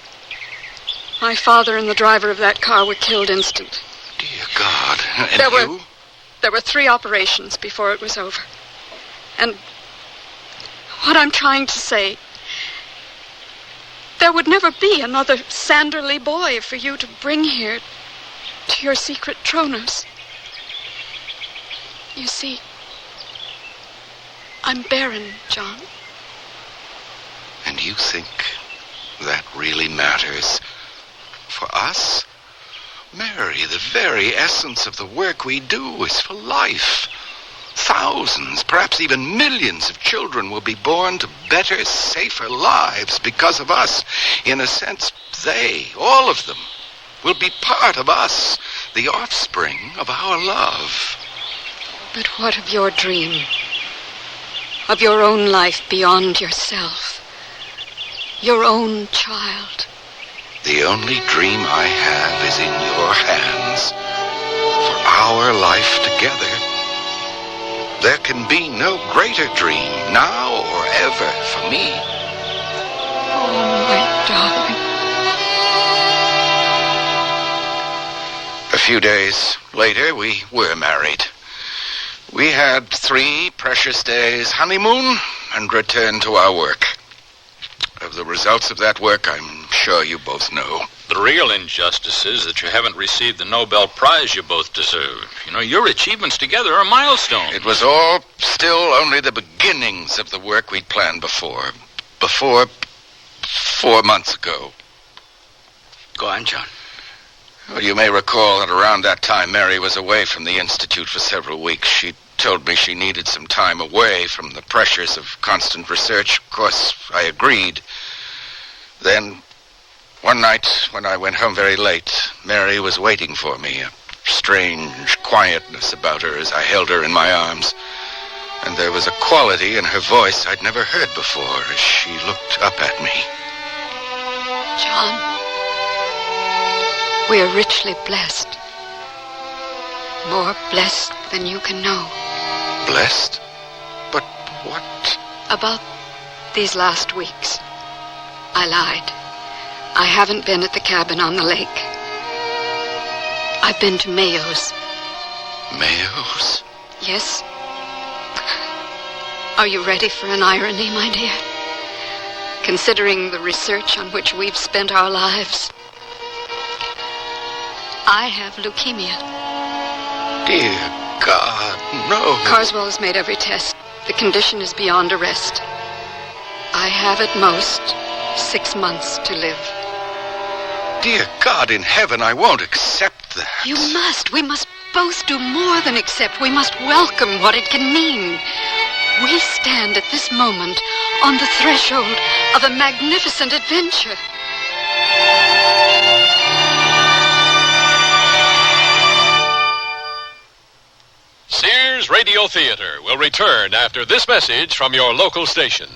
My father and the driver of that car were killed instantly. Dear God. And There were 3 operations before it was over. And what I'm trying to say, there would never be another Sanderly boy for you to bring here to your secret Tronos. You see, I'm barren, John. And you think that really matters? For us? Mary, the very essence of the work we do is for life. Thousands, perhaps even millions of children will be born to better, safer lives because of us. In a sense, they, all of them, will be part of us, the offspring of our love. But what of your dream? Of your own life beyond yourself? Your own child? The only dream I have is in your hands. For our life together. There can be no greater dream, now or ever, for me. Oh, my darling. A few days later, we were married. We had 3 precious days honeymoon and returned to our work. Of the results of that work, I'm sure you both know. The real injustice is that you haven't received the Nobel Prize you both deserve. You know, your achievements together are a milestone. It was all still only the beginnings of the work we'd planned before. 4 months ago. Go on, John. Well, you may recall that around that time, Mary was away from the Institute for several weeks. She told me she needed some time away from the pressures of constant research. Of course, I agreed. Then, one night, when I went home very late, Mary was waiting for me, a strange quietness about her as I held her in my arms. And there was a quality in her voice I'd never heard before as she looked up at me. John, we are richly blessed. More blessed than you can know. Blessed? But what? About these last weeks. I lied. I haven't been at the cabin on the lake. I've been to Mayo's. Mayo's? Yes. Are you ready for an irony, my dear? Considering the research on which we've spent our lives. I have leukemia. Dear God, no. Carswell has made every test. The condition is beyond arrest. I have at most 6 months to live. Dear God in heaven, I won't accept that. You must. We must both do more than accept. We must welcome what it can mean. We stand at this moment on the threshold of a magnificent adventure. Sears Radio Theater will return after this message from your local station.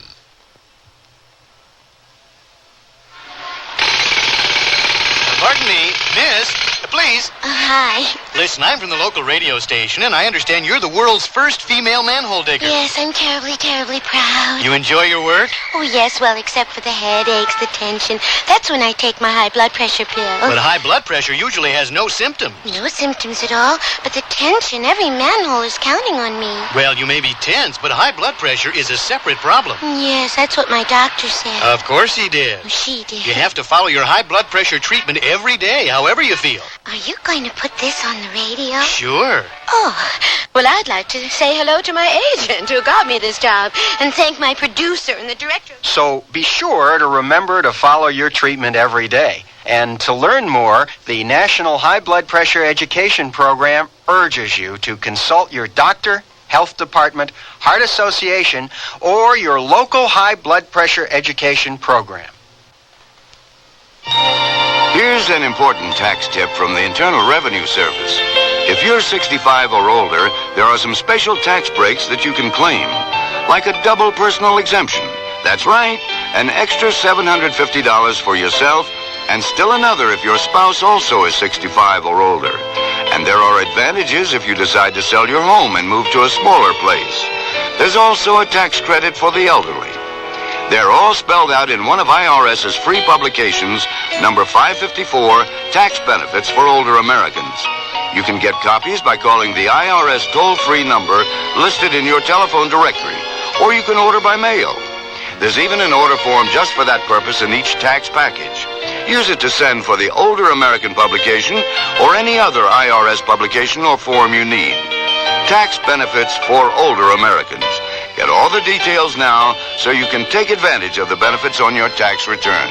Pardon me, miss, please. Hi. Listen, I'm from the local radio station, and I understand you're the world's first female manhole digger. Yes, I'm terribly, terribly proud. You enjoy your work? Oh, yes, well, except for the headaches, the tension. That's when I take my high blood pressure pill. But high blood pressure usually has no symptoms. No symptoms at all, but the tension, every manhole is counting on me. Well, you may be tense, but high blood pressure is a separate problem. Yes, that's what my doctor said. Of course he did. Oh, she did. You have to follow your high blood pressure treatment every day, however you feel. Are you going to put this on the radio? Sure. Oh, well, I'd like to say hello to my agent who got me this job and thank my producer and the director. So be sure to remember to follow your treatment every day. And to learn more, the National High Blood Pressure Education Program urges you to consult your doctor, health department, heart association, or your local high blood pressure education program. Here's an important tax tip from the Internal Revenue Service. If you're 65 or older, there are some special tax breaks that you can claim, like a double personal exemption. That's right, an extra $750 for yourself, and still another if your spouse also is 65 or older. And there are advantages if you decide to sell your home and move to a smaller place. There's also a tax credit for the elderly. They're all spelled out in one of IRS's free publications, number 554, Tax Benefits for Older Americans. You can get copies by calling the IRS toll-free number listed in your telephone directory, or you can order by mail. There's even an order form just for that purpose in each tax package. Use it to send for the older American publication or any other IRS publication or form you need. Tax benefits for older Americans. Get all the details now so you can take advantage of the benefits on your tax return.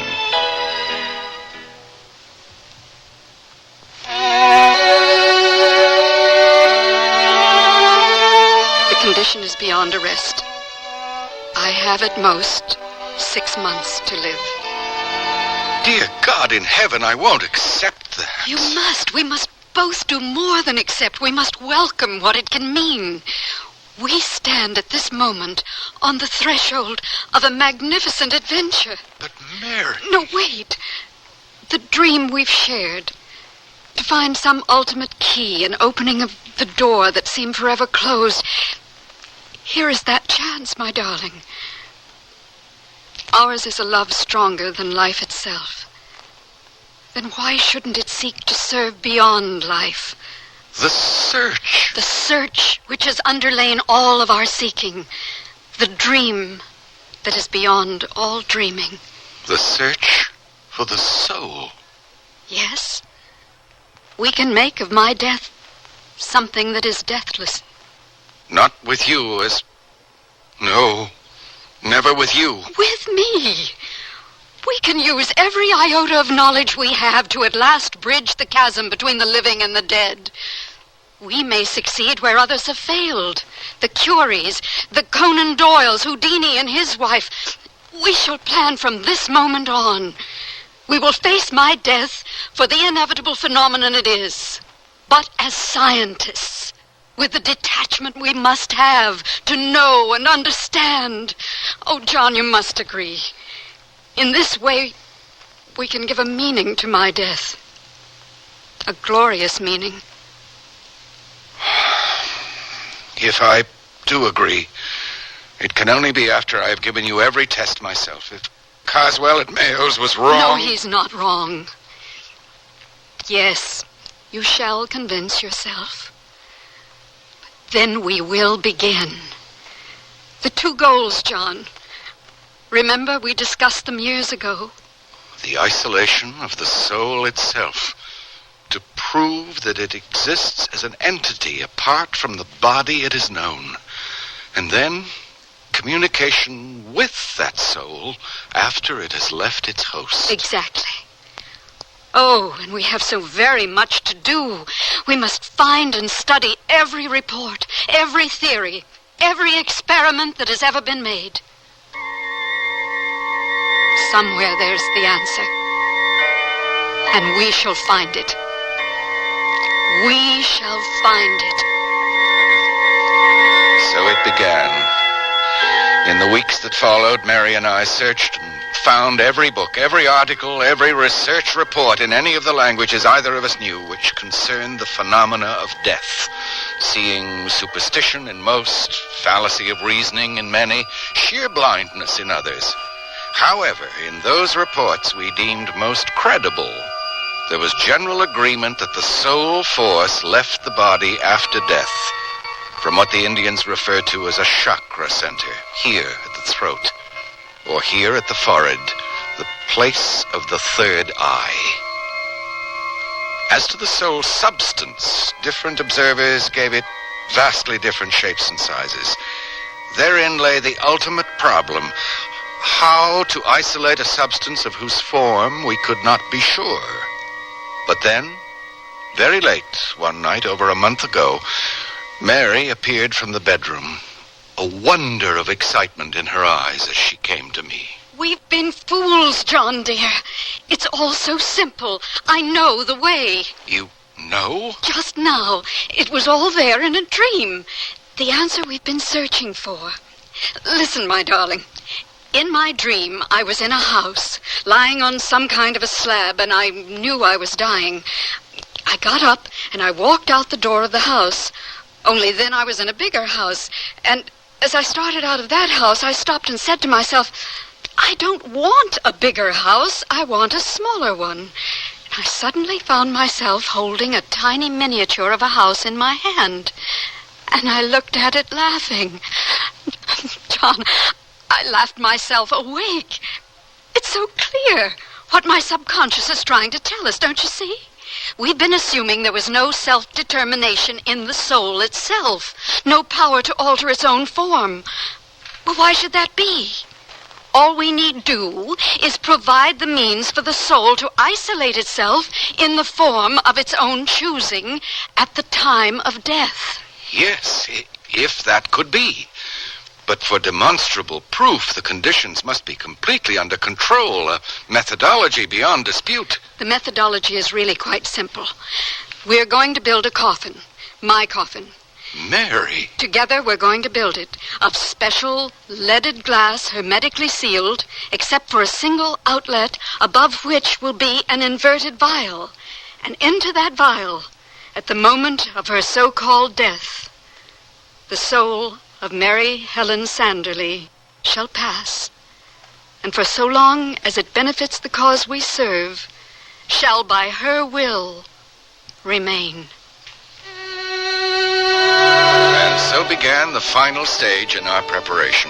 The condition is beyond arrest. I have at most 6 months to live. Dear God in heaven, I won't accept that. You must. We must both do more than accept. We must welcome what it can mean. We stand at this moment on the threshold of a magnificent adventure. But Mary... No, wait. The dream we've shared. To find some ultimate key, an opening of the door that seemed forever closed. Here is that chance, my darling. Ours is a love stronger than life itself. Then why shouldn't it seek to serve beyond life? The search. The search which has underlain all of our seeking. The dream that is beyond all dreaming. The search for the soul. Yes. We can make of my death something that is deathless. Not with you as... No, never with you. With me. We can use every iota of knowledge we have to at last bridge the chasm between the living and the dead. We may succeed where others have failed. The Curies, the Conan Doyles, Houdini and his wife. We shall plan from this moment on. We will face my death for the inevitable phenomenon it is. But as scientists, with the detachment we must have to know and understand. Oh, John, you must agree. In this way, we can give a meaning to my death. A glorious meaning. If I do agree, it can only be after I have given you every test myself. If Carswell at Mayo's was wrong... No, he's not wrong. Yes, you shall convince yourself. But then we will begin. The 2 goals, John. Remember, we discussed them years ago. The isolation of the soul itself. To prove that it exists as an entity apart from the body it is known. And then communication with that soul after it has left its host. Exactly. Oh, and we have so very much to do. We must find and study every report, every theory, every experiment that has ever been made. Somewhere there's the answer. And we shall find it. We shall find it. So it began. In the weeks that followed, Mary and I searched and found every book, every article, every research report in any of the languages either of us knew which concerned the phenomena of death. Seeing superstition in most, fallacy of reasoning in many, sheer blindness in others. However, in those reports we deemed most credible, there was general agreement that the soul force left the body after death, from what the Indians referred to as a chakra center, here at the throat, or here at the forehead, the place of the third eye. As to the soul substance, different observers gave it vastly different shapes and sizes. Therein lay the ultimate problem: how to isolate a substance of whose form we could not be sure. But then, very late, one night over a month ago, Mary appeared from the bedroom, a wonder of excitement in her eyes as she came to me. We've been fools, John, dear. It's all so simple. I know the way. You know? Just now. It was all there in a dream. The answer we've been searching for. Listen, my darling. In my dream, I was in a house, lying on some kind of a slab, and I knew I was dying. I got up, and I walked out the door of the house. Only then I was in a bigger house. And as I started out of that house, I stopped and said to myself, I don't want a bigger house. I want a smaller one. And I suddenly found myself holding a tiny miniature of a house in my hand. And I looked at it laughing. John, I laughed myself awake. It's so clear. what my subconscious is trying to tell us, don't you see? We've been assuming there was no self-determination in the soul itself, no power to alter its own form. Well, why should that be? All we need do is provide the means for the soul to isolate itself in the form of its own choosing at the time of death. Yes, if that could be. But for demonstrable proof, the conditions must be completely under control, a methodology beyond dispute. The methodology is really quite simple. We're going to build a coffin, my coffin. Mary. Together we're going to build it of special leaded glass, hermetically sealed, except for a single outlet above which will be an inverted vial. And into that vial, at the moment of her so-called death, the soul of Mary Helen Sanderly shall pass, and for so long as it benefits the cause we serve, shall by her will remain. And so began the final stage in our preparation,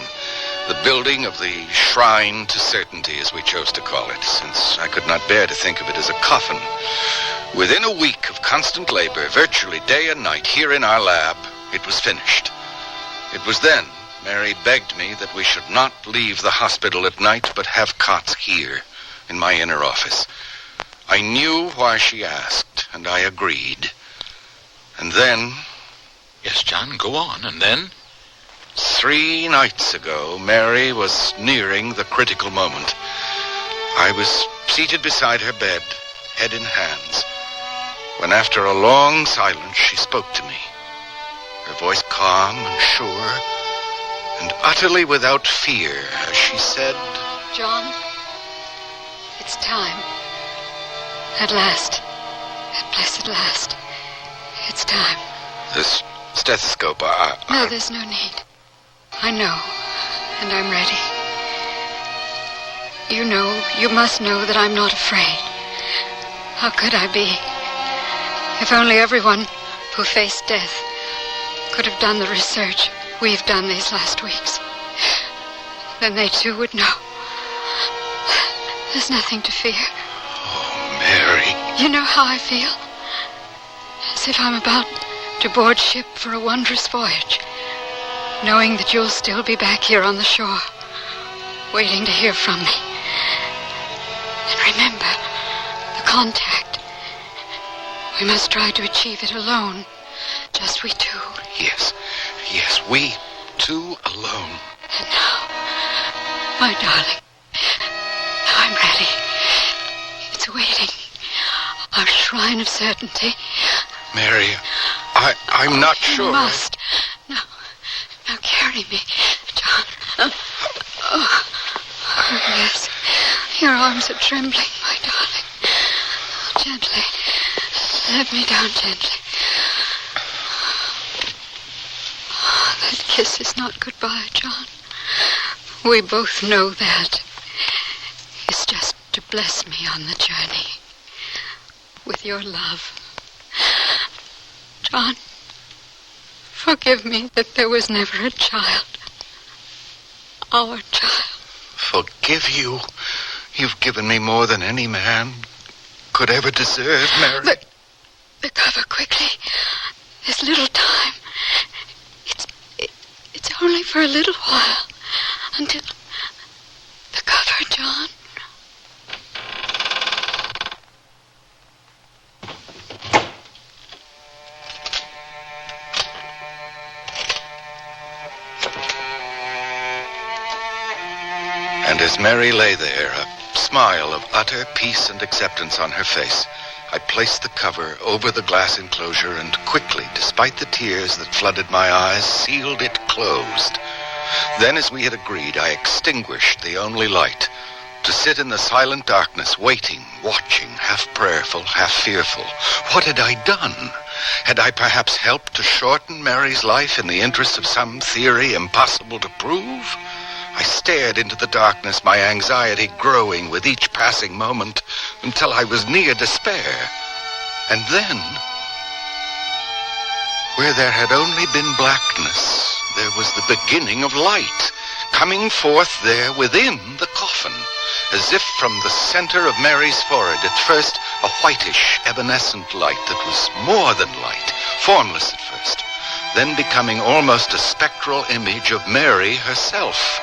the building of the shrine to certainty, as we chose to call it, since I could not bear to think of it as a coffin. Within a week of constant labor, virtually day and night, here in our lab, it was finished. It was then Mary begged me that we should not leave the hospital at night, but have cots here, in my inner office. I knew why she asked, and I agreed. And then... Yes, John, go on, and then? 3 nights ago, Mary was nearing the critical moment. I was seated beside her bed, head in hands, when after a long silence she spoke to me. Her voice calm and sure, and utterly without fear, as she said, John, it's time. At last. At blessed last. It's time. This stethoscope, No, there's no need. I know, and I'm ready. You must know that I'm not afraid. How could I be? If only everyone who faced death could have done the research we've done these last weeks, then they too would know. There's nothing to fear. Oh, Mary. You know how I feel? As if I'm about to board ship for a wondrous voyage, knowing that you'll still be back here on the shore, waiting to hear from me. And remember, the contact. We must try to achieve it alone, just we two. Yes, we two alone. And now, my darling, now I'm ready. It's waiting. Our shrine of certainty. Mary, I'm not sure. You must. Now carry me, John. Oh, yes. Your arms are trembling, my darling. Gently. Let me down gently. Oh, that kiss is not goodbye, John. We both know that. It's just to bless me on the journey with your love. John, forgive me that there was never a child. Our child. Forgive you? You've given me more than any man could ever deserve, Mary. The cover quickly. There's little time. It's only for a little while. Until... The cover, John. And as Mary lay there, a smile of utter peace and acceptance on her face, I placed the cover over the glass enclosure and quickly, despite the tears that flooded my eyes, sealed it closed. Then, as we had agreed, I extinguished the only light, to sit in the silent darkness, waiting, watching, half prayerful, half fearful. What had I done? Had I perhaps helped to shorten Mary's life in the interest of some theory impossible to prove? I stared into the darkness, my anxiety growing with each passing moment until I was near despair. And then, where there had only been blackness, there was the beginning of light, coming forth there within the coffin, as if from the center of Mary's forehead, at first a whitish, evanescent light that was more than light, formless at first, then becoming almost a spectral image of Mary herself.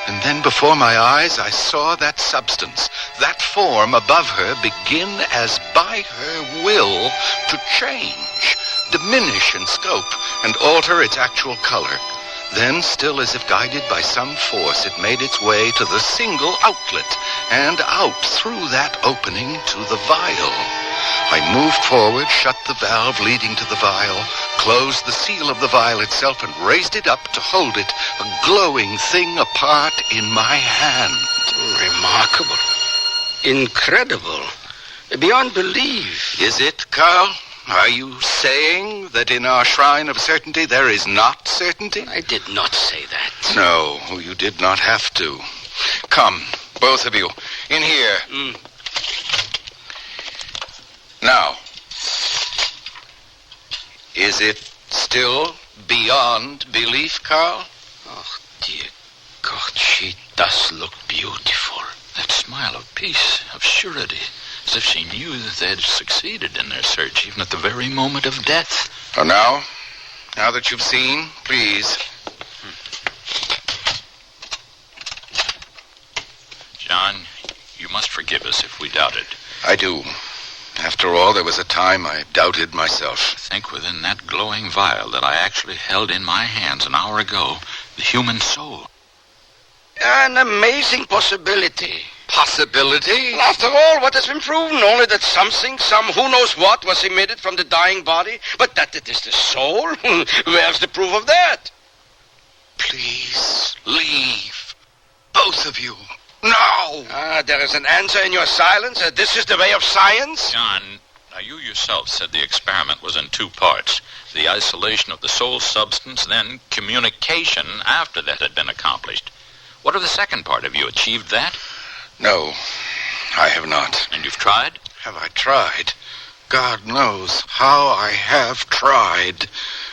And then before my eyes, I saw that substance, that form above her begin as by her will to change, diminish in scope, and alter its actual color. Then, still as if guided by some force, it made its way to the single outlet, and out through that opening to the vial. I moved forward, shut the valve leading to the vial, closed the seal of the vial itself, and raised it up to hold it, a glowing thing apart, in my hand. Remarkable. Incredible. Beyond belief. Is it, Carl? Are you saying that in our shrine of certainty there is not certainty? I did not say that. No, you did not have to. Come, both of you, in here. Now, is it still beyond belief, Carl? Oh, dear God, she does look beautiful. That smile of peace, of surety, as if she knew that they had succeeded in their search, even at the very moment of death. So now that you've seen, please. John, you must forgive us if we doubted. I do. After all, there was a time I doubted myself. Think within that glowing vial that I actually held in my hands an hour ago, the human soul. An amazing possibility. Possibility? After all, what has been proven? Only that something, some who knows what, was emitted from the dying body. But that it is the soul? Where's the proof of that? Please, leave. Both of you. Now! There is an answer in your silence. This is the way of science. John, now you yourself said the experiment was in two parts. The isolation of the soul substance, then communication after that had been accomplished. What of the second part? Have you achieved that? No, I have not. And you've tried? Have I tried? God knows how I have tried.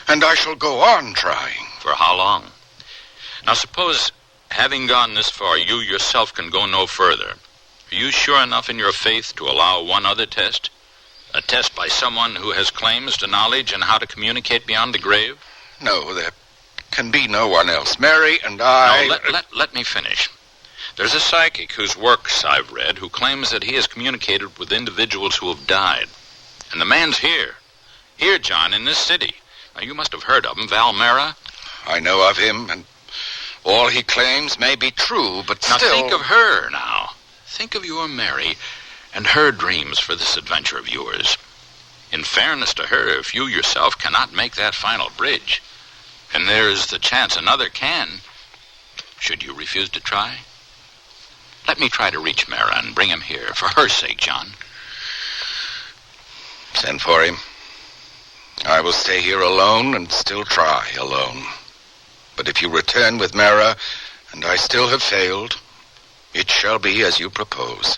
And I shall go on trying. For how long? Now suppose, having gone this far, you yourself can go no further. Are you sure enough in your faith to allow one other test? A test by someone who has claims to knowledge and how to communicate beyond the grave? No, there can be no one else. Mary and I... No, let me finish. There's a psychic whose works I've read who claims that he has communicated with individuals who have died. And the man's here. Here, John, in this city. Now, you must have heard of him, Val Mera. I know of him, and all he claims may be true, but now still... think of her, now. Think of your Mary and her dreams for this adventure of yours. In fairness to her, if you yourself cannot make that final bridge, and there's the chance another can, should you refuse to try? Let me try to reach Mera and bring him here, for her sake, John. Send for him. I will stay here alone and still try alone. But if you return with Mera, and I still have failed, it shall be as you propose.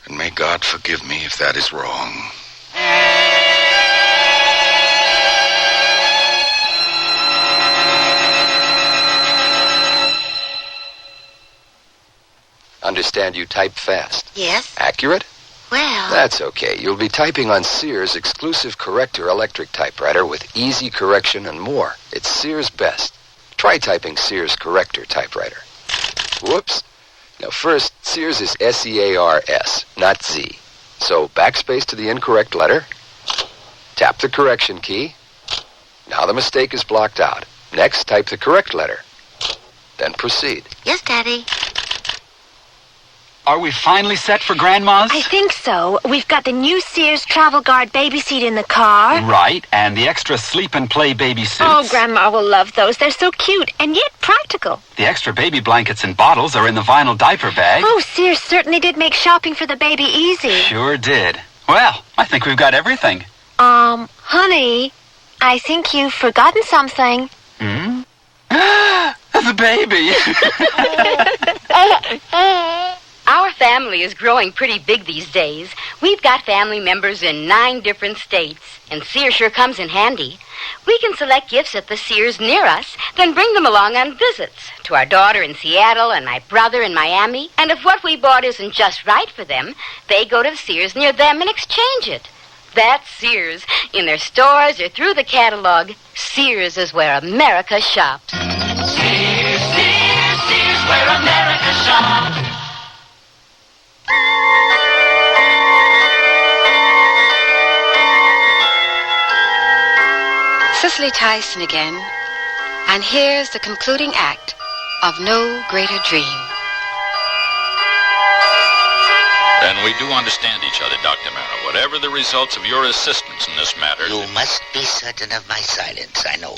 And may God forgive me if that is wrong. Understand you type fast. Yes? Accurate? Well... That's okay. You'll be typing on Sears' exclusive corrector electric typewriter with easy correction and more. It's Sears' best. Try typing Sears corrector typewriter. Whoops. Now first, Sears is S-E-A-R-S, not Z. So backspace to the incorrect letter. Tap the correction key. Now the mistake is blocked out. Next, type the correct letter. Then proceed. Yes, Daddy. Are we finally set for Grandma's? I think so. We've got the new Sears Travel Guard baby seat in the car. Right, and the extra sleep and play baby suits. Oh, Grandma will love those. They're so cute and yet practical. The extra baby blankets and bottles are in the vinyl diaper bag. Oh, Sears certainly did make shopping for the baby easy. Sure did. Well, I think we've got everything. Honey, I think you've forgotten something. The baby. Our family is growing pretty big these days. We've got family members in 9 different states, and Sears sure comes in handy. We can select gifts at the Sears near us, then bring them along on visits to our daughter in Seattle and my brother in Miami. And if what we bought isn't just right for them, they go to the Sears near them and exchange it. That's Sears. In their stores or through the catalog, Sears is where America shops. Sears, Sears, Sears, where America shops. Cicely Tyson again, and here's the concluding act of No Greater Dream. And we do understand each other, Dr. Mara. Whatever the results of your assistance in this matter... You must be certain of my silence, I know.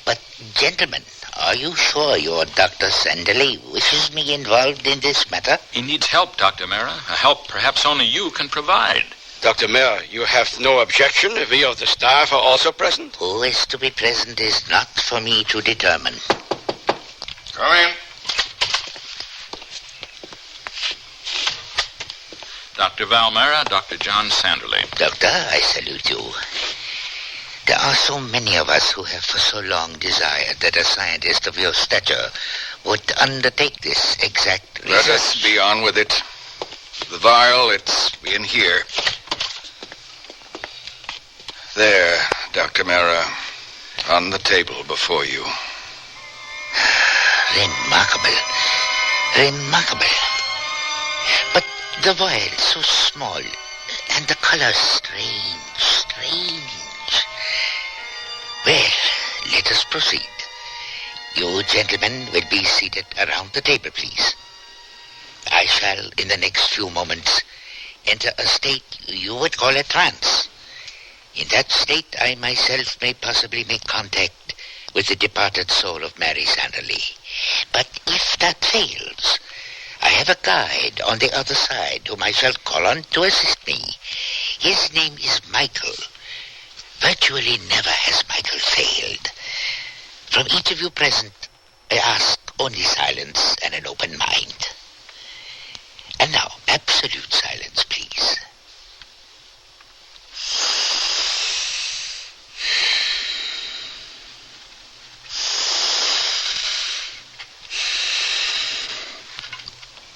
But, gentlemen, are you sure your Dr. Sanderley wishes me involved in this matter? He needs help, Dr. Mara. A help perhaps only you can provide. Dr. Mayer, you have no objection if we of the staff are also present? Who is to be present is not for me to determine. Come in. Dr. Valmera, Dr. John Sanderley. Doctor, I salute you. There are so many of us who have for so long desired that a scientist of your stature would undertake this exact research. Let us be on with it. The vial, it's in here. There, Dr. Mara, on the table before you. Remarkable. Remarkable. But the vial so small, and the color strange. Well, let us proceed. You gentlemen will be seated around the table, please. I shall, in the next few moments, enter a state you would call a trance. In that state, I myself may possibly make contact with the departed soul of Mary Sanderley. But if that fails, I have a guide on the other side whom I shall call on to assist me. His name is Michael. Virtually never has Michael failed. From each of you present, I ask only silence and an open mind. And now, absolute silence, please.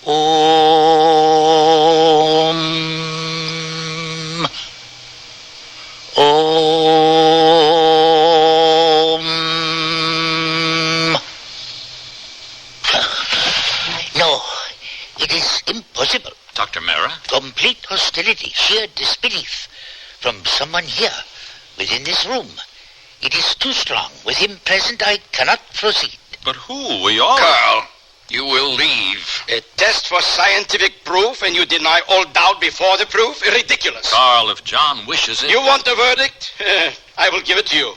Om. No, it is impossible. Dr. Mara? Complete hostility, sheer disbelief from someone here, within this room. It is too strong. With him present, I cannot proceed. But who? We all... Carl, you will leave. A test for scientific proof, and you deny all doubt before the proof? Ridiculous. Carl, if John wishes it... You want the verdict? I will give it to you.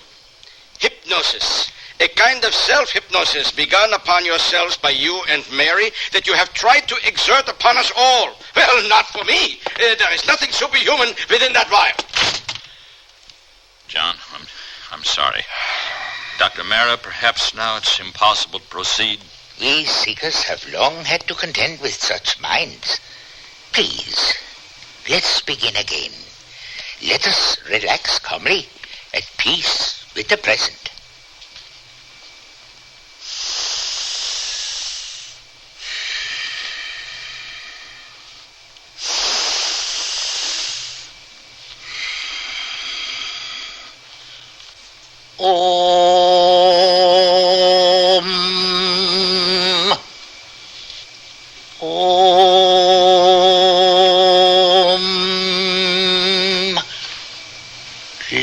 Hypnosis. A kind of self-hypnosis begun upon yourselves by you and Mary that you have tried to exert upon us all. Well, not for me. There is nothing superhuman within that vial. John, I'm sorry. Dr. Mara, perhaps now it's impossible to proceed. We seekers have long had to contend with such minds. Please, let's begin again. Let us relax calmly, at peace with the present.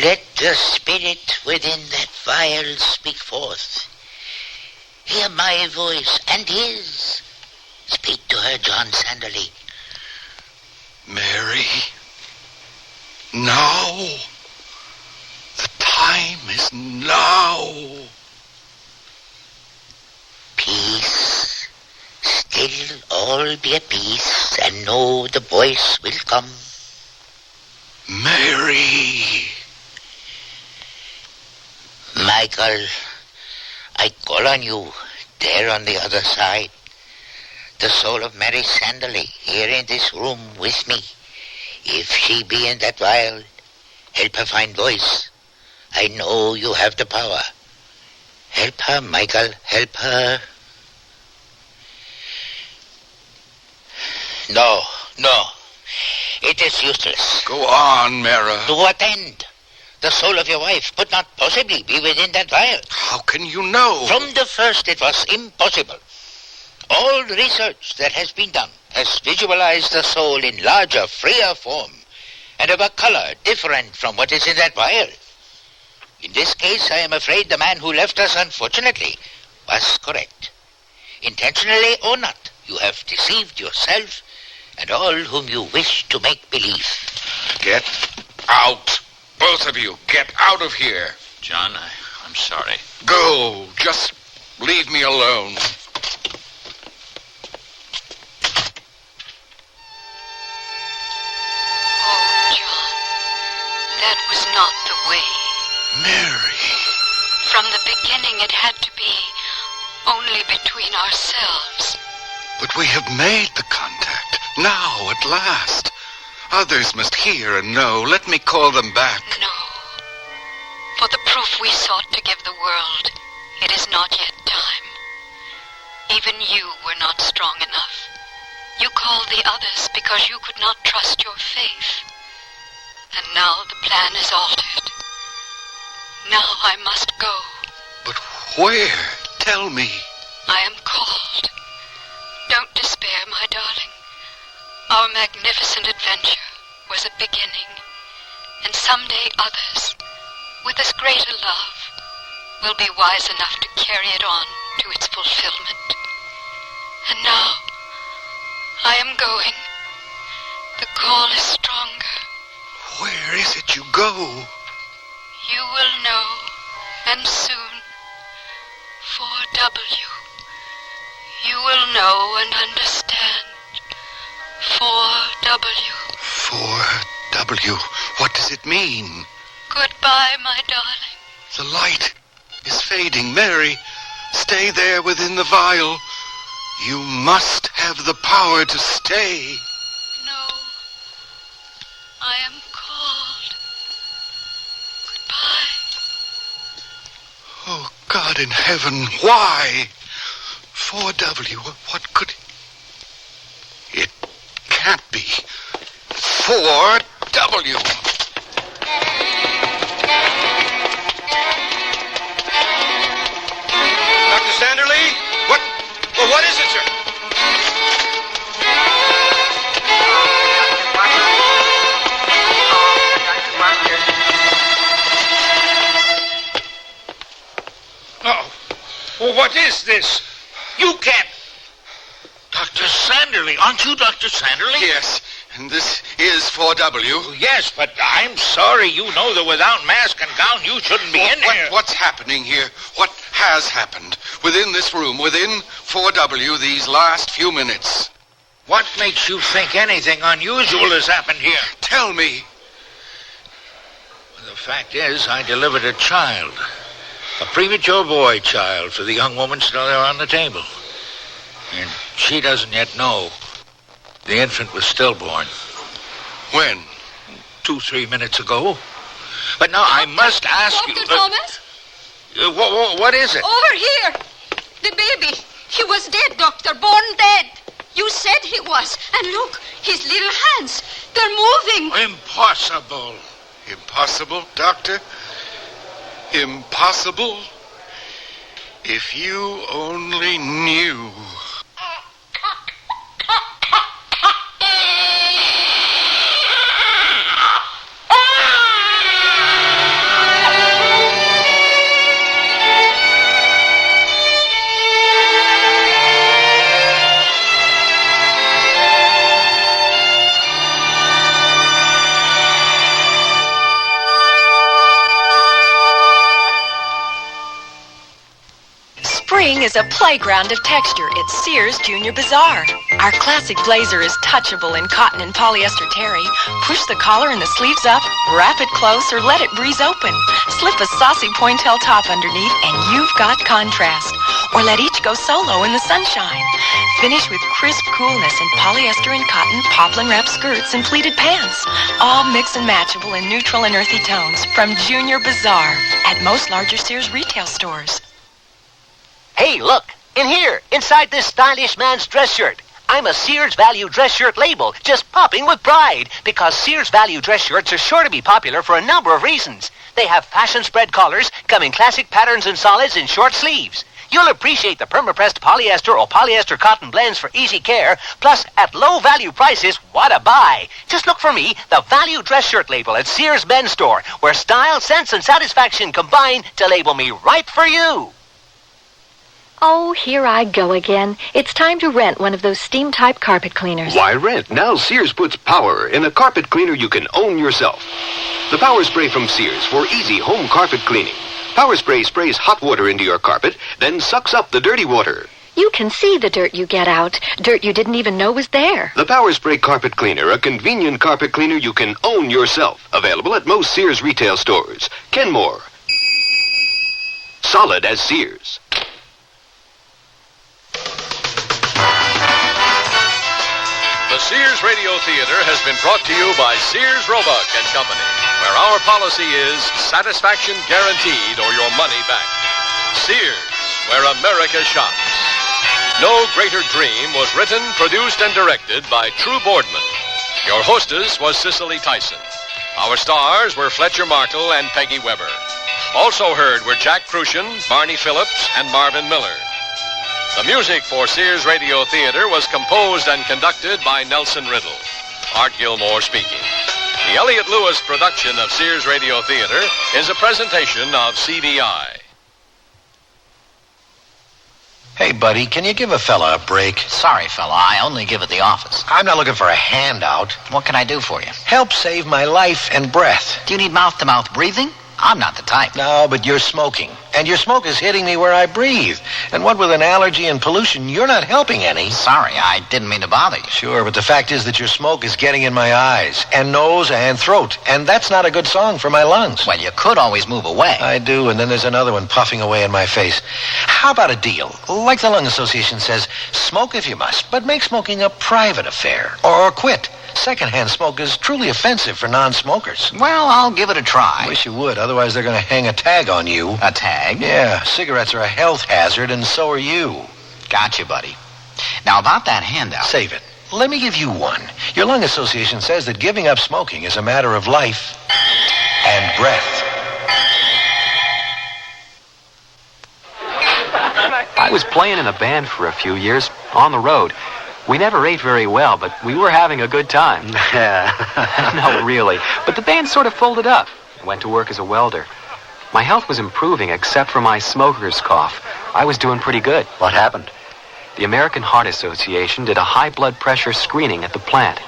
Let the spirit within that vial speak forth. Hear my voice and his. Speak to her, John Sanderley. Mary, now. The time is now. Peace. Still all be at peace, and know the voice will come. Mary. Michael, I call on you, there on the other side. the soul of Mary Sanderly here in this room with me. If she be in that vial, help her find voice. I know you have the power. Help her, Michael, help her. No. It is useless. Go on, Mara. To what end? The soul of your wife could not possibly be within that vial. How can you know? From the first, it was impossible. All research that has been done has visualized the soul in larger, freer form and of a color different from what is in that vial. In this case, I am afraid the man who left us, unfortunately, was correct. Intentionally or not, you have deceived yourself and all whom you wish to make believe. Get out. Both of you, get out of here. John, I'm sorry. Go. Just leave me alone. Oh, John, that was not the way. Mary. From the beginning, it had to be only between ourselves. But we have made the contact. Now, at last. Others must hear and know. Let me call them back. No. For the proof we sought to give the world, it is not yet time. Even you were not strong enough. You called the others because you could not trust your faith. And now the plan is altered. Now I must go. But where? Tell me. I am called. Don't despair, my darling. Our magnificent adventure was a beginning, and someday others, with as greater love, will be wise enough to carry it on to its fulfillment. And now, I am going. The call is stronger. Where is it you go? You will know, and soon. 4W. You will know and understand. 4W. 4W. What does it mean? Goodbye, my darling. The light is fading. Mary, stay there within the vial. You must have the power to stay. No. I am called. Goodbye. Oh, God in heaven, why? 4W, what could... It can't be. 4W. Dr. Sanderly? What is it, sir? Oh. Well, what is this? You can't... Dr. Sanderly, aren't you Dr. Sanderly? Yes, and this is 4W. Yes, but I'm sorry. You know that without mask and gown, you shouldn't be in here. What's happening here? What has happened within this room, within 4W, these last few minutes? What makes you think anything unusual has happened here? Tell me. The fact is, I delivered a child. A premature boy child for the young woman still there on the table. And she doesn't yet know. The infant was stillborn. When? 2-3 minutes ago. But now I must ask you... Dr. Thomas? What is it? Over here. The baby. He was dead, Doctor. Born dead. You said he was. And look, his little hands. They're moving. Impossible. Impossible, Doctor? Impossible? If you only knew... Spring is a playground of texture at Sears Junior Bazaar. Our classic blazer is touchable in cotton and polyester terry. Push the collar and the sleeves up, wrap it close, or let it breeze open. Slip a saucy pointelle top underneath, and you've got contrast. or let each go solo in the sunshine. Finish with crisp coolness in polyester and cotton, poplin wrap skirts, and pleated pants. All mix and matchable in neutral and earthy tones from Junior Bazaar at most larger Sears retail stores. Hey, look! In here, inside this stylish man's dress shirt. I'm a Sears Value dress shirt label, just popping with pride, because Sears Value dress shirts are sure to be popular for a number of reasons. They have fashion spread collars, come in classic patterns and solids and short sleeves. You'll appreciate the perma-pressed polyester or polyester cotton blends for easy care, plus at low value prices, what a buy. Just look for me, the Value dress shirt label at Sears Men's Store, where style, sense, and satisfaction combine to label me right for you. Oh, here I go again. It's time to rent one of those steam-type carpet cleaners. Why rent? Now Sears puts power in a carpet cleaner you can own yourself. The Power Spray from Sears for easy home carpet cleaning. Power Spray sprays hot water into your carpet, then sucks up the dirty water. You can see the dirt you get out. Dirt you didn't even know was there. The Power Spray Carpet Cleaner, a convenient carpet cleaner you can own yourself. Available at most Sears retail stores. Kenmore. Solid as Sears. The Sears Radio Theater has been brought to you by Sears Roebuck and Company, where our policy is satisfaction guaranteed or your money back. Sears, where America shops. No Greater Dream was written, produced, and directed by True Boardman. Your hostess was Cicely Tyson. Our stars were Fletcher Markle and Peggy Weber. Also heard were Jack Crucian, Barney Phillips, and Marvin Miller. The music for Sears Radio Theater was composed and conducted by Nelson Riddle. Art Gilmore speaking. The Elliott Lewis production of Sears Radio Theater is a presentation of CBI. Hey, buddy, can you give a fella a break? Sorry, fella, I only give at the office. I'm not looking for a handout. What can I do for you? Help save my life and breath. Do you need mouth-to-mouth breathing? I'm not the type. No, but you're smoking. And your smoke is hitting me where I breathe. And what with an allergy and pollution, you're not helping any. Sorry, I didn't mean to bother you. Sure, but the fact is that your smoke is getting in my eyes and nose and throat. And that's not a good song for my lungs. Well, you could always move away. I do, and then there's another one puffing away in my face. How about a deal? Like the Lung Association says, smoke if you must, but make smoking a private affair. Or quit. Secondhand smoke is truly offensive for non-smokers. Well, I'll give it a try. Wish you would, otherwise they're going to hang a tag on you. A tag? Yeah, cigarettes are a health hazard, and so are you. Gotcha, buddy. Now, about that handout... Save it. Let me give you one. Your Lung Association says that giving up smoking is a matter of life and breath. I was playing in a band for a few years, on the road. We never ate very well, but we were having a good time. No, really. But the band sort of folded up. I went to work as a welder. My health was improving, except for my smoker's cough. I was doing pretty good. What happened? The American Heart Association did a high blood pressure screening at the plant.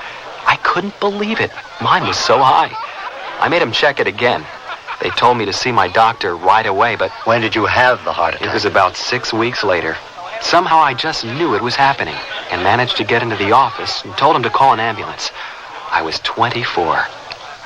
I couldn't believe it. Mine was so high. I made them check it again. They told me to see my doctor right away, but... When did you have the heart attack? It was about 6 weeks later. Somehow I just knew it was happening and managed to get into the office and told him to call an ambulance. I was 24.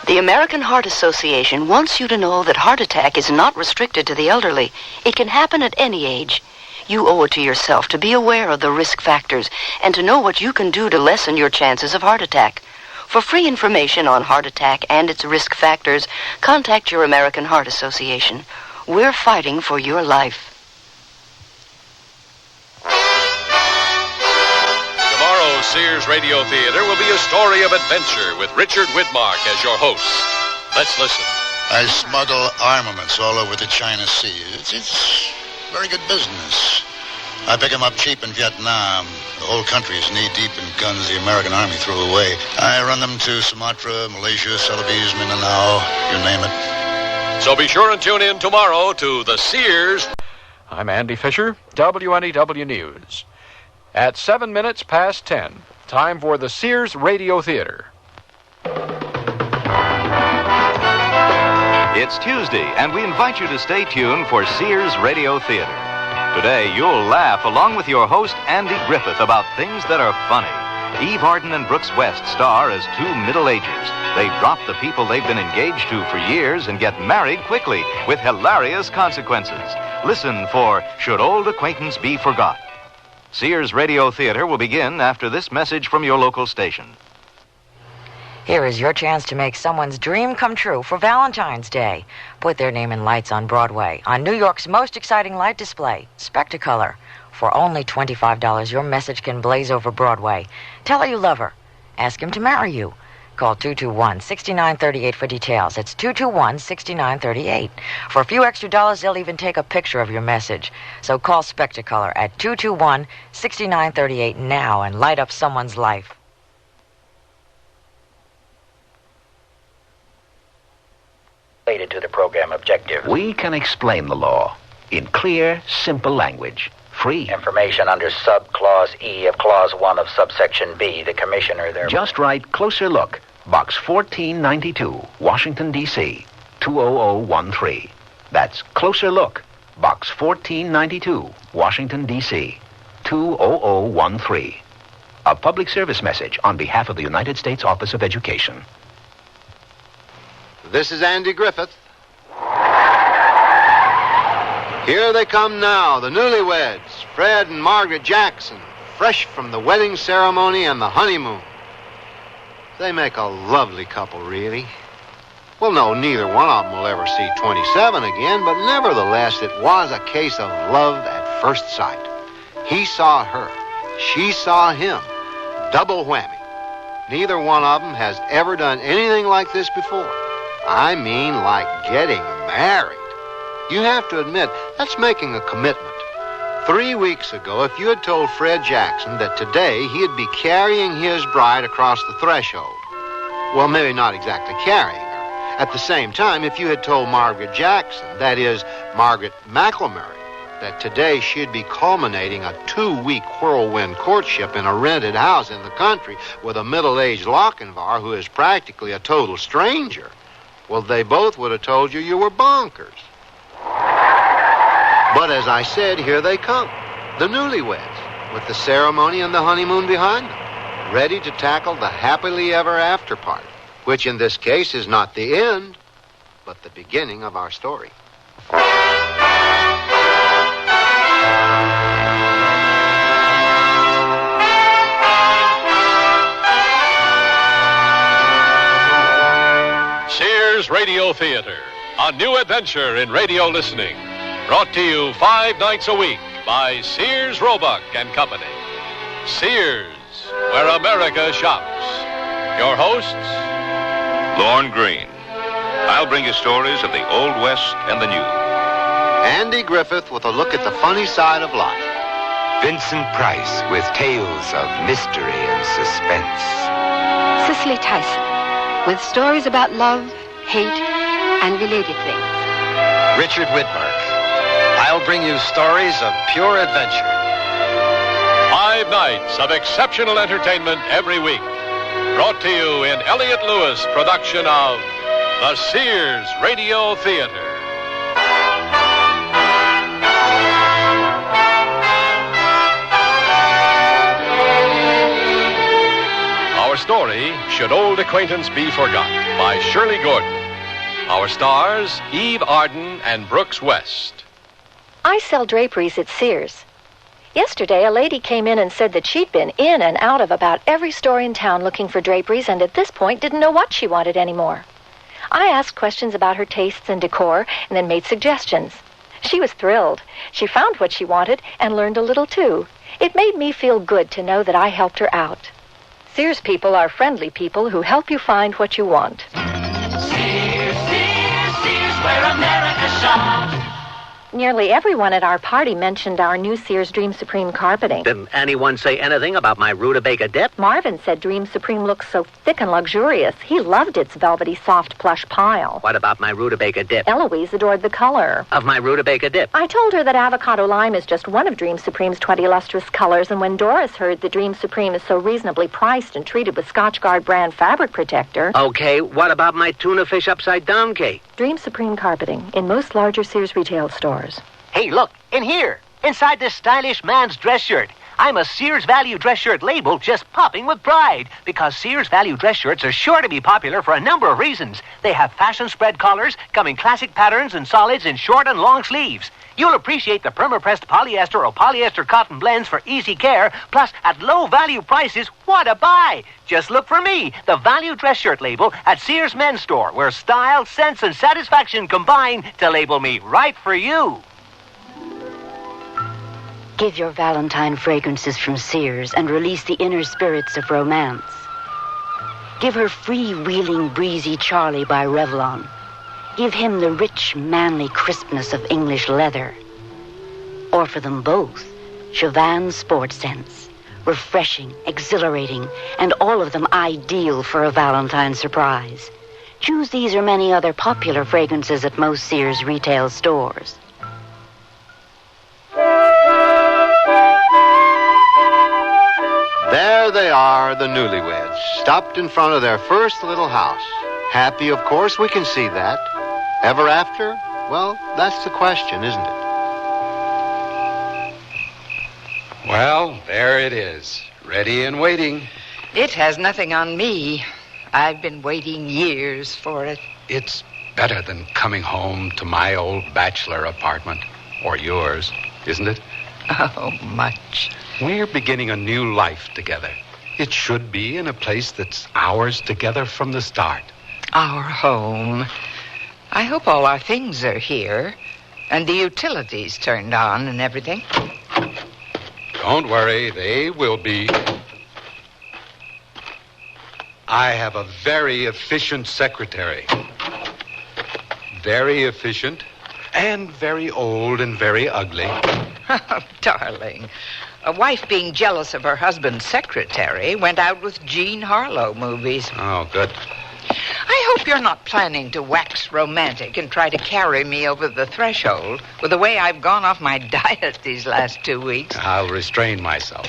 The American Heart Association wants you to know that heart attack is not restricted to the elderly. It can happen at any age. You owe it to yourself to be aware of the risk factors and to know what you can do to lessen your chances of heart attack. For free information on heart attack and its risk factors, contact your American Heart Association. We're fighting for your life. Tomorrow's Sears Radio Theater will be a story of adventure with Richard Widmark as your host. Let's listen. I smuggle armaments all over the China Sea. It's very good business. I pick them up cheap in Vietnam. The whole country is knee-deep in guns the American Army threw away. I run them to Sumatra, Malaysia, Celebes, Mindanao, you name it. So be sure and tune in tomorrow to the Sears. I'm Andy Fisher, WNEW News. At 7 minutes past 10, time for the Sears Radio Theater. It's Tuesday, and we invite you to stay tuned for Sears Radio Theater. Today, you'll laugh along with your host, Andy Griffith, about things that are funny. Eve Arden and Brooks West star as two middle-agers. They drop the people they've been engaged to for years and get married quickly with hilarious consequences. Listen for Should Old Acquaintance Be Forgot? Sears Radio Theater will begin after this message from your local station. Here is your chance to make someone's dream come true for Valentine's Day. Put their name in lights on Broadway on New York's most exciting light display, Spectacolor. For only $25, your message can blaze over Broadway. Tell her you love her. Ask him to marry you. Call 221-6938 for details. It's 221-6938. For a few extra dollars, they'll even take a picture of your message. So call Spectacolor at 221-6938 now and light up someone's life. Related to the program objective. We can explain the law in clear, simple language. Free. Information under sub-clause E of clause 1 of subsection B. The commissioner there. Just write Closer Look, Box 1492, Washington, D.C., 20013. That's Closer Look, Box 1492, Washington, D.C., 20013. A public service message on behalf of the United States Office of Education. This is Andy Griffith. Here they come now, the newlyweds, Fred and Margaret Jackson, fresh from the wedding ceremony and the honeymoon. They make a lovely couple, really. Well, no, neither one of them will ever see 27 again, but nevertheless, it was a case of love at first sight. He saw her. She saw him. Double whammy. Neither one of them has ever done anything like this before. I mean, like getting married. You have to admit, that's making a commitment. 3 weeks ago, if you had told Fred Jackson that today he'd be carrying his bride across the threshold, well, maybe not exactly carrying her. At the same time, if you had told Margaret Jackson, that is, Margaret McElmurray, that today she'd be culminating a 2-week whirlwind courtship in a rented house in the country with a middle-aged Lochinvar who is practically a total stranger, well, they both would have told you you were bonkers. But as I said, here they come, the newlyweds, with the ceremony and the honeymoon behind them, ready to tackle the happily ever after part, which in this case is not the end, but the beginning of our story. Sears Radio Theater, a new adventure in radio listening. Brought to you 5 nights a week by Sears Roebuck and Company. Sears, where America shops. Your hosts, Lorne Green. I'll bring you stories of the Old West and the New. Andy Griffith with a look at the funny side of life. Vincent Price with tales of mystery and suspense. Cicely Tyson with stories about love, hate, and related things. Richard Widmark. I'll bring you stories of pure adventure. 5 nights of exceptional entertainment every week. Brought to you in Elliott Lewis production of the Sears Radio Theater. Our story, Should Old Acquaintance Be Forgot, by Shirley Gordon. Our stars, Eve Arden and Brooks West. I sell draperies at Sears. Yesterday, a lady came in and said that she'd been in and out of about every store in town looking for draperies and at this point didn't know what she wanted anymore. I asked questions about her tastes and decor and then made suggestions. She was thrilled. She found what she wanted and learned a little, too. It made me feel good to know that I helped her out. Sears people are friendly people who help you find what you want. Sears, where America shops. Nearly everyone at our party mentioned our new Sears Dream Supreme carpeting. Didn't anyone say anything about my rutabaga dip? Marvin said Dream Supreme looks so thick and luxurious. He loved its velvety, soft, plush pile. What about my rutabaga dip? Eloise adored the color of my rutabaga dip. I told her that avocado lime is just one of Dream Supreme's 20 lustrous colors, and when Doris heard that Dream Supreme is so reasonably priced and treated with Scotchgard brand fabric protector... Okay, what about my tuna fish upside down cake? Dream Supreme carpeting in most larger Sears retail stores. Hey, look, in here, inside this stylish man's dress shirt. I'm a Sears Value dress shirt label just popping with pride because Sears Value dress shirts are sure to be popular for a number of reasons. They have fashion spread collars, come in classic patterns and solids in short and long sleeves. You'll appreciate the perma-pressed polyester or polyester cotton blends for easy care, plus at low value prices, what a buy! Just look for me, the Value dress shirt label at Sears Men's Store, where style, sense, and satisfaction combine to label me right for you. Give your Valentine fragrances from Sears and release the inner spirits of romance. Give her free-wheeling, breezy Charlie by Revlon. Give him the rich, manly crispness of English leather. Or for them both, Chauvin Sport Scents. Refreshing, exhilarating, and all of them ideal for a Valentine surprise. Choose these or many other popular fragrances at most Sears retail stores. There they are, the newlyweds, stopped in front of their first little house. Happy, of course, we can see that. Ever after? Well, that's the question, isn't it? Well, there it is. Ready and waiting. It has nothing on me. I've been waiting years for it. It's better than coming home to my old bachelor apartment. Or yours, isn't it? Oh, much. We're beginning a new life together. It should be in a place that's ours together from the start. Our home. I hope all our things are here. And the utilities turned on and everything. Don't worry, they will be. I have a very efficient secretary. Very efficient, and very old and very ugly. Oh, darling. A wife being jealous of her husband's secretary went out with Jean Harlow movies. Oh, good. I hope you're not planning to wax romantic and try to carry me over the threshold with the way I've gone off my diet these last 2 weeks. I'll restrain myself.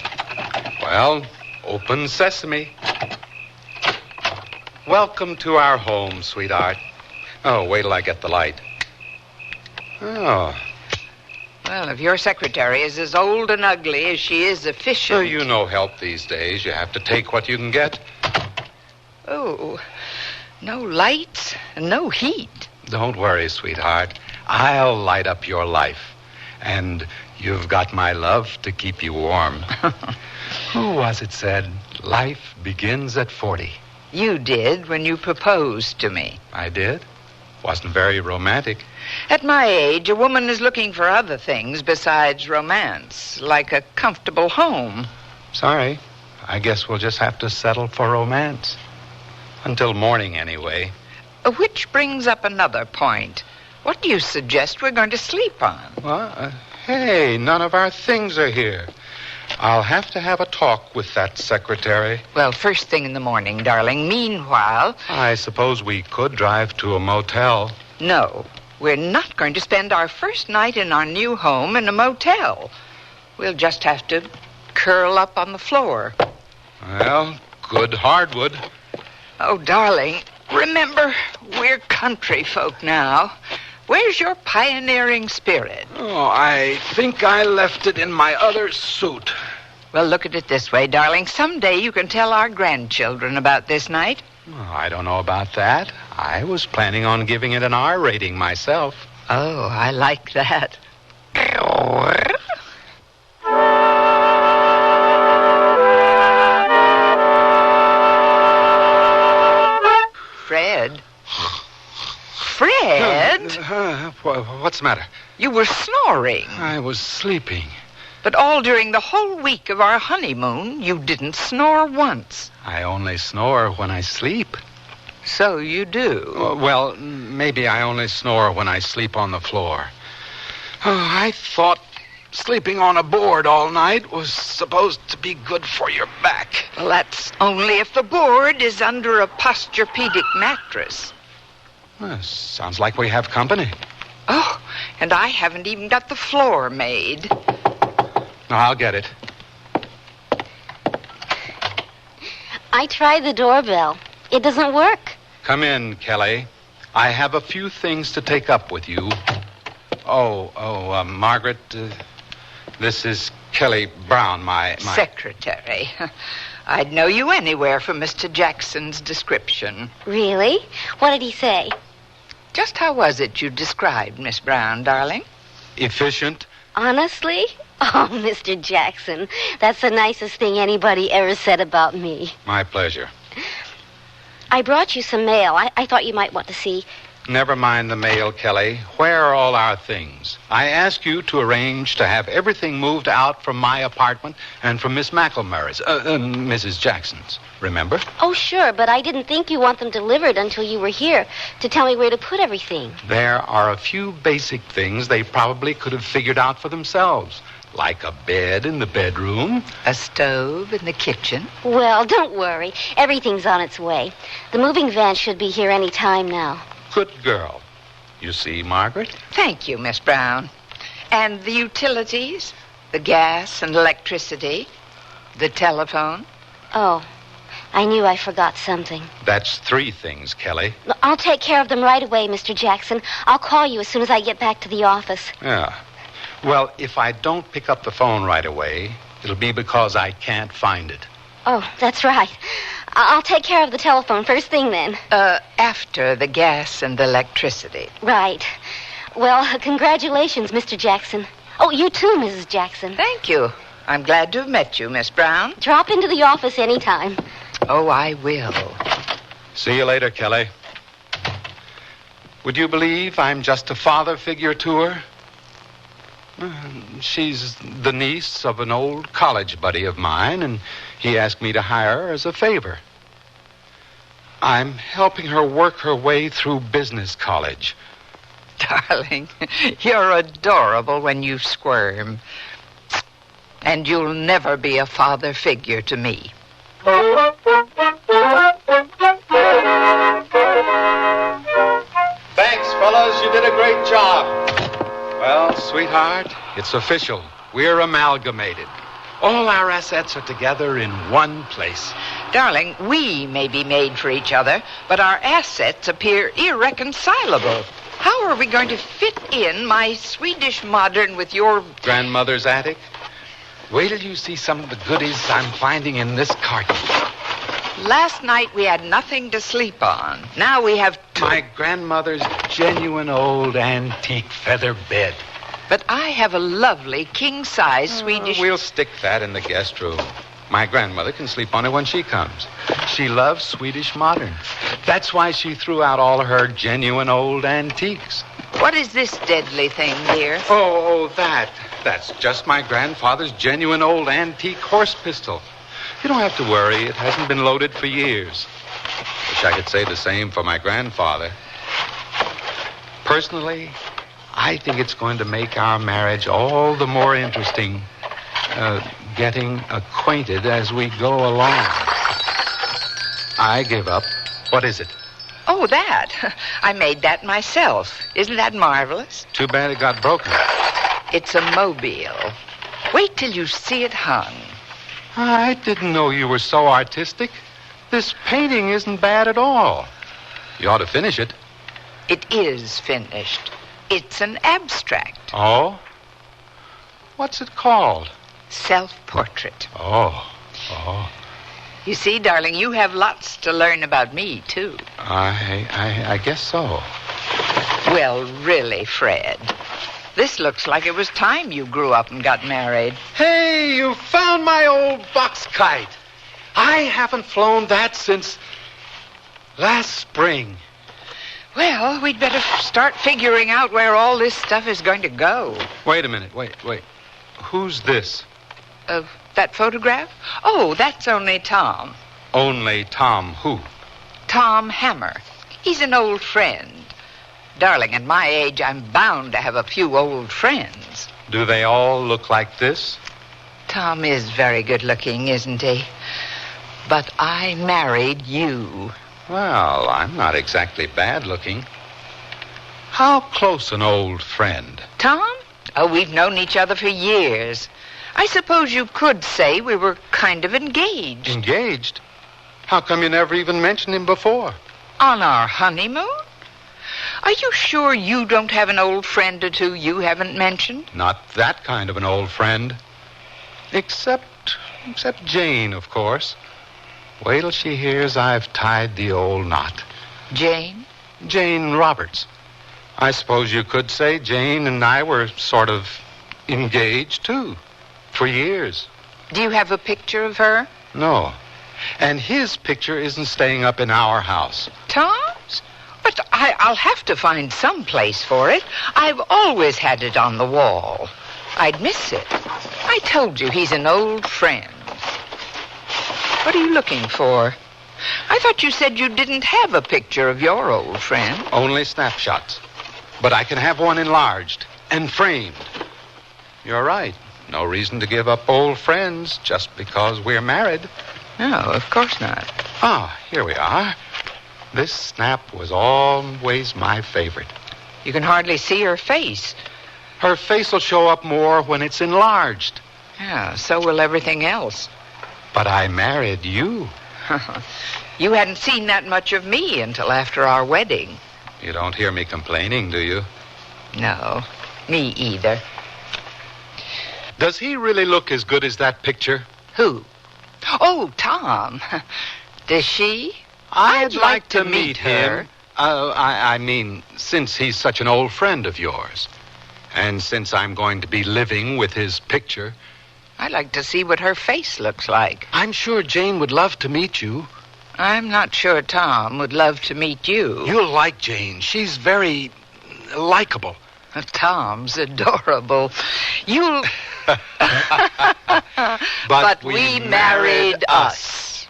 Well, open sesame. Welcome to our home, sweetheart. Oh, wait till I get the light. Oh. Well, if your secretary is as old and ugly as she is efficient... Oh, you know help these days. You have to take what you can get. Oh, no lights and no heat. Don't worry, sweetheart. I'll light up your life. And you've got my love to keep you warm. Who was it said, life begins at 40? You did when you proposed to me. I did? Wasn't very romantic. At my age, a woman is looking for other things besides romance, like a comfortable home. Sorry. I guess we'll just have to settle for romance. Until morning, anyway. Which brings up another point. What do you suggest we're going to sleep on? Well, hey, none of our things are here. I'll have to have a talk with that secretary. Well, first thing in the morning, darling. Meanwhile... I suppose we could drive to a motel. No, we're not going to spend our first night in our new home in a motel. We'll just have to curl up on the floor. Well, good hardwood. Oh, darling, remember, we're country folk now. Where's your pioneering spirit? Oh, I think I left it in my other suit. Well, look at it this way, darling. Someday you can tell our grandchildren about this night. Oh, I don't know about that. I was planning on giving it an R rating myself. Oh, I like that. Fred? Fred? What's the matter? You were snoring. I was sleeping. But all during the whole week of our honeymoon, you didn't snore once. I only snore when I sleep. So you do? Well, maybe I only snore when I sleep on the floor. Oh, I thought sleeping on a board all night was supposed to be good for your back. Well, that's only if the board is under a posturepedic mattress. Well, sounds like we have company. Oh, and I haven't even got the floor made. No, I'll get it. I tried the doorbell. It doesn't work. Come in, Kelly. I have a few things to take up with you. Margaret, this is Kelly Brown, my... Secretary. I'd know you anywhere from Mr. Jackson's description. Really? What did he say? Just how was it you described Miss Brown, darling? Efficient. Honestly? Oh, Mr. Jackson, that's the nicest thing anybody ever said about me. My pleasure. I brought you some mail. I thought you might want to see. Never mind the mail, Kelly. Where are all our things? I asked you to arrange to have everything moved out from my apartment and from Miss McElmurray's, Mrs. Jackson's. Remember? Oh, sure, but I didn't think you want them delivered until you were here to tell me where to put everything. There are a few basic things they probably could have figured out for themselves, like a bed in the bedroom. A stove in the kitchen. Well, don't worry. Everything's on its way. The moving van should be here any time now. Good girl. You see, Margaret? Thank you, Miss Brown. And the utilities? The gas and electricity? The telephone? Oh, I knew I forgot something. That's 3 things, Kelly. I'll take care of them right away, Mr. Jackson. I'll call you as soon as I get back to the office. Yeah. Well, if I don't pick up the phone right away, it'll be because I can't find it. Oh, that's right. I'll take care of the telephone first thing then. After the gas and the electricity. Right. Well, congratulations, Mr. Jackson. Oh, you too, Mrs. Jackson. Thank you. I'm glad to have met you, Miss Brown. Drop into the office anytime. Oh, I will. See you later, Kelly. Would you believe I'm just a father figure to her? She's the niece of an old college buddy of mine, and he asked me to hire her as a favor. I'm helping her work her way through business college. Darling, you're adorable when you squirm. And you'll never be a father figure to me. Thanks, fellas. You did a great job. Well, sweetheart, it's official. We're amalgamated. All our assets are together in one place. Darling, we may be made for each other, but our assets appear irreconcilable. How are we going to fit in my Swedish modern with your... grandmother's attic? Wait till you see some of the goodies I'm finding in this carton. Last night we had nothing to sleep on. Now we have my grandmother's genuine old antique feather bed. But I have a lovely king-size Swedish... We'll stick that in the guest room. My grandmother can sleep on it when she comes. She loves Swedish modern. That's why she threw out all her genuine old antiques. What is this deadly thing, dear? Oh, that. That's just my grandfather's genuine old antique horse pistol. You don't have to worry. It hasn't been loaded for years. Wish I could say the same for my grandfather. Personally, I think it's going to make our marriage all the more interesting, getting acquainted as we go along. I give up. What is it? Oh, that. I made that myself. Isn't that marvelous? Too bad it got broken. It's a mobile. Wait till you see it hung. I didn't know you were so artistic. This painting isn't bad at all. You ought to finish it. It is finished. It's an abstract. Oh? What's it called? Self-portrait. Oh. You see, darling, you have lots to learn about me, too. I guess so. Well, really, Fred, this looks like it was time you grew up and got married. Hey, you found my old box kite. I haven't flown that since last spring. Well, we'd better start figuring out where all this stuff is going to go. Wait a minute. Wait. Who's this? That photograph? Oh, that's only Tom. Only Tom who? Tom Hammer. He's an old friend. Darling, at my age, I'm bound to have a few old friends. Do they all look like this? Tom is very good looking, isn't he? But I married you. Well, I'm not exactly bad looking. How close an old friend? Tom? Oh, we've known each other for years. I suppose you could say we were kind of engaged. Engaged? How come you never even mentioned him before? On our honeymoon? Are you sure you don't have an old friend or two you haven't mentioned? Not that kind of an old friend. Except Jane, of course. Wait till she hears I've tied the old knot. Jane? Jane Roberts. I suppose you could say Jane and I were sort of engaged, too, for years. Do you have a picture of her? No. And his picture isn't staying up in our house. Tom's? But I'll have to find some place for it. I've always had it on the wall. I'd miss it. I told you he's an old friend. What are you looking for? I thought you said you didn't have a picture of your old friend. Only snapshots. But I can have one enlarged and framed. You're right. No reason to give up old friends just because we're married. No, of course not. Ah, here we are. This snap was always my favorite. You can hardly see her face. Her face will show up more when it's enlarged. Yeah, so will everything else. But I married you. You hadn't seen that much of me until after our wedding. You don't hear me complaining, do you? No, me either. Does he really look as good as that picture? Who? Oh, Tom. Does she? I'd like to meet him. I mean, since he's such an old friend of yours. And since I'm going to be living with his picture. I'd like to see what her face looks like. I'm sure Jane would love to meet you. I'm not sure Tom would love to meet you. You'll like Jane. She's very likable. Tom's adorable. You'll... But we married us.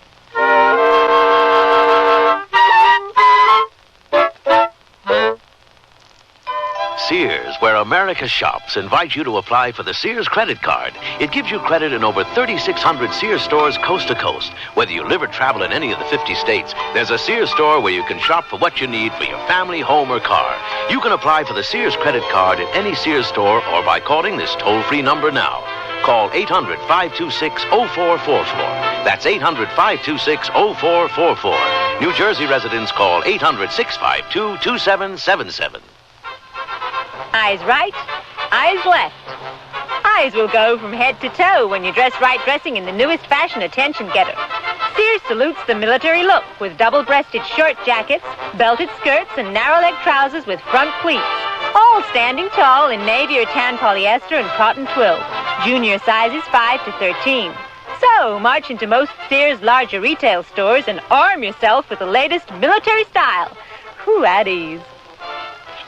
Sears, where America shops, invites you to apply for the Sears credit card. It gives you credit in over 3,600 Sears stores coast to coast. Whether you live or travel in any of the 50 states, there's a Sears store where you can shop for what you need for your family, home, or car. You can apply for the Sears credit card at any Sears store or by calling this toll-free number now. Call 800-526-0444. That's 800-526-0444. New Jersey residents call 800-652-2777. Eyes right, eyes left. Eyes will go from head to toe when you dress right dressing in the newest fashion attention getter. Sears salutes the military look with double-breasted short jackets, belted skirts, and narrow-leg trousers with front pleats. All standing tall in navy or tan polyester and cotton twill. Junior sizes 5 to 13. So, march into most Sears larger retail stores and arm yourself with the latest military style. Who at ease.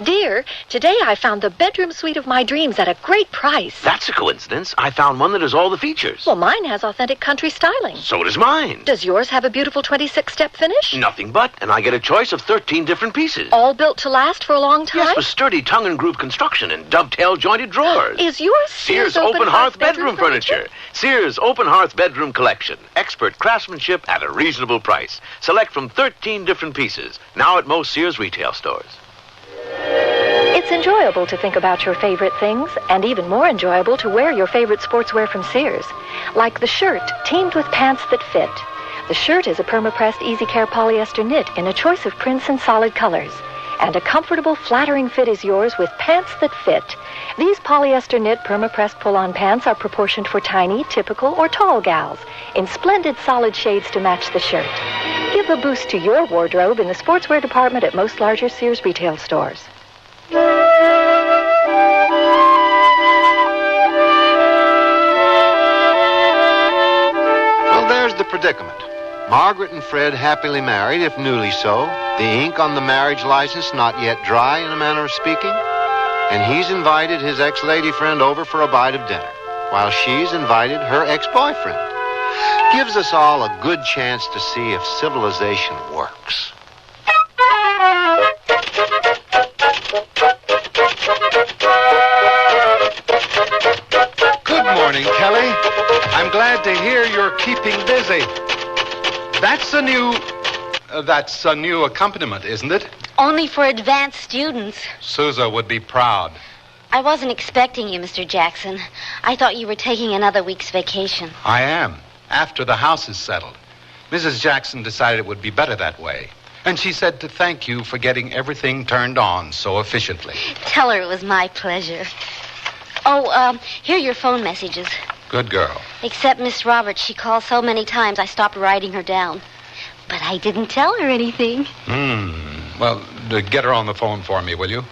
Dear, today I found the bedroom suite of my dreams at a great price. That's a coincidence. I found one that has all the features. Well, mine has authentic country styling. So does mine. Does yours have a beautiful 26-step finish? Nothing but, and I get a choice of 13 different pieces. All built to last for a long time? Yes, with sturdy tongue and groove construction and dovetail jointed drawers. Is yours Sears Open Hearth Bedroom Furniture? Sears Open Hearth Bedroom Collection. Expert craftsmanship at a reasonable price. Select from 13 different pieces. Now at most Sears retail stores. It's enjoyable to think about your favorite things, and even more enjoyable to wear your favorite sportswear from Sears. Like the shirt, teamed with pants that fit. The shirt is a perma-pressed easy care polyester knit in a choice of prints and solid colors. And a comfortable, flattering fit is yours with pants that fit. These polyester knit perma-pressed pull-on pants are proportioned for tiny, typical, or tall gals in splendid solid shades to match the shirt. Give a boost to your wardrobe in the sportswear department at most larger Sears retail stores. Well, there's the predicament. Margaret and Fred happily married, if newly so. The ink on the marriage license not yet dry, in a manner of speaking. And he's invited his ex-lady friend over for a bite of dinner, while she's invited her ex-boyfriend. Gives us all a good chance to see if civilization works. Good morning, Kelly. I'm glad to hear you're keeping busy. That's a new accompaniment, isn't it? Only for advanced students. Sousa would be proud. I wasn't expecting you, Mr. Jackson. I thought you were taking another week's vacation. I am, after the house is settled. Mrs. Jackson decided it would be better that way. And she said to thank you for getting everything turned on so efficiently. Tell her it was my pleasure. Oh, here are your phone messages. Good girl. Except Miss Roberts. She calls so many times I stopped writing her down. But I didn't tell her anything. Well, get her on the phone for me, will you?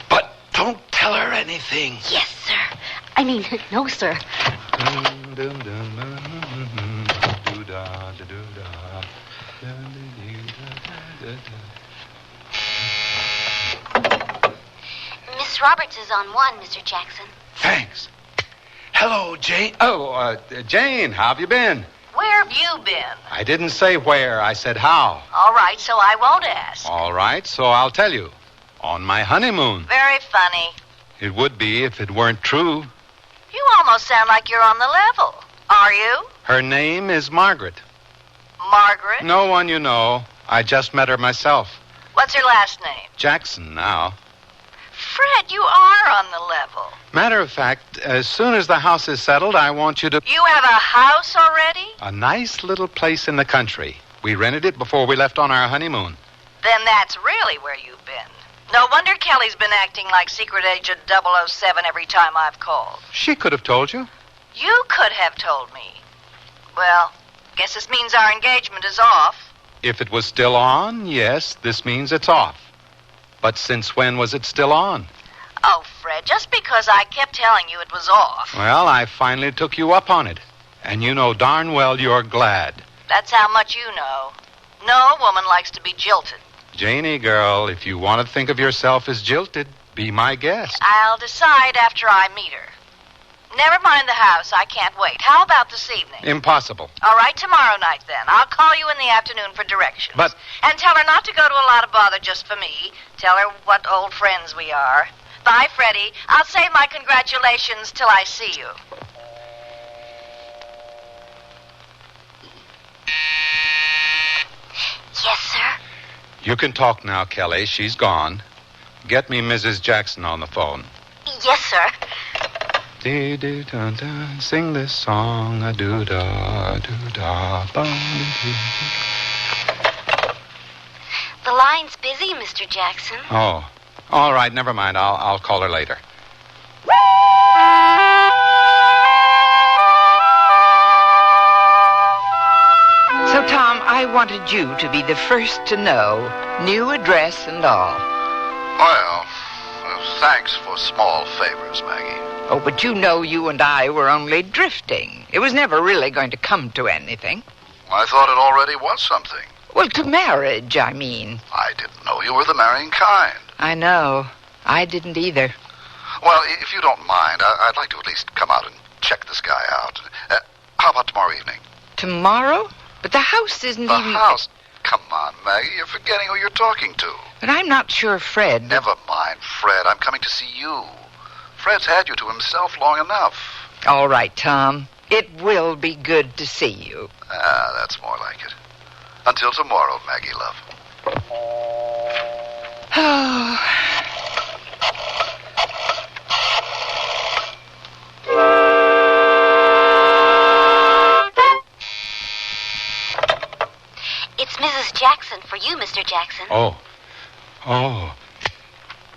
But don't tell her anything. Yes, sir. I mean, no, sir. Miss Roberts is on one, Mr. Jackson. Thanks. Hello, Jane. Oh, Jane, how have you been? Where have you been? I didn't say where. I said how. All right, so I won't ask. All right, so I'll tell you. On my honeymoon. Very funny. It would be if it weren't true. You almost sound like you're on the level. Are you? Her name is Margaret. Margaret? No one you know. I just met her myself. What's her last name? Jackson now. Fred, you are on the level. Matter of fact, as soon as the house is settled, I want you to... You have a house already? A nice little place in the country. We rented it before we left on our honeymoon. Then that's really where you've been. No wonder Kelly's been acting like Secret Agent 007 every time I've called. She could have told you. You could have told me. Well, guess this means our engagement is off. If it was still on, yes, this means it's off. But since when was it still on? Oh, Fred, just because I kept telling you it was off. Well, I finally took you up on it. And you know darn well you're glad. That's how much you know. No woman likes to be jilted. Janie, girl, if you want to think of yourself as jilted, be my guest. I'll decide after I meet her. Never mind the house. I can't wait. How about this evening? Impossible. All right, tomorrow night then. I'll call you in the afternoon for directions. But... And tell her not to go to a lot of bother just for me. Tell her what old friends we are. Bye, Freddie. I'll save my congratulations till I see you. Yes, sir. You can talk now, Kelly. She's gone. Get me Mrs. Jackson on the phone. Yes, sir. Dee-dee-dun-dun, sing this song, a-doo-da, bum-dee. The line's busy, Mr. Jackson. Oh, all right, never mind. I'll call her later. So, Tom, I wanted you to be the first to know, new address and all. Well, thanks for small favors, Maggie. Oh, but you know you and I were only drifting. It was never really going to come to anything. I thought it already was something. Well, to marriage, I mean. I didn't know you were the marrying kind. I know. I didn't either. Well, if you don't mind, I'd like to at least come out and check this guy out. How about tomorrow evening? Tomorrow? But the house isn't the even... The house? Come on, Maggie. You're forgetting who you're talking to. But I'm not sure Fred... Never mind, Fred. I'm coming to see you. Fred's had you to himself long enough. All right, Tom. It will be good to see you. That's more like it. Until tomorrow, Maggie, love. Oh... It's Mrs. Jackson for you, Mr. Jackson. Oh.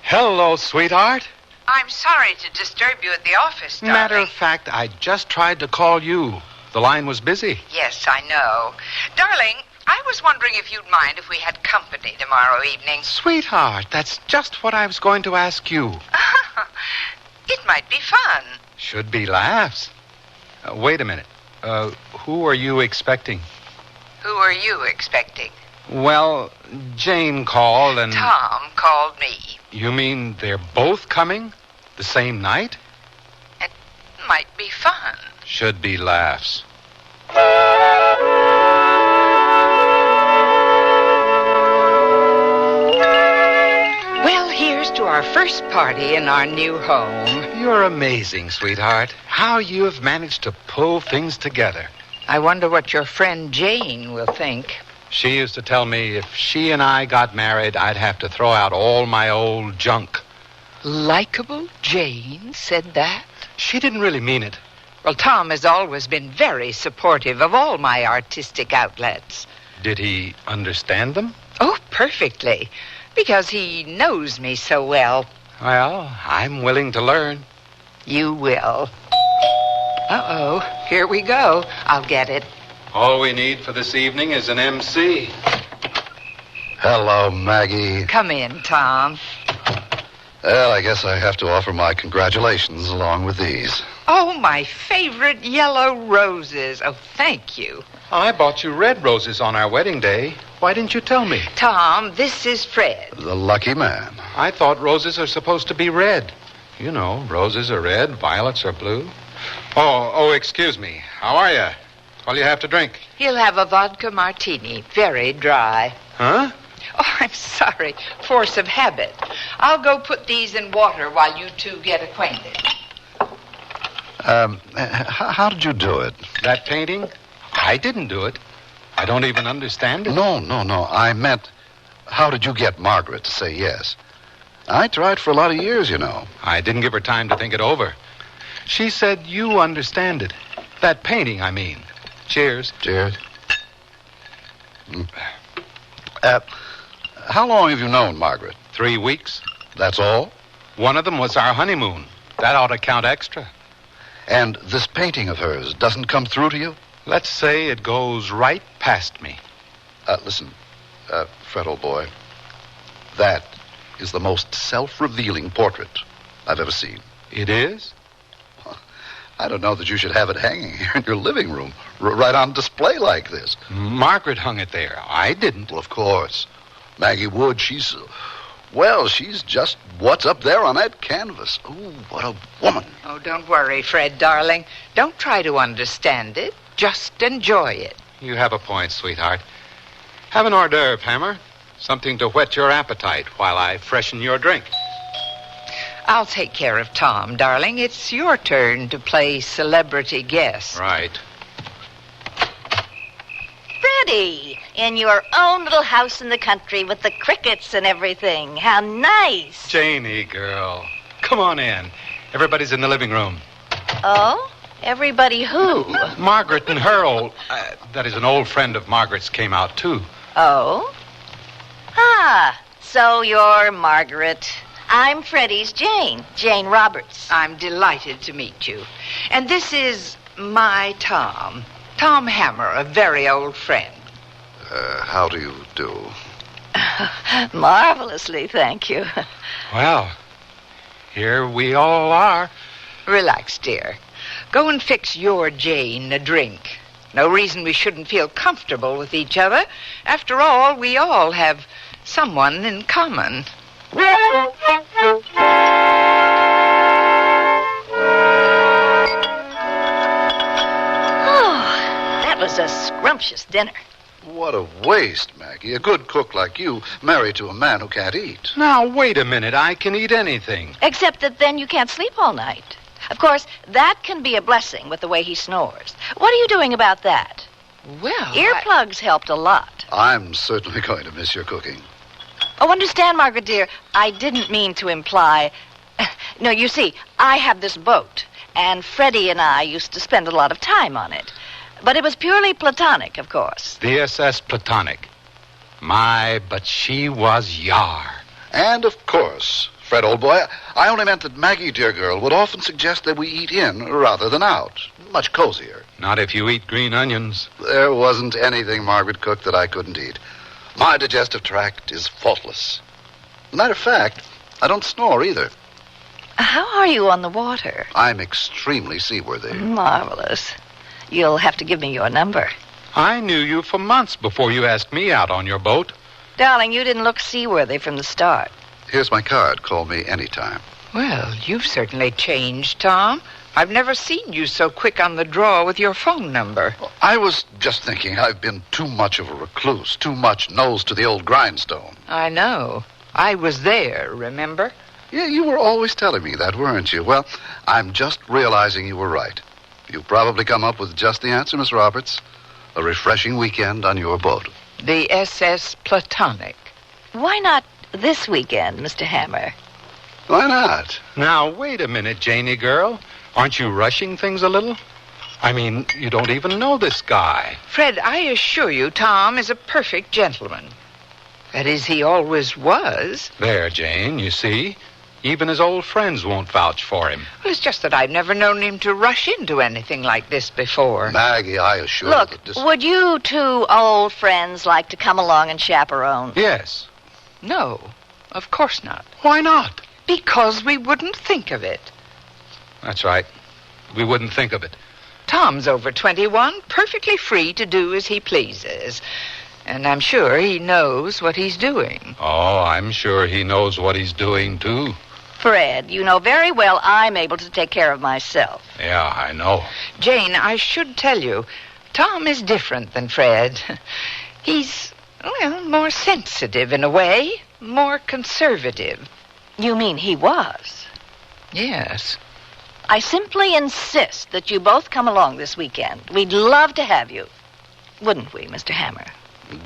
Hello, sweetheart. I'm sorry to disturb you at the office, darling. Matter of fact, I just tried to call you. The line was busy. Yes, I know. Darling, I was wondering if you'd mind if we had company tomorrow evening. Sweetheart, that's just what I was going to ask you. It might be fun. Should be laughs. Wait a minute. Who are you expecting? Who are you expecting? Well, Jane called and... Tom called me. You mean they're both coming? The same night? It might be fun. Should be laughs. Well, here's to our first party in our new home. You're amazing, sweetheart. How you have managed to pull things together. I wonder what your friend Jane will think. She used to tell me if she and I got married, I'd have to throw out all my old junk. Likeable Jane said that? She didn't really mean it. Well, Tom has always been very supportive of all my artistic outlets. Did he understand them? Oh, perfectly. Because he knows me so well. Well, I'm willing to learn. You will. Uh-oh. Here we go. I'll get it. All we need for this evening is an MC. Hello, Maggie. Come in, Tom. Well, I guess I have to offer my congratulations along with these. Oh, my favorite yellow roses. Oh, thank you. I bought you red roses on our wedding day. Why didn't you tell me? Tom, this is Fred. The lucky man. I thought roses are supposed to be red. You know, roses are red, violets are blue. Oh, excuse me. How are you? What'll you have to drink? He'll have a vodka martini, very dry. Huh? Oh, I'm sorry. Force of habit. I'll go put these in water while you two get acquainted. How did you do it? That painting? I didn't do it. I don't even understand it. No. I meant, how did you get Margaret to say yes? I tried for a lot of years, you know. I didn't give her time to think it over. She said you understand it. That painting, I mean. Cheers. Cheers. How long have you known Margaret? 3 weeks. That's all? One of them was our honeymoon. That ought to count extra. And this painting of hers doesn't come through to you? Let's say it goes right past me. Listen, Fred, old boy, that is the most self-revealing portrait I've ever seen. It is? I don't know that you should have it hanging here in your living room, right on display like this. Margaret hung it there. I didn't. Well, of course. Maggie Wood, she's just what's up there on that canvas. Ooh, what a woman. Oh, don't worry, Fred, darling. Don't try to understand it. Just enjoy it. You have a point, sweetheart. Have an hors d'oeuvre, Hammer. Something to whet your appetite while I freshen your drink. I'll take care of Tom, darling. It's your turn to play celebrity guest. Right. Freddie, in your own little house in the country with the crickets and everything. How nice. Janie, girl. Come on in. Everybody's in the living room. Oh? Everybody who? Margaret and her that is an old friend of Margaret's came out, too. Oh? Ah, so you're Margaret. I'm Freddie's Jane Roberts. I'm delighted to meet you. And this is my Tom Hammer, a very old friend. How do you do? Marvelously, thank you. Well, here we all are. Relax, dear. Go and fix your Jane a drink. No reason we shouldn't feel comfortable with each other. After all, we all have someone in common. That was a scrumptious dinner. What a waste, Maggie. A good cook like you married to a man who can't eat. Now, wait a minute. I can eat anything. Except that then you can't sleep all night. Of course, that can be a blessing with the way he snores. What are you doing about that? Well, earplugs helped a lot. I'm certainly going to miss your cooking. Oh, understand, Margaret, dear, I didn't mean to imply... No, you see, I have this boat, and Freddie and I used to spend a lot of time on it. But it was purely platonic, of course. The SS Platonic. My, but she was yar. And, of course, Fred, old boy, I only meant that Maggie, dear girl, would often suggest that we eat in rather than out. Much cozier. Not if you eat green onions. There wasn't anything Margaret cooked that I couldn't eat. My digestive tract is faultless. As a matter of fact, I don't snore either. How are you on the water? I'm extremely seaworthy. Marvelous. You'll have to give me your number. I knew you for months before you asked me out on your boat. Darling, you didn't look seaworthy from the start. Here's my card. Call me anytime. Well, you've certainly changed, Tom. I've never seen you so quick on the draw with your phone number. I was just thinking I've been too much of a recluse, too much nose to the old grindstone. I know. I was there, remember? Yeah, you were always telling me that, weren't you? Well, I'm just realizing you were right. You've probably come up with just the answer, Miss Roberts. A refreshing weekend on your boat. The SS Platonic. Why not this weekend, Mr. Hammer? Why not? Now, wait a minute, Janie girl. Aren't you rushing things a little? I mean, you don't even know this guy. Fred, I assure you, Tom is a perfect gentleman. That is, he always was. There, Jane, you see. Even his old friends won't vouch for him. Well, it's just that I've never known him to rush into anything like this before. Maggie, I assure Look, you that this... would you two old friends like to come along and chaperone? Yes. No, of course not. Why not? Because we wouldn't think of it. That's right. We wouldn't think of it. Tom's over 21, perfectly free to do as he pleases. And I'm sure he knows what he's doing. Oh, I'm sure he knows what he's doing, too. Fred, you know very well I'm able to take care of myself. Yeah, I know. Jane, I should tell you, Tom is different than Fred. He's, well, more sensitive in a way, more conservative. You mean he was? Yes. I simply insist that you both come along this weekend. We'd love to have you. Wouldn't we, Mr. Hammer?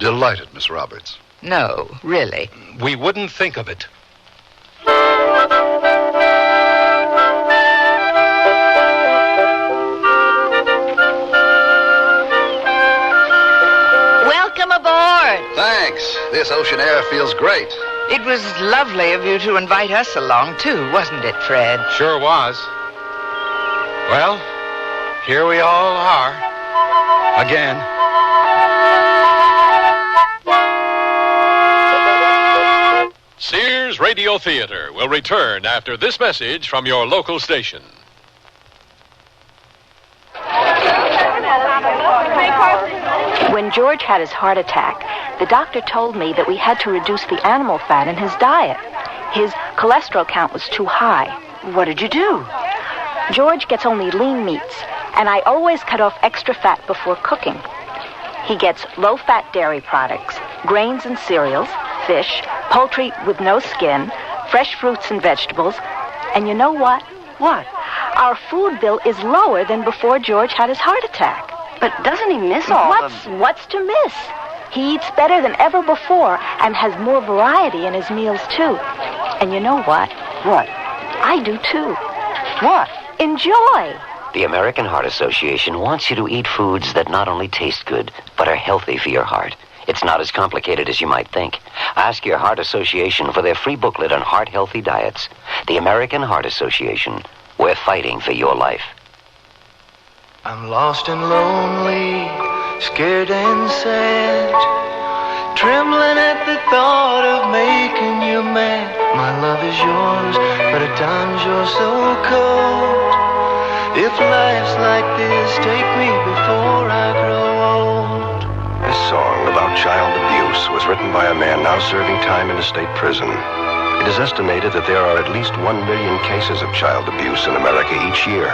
Delighted, Miss Roberts. No, really. We wouldn't think of it. Welcome aboard. Thanks. This ocean air feels great. It was lovely of you to invite us along, too, wasn't it, Fred? Sure was. Well, here we all are. Again. Sears Radio Theater will return after this message from your local station. When George had his heart attack, the doctor told me that we had to reduce the animal fat in his diet. His cholesterol count was too high. What did you do? George gets only lean meats, and I always cut off extra fat before cooking. He gets low-fat dairy products, grains and cereals, fish, poultry with no skin, fresh fruits and vegetables, and you know what? What? Our food bill is lower than before George had his heart attack. But doesn't he miss all What's to miss? He eats better than ever before and has more variety in his meals, too. And you know what? What? I do, too. What? Enjoy. The American Heart Association wants you to eat foods that not only taste good, but are healthy for your heart. It's not as complicated as you might think. Ask your Heart Association for their free booklet on heart-healthy diets. The American Heart Association. We're fighting for your life. I'm lost and lonely, scared and sad, trembling at the thought of making you mad. My love is yours, but at times you're so cold. If life's like this, take me before I grow old. This song about child abuse was written by a man now serving time in a state prison. It is estimated that there are at least 1 million cases of child abuse in America each year.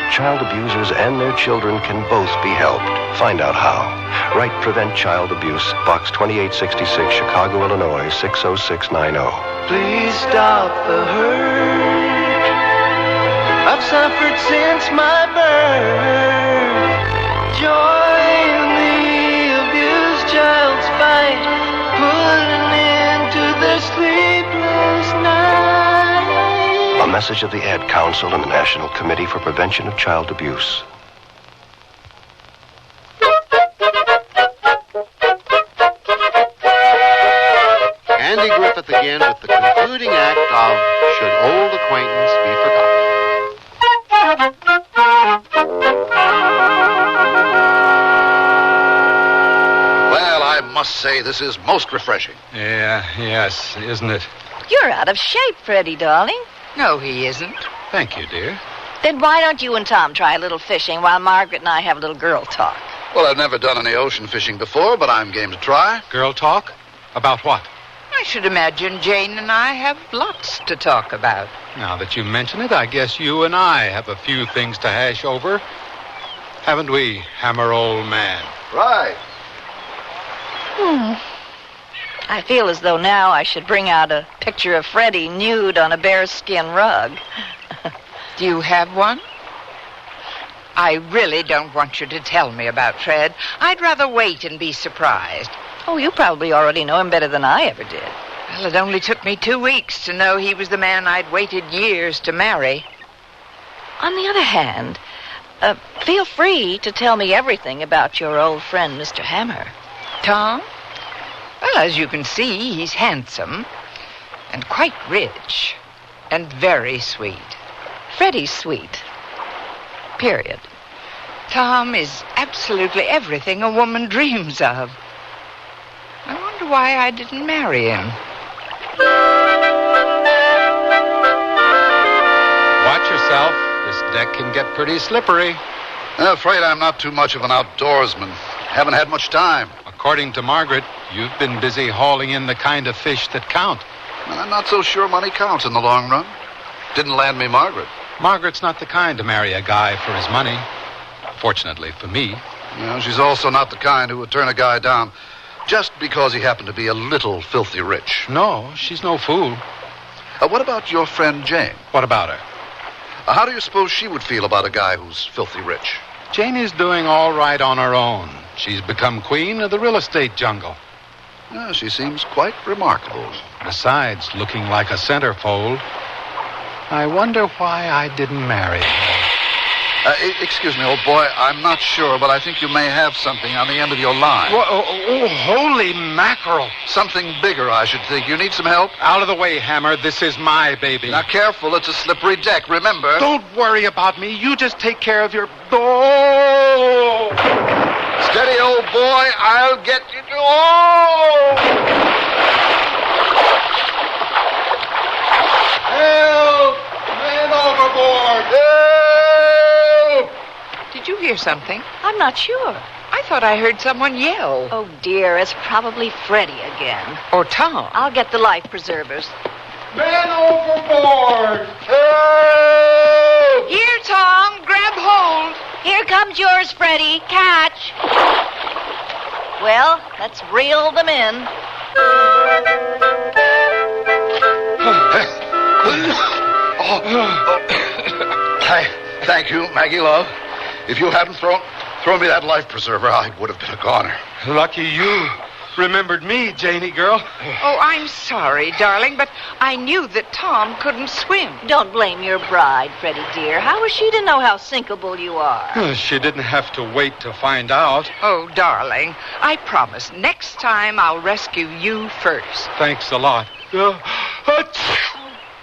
Child abusers and their children can both be helped. Find out how. Write Prevent Child Abuse, Box 2866, Chicago, Illinois, 60690. Please stop the hurt. I've suffered since my birth. Join the abused child's fight. Put an end to the sleepless night. A message of the Ad Council and the National Committee for Prevention of Child Abuse. Andy Griffith again with the concluding act of Should Old Acquaintance Be Forgotten? Well, I must say this is most refreshing. Yes, isn't it? You're out of shape, Freddie, darling. No, he isn't. Thank you, dear. Then why don't you and Tom try a little fishing while Margaret and I have a little girl talk? Well, I've never done any ocean fishing before, but I'm game to try. Girl talk? About what? I should imagine Jane and I have lots to talk about. Now that you mention it, I guess you and I have a few things to hash over. Haven't we, Hammer old man? Right. I feel as though now I should bring out a picture of Freddie nude on a bearskin rug. Do you have one? I really don't want you to tell me about Fred. I'd rather wait and be surprised. Oh, you probably already know him better than I ever did. Well, it only took me 2 weeks to know he was the man I'd waited years to marry. On the other hand, feel free to tell me everything about your old friend, Mr. Hammer. Tom? Well, as you can see, he's handsome and quite rich. and very sweet. Freddie's sweet. Period. Tom is absolutely everything a woman dreams of. I wonder why I didn't marry him. Watch yourself. This deck can get pretty slippery. I'm afraid I'm not too much of an outdoorsman. Haven't had much time. According to Margaret, you've been busy hauling in the kind of fish that count. Well, I'm not so sure money counts in the long run. Didn't land me Margaret. Margaret's not the kind to marry a guy for his money. Fortunately for me. Well, she's also not the kind who would turn a guy down just because he happened to be a little filthy rich. No, she's no fool. What about your friend Jane? What about her? How do you suppose she would feel about a guy who's filthy rich? Jane is doing all right on her own. She's become queen of the real estate jungle. Yeah, she seems quite remarkable. Besides looking like a centerfold, I wonder why I didn't marry her. Excuse me, old boy. I'm not sure, but I think you may have something on the end of your line. Holy mackerel. Something bigger, I should think. You need some help? Out of the way, Hammer. This is my baby. Now, careful. It's a slippery deck, remember? Don't worry about me. You just take care of your... Oh! Steady, old boy. I'll get you. Oh! Help! Man overboard! Help! Did you hear something? I'm not sure. I thought I heard someone yell. Oh, dear, it's probably Freddie again. Or Tom. I'll get the life preservers. Man overboard! Help! Here, Tom. Grab hold. Here comes yours, Freddie. Catch. Well, let's reel them in. Thank you, Maggie, love. If you hadn't thrown me that life preserver, I would have been a goner. Lucky you remembered me, Janie girl. Oh, I'm sorry, darling, but I knew that Tom couldn't swim. Don't blame your bride, Freddie dear. How was she to know how sinkable you are? She didn't have to wait to find out. Oh, darling, I promise next time I'll rescue you first. Thanks a lot.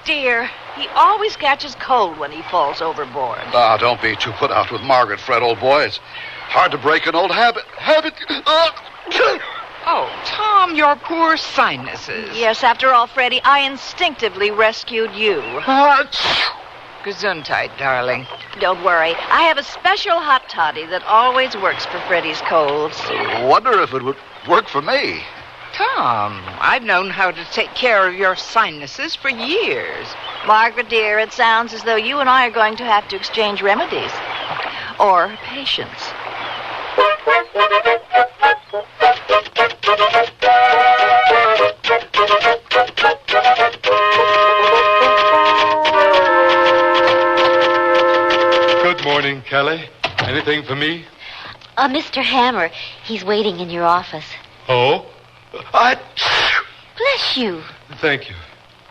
Dear, he always catches cold when he falls overboard. Ah, don't be too put out with Margaret, Fred, old boy. It's hard to break an old habit. Oh, Tom, your poor sinuses. Yes, after all, Freddie, I instinctively rescued you. Gesundheit, darling. Don't worry. I have a special hot toddy that always works for Freddie's colds. Wonder if it would work for me. Tom, I've known how to take care of your sinuses for years. Margaret, dear, it sounds as though you and I are going to have to exchange remedies. Or patience. Good morning, Kelly. Anything for me? Mr. Hammer, he's waiting in your office. Oh? Bless you. Thank you.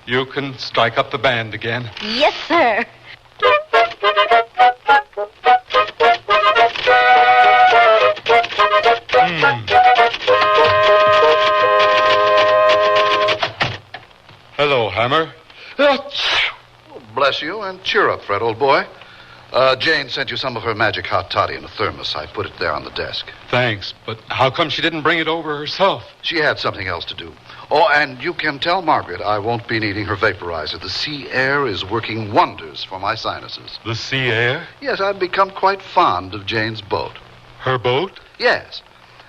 You can strike up the band again. Yes, sir. Hello, Hammer. Bless you, and cheer up, Fred, old boy. Jane sent you some of her magic hot toddy in a thermos. I put it there on the desk. Thanks, but how come she didn't bring it over herself? She had something else to do. Oh, and you can tell Margaret I won't be needing her vaporizer. The sea air is working wonders for my sinuses. The sea air? Yes, I've become quite fond of Jane's boat. Her boat? Yes.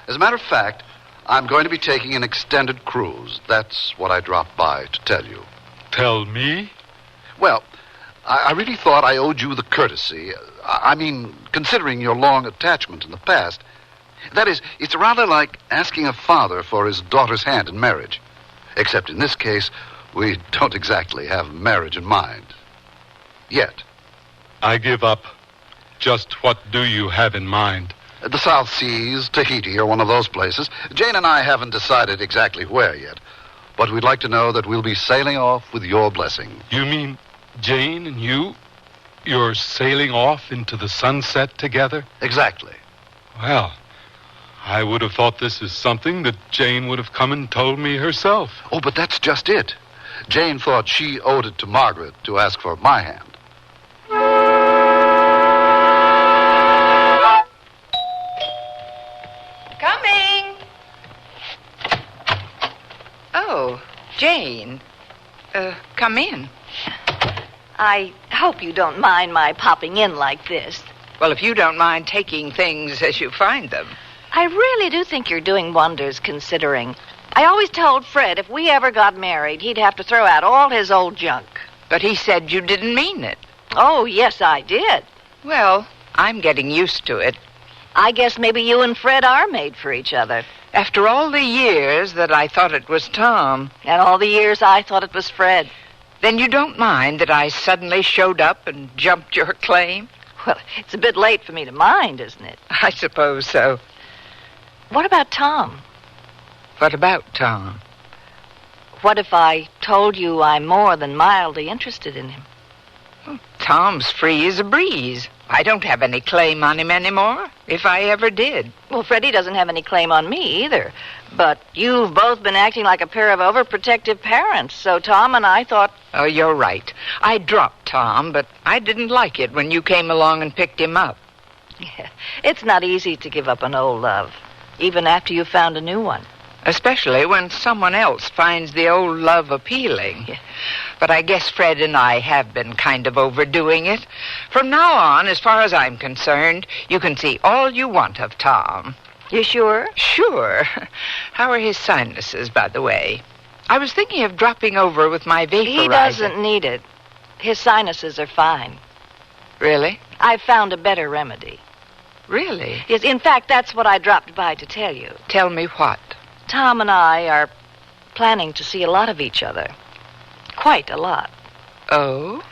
As a matter of fact, I'm going to be taking an extended cruise. That's what I dropped by to tell you. Tell me? Well, I really thought I owed you the courtesy. I mean, considering your long attachment in the past. That is, it's rather like asking a father for his daughter's hand in marriage. Except in this case, we don't exactly have marriage in mind. Yet. I give up. Just what do you have in mind? The South Seas, Tahiti, or one of those places. Jane and I haven't decided exactly where yet. But we'd like to know that we'll be sailing off with your blessing. You mean Jane and you're sailing off into the sunset together? Exactly. Well, I would have thought this is something that Jane would have come and told me herself. Oh, but that's just it. Jane thought she owed it to Margaret to ask for my hand. Coming. Oh, Jane. Come in. I hope you don't mind my popping in like this. Well, if you don't mind taking things as you find them. I really do think you're doing wonders, considering. I always told Fred if we ever got married, he'd have to throw out all his old junk. But he said you didn't mean it. Oh, yes, I did. Well, I'm getting used to it. I guess maybe you and Fred are made for each other. After all the years that I thought it was Tom. And all the years I thought it was Fred. Then you don't mind that I suddenly showed up and jumped your claim? Well, it's a bit late for me to mind, isn't it? I suppose so. What about Tom? What about Tom? What if I told you I'm more than mildly interested in him? Well, Tom's free as a breeze. I don't have any claim on him anymore, if I ever did. Well, Freddie doesn't have any claim on me either. But you've both been acting like a pair of overprotective parents, so Tom and I thought... Oh, you're right. I dropped Tom, but I didn't like it when you came along and picked him up. Yeah, it's not easy to give up an old love, even after you've found a new one. Especially when someone else finds the old love appealing. Yeah. But I guess Fred and I have been kind of overdoing it. From now on, as far as I'm concerned, you can see all you want of Tom. You sure? Sure. How are his sinuses, by the way? I was thinking of dropping over with my vaporizer. He doesn't need it. His sinuses are fine. Really? I've found a better remedy. Really? Yes, in fact, that's what I dropped by to tell you. Tell me what? Tom and I are planning to see a lot of each other. Quite a lot. Oh?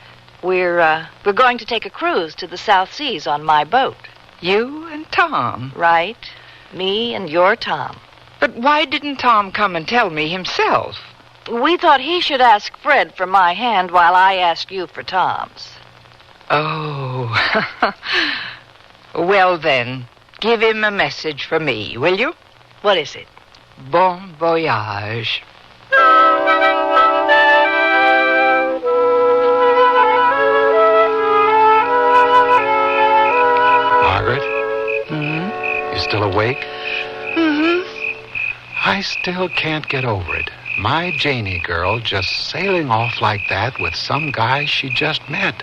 We're going to take a cruise to the South Seas on my boat. You and Tom? Right. Me and your Tom. But why didn't Tom come and tell me himself? We thought he should ask Fred for my hand while I asked you for Tom's. Oh. Well, then, give him a message for me, will you? What is it? Bon voyage. Margaret? Hmm? You still awake? Mm-hmm. I still can't get over it. My Janie girl just sailing off like that with some guy she just met.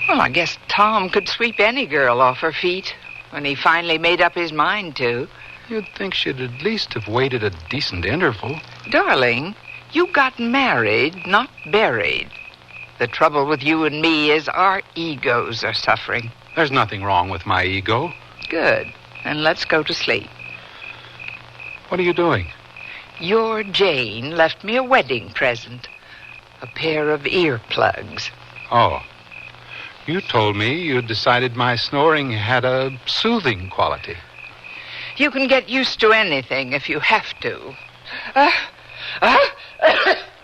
Well, I guess Tom could sweep any girl off her feet when he finally made up his mind to. You'd think she'd at least have waited a decent interval. Darling, you got married, not buried. The trouble with you and me is our egos are suffering. There's nothing wrong with my ego. Good. Then let's go to sleep. What are you doing? Your Jane left me a wedding present. A pair of earplugs. Oh. You told me you'd decided my snoring had a soothing quality. You can get used to anything if you have to.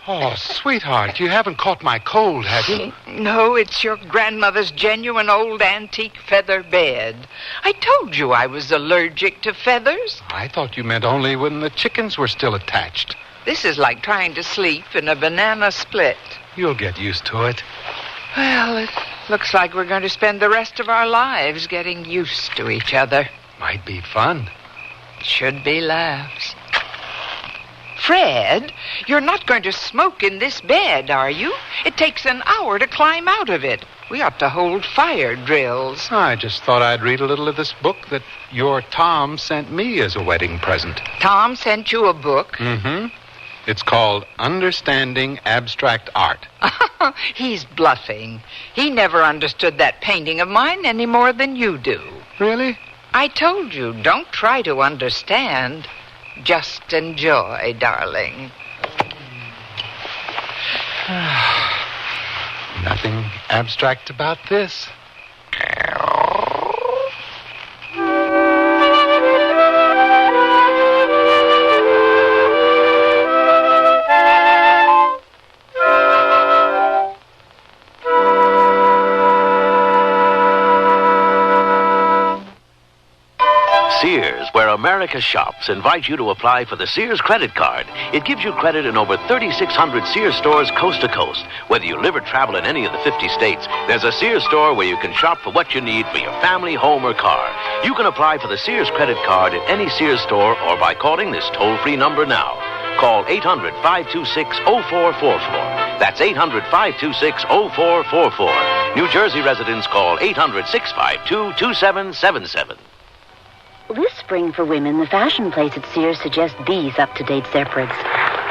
Oh, sweetheart, you haven't caught my cold, have you? No, it's your grandmother's genuine old antique feather bed. I told you I was allergic to feathers. I thought you meant only when the chickens were still attached. This is like trying to sleep in a banana split. You'll get used to it. Well, it looks like we're going to spend the rest of our lives getting used to each other. Might be fun. Should be laughs. Fred, you're not going to smoke in this bed, are you? It takes an hour to climb out of it. We ought to hold fire drills. I just thought I'd read a little of this book that your Tom sent me as a wedding present. Tom sent you a book? Mm-hmm. It's called Understanding Abstract Art. He's bluffing. He never understood that painting of mine any more than you do. Really? I told you, don't try to understand. Just enjoy, darling. Nothing abstract about this. Sears, where America America Shops invites you to apply for the Sears credit card. It gives you credit in over 3,600 Sears stores coast to coast. Whether you live or travel in any of the 50 states, there's a Sears store where you can shop for what you need for your family, home, or car. You can apply for the Sears credit card at any Sears store or by calling this toll-free number now. Call 800-526-0444. That's 800-526-0444. New Jersey residents call 800-652-2777. This spring for women, the fashion place at Sears suggests these up-to-date separates.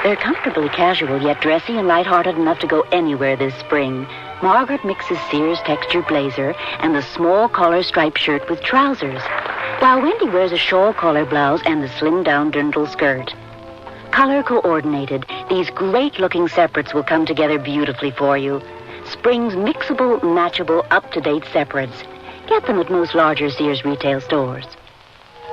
They're comfortably casual, yet dressy and lighthearted enough to go anywhere this spring. Margaret mixes Sears texture blazer and the small collar striped shirt with trousers, while Wendy wears a shawl collar blouse and the slimmed-down dirndl skirt. Color coordinated, these great-looking separates will come together beautifully for you. Spring's mixable, matchable, up-to-date separates. Get them at most larger Sears retail stores.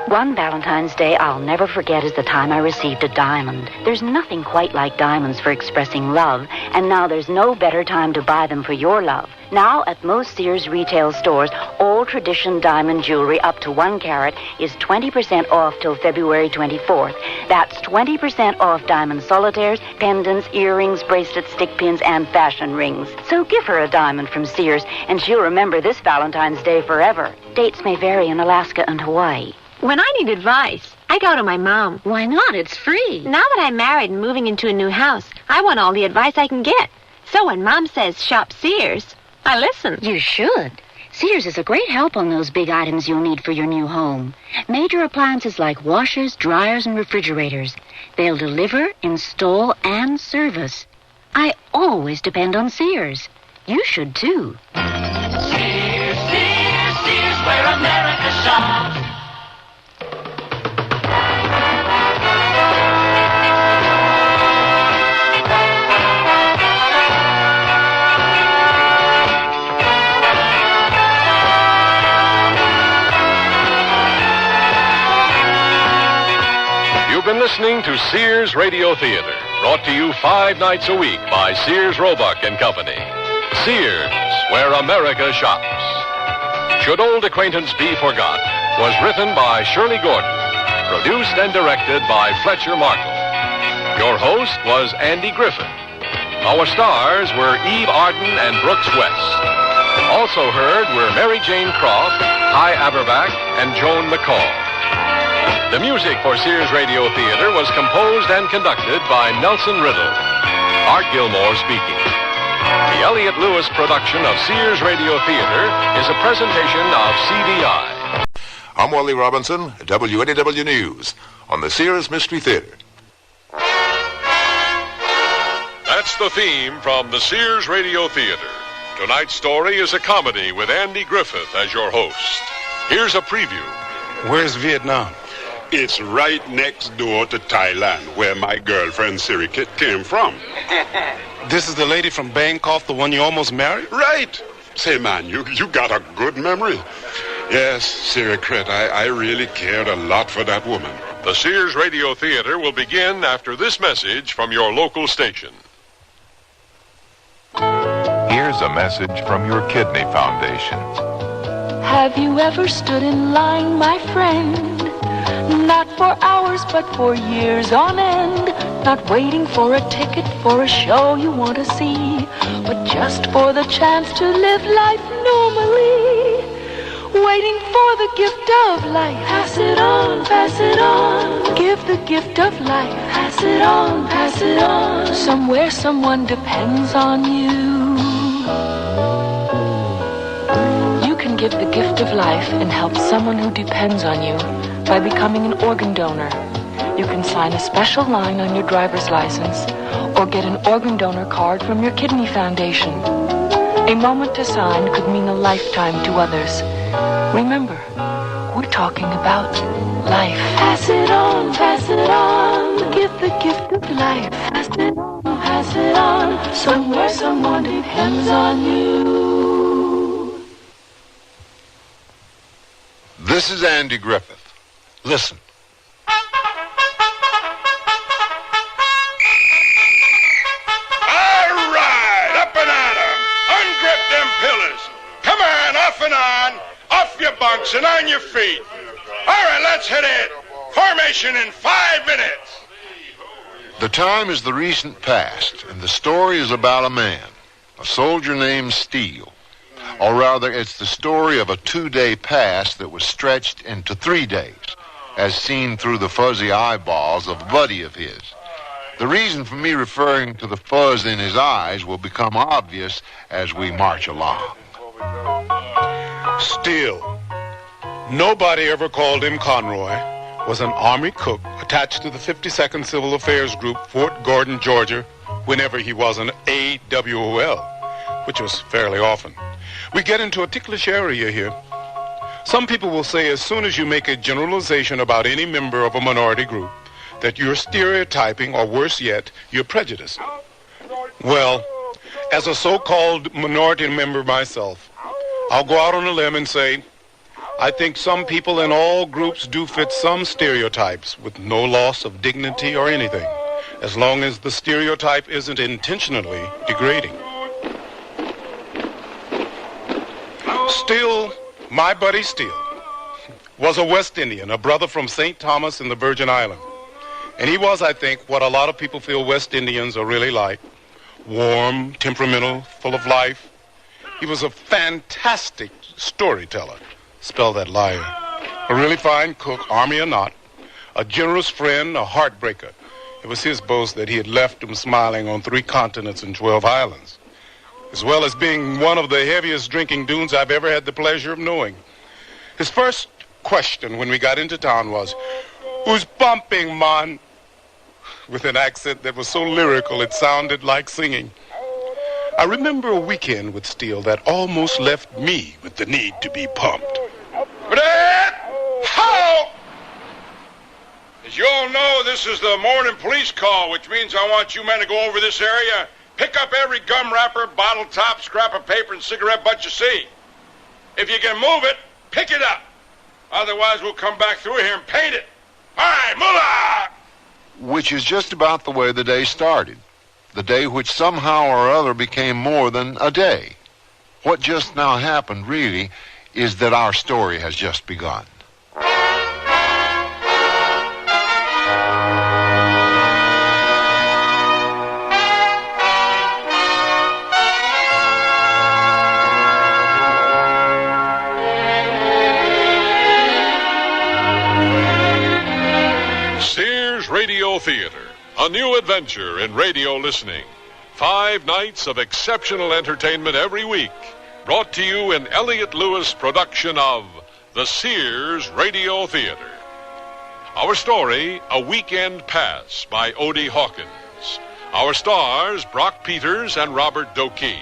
One Valentine's Day I'll never forget is the time I received a diamond. There's nothing quite like diamonds for expressing love, and now there's no better time to buy them for your love. Now, at most Sears retail stores, all tradition diamond jewelry up to 1 carat is 20% off till February 24th. That's 20% off diamond solitaires, pendants, earrings, bracelets, stick pins, and fashion rings. So give her a diamond from Sears, and she'll remember this Valentine's Day forever. Dates may vary in Alaska and Hawaii. When I need advice, I go to my mom. Why not? It's free. Now that I'm married and moving into a new house, I want all the advice I can get. So when Mom says shop Sears, I listen. You should. Sears is a great help on those big items you'll need for your new home. Major appliances like washers, dryers, and refrigerators. They'll deliver, install, and service. I always depend on Sears. You should, too. Sears, Sears, Sears, where America shops. You've been listening to Sears Radio Theater, brought to you 5 nights a week by Sears Roebuck and Company. Sears, where America shops. Should Old Acquaintance Be Forgot was written by Shirley Gordon, produced and directed by Fletcher Markle. Your host was Andy Griffith. Our stars were Eve Arden and Brooks West. Also heard were Mary Jane Croft, Hy Aberback, and Joan McCall. The music for Sears Radio Theater was composed and conducted by Nelson Riddle. Art Gilmore speaking. The Elliott Lewis production of Sears Radio Theater is a presentation of CBI. I'm Wally Robinson, WNEW News, on the Sears Mystery Theater. That's the theme from the Sears Radio Theater. Tonight's story is a comedy with Andy Griffith as your host. Here's a preview. Where's Vietnam? It's right next door to Thailand, where my girlfriend Sirikit came from. This is the lady from Bangkok, the one you almost married? Right. Say, man, you got a good memory. Yes, Sirikit, I really cared a lot for that woman. The Sears Radio Theater will begin after this message from your local station. Here's a message from your Kidney Foundation. Have you ever stood in line, my friend? Not for hours, but for years on end. Not waiting for a ticket for a show you want to see, but just for the chance to live life normally. Waiting for the gift of life. Pass it on, pass it on. Give the gift of life. Pass it on, pass it on. Somewhere someone depends on you. You can give the gift of life and help someone who depends on you by becoming an organ donor. You can sign a special line on your driver's license or get an organ donor card from your kidney foundation. A moment to sign could mean a lifetime to others. Remember, we're talking about life. Pass it on, pass it on. Give the gift of life. Pass it on, pass it on. Somewhere someone depends on you. This is Andy Griffith. Listen. All right, up and at 'em. Ungrip them pillars. Come on, off and on. Off your bunks and on your feet. All right, let's hit it. Formation in 5 minutes. The time is the recent past, and the story is about a man, a soldier named Steele. Or rather, it's the story of a 2-day past that was stretched into 3 days, as seen through the fuzzy eyeballs of a buddy of his. The reason for me referring to the fuzz in his eyes will become obvious as we march along. Steele. Nobody ever called him Conroy. Was an Army cook attached to the 52nd Civil Affairs Group, Fort Gordon, Georgia, whenever he was an AWOL, which was fairly often. We get into a ticklish area here. Some people will say as soon as you make a generalization about any member of a minority group, that you're stereotyping, or worse yet, you're prejudiced. Well, as a so-called minority member myself, I'll go out on a limb and say, I think some people in all groups do fit some stereotypes with no loss of dignity or anything, as long as the stereotype isn't intentionally degrading. Steele, my buddy Steele, was a West Indian, a brother from St. Thomas in the Virgin Islands. And he was, I think, what a lot of people feel West Indians are really like. Warm, temperamental, full of life. He was a fantastic storyteller. Spell that liar. A really fine cook, Army or not. A generous friend, a heartbreaker. It was his boast that he had left him smiling on 3 continents and 12 islands. As well as being one of the heaviest drinking dudes I've ever had the pleasure of knowing. His first question when we got into town was, "Who's bumping, man?" With an accent that was so lyrical it sounded like singing. I remember a weekend with Steele that almost left me with the need to be pumped. How? As you all know, this is the morning police call, which means I want you men to go over this area, pick up every gum wrapper, bottle top, scrap of paper, and cigarette butt you see. If you can move it, pick it up. Otherwise, we'll come back through here and paint it. All right, moolah! Which is just about the way the day started. The day which somehow or other became more than a day. What just now happened, really, is that our story has just begun. Sears Radio Theater, a new adventure in radio listening. 5 nights of exceptional entertainment every week. Brought to you in Elliott Lewis production of the Sears Radio Theater. Our story, A Weekend Pass by Odie Hawkins. Our stars, Brock Peters and Robert Dokey.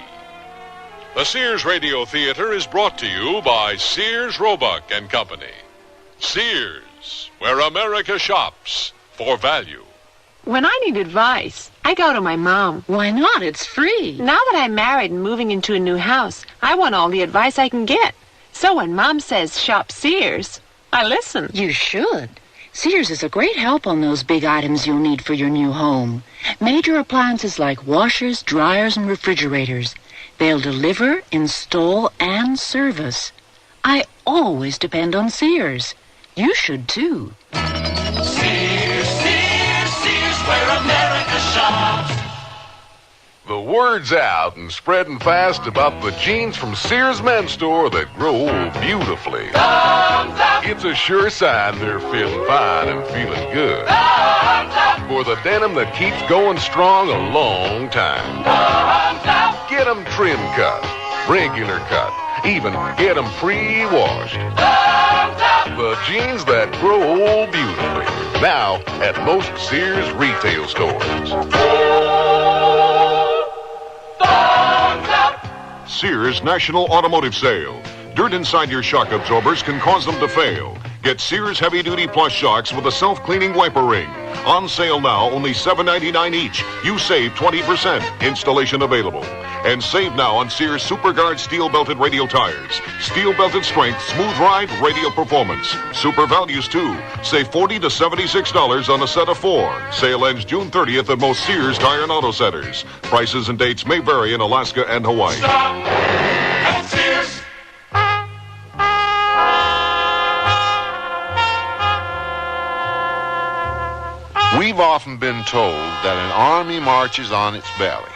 The Sears Radio Theater is brought to you by Sears Roebuck and Company. Sears, where America shops for value. When I need advice, I go to my mom. Why not? It's free. Now that I'm married and moving into a new house, I want all the advice I can get. So when Mom says shop Sears, I listen. You should. Sears is a great help on those big items you'll need for your new home. Major appliances like washers, dryers, and refrigerators. They'll deliver, install, and service. I always depend on Sears. You should, too. Sears, Sears, Sears, where America shops. The word's out and spreading fast about the jeans from Sears Men's Store that grow beautifully. It's a sure sign they're feeling fine and feeling good. For the denim that keeps going strong a long time. Get them trim cut, regular cut, even get them pre-washed. The jeans that grow beautifully. Now at most Sears retail stores. Sears National Automotive Sale. Dirt inside your shock absorbers can cause them to fail. Get Sears heavy-duty plus shocks with a self-cleaning wiper ring. On sale now, only $7.99 each. You save 20%. Installation available. And save now on Sears SuperGuard steel-belted radial tires. Steel-belted strength, smooth ride, radial performance. Super values, too. Save $40 to $76 on a set of 4. Sale ends June 30th at most Sears Tire and Auto Centers. Prices and dates may vary in Alaska and Hawaii. Stop at Sears. We've often been told that an army marches on its belly.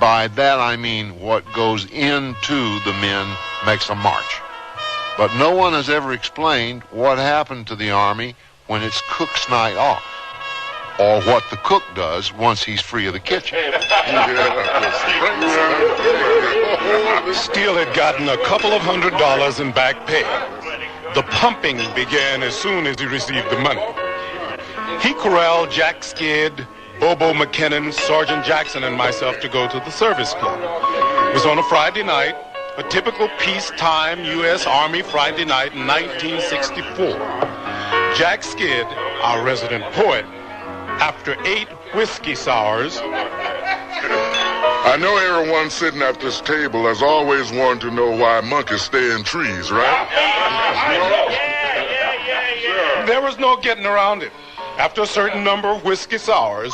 By that I mean what goes into the men makes a march. But no one has ever explained what happened to the army when it's cook's night off, or what the cook does once he's free of the kitchen. Steele had gotten a couple of $100 in back pay. The pumping began as soon as he received the money. He corralled Jack Skid, Bobo McKinnon, Sergeant Jackson, and myself to go to the service club. It was on a Friday night, a typical peacetime U.S. Army Friday night in 1964. Jack Skid, our resident poet, after 8 whiskey sours. I know everyone sitting at this table has always wanted to know why monkeys stay in trees, right? There was no getting around it. After a certain number of whiskey sours,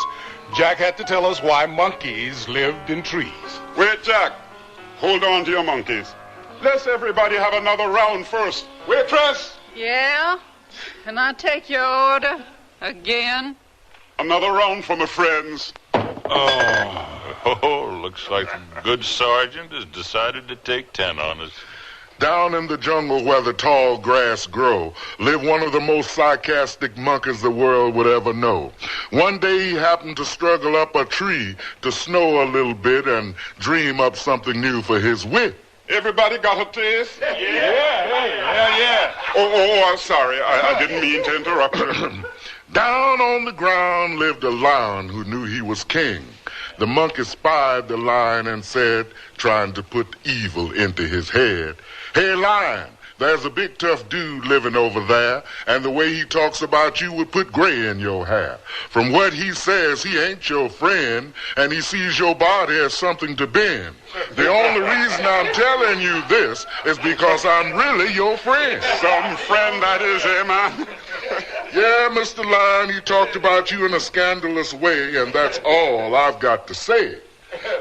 Jack had to tell us why monkeys lived in trees. Wait, Jack. Hold on to your monkeys. Let's everybody have another round first. Waitress! Yeah? Can I take your order again? Another round for my friends. Oh, looks like the good sergeant has decided to take 10 on us. Down in the jungle where the tall grass grow, lived one of the most sarcastic monkeys the world would ever know. One day he happened to struggle up a tree to snow a little bit and dream up something new for his wit. Everybody got a taste? Yeah. Oh, I'm sorry. I didn't mean to interrupt you. Down on the ground lived a lion who knew he was king. The monkey spied the lion and said, trying to put evil into his head, "Hey, lion, there's a big tough dude living over there, and the way he talks about you would put gray in your hair. From what he says, he ain't your friend, and he sees your body as something to bend. The only reason I'm telling you this is because I'm really your friend." Some friend that is, eh, man? Yeah, Mr. Lion, he talked about you in a scandalous way, and that's all I've got to say.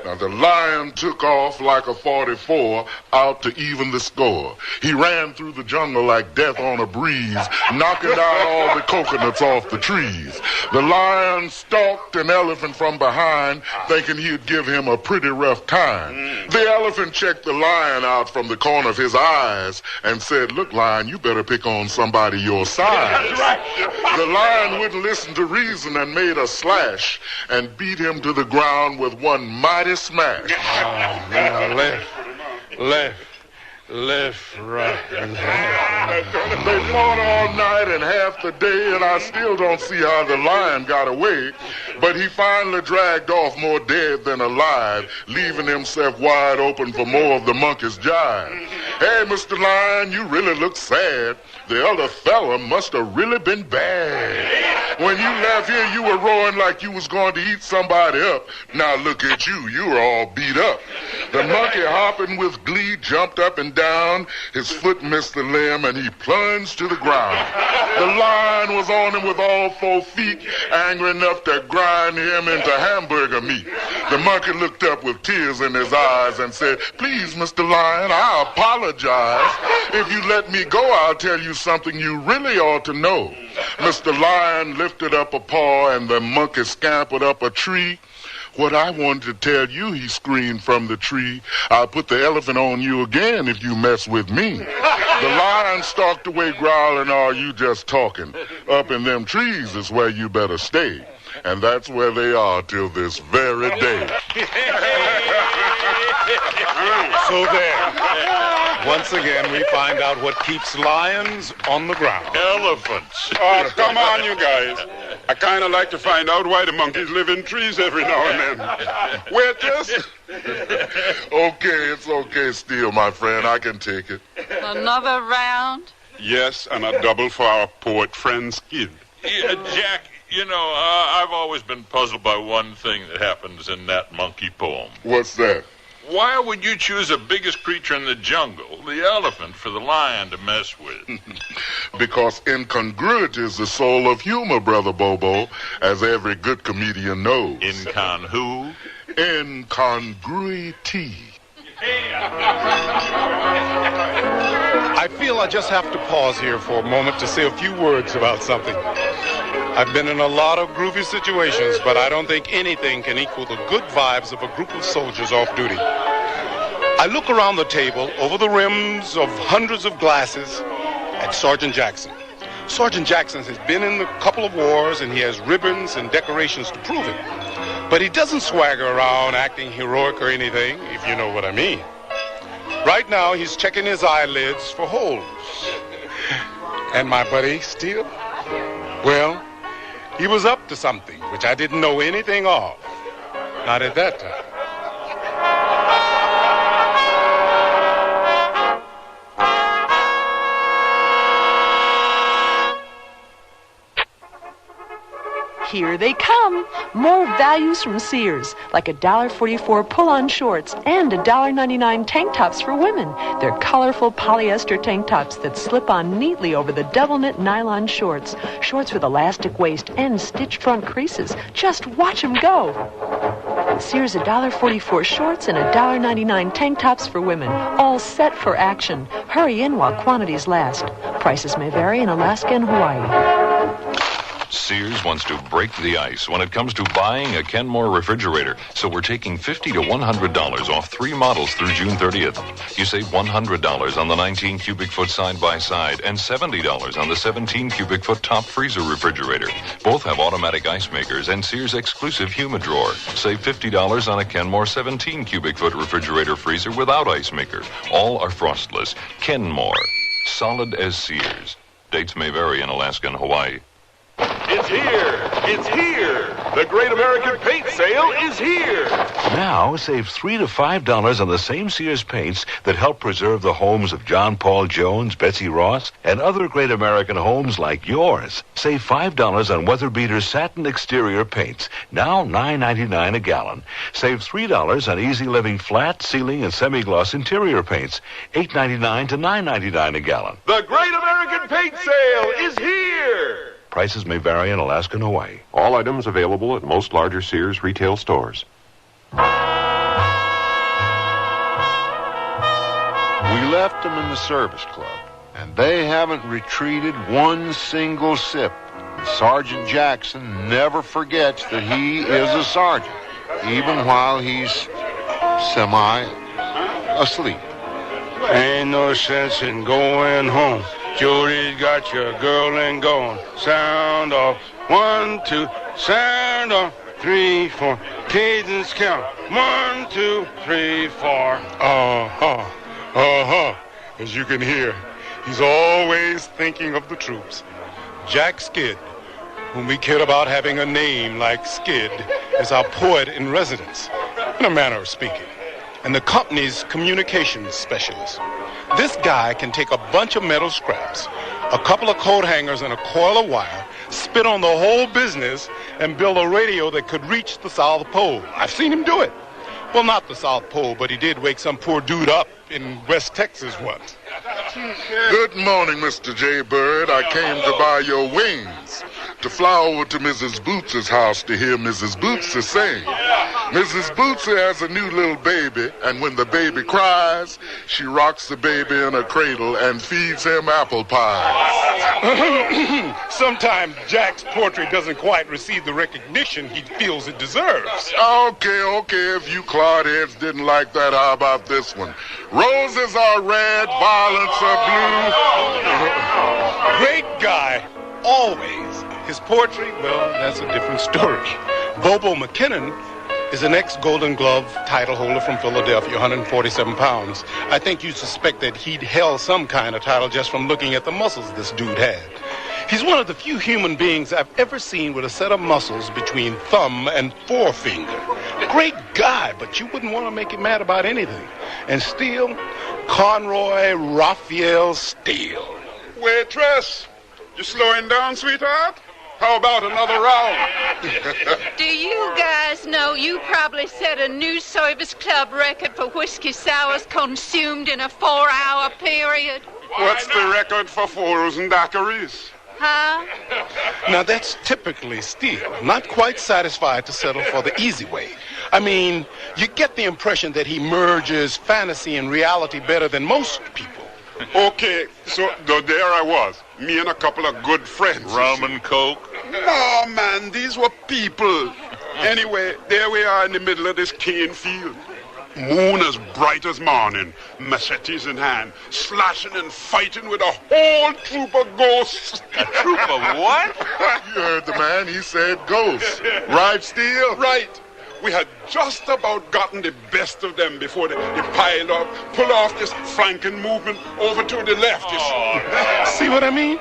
Now, the lion took off like a 44 out to even the score. He ran through the jungle like death on a breeze, knocking down all the coconuts off the trees. The lion stalked an elephant from behind, thinking he'd give him a pretty rough time. The elephant checked the lion out from the corner of his eyes and said, "Look, lion, you better pick on somebody your size." That's right. The lion wouldn't listen to reason and made a slash and beat him to the ground with one mighty smash. Oh, man, left, right, and They fought all night and half the day, and I still don't see how the lion got away. But he finally dragged off more dead than alive, leaving himself wide open for more of the monkey's jive. "Hey, Mr. Lion, you really look sad. The other fella must have really been bad. When you left here, you were roaring like you was going to eat somebody up. Now look at you. You were all beat up." The monkey, hopping with glee, jumped up and down. His foot missed the limb, and he plunged to the ground. The lion was on him with all 4 feet, angry enough to grind him into hamburger meat. The monkey looked up with tears in his eyes and said, "Please, Mr. Lion, I apologize. If you let me go, I'll tell you something you really ought to know." Mr. Lion lifted up a paw, and the monkey scampered up a tree. "What I wanted to tell you," he screamed from the tree, "I'll put the elephant on you again if you mess with me." The lion stalked away growling, "Oh, you just talking. Up in them trees is where you better stay." And that's where they are till this very day. So there. Once again, we find out what keeps lions on the ground. Elephants. Oh, come on, you guys. I kind of like to find out why the monkeys live in trees every now and then. Waitress? Okay, it's okay, Steele, my friend. I can take it. Another round? Yes, and a double for our poet friend Skid. Yeah, Jack, you know, I've always been puzzled by one thing that happens in that monkey poem. What's that? Why would you choose the biggest creature in the jungle, the elephant, for the lion to mess with? Because incongruity is the soul of humor, Brother Bobo, as every good comedian knows. Incon who? Incongruity. I feel I just have to pause here for a moment to say a few words about something. I've been in a lot of groovy situations, but I don't think anything can equal the good vibes of a group of soldiers off duty. I look around the table, over the rims of hundreds of glasses, at Sergeant Jackson. Sergeant Jackson has been in a couple of wars, and he has ribbons and decorations to prove it. But he doesn't swagger around acting heroic or anything, if you know what I mean. Right now, he's checking his eyelids for holes. And my buddy, Steele, well, he was up to something which I didn't know anything of. Not at that time. Here they come. More values from Sears, like $1.44 pull-on shorts and $1.99 tank tops for women. They're colorful polyester tank tops that slip on neatly over the double-knit nylon shorts. Shorts with elastic waist and stitched front creases. Just watch them go. Sears $1.44 shorts and $1.99 tank tops for women. All set for action. Hurry in while quantities last. Prices may vary in Alaska and Hawaii. Sears wants to break the ice when it comes to buying a Kenmore refrigerator, so we're taking $50 to $100 off 3 models through June 30th. You save $100 on the 19 cubic foot side-by-side and $70 on the 17 cubic foot top freezer refrigerator. Both have automatic ice makers and Sears exclusive humid drawer. Save $50 on a Kenmore 17 cubic foot refrigerator freezer without ice maker. All are frostless. Kenmore. Solid as Sears. Dates may vary in Alaska and Hawaii. It's here! It's here! The Great American Paint Sale is here! Now, save $3 to $5 on the same Sears paints that help preserve the homes of John Paul Jones, Betsy Ross, and other great American homes like yours. Save $5 on Weather Beater satin exterior paints, now $9.99 a gallon. Save $3 on Easy Living flat, ceiling, and semi-gloss interior paints, $8.99 to $9.99 a gallon. The Great American Paint Sale is here! Prices may vary in Alaska and Hawaii. All items available at most larger Sears retail stores. We left them in the service club, and they haven't retreated one single sip. And Sergeant Jackson never forgets that he is a sergeant, even while he's semi-asleep. Ain't no sense in going home. Jody's got your girl and gone. Sound off. 1, 2. Sound off. 3, 4. Cadence count. 1, 2, 3, 4. As you can hear, he's always thinking of the troops. Jack Skid, whom we kid about having a name like Skid, is our poet in residence, in a manner of speaking, and the company's communications specialist. This guy can take a bunch of metal scraps, a couple of coat hangers, and a coil of wire, spit on the whole business, and build a radio that could reach the South Pole. I've seen him do it. Well, not the South Pole, but he did wake some poor dude up in West Texas once. Good morning, Mr. J. Bird. I came to buy your wings to fly over to Mrs. Boots's house to hear Mrs. Bootsy sing. Mrs. Bootsy has a new little baby, and when the baby cries, she rocks the baby in a cradle and feeds him apple pies. Sometimes Jack's poetry doesn't quite receive the recognition he feels it deserves. Okay, if you clodheads didn't like that, how about this one? Roses are red, violets are blue. Great guy, always. His poetry, well, that's a different story. Bobo McKinnon is an ex-Golden Glove title holder from Philadelphia, 147 pounds. I think you suspect that he'd held some kind of title just from looking at the muscles this dude had. He's one of the few human beings I've ever seen with a set of muscles between thumb and forefinger. Great guy, but you wouldn't want to make him mad about anything. And Steele, Conroy Raphael Steele. Waitress, you slowing down, sweetheart? How about another round? Do you guys know you probably set a new service club record for whiskey sours consumed in a 4-hour period? What's the record for 4s and daiquiris? Huh? Now, that's typically Steele, not quite satisfied to settle for the easy way. I mean, you get the impression that he merges fantasy and reality better than most people. Okay, so there I was, me and a couple of good friends. Rum and coke? No, man, these were people. Anyway, there we are in the middle of this cane field. Moon as bright as morning, machetes in hand, slashing and fighting with a whole troop of ghosts. A troop of what? You heard the man. He said ghosts. Right, Steele? Right. We had just about gotten the best of them before they piled up, pull off this flanking movement over to the left. See what I mean?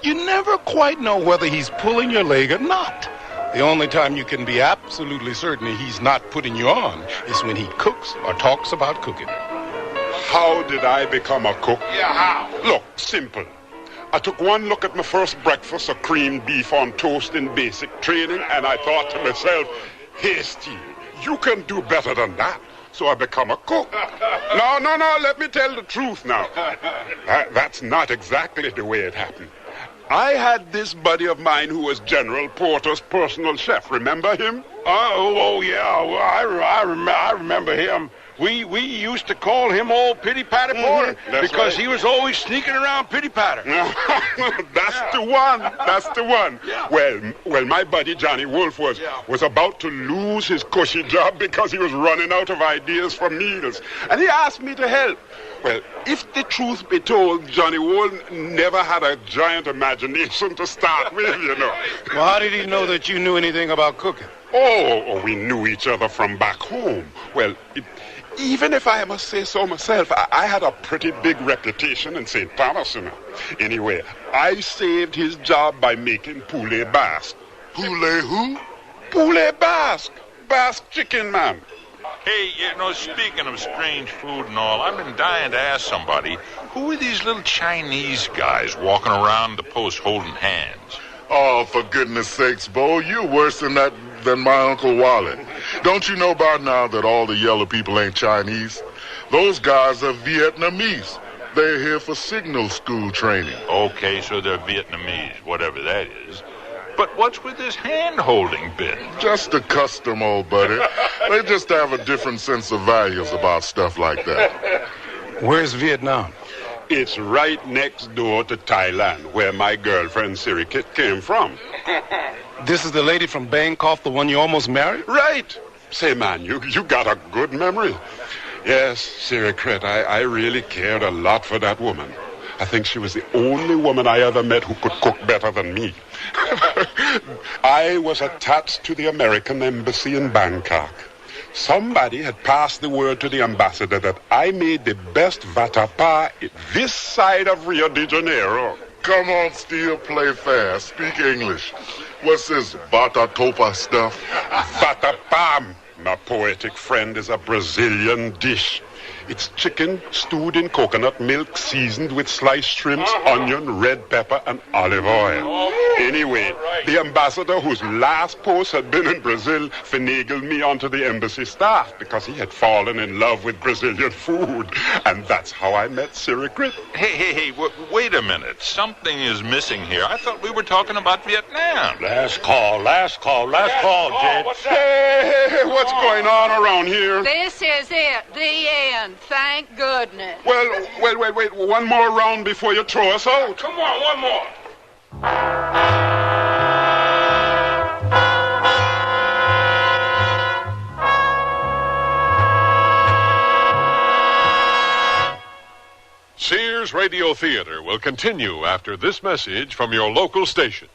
You never quite know whether he's pulling your leg or not. The only time you can be absolutely certain he's not putting you on is when he cooks or talks about cooking. How did I become a cook? Yeah, how? Look, simple. I took one look at my first breakfast of creamed beef on toast in basic training, and I thought to myself, hey, Steve, you can do better than that. So I become a cook. No, let me tell the truth now. That's not exactly the way it happened. I had this buddy of mine who was General Porter's personal chef. Remember him? Yeah. Well, I remember him. We used to call him Old Pity Patty Porter because he was always sneaking around Pity Patter. That's the one. That's the one. Yeah. Well, my buddy Johnny Wolf was about to lose his cushy job because he was running out of ideas for meals, and he asked me to help. Well, if the truth be told, Johnny Wolf never had a giant imagination to start with, you know. Well, how did he know that you knew anything about cooking? Oh, we knew each other from back home. Well, even if I must say so myself, I had a pretty big reputation in St. Thomas, you know. Anyway, I saved his job by making poulet basque. Poulet who? Poulet basque. Basque chicken, man. Hey, speaking of strange food and all, I've been dying to ask somebody, who are these little Chinese guys walking around the post holding hands? Oh, for goodness sakes, Bo, you're worse than my Uncle Wally. Don't you know by now that all the yellow people ain't Chinese? Those guys are Vietnamese. They're here for signal school training. Okay, so they're Vietnamese, whatever that is. But what's with this hand-holding bit? Just a custom, old buddy. They just have a different sense of values about stuff like that. Where's Vietnam? It's right next door to Thailand, where my girlfriend Sirikit came from. This is the lady from Bangkok, the one you almost married? Right. Say, man, you got a good memory. Yes, Sirikit, I really cared a lot for that woman. I think she was the only woman I ever met who could cook better than me. I was attached to the American embassy in Bangkok. Somebody had passed the word to the ambassador that I made the best vatapá this side of Rio de Janeiro. Come on, Steele, play fast. Speak English. What's this batatopa stuff? Vatapá, my poetic friend, is a Brazilian dish. It's chicken stewed in coconut milk, seasoned with sliced shrimps, onion, red pepper, and olive oil. Anyway, the ambassador, whose last post had been in Brazil, finagled me onto the embassy staff because he had fallen in love with Brazilian food. And that's how I met Sirikrit. Hey, wait a minute. Something is missing here. I thought we were talking about Vietnam. Last call, Jed. Hey, what's going on around here? This is it, the end. Thank goodness. Well, wait. One more round before you throw us out. Come on, one more. Sears Radio Theater will continue after this message from your local station.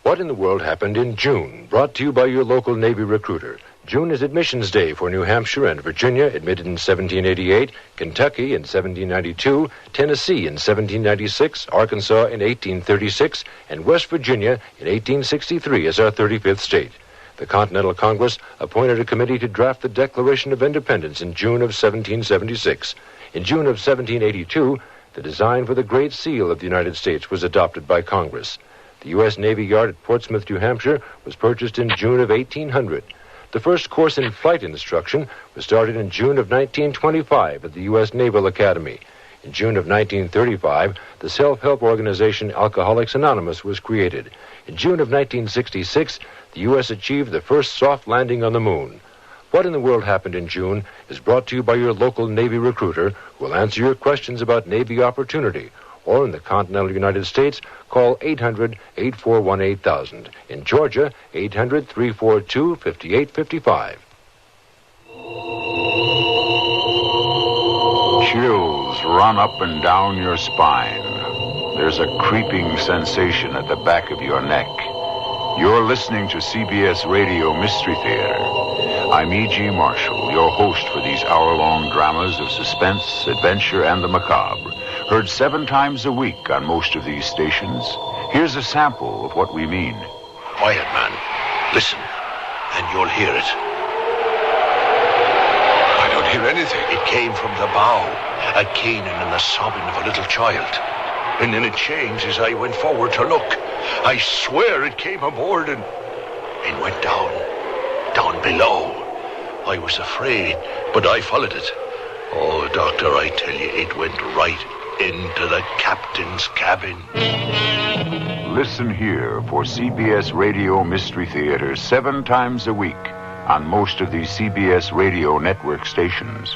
What in the world happened in June? Brought to you by your local Navy recruiter. June is admissions day for New Hampshire and Virginia, admitted in 1788, Kentucky in 1792, Tennessee in 1796, Arkansas in 1836, and West Virginia in 1863 as our 35th state. The Continental Congress appointed a committee to draft the Declaration of Independence in June of 1776. In June of 1782, the design for the Great Seal of the United States was adopted by Congress. The U.S. Navy Yard at Portsmouth, New Hampshire, was purchased in June of 1800. The first course in flight instruction was started in June of 1925 at the U.S. Naval Academy. In June of 1935, the self-help organization Alcoholics Anonymous was created. In June of 1966, the U.S. achieved the first soft landing on the moon. What in the World Happened in June is brought to you by your local Navy recruiter, who will answer your questions about Navy opportunity, or in the continental United States, call 800-841-8000. In Georgia, 800-342-5855. Chills run up and down your spine. There's a creeping sensation at the back of your neck. You're listening to CBS Radio Mystery Theater. I'm E.G. Marshall, your host for these hour-long dramas of suspense, adventure, and the macabre. Heard 7 times a week on most of these stations. Here's a sample of what we mean. Quiet, man. Listen, and you'll hear it. I don't hear anything. It came from the bow, a keening and the sobbing of a little child. And then it changed as I went forward to look. I swear it came aboard and went down below. I was afraid, but I followed it. Oh, Doctor, I tell you, it went right into the captain's cabin. Listen here for CBS Radio Mystery Theater 7 times a week on most of these CBS Radio network stations.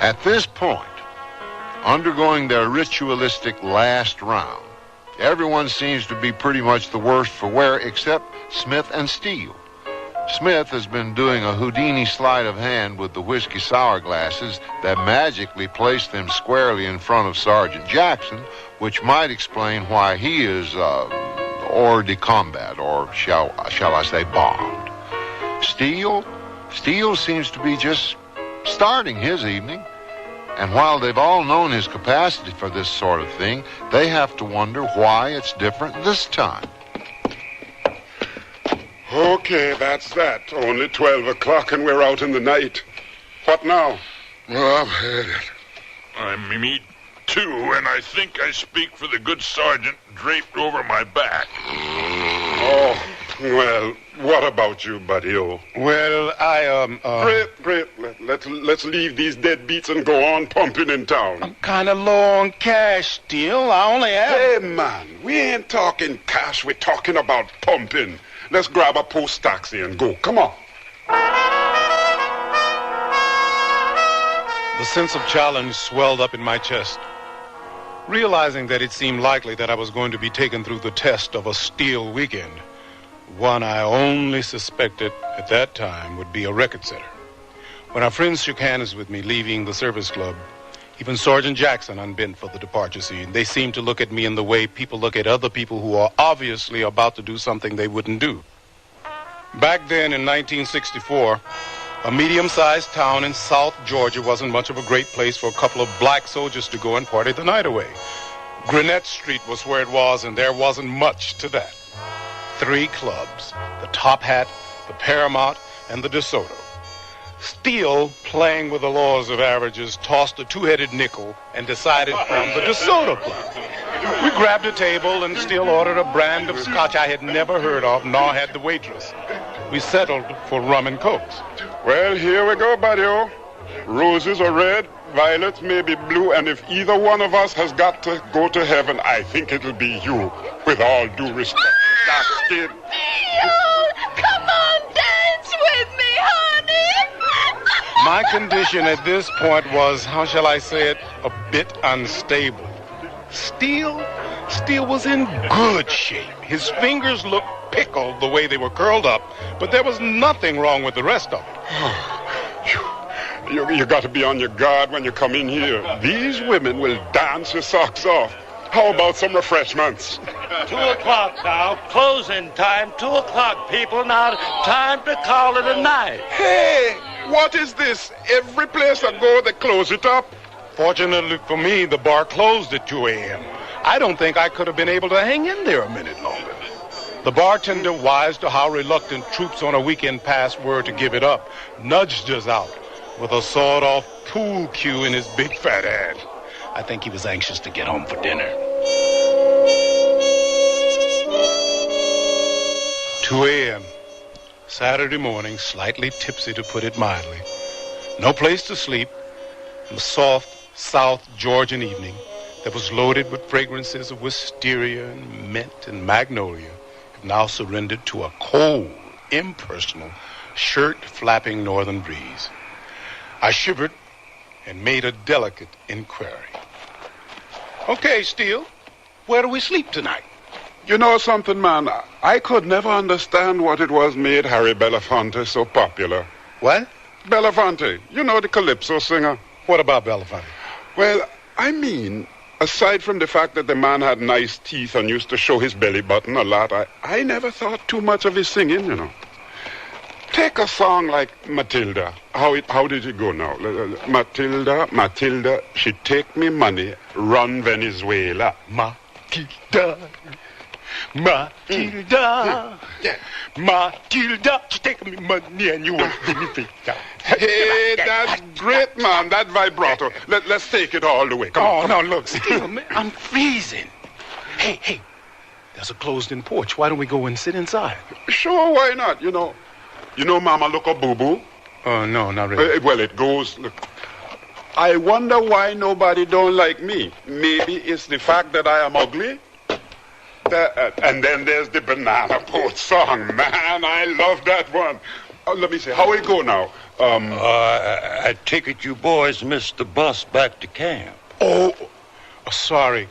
At this point, undergoing their ritualistic last round, everyone seems to be pretty much the worse for wear except Smith and Steele. Smith has been doing a Houdini sleight of hand with the whiskey sour glasses that magically placed them squarely in front of Sergeant Jackson, which might explain why he is hors de combat, or shall I say bombed. Steele seems to be just starting his evening. And while they've all known his capacity for this sort of thing, they have to wonder why it's different this time. Okay, that's that. Only 12 o'clock and we're out in the night. What now? Well, I've had it. Me too, and I think I speak for the good sergeant draped over my back. Oh, well, what about you, buddy-o? Well, Britt, let's leave these deadbeats and go on pumping in town. I'm kind of low on cash still. I only have... Hey, man, we ain't talking cash. We're talking about pumping. Let's grab a post taxi and go. Come on. The sense of challenge swelled up in my chest. Realizing that it seemed likely that I was going to be taken through the test of a steel weekend, one I only suspected at that time would be a record setter. When our friends shook hands with me leaving the service club, even Sergeant Jackson unbent for the departure scene. They seemed to look at me in the way people look at other people who are obviously about to do something they wouldn't do. Back then in 1964, a medium-sized town in South Georgia wasn't much of a great place for a couple of black soldiers to go and party the night away. Gwinnett Street was where it was, and there wasn't much to that. 3 clubs, the Top Hat, the Paramount, and the DeSoto. Steele, playing with the laws of averages, tossed a 2-headed nickel and decided on the DeSoto Club. We grabbed a table and Steele ordered a brand of scotch I had never heard of, nor had the waitress. We settled for rum and cokes. Well, here we go, buddy-o. Roses are red, violets may be blue, and if either one of us has got to go to heaven, I think it'll be you, with all due respect. Dark skin. Steele, come on, dance with me, honey. My condition at this point was, how shall I say it, a bit unstable. Steele was in good shape. His fingers looked pickled the way they were curled up, but there was nothing wrong with the rest of them. You got to be on your guard when you come in here. These women will dance your socks off. How about some refreshments? 2 o'clock now. Closing time. 2 o'clock, people. Now, time to call it a night. Hey, what is this? Every place I go, they close it up. Fortunately for me, the bar closed at 2 a.m. I don't think I could have been able to hang in there a minute longer. The bartender, wise to how reluctant troops on a weekend pass were to give it up, nudged us out with a sawed-off pool cue in his big fat hand. I think he was anxious to get home for dinner. 2 a.m. Saturday morning, slightly tipsy to put it mildly. No place to sleep. A soft South Georgian evening that was loaded with fragrances of wisteria and mint and magnolia had now surrendered to a cold, impersonal, shirt-flapping northern breeze. I shivered and made a delicate inquiry. Okay, Steele, where do we sleep tonight? You know something, man? I could never understand what it was made Harry Belafonte so popular. What? Belafonte. You know, the calypso singer. What about Belafonte? Well, I mean, aside from the fact that the man had nice teeth and used to show his belly button a lot, I never thought too much of his singing, you know. Take a song like Matilda. How did it go now? Matilda, she take me money, run Venezuela. Matilda, Matilda, she take me money and you want Venezuela. Hey, that's great, man. That vibrato. Let's take it all the way. Come on. No, look, Steele, man, I'm freezing. Hey, there's a closed-in porch. Why don't we go and sit inside? Sure, why not? You know Mama Look Up Boo Boo? No, not really. Well, it goes, look. I wonder why nobody don't like me. Maybe it's the fact that I am ugly. And then there's the banana boat song. Man, I love that one. Let me see. How it go now? I take it you boys missed the bus back to camp. Oh, sorry.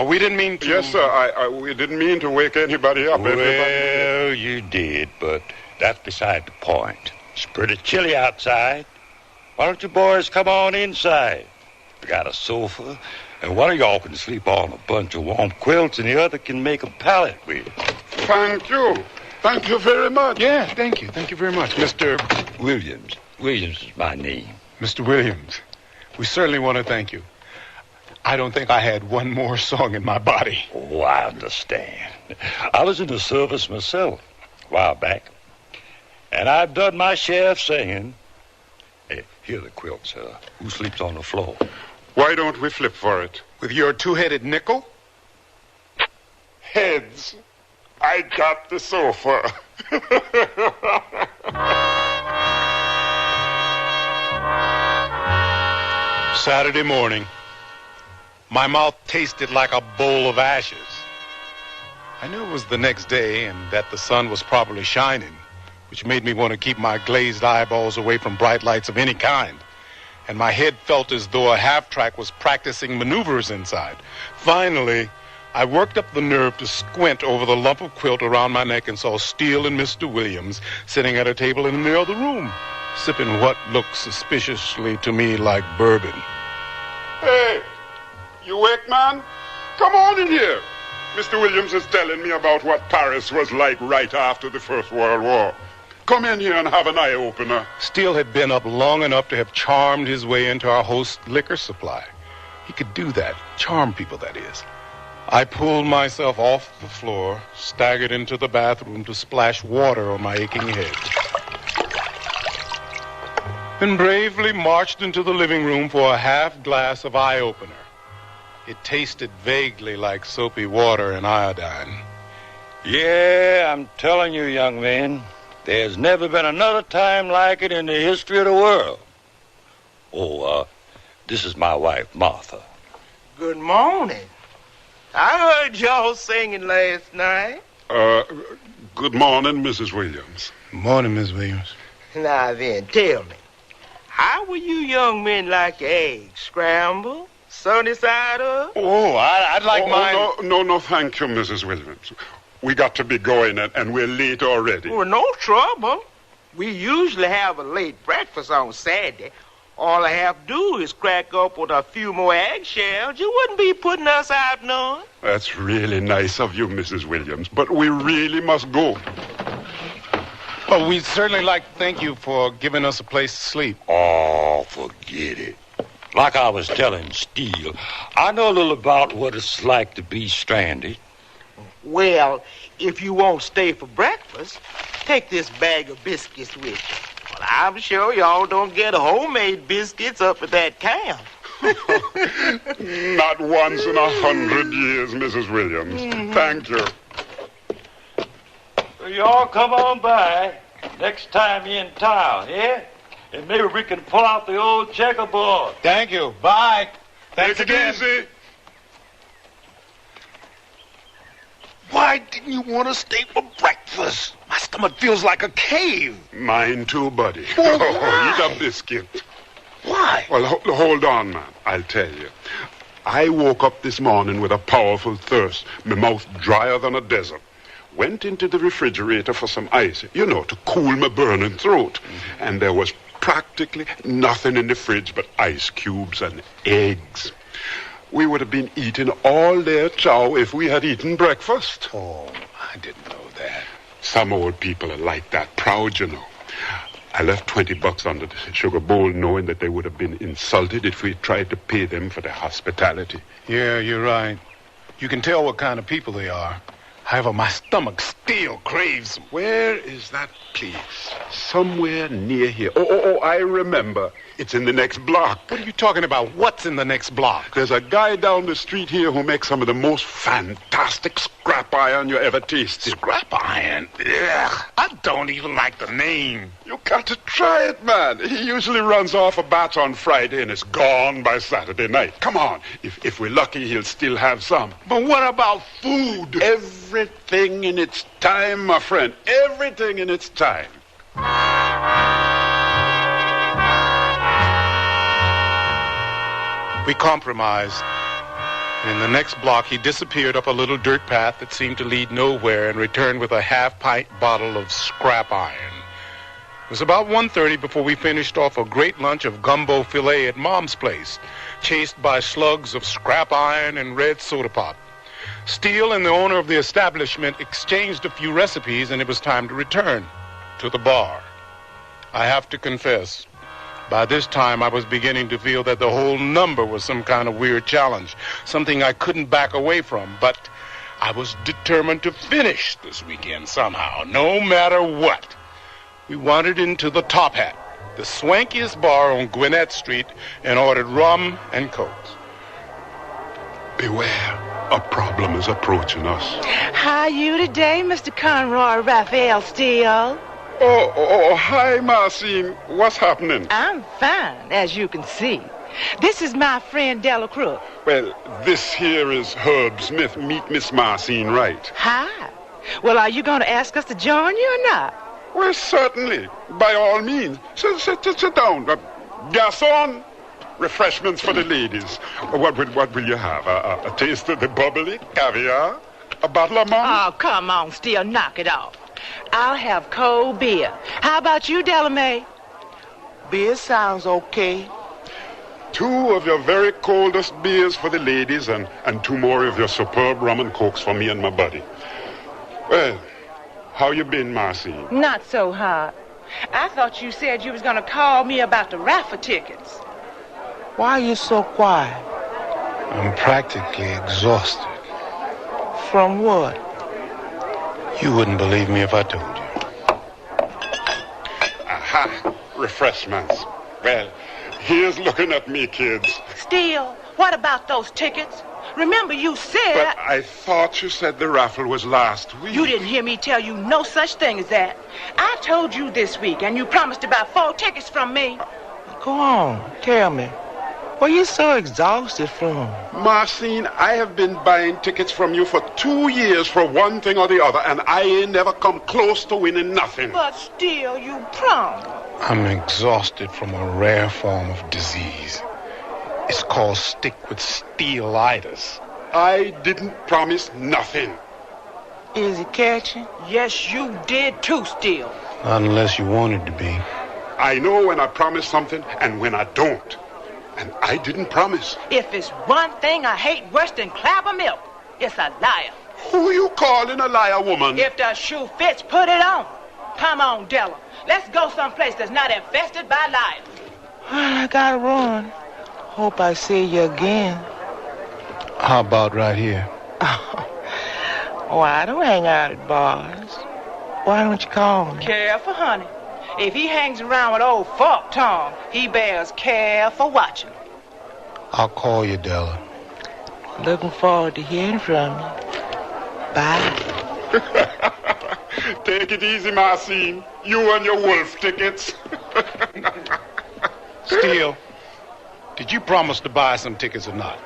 We didn't mean to... Yes, sir. We didn't mean to wake anybody up. Well, you did, but that's beside the point. It's pretty chilly outside. Why don't you boys come on inside? We got a sofa, and one of y'all can sleep on a bunch of warm quilts, and the other can make a pallet with. Thank you. Thank you very much. Yeah, thank you. Thank you very much, Mr. Williams. Williams is my name. Mr. Williams, we certainly want to thank you. I don't think I had one more song in my body. Oh, I understand. I was in the service myself a while back, and I've done my share of singing. Hey, here are the quilts. Who sleeps on the floor? Why don't we flip for it? With your two-headed nickel? Heads. I got the sofa. Saturday morning. My mouth tasted like a bowl of ashes. I knew it was the next day and that the sun was probably shining, which made me want to keep my glazed eyeballs away from bright lights of any kind. And my head felt as though a half-track was practicing maneuvers inside. Finally, I worked up the nerve to squint over the lump of quilt around my neck and saw Steele and Mr. Williams sitting at a table in the other room, sipping what looked suspiciously to me like bourbon. Hey, you wake, man? Come on in here. Mr. Williams is telling me about what Paris was like right after the First World War. Come in here and have an eye-opener. Steele had been up long enough to have charmed his way into our host's liquor supply. He could do that, charm people, that is. I pulled myself off the floor, staggered into the bathroom to splash water on my aching head. Then bravely marched into the living room for a half glass of eye-opener. It tasted vaguely like soapy water and iodine. Yeah, I'm telling you, young man, there's never been another time like it in the history of the world. Oh, this is my wife, Martha. Good morning. I heard y'all singing last night. Good morning, Mrs. Williams. Morning, Miss Williams. Now then, tell me, how will you young men like your eggs? Scrambled? Sunny side up? Oh, I'd like mine. No, thank you, Mrs. Williams. We got to be going, and we're late already. Well, no trouble. We usually have a late breakfast on Saturday. All I have to do is crack up with a few more eggshells. You wouldn't be putting us out none. That's really nice of you, Mrs. Williams, but we really must go. Well, we'd certainly like to thank you for giving us a place to sleep. Oh, forget it. Like I was telling Steele, I know a little about what it's like to be stranded. Well, if you won't stay for breakfast, take this bag of biscuits with you. Well, I'm sure y'all don't get homemade biscuits up at that camp. Not once in 100 years, Mrs. Williams. Mm-hmm. Thank you. So y'all come on by next time you're in town, yeah? And maybe we can pull out the old checkerboard. Thank you. Bye. Thanks Take again. It easy. Why didn't you want to stay for breakfast? My stomach feels like a cave. Mine too, buddy. Why? Eat a biscuit. Why? Well, hold on, man. I'll tell you. I woke up this morning with a powerful thirst, my mouth drier than a desert. Went into the refrigerator for some ice, to cool my burning throat. Mm-hmm. And there was practically nothing in the fridge but ice cubes and eggs. We would have been eating all their chow if we had eaten breakfast. Oh, I didn't know that. Some old people are like that, proud, I left $20 under the sugar bowl knowing that they would have been insulted if we tried to pay them for their hospitality. Yeah, you're right. You can tell what kind of people they are. However, my stomach still craves them. Where is that place? Somewhere near here. Oh, I remember. It's in the next block. What are you talking about? What's in the next block? There's a guy down the street here who makes some of the most fantastic scrap iron you ever tasted. Scrap iron? Ugh, I don't even like the name. You got to try it, man. He usually runs off a batch on Friday and it's gone by Saturday night. Come on. If we're lucky, he'll still have some. But what about food? Everything in its time, my friend. Everything in its time. We compromised. In the next block, he disappeared up a little dirt path that seemed to lead nowhere and returned with a half-pint bottle of scrap iron. It was about 1:30 before we finished off a great lunch of gumbo filet at Mom's place, chased by slugs of scrap iron and red soda pop. Steele and the owner of the establishment exchanged a few recipes, and it was time to return to the bar. I have to confess, by this time I was beginning to feel that the whole number was some kind of weird challenge, something I couldn't back away from, but I was determined to finish this weekend somehow, no matter what. We wandered into the Top Hat, the swankiest bar on Gwinnett Street, and ordered rum and cokes. Beware. A problem is approaching us. How are you today, Mr. Conroy Raphael Steele? Oh, hi, Marcine. What's happening? I'm fine, as you can see. This is my friend Delacroix. Well, this here is Herb Smith. Meet Miss Marcine Wright. Hi. Well, are you going to ask us to join you or not? Well, certainly. By all means. Sit down. Garçon, refreshments for the ladies. What will you have? A taste of the bubbly? Caviar? A bottle of mum? Oh, come on, Steele. Knock it off. I'll have cold beer. How about you, Delamay? Beer sounds okay. 2 of your very coldest beers for the ladies and 2 more of your superb rum and cokes for me and my buddy. Well, how you been, Marcy? Not so hot. I thought you said you was going to call me about the raffle tickets. Why are you so quiet? I'm practically exhausted. From what? You wouldn't believe me if I told you. Aha, refreshments. Well, here's looking at me, kids. Steele, what about those tickets? Remember you said... But I thought you said the raffle was last week. You didn't hear me tell you no such thing as that. I told you this week, and you promised to buy 4 tickets from me. Go on, tell me. What are you so exhausted from? Marcine, I have been buying tickets from you for 2 years for one thing or the other, and I ain't never come close to winning nothing. But still, you promised. I'm exhausted from a rare form of disease. It's called stick-with-steelitis. I didn't promise nothing. Is it catching? Yes, you did too, Steele. Not unless you wanted to be. I know when I promise something and when I don't. And I didn't promise. If it's one thing I hate worse than clabber milk, it's a liar. Who you calling a liar, woman? If the shoe fits, put it on. Come on, Della. Let's go someplace that's not infested by liars. Well, I gotta run. Hope I see you again. How about right here? Oh, I don't hang out at bars. Why don't you call me? Careful, honey. If he hangs around with old Fork Tom, he bears careful watching. I'll call you, Della. Looking forward to hearing from you. Bye. Take it easy, Marcine. You and your wolf tickets. Steele, did you promise to buy some tickets or not?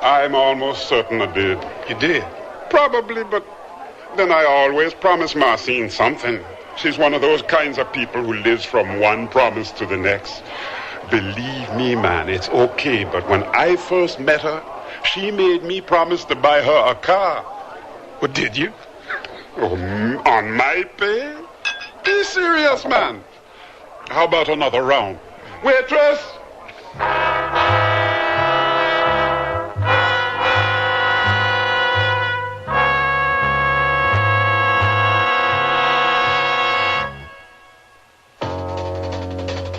I'm almost certain I did. You did? Probably, but Then I always promise Marcine something. She's one of those kinds of people who lives from one promise to the next. Believe me, man, it's okay. But when I first met her, she made me promise to buy her a car. What did you? Oh, on my pay? Be serious, man. How about another round? Waitress!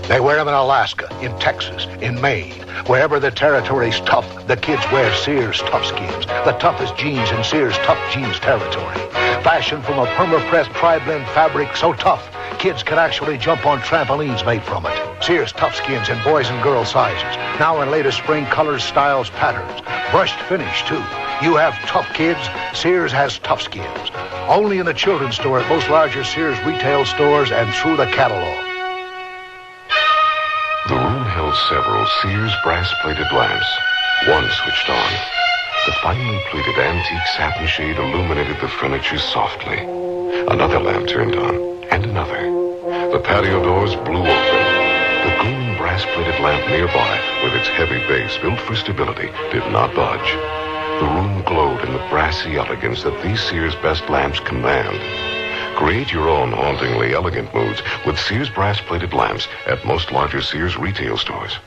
They wear them in Alaska, in Texas, in Maine. Wherever the territory's tough, the kids wear Sears Tough Skins, the toughest jeans in Sears Tough Jeans territory. Fashioned from a perma-pressed tri-blend fabric so tough, kids can actually jump on trampolines made from it. Sears Tough Skins in boys and girl sizes. Now in latest spring colors, styles, patterns. Brushed finish, too. You have tough kids, Sears has Tough Skins. Only in the children's store at most larger Sears retail stores and through the catalog. The room held several Sears brass-plated lamps. One switched on. The finely pleated antique satin shade illuminated the furniture softly. Another lamp turned on, and another. The patio doors blew open. The gleaming brass-plated lamp nearby, with its heavy base built for stability, did not budge. The room glowed in the brassy elegance that these Sears best lamps command. Create your own hauntingly elegant moods with Sears brass-plated lamps at most larger Sears retail stores.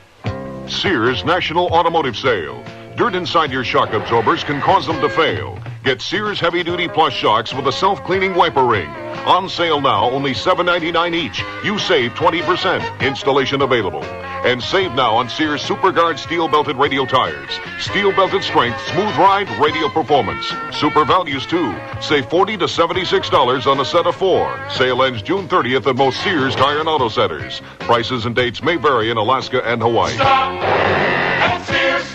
Sears National Automotive Sale. Dirt inside your shock absorbers can cause them to fail. Get Sears heavy-duty plus shocks with a self-cleaning wiper ring. On sale now, only $7.99 each. You save 20%. Installation available. And save now on Sears SuperGuard steel-belted radial tires. Steel-belted strength, smooth ride, radial performance. Super values, too. Save $40 to $76 on a set of 4. Sale ends June 30th at most Sears Tire and Auto Centers. Prices and dates may vary in Alaska and Hawaii. Stop at Sears.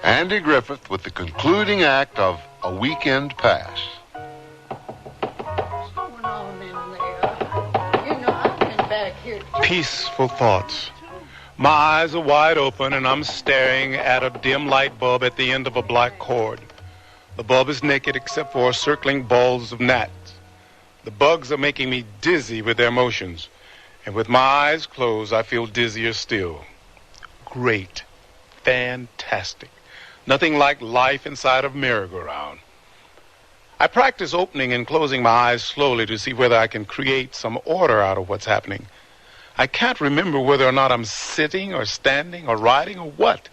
Andy Griffith with the concluding act of A Weekend Pass. Peaceful thoughts. My eyes are wide open and I'm staring at a dim light bulb at the end of a black cord. The bulb is naked except for circling balls of gnats. The bugs are making me dizzy with their motions. And with my eyes closed, I feel dizzier still. Great. Fantastic. Nothing like life inside of merry-go-round. I practice opening and closing my eyes slowly to see whether I can create some order out of what's happening. I can't remember whether or not I'm sitting or standing or riding or what.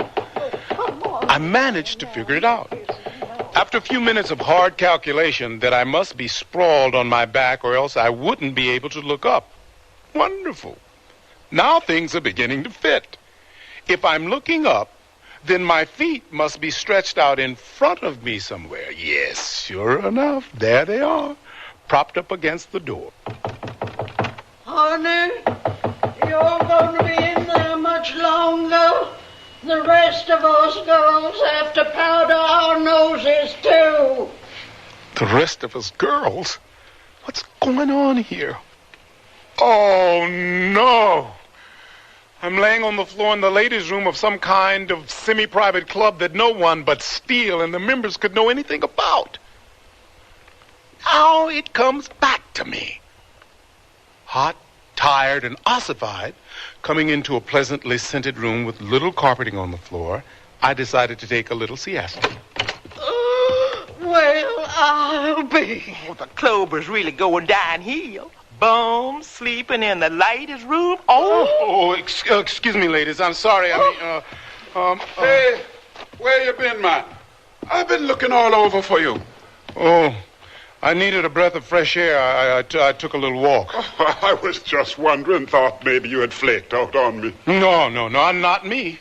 I managed to figure it out. After a few minutes of hard calculation that I must be sprawled on my back or else I wouldn't be able to look up. Wonderful. Now things are beginning to fit. If I'm looking up, then my feet must be stretched out in front of me somewhere. Yes, sure enough, there they are, propped up against the door. Honey, you're going to be in there much longer. The rest of us girls have to powder our noses, too. The rest of us girls? What's going on here? Oh, no. I'm laying on the floor in the ladies' room of some kind of semi-private club that no one but Steele and the members could know anything about. Now it comes back to me. Hot, tired, and ossified, coming into a pleasantly scented room with little carpeting on the floor, I decided to take a little siesta. Well, I'll be. Oh, the Clover's really going downhill. Bums sleeping in the ladies' room. Excuse me, ladies. I'm sorry. Hey, where you been, man? I've been looking all over for you. Oh, I needed a breath of fresh air. I took a little walk. Oh, I was just wondering. Thought maybe you had flaked out on me. No, not me.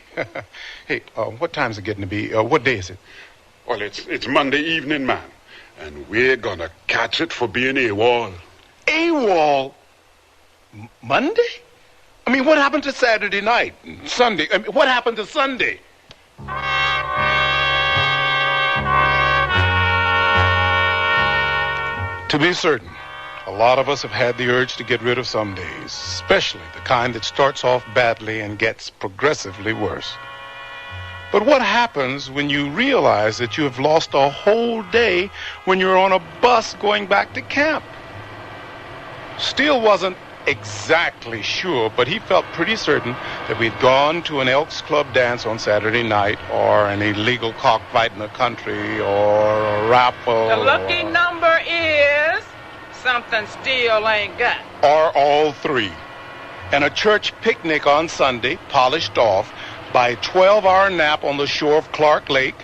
Hey, what time's it getting to be? What day is it? Well, it's Monday evening, man. And we're gonna catch it for being AWOL. AWOL? Monday? I mean, what happened to Saturday night? Sunday? I mean, what happened to Sunday? To be certain, a lot of us have had the urge to get rid of some days, especially the kind that starts off badly and gets progressively worse. But what happens when you realize that you have lost a whole day when you're on a bus going back to camp? Steele wasn't exactly sure, but he felt pretty certain that we'd gone to an Elks Club dance on Saturday night, or an illegal cockfight in the country, or a raffle. The lucky number is something Steele ain't got. Or all three. And a church picnic on Sunday, polished off by a 12-hour nap on the shore of Clark Lake,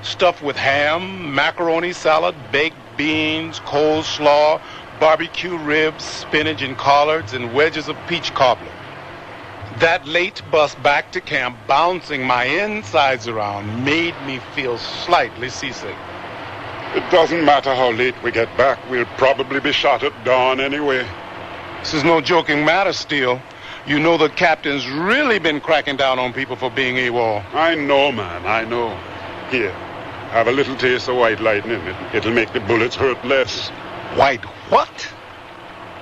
stuffed with ham, macaroni salad, baked beans, coleslaw, barbecue ribs, spinach and collards, and wedges of peach cobbler. That late bus back to camp, bouncing my insides around, made me feel slightly seasick. It doesn't matter how late we get back. We'll probably be shot at dawn anyway. This is no joking matter, Steele. You know the captain's really been cracking down on people for being AWOL. I know, man, I know. Here, have a little taste of white lightning. It'll make the bullets hurt less. White what?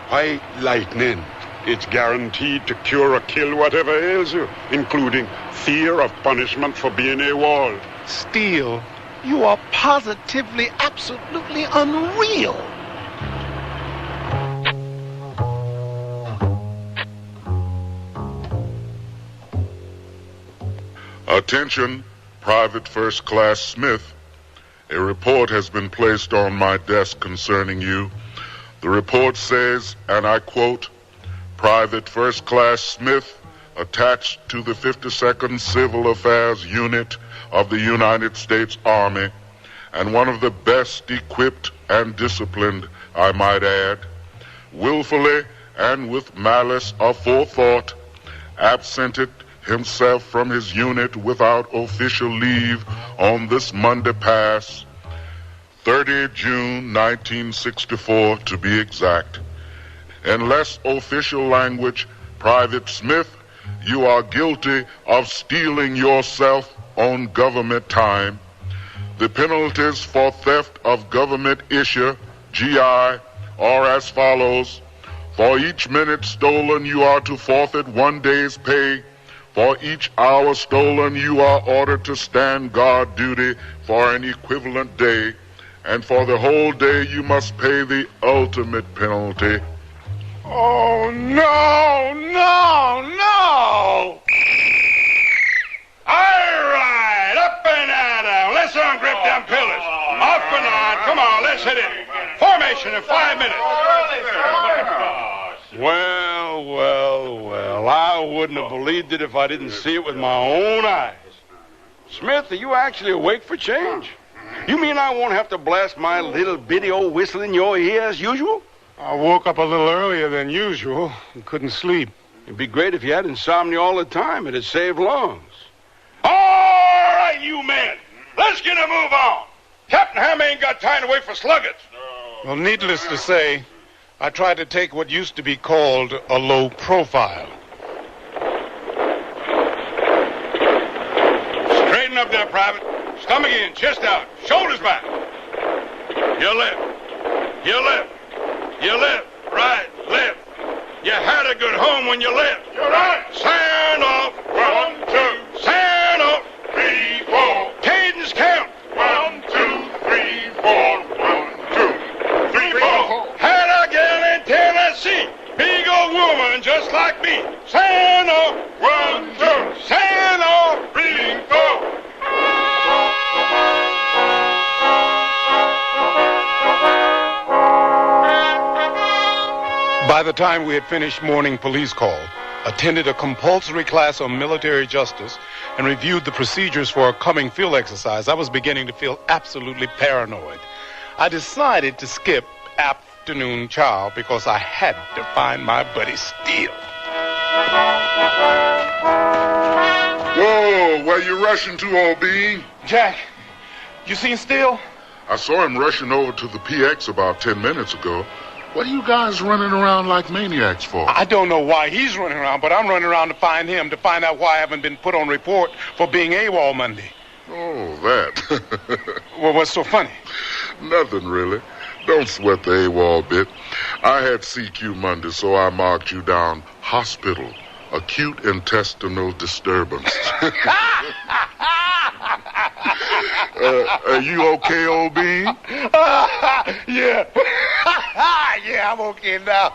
White lightning. It's guaranteed to cure or kill whatever ails you, including fear of punishment for being AWOL. Steele, you are positively, absolutely unreal. Attention, Private First Class Smith. A report has been placed on my desk concerning you. The report says, and I quote, Private First Class Smith, attached to the 52nd Civil Affairs Unit of the United States Army, and one of the best equipped and disciplined, I might add, willfully and with malice aforethought, absented himself from his unit without official leave on this Monday past, 30 June 1964 to be exact. In less official language, Private Smith, you are guilty of stealing yourself on government time. The penalties for theft of government issue, GI, are as follows. For each minute stolen, you are to forfeit 1 day's pay. For each hour stolen, you are ordered to stand guard duty for an equivalent day. And for the whole day, you must pay the ultimate penalty. Oh, no, no, no! All right, up and at 'em. Let's ungrip them pillars. Off and on. Come on, let's hit it. Formation in 5 minutes. Well, well, well. I wouldn't have believed it if I didn't see it with my own eyes. Smith, are you actually awake for change? You mean I won't have to blast my little bitty old whistle in your ear as usual? I woke up a little earlier than usual and couldn't sleep. It'd be great if you had insomnia all the time. It'd save lungs. All right, you men. Let's get a move on. Captain Ham ain't got time to wait for sluggards. Well, needless to say, I tried to take what used to be called a low profile. Straighten up there, Private. Stomach in, chest out, shoulders back. Your left. Your left. Your left. Right, left. You had a good home when you left. You're right. Sound off. 1, 2. Sound off. 3, 4. Cadence count. 1, 2, 3, 4. 1, 2, 3, 4. Had a gal in Tennessee. Big old woman just like me. Sound off. 1, 2. Sound off. 3, 4. By the time we had finished morning police call, attended a compulsory class on military justice, and reviewed the procedures for a coming field exercise, I was beginning to feel absolutely paranoid. I decided to skip afternoon chow because I had to find my buddy Steele. Whoa, where you rushing to, old bean? Jack, you seen Steele? I saw him rushing over to the PX about 10 minutes ago. What are you guys running around like maniacs for? I don't know why he's running around, but I'm running around to find him, to find out why I haven't been put on report for being AWOL Monday. Oh, that. Well, what's so funny? Nothing, really. Don't sweat the AWOL bit. I had CQ Monday, so I marked you down hospital, acute intestinal disturbance. You okay, old bean? Yeah. Yeah, I'm okay now.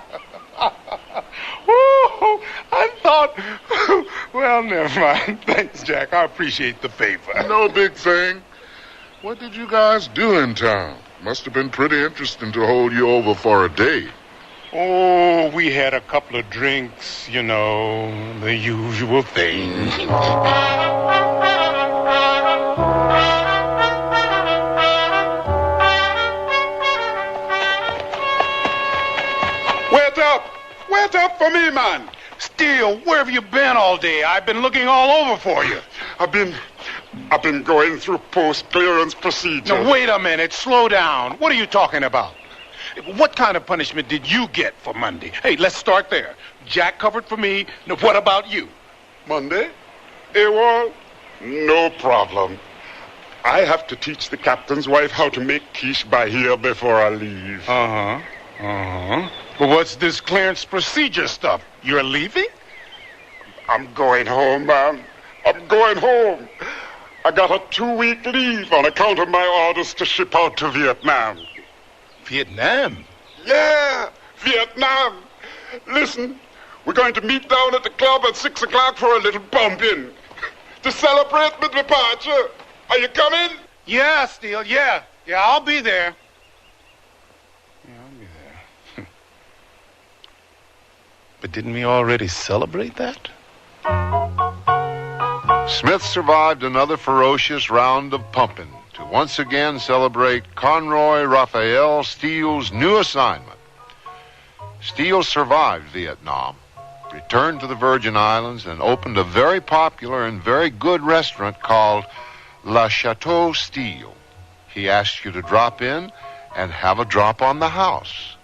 Woo, I thought... Well, never mind. Thanks, Jack. I appreciate the favor. No big thing. What did you guys do in town? Must have been pretty interesting to hold you over for a day. Oh, we had a couple of drinks, you know, the usual thing. Wait up for me, man. Steele, where have you been all day? I've been looking all over for you. I've been going through post-clearance procedure. Now, wait a minute. Slow down. What are you talking about? What kind of punishment did you get for Monday? Hey, let's start there. Jack covered for me. Now, what about you? Monday? Well, no problem. I have to teach the captain's wife how to make quiche by here before I leave. But what's this clearance procedure stuff? You're leaving? I'm going home, man. I'm going home. I got a 2-week leave on account of my orders to ship out to Vietnam. Vietnam? Yeah, Vietnam. Listen, we're going to meet down at the club at 6 o'clock for a little bump-in to celebrate my departure. Are you coming? Yeah, Steele, yeah. Yeah, I'll be there. But didn't we already celebrate that? Smith survived another ferocious round of pumping to once again celebrate Conroy Raphael Steele's new assignment. Steele survived Vietnam, returned to the Virgin Islands, and opened a very popular and very good restaurant called La Chateau Steele. He asked you to drop in and have a drop on the house.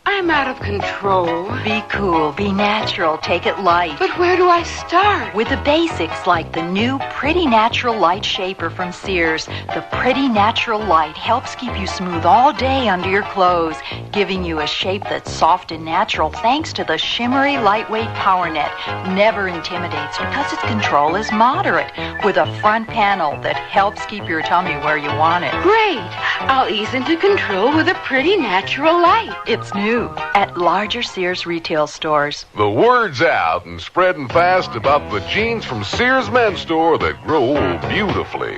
I'm out of control. Be cool, be natural, take it light. But where do I start? With the basics like the new Pretty Natural Light Shaper from Sears. The Pretty Natural Light helps keep you smooth all day under your clothes, giving you a shape that's soft and natural thanks to the shimmery, lightweight power net. Never intimidates because its control is moderate, with a front panel that helps keep your tummy where you want it. Great. I'll ease into control with a Pretty Natural Light. It's new at larger Sears retail stores. The word's out and spreading fast about the jeans from Sears Men's Store that grow beautifully.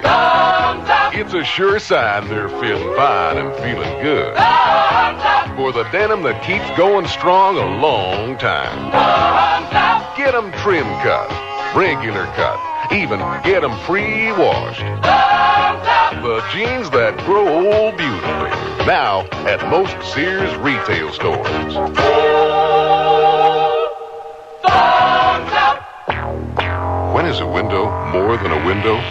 It's a sure sign they're feeling fine and feeling good. For the denim that keeps going strong a long time. Get them trim cut, regular cut, even get them pre-washed. The jeans that grow beautifully. Now at most Sears retail stores. When is a window more than a window?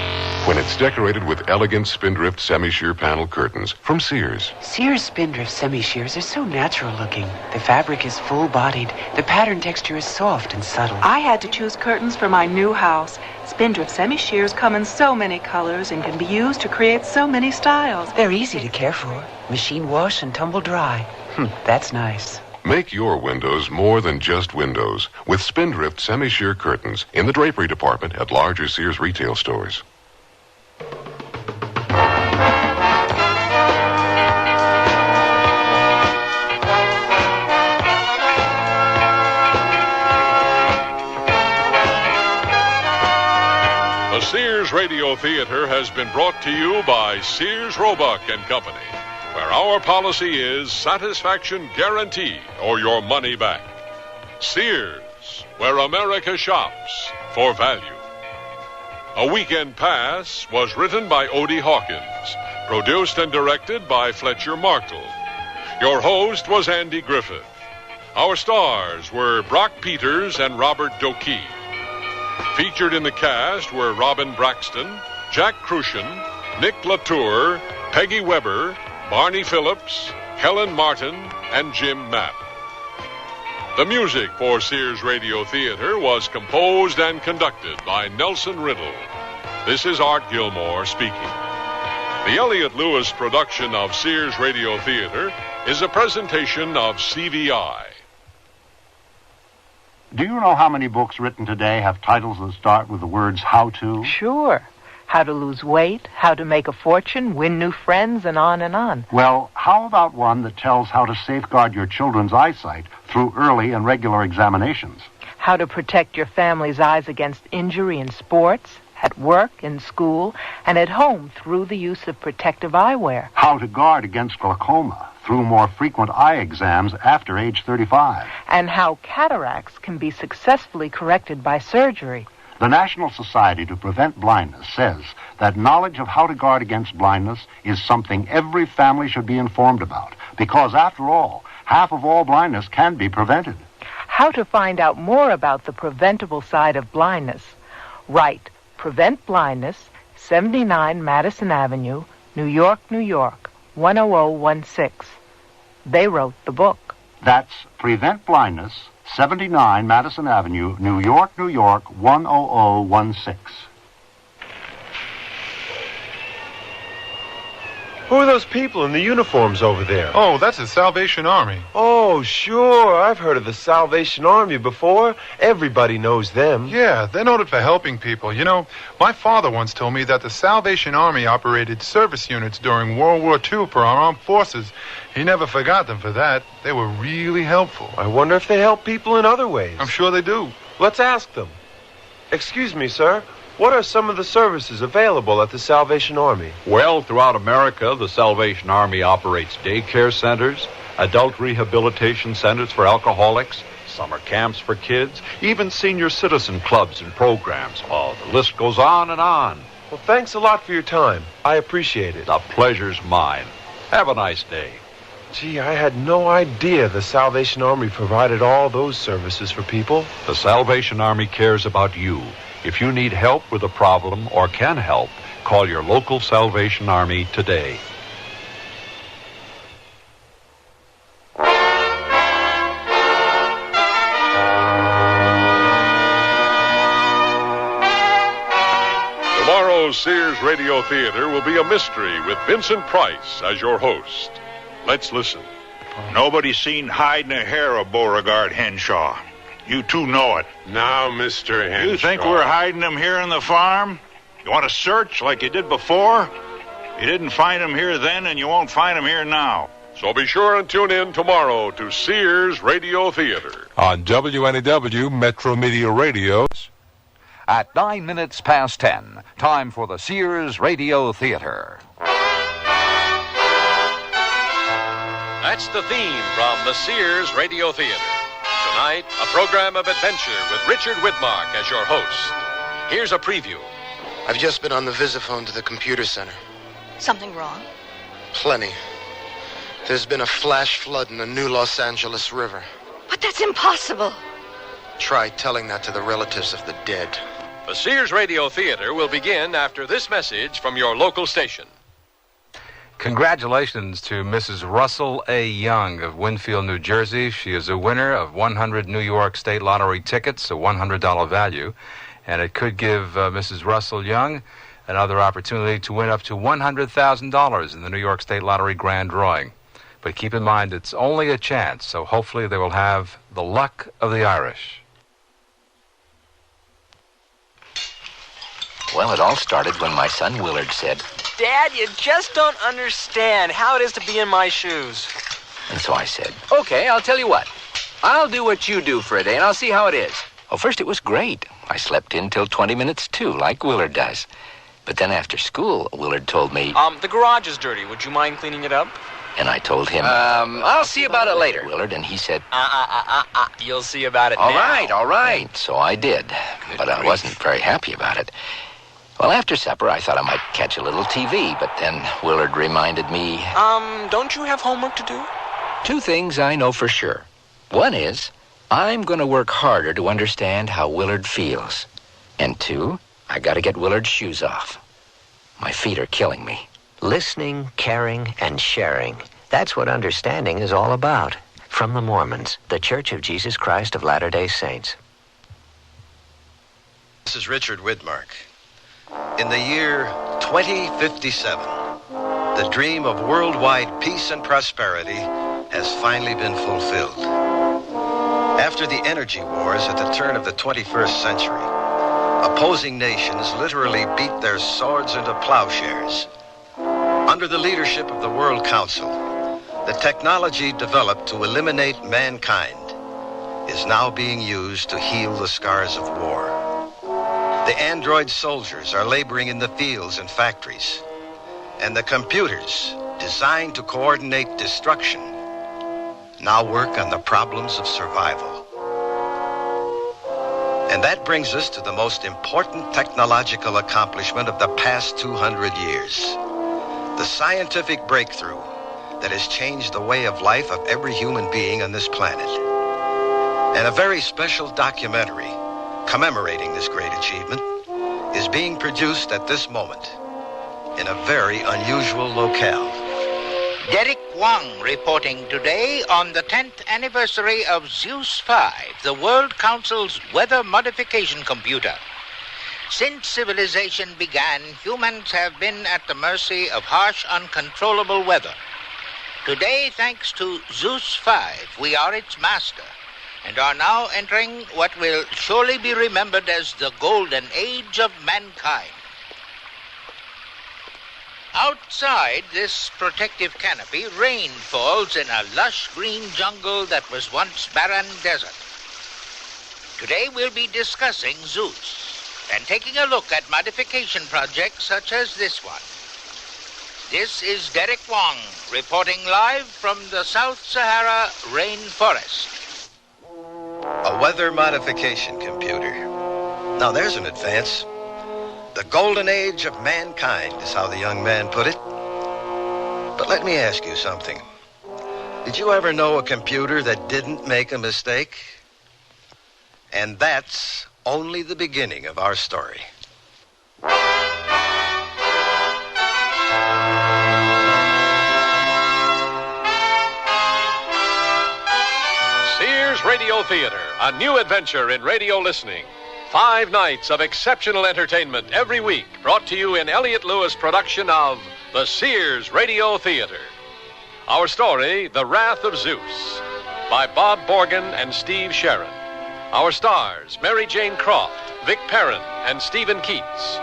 When it's decorated with elegant spindrift semi-sheer panel curtains from Sears. Sears spindrift semi-sheers are so natural looking. The fabric is full-bodied. The pattern texture is soft and subtle. I had to choose curtains for my new house. Spindrift semi-sheers come in so many colors and can be used to create so many styles. They're easy to care for. Machine wash and tumble dry. That's nice. Make your windows more than just windows with spindrift semi-sheer curtains in the drapery department at larger Sears retail stores. The Sears Radio Theater has been brought to you by Sears Roebuck and Company, where our policy is satisfaction guarantee or your money back. Sears, where America shops for value. A Weekend Pass was written by Odie Hawkins, produced and directed by Fletcher Markle. Your host was Andy Griffith. Our stars were Brock Peters and Robert Dokey. Featured in the cast were Robin Braxton, Jack Crucian, Nick Latour, Peggy Weber, Barney Phillips, Helen Martin, and Jim Mapp. The music for Sears Radio Theater was composed and conducted by Nelson Riddle. This is Art Gilmore speaking. The Elliott Lewis production of Sears Radio Theater is a presentation of CVI. Do you know how many books written today have titles that start with the words how to? Sure. How to lose weight, how to make a fortune, win new friends, and on and on. Well, how about one that tells how to safeguard your children's eyesight through early and regular examinations? How to protect your family's eyes against injury in sports, at work, in school, and at home through the use of protective eyewear. How to guard against glaucoma through more frequent eye exams after age 35. And how cataracts can be successfully corrected by surgery. The National Society to Prevent Blindness says that knowledge of how to guard against blindness is something every family should be informed about, because after all, half of all blindness can be prevented. How to find out more about the preventable side of blindness. Write Prevent Blindness, 79 Madison Avenue, New York, New York, 10016. They wrote the book. That's Prevent Blindness, 79 Madison Avenue, New York, New York, 10016. Who are those people in the uniforms over there? Oh, that's the Salvation Army. Oh, sure. I've heard of the Salvation Army before. Everybody knows them. Yeah, they're noted for helping people. You know, my father once told me that the Salvation Army operated service units during World War II for our armed forces. He never forgot them for that. They were really helpful. I wonder if they help people in other ways. I'm sure they do. Let's ask them. Excuse me, sir. What are some of the services available at the Salvation Army? Well, throughout America, the Salvation Army operates daycare centers, adult rehabilitation centers for alcoholics, summer camps for kids, even senior citizen clubs and programs. Oh, the list goes on and on. Well, thanks a lot for your time. I appreciate it. The pleasure's mine. Have a nice day. Gee, I had no idea the Salvation Army provided all those services for people. The Salvation Army cares about you. If you need help with a problem or can help, call your local Salvation Army today. Tomorrow's Sears Radio Theater will be a mystery with Vincent Price as your host. Let's listen. Nobody's seen hiding a hair of Beauregard Henshaw. You two know it. Now, Mr. Henshaw. You think we're hiding them here in the farm? You want to search like you did before? You didn't find them here then, and you won't find them here now. So be sure and tune in tomorrow to Sears Radio Theater. On WNEW Metro Media Radio. At 9 minutes past 10, time for the Sears Radio Theater. That's the theme from the Sears Radio Theater. Tonight, a program of adventure with Richard Widmark as your host. Here's a preview. I've just been on the visiphone to the computer center. Something wrong? Plenty. There's been a flash flood in the new Los Angeles River. But that's impossible. Try telling that to the relatives of the dead. The Sears Radio Theater will begin after this message from your local station. Congratulations to Mrs. Russell A. Young of Winfield, New Jersey. She is a winner of 100 New York State Lottery tickets, a $100 value. And it could give Mrs. Russell Young another opportunity to win up to $100,000 in the New York State Lottery grand drawing. But keep in mind, it's only a chance, so hopefully they will have the luck of the Irish. Well, it all started when my son Willard said, Dad, you just don't understand how it is to be in my shoes. And so I said, okay, I'll tell you what. I'll do what you do for a day, and I'll see how it is. Well, first it was great. I slept in till 20 minutes, too, like Willard does. But then after school, Willard told me... the garage is dirty. Would you mind cleaning it up? And I told him... I'll see about it later, Willard, and he said... You'll see about it now. All right. And so I did, but I wasn't very happy about it. Well, after supper, I thought I might catch a little TV, but then Willard reminded me... don't you have homework to do? Two things I know for sure. One is, I'm going to work harder to understand how Willard feels. And two, I got to get Willard's shoes off. My feet are killing me. Listening, caring, and sharing. That's what understanding is all about. From the Mormons, the Church of Jesus Christ of Latter-day Saints. This is Richard Widmark. In the year 2057, the dream of worldwide peace and prosperity has finally been fulfilled. After the energy wars at the turn of the 21st century, opposing nations literally beat their swords into plowshares. Under the leadership of the World Council, the technology developed to eliminate mankind is now being used to heal the scars of war. The android soldiers are laboring in the fields and factories, and the computers designed to coordinate destruction now work on the problems of survival. And that brings us to the most important technological accomplishment of the past 200 years. The scientific breakthrough that has changed the way of life of every human being on this planet. And a very special documentary commemorating this great achievement is being produced at this moment in a very unusual locale. Derek Wong reporting today on the 10th anniversary of Zeus 5, the World Council's weather modification computer. Since civilization began, humans have been at the mercy of harsh, uncontrollable weather. Today, thanks to Zeus 5, we are its master and are now entering what will surely be remembered as the golden age of mankind. Outside this protective canopy, rain falls in a lush green jungle that was once barren desert. Today we'll be discussing Zeus and taking a look at modification projects such as this one. This is Derek Wong reporting live from the South Sahara rainforest. A weather modification computer. Now there's an advance. The golden age of mankind is how the young man put it. But let me ask you something. Did you ever know a computer that didn't make a mistake? And that's only the beginning of our story. Sears Radio Theater, a new adventure in radio listening. 5 nights of exceptional entertainment every week, brought to you in Elliott Lewis' production of the Sears Radio Theater. Our story, The Wrath of Zeus, by Bob Borgen and Steve Sharon. Our stars, Mary Jane Croft, Vic Perrin, and Stephen Keats.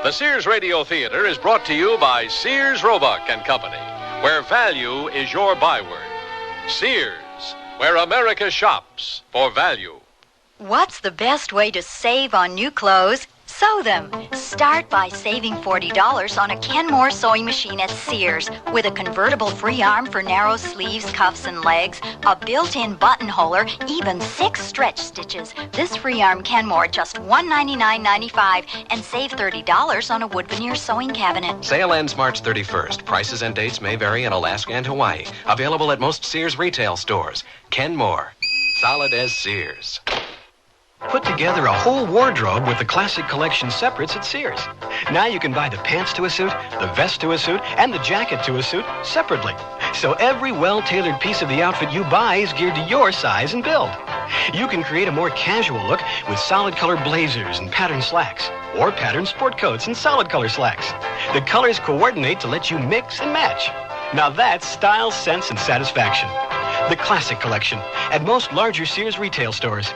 The Sears Radio Theater is brought to you by Sears Roebuck and Company, where value is your byword. Sears, where America shops for value. What's the best way to save on new clothes? Sew them. Start by saving $40 on a Kenmore sewing machine at Sears with a convertible free arm for narrow sleeves, cuffs, and legs, a built-in buttonholer, even 6 stretch stitches. This free arm Kenmore just $199.95 and save $30 on a wood veneer sewing cabinet. Sale ends March 31st. Prices and dates may vary in Alaska and Hawaii. Available at most Sears retail stores. Kenmore. Solid as Sears. Put together a whole wardrobe with the classic collection separates at Sears. Now you can buy the pants to a suit, the vest to a suit, and the jacket to a suit separately. So every well-tailored piece of the outfit you buy is geared to your size and build. You can create a more casual look with solid color blazers and patterned slacks, or patterned sport coats and solid color slacks. The colors coordinate to let you mix and match. Now that's style, sense, and satisfaction. The classic collection at most larger Sears retail stores.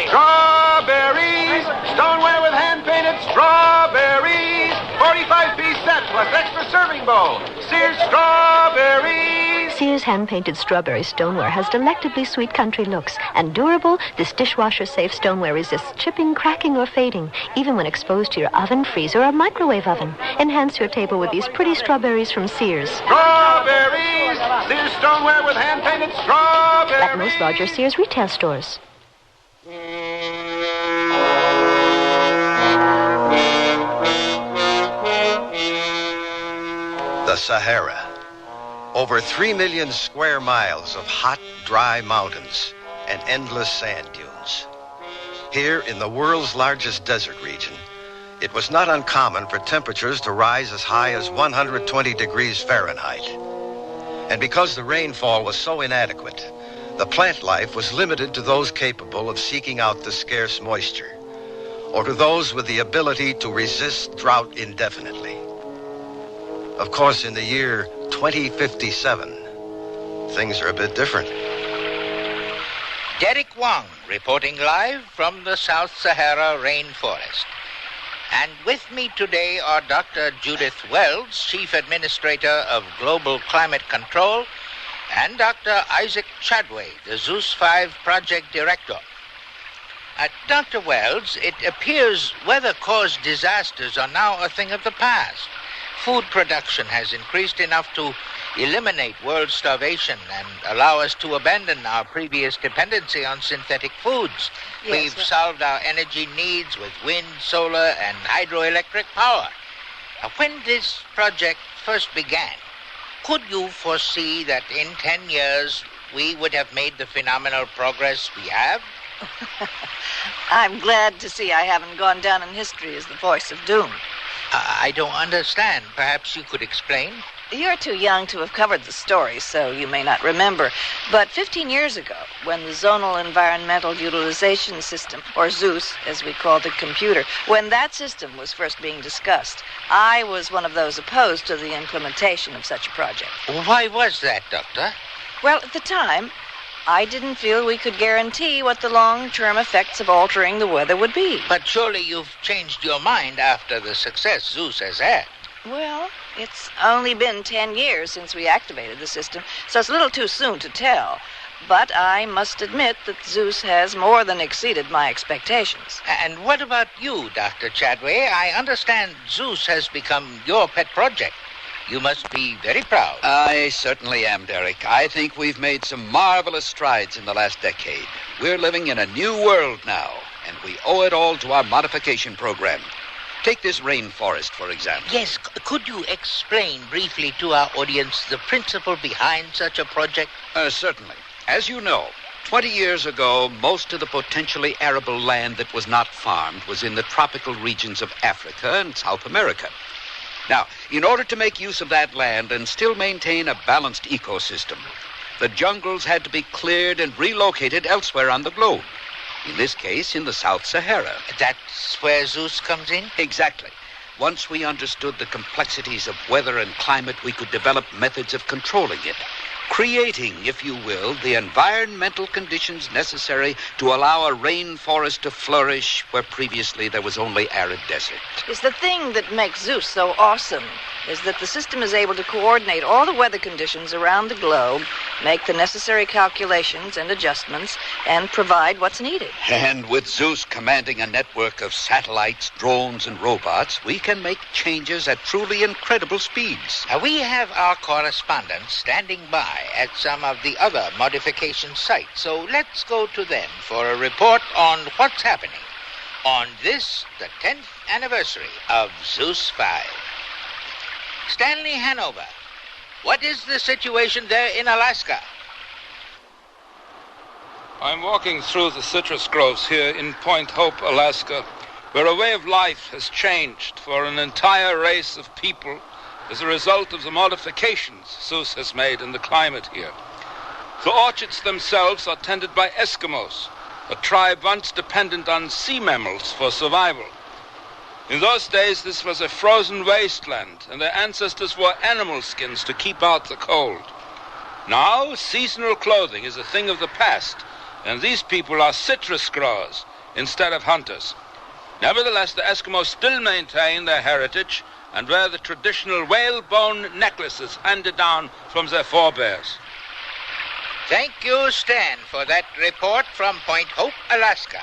Strawberries! Stoneware with hand-painted strawberries! 45-piece set plus extra serving bowl. Sears Strawberries! Sears hand-painted strawberry stoneware has delectably sweet country looks. And durable, this dishwasher-safe stoneware resists chipping, cracking, or fading, even when exposed to your oven, freezer, or microwave oven. Enhance your table with these pretty strawberries from Sears. Strawberries! Sears Stoneware with hand-painted strawberries! At most larger Sears retail stores. The Sahara. Over 3 million square miles of hot, dry mountains and endless sand dunes. Here, in the world's largest desert region, it was not uncommon for temperatures to rise as high as 120 degrees Fahrenheit. And because the rainfall was so inadequate, the plant life was limited to those capable of seeking out the scarce moisture, or to those with the ability to resist drought indefinitely. Of course, in the year 2057, things are a bit different. Derek Wong reporting live from the South Sahara rainforest. And with me today are Dr. Judith Wells, Chief Administrator of Global Climate Control, and Dr. Isaac Chadway, the Zeus 5 Project Director. Dr. Wells, it appears weather-caused disasters are now a thing of the past. Food production has increased enough to eliminate world starvation and allow us to abandon our previous dependency on synthetic foods. We've solved our energy needs with wind, solar, and hydroelectric power. When this project first began, could you foresee that in 10 years we would have made the phenomenal progress we have? I'm glad to see I haven't gone down in history as the voice of doom. I don't understand. Perhaps you could explain? You're too young to have covered the story, so you may not remember. But 15 years ago, when the Zonal Environmental Utilization System, or ZEUS, as we call the computer, when that system was first being discussed, I was one of those opposed to the implementation of such a project. Why was that, Doctor? Well, at the time, I didn't feel we could guarantee what the long-term effects of altering the weather would be. But surely you've changed your mind after the success Zeus has had. Well, it's only been 10 years since we activated the system, so it's a little too soon to tell. But I must admit that Zeus has more than exceeded my expectations. And what about you, Dr. Chadway? I understand Zeus has become your pet project. You must be very proud. I certainly am, Derek. I think we've made some marvelous strides in the last decade. We're living in a new world now, and we owe it all to our modification program. Take this rainforest, for example. Yes, could you explain briefly to our audience the principle behind such a project? Certainly. As you know, 20 years ago, most of the potentially arable land that was not farmed was in the tropical regions of Africa and South America. Now, in order to make use of that land and still maintain a balanced ecosystem, the jungles had to be cleared and relocated elsewhere on the globe. In this case, in the South Sahara. That's where Zeus comes in? Exactly. Once we understood the complexities of weather and climate, we could develop methods of controlling it, creating, if you will, the environmental conditions necessary to allow a rainforest to flourish where previously there was only arid desert. Is the thing that makes Zeus so awesome is that the system is able to coordinate all the weather conditions around the globe, make the necessary calculations and adjustments, and provide what's needed. And with Zeus commanding a network of satellites, drones, and robots, we can make changes at truly incredible speeds. We have our correspondents standing by at some of the other modification sites, so let's go to them for a report on what's happening on this, the 10th anniversary of Zeus 5. Stanley Hanover, what is the situation there in Alaska? I'm walking through the citrus groves here in Point Hope, Alaska, where a way of life has changed for an entire race of people as a result of the modifications Zeus has made in the climate here. The orchards themselves are tended by Eskimos, a tribe once dependent on sea mammals for survival. In those days, this was a frozen wasteland, and their ancestors wore animal skins to keep out the cold. Now, seasonal clothing is a thing of the past, and these people are citrus growers instead of hunters. Nevertheless, the Eskimos still maintain their heritage and wear the traditional whalebone necklaces handed down from their forebears. Thank you, Stan, for that report from Point Hope, Alaska.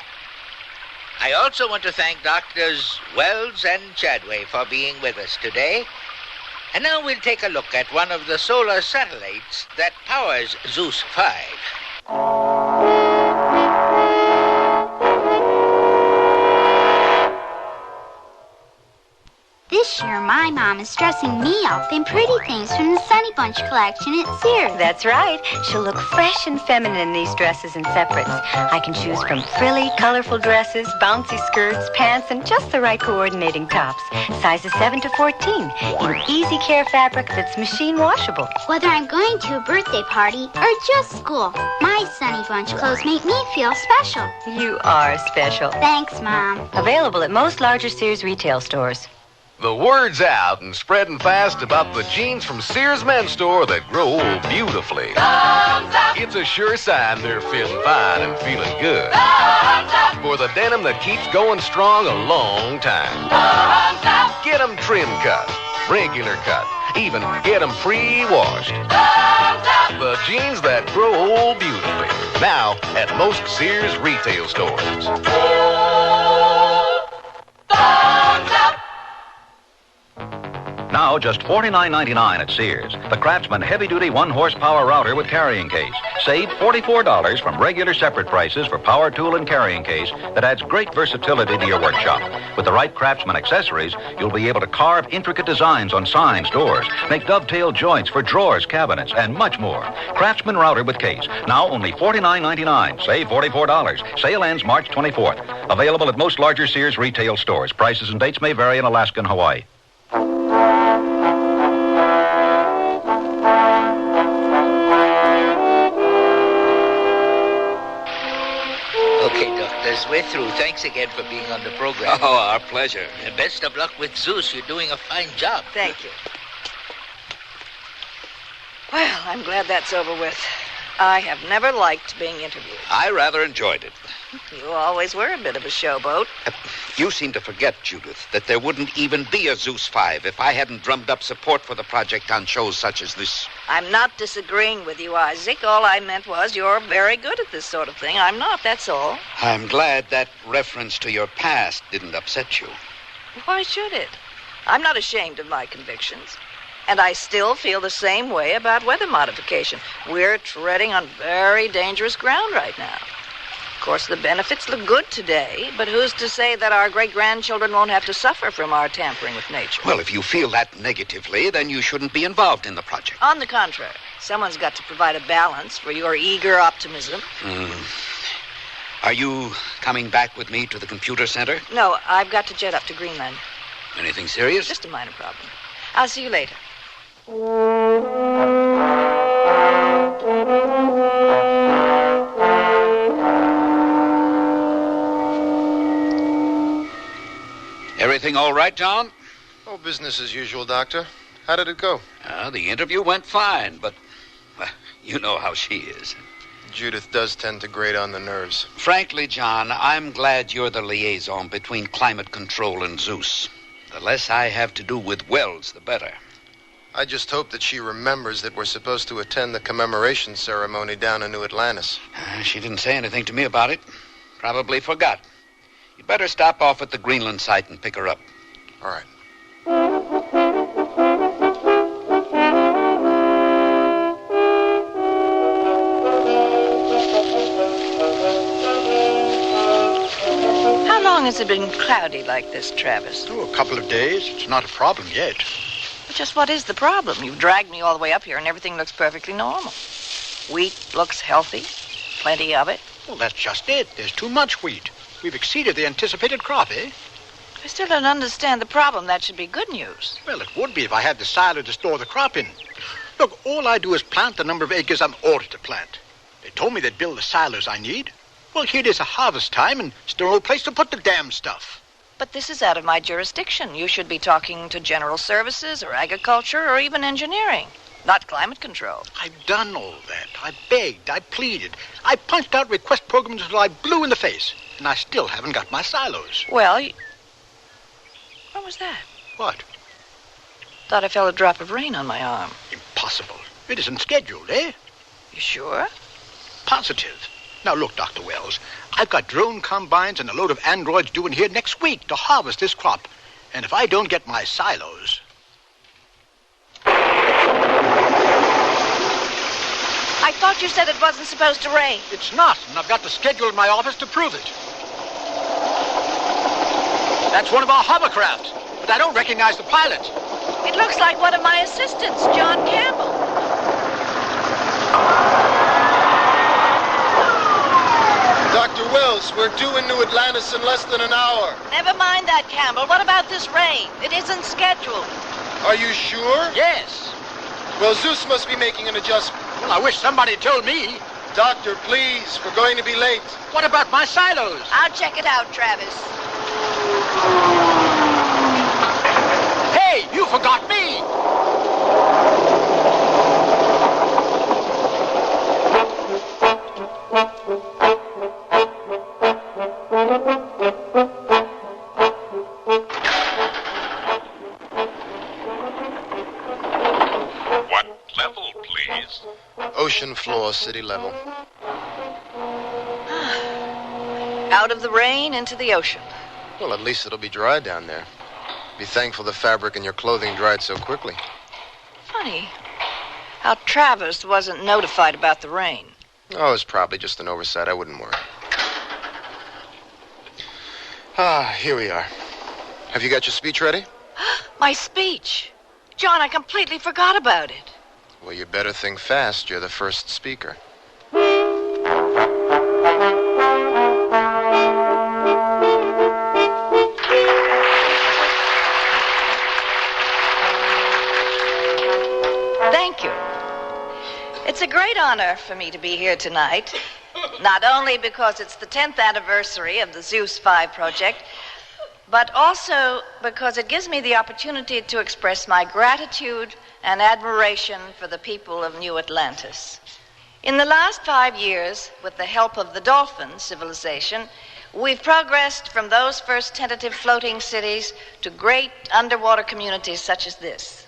I also want to thank Doctors Wells and Chadway for being with us today. And now we'll take a look at one of the solar satellites that powers Zeus 5. This year, my mom is dressing me up in pretty things from the Sunny Bunch collection at Sears. That's right. She'll look fresh and feminine in these dresses and separates. I can choose from frilly, colorful dresses, bouncy skirts, pants, and just the right coordinating tops. Sizes 7 to 14 in easy care fabric that's machine washable. Whether I'm going to a birthday party or just school, my Sunny Bunch clothes make me feel special. You are special. Thanks, Mom. Available at most larger Sears retail stores. The word's out and spreading fast about the jeans from Sears Men's Store that grow beautifully. It's a sure sign they're feeling fine and feeling good. For the denim that keeps going strong a long time. Get them trim cut, regular cut, even get them pre-washed. The jeans that grow beautifully. Now at most Sears retail stores. Now just $49.99 at Sears. The Craftsman heavy-duty 1-horsepower router with carrying case. Save $44 from regular separate prices for power tool and carrying case that adds great versatility to your workshop. With the right Craftsman accessories, you'll be able to carve intricate designs on signs, doors, make dovetail joints for drawers, cabinets, and much more. Craftsman router with case. Now only $49.99. Save $44. Sale ends March 24th. Available at most larger Sears retail stores. Prices and dates may vary in Alaska and Hawaii. Okay, doctors, we're through. Thanks again for being on the program. Oh, our pleasure. And best of luck with Zeus. You're doing a fine job. Thank you. Well, I'm glad that's over with. I have never liked being interviewed. I rather enjoyed it. You always were a bit of a showboat. You seem to forget, Judith, that there wouldn't even be a Zeus 5 if I hadn't drummed up support for the project on shows such as this. I'm not disagreeing with you, Isaac. All I meant was you're very good at this sort of thing. I'm not, that's all. I'm glad that reference to your past didn't upset you. Why should it? I'm not ashamed of my convictions. And I still feel the same way about weather modification. We're treading on very dangerous ground right now. Of course, the benefits look good today, but who's to say that our great-grandchildren won't have to suffer from our tampering with nature? Well, if you feel that negatively, then you shouldn't be involved in the project. On the contrary, someone's got to provide a balance for your eager optimism. Are you coming back with me to the computer center? No, I've got to jet up to Greenland. Anything serious? Just a minor problem. I'll see you later. Everything all right, John? Oh, business as usual, Doctor. How did it go? The interview went fine, but you know how she is. Judith does tend to grate on the nerves. Frankly, John, I'm glad you're the liaison between climate control and Zeus. The less I have to do with Wells, the better. I just hope that she remembers that we're supposed to attend the commemoration ceremony down in New Atlantis. She didn't say anything to me about it. Probably forgot. You'd better stop off at the Greenland site and pick her up. All right. How long has it been cloudy like this, Travis? Oh, a couple of days. It's not a problem yet. But just what is the problem? You've dragged me all the way up here and everything looks perfectly normal. Wheat looks healthy. Plenty of it. Well, that's just it. There's too much wheat. We've exceeded the anticipated crop, eh? I still don't understand the problem. That should be good news. Well, it would be if I had the silo to store the crop in. Look, all I do is plant the number of acres I'm ordered to plant. They told me they'd build the silos I need. Well, here it is a harvest time and still no place to put the damn stuff. But this is out of my jurisdiction. You should be talking to general services or agriculture or even engineering, not climate control. I've done all that. I begged. I pleaded. I punched out request programs until I blew in the face. And I still haven't got my silos. Well, what was that? What? Thought I felt a drop of rain on my arm. Impossible. It isn't scheduled, eh? You sure? Positive. Now, look, Dr. Wells, I've got drone combines and a load of androids due in here next week to harvest this crop. And if I don't get my silos... I thought you said it wasn't supposed to rain. It's not, and I've got the schedule in my office to prove it. That's one of our hovercraft, but I don't recognize the pilot. It looks like one of my assistants, John Campbell. Dr. Wells, we're due in New Atlantis in less than an hour. Never mind that, Campbell. What about this rain? It isn't scheduled. Are you sure? Yes. Well, Zeus must be making an adjustment. Well, I wish somebody had told me. Doctor, please, we're going to be late. What about my silos? I'll check it out, Travis. Hey, you forgot me! What level, please? Ocean floor, city level. Out of the rain into the ocean. Well, at least it'll be dry down there. Be thankful the fabric in your clothing dried so quickly. Funny how Travers wasn't notified about the rain. Oh, it's probably just an oversight. I wouldn't worry. Ah, here we are. Have you got your speech ready? My speech. John, I completely forgot about it. Well, you better think fast. You're the first speaker. Thank you. It's a great honor for me to be here tonight, not only because it's the 10th anniversary of the Zeus 5 project, but also because it gives me the opportunity to express my gratitude and admiration for the people of New Atlantis. In the last 5 years, with the help of the dolphin civilization, we've progressed from those first tentative floating cities to great underwater communities such as this.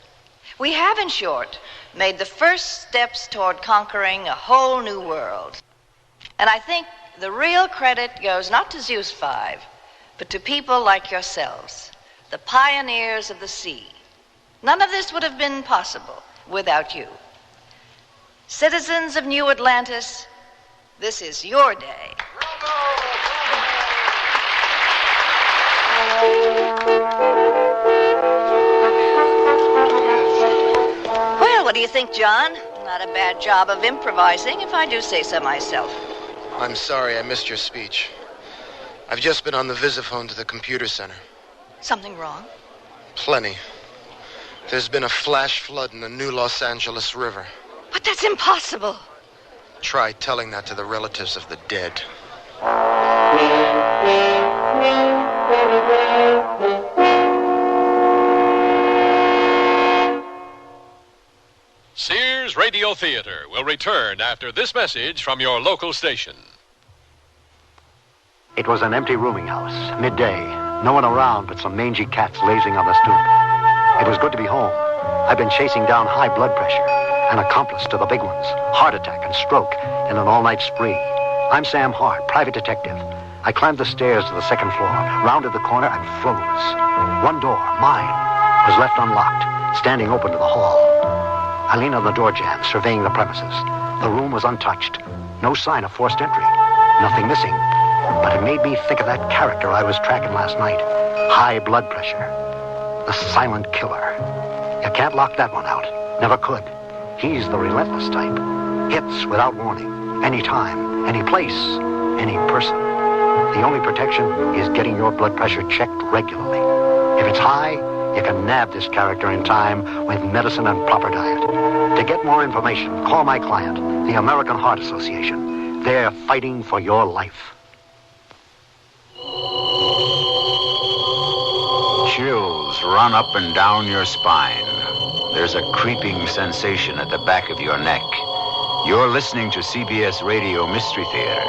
We have, in short, made the first steps toward conquering a whole new world. And I think the real credit goes not to Zeus 5, but to people like yourselves, the pioneers of the sea. None of this would have been possible without you. Citizens of New Atlantis, this is your day. Well, what do you think, John? Not a bad job of improvising, if I do say so myself. I'm sorry I missed your speech. I've just been on the visiphone to the computer center. Something wrong? Plenty. There's been a flash flood in the new Los Angeles River. But that's impossible. Try telling that to the relatives of the dead. Sears Radio Theater will return after this message from your local station. It was an empty rooming house, midday. No one around but some mangy cats lazing on the stoop. It was good to be home. I've been chasing down high blood pressure, an accomplice to the big ones, heart attack and stroke, in an all-night spree. I'm Sam Hart, private detective. I climbed the stairs to the second floor, rounded the corner, and froze. One door, mine, was left unlocked, standing open to the hall. I leaned on the door jamb, surveying the premises. The room was untouched. No sign of forced entry. Nothing missing. But it made me think of that character I was tracking last night. High blood pressure. The silent killer. You can't lock that one out. Never could. He's the relentless type. Hits without warning. Any time, any place, any person. The only protection is getting your blood pressure checked regularly. If it's high, you can nab this character in time with medicine and proper diet. To get more information, call my client, the American Heart Association. They're fighting for your life. Chills run up and down your spine. There's a creeping sensation at the back of your neck. You're listening to CBS Radio Mystery Theater.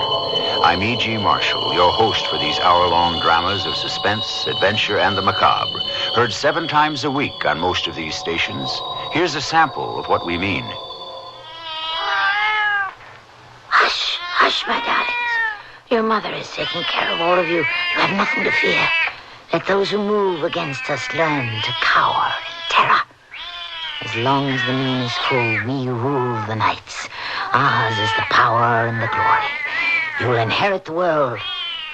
I'm E.G. Marshall, your host for these hour-long dramas of suspense, adventure, and the macabre. Heard 7 times a week on most of these stations. Here's a sample of what we mean. Hush, hush, my darlings. Your mother is taking care of all of you. You have nothing to fear. Let those who move against us learn to cower in terror. As long as the moon is full, me rule the nights. Ours is the power and the glory. You will inherit the world,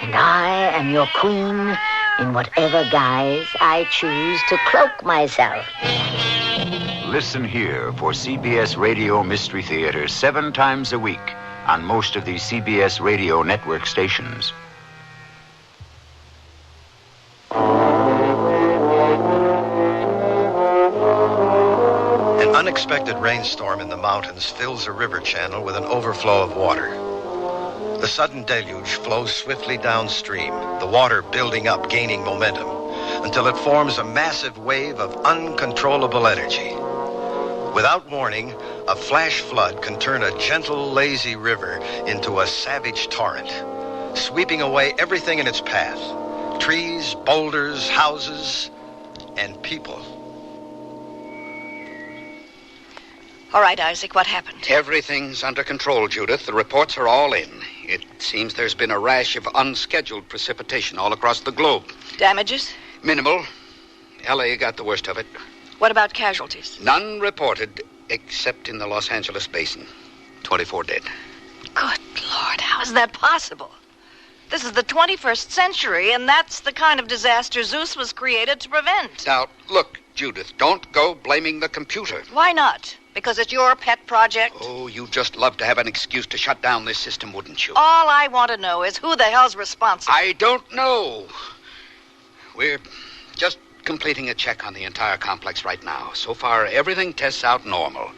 and I am your queen in whatever guise I choose to cloak myself. Listen here for CBS Radio Mystery Theater 7 times a week on most of these CBS Radio network stations. An unexpected rainstorm in the mountains fills a river channel with an overflow of water. The sudden deluge flows swiftly downstream, the water building up, gaining momentum. until it forms a massive wave of uncontrollable energy. Without warning, a flash flood can turn a gentle, lazy river into a savage torrent, sweeping away everything in its path. Trees, boulders, houses, and people. All right, Isaac, what happened? Everything's under control, Judith. The reports are all in. It seems there's been a rash of unscheduled precipitation all across the globe. Damages? Minimal. L.A. got the worst of it. What about casualties? None reported, except in the Los Angeles basin. 24 dead. Good Lord, how is that possible? This is the 21st century, and that's the kind of disaster Zeus was created to prevent. Now, look, Judith, don't go blaming the computer. Why not? Because it's your pet project? Oh, you'd just love to have an excuse to shut down this system, wouldn't you? All I want to know is who the hell's responsible. I don't know. We're just completing a check on the entire complex right now. So far, everything tests out normal.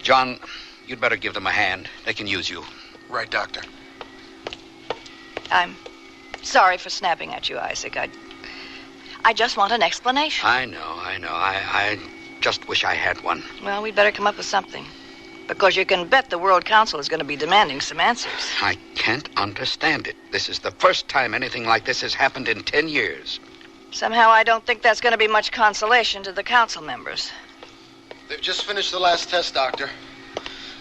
John, you'd better give them a hand. They can use you. Right, Doctor. I'm sorry for snapping at you, Isaac. I just want an explanation. I know. I just wish I had one. Well, we'd better come up with something. Because you can bet the World Council is going to be demanding some answers. I can't understand it. This is the first time anything like this has happened in 10 years. Somehow I don't think that's going to be much consolation to the council members. They've just finished the last test, Doctor.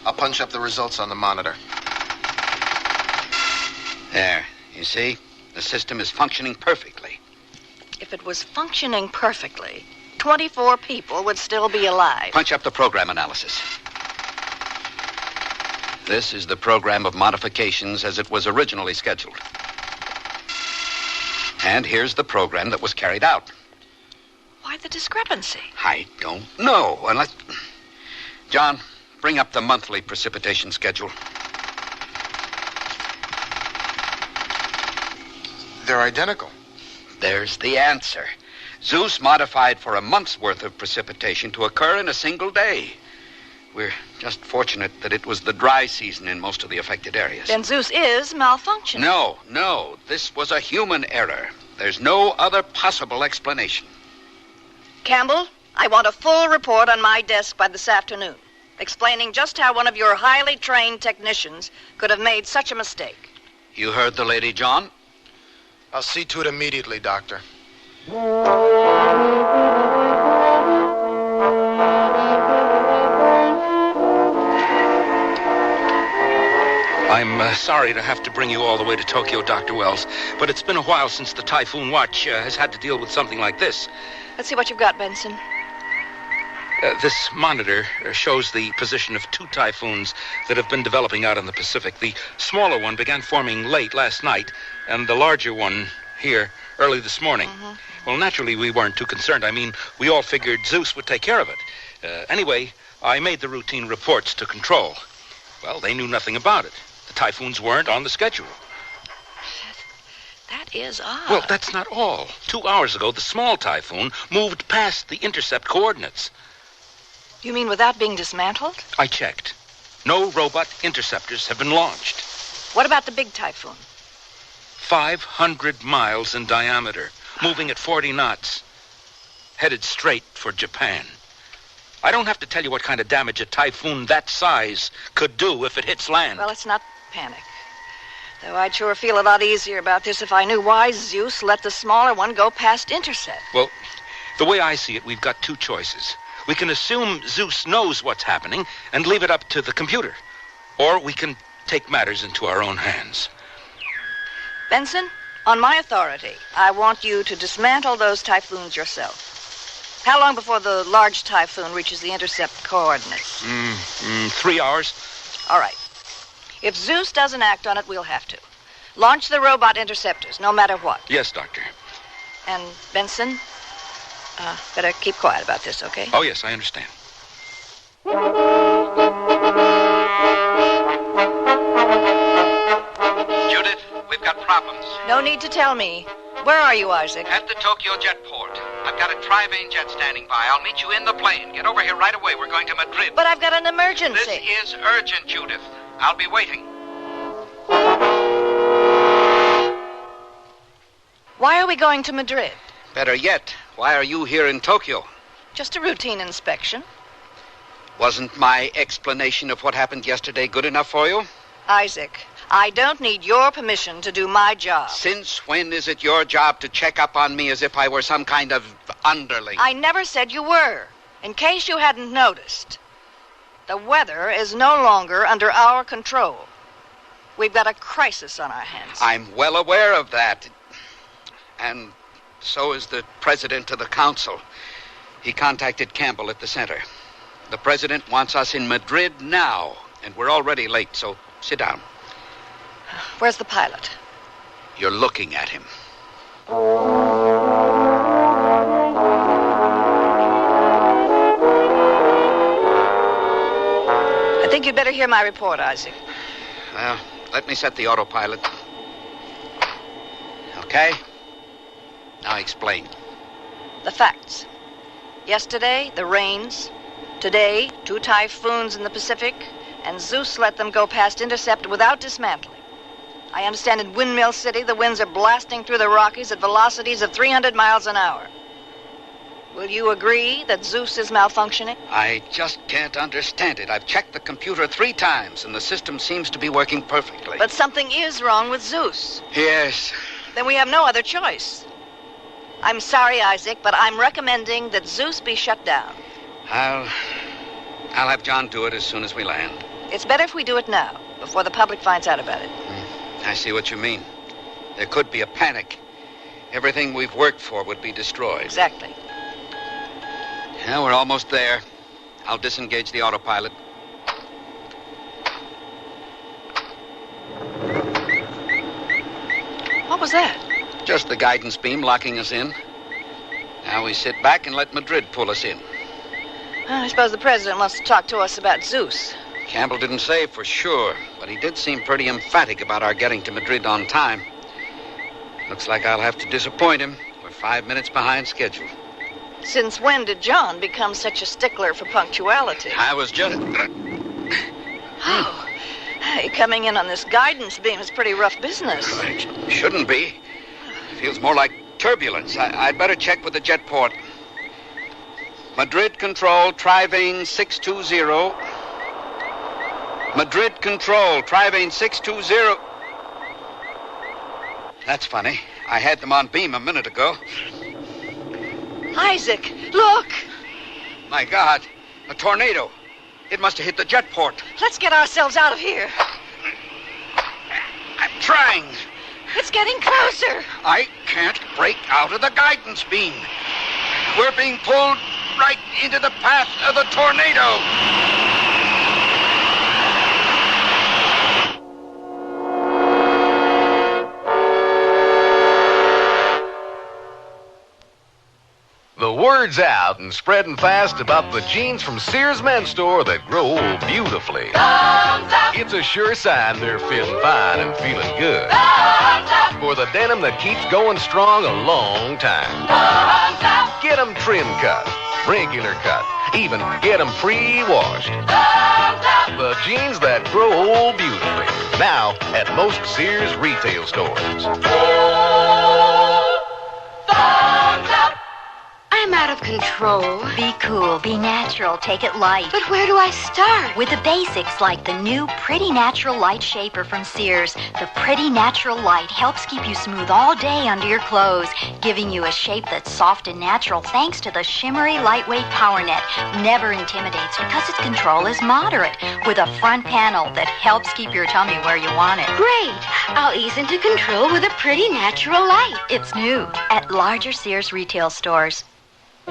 I'll punch up the results on the monitor. There. You see? The system is functioning perfectly. If it was functioning perfectly, 24 people would still be alive. Punch up the program analysis. This is the program of modifications as it was originally scheduled. And here's the program that was carried out. Why the discrepancy? I don't know. Unless... John, bring up the monthly precipitation schedule. They're identical. There's the answer. Zeus modified for a month's worth of precipitation to occur in a single day. We're just fortunate that it was the dry season in most of the affected areas. Then Zeus is malfunctioning. No. This was a human error. There's no other possible explanation. Campbell, I want a full report on my desk by this afternoon, explaining just how one of your highly trained technicians could have made such a mistake. You heard the lady, John? I'll see to it immediately, Doctor. I'm sorry to have to bring you all the way to Tokyo, Dr. Wells, but it's been a while since the Typhoon Watch has had to deal with something like this. Let's see what you've got, Benson. This monitor shows the position of two typhoons that have been developing out in the Pacific. The smaller one began forming late last night, and the larger one here early this morning. Mm-hmm. Well, naturally, we weren't too concerned. I mean, we all figured Zeus would take care of it. Anyway, I made the routine reports to control. Well, they knew nothing about it. The typhoons weren't on the schedule. That is odd. Well, that's not all. 2 hours ago, the small typhoon moved past the intercept coordinates. You mean without being dismantled? I checked. No robot interceptors have been launched. What about the big typhoon? 500 miles in diameter, moving at 40 knots, headed straight for Japan. I don't have to tell you what kind of damage a typhoon that size could do if it hits land. Well, let's not panic. Though I'd sure feel a lot easier about this if I knew why Zeus let the smaller one go past intercept. Well, the way I see it, we've got two choices. We can assume Zeus knows what's happening and leave it up to the computer. Or we can take matters into our own hands. Benson, on my authority, I want you to dismantle those typhoons yourself. How long before the large typhoon reaches the intercept coordinates? 3 hours. All right. If Zeus doesn't act on it, we'll have to. Launch the robot interceptors, no matter what. Yes, Doctor. And, Benson, better keep quiet about this, okay? Oh, yes, I understand. Judith, we've got problems. No need to tell me. Where are you, Isaac? At the Tokyo jetport. I've got a tri-vane jet standing by. I'll meet you in the plane. Get over here right away. We're going to Madrid. But I've got an emergency. This is urgent, Judith. I'll be waiting. Why are we going to Madrid? Better yet, why are you here in Tokyo? Just a routine inspection. Wasn't my explanation of what happened yesterday good enough for you? Isaac, I don't need your permission to do my job. Since when is it your job to check up on me as if I were some kind of underling? I never said you were. In case you hadn't noticed, the weather is no longer under our control. We've got a crisis on our hands. I'm well aware of that. And so is the president of the council. He contacted Campbell at the center. The president wants us in Madrid now, and we're already late, so sit down. Where's the pilot? You're looking at him. I think you'd better hear my report, Isaac. Well, let me set the autopilot. Okay? Now explain. The facts. Yesterday, the rains. Today, 2 typhoons in the Pacific. And Zeus let them go past intercept without dismantling. I understand in Windmill City, the winds are blasting through the Rockies at velocities of 300 miles an hour. Will you agree that Zeus is malfunctioning? I just can't understand it. I've checked the computer 3 times, and the system seems to be working perfectly. But something is wrong with Zeus. Yes. Then we have no other choice. I'm sorry, Isaac, but I'm recommending that Zeus be shut down. I'll have John do it as soon as we land. It's better if we do it now, before the public finds out about it. I see what you mean. There could be a panic. Everything we've worked for would be destroyed. Exactly. Yeah, we're almost there. I'll disengage the autopilot. What was that? Just the guidance beam locking us in. Now we sit back and let Madrid pull us in. I suppose the president wants to talk to us about Zeus. Campbell didn't say for sure, but he did seem pretty emphatic about our getting to Madrid on time. Looks like I'll have to disappoint him. We're 5 minutes behind schedule. Since when did John become such a stickler for punctuality? I was just... Oh, hey, coming in on this guidance beam is pretty rough business. It shouldn't be. It feels more like turbulence. I'd better check with the jet port. Madrid Control, Trivane 620. Madrid Control, Trivane 620. That's funny. I had them on beam a minute ago. Isaac, look! My God, a tornado. It must have hit the jet port. Let's get ourselves out of here. I'm trying. It's getting closer. I can't break out of the guidance beam. We're being pulled right into the path of the tornado. The word's out and spreading fast about the jeans from Sears Men's Store that grow beautifully. It's a sure sign they're fitting fine and feeling good. For the denim that keeps going strong a long time. Get them trim cut, regular cut, even get them pre-washed. The jeans that grow old beautifully. Now at most Sears retail stores. I'm out of control. Be cool, be natural, take it light. But where do I start? With the basics like the new Pretty Natural Light Shaper from Sears. The Pretty Natural Light helps keep you smooth all day under your clothes, giving you a shape that's soft and natural thanks to the shimmery, lightweight power net. Never intimidates because its control is moderate, with a front panel that helps keep your tummy where you want it. Great. I'll ease into control with a Pretty Natural Light. It's new at larger Sears retail stores.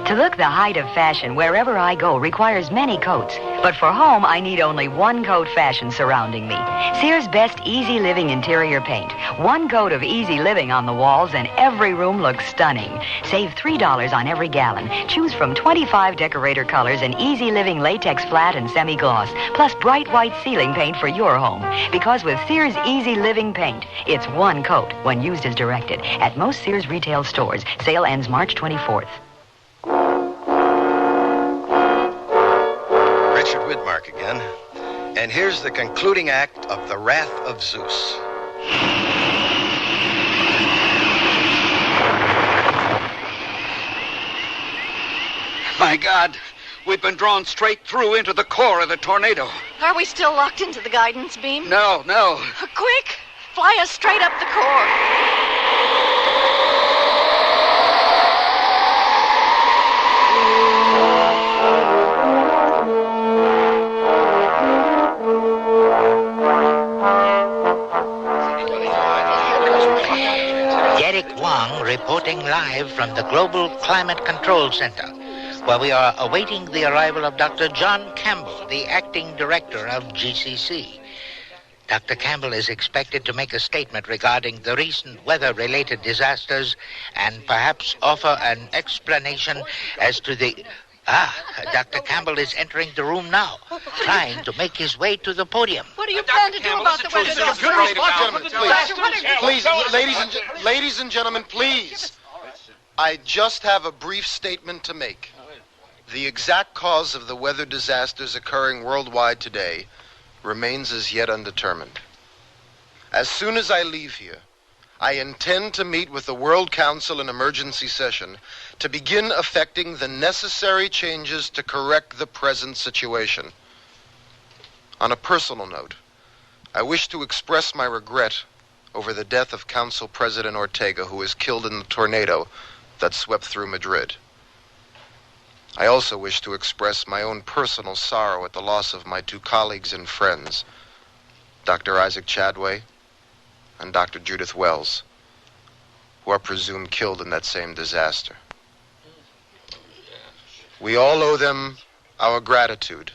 To look the height of fashion wherever I go requires many coats. But for home, I need only one coat fashion surrounding me. Sears Best Easy Living Interior Paint. One coat of easy living on the walls and every room looks stunning. Save $3 on every gallon. Choose from 25 decorator colors and easy living latex flat and semi-gloss. Plus bright white ceiling paint for your home. Because with Sears Easy Living Paint, it's one coat when used as directed. At most Sears retail stores. Sale ends March 24th. Richard Widmark again. And here's the concluding act of The Wrath of Zeus. My God, we've been drawn straight through into the core of the tornado. Are we still locked into the guidance beam? No. Quick! Fly us straight up the core. Reporting live from the Global Climate Control Center, where we are awaiting the arrival of Dr. John Campbell, the acting director of GCC. Dr. Campbell is expected to make a statement regarding the recent weather-related disasters and perhaps offer an explanation as to the... Dr. Campbell is entering the room now, trying to make his way to the podium. What do you plan to do about the weather? Please, ladies and gentlemen, please. I just have a brief statement to make. The exact cause of the weather disasters occurring worldwide today remains as yet undetermined. As soon as I leave here, I intend to meet with the World Council in emergency session to begin effecting the necessary changes to correct the present situation. On a personal note, I wish to express my regret over the death of Council President Ortega, who was killed in the tornado that swept through Madrid. I also wish to express my own personal sorrow at the loss of my two colleagues and friends, Dr. Isaac Chadway and Dr. Judith Wells, who are presumed killed in that same disaster. We all owe them our gratitude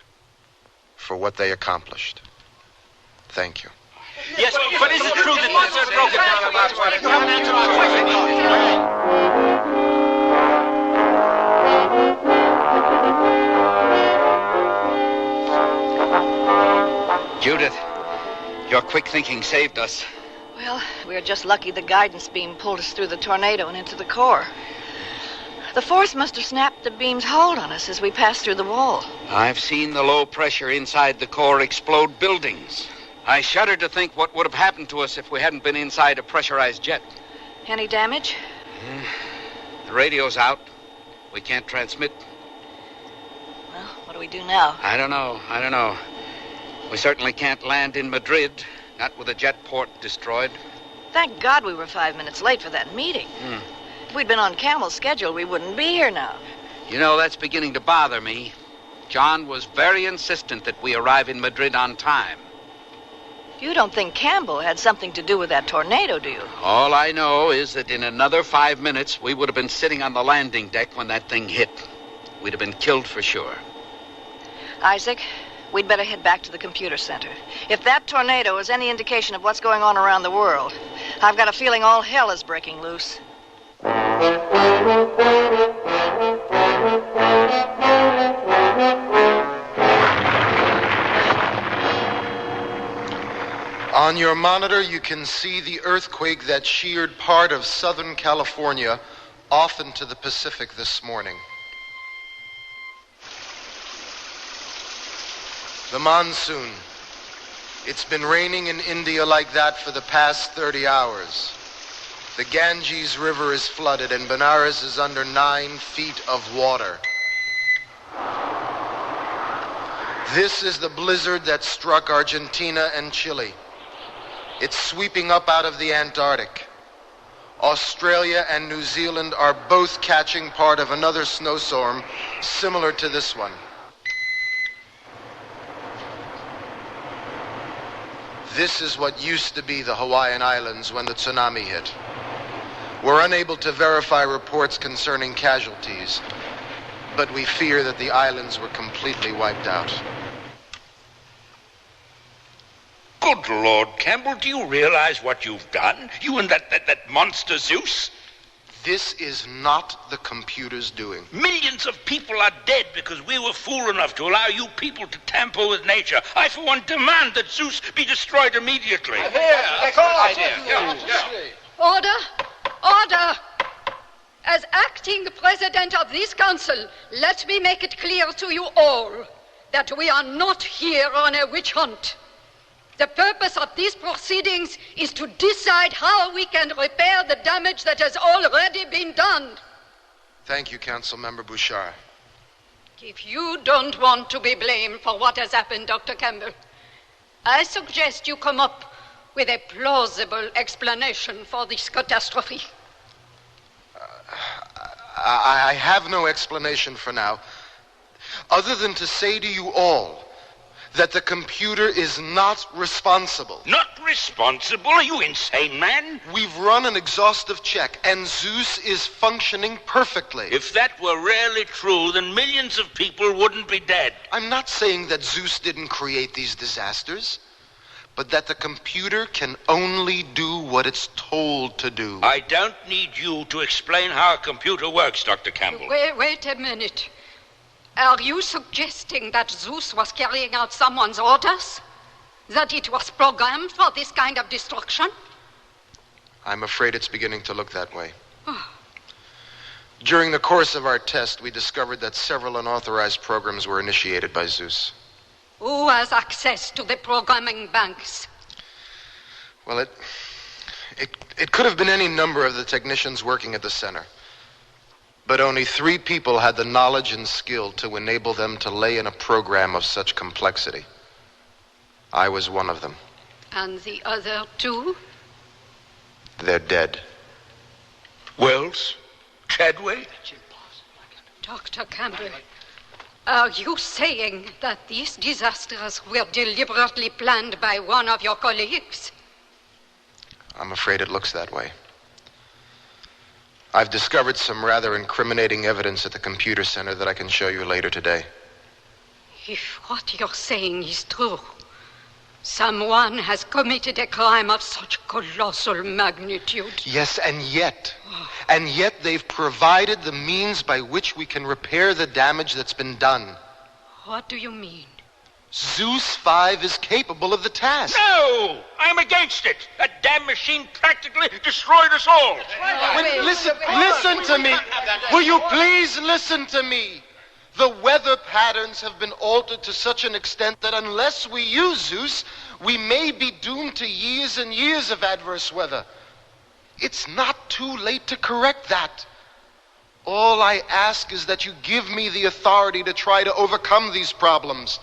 for what they accomplished. Thank you. Yes, but is it true that this is broken down about what it haven't answered my question? Judith, your quick thinking saved us. Well, we were just lucky the guidance beam pulled us through the tornado and into the core. The force must have snapped the beam's hold on us as we passed through the wall. I've seen the low pressure inside the core explode buildings. I shudder to think what would have happened to us if we hadn't been inside a pressurized jet. Any damage? The radio's out. We can't transmit. Well, what do we do now? I don't know. We certainly can't land in Madrid, not with a jet port destroyed. Thank God we were 5 minutes late for that meeting. If we'd been on Camel's schedule, we wouldn't be here now. You know, that's beginning to bother me. John was very insistent that we arrive in Madrid on time. You don't think Campbell had something to do with that tornado, do you? All I know is that in another 5 minutes, we would have been sitting on the landing deck when that thing hit. We'd have been killed for sure. Isaac, we'd better head back to the computer center. If that tornado is any indication of what's going on around the world, I've got a feeling all hell is breaking loose. On your monitor, you can see the earthquake that sheared part of Southern California off into the Pacific this morning. The monsoon. It's been raining in India like that for the past 30 hours. The Ganges River is flooded and Benares is under 9 feet of water. This is the blizzard that struck Argentina and Chile. It's sweeping up out of the Antarctic. Australia and New Zealand are both catching part of another snowstorm similar to this one. This is what used to be the Hawaiian Islands when the tsunami hit. We're unable to verify reports concerning casualties, but we fear that the islands were completely wiped out. Good Lord, Campbell, do you realize what you've done? You and that monster Zeus? This is not the computer's doing. Millions of people are dead because we were fool enough to allow you people to tamper with nature. I, for one, demand that Zeus be destroyed immediately. That's our idea. Order! Order! As acting president of this council, let me make it clear to you all that we are not here on a witch hunt. The purpose of these proceedings is to decide how we can repair the damage that has already been done. Thank you, Councilmember Bouchard. If you don't want to be blamed for what has happened, Dr. Campbell, I suggest you come up with a plausible explanation for this catastrophe. I have no explanation for now, other than to say to you all that the computer is not responsible. Not responsible? Are you insane, man? We've run an exhaustive check, and Zeus is functioning perfectly. If that were really true, then millions of people wouldn't be dead. I'm not saying that Zeus didn't create these disasters, but that the computer can only do what it's told to do. I don't need you to explain how a computer works, Dr. Campbell. Wait a minute. Are you suggesting that Zeus was carrying out someone's orders? That it was programmed for this kind of destruction? I'm afraid it's beginning to look that way. During the course of our test, we discovered that several unauthorized programs were initiated by Zeus. Who has access to the programming banks? Well, it could have been any number of the technicians working at the center. But only 3 people had the knowledge and skill to enable them to lay in a program of such complexity. I was one of them. And the other 2? They're dead. Wells? Chadway? Dr. Campbell, are you saying that these disasters were deliberately planned by one of your colleagues? I'm afraid it looks that way. I've discovered some rather incriminating evidence at the computer center that I can show you later today. If what you're saying is true, someone has committed a crime of such colossal magnitude. Yes, and yet they've provided the means by which we can repair the damage that's been done. What do you mean? Zeus 5 is capable of the task. No! I'm against it! That damn machine practically destroyed us all! Listen to me! Will you please listen to me? The weather patterns have been altered to such an extent that unless we use Zeus, we may be doomed to years and years of adverse weather. It's not too late to correct that. All I ask is that you give me the authority to try to overcome these problems.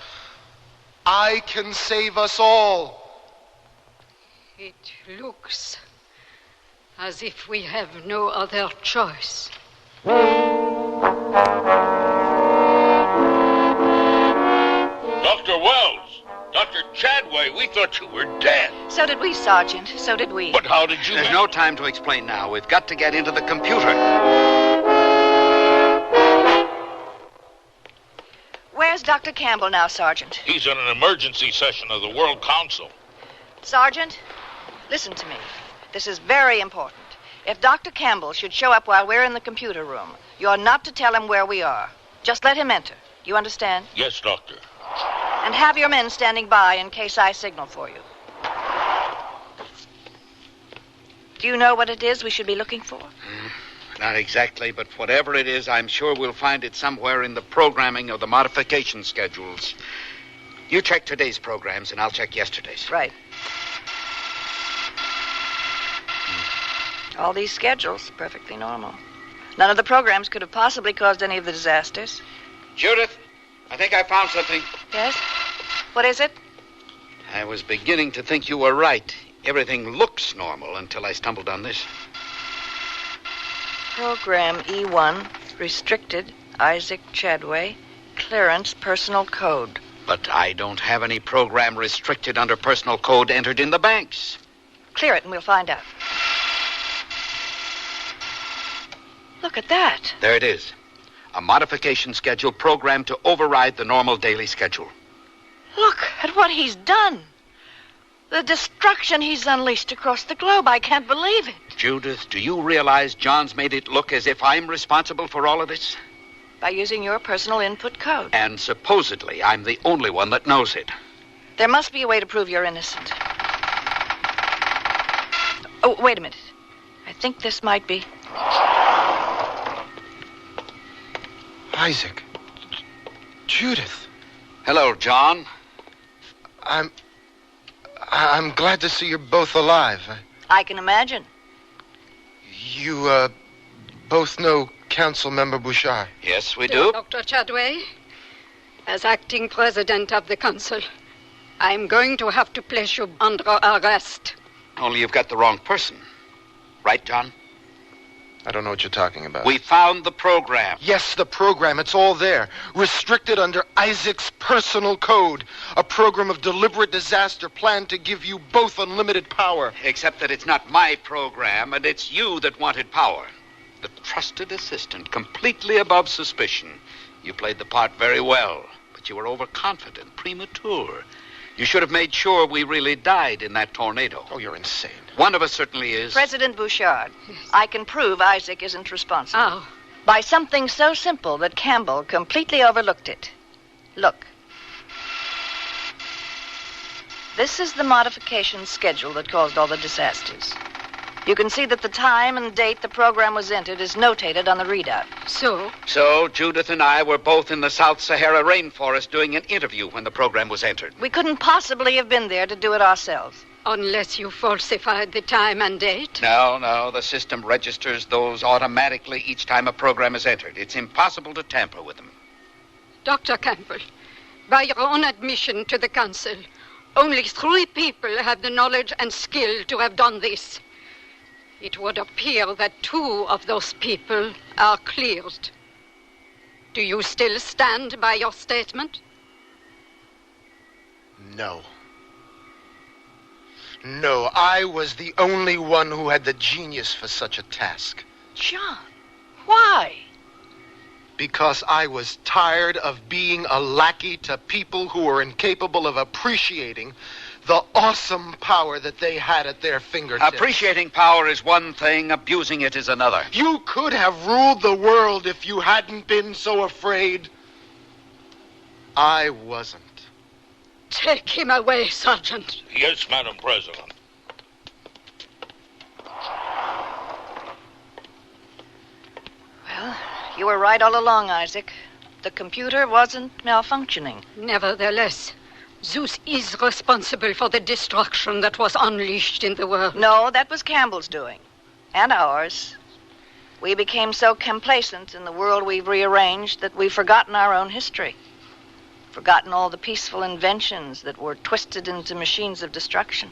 I can save us all. It looks as if we have no other choice. Dr. Wells, Dr. Chadway, we thought you were dead. So did we, Sergeant. So did we. But how did you... There's no time to explain now. We've got to get into the computer. Where's Dr. Campbell now, Sergeant? He's in an emergency session of the World Council. Sergeant, listen to me. This is very important. If Dr. Campbell should show up while we're in the computer room, you're not to tell him where we are. Just let him enter. You understand? Yes, Doctor. And have your men standing by in case I signal for you. Do you know what it is we should be looking for? Not exactly, but whatever it is, I'm sure we'll find it somewhere in the programming of the modification schedules. You check today's programs, and I'll check yesterday's. Right. All these schedules, perfectly normal. None of the programs could have possibly caused any of the disasters. Judith, I think I found something. Yes? What is it? I was beginning to think you were right. Everything looks normal until I stumbled on this. Program E1, restricted, Isaac Chadway, clearance personal code. But I don't have any program restricted under personal code entered in the banks. Clear it and we'll find out. Look at that. There it is. A modification schedule programmed to override the normal daily schedule. Look at what he's done. The destruction he's unleashed across the globe. I can't believe it. Judith, do you realize John's made it look as if I'm responsible for all of this? By using your personal input code. And supposedly I'm the only one that knows it. There must be a way to prove you're innocent. Oh, wait a minute. I think this might be... Isaac. Judith. Hello, John. I'm glad to see you're both alive. I can imagine. You, both know Council Member Bouchard? Yes, we do. Dr. Chadway, As acting president of the council, I'm going to have to place you under arrest. Only you've got the wrong person. Right, John? I don't know what you're talking about. We found the program. Yes, the program. It's all there. Restricted under Isaac's personal code. A program of deliberate disaster planned to give you both unlimited power. Except that it's not my program, and it's you that wanted power. The trusted assistant, completely above suspicion. You played the part very well, but you were overconfident, premature. You should have made sure we really died in that tornado. Oh, you're insane. One of us certainly is. President Bouchard, I can prove Isaac isn't responsible. Oh. By something so simple that Campbell completely overlooked it. Look. This is the modification schedule that caused all the disasters. You can see that the time and date the program was entered is notated on the readout. So Judith and I were both in the South Sahara rainforest doing an interview when the program was entered. We couldn't possibly have been there to do it ourselves. Unless you falsified the time and date? No, the system registers those automatically each time a program is entered. It's impossible to tamper with them. Dr. Campbell, by your own admission to the council, only 3 people have the knowledge and skill to have done this. It would appear that 2 of those people are cleared. Do you still stand by your statement? No. No, I was the only one who had the genius for such a task. John, why? Because I was tired of being a lackey to people who were incapable of appreciating the awesome power that they had at their fingertips. Appreciating power is one thing, abusing it is another. You could have ruled the world if you hadn't been so afraid. I wasn't. Take him away, Sergeant. Yes, Madam President. Well, you were right all along, Isaac. The computer wasn't malfunctioning. Nevertheless, Zeus is responsible for the destruction that was unleashed in the world. No, that was Campbell's doing. And ours. We became so complacent in the world we've rearranged that we've forgotten our own history. Forgotten all the peaceful inventions that were twisted into machines of destruction.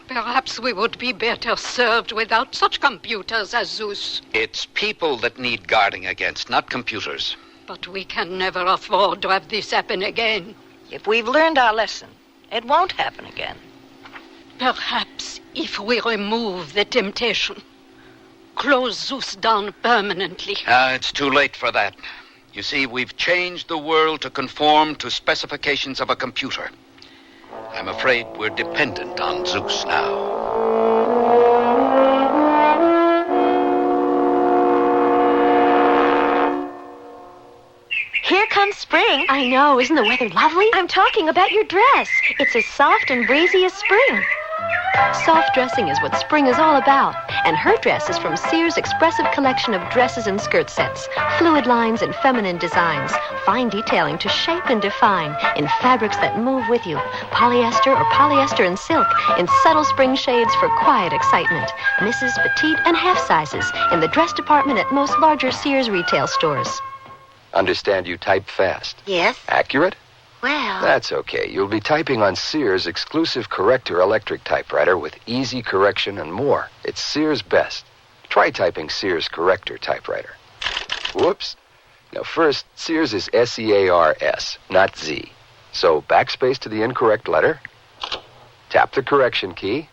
Perhaps we would be better served without such computers as Zeus. It's people that need guarding against, not computers. But we can never afford to have this happen again. If we've learned our lesson, it won't happen again. Perhaps if we remove the temptation, close Zeus down permanently. It's too late for that. You see, we've changed the world to conform to specifications of a computer. I'm afraid we're dependent on Zeus now. Here comes spring. I know. Isn't the weather lovely? I'm talking about your dress. It's as soft and breezy as spring. Soft dressing is what spring is all about, and her dress is from Sears' expressive collection of dresses and skirt sets, fluid lines and feminine designs, fine detailing to shape and define, in fabrics that move with you, polyester or polyester and silk, in subtle spring shades for quiet excitement, misses, petite, and half sizes, in the dress department at most larger Sears retail stores. Understand you type fast. Yes? Accurate? Well... That's okay. You'll be typing on Sears' exclusive corrector electric typewriter with easy correction and more. It's Sears' best. Try typing Sears corrector typewriter. Whoops. Now first, Sears is S-E-A-R-S, not Z. So backspace to the incorrect letter. Tap the correction key.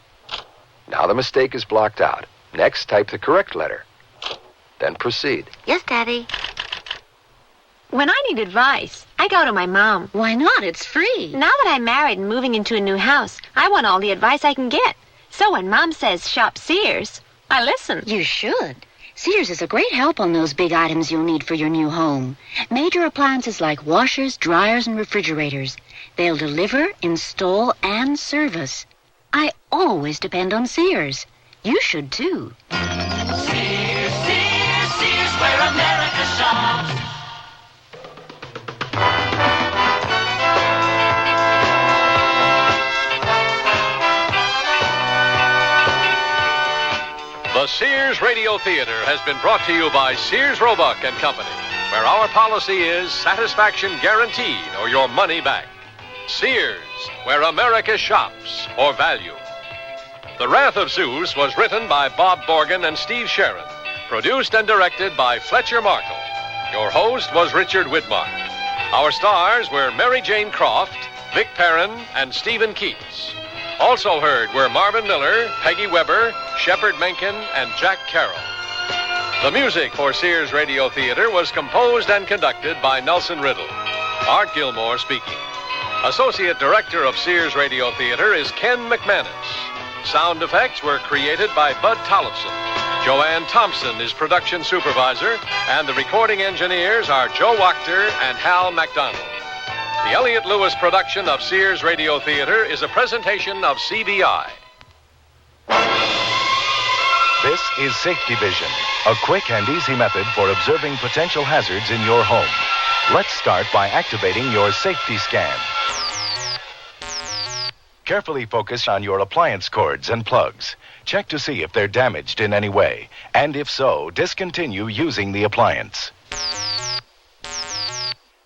Now the mistake is blocked out. Next, type the correct letter. Then proceed. Yes, Daddy. When I need advice, I go to my mom. Why not? It's free. Now that I'm married and moving into a new house, I want all the advice I can get. So when Mom says shop Sears, I listen. You should. Sears is a great help on those big items you'll need for your new home. Major appliances like washers, dryers, and refrigerators. They'll deliver, install, and service. I always depend on Sears. You should, too. Sears, Sears, Sears, where America shops. The Sears Radio Theater has been brought to you by Sears Roebuck and Company. where our policy is satisfaction guaranteed or your money back. Sears, where America shops for value. The Wrath of Zeus was written by Bob Borgen and Steve Sharon, produced and directed by Fletcher Markle. Your host was Richard Widmark. Our stars were Mary Jane Croft, Vic Perrin, and Stephen Keats. Also heard were Marvin Miller, Peggy Weber, Shepard Menken, and Jack Carroll. The music for Sears Radio Theater was composed and conducted by Nelson Riddle. Art Gilmore speaking. Associate Director of Sears Radio Theater is Ken McManus. Sound effects were created by Bud Tollefson. Joanne Thompson is production supervisor, and the recording engineers are Joe Wachter and Hal MacDonald. The Elliott Lewis production of Sears Radio Theater is a presentation of CBI. This is Safety Vision, a quick and easy method for observing potential hazards in your home. Let's start by activating your safety scan. Carefully focus on your appliance cords and plugs. Check to see if they're damaged in any way, and if so, discontinue using the appliance.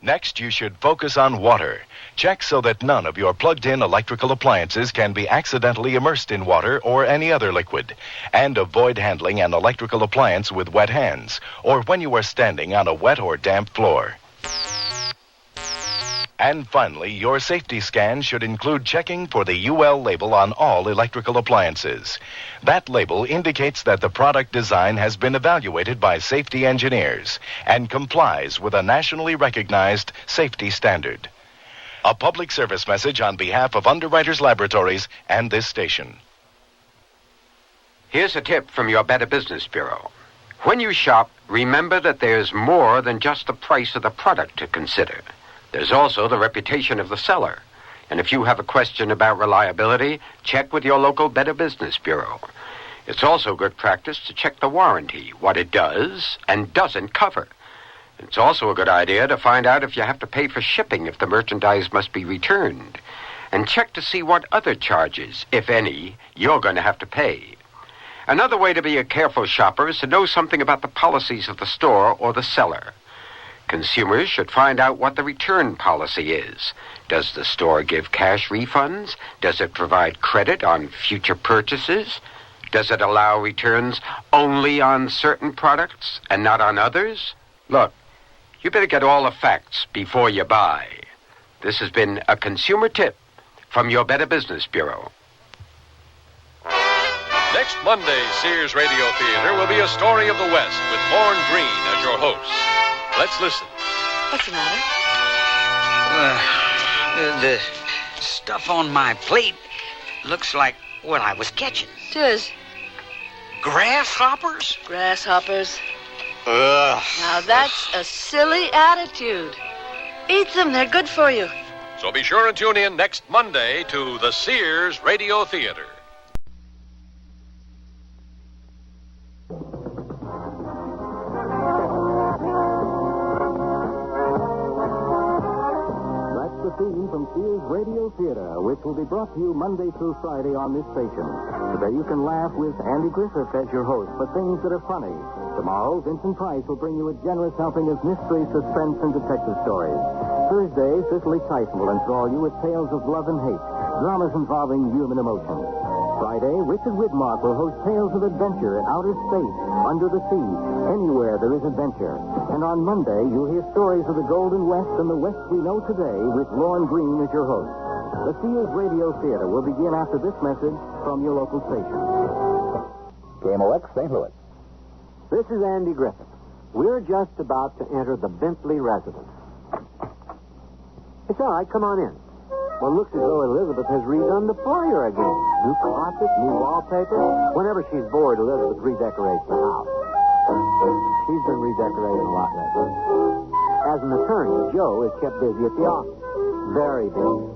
Next, you should focus on water. Check so that none of your plugged-in electrical appliances can be accidentally immersed in water or any other liquid. And avoid handling an electrical appliance with wet hands, or when you are standing on a wet or damp floor. And finally, your safety scan should include checking for the UL label on all electrical appliances. That label indicates that the product design has been evaluated by safety engineers and complies with a nationally recognized safety standard. A public service message on behalf of Underwriters Laboratories and this station. Here's a tip from your Better Business Bureau. When you shop, remember that there's more than just the price of the product to consider. There's also the reputation of the seller. And if you have a question about reliability, check with your local Better Business Bureau. It's also good practice to check the warranty, what it does and doesn't cover. It's also a good idea to find out if you have to pay for shipping if the merchandise must be returned. And check to see what other charges, if any, you're going to have to pay. Another way to be a careful shopper is to know something about the policies of the store or the seller. Consumers should find out what the return policy is. Does the store give cash refunds? Does it provide credit on future purchases? Does it allow returns only on certain products and not on others? Look, you better get all the facts before you buy. This has been a consumer tip from your Better Business Bureau. Next Monday's Sears Radio Theater will be a story of the West with Lorne Green as your host. Let's listen. What's the matter? The stuff on my plate looks like what I was catching. Tis. Grasshoppers? Grasshoppers. Ugh. Now that's a silly attitude. Eat them, they're good for you. So be sure and tune in next Monday to the Sears Radio Theater. Theme from Sears Radio Theater, which will be brought to you Monday through Friday on this station. Today you can laugh with Andy Griffith as your host for things that are funny. Tomorrow, Vincent Price will bring you a generous helping of mystery, suspense, and detective stories. Thursday, Cicely Tyson will enthrall you with tales of love and hate, dramas involving human emotion. Friday, Richard Widmark will host tales of adventure in outer space, under the sea, anywhere there is adventure. And on Monday, you'll hear stories of the Golden West and the West we know today with Lorne Green as your host. The Sears Radio Theater will begin after this message from your local station. KMOX, St. Louis. This is Andy Griffith. We're just about to enter the Bentley residence. It's all right. Come on in. Well, it looks as though Elizabeth has redone the foyer again. New carpet, new wallpaper. Whenever she's bored, Elizabeth redecorates the house. She's been redecorating a lot lately. As an attorney, Joe is kept busy at the office. Very busy.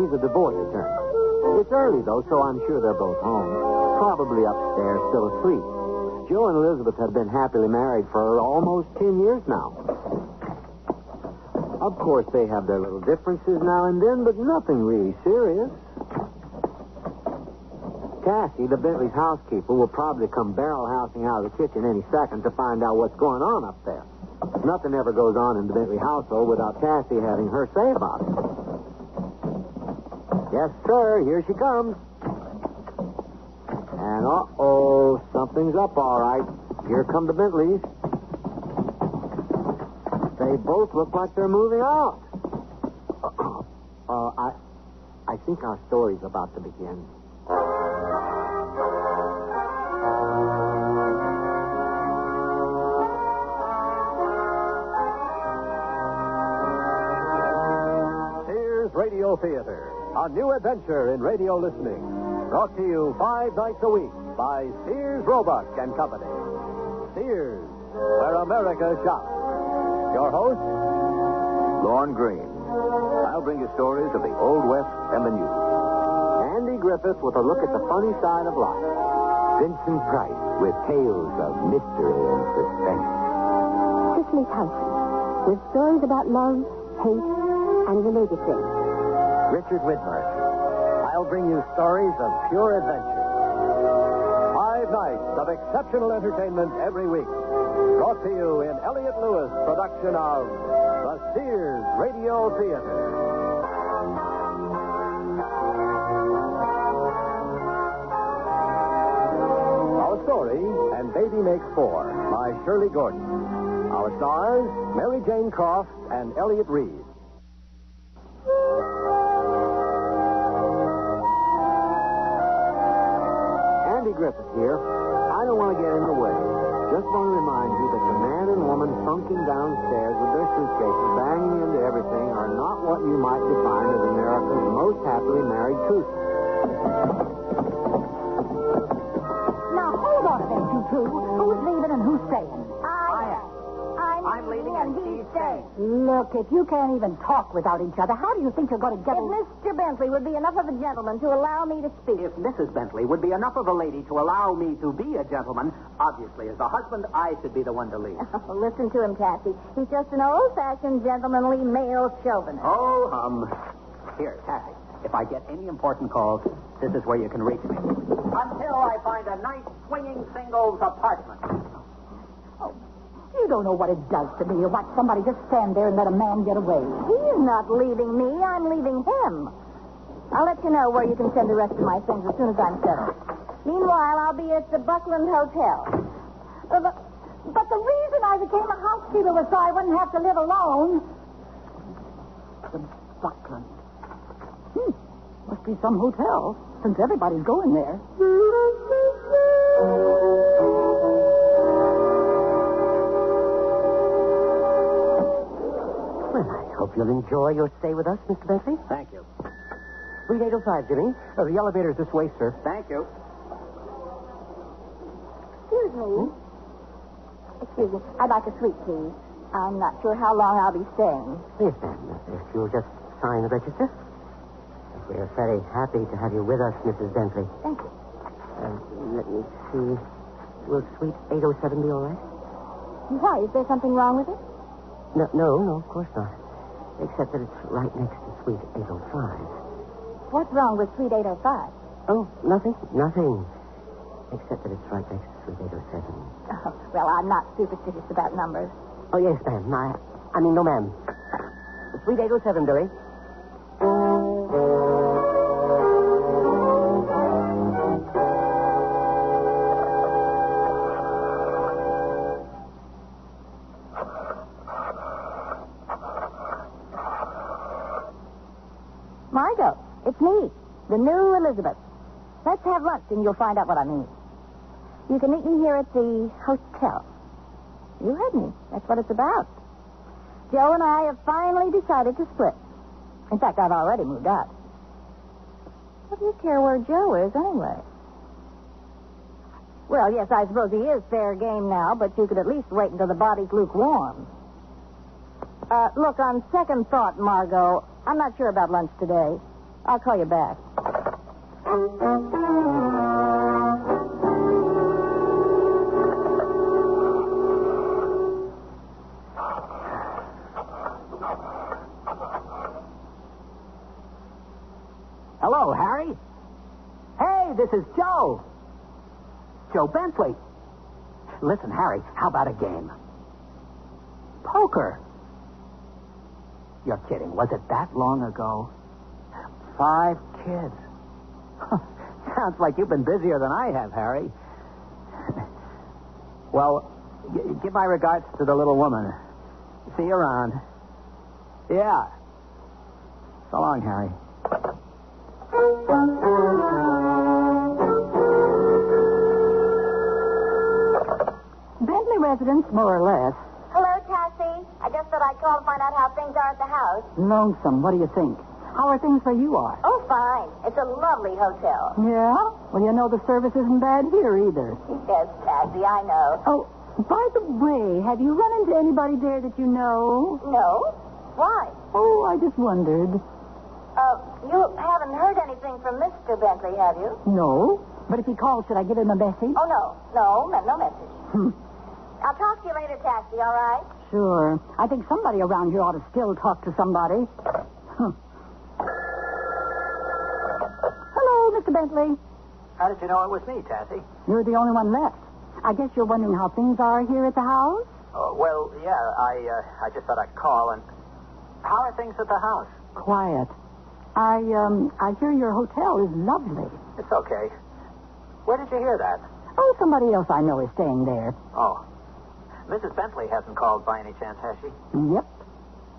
He's a divorce attorney. It's early, though, so I'm sure they're both home. Probably upstairs, still asleep. Joe and Elizabeth have been happily married for almost 10 years now. Of course, they have their little differences now and then, but nothing really serious. Cassie, the Bentley's housekeeper, will probably come barrel housing out of the kitchen any second to find out what's going on up there. nothing ever goes on in the Bentley household without Cassie having her say about it. Yes, sir. Here she comes. And, something's up, all right. Here come the Bentleys. They both look like they're moving out. I think our story's about to begin. Sears Radio Theater, a new adventure in radio listening. Brought to you 5 nights a week by Sears Roebuck and Company. Sears, where America shops. Your host, Lorne Green. I'll bring you stories of the Old West and the New. Andy Griffith with a look at the funny side of life. Vincent Price with tales of mystery and suspense. Cicely Tyson with stories about love, hate, and related things. Richard Widmark. I'll bring you stories of pure adventure. 5 nights of exceptional entertainment every week. Brought to you in Elliott Lewis' production of the Sears Radio Theater. Our story, And Baby Makes Four, by Shirley Gordon. Our stars, Mary Jane Croft and Elliott Reed. Andy Griffith here. I don't want to get in the way. Just want to remind you that the man and woman funking downstairs with their suitcases banging into everything are not what you might define as America's most happily married twosome. Now, hold on a minute, you two. Who's leaving and who's staying? I'm leaving and he's staying. Look, if you can't even talk without each other, how do you think you're going to get... If Mr. Bentley would be enough of a gentleman to allow me to speak. If Mrs. Bentley would be enough of a lady to allow me to be a gentleman, obviously, as the husband, I should be the one to leave. Oh, listen to him, Cassie. He's just an old-fashioned, gentlemanly male chauvinist. Oh, Here, Cassie, if I get any important calls, this is where you can reach me. Until I find a nice swinging singles apartment. You don't know what it does to me to watch somebody just stand there and let a man get away. He's not leaving me. I'm leaving him. I'll let you know where you can send the rest of my things as soon as I'm settled. Meanwhile, I'll be at the Buckland Hotel. But the reason I became a housekeeper was so I wouldn't have to live alone. The Buckland. Must be some hotel, since everybody's going there. Hope you'll enjoy your stay with us, Mr. Bentley. Thank you. Suite 805, Jimmy. The elevator's this way, sir. Thank you. Excuse me. Excuse me. I'd like a suite, please. I'm not sure how long I'll be staying. Yes, ma'am. If you'll just sign the register. We're very happy to have you with us, Mrs. Bentley. Thank you. Let me see. Will suite 807 be all right? Why? Is there something wrong with it? No, of course not. Except that it's right next to suite 805. What's wrong with suite 805? Oh, nothing. Except that it's right next to suite 807. Oh, well, I'm not superstitious about numbers. Oh, yes, ma'am. I mean, no, ma'am. Suite 807, Billy. Margot, it's me, the new Elizabeth. Let's have lunch and you'll find out what I mean. You can meet me here at the hotel. You heard me. That's what it's about. Joe and I have finally decided to split. In fact, I've already moved out. What do you care where Joe is anyway? Well, yes, I suppose he is fair game now, but you could at least wait until the body's lukewarm. Look, on second thought, Margot, I'm not sure about lunch today. I'll call you back. Hello, Harry. Hey, this is Joe. Joe Bentley. Listen, Harry, how about a game? Poker? You're kidding. Was it that long ago? 5 kids. Sounds like you've been busier than I have, Harry. Well, give my regards to the little woman. See you around. Yeah. So long, Harry. Bentley residence, more or less. Hello, Tassie. I just thought I'd call to find out how things are at the house. Lonesome. What do you think? How are things where you are? Oh, fine. It's a lovely hotel. Yeah? Well, you know the service isn't bad here either. Yes, Tassie, I know. Oh, by the way, have you run into anybody there that you know? No? Why? Oh, I just wondered. You haven't heard anything from Mr. Bentley, have you? No. But if he calls, should I give him a message? Oh, no, no message. I'll talk to you later, Tassie, all right? Sure. I think somebody around here ought to still talk to somebody. Hello, Mr. Bentley. How did you know it was me, Tassie? You're the only one left. I guess you're wondering how things are here at the house? Oh, well, yeah, I just thought I'd call. And how are things at the house? Quiet. I hear your hotel is lovely. It's okay. Where did you hear that? Oh, somebody else I know is staying there. Oh. Mrs. Bentley hasn't called by any chance, has she? Yep.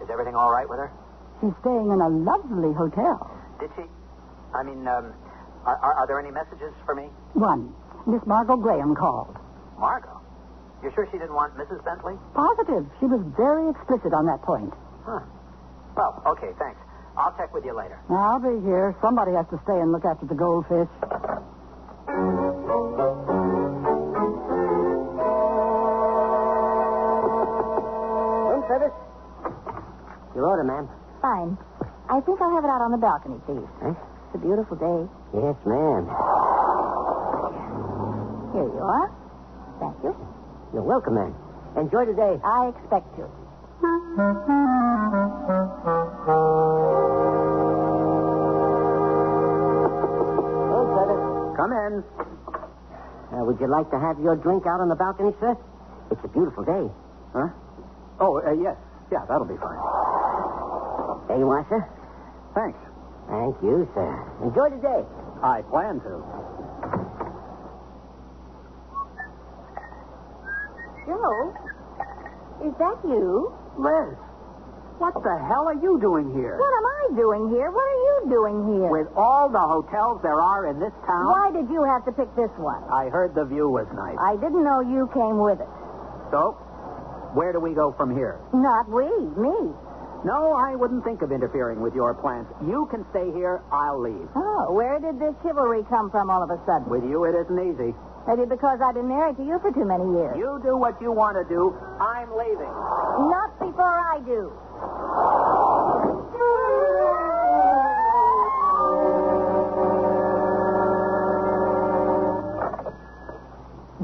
Is everything all right with her? She's staying in a lovely hotel. Did she? I mean, are there any messages for me? One. Miss Margot Graham called. Margot? You're sure she didn't want Mrs. Bentley? Positive. She was very explicit on that point. Huh. Well, okay, thanks. I'll check with you later. I'll be here. Somebody has to stay and look after the goldfish. Room service? Your order, ma'am. Fine. I think I'll have it out on the balcony, please. Eh? It's a beautiful day. Yes, ma'am. Here you are. Thank you. You're welcome, ma'am. Enjoy the day. I expect to. Room service. Come in. Would you like to have your drink out on the balcony, sir? It's a beautiful day. Huh? Oh, yes. Yeah, that'll be fine. There you are, sir. Thanks. Thank you, sir. Enjoy the day. I plan to. Joe, is that you? Liz, what the hell are you doing here? What am I doing here? What are you doing here? With all the hotels there are in this town? Why did you have to pick this one? I heard the view was nice. I didn't know you came with it. So, where do we go from here? Not we, me. No, I wouldn't think of interfering with your plans. You can stay here, I'll leave. Oh, where did this chivalry come from all of a sudden? With you, it isn't easy. Maybe because I've been married to you for too many years. You do what you want to do. I'm leaving. Not before I do.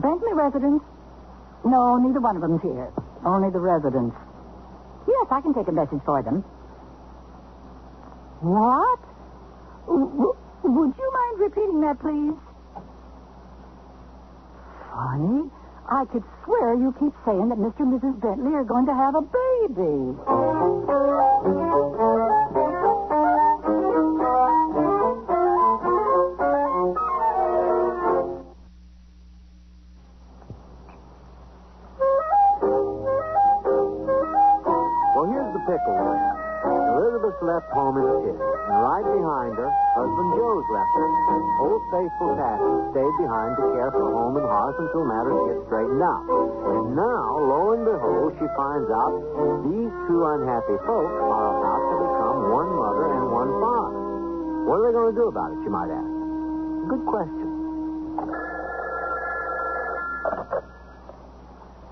Bentley residence? No, neither one of them's here. Only the residents. Yes, I can take a message for them. What? Would you mind repeating that, please? Funny. I could swear you keep saying that Mr. and Mrs. Bentley are going to have a baby. Well, here's the pickle. Elizabeth's left home in Pitt, and right behind her, husband Joe's left her. Old faithful Cassie stayed behind to care for home and hearth until matters get straightened out. And now, lo and behold, she finds out these two unhappy folks are about to become one mother and one father. What are they going to do about it, you might ask? Good question.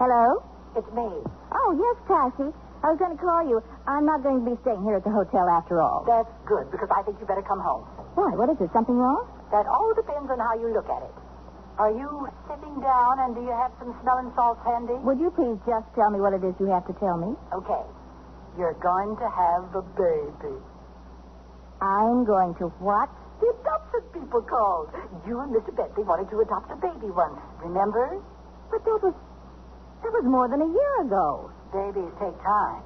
Hello? It's me. Oh, yes, Cassie. I was going to call you. I'm not going to be staying here at the hotel after all. That's good, because I think you better come home. Why? What is it? Something wrong? That all depends on how you look at it. Are you sitting down, and do you have some smelling salts handy? Would you please just tell me what it is you have to tell me? Okay. You're going to have a baby. I'm going to what? The adoption people called. You and Mr. Bentley wanted to adopt a baby once. Remember? But that was more than a year ago. Babies take time.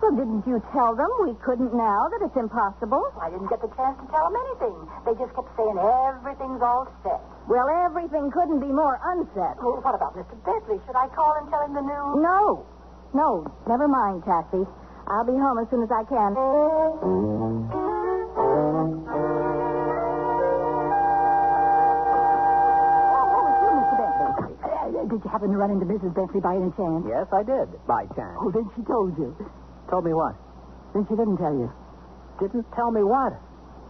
Well, didn't you tell them we couldn't now, that it's impossible? I didn't get the chance to tell them anything. They just kept saying everything's all set. Well, everything couldn't be more unset. Well, what about Mr. Bentley? Should I call and tell him the news? No. No, never mind, Cassie. I'll be home as soon as I can. Did you happen to run into Mrs. Bentley by any chance? Yes, I did, by chance. Oh, then she told you. Told me what? Then she didn't tell you. Didn't tell me what?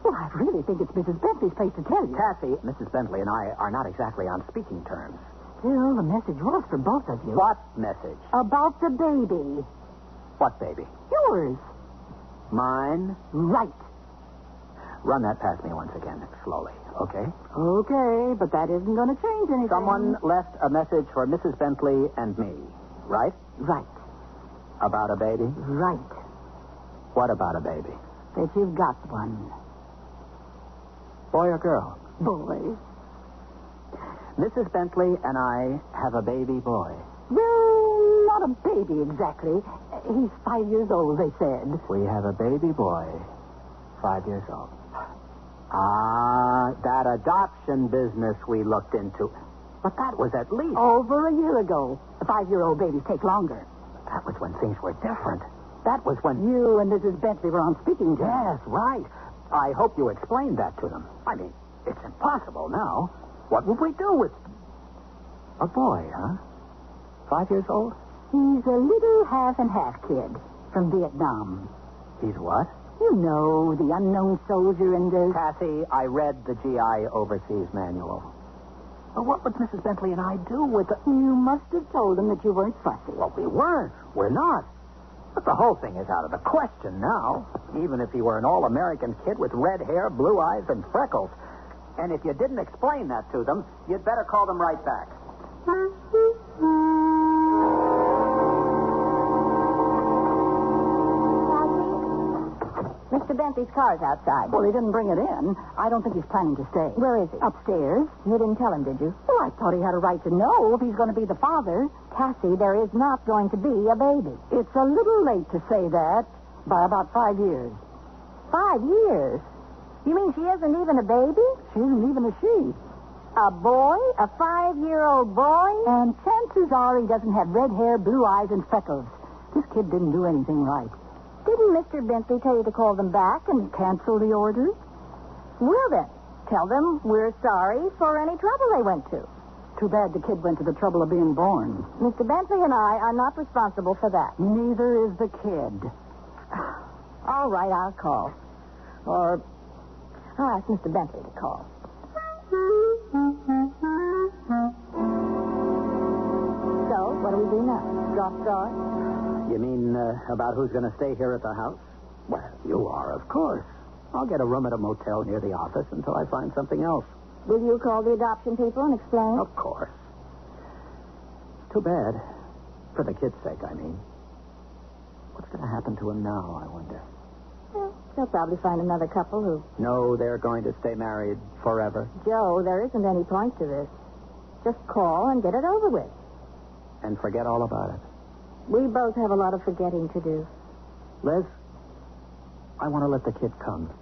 Well, I really think it's Mrs. Bentley's place to tell you. Cassie, Mrs. Bentley and I are not exactly on speaking terms. Still, the message was for both of you. What message? About the baby. What baby? Yours. Mine? Right. Run that past me once again, slowly, okay? Okay, but that isn't going to change anything. Someone left a message for Mrs. Bentley and me, right? Right. About a baby? Right. What about a baby? That you've got one. Boy or girl? Boy. Mrs. Bentley and I have a baby boy. Well, not a baby exactly. He's 5 years old, they said. We have a baby boy, 5 years old. Ah, that adoption business we looked into. But that was at least... Over a year ago. 5-year-old babies take longer. That was when things were different. That was when... You and Mrs. Bentley were on speaking terms. Yes, right. I hope you explained that to them. I mean, it's impossible now. What would we do with... A boy, huh? 5 years old? He's a little half-and-half kid from Vietnam. He's what? You know, the unknown soldier and the... Cassie, I read the GI Overseas Manual. Well, what would Mrs. Bentley and I do with the... You must have told them that you weren't fussy. Well, we weren't. We're not. But the whole thing is out of the question now. Even if he were an all-American kid with red hair, blue eyes, and freckles. And if you didn't explain that to them, you'd better call them right back. Mr. Bentley's car's outside. Well, he didn't bring it in. I don't think he's planning to stay. Where is he? Upstairs. You didn't tell him, did you? Well, I thought he had a right to know if he's going to be the father. Cassie, there is not going to be a baby. It's a little late to say that. By about 5 years. 5 years? You mean she isn't even a baby? She isn't even a she. A boy? A 5-year-old boy? And chances are he doesn't have red hair, blue eyes, and freckles. This kid didn't do anything right. Didn't Mr. Bentley tell you to call them back and cancel the order? Well, then, tell them we're sorry for any trouble they went to. Too bad the kid went to the trouble of being born. Mr. Bentley and I are not responsible for that. Neither is the kid. All right, I'll call. Or I'll ask Mr. Bentley to call. So, what do we do now? Drop straws? You mean about who's going to stay here at the house? Well, you are, of course. I'll get a room at a motel near the office until I find something else. Will you call the adoption people and explain? Of course. It's too bad. For the kid's sake, I mean. What's going to happen to him now, I wonder? Well, they'll probably find another couple who... No, they're going to stay married forever. Joe, there isn't any point to this. Just call and get it over with. And forget all about it. We both have a lot of forgetting to do. Liz, I want to let the kid come.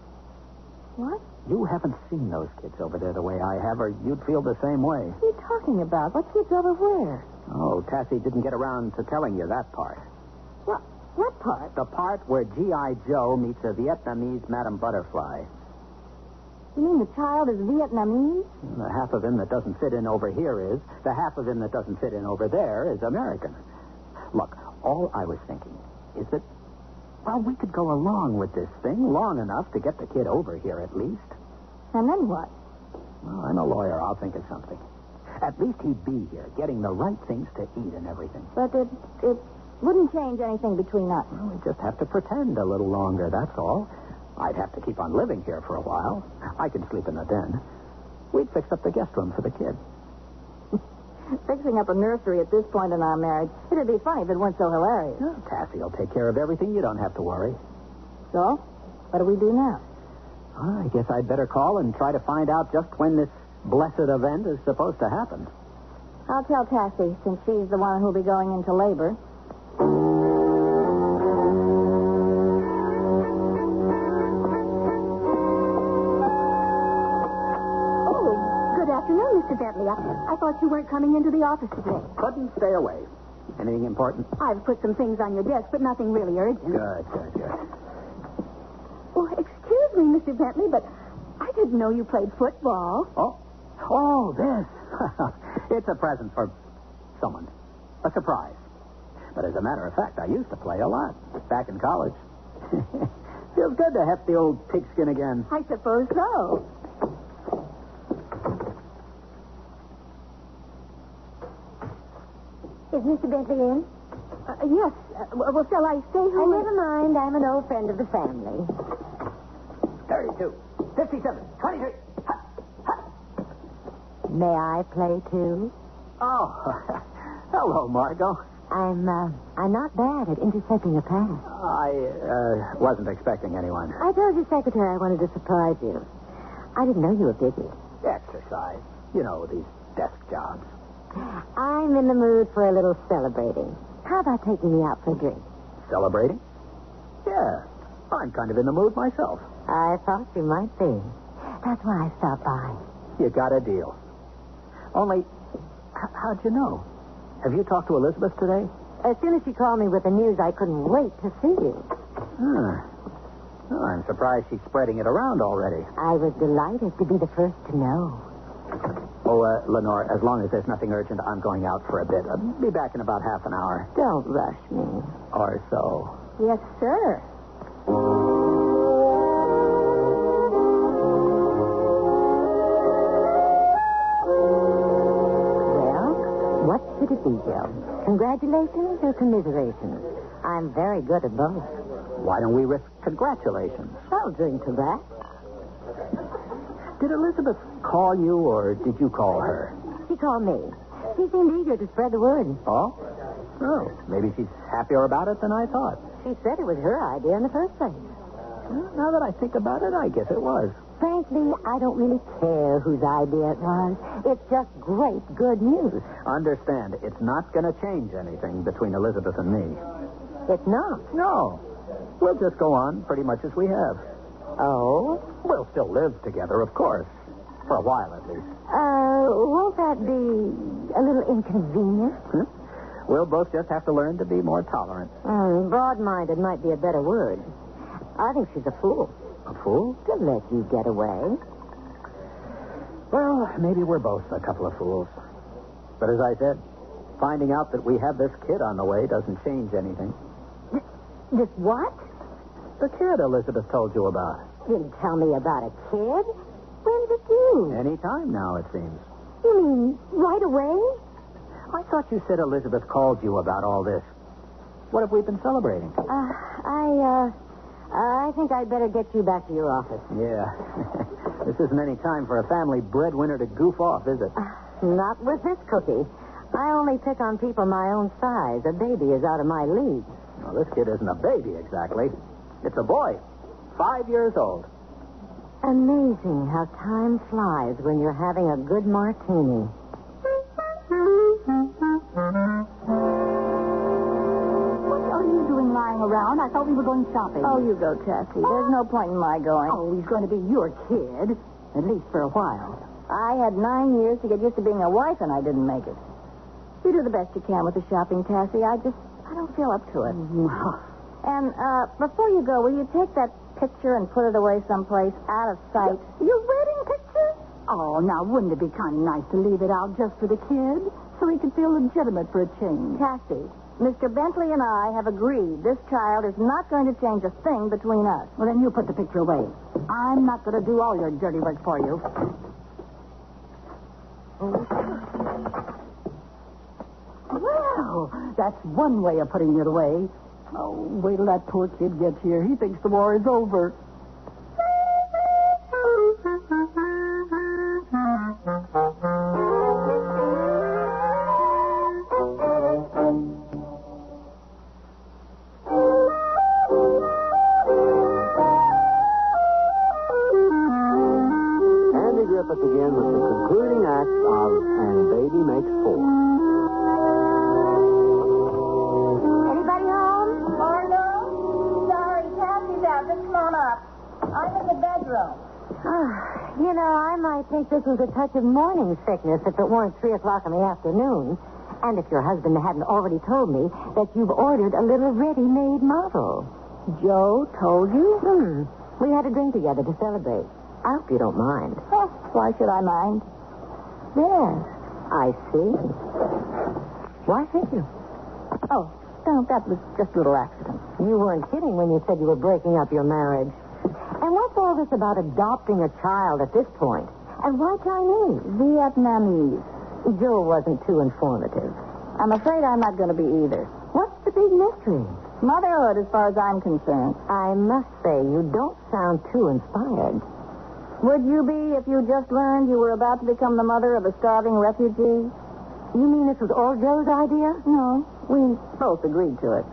What? You haven't seen those kids over there the way I have, or you'd feel the same way. What are you talking about? What kids over where? Oh, Tassie didn't get around to telling you that part. What part? The part where G.I. Joe meets a Vietnamese Madame Butterfly. You mean the child is Vietnamese? The half of him that doesn't fit in over here is. The half of him that doesn't fit in over there is American. Look, all I was thinking is that, well, we could go along with this thing long enough to get the kid over here at least. And then what? Well, I'm a lawyer. I'll think of something. At least he'd be here, getting the right things to eat and everything. But it wouldn't change anything between us. Well, we just have to pretend a little longer, that's all. I'd have to keep on living here for a while. I could sleep in the den. We'd fix up the guest room for the kid. Fixing up a nursery at this point in our marriage, it'd be funny if it weren't so hilarious. Oh, Tassie will take care of everything. You don't have to worry. So, what do we do now? I guess I'd better call and try to find out just when this blessed event is supposed to happen. I'll tell Tassie, since she's the one who'll be going into labor. Bentley. I thought you weren't coming into the office today. Couldn't stay away. Anything important? I've put some things on your desk, but nothing really urgent. Good. Oh, excuse me, Mr. Bentley, but I didn't know you played football. Oh, this. It's a present for someone. A surprise. But as a matter of fact, I used to play a lot back in college. Feels good to heft the old pigskin again. I suppose so. Is Mr. Bentley in? Yes. Well, shall I stay home? Never mind. I'm an old friend of the family. 32, 57, 23. May I play, too? Oh, hello, Margot. I'm not bad at intercepting a pass. I wasn't expecting anyone. I told your secretary I wanted to surprise you. I didn't know you were busy. Exercise. You know, these desk jobs. I'm in the mood for a little celebrating. How about taking me out for a drink? Celebrating? Yeah, I'm kind of in the mood myself. I thought you might be. That's why I stopped by. You got a deal. Only, how'd you know? Have you talked to Elizabeth today? As soon as she called me with the news, I couldn't wait to see you. Oh, I'm surprised she's spreading it around already. I was delighted to be the first to know. Oh, Lenore, as long as there's nothing urgent, I'm going out for a bit. I'll be back in about half an hour. Don't rush me. Or so. Yes, sir. What should it be, Joe? Congratulations or commiserations? I'm very good at both. Why don't we risk congratulations? I'll drink to that. Did Elizabeth call you, or did you call her? She called me. She seemed eager to spread the word. Oh, maybe she's happier about it than I thought. She said it was her idea in the first place. Well, now that I think about it, I guess it was. Frankly, I don't really care whose idea it was. It's just great, good news. Understand, it's not going to change anything between Elizabeth and me. It's not? No. We'll just go on pretty much as we have. Oh? We'll still live together, of course. For a while, at least. Won't that be a little inconvenient? We'll both just have to learn to be more tolerant. Broad-minded might be a better word. I think she's a fool. A fool? To let you get away. Well, maybe we're both a couple of fools. But as I said, finding out that we have this kid on the way doesn't change anything. This what? The kid Elizabeth told you about. Didn't tell me about a kid? When's it due? Any time now, it seems. You mean right away? I thought you said Elizabeth called you about all this. What have we been celebrating? I think I'd better get you back to your office. Yeah. This isn't any time for a family breadwinner to goof off, is it? Not with this cookie. I only pick on people my own size. A baby is out of my league. Well, this kid isn't a baby, exactly. It's a boy. 5 years old. Amazing how time flies when you're having a good martini. Lying around. I thought we were going shopping. Oh, you go, Tessie. There's no point in my going. Oh, he's going to be your kid, at least for a while. I had 9 years to get used to being a wife, and I didn't make it. You do the best you can with the shopping, Tessie. I don't feel up to it. And before you go, will you take that picture and put it away someplace out of sight? Your wedding picture? Oh, now, wouldn't it be kind of nice to leave it out just for the kid, so he could feel legitimate for a change? Tessie, Mr. Bentley and I have agreed this child is not going to change a thing between us. Well, then you put the picture away. I'm not going to do all your dirty work for you. Well, that's one way of putting it away. Oh, wait till that poor kid gets here. He thinks the war is over. Begin with the concluding act of And Baby Makes Four. Anybody home? Margot? Sorry, Tassie's out. Just come on up. I'm in the bedroom. You know, I might think this was a touch of morning sickness if it weren't 3 o'clock in the afternoon. And if your husband hadn't already told me that you've ordered a little ready-made model. Joe told you? We had a drink together to celebrate. I hope you don't mind. Oh, why should I mind? Yes, I see. Why should you? Oh, no, that was just a little accident. You weren't kidding when you said you were breaking up your marriage. And what's all this about adopting a child at this point? And why Chinese? Vietnamese. Joe wasn't too informative. I'm afraid I'm not going to be either. What's the big mystery? Motherhood, as far as I'm concerned. I must say, you don't sound too inspired. Would you be if you just learned you were about to become the mother of a starving refugee? You mean this was all Joe's idea? No, we both agreed to it.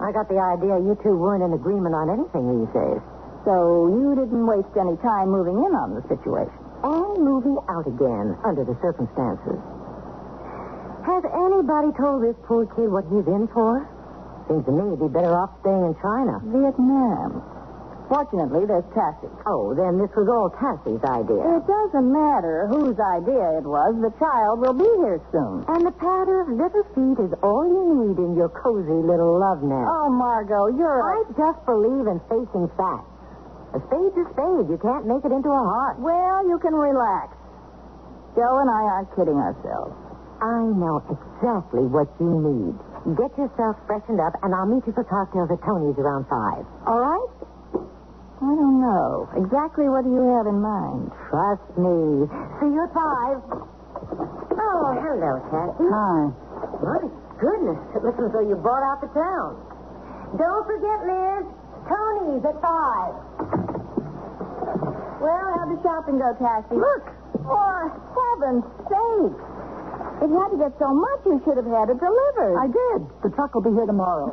I got the idea you two weren't in agreement on anything these days. So you didn't waste any time moving in on the situation. And moving out again under the circumstances. Has anybody told this poor kid what he's in for? Seems to me he'd be better off staying in China. Vietnam. Fortunately, there's Tassie. Oh, then this was all Tassie's idea. It doesn't matter whose idea it was. The child will be here soon. And the patter of little feet is all you need in your cozy little love nest. Oh, Margot, I just believe in facing facts. A spade's a spade. You can't make it into a heart. Well, you can relax. Joe and I aren't kidding ourselves. I know exactly what you need. Get yourself freshened up, and I'll meet you for cocktails at Tony's around 5. All right? I don't know. Exactly what do you have in mind? Trust me. See you at 5. Oh, hello, Cassie. Hi. My goodness. It looks as though you bought out the town. Don't forget, Liz. Tony's at 5. Well, how'd the shopping go, Tassie? Look! For heaven's sake! It had to get so much, you should have had it delivered. I did. The truck will be here tomorrow.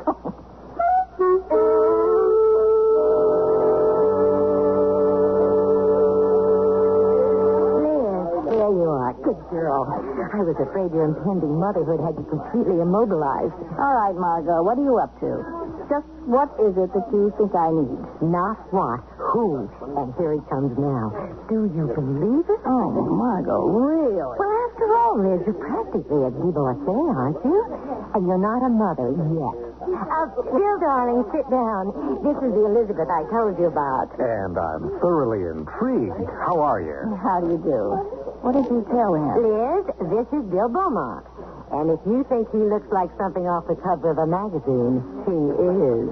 There you are. Good girl. I was afraid your impending motherhood had you completely immobilized. All right, Margot, what are you up to? Just what is it that you think I need? Not what, who. And here he comes now. Do you believe it? Oh, Margot, really? Well, after all, Liz, you're practically a divorcee, aren't you? And you're not a mother yet. Bill, darling, sit down. This is the Elizabeth I told you about. And I'm thoroughly intrigued. How are you? How do you do? What did you tell him? Liz, this is Bill Beaumont. And if you think he looks like something off the cover of a magazine, he is.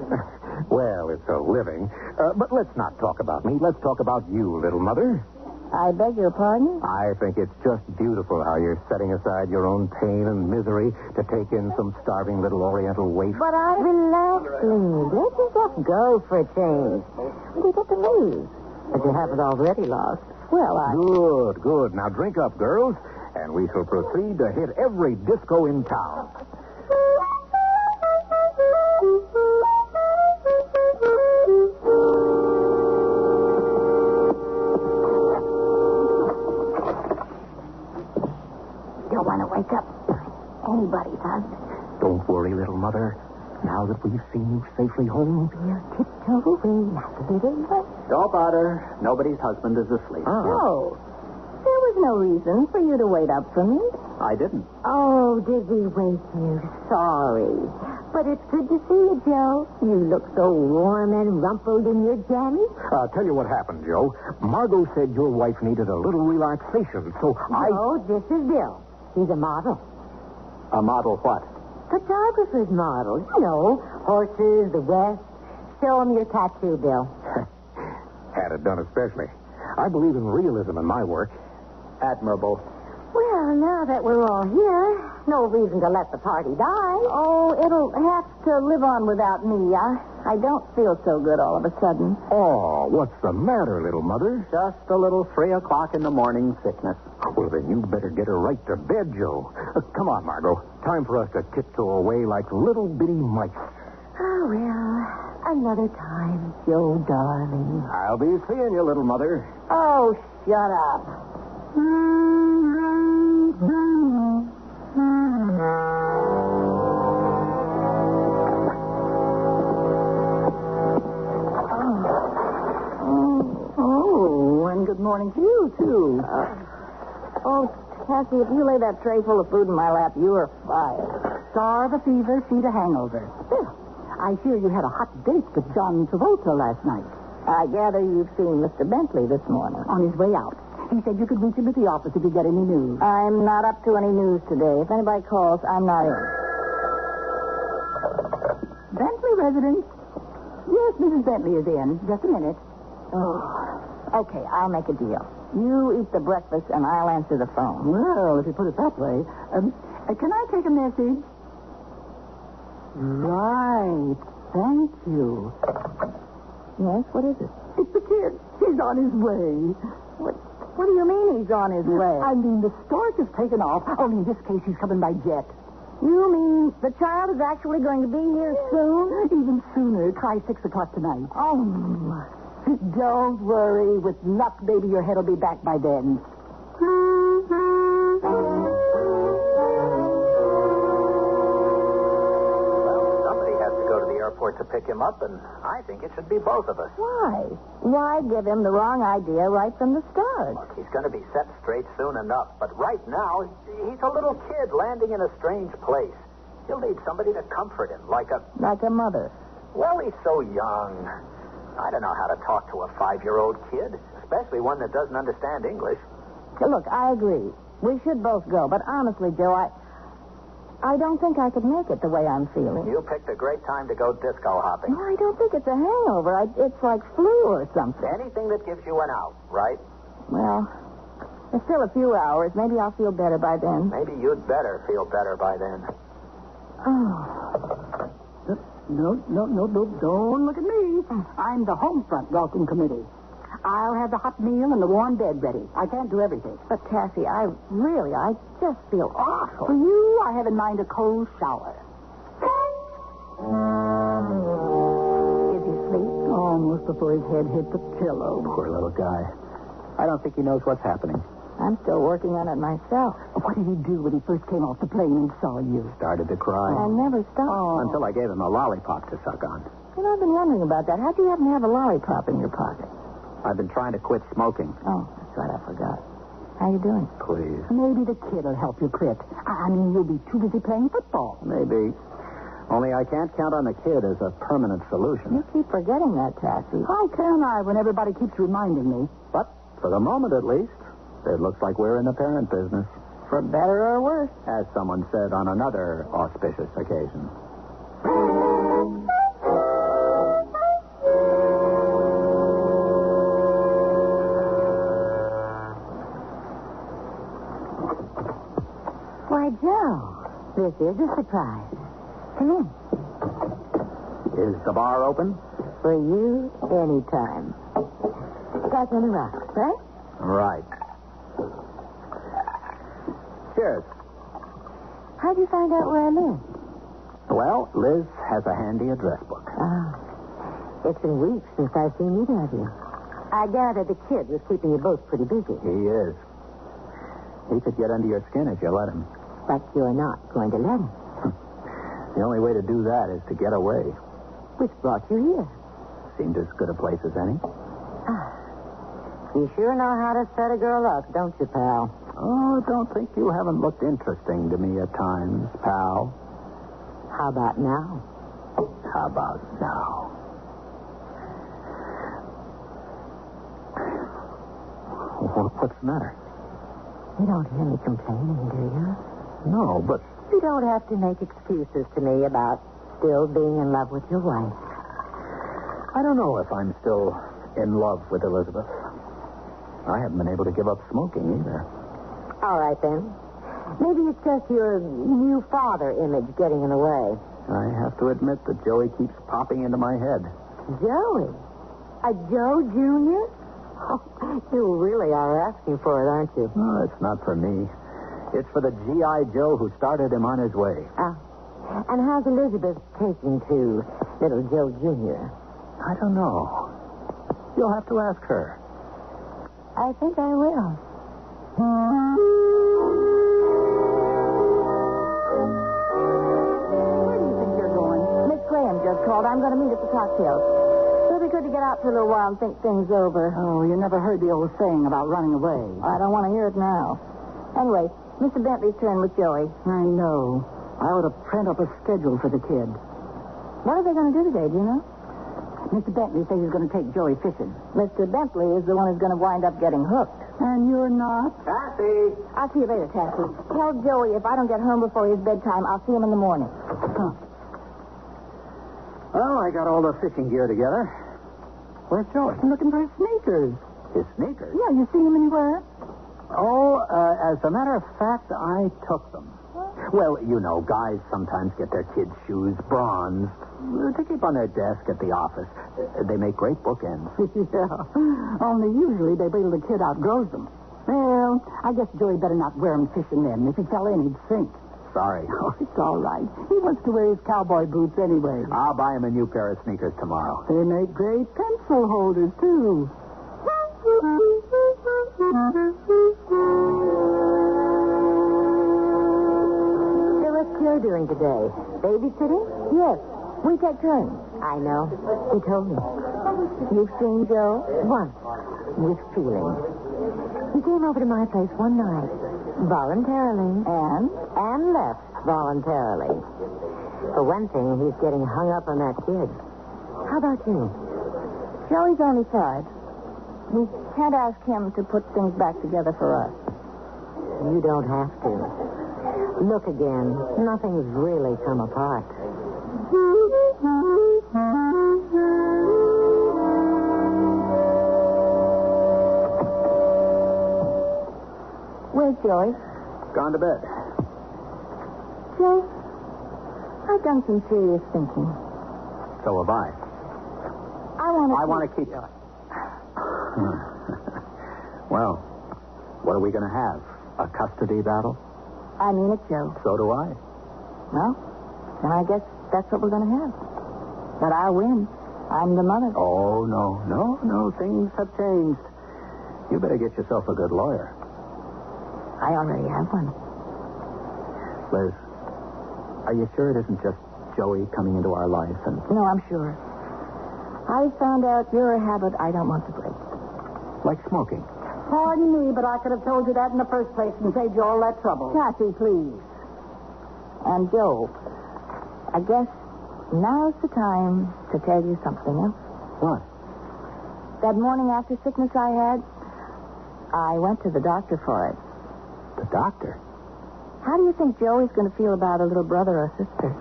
Well, it's a living. But let's not talk about me. Let's talk about you, little mother. I beg your pardon? I think it's just beautiful how you're setting aside your own pain and misery to take in some starving little oriental waif. But relax, Liz. Let yourself go for a change. What do you got to lose? But you haven't already lost. Well, Good. Now drink up, girls, and we shall proceed to hit every disco in town. Don't want to wake up anybody's husband. Don't worry, little mother. Now that we've seen you safely home, we'll tiptoe away like a little boy. Don't bother. Nobody's husband is asleep. No. There was no reason for you to wait up for me. I didn't. Oh, did we wake you? Sorry. But it's good to see you, Joe. You look so warm and rumpled in your jammies. I'll tell you what happened, Joe. Margot said your wife needed a little relaxation, so No, this is Bill. He's a model. A model what? Photographer's model. You know, horses, the West. Show him your tattoo, Bill. Had it done especially. I believe in realism in my work. Admirable. Well, now that we're all here, no reason to let the party die. Oh, it'll have to live on without me. I don't feel so good all of a sudden. Oh, what's the matter, little mother? Just a little 3 o'clock in the morning sickness. Well, then you better get her right to bed, Joe. Come on, Margot. Time for us to tiptoe away like little bitty mice. Oh, well, another time, Joe, darling. I'll be seeing you, little mother. Oh, shut up. morning to you, too. Cassie, if you lay that tray full of food in my lap, you are fired. Starve a fever, feed a hangover. I hear you had a hot date with John Travolta last night. I gather you've seen Mr. Bentley this morning. On his way out. He said you could reach him at the office if you get any news. I'm not up to any news today. If anybody calls, I'm not in. Bentley residence? Yes, Mrs. Bentley is in. Just a minute. Okay, I'll make a deal. You eat the breakfast, and I'll answer the phone. Well, if you put it that way. Can I take a message? Right. Thank you. Yes, what is it? It's the kid. He's on his way. What do you mean he's on his way? I mean, the stork is taken off. Only in this case, he's coming by jet. You mean the child is actually going to be here soon? Even sooner. Try 6 o'clock tonight. Oh, don't worry. With luck, baby, your head will be back by then. To pick him up, and I think it should be both of us. Why? Why give him the wrong idea right from the start? Look, he's going to be set straight soon enough, but right now, he's a little kid landing in a strange place. He'll need somebody to comfort him, like a mother. Well, he's so young. I don't know how to talk to a 5-year-old kid, especially one that doesn't understand English. Look, I agree. We should both go, but honestly, Joe, I don't think I could make it the way I'm feeling. You picked a great time to go disco hopping. No, I don't think it's a hangover. It's like flu or something. Anything that gives you an out, right? Well, there's still a few hours. Maybe I'll feel better by then. Maybe you'd better feel better by then. Oh. No, don't look at me. I'm the home front welcome committee. I'll have the hot meal and the warm bed ready. I can't do everything. But, Cassie, I just feel awful. For you, I have in mind a cold shower. Did he sleep? Almost before his head hit the pillow. Poor little guy. I don't think he knows what's happening. I'm still working on it myself. What did he do when he first came off the plane and saw you? Started to cry. I never stopped. Until I gave him a lollipop to suck on. Well, I've been wondering about that. How'd you happen to have a lollipop in your pocket? I've been trying to quit smoking. Oh, that's right. I forgot. How you doing? Please. Maybe the kid will help you quit. I mean, you'll be too busy playing football. Maybe. Only I can't count on the kid as a permanent solution. You keep forgetting that, Cassie. How can I when everybody keeps reminding me? But for the moment, at least, it looks like we're in the parent business. For better or worse. As someone said on another auspicious occasion. Why, Joe, this is a surprise. Come in. Is the bar open? For you, anytime. That's on the rocks, right? Right. Cheers. How'd you find out where I live? Well, Liz has a handy address book. It's been weeks since I've seen either of you. I gather the kid was keeping you both pretty busy. He is. He could get under your skin if you let him. But you're not going to let him. The only way to do that is to get away. Which brought you here? Seemed as good a place as any. You sure know how to set a girl up, don't you, pal? Oh, don't think you haven't looked interesting to me at times, pal. How about now? How about now? What's the matter? You don't hear me complaining, do you? No, but... You don't have to make excuses to me about still being in love with your wife. I don't know if I'm still in love with Elizabeth. I haven't been able to give up smoking either. All right, then. Maybe it's just your new father image getting in the way. I have to admit that Joey keeps popping into my head. Joey? A Joe Jr.? Oh, you really are asking for it, aren't you? No, it's not for me. It's for the G.I. Joe who started him on his way. And how's Elizabeth taking to little Joe Jr.? I don't know. You'll have to ask her. I think I will. Where do you think you're going? Miss Graham just called. I'm going to meet at the cocktails. She'll be be good to get out for a little while and think things over. Oh, you never heard the old saying about running away. I don't want to hear it now. Anyway, Mr. Bentley's turn with Joey. I know. I ought to print up a schedule for the kid. What are they going to do today, do you know? Mr. Bentley says he's going to take Joey fishing. Mr. Bentley is the one who's going to wind up getting hooked. And you're not? Taffy! I'll see you later, Taffy. Tell Joey if I don't get home before his bedtime, I'll see him in the morning. Huh. Well, I got all the fishing gear together. Where's Joey? I'm looking for his sneakers. His sneakers? Yeah, you seen him anywhere? Oh, as a matter of fact, I took them. Well, you know, guys sometimes get their kids' shoes bronzed to keep on their desk at the office. They make great bookends. Yeah. Only usually they wait till the kid outgrows them. Well, I guess Joey better not wear them fishing then. If he fell in, he'd sink. Sorry. Oh, it's all right. He wants to wear his cowboy boots anyway. I'll buy him a new pair of sneakers tomorrow. They make great pencil holders, too. So what's Joe doing today? Babysitting? Yes. We take turns. I know. He told me. You've seen Joe? Once. With feeling. He came over to my place one night. Voluntarily. And left voluntarily. For one thing, he's getting hung up on that kid. How about you? Joey's only 5. We can't ask him to put things back together for us. You don't have to. Look again. Nothing's really come apart. Where's Joey? Gone to bed. Joe, I've done some serious thinking. So have I. I want to keep... Well, what are we going to have? A custody battle? I mean it, Joe. So do I. Well, then I guess that's what we're going to have. But I'll win. I'm the mother. Oh, no. Things have changed. You better get yourself a good lawyer. I already have one. Liz, are you sure it isn't just Joey coming into our life and... No, I'm sure. I found out you're a habit I don't want to break. Like smoking? Pardon me, but I could have told you that in the first place and saved you all that trouble. Kathy, please. And Joe, I guess now's the time to tell you something else. What? That morning after sickness I had, I went to the doctor for it. The doctor? How do you think Joey's going to feel about a little brother or sister?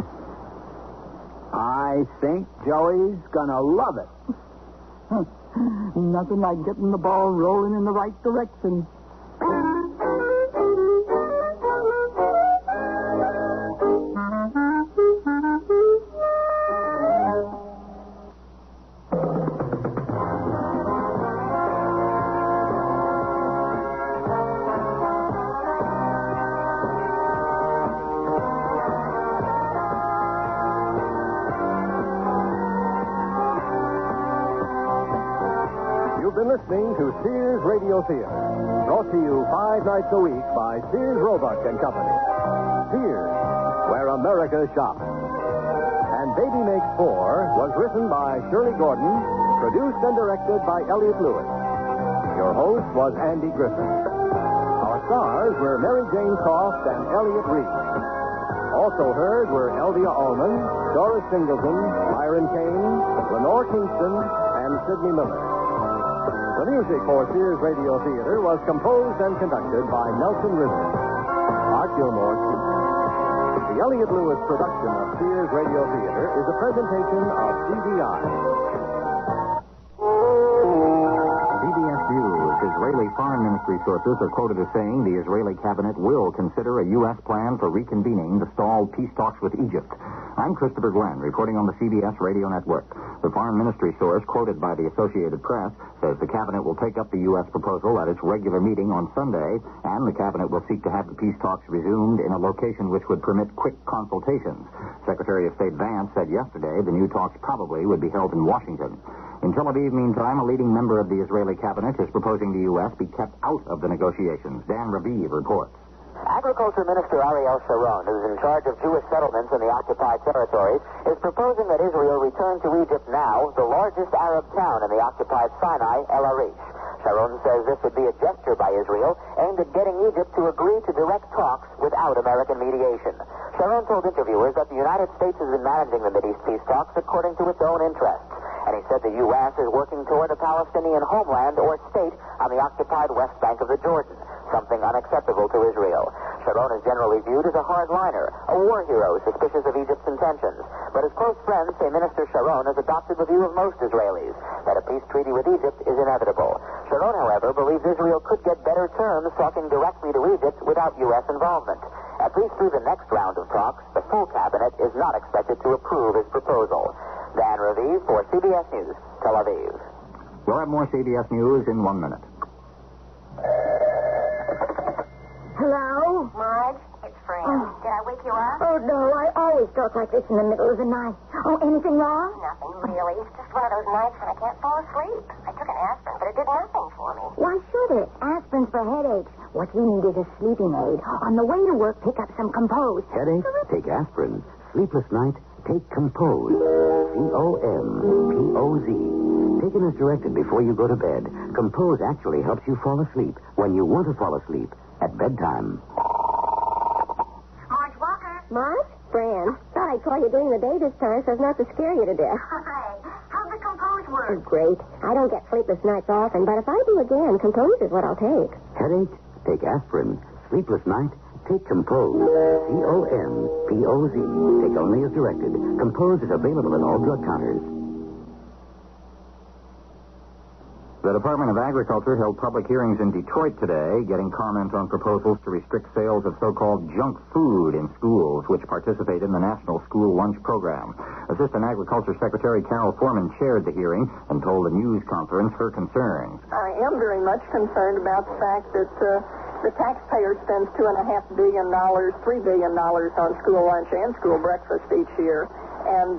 I think Joey's going to love it. Nothing like getting the ball rolling in the right direction. Listening to Sears Radio Theater, brought to you 5 nights a week by Sears Roebuck and Company. Sears, where America shops. And Baby Makes 4 was written by Shirley Gordon, produced and directed by Elliott Lewis. Your host was Andy Griffin. Our stars were Mary Jane Croft and Elliott Reed. Also heard were Elvia Allman, Doris Singleton, Myron Kane, Lenore Kingston, and Sidney Miller. The music for Sears Radio Theater was composed and conducted by Nelson Riddle. Art Gilmore speaks. The Elliott Lewis production of Sears Radio Theater is a presentation of CBI. CBS News. Israeli Foreign Ministry sources are quoted as saying the Israeli cabinet will consider a U.S. plan for reconvening the stalled peace talks with Egypt. I'm Christopher Glenn, reporting on the CBS radio network. The Foreign Ministry source, quoted by the Associated Press, says the cabinet will take up the U.S. proposal at its regular meeting on Sunday, and the cabinet will seek to have the peace talks resumed in a location which would permit quick consultations. Secretary of State Vance said yesterday the new talks probably would be held in Washington. In Tel Aviv, meantime, a leading member of the Israeli cabinet is proposing the U.S. be kept out of the negotiations. Dan Raviv reports. Agriculture Minister Ariel Sharon, who's in charge of Jewish settlements in the occupied territories, is proposing that Israel return to Egypt now, the largest Arab town in the occupied Sinai, El Arish. Sharon says this would be a gesture by Israel aimed at getting Egypt to agree to direct talks without American mediation. Sharon told interviewers that the United States has been managing the Mideast peace talks according to its own interests. And he said the U.S. is working toward a Palestinian homeland or state on the occupied West Bank of the Jordan, something unacceptable to Israel. Sharon is generally viewed as a hardliner, a war hero suspicious of Egypt's intentions. But his close friends say Minister Sharon has adopted the view of most Israelis, that a peace treaty with Egypt is inevitable. Sharon, however, believes Israel could get better terms talking directly to Egypt without U.S. involvement. At least through the next round of talks, the full cabinet is not expected to approve his proposal. Dan Raviv for CBS News, Tel Aviv. We'll have more CBS News in 1 minute. Hello? Marge, it's Fran. Did I wake you up? Oh, no, I always talk like this in the middle of the night. Oh, anything wrong? Nothing, really. It's just one of those nights when I can't fall asleep. I took an aspirin, but it did nothing for me. Why should it? Aspirin's for headaches. What you need is a sleeping aid. On the way to work, pick up some Compose. Headache? Take aspirin. Sleepless night? Take Compose. C-O-M-P-O-Z. Taken as directed before you go to bed, Compose actually helps you fall asleep when you want to fall asleep at bedtime. Marge Walker. Marge? Fran. Thought I'd call you during the day this time so as not to scare you to death. Hi. How's the Compose work? Oh, great. I don't get sleepless nights often, but if I do again, Compose is what I'll take. Headache? Take aspirin. Sleepless night? Take Compose. C-O-M-P-O-Z. Take only as directed. Compose is available at all drug counters. The Department of Agriculture held public hearings in Detroit today, getting comment on proposals to restrict sales of so-called junk food in schools, which participate in the National School Lunch Program. Assistant Agriculture Secretary Carol Foreman chaired the hearing and told a news conference her concerns. I am very much concerned about the fact that the taxpayer spends $2.5 billion, $3 billion on school lunch and school breakfast each year. And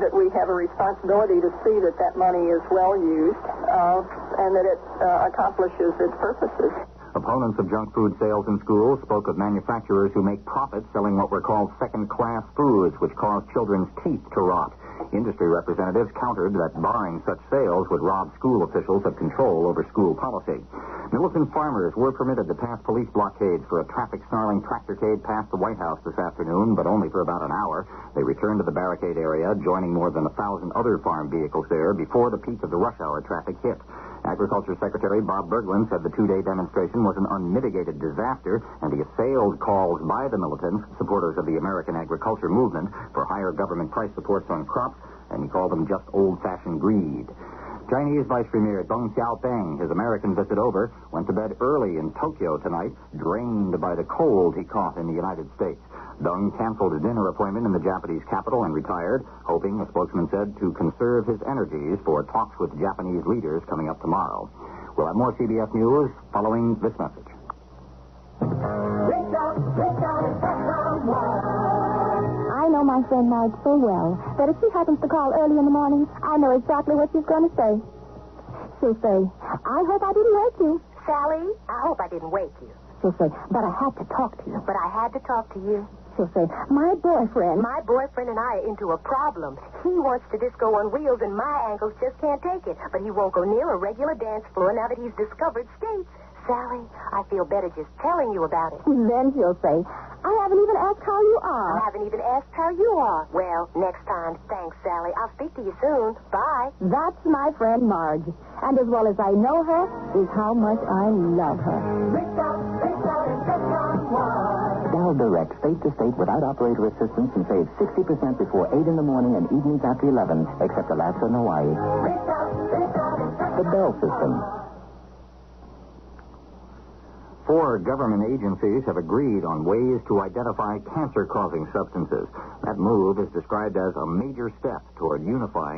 that we have a responsibility to see that that money is well used and that it accomplishes its purposes. Opponents of junk food sales in schools spoke of manufacturers who make profits selling what were called second-class foods, which cause children's teeth to rot. Industry representatives countered that barring such sales would rob school officials of control over school policy. Militant farmers were permitted to pass police blockades for a traffic-snarling tractorcade past the White House this afternoon, but only for about an hour. They returned to the barricade area, joining more than 1,000 other farm vehicles there before the peak of the rush hour traffic hit. Agriculture Secretary Bob Berglund said the two-day demonstration was an unmitigated disaster, and he assailed calls by the militants, supporters of the American agriculture movement, for higher government price supports on crops, and he called them just old-fashioned greed. Chinese Vice Premier Deng Xiaoping, his American visit over, went to bed early in Tokyo tonight, drained by the cold he caught in the United States. Deng canceled a dinner appointment in the Japanese capital and retired, hoping, a spokesman said, to conserve his energies for talks with Japanese leaders coming up tomorrow. We'll have more CBS News following this message. I know my friend Marge so well that if she happens to call early in the morning, I know exactly what she's going to say. She'll say, I hope I didn't wake you. Sally, I hope I didn't wake you. She'll say, but I had to talk to you. But I had to talk to you. She'll say, my boyfriend and I are into a problem. He wants to disco on wheels and my ankles just can't take it. But he won't go near a regular dance floor now that he's discovered skates. Sally, I feel better just telling you about it. Then she'll say, I haven't even asked how you are. I haven't even asked how you are. Well, next time. Thanks, Sally. I'll speak to you soon. Bye. That's my friend Marge. And as well as I know her is how much I love her. Dial direct state to state without operator assistance and save 60% before 8 in the morning and evenings after 11, except Alaska and Hawaii. The Bell System. 4 government agencies have agreed on ways to identify cancer-causing substances. That move is described as a major step toward unifying